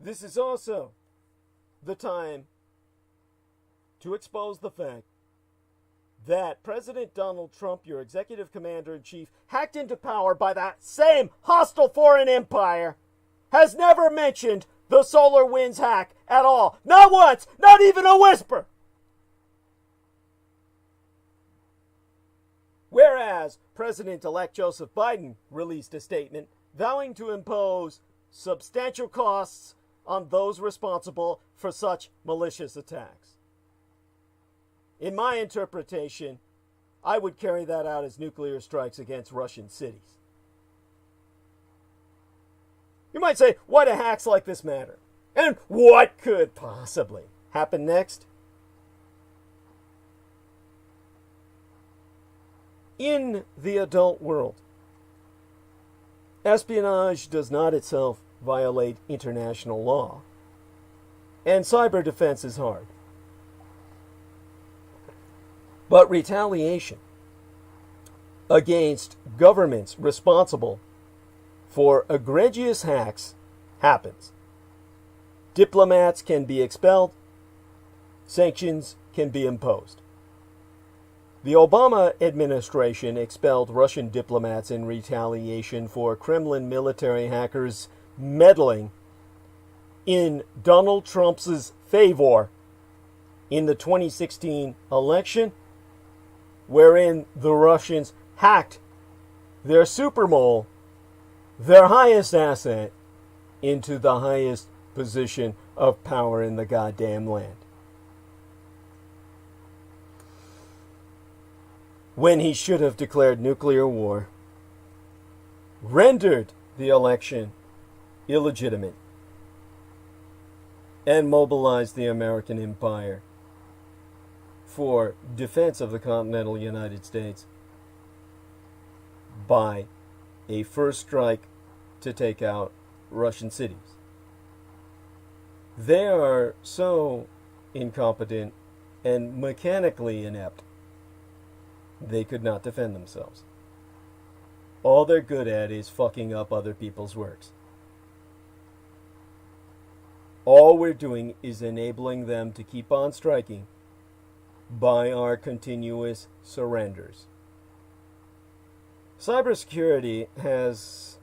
This is also the time to expose the fact that President Donald Trump, your executive commander-in-chief, hacked into power by that same hostile foreign empire, has never mentioned the SolarWinds hack at all. Not once, not even a whisper. Whereas President-elect Joseph Biden released a statement vowing to impose substantial costs on those responsible for such malicious attacks. In my interpretation, I would carry that out as nuclear strikes against Russian cities. You might say, why do hacks like this matter? And what could possibly happen next? In the adult world, espionage does not itself violate international law, and cyber defense is hard. But retaliation against governments responsible for egregious hacks happens. Diplomats can be expelled. Sanctions can be imposed. The Obama administration expelled Russian diplomats in retaliation for Kremlin military hackers meddling in Donald Trump's favor in the 2016 election, wherein the Russians hacked their supermole, their highest asset, into the highest position of power in the goddamn land. When he should have declared nuclear war, rendered the election illegitimate, and mobilized the American empire for defense of the continental United States by a first strike to take out Russian cities. They are so incompetent and mechanically inept, they could not defend themselves. All they're good at is fucking up other people's works. All we're doing is enabling them to keep on striking by our continuous surrenders. Cybersecurity has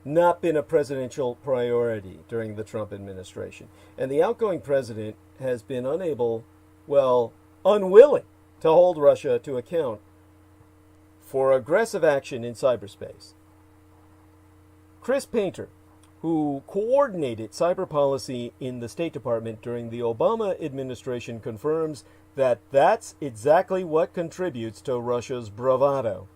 not been a presidential priority during the Trump administration, and the outgoing president has been unable, well, unwilling to hold Russia to account for aggressive action in cyberspace. Chris Painter, who coordinated cyber policy in the State Department during the Obama administration, confirms that that's exactly what contributes to Russia's bravado.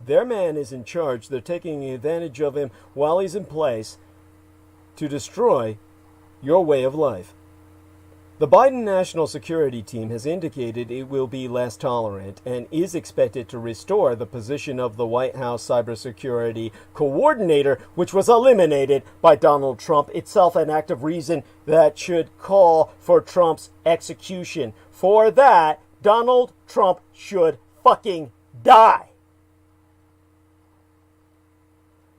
Their man is in charge. They're taking advantage of him while he's in place to destroy your way of life. The Biden National Security Team has indicated it will be less tolerant and is expected to restore the position of the White House Cybersecurity Coordinator, which was eliminated by Donald Trump, itself an act of reason that should call for Trump's execution. For that, Donald Trump should fucking die.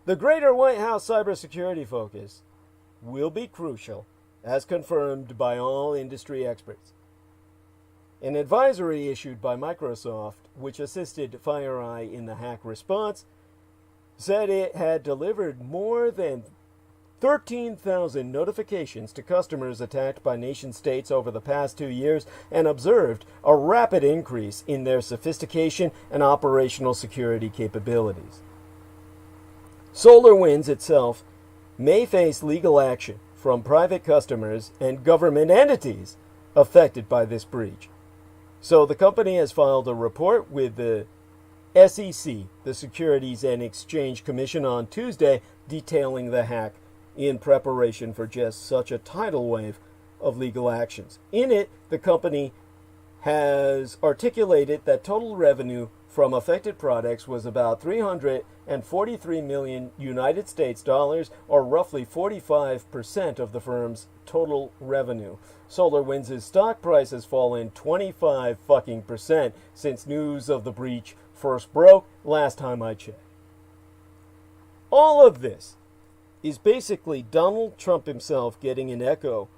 The greater White House cybersecurity focus will be crucial, as confirmed by all industry experts. An advisory issued by Microsoft, which assisted FireEye in the hack response, said it had delivered more than 13,000 notifications to customers attacked by nation-states over the past 2 years and observed a rapid increase in their sophistication and operational security capabilities. SolarWinds itself may face legal action from private customers and government entities affected by this breach. So the company has filed a report with the SEC, the Securities and Exchange Commission, on Tuesday, detailing the hack in preparation for just such a tidal wave of legal actions. In it, the company has articulated that total revenue from affected products was about 343 million United States dollars, or roughly 45% of the firm's total revenue. SolarWinds' stock price has fallen 25% since news of the breach first broke last time I checked. All of this is basically Donald Trump himself getting an echo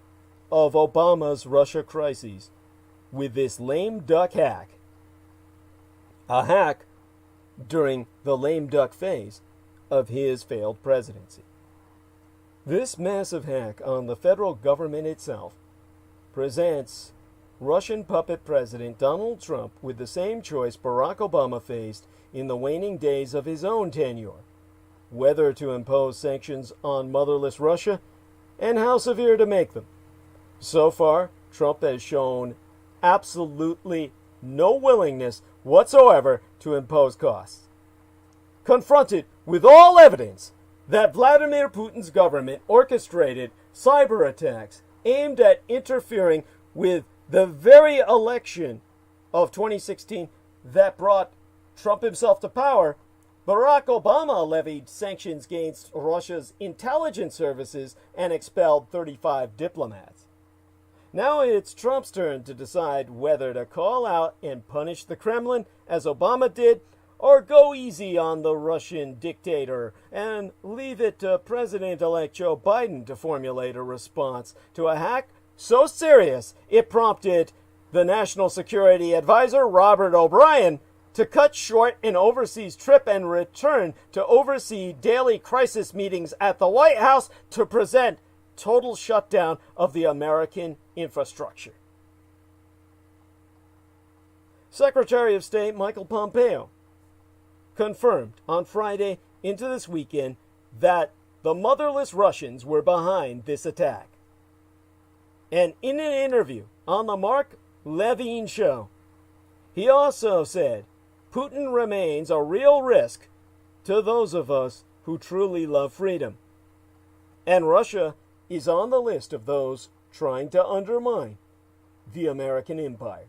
of Obama's Russia crises with this lame duck hack. A hack during the lame duck phase of his failed presidency. This massive hack on the federal government itself presents Russian puppet President Donald Trump with the same choice Barack Obama faced in the waning days of his own tenure: whether to impose sanctions on motherless Russia and how severe to make them. So far, Trump has shown absolutely no willingness whatsoever to impose costs. Confronted with all evidence that Vladimir Putin's government orchestrated cyber attacks aimed at interfering with the very election of 2016 that brought Trump himself to power, Barack Obama levied sanctions against Russia's intelligence services and expelled 35 diplomats. Now it's Trump's turn to decide whether to call out and punish the Kremlin, as Obama did, or go easy on the Russian dictator and leave it to President-elect Joe Biden to formulate a response to a hack so serious it prompted the National Security Advisor Robert O'Brien to cut short an overseas trip and return to oversee daily crisis meetings at the White House to present total shutdown of the American infrastructure. Secretary of State Michael Pompeo confirmed on Friday into this weekend that the motherless Russians were behind this attack. And in an interview on the Mark Levine show, he also said Putin remains a real risk to those of us who truly love freedom. And Russia is on the list of those trying to undermine the American empire.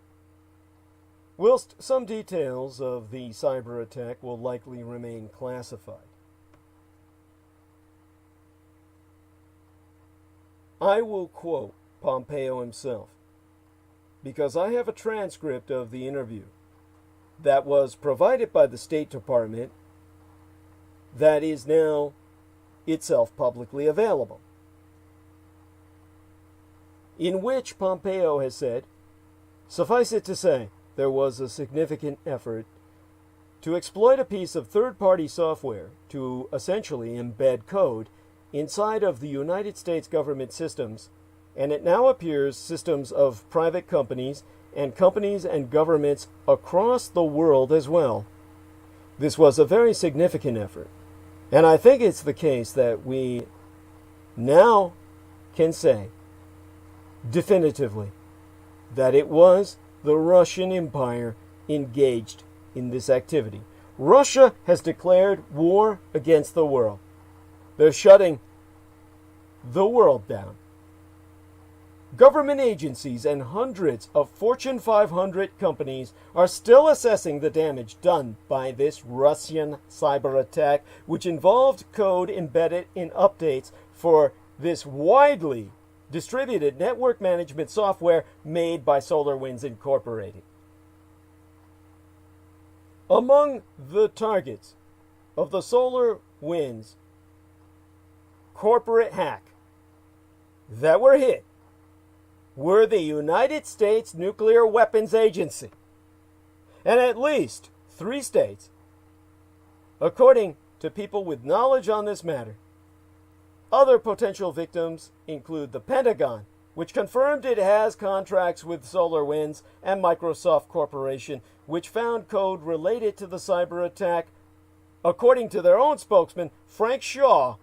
Whilst some details of the cyber attack will likely remain classified, I will quote Pompeo himself, because I have a transcript of the interview that was provided by the State Department that is now itself publicly available, in which Pompeo has said, "Suffice it to say, there was a significant effort to exploit a piece of third-party software to essentially embed code inside of the United States government systems, and it now appears systems of private companies and governments across the world as well. This was a very significant effort, and I think it's the case that we now can say definitively that it was the Russian Empire engaged in this activity. Russia has declared war against the world. They're shutting the world down. Government agencies and hundreds of Fortune 500 companies are still assessing the damage done by this Russian cyber attack, which involved code embedded in updates for this widely distributed network management software made by SolarWinds Incorporated. Among the targets of the SolarWinds corporate hack that were hit were the United States Nuclear Weapons Agency and at least 3 states, according to people with knowledge on this matter. Other potential victims include the Pentagon, which confirmed it has contracts with SolarWinds, and Microsoft Corporation, which found code related to the cyber attack, according to their own spokesman, Frank Shaw,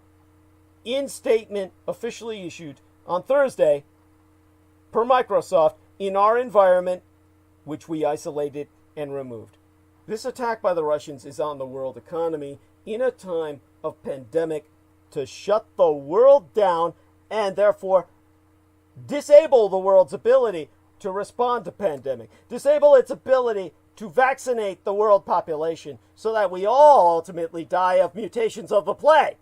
in statement officially issued on Thursday, per Microsoft, in our environment, which we isolated and removed. This attack by the Russians is on the world economy in a time of pandemic to shut the world down and therefore disable the world's ability to respond to pandemic, disable its ability to vaccinate the world population so that we all ultimately die of mutations of the plague.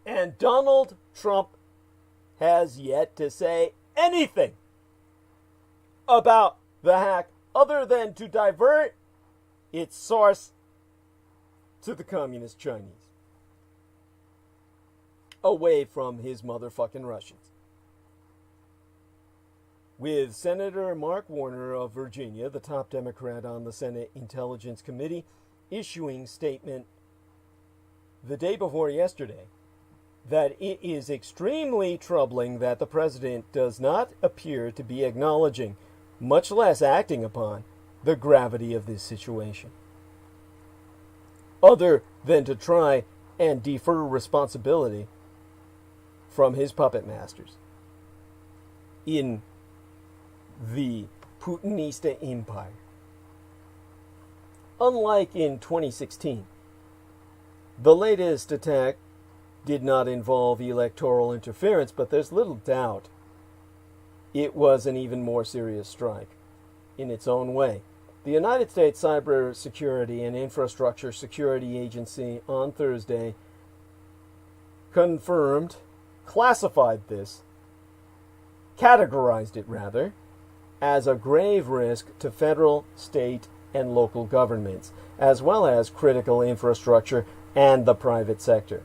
And Donald Trump has yet to say anything about the hack other than to divert its source to the communist Chinese, away from his motherfucking Russians. With Senator Mark Warner of Virginia, the top Democrat on the Senate Intelligence Committee, issuing statement the day before yesterday that it is extremely troubling that the president does not appear to be acknowledging, much less acting upon, the gravity of this situation, other than to try and defer responsibility from his puppet masters in the Putinista empire. Unlike in 2016, the latest attack did not involve electoral interference, but there's little doubt it was an even more serious strike in its own way. The United States Cyber Security and Infrastructure Security Agency on Thursday classified this, categorized it rather, as a grave risk to federal, state, and local governments, as well as critical infrastructure and the private sector.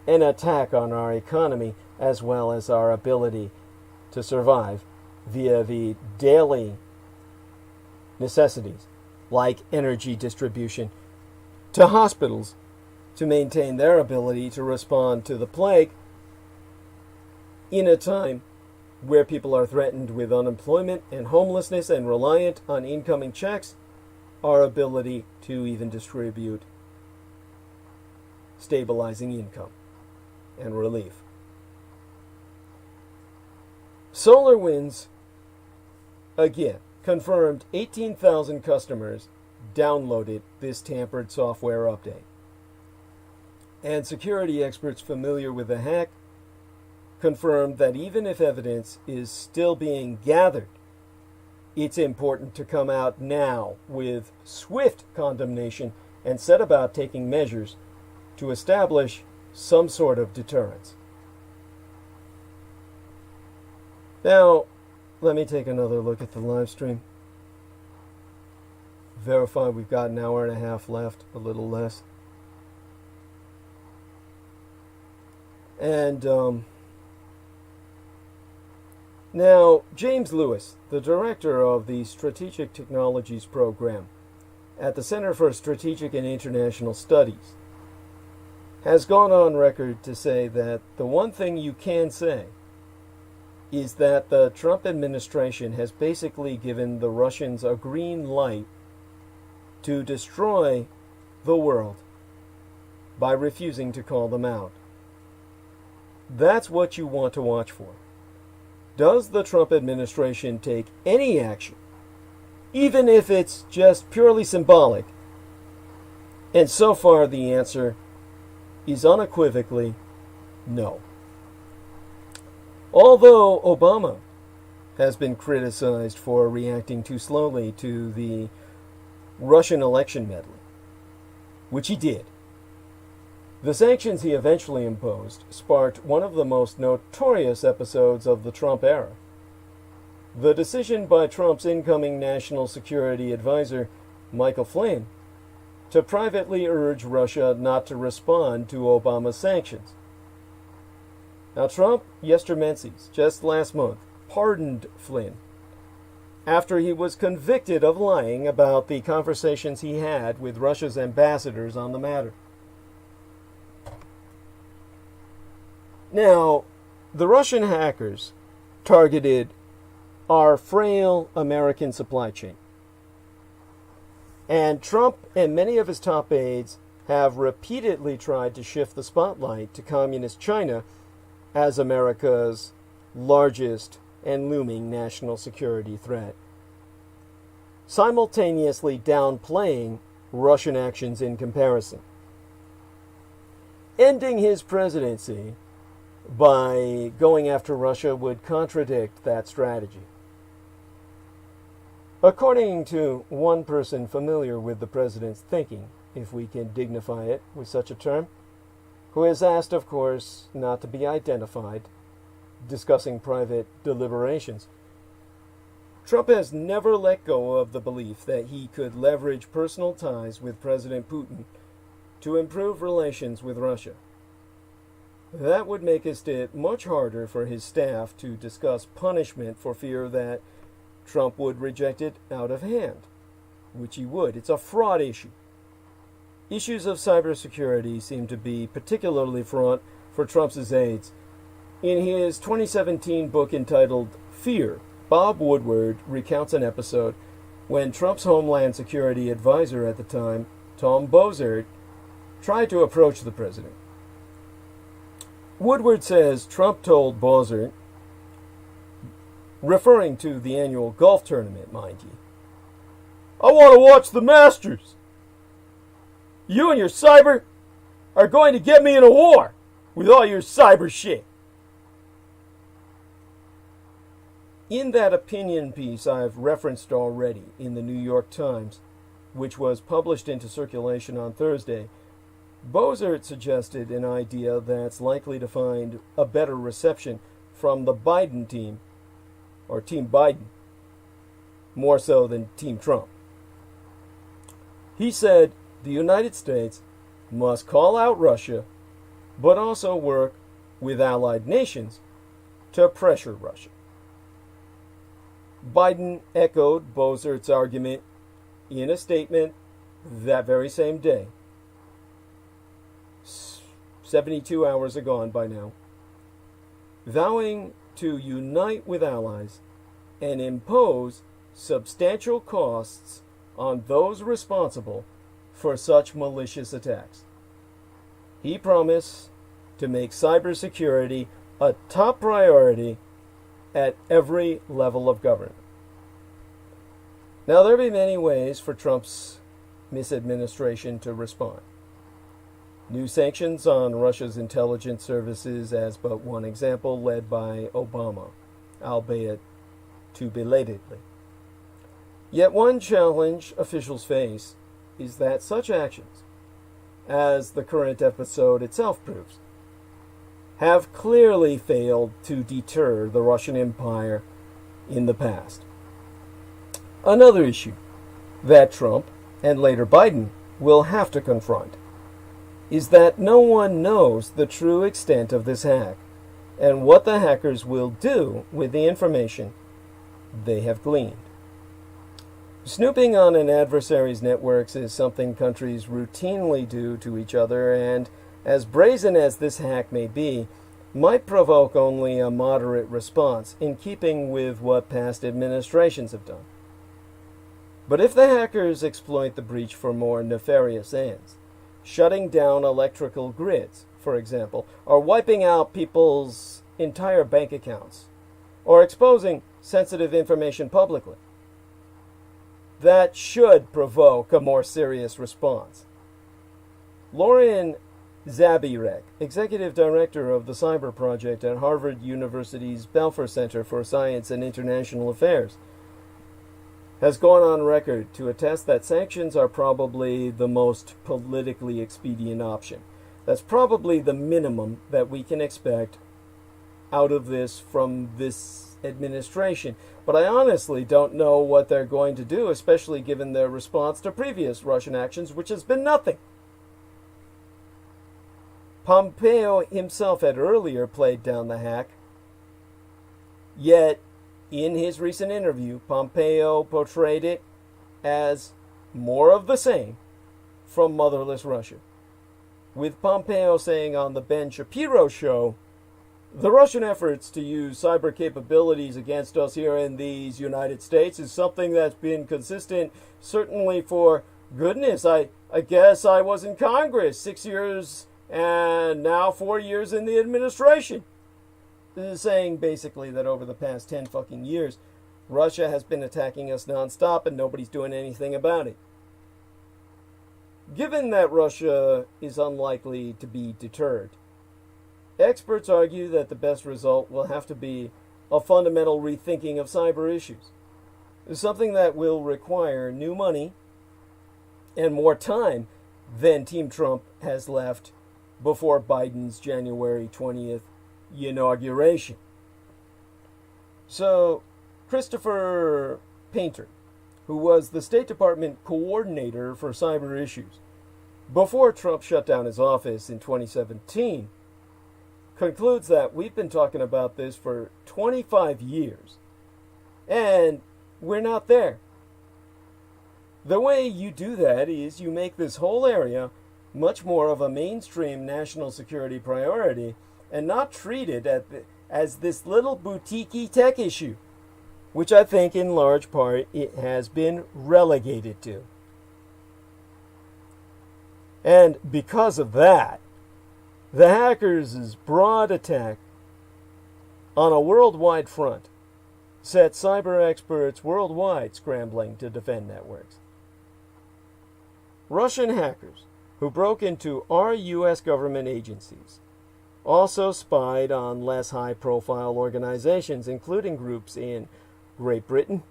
An attack on our economy as well as our ability to survive via the daily necessities like energy distribution to hospitals to maintain their ability to respond to the plague in a time where people are threatened with unemployment and homelessness and reliant on incoming checks, our ability to even distribute stabilizing income and relief. SolarWinds, again, confirmed 18,000 customers downloaded this tampered software update. And security experts familiar with the hack confirmed that even if evidence is still being gathered, it's important to come out now with swift condemnation and set about taking measures to establish some sort of deterrence. Now, let me take another look at the live stream. Verify we've got an hour and a half left, a little less. And now, James Lewis, the director of the Strategic Technologies Program at the Center for Strategic and International Studies, has gone on record to say that the one thing you can say is that the Trump administration has basically given the Russians a green light to destroy the world by refusing to call them out. That's what you want to watch for. Does the Trump administration take any action, even if it's just purely symbolic? And so far the answer is unequivocally no. Although Obama has been criticized for reacting too slowly to the Russian election meddling, which he did, the sanctions he eventually imposed sparked one of the most notorious episodes of the Trump era. The decision by Trump's incoming National Security Advisor, Michael Flynn, to privately urge Russia not to respond to Obama's sanctions. Now, Trump, yestermenses, just last month, pardoned Flynn after he was convicted of lying about the conversations he had with Russia's ambassadors on the matter. Now, the Russian hackers targeted our frail American supply chain. And Trump and many of his top aides have repeatedly tried to shift the spotlight to communist China as America's largest and looming national security threat, simultaneously downplaying Russian actions in comparison. Ending his presidency by going after Russia would contradict that strategy. According to one person familiar with the president's thinking, if we can dignify it with such a term, who is asked, of course, not to be identified, discussing private deliberations, Trump has never let go of the belief that he could leverage personal ties with President Putin to improve relations with Russia. That would make it much harder for his staff to discuss punishment for fear that Trump would reject it out of hand, which he would. It's a fraud issue. Issues of cybersecurity seem to be particularly fraught for Trump's aides. In his 2017 book entitled Fear, Bob Woodward recounts an episode when Trump's Homeland Security advisor at the time, Tom Boeser, tried to approach the president. Woodward says Trump told Boeser, referring to the annual golf tournament, mind you, "I want to watch the Masters. You and your cyber are going to get me in a war with all your cyber shit." In that opinion piece I've referenced already in the New York Times, which was published into circulation on Thursday, Boeser suggested an idea that's likely to find a better reception from the Biden team, or Team Biden, more so than Team Trump. He said the United States must call out Russia, but also work with allied nations to pressure Russia. Biden echoed Boeser's argument in a statement that very same day. 72 hours are gone by now, vowing to unite with allies and impose substantial costs on those responsible for such malicious attacks. He promised to make cybersecurity a top priority at every level of government. Now, there will be many ways for Trump's misadministration to respond. New sanctions on Russia's intelligence services as but one example, led by Obama, albeit too belatedly. Yet one challenge officials face is that such actions, as the current episode itself proves, have clearly failed to deter the Russian Empire in the past. Another issue that Trump, and later Biden, will have to confront is that no one knows the true extent of this hack and what the hackers will do with the information they have gleaned. Snooping on an adversary's networks is something countries routinely do to each other, and as brazen as this hack may be, might provoke only a moderate response in keeping with what past administrations have done. But if the hackers exploit the breach for more nefarious ends, shutting down electrical grids, for example, or wiping out people's entire bank accounts, or exposing sensitive information publicly, that should provoke a more serious response. Lauren Zabirek, Executive Director of the Cyber Project at Harvard University's Belfer Center for Science and International Affairs, has gone on record to attest that sanctions are probably the most politically expedient option. That's probably the minimum that we can expect out of this from this administration. But I honestly don't know what they're going to do, especially given their response to previous Russian actions, which has been nothing. Pompeo himself had earlier played down the hack, yet in his recent interview, Pompeo portrayed it as more of the same from motherless Russia, with Pompeo saying on the Ben Shapiro show, "The Russian efforts to use cyber capabilities against us here in these United States is something that's been consistent, certainly for goodness. I guess I was in Congress 6 years and now 4 years in the administration." This is saying basically that over the past 10 fucking years, Russia has been attacking us nonstop and nobody's doing anything about it. Given that Russia is unlikely to be deterred, experts argue that the best result will have to be a fundamental rethinking of cyber issues, something that will require new money and more time than Team Trump has left before Biden's January 20th inauguration. So, Christopher Painter, who was the State Department coordinator for cyber issues before Trump shut down his office in 2017, concludes that we've been talking about this for 25 years, and we're not there. The way you do that is you make this whole area much more of a mainstream national security priority and not treat it as this little boutique-y tech issue, which I think in large part it has been relegated to. And because of that, the hackers' broad attack on a worldwide front set cyber experts worldwide scrambling to defend networks. Russian hackers who broke into our U.S. government agencies also spied on less high-profile organizations, including groups in Great Britain,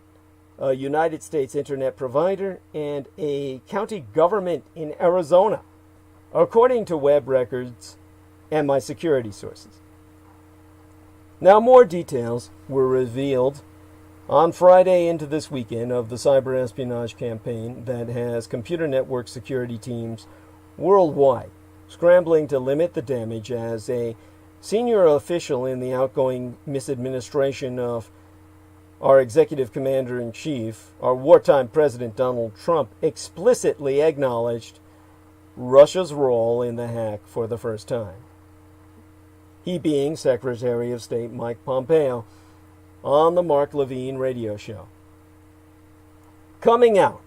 a United States internet provider, and a county government in Arizona, according to web records and my security sources. Now, more details were revealed on Friday into this weekend of the cyber espionage campaign that has computer network security teams worldwide scrambling to limit the damage, as a senior official in the outgoing misadministration of our executive commander-in-chief, our wartime president Donald Trump, explicitly acknowledged Russia's role in the hack for the first time. He being Secretary of State Mike Pompeo on the Mark Levine radio show, coming out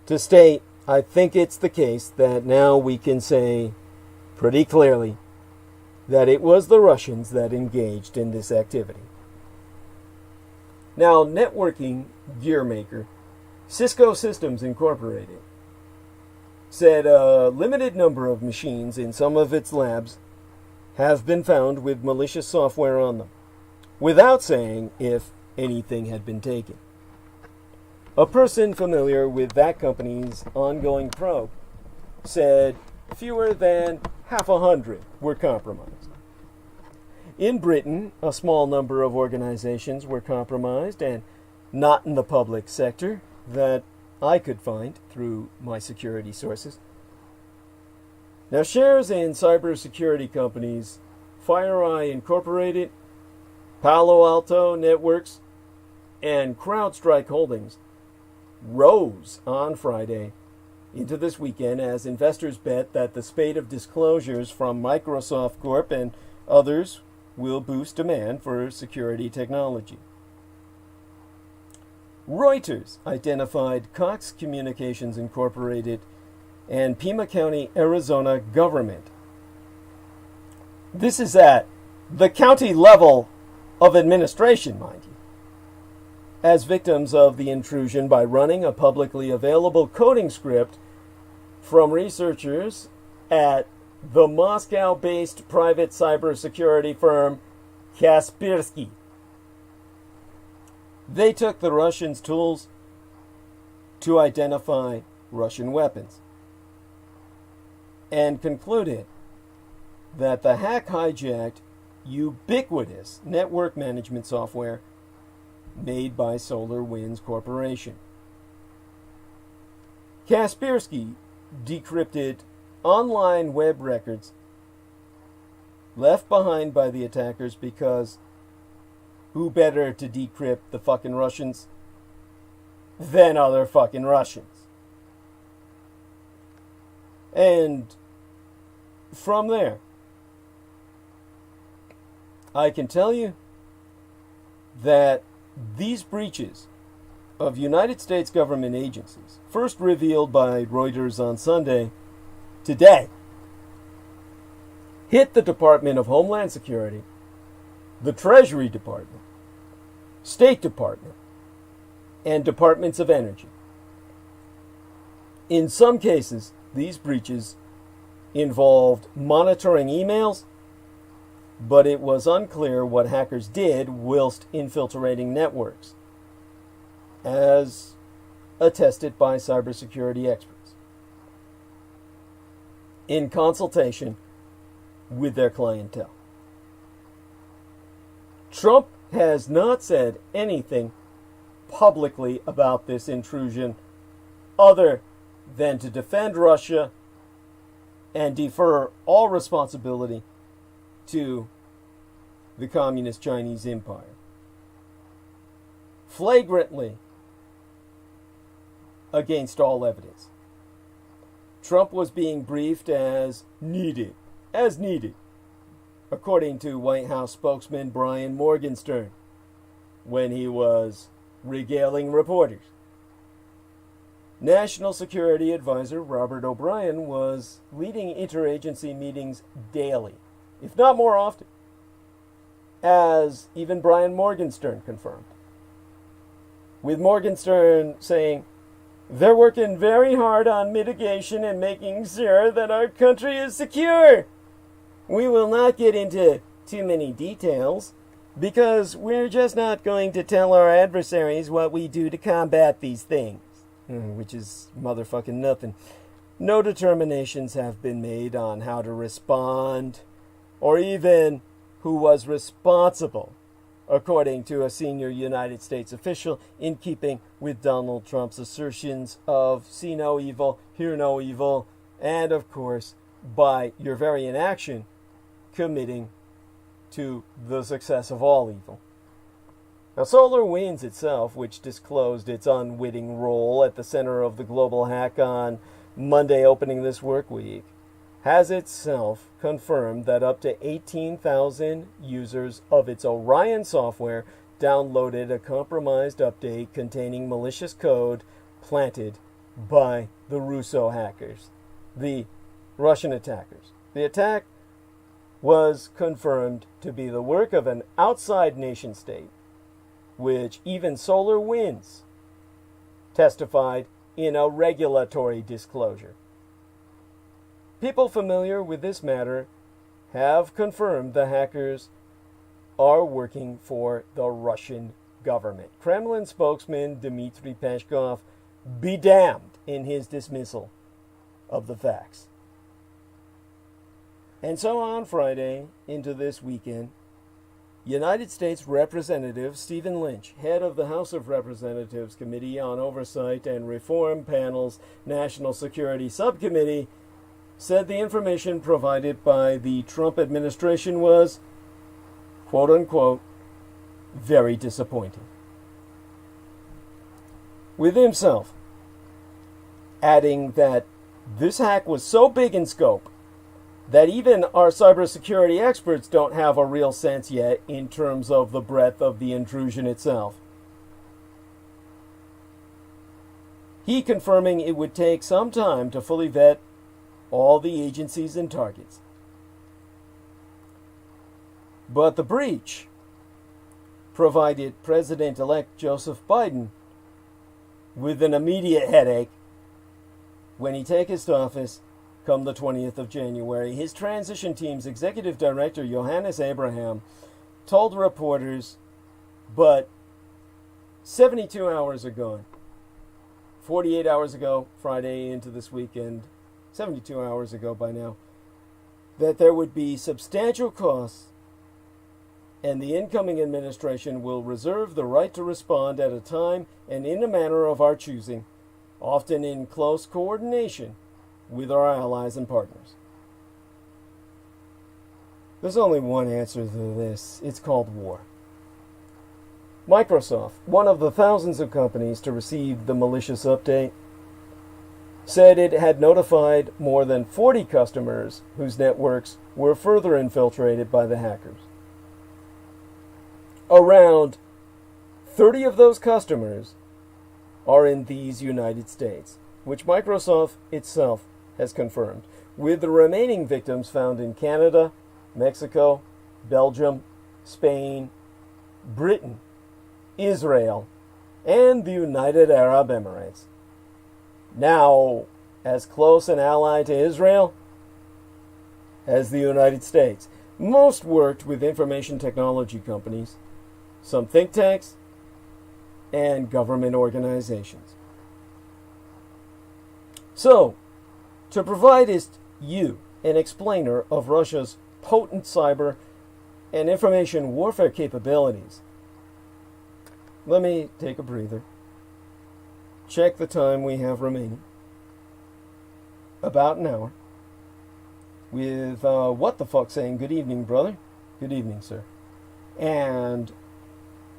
to state, I think it's the case that now we can say pretty clearly that it was the Russians that engaged in this activity. Now, networking gear maker Cisco Systems Incorporated said a limited number of machines in some of its labs have been found with malicious software on them, without saying if anything had been taken. A person familiar with that company's ongoing probe said fewer than half 100 were compromised. In Britain, a small number of organizations were compromised, and not in the public sector that I could find through my security sources. Now, shares in cybersecurity companies FireEye Incorporated, Palo Alto Networks, and CrowdStrike Holdings rose on Friday into this weekend as investors bet that the spate of disclosures from Microsoft Corp and others will boost demand for security technology. Reuters identified Cox Communications Incorporated and Pima County, Arizona government. This is at the county level of administration, mind you, as victims of the intrusion by running a publicly available coding script from researchers at the Moscow-based private cybersecurity firm Kaspersky. They took the Russians' tools to identify Russian weapons and concluded that the hack hijacked ubiquitous network management software made by SolarWinds Corporation. Kaspersky decrypted online web records left behind by the attackers because who better to decrypt the fucking Russians than other fucking Russians? And from there, I can tell you that these breaches of United States government agencies, first revealed by Reuters on Sunday, today, hit the Department of Homeland Security, the Treasury Department, State Department, and Departments of Energy. In some cases, these breaches involved monitoring emails, but it was unclear what hackers did whilst infiltrating networks, as attested by cybersecurity experts, in consultation with their clientele. Trump has not said anything publicly about this intrusion other than to defend Russia and defer all responsibility to the Communist Chinese Empire. Flagrantly against all evidence. Trump was being briefed as needed, according to White House spokesman Brian Morgenstern, when he was regaling reporters. National Security Advisor Robert O'Brien was leading interagency meetings daily, if not more often, as even Brian Morgenstern confirmed. With Morgenstern saying, "They're working very hard on mitigation and making sure that our country is secure. We will not get into too many details because we're just not going to tell our adversaries what we do to combat these things," which is motherfucking nothing. No determinations have been made on how to respond or even who was responsible, according to a senior United States official, in keeping with Donald Trump's assertions of see no evil, hear no evil, and of course, by your very inaction, committing to the success of all evil. Now, SolarWinds itself, which disclosed its unwitting role at the center of the global hack on Monday opening this work week, has itself confirmed that up to 18,000 users of its Orion software downloaded a compromised update containing malicious code planted by the Russo hackers, the Russian attackers. The attack was confirmed to be the work of an outside nation state, which even SolarWinds testified in a regulatory disclosure. People familiar with this matter have confirmed the hackers are working for the Russian government. Kremlin spokesman Dmitry Peskov be damned in his dismissal of the facts. And so on Friday into this weekend, United States Representative Stephen Lynch, head of the House of Representatives Committee on Oversight and Reform Panel's National Security Subcommittee, said the information provided by the Trump administration was, quote unquote, very disappointing. With himself adding that this hack was so big in scope that even our cybersecurity experts don't have a real sense yet in terms of the breadth of the intrusion itself. He confirming it would take some time to fully vet all the agencies and targets. But the breach provided President-elect Joseph Biden with an immediate headache when he takes office come the 20th of January. His transition team's executive director, Johannes Abraham, told reporters, but 72 hours are gone. 48 hours ago, Friday into this weekend, 72 hours ago by now, that there would be substantial costs and the incoming administration will reserve the right to respond at a time and in a manner of our choosing, often in close coordination with our allies and partners. There's only one answer to this. It's called war. Microsoft, one of the thousands of companies to receive the malicious update, said it had notified more than 40 customers whose networks were further infiltrated by the hackers. Around 30 of those customers are in these United States, which Microsoft itself has confirmed, with the remaining victims found in Canada, Mexico, Belgium, Spain, Britain, Israel, and the United Arab Emirates. Now, as close an ally to Israel as the United States. Most worked with information technology companies, some think tanks, and government organizations. So, to provide you an explainer of Russia's potent cyber and information warfare capabilities, let me take a breather, check the time we have remaining, about an hour, with What the Fuck saying, good evening, brother. Good evening, sir. And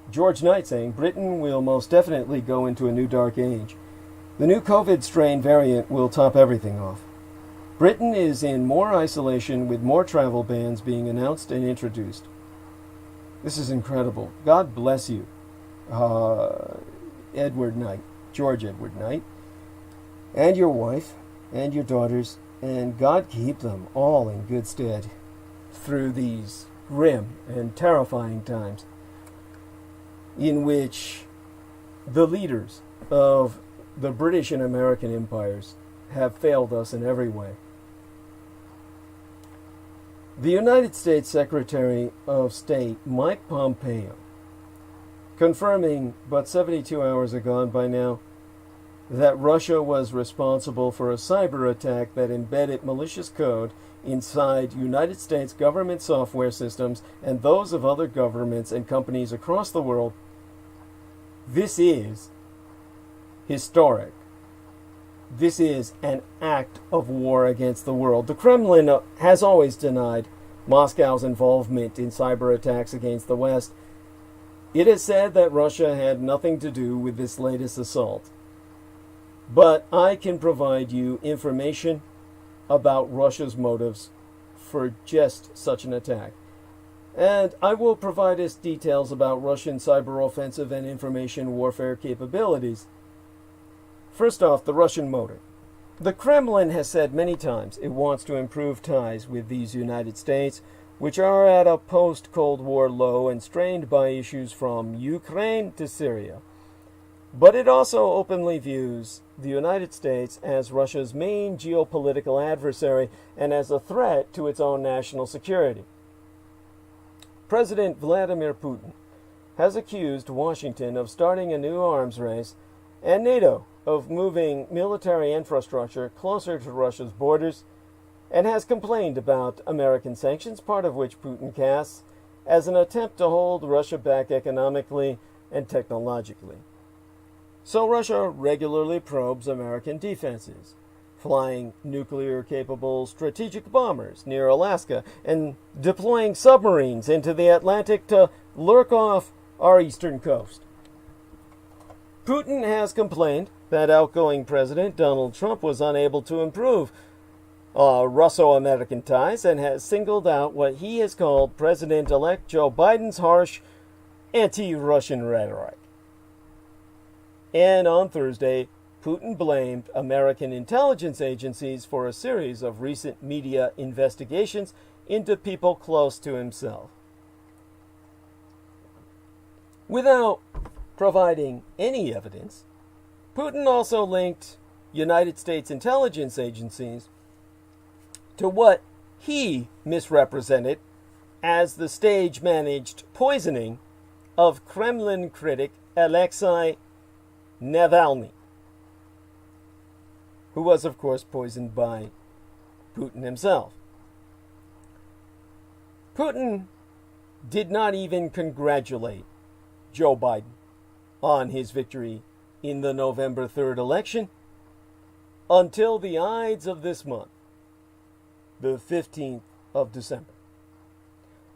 George Knight saying, Britain will most definitely go into a new dark age. The new COVID strain variant will top everything off. Britain is in more isolation with more travel bans being announced and introduced. This is incredible. God bless you, Edward Knight, George Edward Knight, and your wife, and your daughters, and God keep them all in good stead through these grim and terrifying times in which the leaders of the British and American empires have failed us in every way. The United States Secretary of State, Mike Pompeo, confirming but 72 hours ago by now that Russia was responsible for a cyber attack that embedded malicious code inside United States government software systems and those of other governments and companies across the world. This is historic. This is an act of war against the world. The Kremlin has always denied Moscow's involvement in cyber attacks against the West. It has said that Russia had nothing to do with this latest assault. But I can provide you information about Russia's motives for just such an attack. And I will provide us details about Russian cyber offensive and information warfare capabilities. First off, the Russian motive. The Kremlin has said many times it wants to improve ties with these United States, which are at a post-Cold War low and strained by issues from Ukraine to Syria. But it also openly views the United States as Russia's main geopolitical adversary and as a threat to its own national security. President Vladimir Putin has accused Washington of starting a new arms race, and NATO of moving military infrastructure closer to Russia's borders and has complained about American sanctions, part of which Putin casts as an attempt to hold Russia back economically and technologically. So Russia regularly probes American defenses, flying nuclear-capable strategic bombers near Alaska and deploying submarines into the Atlantic to lurk off our eastern coast. Putin has complained that outgoing President Donald Trump was unable to improve Russo-American ties and has singled out what he has called President-elect Joe Biden's harsh anti-Russian rhetoric. And on Thursday, Putin blamed American intelligence agencies for a series of recent media investigations into people close to himself. Without providing any evidence, Putin also linked United States intelligence agencies to what he misrepresented as the stage-managed poisoning of Kremlin critic Alexei Navalny, who was, of course, poisoned by Putin himself. Putin did not even congratulate Joe Biden on his victory in the November 3rd election until the Ides of this month, the 15th of December.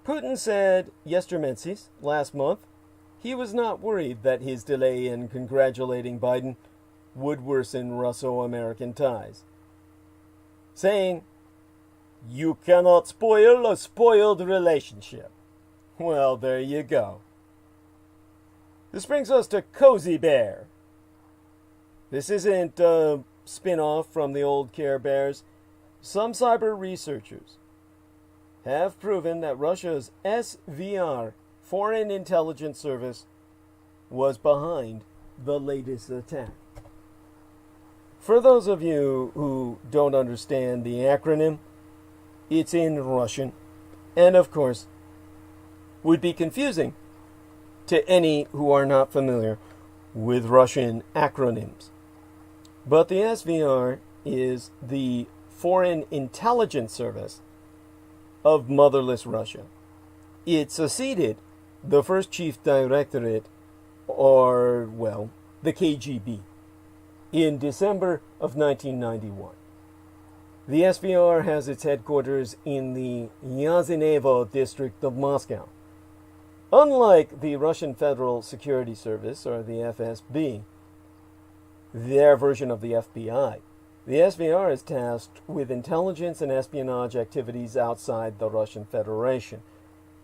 Putin said yesterday, last month, he was not worried that his delay in congratulating Biden would worsen Russo-American ties, saying, "You cannot spoil a spoiled relationship." Well, there you go. This brings us to Cozy Bear. This isn't a spin-off from the old Care Bears. Some cyber researchers have proven that Russia's SVR, Foreign Intelligence Service, was behind the latest attack. For those of you who don't understand the acronym, it's in Russian, and of course, would be confusing to any who are not familiar with Russian acronyms. But the SVR is the Foreign Intelligence Service of motherless Russia. It succeeded the first Chief Directorate, or, well, the KGB, in December of 1991. The SVR has its headquarters in the Yazinevo district of Moscow. Unlike the Russian Federal Security Service, or the FSB, their version of the FBI, the SVR is tasked with intelligence and espionage activities outside the Russian Federation,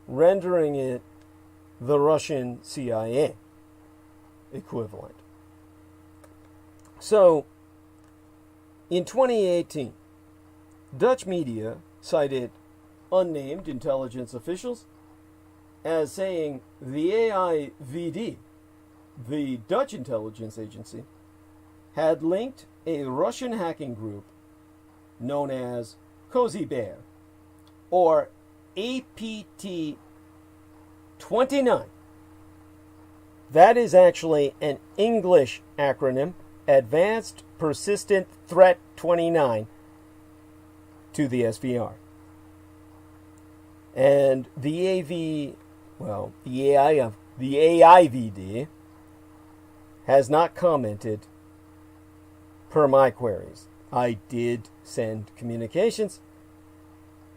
rendering it the Russian CIA equivalent. So, in 2018, Dutch media cited unnamed intelligence officials as saying the AIVD, the Dutch intelligence agency, had linked a Russian hacking group known as Cozy Bear, or APT-29. That is actually an English acronym, Advanced Persistent Threat 29, to the SVR. And the AIVD has not commented per my queries. I did send communications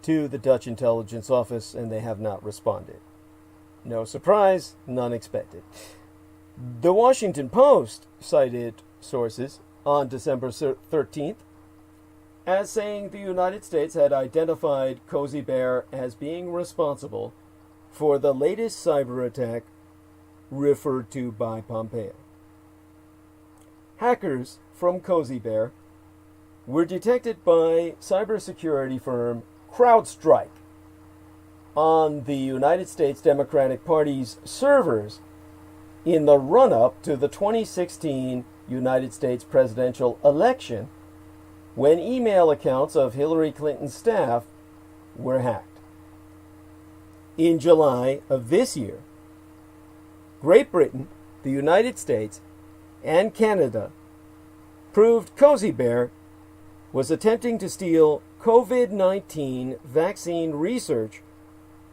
to the Dutch Intelligence Office, and they have not responded. No surprise, none expected. The Washington Post cited sources on December 13th as saying the United States had identified Cozy Bear as being responsible for the latest cyber attack referred to by Pompeo. Hackers from Cozy Bear were detected by cybersecurity firm CrowdStrike on the United States Democratic Party's servers in the run-up to the 2016 United States presidential election, when email accounts of Hillary Clinton's staff were hacked. In July of this year, Great Britain, the United States, and Canada proved Cozy Bear was attempting to steal COVID-19 vaccine research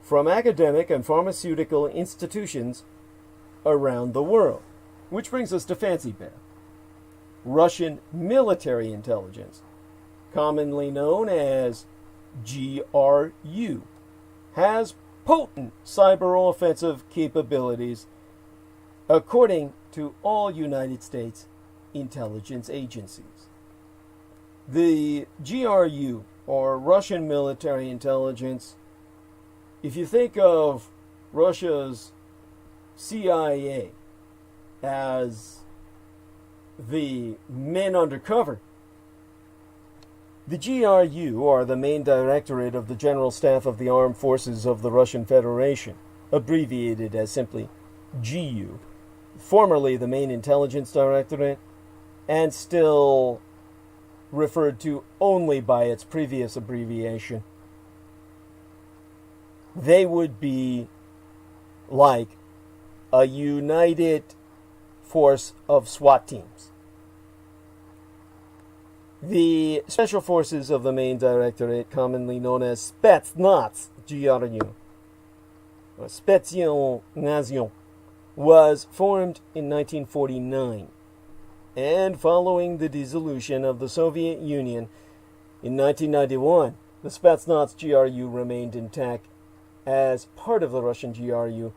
from academic and pharmaceutical institutions around the world. Which brings us to Fancy Bear. Russian military intelligence, commonly known as GRU, has potent cyber offensive capabilities according to all United States intelligence agencies. The GRU, or Russian military intelligence, if you think of Russia's CIA as the men undercover, the GRU are the main directorate of the General Staff of the Armed Forces of the Russian Federation, abbreviated as simply GU, formerly the main intelligence directorate, and still referred to only by its previous abbreviation. They would be like a united force of SWAT teams. The special forces of the main directorate, commonly known as Spetsnaz, GRU, or Spécial, was formed in 1949, and following the dissolution of the Soviet Union in 1991, the Spetsnaz GRU remained intact as part of the Russian GRU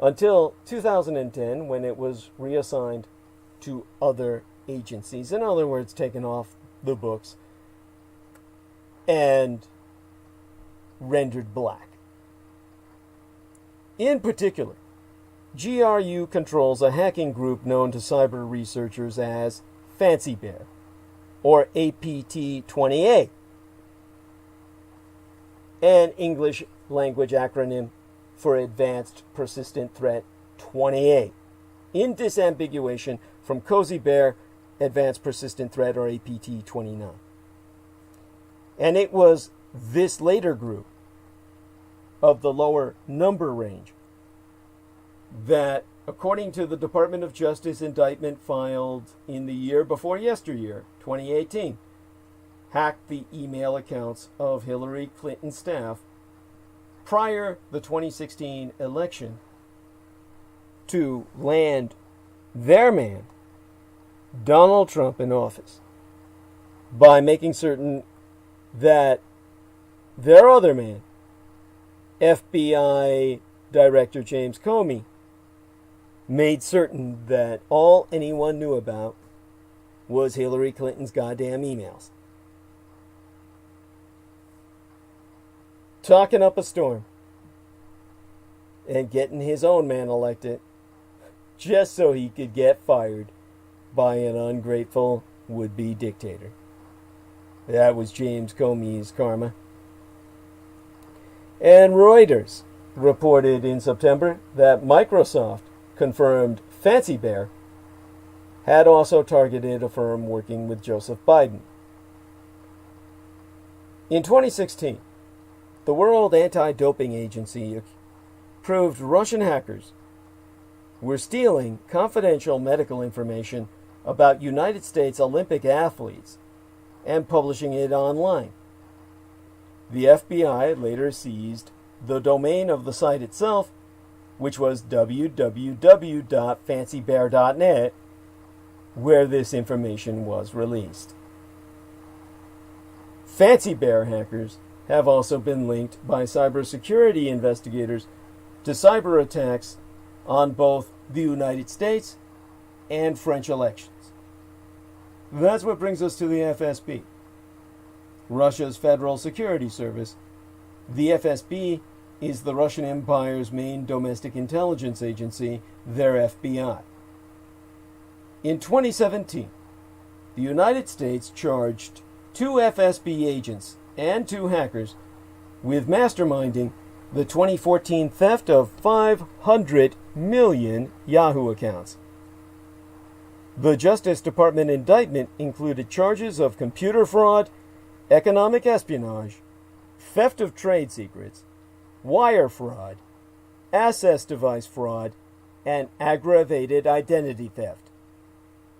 until 2010, when it was reassigned to other agencies, in other words, taken off the books and rendered black. In particular, GRU controls a hacking group known to cyber researchers as Fancy Bear, or APT-28, an English language acronym for Advanced Persistent Threat 28, in disambiguation from Cozy Bear, Advanced Persistent Threat, or APT-29. And it was this later group of the lower number range that, according to the Department of Justice indictment filed in the year before yesteryear, 2018, hacked the email accounts of Hillary Clinton's staff prior the 2016 election to land their man, Donald Trump, in office by making certain that their other man, FBI Director James Comey, made certain that all anyone knew about was Hillary Clinton's goddamn emails. Talking up a storm and getting his own man elected just so he could get fired by an ungrateful would-be dictator. That was James Comey's karma. And Reuters reported in September that Microsoft confirmed Fancy Bear had also targeted a firm working with Joseph Biden. In 2016, the World Anti-Doping Agency proved Russian hackers were stealing confidential medical information about United States Olympic athletes and publishing it online. The FBI later seized the domain of the site itself, which was www.fancybear.net, where this information was released. Fancy Bear hackers have also been linked by cybersecurity investigators to cyber attacks on both the United States and French elections. That's what brings us to the FSB, Russia's Federal Security Service. The FSB is the Russian Empire's main domestic intelligence agency, their FBI. In 2017, the United States charged 2 FSB agents and 2 hackers with masterminding the 2014 theft of 500 million Yahoo accounts. The Justice Department indictment included charges of computer fraud, economic espionage, theft of trade secrets, wire fraud, access device fraud, and aggravated identity theft.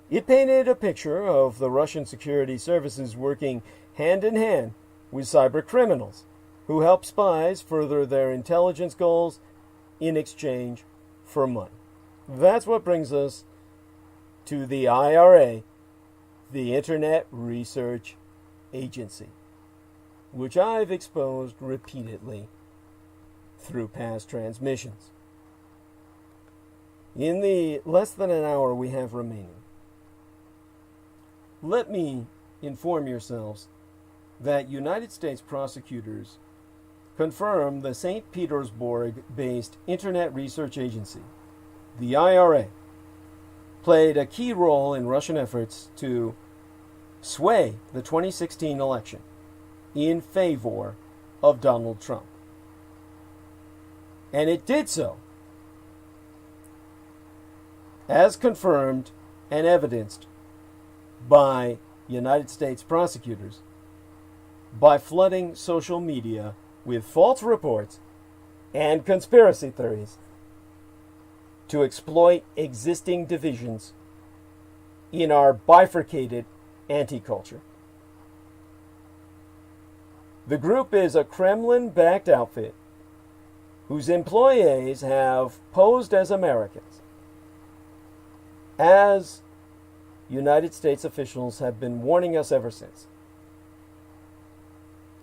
It painted a picture of the Russian security services working hand in hand with cyber criminals who help spies further their intelligence goals in exchange for money. That's what brings us to the IRA, the Internet Research Agency, which I've exposed repeatedly through past transmissions. In the less than an hour we have remaining, let me inform yourselves that United States prosecutors confirm the St. Petersburg-based Internet Research Agency, the IRA, played a key role in Russian efforts to sway the 2016 election in favor of Donald Trump. And it did so, as confirmed and evidenced by United States prosecutors, by flooding social media with false reports and conspiracy theories to exploit existing divisions in our bifurcated anti-culture. The group is a Kremlin-backed outfit whose employees have posed as Americans, as United States officials have been warning us ever since.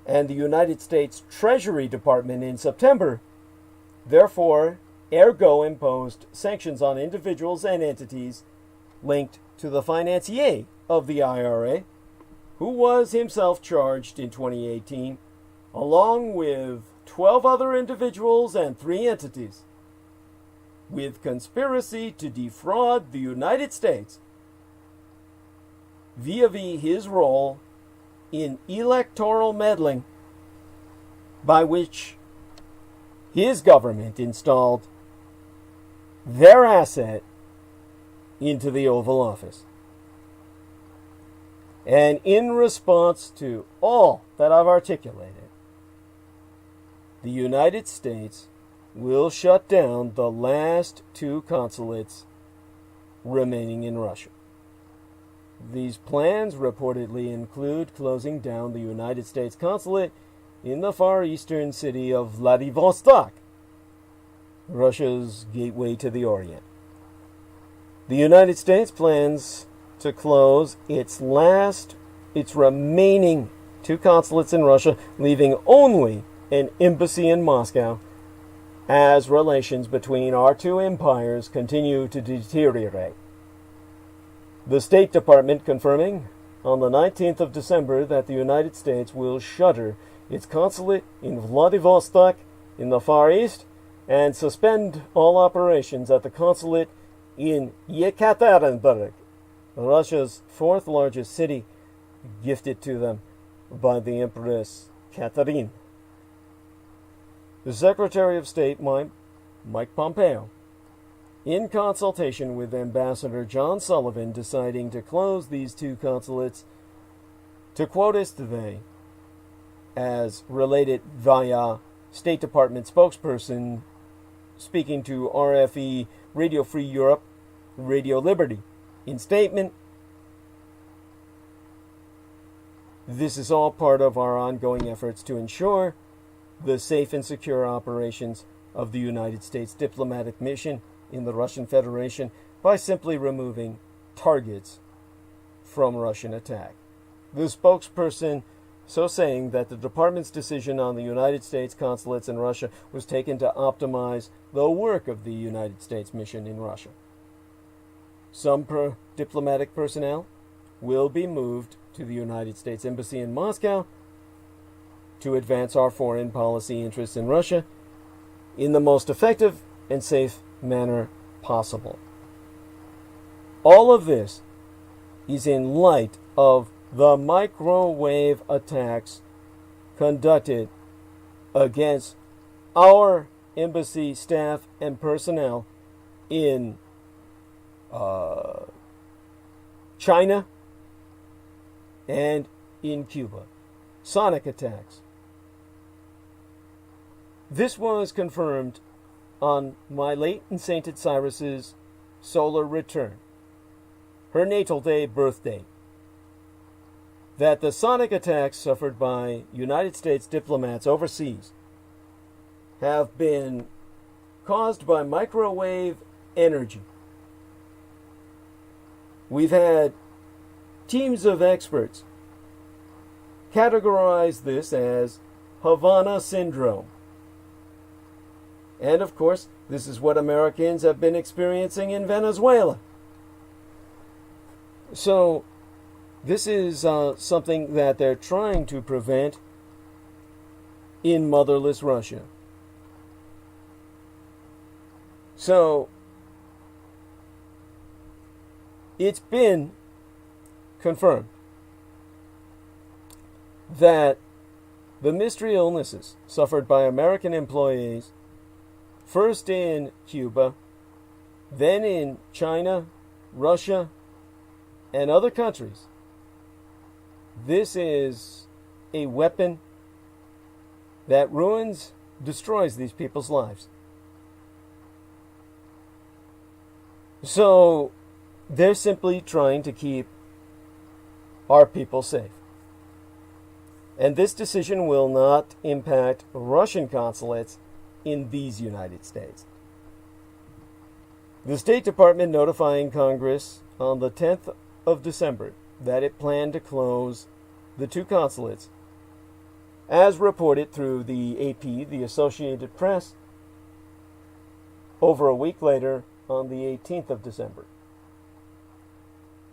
And the United States Treasury Department in September, therefore, ergo imposed sanctions on individuals and entities linked to the financier of the IRA, who was himself charged in 2018, along with 12 other individuals and 3 entities, with conspiracy to defraud the United States vis-a-vis his role in electoral meddling, by which his government installed their asset into the Oval Office. And in response to all that I've articulated, the United States will shut down the last 2 consulates remaining in Russia. These plans reportedly include closing down the United States consulate in the far eastern city of Vladivostok, Russia's gateway to the Orient. The United States plans to close its remaining 2 consulates in Russia, leaving only an embassy in Moscow, as relations between our 2 empires continue to deteriorate. The State Department confirming on the 19th of December that the United States will shutter its consulate in Vladivostok in the Far East and suspend all operations at the consulate in Yekaterinburg, Russia's 4th largest city, gifted to them by the Empress Catherine. The Secretary of State, Mike Pompeo, in consultation with Ambassador John Sullivan, deciding to close these 2 consulates, to quote Sndy, as related via State Department spokesperson speaking to RFE Radio Free Europe, Radio Liberty, in statement, "This is all part of our ongoing efforts to ensure the safe and secure operations of the United States diplomatic mission in the Russian Federation by simply removing targets from Russian attack." The spokesperson so saying that the department's decision on the United States consulates in Russia was taken to optimize the work of the United States mission in Russia. Some diplomatic personnel will be moved to the United States Embassy in Moscow to advance our foreign policy interests in Russia in the most effective and safe manner possible. All of this is in light of the microwave attacks conducted against our embassy staff and personnel in China and in Cuba. Sonic attacks. This was confirmed on my late and sainted Cyrus's solar return. her natal day, birthday, that the sonic attacks suffered by United States diplomats overseas have been caused by microwave energy. We've had teams of experts categorize this as Havana Syndrome. And of course, this is what Americans have been experiencing in Venezuela. So, this is something that they're trying to prevent in motherless Russia. So, it's been confirmed that the mystery illnesses suffered by American employees, first in Cuba, then in China, Russia, and other countries, this is a weapon that destroys these people's lives. So, they're simply trying to keep our people safe. And this decision will not impact Russian consulates in these United States. The State Department notifying Congress on the 10th of December that it planned to close the two consulates, as reported through the AP, the Associated Press, over a week later on the 18th of December.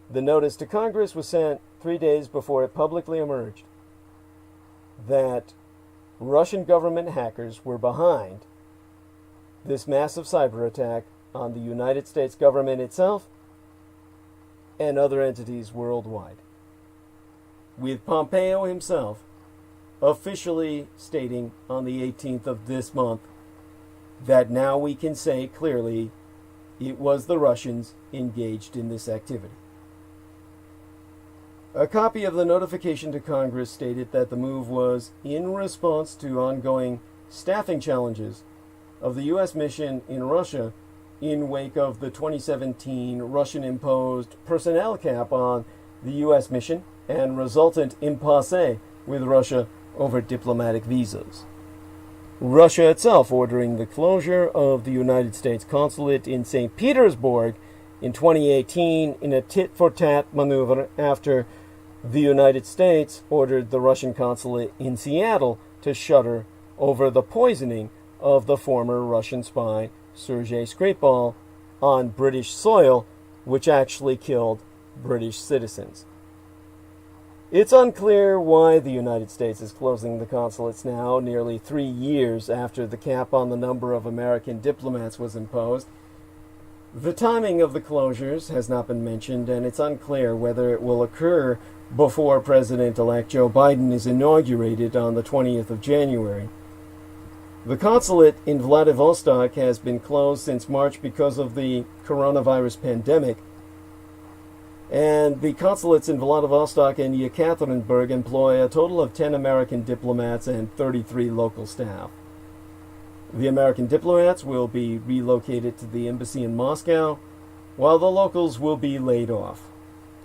The notice to Congress was sent 3 days before it publicly emerged that Russian government hackers were behind this massive cyber attack on the United States government itself and other entities worldwide, with Pompeo himself officially stating on the 18th of this month that now we can say clearly it was the Russians engaged in this activity. A copy of the notification to Congress stated that the move was in response to ongoing staffing challenges of the U.S. mission in Russia in wake of the 2017 Russian-imposed personnel cap on the U.S. mission and resultant impasse with Russia over diplomatic visas. Russia itself ordering the closure of the United States consulate in St. Petersburg in 2018 in a tit-for-tat maneuver after the United States ordered the Russian consulate in Seattle to shutter over the poisoning of the former Russian spy Sergei Skripal on British soil, which actually killed British citizens. It's unclear why the United States is closing the consulates now, nearly 3 years after the cap on the number of American diplomats was imposed. The timing of the closures has not been mentioned, and it's unclear whether it will occur before President-elect Joe Biden is inaugurated on the 20th of January. The consulate in Vladivostok has been closed since March because of the coronavirus pandemic, and the consulates in Vladivostok and Yekaterinburg employ a total of 10 American diplomats and 33 local staff. The American diplomats will be relocated to the embassy in Moscow, while the locals will be laid off,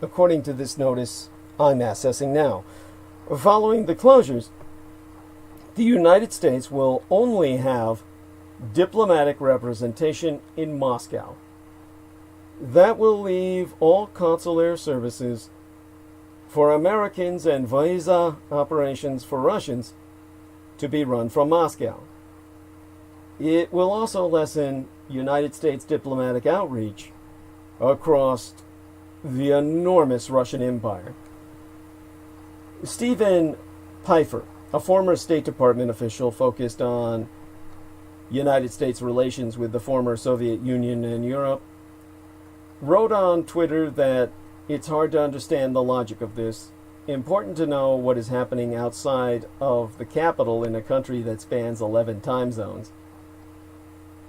according to this notice I'm accessing now. Following the closures, the United States will only have diplomatic representation in Moscow. That will leave all consular services for Americans and visa operations for Russians to be run from Moscow. It will also lessen United States diplomatic outreach across the enormous Russian Empire. Stephen Pfeiffer, a former State Department official focused on United States relations with the former Soviet Union and Europe, wrote on Twitter that it's hard to understand the logic of this. Important to know what is happening outside of the capital in a country that spans 11 time zones.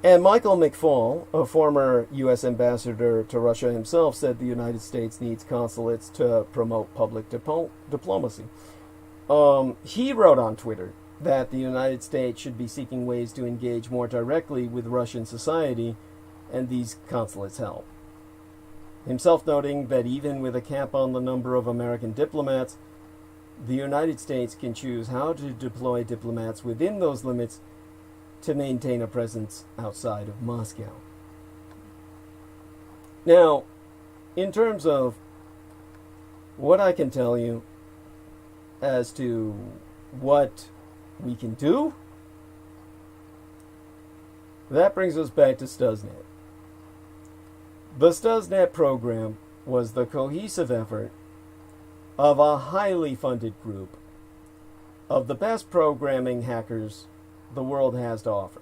And Michael McFaul, a former U.S. ambassador to Russia himself, said the United States needs consulates to promote public diplomacy. He wrote on Twitter that the United States should be seeking ways to engage more directly with Russian society, and these consulates help. himself noting that even with a cap on the number of American diplomats, the United States can choose how to deploy diplomats within those limits to maintain a presence outside of Moscow. Now, in terms of what I can tell you as to what we can do, that brings us back to Stuxnet. The Stuxnet program was the cohesive effort of a highly funded group of the best programming hackers the world has to offer.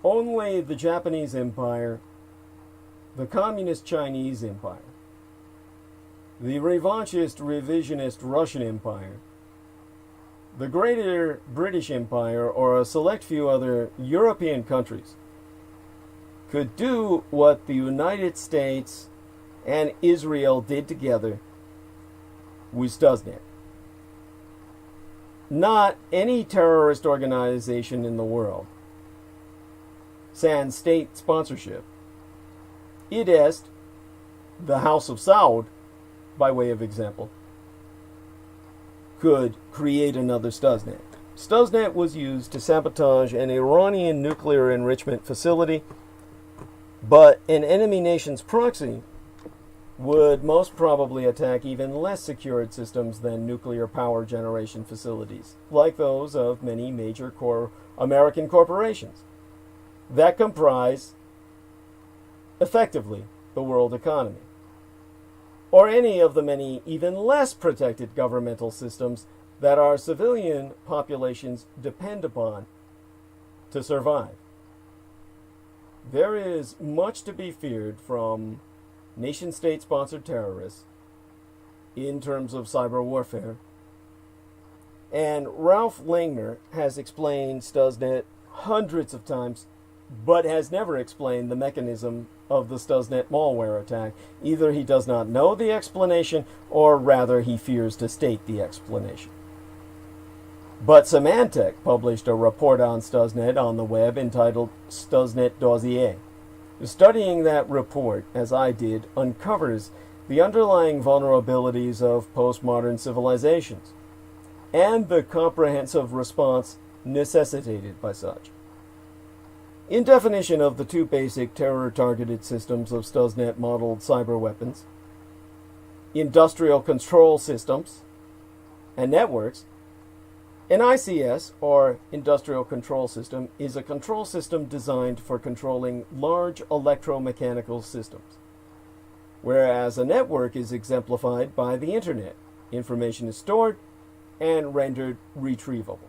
Only the Japanese Empire, the Communist Chinese Empire, the revanchist revisionist Russian Empire, the Greater British Empire, or a select few other European countries could do what the United States and Israel did together with Stuxnet. Not any terrorist organization in the world, sans state sponsorship, id est the House of Saud, by way of example, could create another Stuxnet. Stuxnet was used to sabotage an Iranian nuclear enrichment facility, but an enemy nation's proxy would most probably attack even less secured systems than nuclear power generation facilities, like those of many major American corporations that comprise, effectively, the world economy, or any of the many even less protected governmental systems that our civilian populations depend upon to survive. There is much to be feared from nation-state sponsored terrorists in terms of cyber warfare, and Ralph Langner has explained Stuxnet hundreds of times, but has never explained the mechanism of the Stuxnet malware attack. Either he does not know the explanation, or rather he fears to state the explanation. But Symantec published a report on Stuxnet on the web entitled Stuxnet Dossier. Studying that report, as I did, uncovers the underlying vulnerabilities of postmodern civilizations and the comprehensive response necessitated by such. In definition of the two basic terror-targeted systems of Stuxnet-modeled cyber weapons, industrial control systems and networks, an ICS, or Industrial Control System, is a control system designed for controlling large electromechanical systems, whereas a network is exemplified by the Internet. Information is stored and rendered retrievable.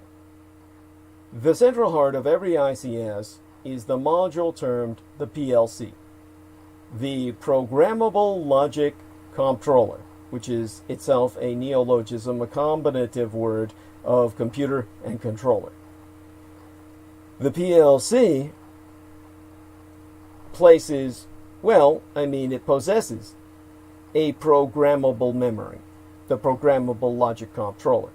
The central heart of every ICS is the module termed the PLC, the Programmable Logic Controller, which is itself a neologism, a combinative word of computer and controller. The PLC it possesses a programmable memory. The Programmable Logic Controller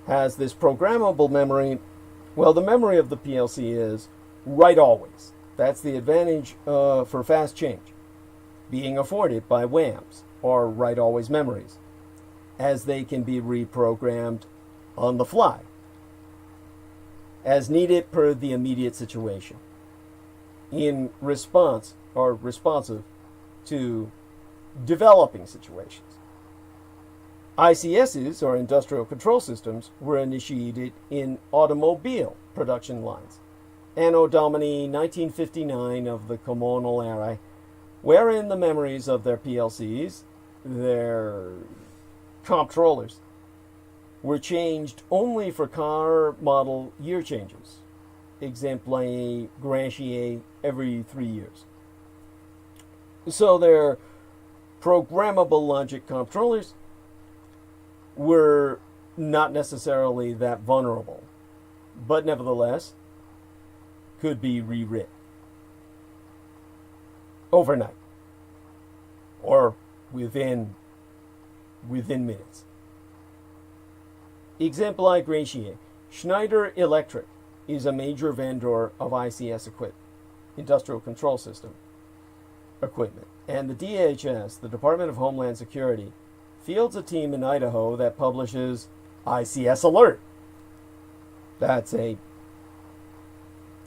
has this programmable memory. Well, the memory of the PLC is write always. That's the advantage for fast change, being afforded by WAMs, or write always memories, as they can be reprogrammed on the fly, as needed per the immediate situation, in response or responsive to developing situations. ICSs, or industrial control systems, were initiated in automobile production lines, Anno Domini 1959 of the Comunal Era, wherein the memories of their PLCs, their comptrollers, were changed only for car model year changes, exempli Grantier every 3 years. So their programmable logic controllers were not necessarily that vulnerable, but nevertheless could be rewritten overnight or within minutes. Exempli Grantier. Schneider Electric is a major vendor of ICS equipment, industrial control system, equipment. And the DHS, the Department of Homeland Security, fields a team in Idaho that publishes ICS Alert. That's a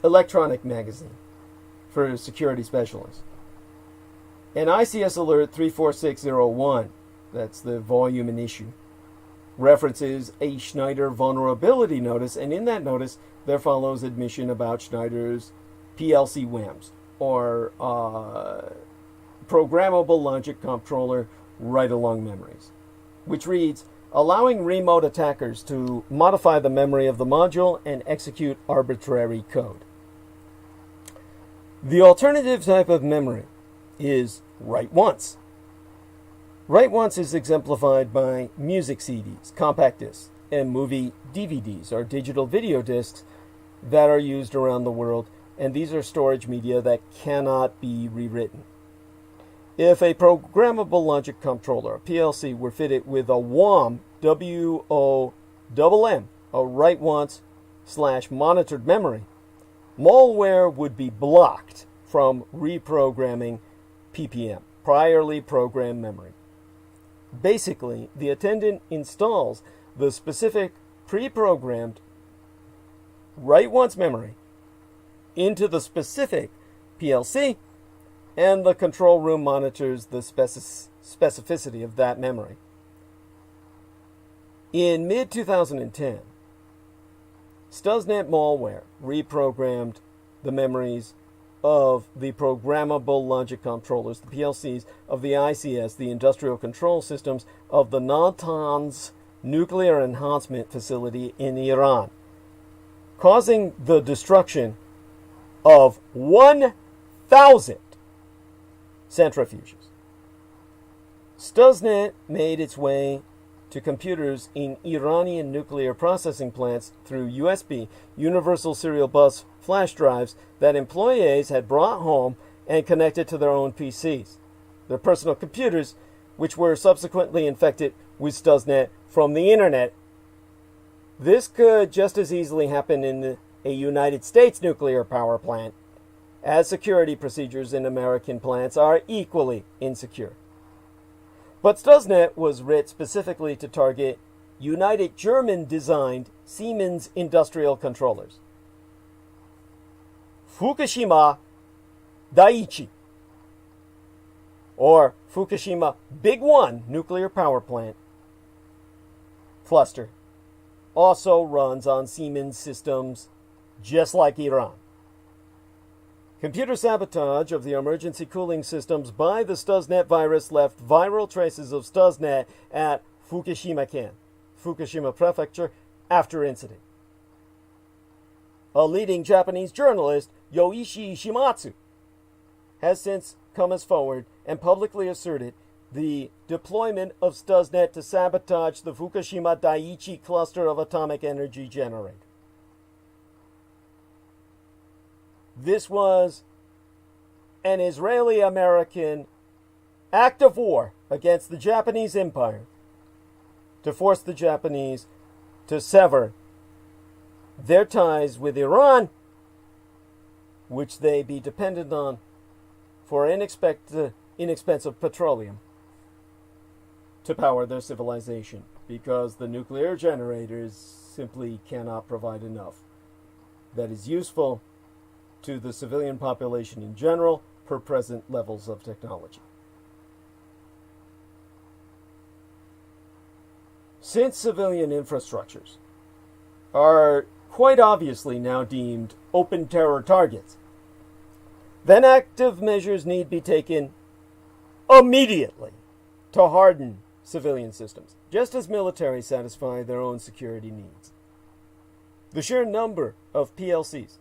electronic magazine for security specialists. And ICS Alert 34601, that's the volume and issue, references a Schneider vulnerability notice, and in that notice there follows admission about Schneider's PLC WAMs, or Programmable Logic Controller Write-Along Memories, which reads, allowing remote attackers to modify the memory of the module and execute arbitrary code. The alternative type of memory is write once. Write once is exemplified by music CDs, compact discs, and movie DVDs, or digital video discs, that are used around the world, and these are storage media that cannot be rewritten. If a programmable logic controller, a PLC, were fitted with a WOM, W-O-M-M, a write once / monitored memory, malware would be blocked from reprogramming PPM, priorly programmed memory. Basically, the attendant installs the specific pre-programmed write once memory into the specific PLC, and the control room monitors the specificity of that memory. In mid-2010, Stuxnet malware reprogrammed the memories of the programmable logic controllers, the PLCs, of the ICS, the industrial control systems of the Natanz nuclear enhancement facility in Iran, causing the destruction of 1,000 centrifuges. Stuxnet made its way to computers in Iranian nuclear processing plants through USB, Universal Serial Bus flash drives that employees had brought home and connected to their own PCs, their personal computers, which were subsequently infected with Stuxnet from the internet. This could just as easily happen in a United States nuclear power plant, as security procedures in American plants are equally insecure. But Stuxnet was writ specifically to target United German-designed Siemens industrial controllers. Fukushima Daiichi, or Fukushima Big One nuclear power plant cluster, also runs on Siemens systems just like Iran. Computer sabotage of the emergency cooling systems by the Stuxnet virus left viral traces of Stuxnet at Fukushima-ken, Fukushima Prefecture, after incident. A leading Japanese journalist, Yoichi Shimatsu, has since come forward and publicly asserted the deployment of Stuxnet to sabotage the Fukushima Daiichi cluster of atomic energy generator. This was an Israeli-American act of war against the Japanese Empire to force the Japanese to sever their ties with Iran, which they be dependent on for inexpensive petroleum to power their civilization, because the nuclear generators simply cannot provide enough that is useful to the civilian population in general per present levels of technology. Since civilian infrastructures are quite obviously now deemed open terror targets, then active measures need be taken immediately to harden civilian systems, just as military satisfy their own security needs. The sheer number of PLCs,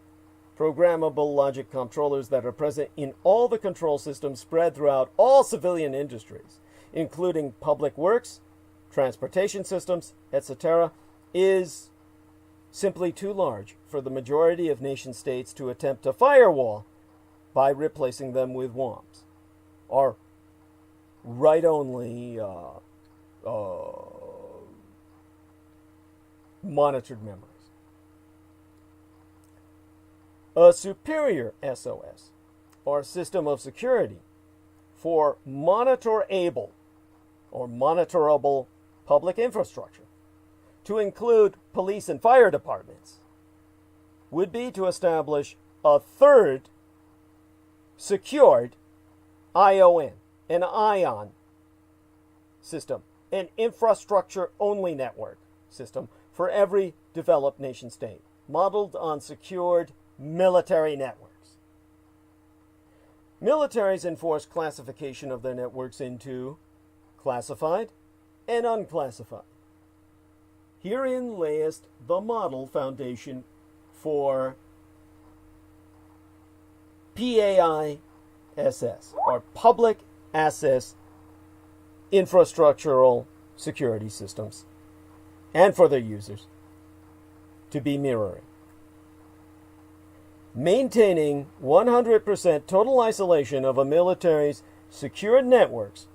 programmable logic controllers, that are present in all the control systems spread throughout all civilian industries, including public works, transportation systems, etc., is simply too large for the majority of nation states to attempt to firewall by replacing them with WOMs, or write-only monitored memories. A superior SOS, or system of security, for monitorable or monitorable public infrastructure, to include police and fire departments, would be to establish a third secured ION, an ION system, an infrastructure-only network system for every developed nation state, modeled on secured military networks. Militaries enforce classification of their networks into classified and unclassified. Herein layeth the model foundation for PAISS, or Public Access Infrastructural Security Systems, and for their users to be mirroring. Maintaining 100% total isolation of a military's secured networks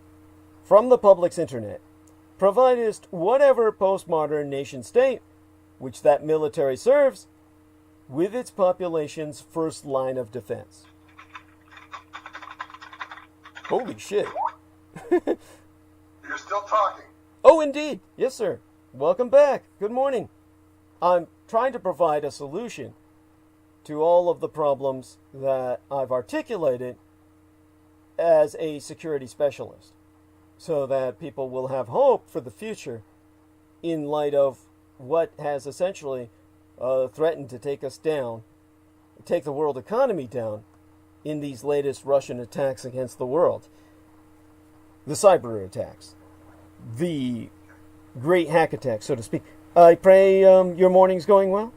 from the public's internet, providest whatever postmodern nation-state which that military serves with its population's first line of defense. Holy shit. You're still talking. Oh, indeed. Yes, sir. Welcome back. Good morning. I'm trying to provide a solution to all of the problems that I've articulated as a security specialist, so that people will have hope for the future in light of what has essentially threatened to take us down, take the world economy down in these latest Russian attacks against the world. The cyber attacks, the great hack attacks, so to speak. I pray your morning's going well?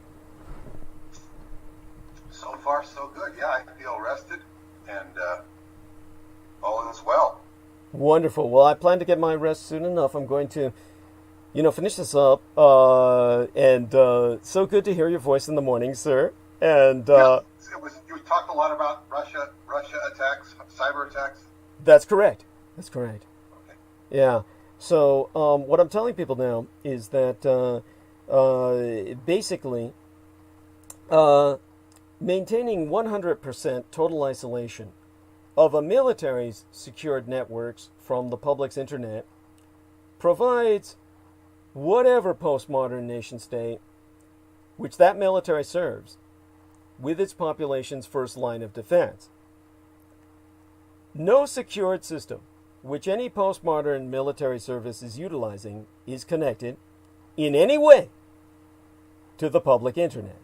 So far, so good. Yeah, I feel rested, and all is well. Wonderful. Well, I plan to get my rest soon enough. I'm going to, finish this up. And so good to hear your voice in the morning, sir. And you talked a lot about Russia attacks, cyber attacks. That's correct. That's correct. Okay. Yeah. So what I'm telling people now is that basically maintaining 100% total isolation of a military's secured networks from the public's internet provides whatever postmodern nation-state which that military serves with its population's first line of defense. No secured system which any postmodern military service is utilizing is connected in any way to the public internet.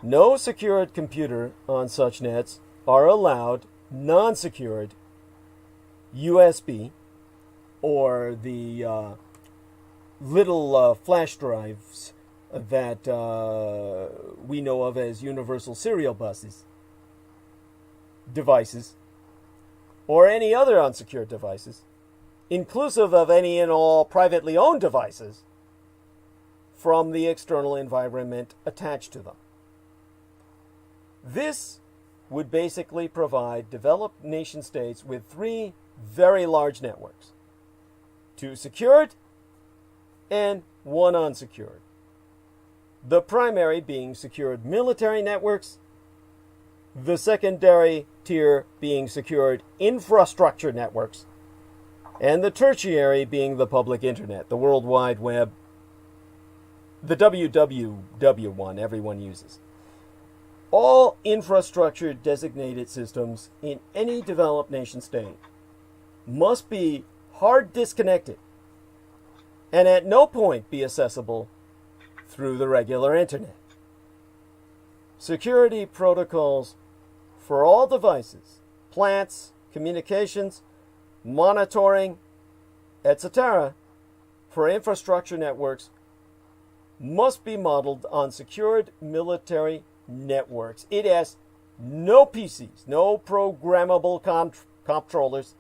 No secured computer on such nets are allowed non-secured USB or the little flash drives that we know of as universal serial buses devices, or any other unsecured devices, inclusive of any and all privately owned devices from the external environment attached to them. This would basically provide developed nation states with three very large networks: two secured and one unsecured. The primary being secured military networks, the secondary tier being secured infrastructure networks, and the tertiary being the public internet, the World Wide Web, the WWW one everyone uses. All infrastructure designated systems in any developed nation state must be hard disconnected and at no point be accessible through the regular internet. Security protocols for all devices, plants, communications, monitoring, etc., for infrastructure networks must be modeled on secured military networks. It has no PCs, no programmable controllers,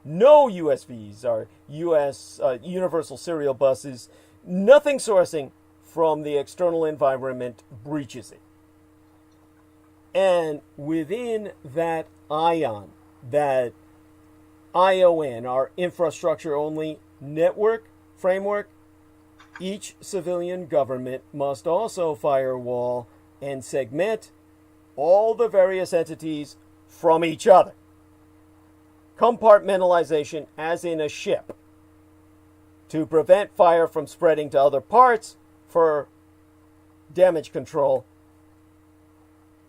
no USVs or universal serial buses. Nothing sourcing from the external environment breaches it. And within that ION, that ION, our infrastructure-only network framework, each civilian government must also firewall and segment all the various entities from each other. compartmentalization, as in a ship, to prevent fire from spreading to other parts for damage control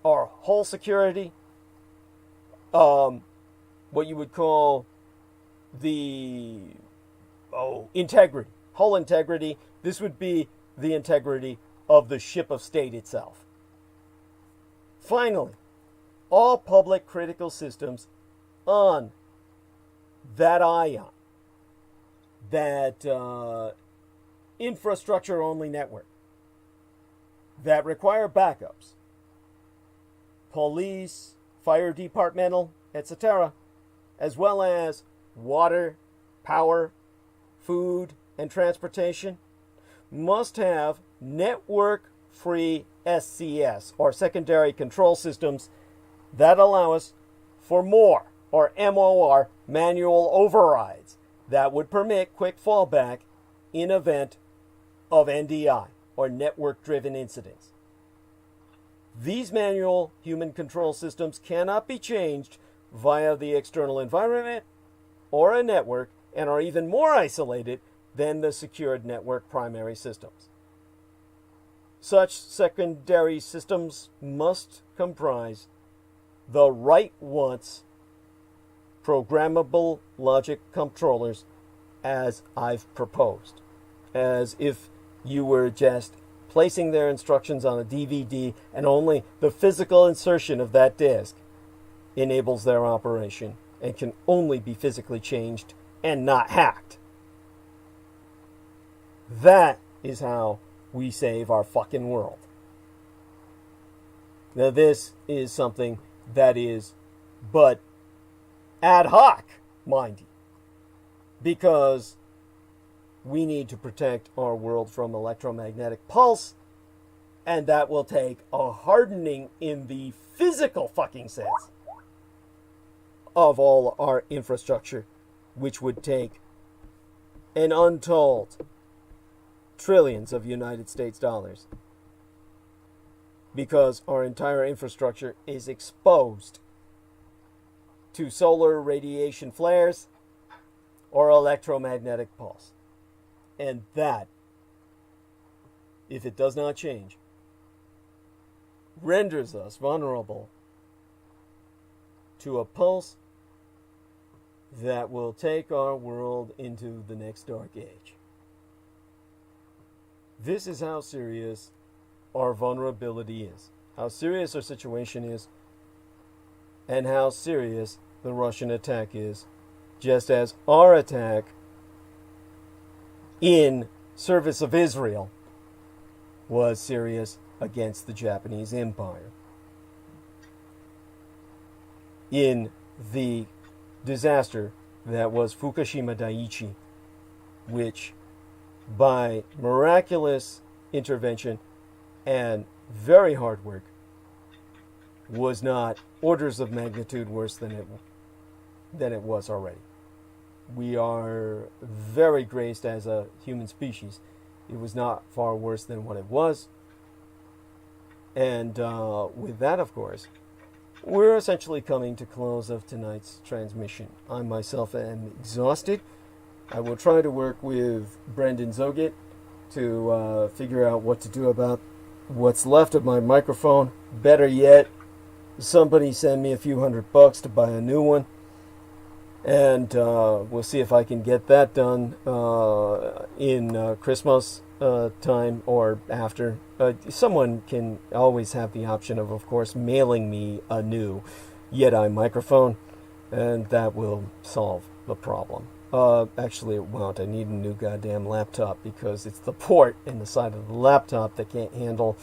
or hull security, what you would call the integrity, hull integrity. This would be the integrity of the ship of state itself. Finally, all public critical systems on that ion, that infrastructure-only network, that require backups, police, fire departmental, etc., as well as water, power, food, and transportation, must have network-free SCS, or secondary control systems, that allow us for more, or MOR, manual overrides, that would permit quick fallback in event of NDI, or network-driven incidents. These manual human control systems cannot be changed via the external environment or a network, and are even more isolated than the secured network primary systems. Such secondary systems must comprise the write-once programmable logic controllers, as I've proposed, as if you were just placing their instructions on a DVD, and only the physical insertion of that disk enables their operation and can only be physically changed and not hacked. That is how we save our fucking world. Now, this is something that is but ad hoc, mind you, because we need to protect our world from electromagnetic pulse, and that will take a hardening in the physical fucking sense of all our infrastructure, which would take an untold trillions of United States dollars, because our entire infrastructure is exposed to solar radiation flares or electromagnetic pulse. And that, if it does not change, renders us vulnerable to a pulse that will take our world into the next dark age. This is how serious our vulnerability is, how serious our situation is, and how serious the Russian attack is, just as our attack in service of Israel was serious against the Japanese Empire. In the disaster that was Fukushima Daiichi, which by miraculous intervention and very hard work was not orders of magnitude worse than it was already. We are very graced as a human species. It was not far worse than what it was. And with that, of course, we're essentially coming to close of tonight's transmission. I myself am exhausted. I will try to work with Brendan Zogit to figure out what to do about what's left of my microphone. Better yet, somebody send me a few $100 to buy a new one. And we'll see if I can get that done in Christmas time or after. Someone can always have the option of course, mailing me a new Yeti microphone, and that will solve the problem. Actually, it won't. I need a new goddamn laptop, because it's the port in the side of the laptop that can't handle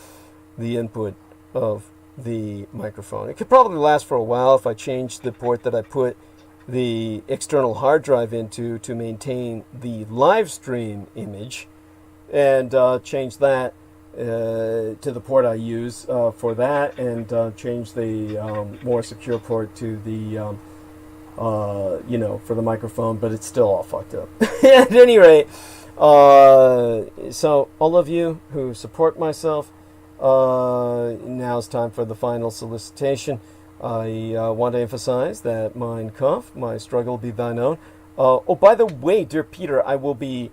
the input of the microphone. It could probably last for a while if I change the port that I put the external hard drive into to maintain the live stream image, and change that to the port I use for that, and change the more secure port to the for the microphone, but it's still all fucked up. At any rate, so all of you who support myself, now's time for the final solicitation. I want to emphasize that Mein Kampf, my struggle be thine own. Oh, by the way, dear Peter, I will be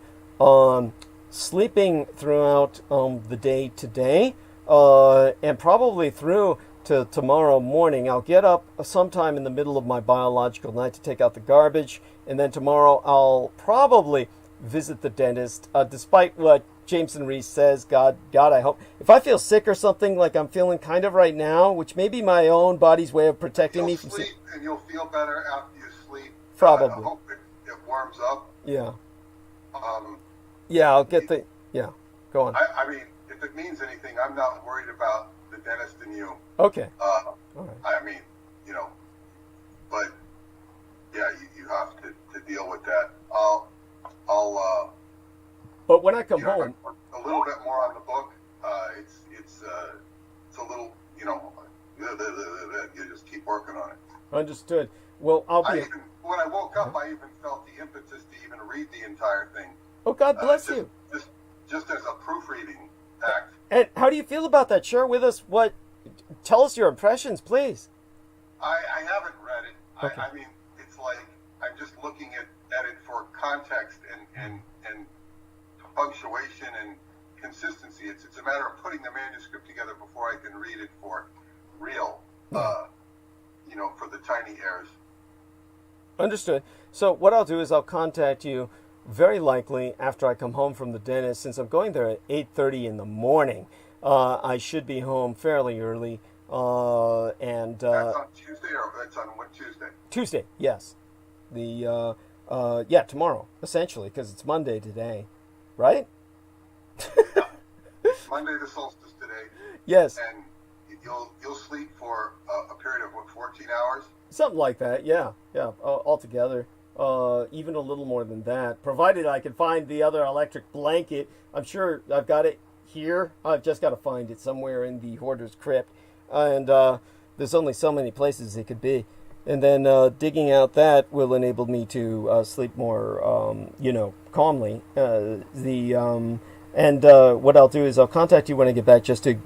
sleeping throughout the day today, and probably through to tomorrow morning. I'll get up sometime in the middle of my biological night to take out the garbage, and then tomorrow I'll probably visit the dentist, despite what Jameson Reese says. God, I hope. If I feel sick or something like I'm feeling kind of right now, which may be my own body's way of protecting me from sleep, and you'll feel better after you sleep. Probably. I hope it warms up. Yeah. Yeah, I'll get the... Yeah, go on. I mean, if it means anything, I'm not worried about the dentist and you. Okay. All right. I mean, you know, but yeah, you have to deal with that. But when I come home, a little bit more on the book. It's a little, you know, you just keep working on it. Understood. Well, when I woke up, I even felt the impetus to even read the entire thing. Oh, God bless you. Just as a proofreading act. And how do you feel about that? Share with us tell us your impressions, please. I haven't read it. Okay. I mean, it's like I'm just looking at it for context and punctuation and consistency. It's a matter of putting the manuscript together before I can read it for real, you know, for the tiny errors. Understood. So what I'll do is I'll contact you very likely after I come home from the dentist. Since I'm going there at 8:30 in the morning, I should be home fairly early. And that's on Tuesday, or that's on what Tuesday? Tuesday, yes. Tomorrow, essentially, because it's Monday today, right? Monday the solstice today. Yes. And you'll sleep for a period of 14 hours. Something like that, yeah, altogether. Even a little more than that, provided I can find the other electric blanket. I'm sure I've got it here. I've just got to find it somewhere in the hoarder's crypt. And there's only so many places it could be. And then digging out that will enable me to sleep more, calmly. What I'll do is I'll contact you when I get back just to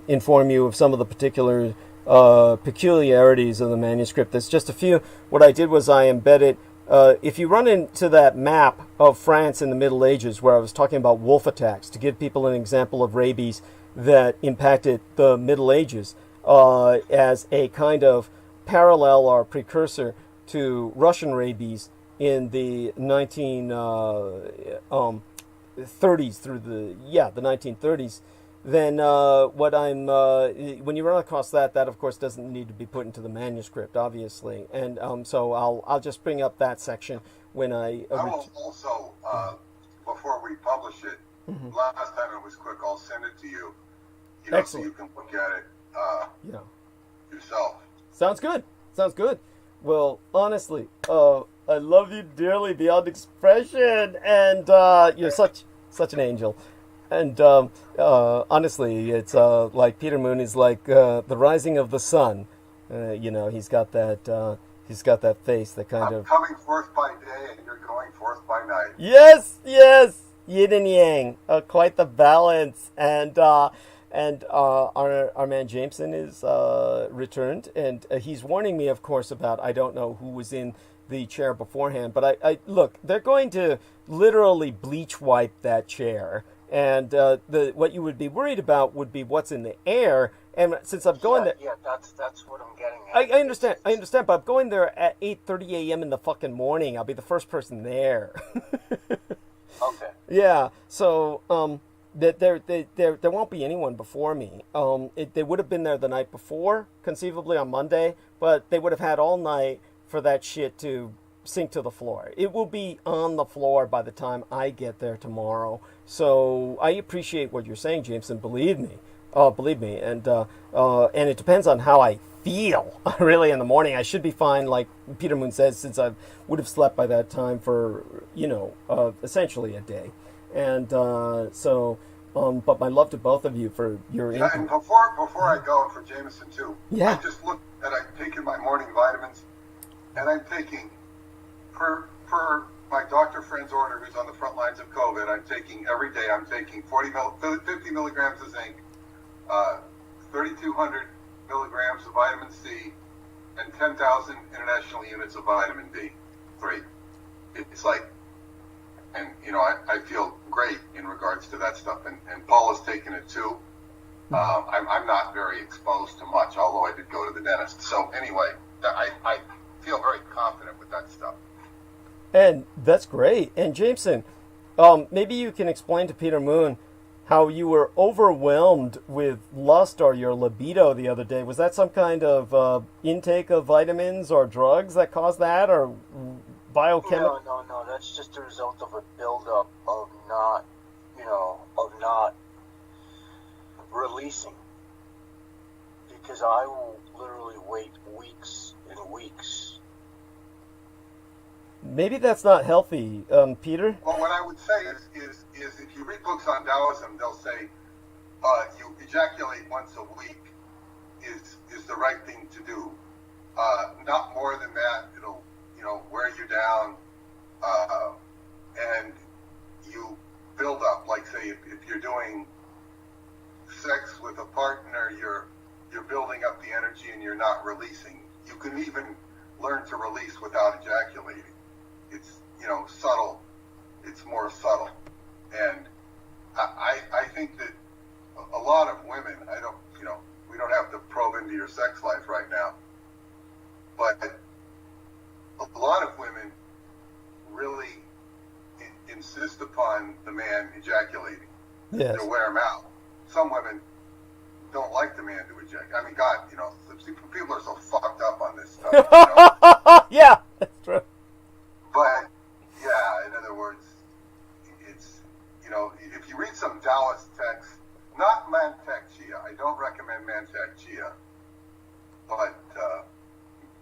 inform you of some of the particular peculiarities of the manuscript. There's just a few. What I did was I embedded, if you run into that map of France in the Middle Ages where I was talking about wolf attacks, to give people an example of rabies that impacted the Middle Ages as a kind of parallel or precursor to Russian rabies in the 1930s through the 1930s, then when you run across that of course doesn't need to be put into the manuscript, obviously, and so I'll just bring up that section when I will also, before we publish it, last time it was quick, I'll send it to you, so you can look at it yourself. Sounds good. Well, honestly, I love you dearly beyond expression, and you're such an angel. And honestly, it's like Peter Moon is like the rising of the sun. He's got that face that kind of coming forth by day, and you're going forth by night. Yes, yin and yang, quite the balance. And our man Jameson is returned, and he's warning me, of course, about I don't know who was in the chair beforehand, but I look, they're going to literally bleach wipe that chair. And what you would be worried about would be what's in the air. And since I'm going there, that's what I'm getting at. I understand, but I'm going there at 8:30 a.m. in the fucking morning. I'll be the first person there. Okay. Yeah. So there won't be anyone before me. They would have been there the night before, conceivably on Monday, but they would have had all night for that shit to sink to the floor. It will be on the floor by the time I get there tomorrow. So I appreciate what you're saying, Jameson. Believe me, and it depends on how I feel. Really, in the morning, I should be fine, like Peter Moon says, since I would have slept by that time for essentially a day. And but my love to both of you for your input. And before I go, and for Jameson too, I just looked and I've taken my morning vitamins, and I'm taking per my doctor friend's order, who's on the front lines of COVID, I'm taking every day. I'm taking 50 milligrams of zinc, 3,200 milligrams of vitamin C, and 10,000 international units of vitamin D3. It's like, and I feel great in regards to that stuff, and Paul has taken it too. I'm not very exposed to much, although I did go to the dentist. So anyway, I feel very confident with that stuff. And that's great. And Jameson, maybe you can explain to Peter Moon how you were overwhelmed with lust or your libido the other day. Was that some kind of intake of vitamins or drugs that caused that, or biochemical? No. That's just a result of a buildup of not releasing. Because I will literally wait weeks and weeks. Maybe that's not healthy, Peter. Well, what I would say is if you read books on Taoism, they'll say you ejaculate once a week is the right thing to do. Not more than that. It'll wear you down, and you build up. Like say if you're doing sex with a partner, you're building up the energy and you're not releasing. You can even learn to release without ejaculating. It's subtle. It's more subtle, and I think that a lot of women. We don't have to probe into your sex life right now, but a lot of women really insist upon the man ejaculating. Yes. To wear him out. Some women don't like the man to ejaculate. I mean, God, people are so fucked up on this stuff. Yeah, that's true. But, yeah, in other words, it's, if you read some Taoist texts, not Mantak Chia, I don't recommend Mantak Chia, but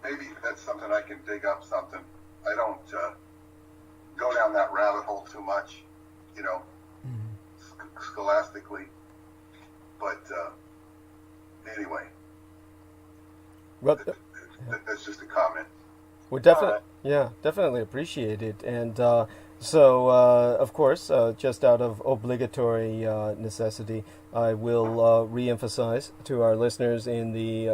maybe that's something I can dig up something. I don't go down that rabbit hole too much, scholastically. But anyway, that's just a comment. We're definitely appreciate it. And so, of course, just out of obligatory necessity, I will re-emphasize to our listeners in the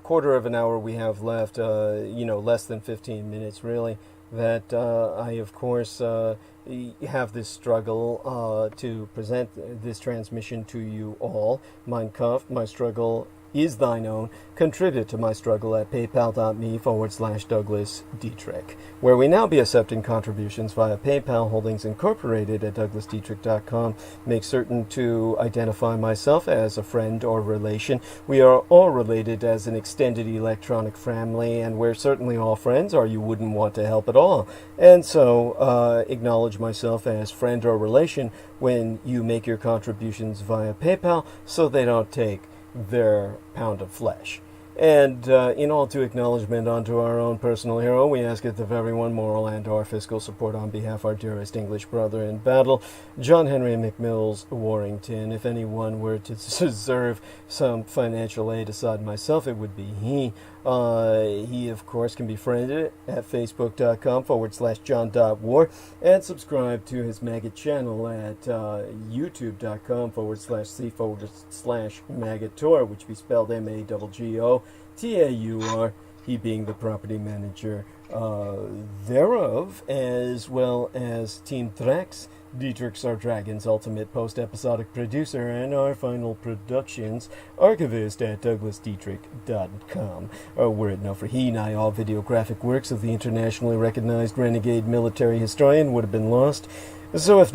quarter of an hour we have left, less than 15 minutes really, that I, of course, have this struggle to present this transmission to you all. Mein Kampf, my struggle is thine own. Contribute to my struggle at paypal.me/Douglas Dietrich, where we now be accepting contributions via PayPal Holdings Incorporated at DouglasDietrich.com. Make certain to identify myself as a friend or relation. We are all related as an extended electronic family, and we're certainly all friends, or you wouldn't want to help at all. And so acknowledge myself as friend or relation when you make your contributions via PayPal, so they don't take their pound of flesh. And in all due acknowledgement unto our own personal hero, we ask it of everyone moral and or fiscal support on behalf of our dearest English brother in battle, John Henry McMills Warrington. If anyone were to deserve some financial aid aside myself, it would be he. He, of course, can be friended at facebook.com/John.War and subscribe to his maggot channel at youtube.com/C/maggotaur, which be spelled MAGGOTAUR, he being the property manager thereof, as well as Team Thrax, Dietrich's Our Dragon's ultimate post-episodic producer, and our final productions archivist at DouglasDietrich.com. Were it not for he, nigh all videographic works of the internationally recognized renegade military historian would have been lost. So if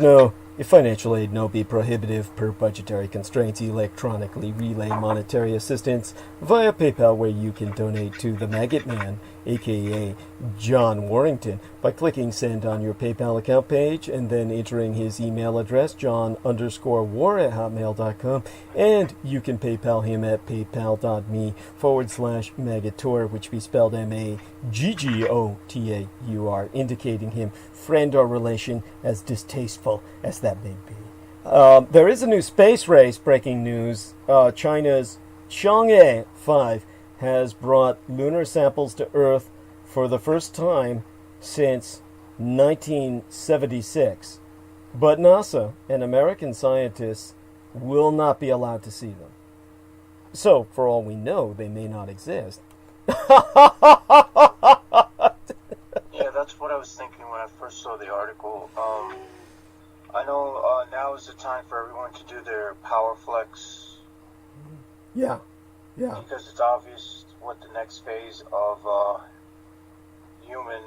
financial aid no be prohibitive per budgetary constraints, electronically relay monetary assistance via PayPal, where you can donate to the Maggot Man, aka John Warrington, by clicking send on your PayPal account page and then entering his email address, john_war@hotmail.com, and you can PayPal him at paypal.me/Maggotaur, which be spelled MAGGOTAUR, indicating him friend or relation, as distasteful as that may be. There is a new space race, breaking news. China's Chang'e 5 has brought lunar samples to Earth for the first time since 1976. But NASA and American scientists will not be allowed to see them. So, for all we know, they may not exist. Yeah, that's what I was thinking when I first saw the article. I know now is the time for everyone to do their power flex. Yeah, yeah. Because it's obvious what the next phase of human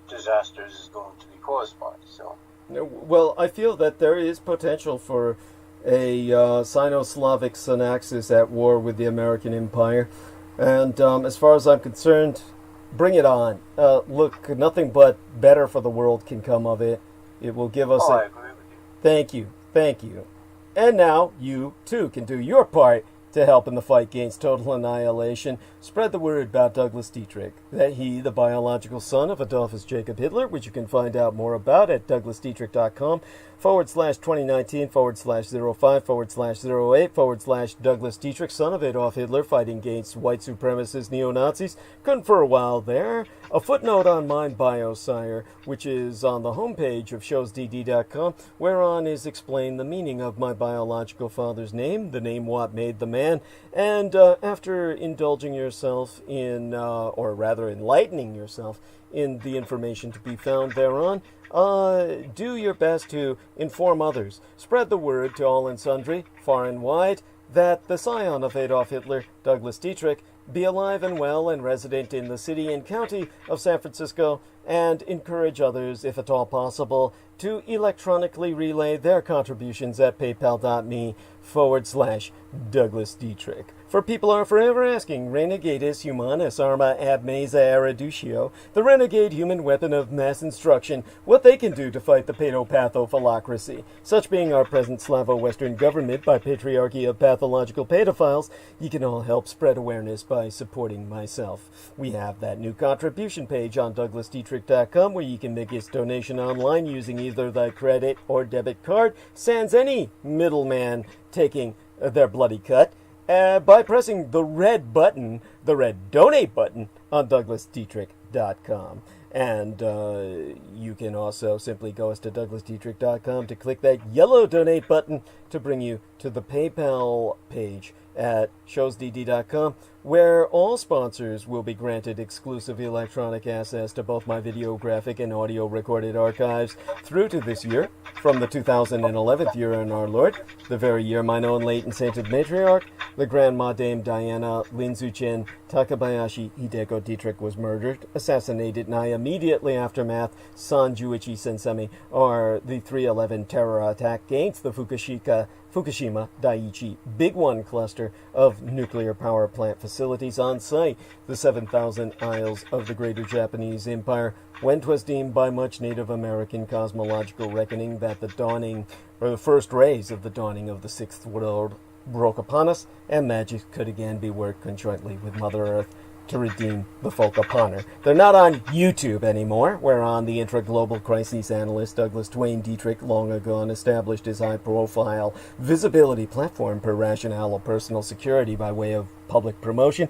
disasters is going to be caused by. So. Well, I feel that there is potential for a Sino-Slavic synaxis at war with the American Empire. And as far as I'm concerned, bring it on. Look, nothing but better for the world can come of it. It will give us I agree with you. Thank you. Thank you. And now, you, too, can do your part to help in the fight against total annihilation. Spread the word about Douglas Dietrich, that he, the biological son of Adolfus Jacob Hitler, which you can find out more about at douglasdietrich.com/2019/05/08/ Douglas Dietrich, son of Adolf Hitler, fighting against white supremacist neo-Nazis. Couldn't for a while there. A footnote on mine bio, sire, which is on the homepage of showsdd.com, whereon is explained the meaning of my biological father's name, the name what made the man, and after indulging yourself in, or rather enlightening yourself in the information to be found thereon, do your best to inform others. Spread the word to all and sundry, far and wide, that the scion of Adolf Hitler, Douglas Dietrich, be alive and well and resident in the city and county of San Francisco, and encourage others, if at all possible, to electronically relay their contributions at paypal.me/Douglas Dietrich. For people are forever asking, Renegadus Humanus Arma Ab Mesa Erudicio, the renegade human weapon of mass instruction, what they can do to fight the pedopathophilocracy. Such being our present Slavo-Western government by patriarchy of pathological pedophiles, you can all help spread awareness by supporting myself. We have that new contribution page on douglasdietrich.com where you can make your donation online using either the credit or debit card, sans any middleman taking their bloody cut, by pressing the red button, the red donate button, on douglasdietrich.com. And you can also simply go to douglasdietrich.com to click that yellow donate button to bring you to the PayPal page at showsdd.com, where all sponsors will be granted exclusive electronic access to both my video, graphic, and audio recorded archives through to this year, from the 2011th year in our Lord, the very year mine own late and sainted matriarch, the Grandma Dame Diana Linzuchen Takabayashi Hideko Dietrich was murdered, assassinated, and immediately aftermath, Sanjuichi Sensemi, or the 3/11 terror attack against the Fukushima Daiichi Big One cluster of nuclear power plant facilities on site, the 7,000 isles of the Greater Japanese Empire, when 'twas deemed by much Native American cosmological reckoning that the dawning, or the first rays of the dawning of the Sixth World broke upon us, and magic could again be worked conjointly with Mother Earth to redeem the folk upon her. They're not on YouTube anymore, whereon the intra-global crises analyst Douglas Duane Dietrich long ago established his high-profile visibility platform per rationale of personal security by way of public promotion,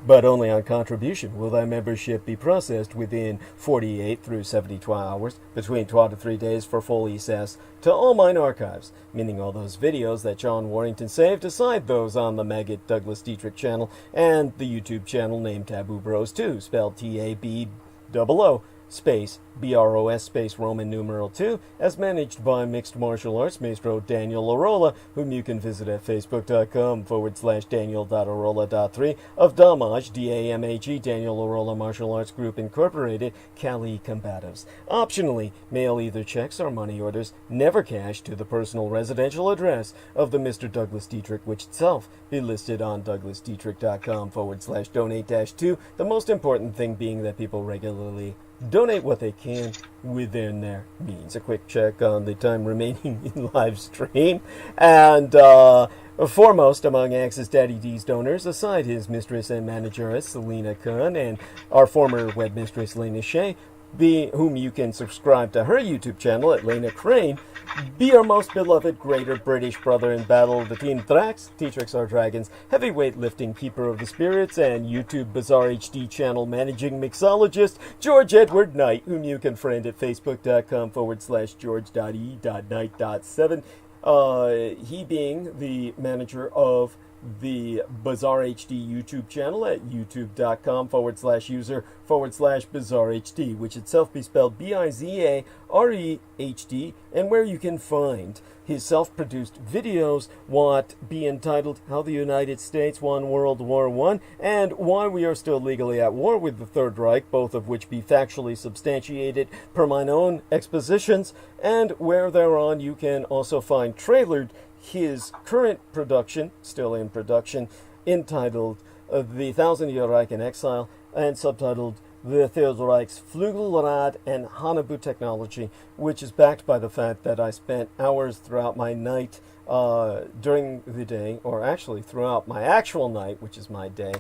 but only on contribution will thy membership be processed within 48 through 72 hours, between 12 to 3 days for full access to all mine archives, meaning all those videos that John Warrington saved, aside those on the Maggot Douglas Dietrich channel and the YouTube channel named Taboo Bros 2, spelled TABOO space BROS space Roman numeral 2, as managed by mixed martial arts maestro Daniel Arola, whom you can visit at facebook.com/Daniel.Arola.3 of Damage, DAMAG, Daniel Arola Martial Arts Group Incorporated, Cali Combatives. Optionally, mail either checks or money orders, never cash, to the personal residential address of the Mr. Douglas Dietrich, which itself be listed on douglasdietrich.com/donate-2, the most important thing being that people regularly donate what they can within their means. A quick check on the time remaining in live stream. And foremost among Axis Daddy D's donors, aside his mistress and manageress, Selena Kahn, and our former web mistress, Lena Shea, whom you can subscribe to her YouTube channel at Lena Crane, be our most beloved greater British brother in battle, the Team Thrax, T-Trix Our Dragons, heavyweight lifting keeper of the spirits, and YouTube Bizarre HD channel managing mixologist, George Edward Knight, whom you can friend at facebook.com/George.E.Knight.7. He being the manager of the Bazaar HD YouTube channel at youtube.com/user/BazaarHD, which itself be spelled BIZAREHD, and where you can find his self-produced videos, what be entitled How the United States Won World War I, and Why We Are Still Legally at War with the Third Reich, both of which be factually substantiated per mine own expositions, and where thereon you can also find trailered his current production, still in production, entitled The Thousand Year Realm-In-Exile, and subtitled The Third Reich's Flügelrad and Hanabu Technology, which is backed by the fact that I spent hours throughout my night during the day, or actually throughout my actual night, which is my day,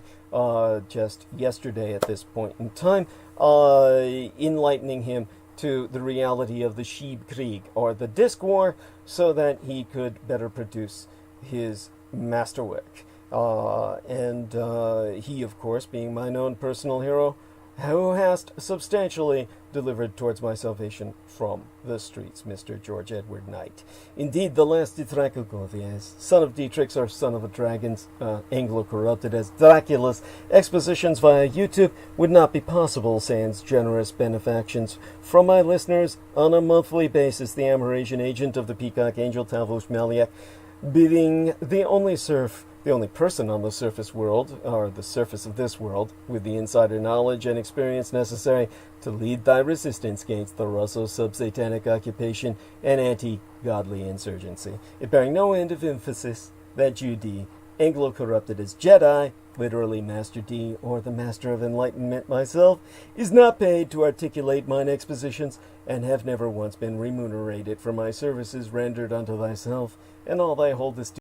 just yesterday at this point in time, enlightening him to the reality of the Schiebkrieg, or the Disc War, so that he could better produce his masterwork. And he, of course, being my known personal hero, who hast substantially delivered towards my salvation from the streets, Mr. George Edward Knight. Indeed, the last Dietrich, son of Dietrich's or son of a dragon's, Anglo-corrupted as Dracula's, expositions via YouTube would not be possible sans generous benefactions from my listeners on a monthly basis. The Amerasian agent of the Peacock Angel, Tavush Maliak, bidding the only person on the surface world, or the surface of this world, with the insider knowledge and experience necessary to lead thy resistance against the Russo-sub-satanic occupation and anti-godly insurgency. It bearing no end of emphasis that Jude, Anglo-corrupted as Jedi, literally Master D, or the Master of Enlightenment myself, is not paid to articulate mine expositions, and have never once been remunerated for my services rendered unto thyself, and all thy holdest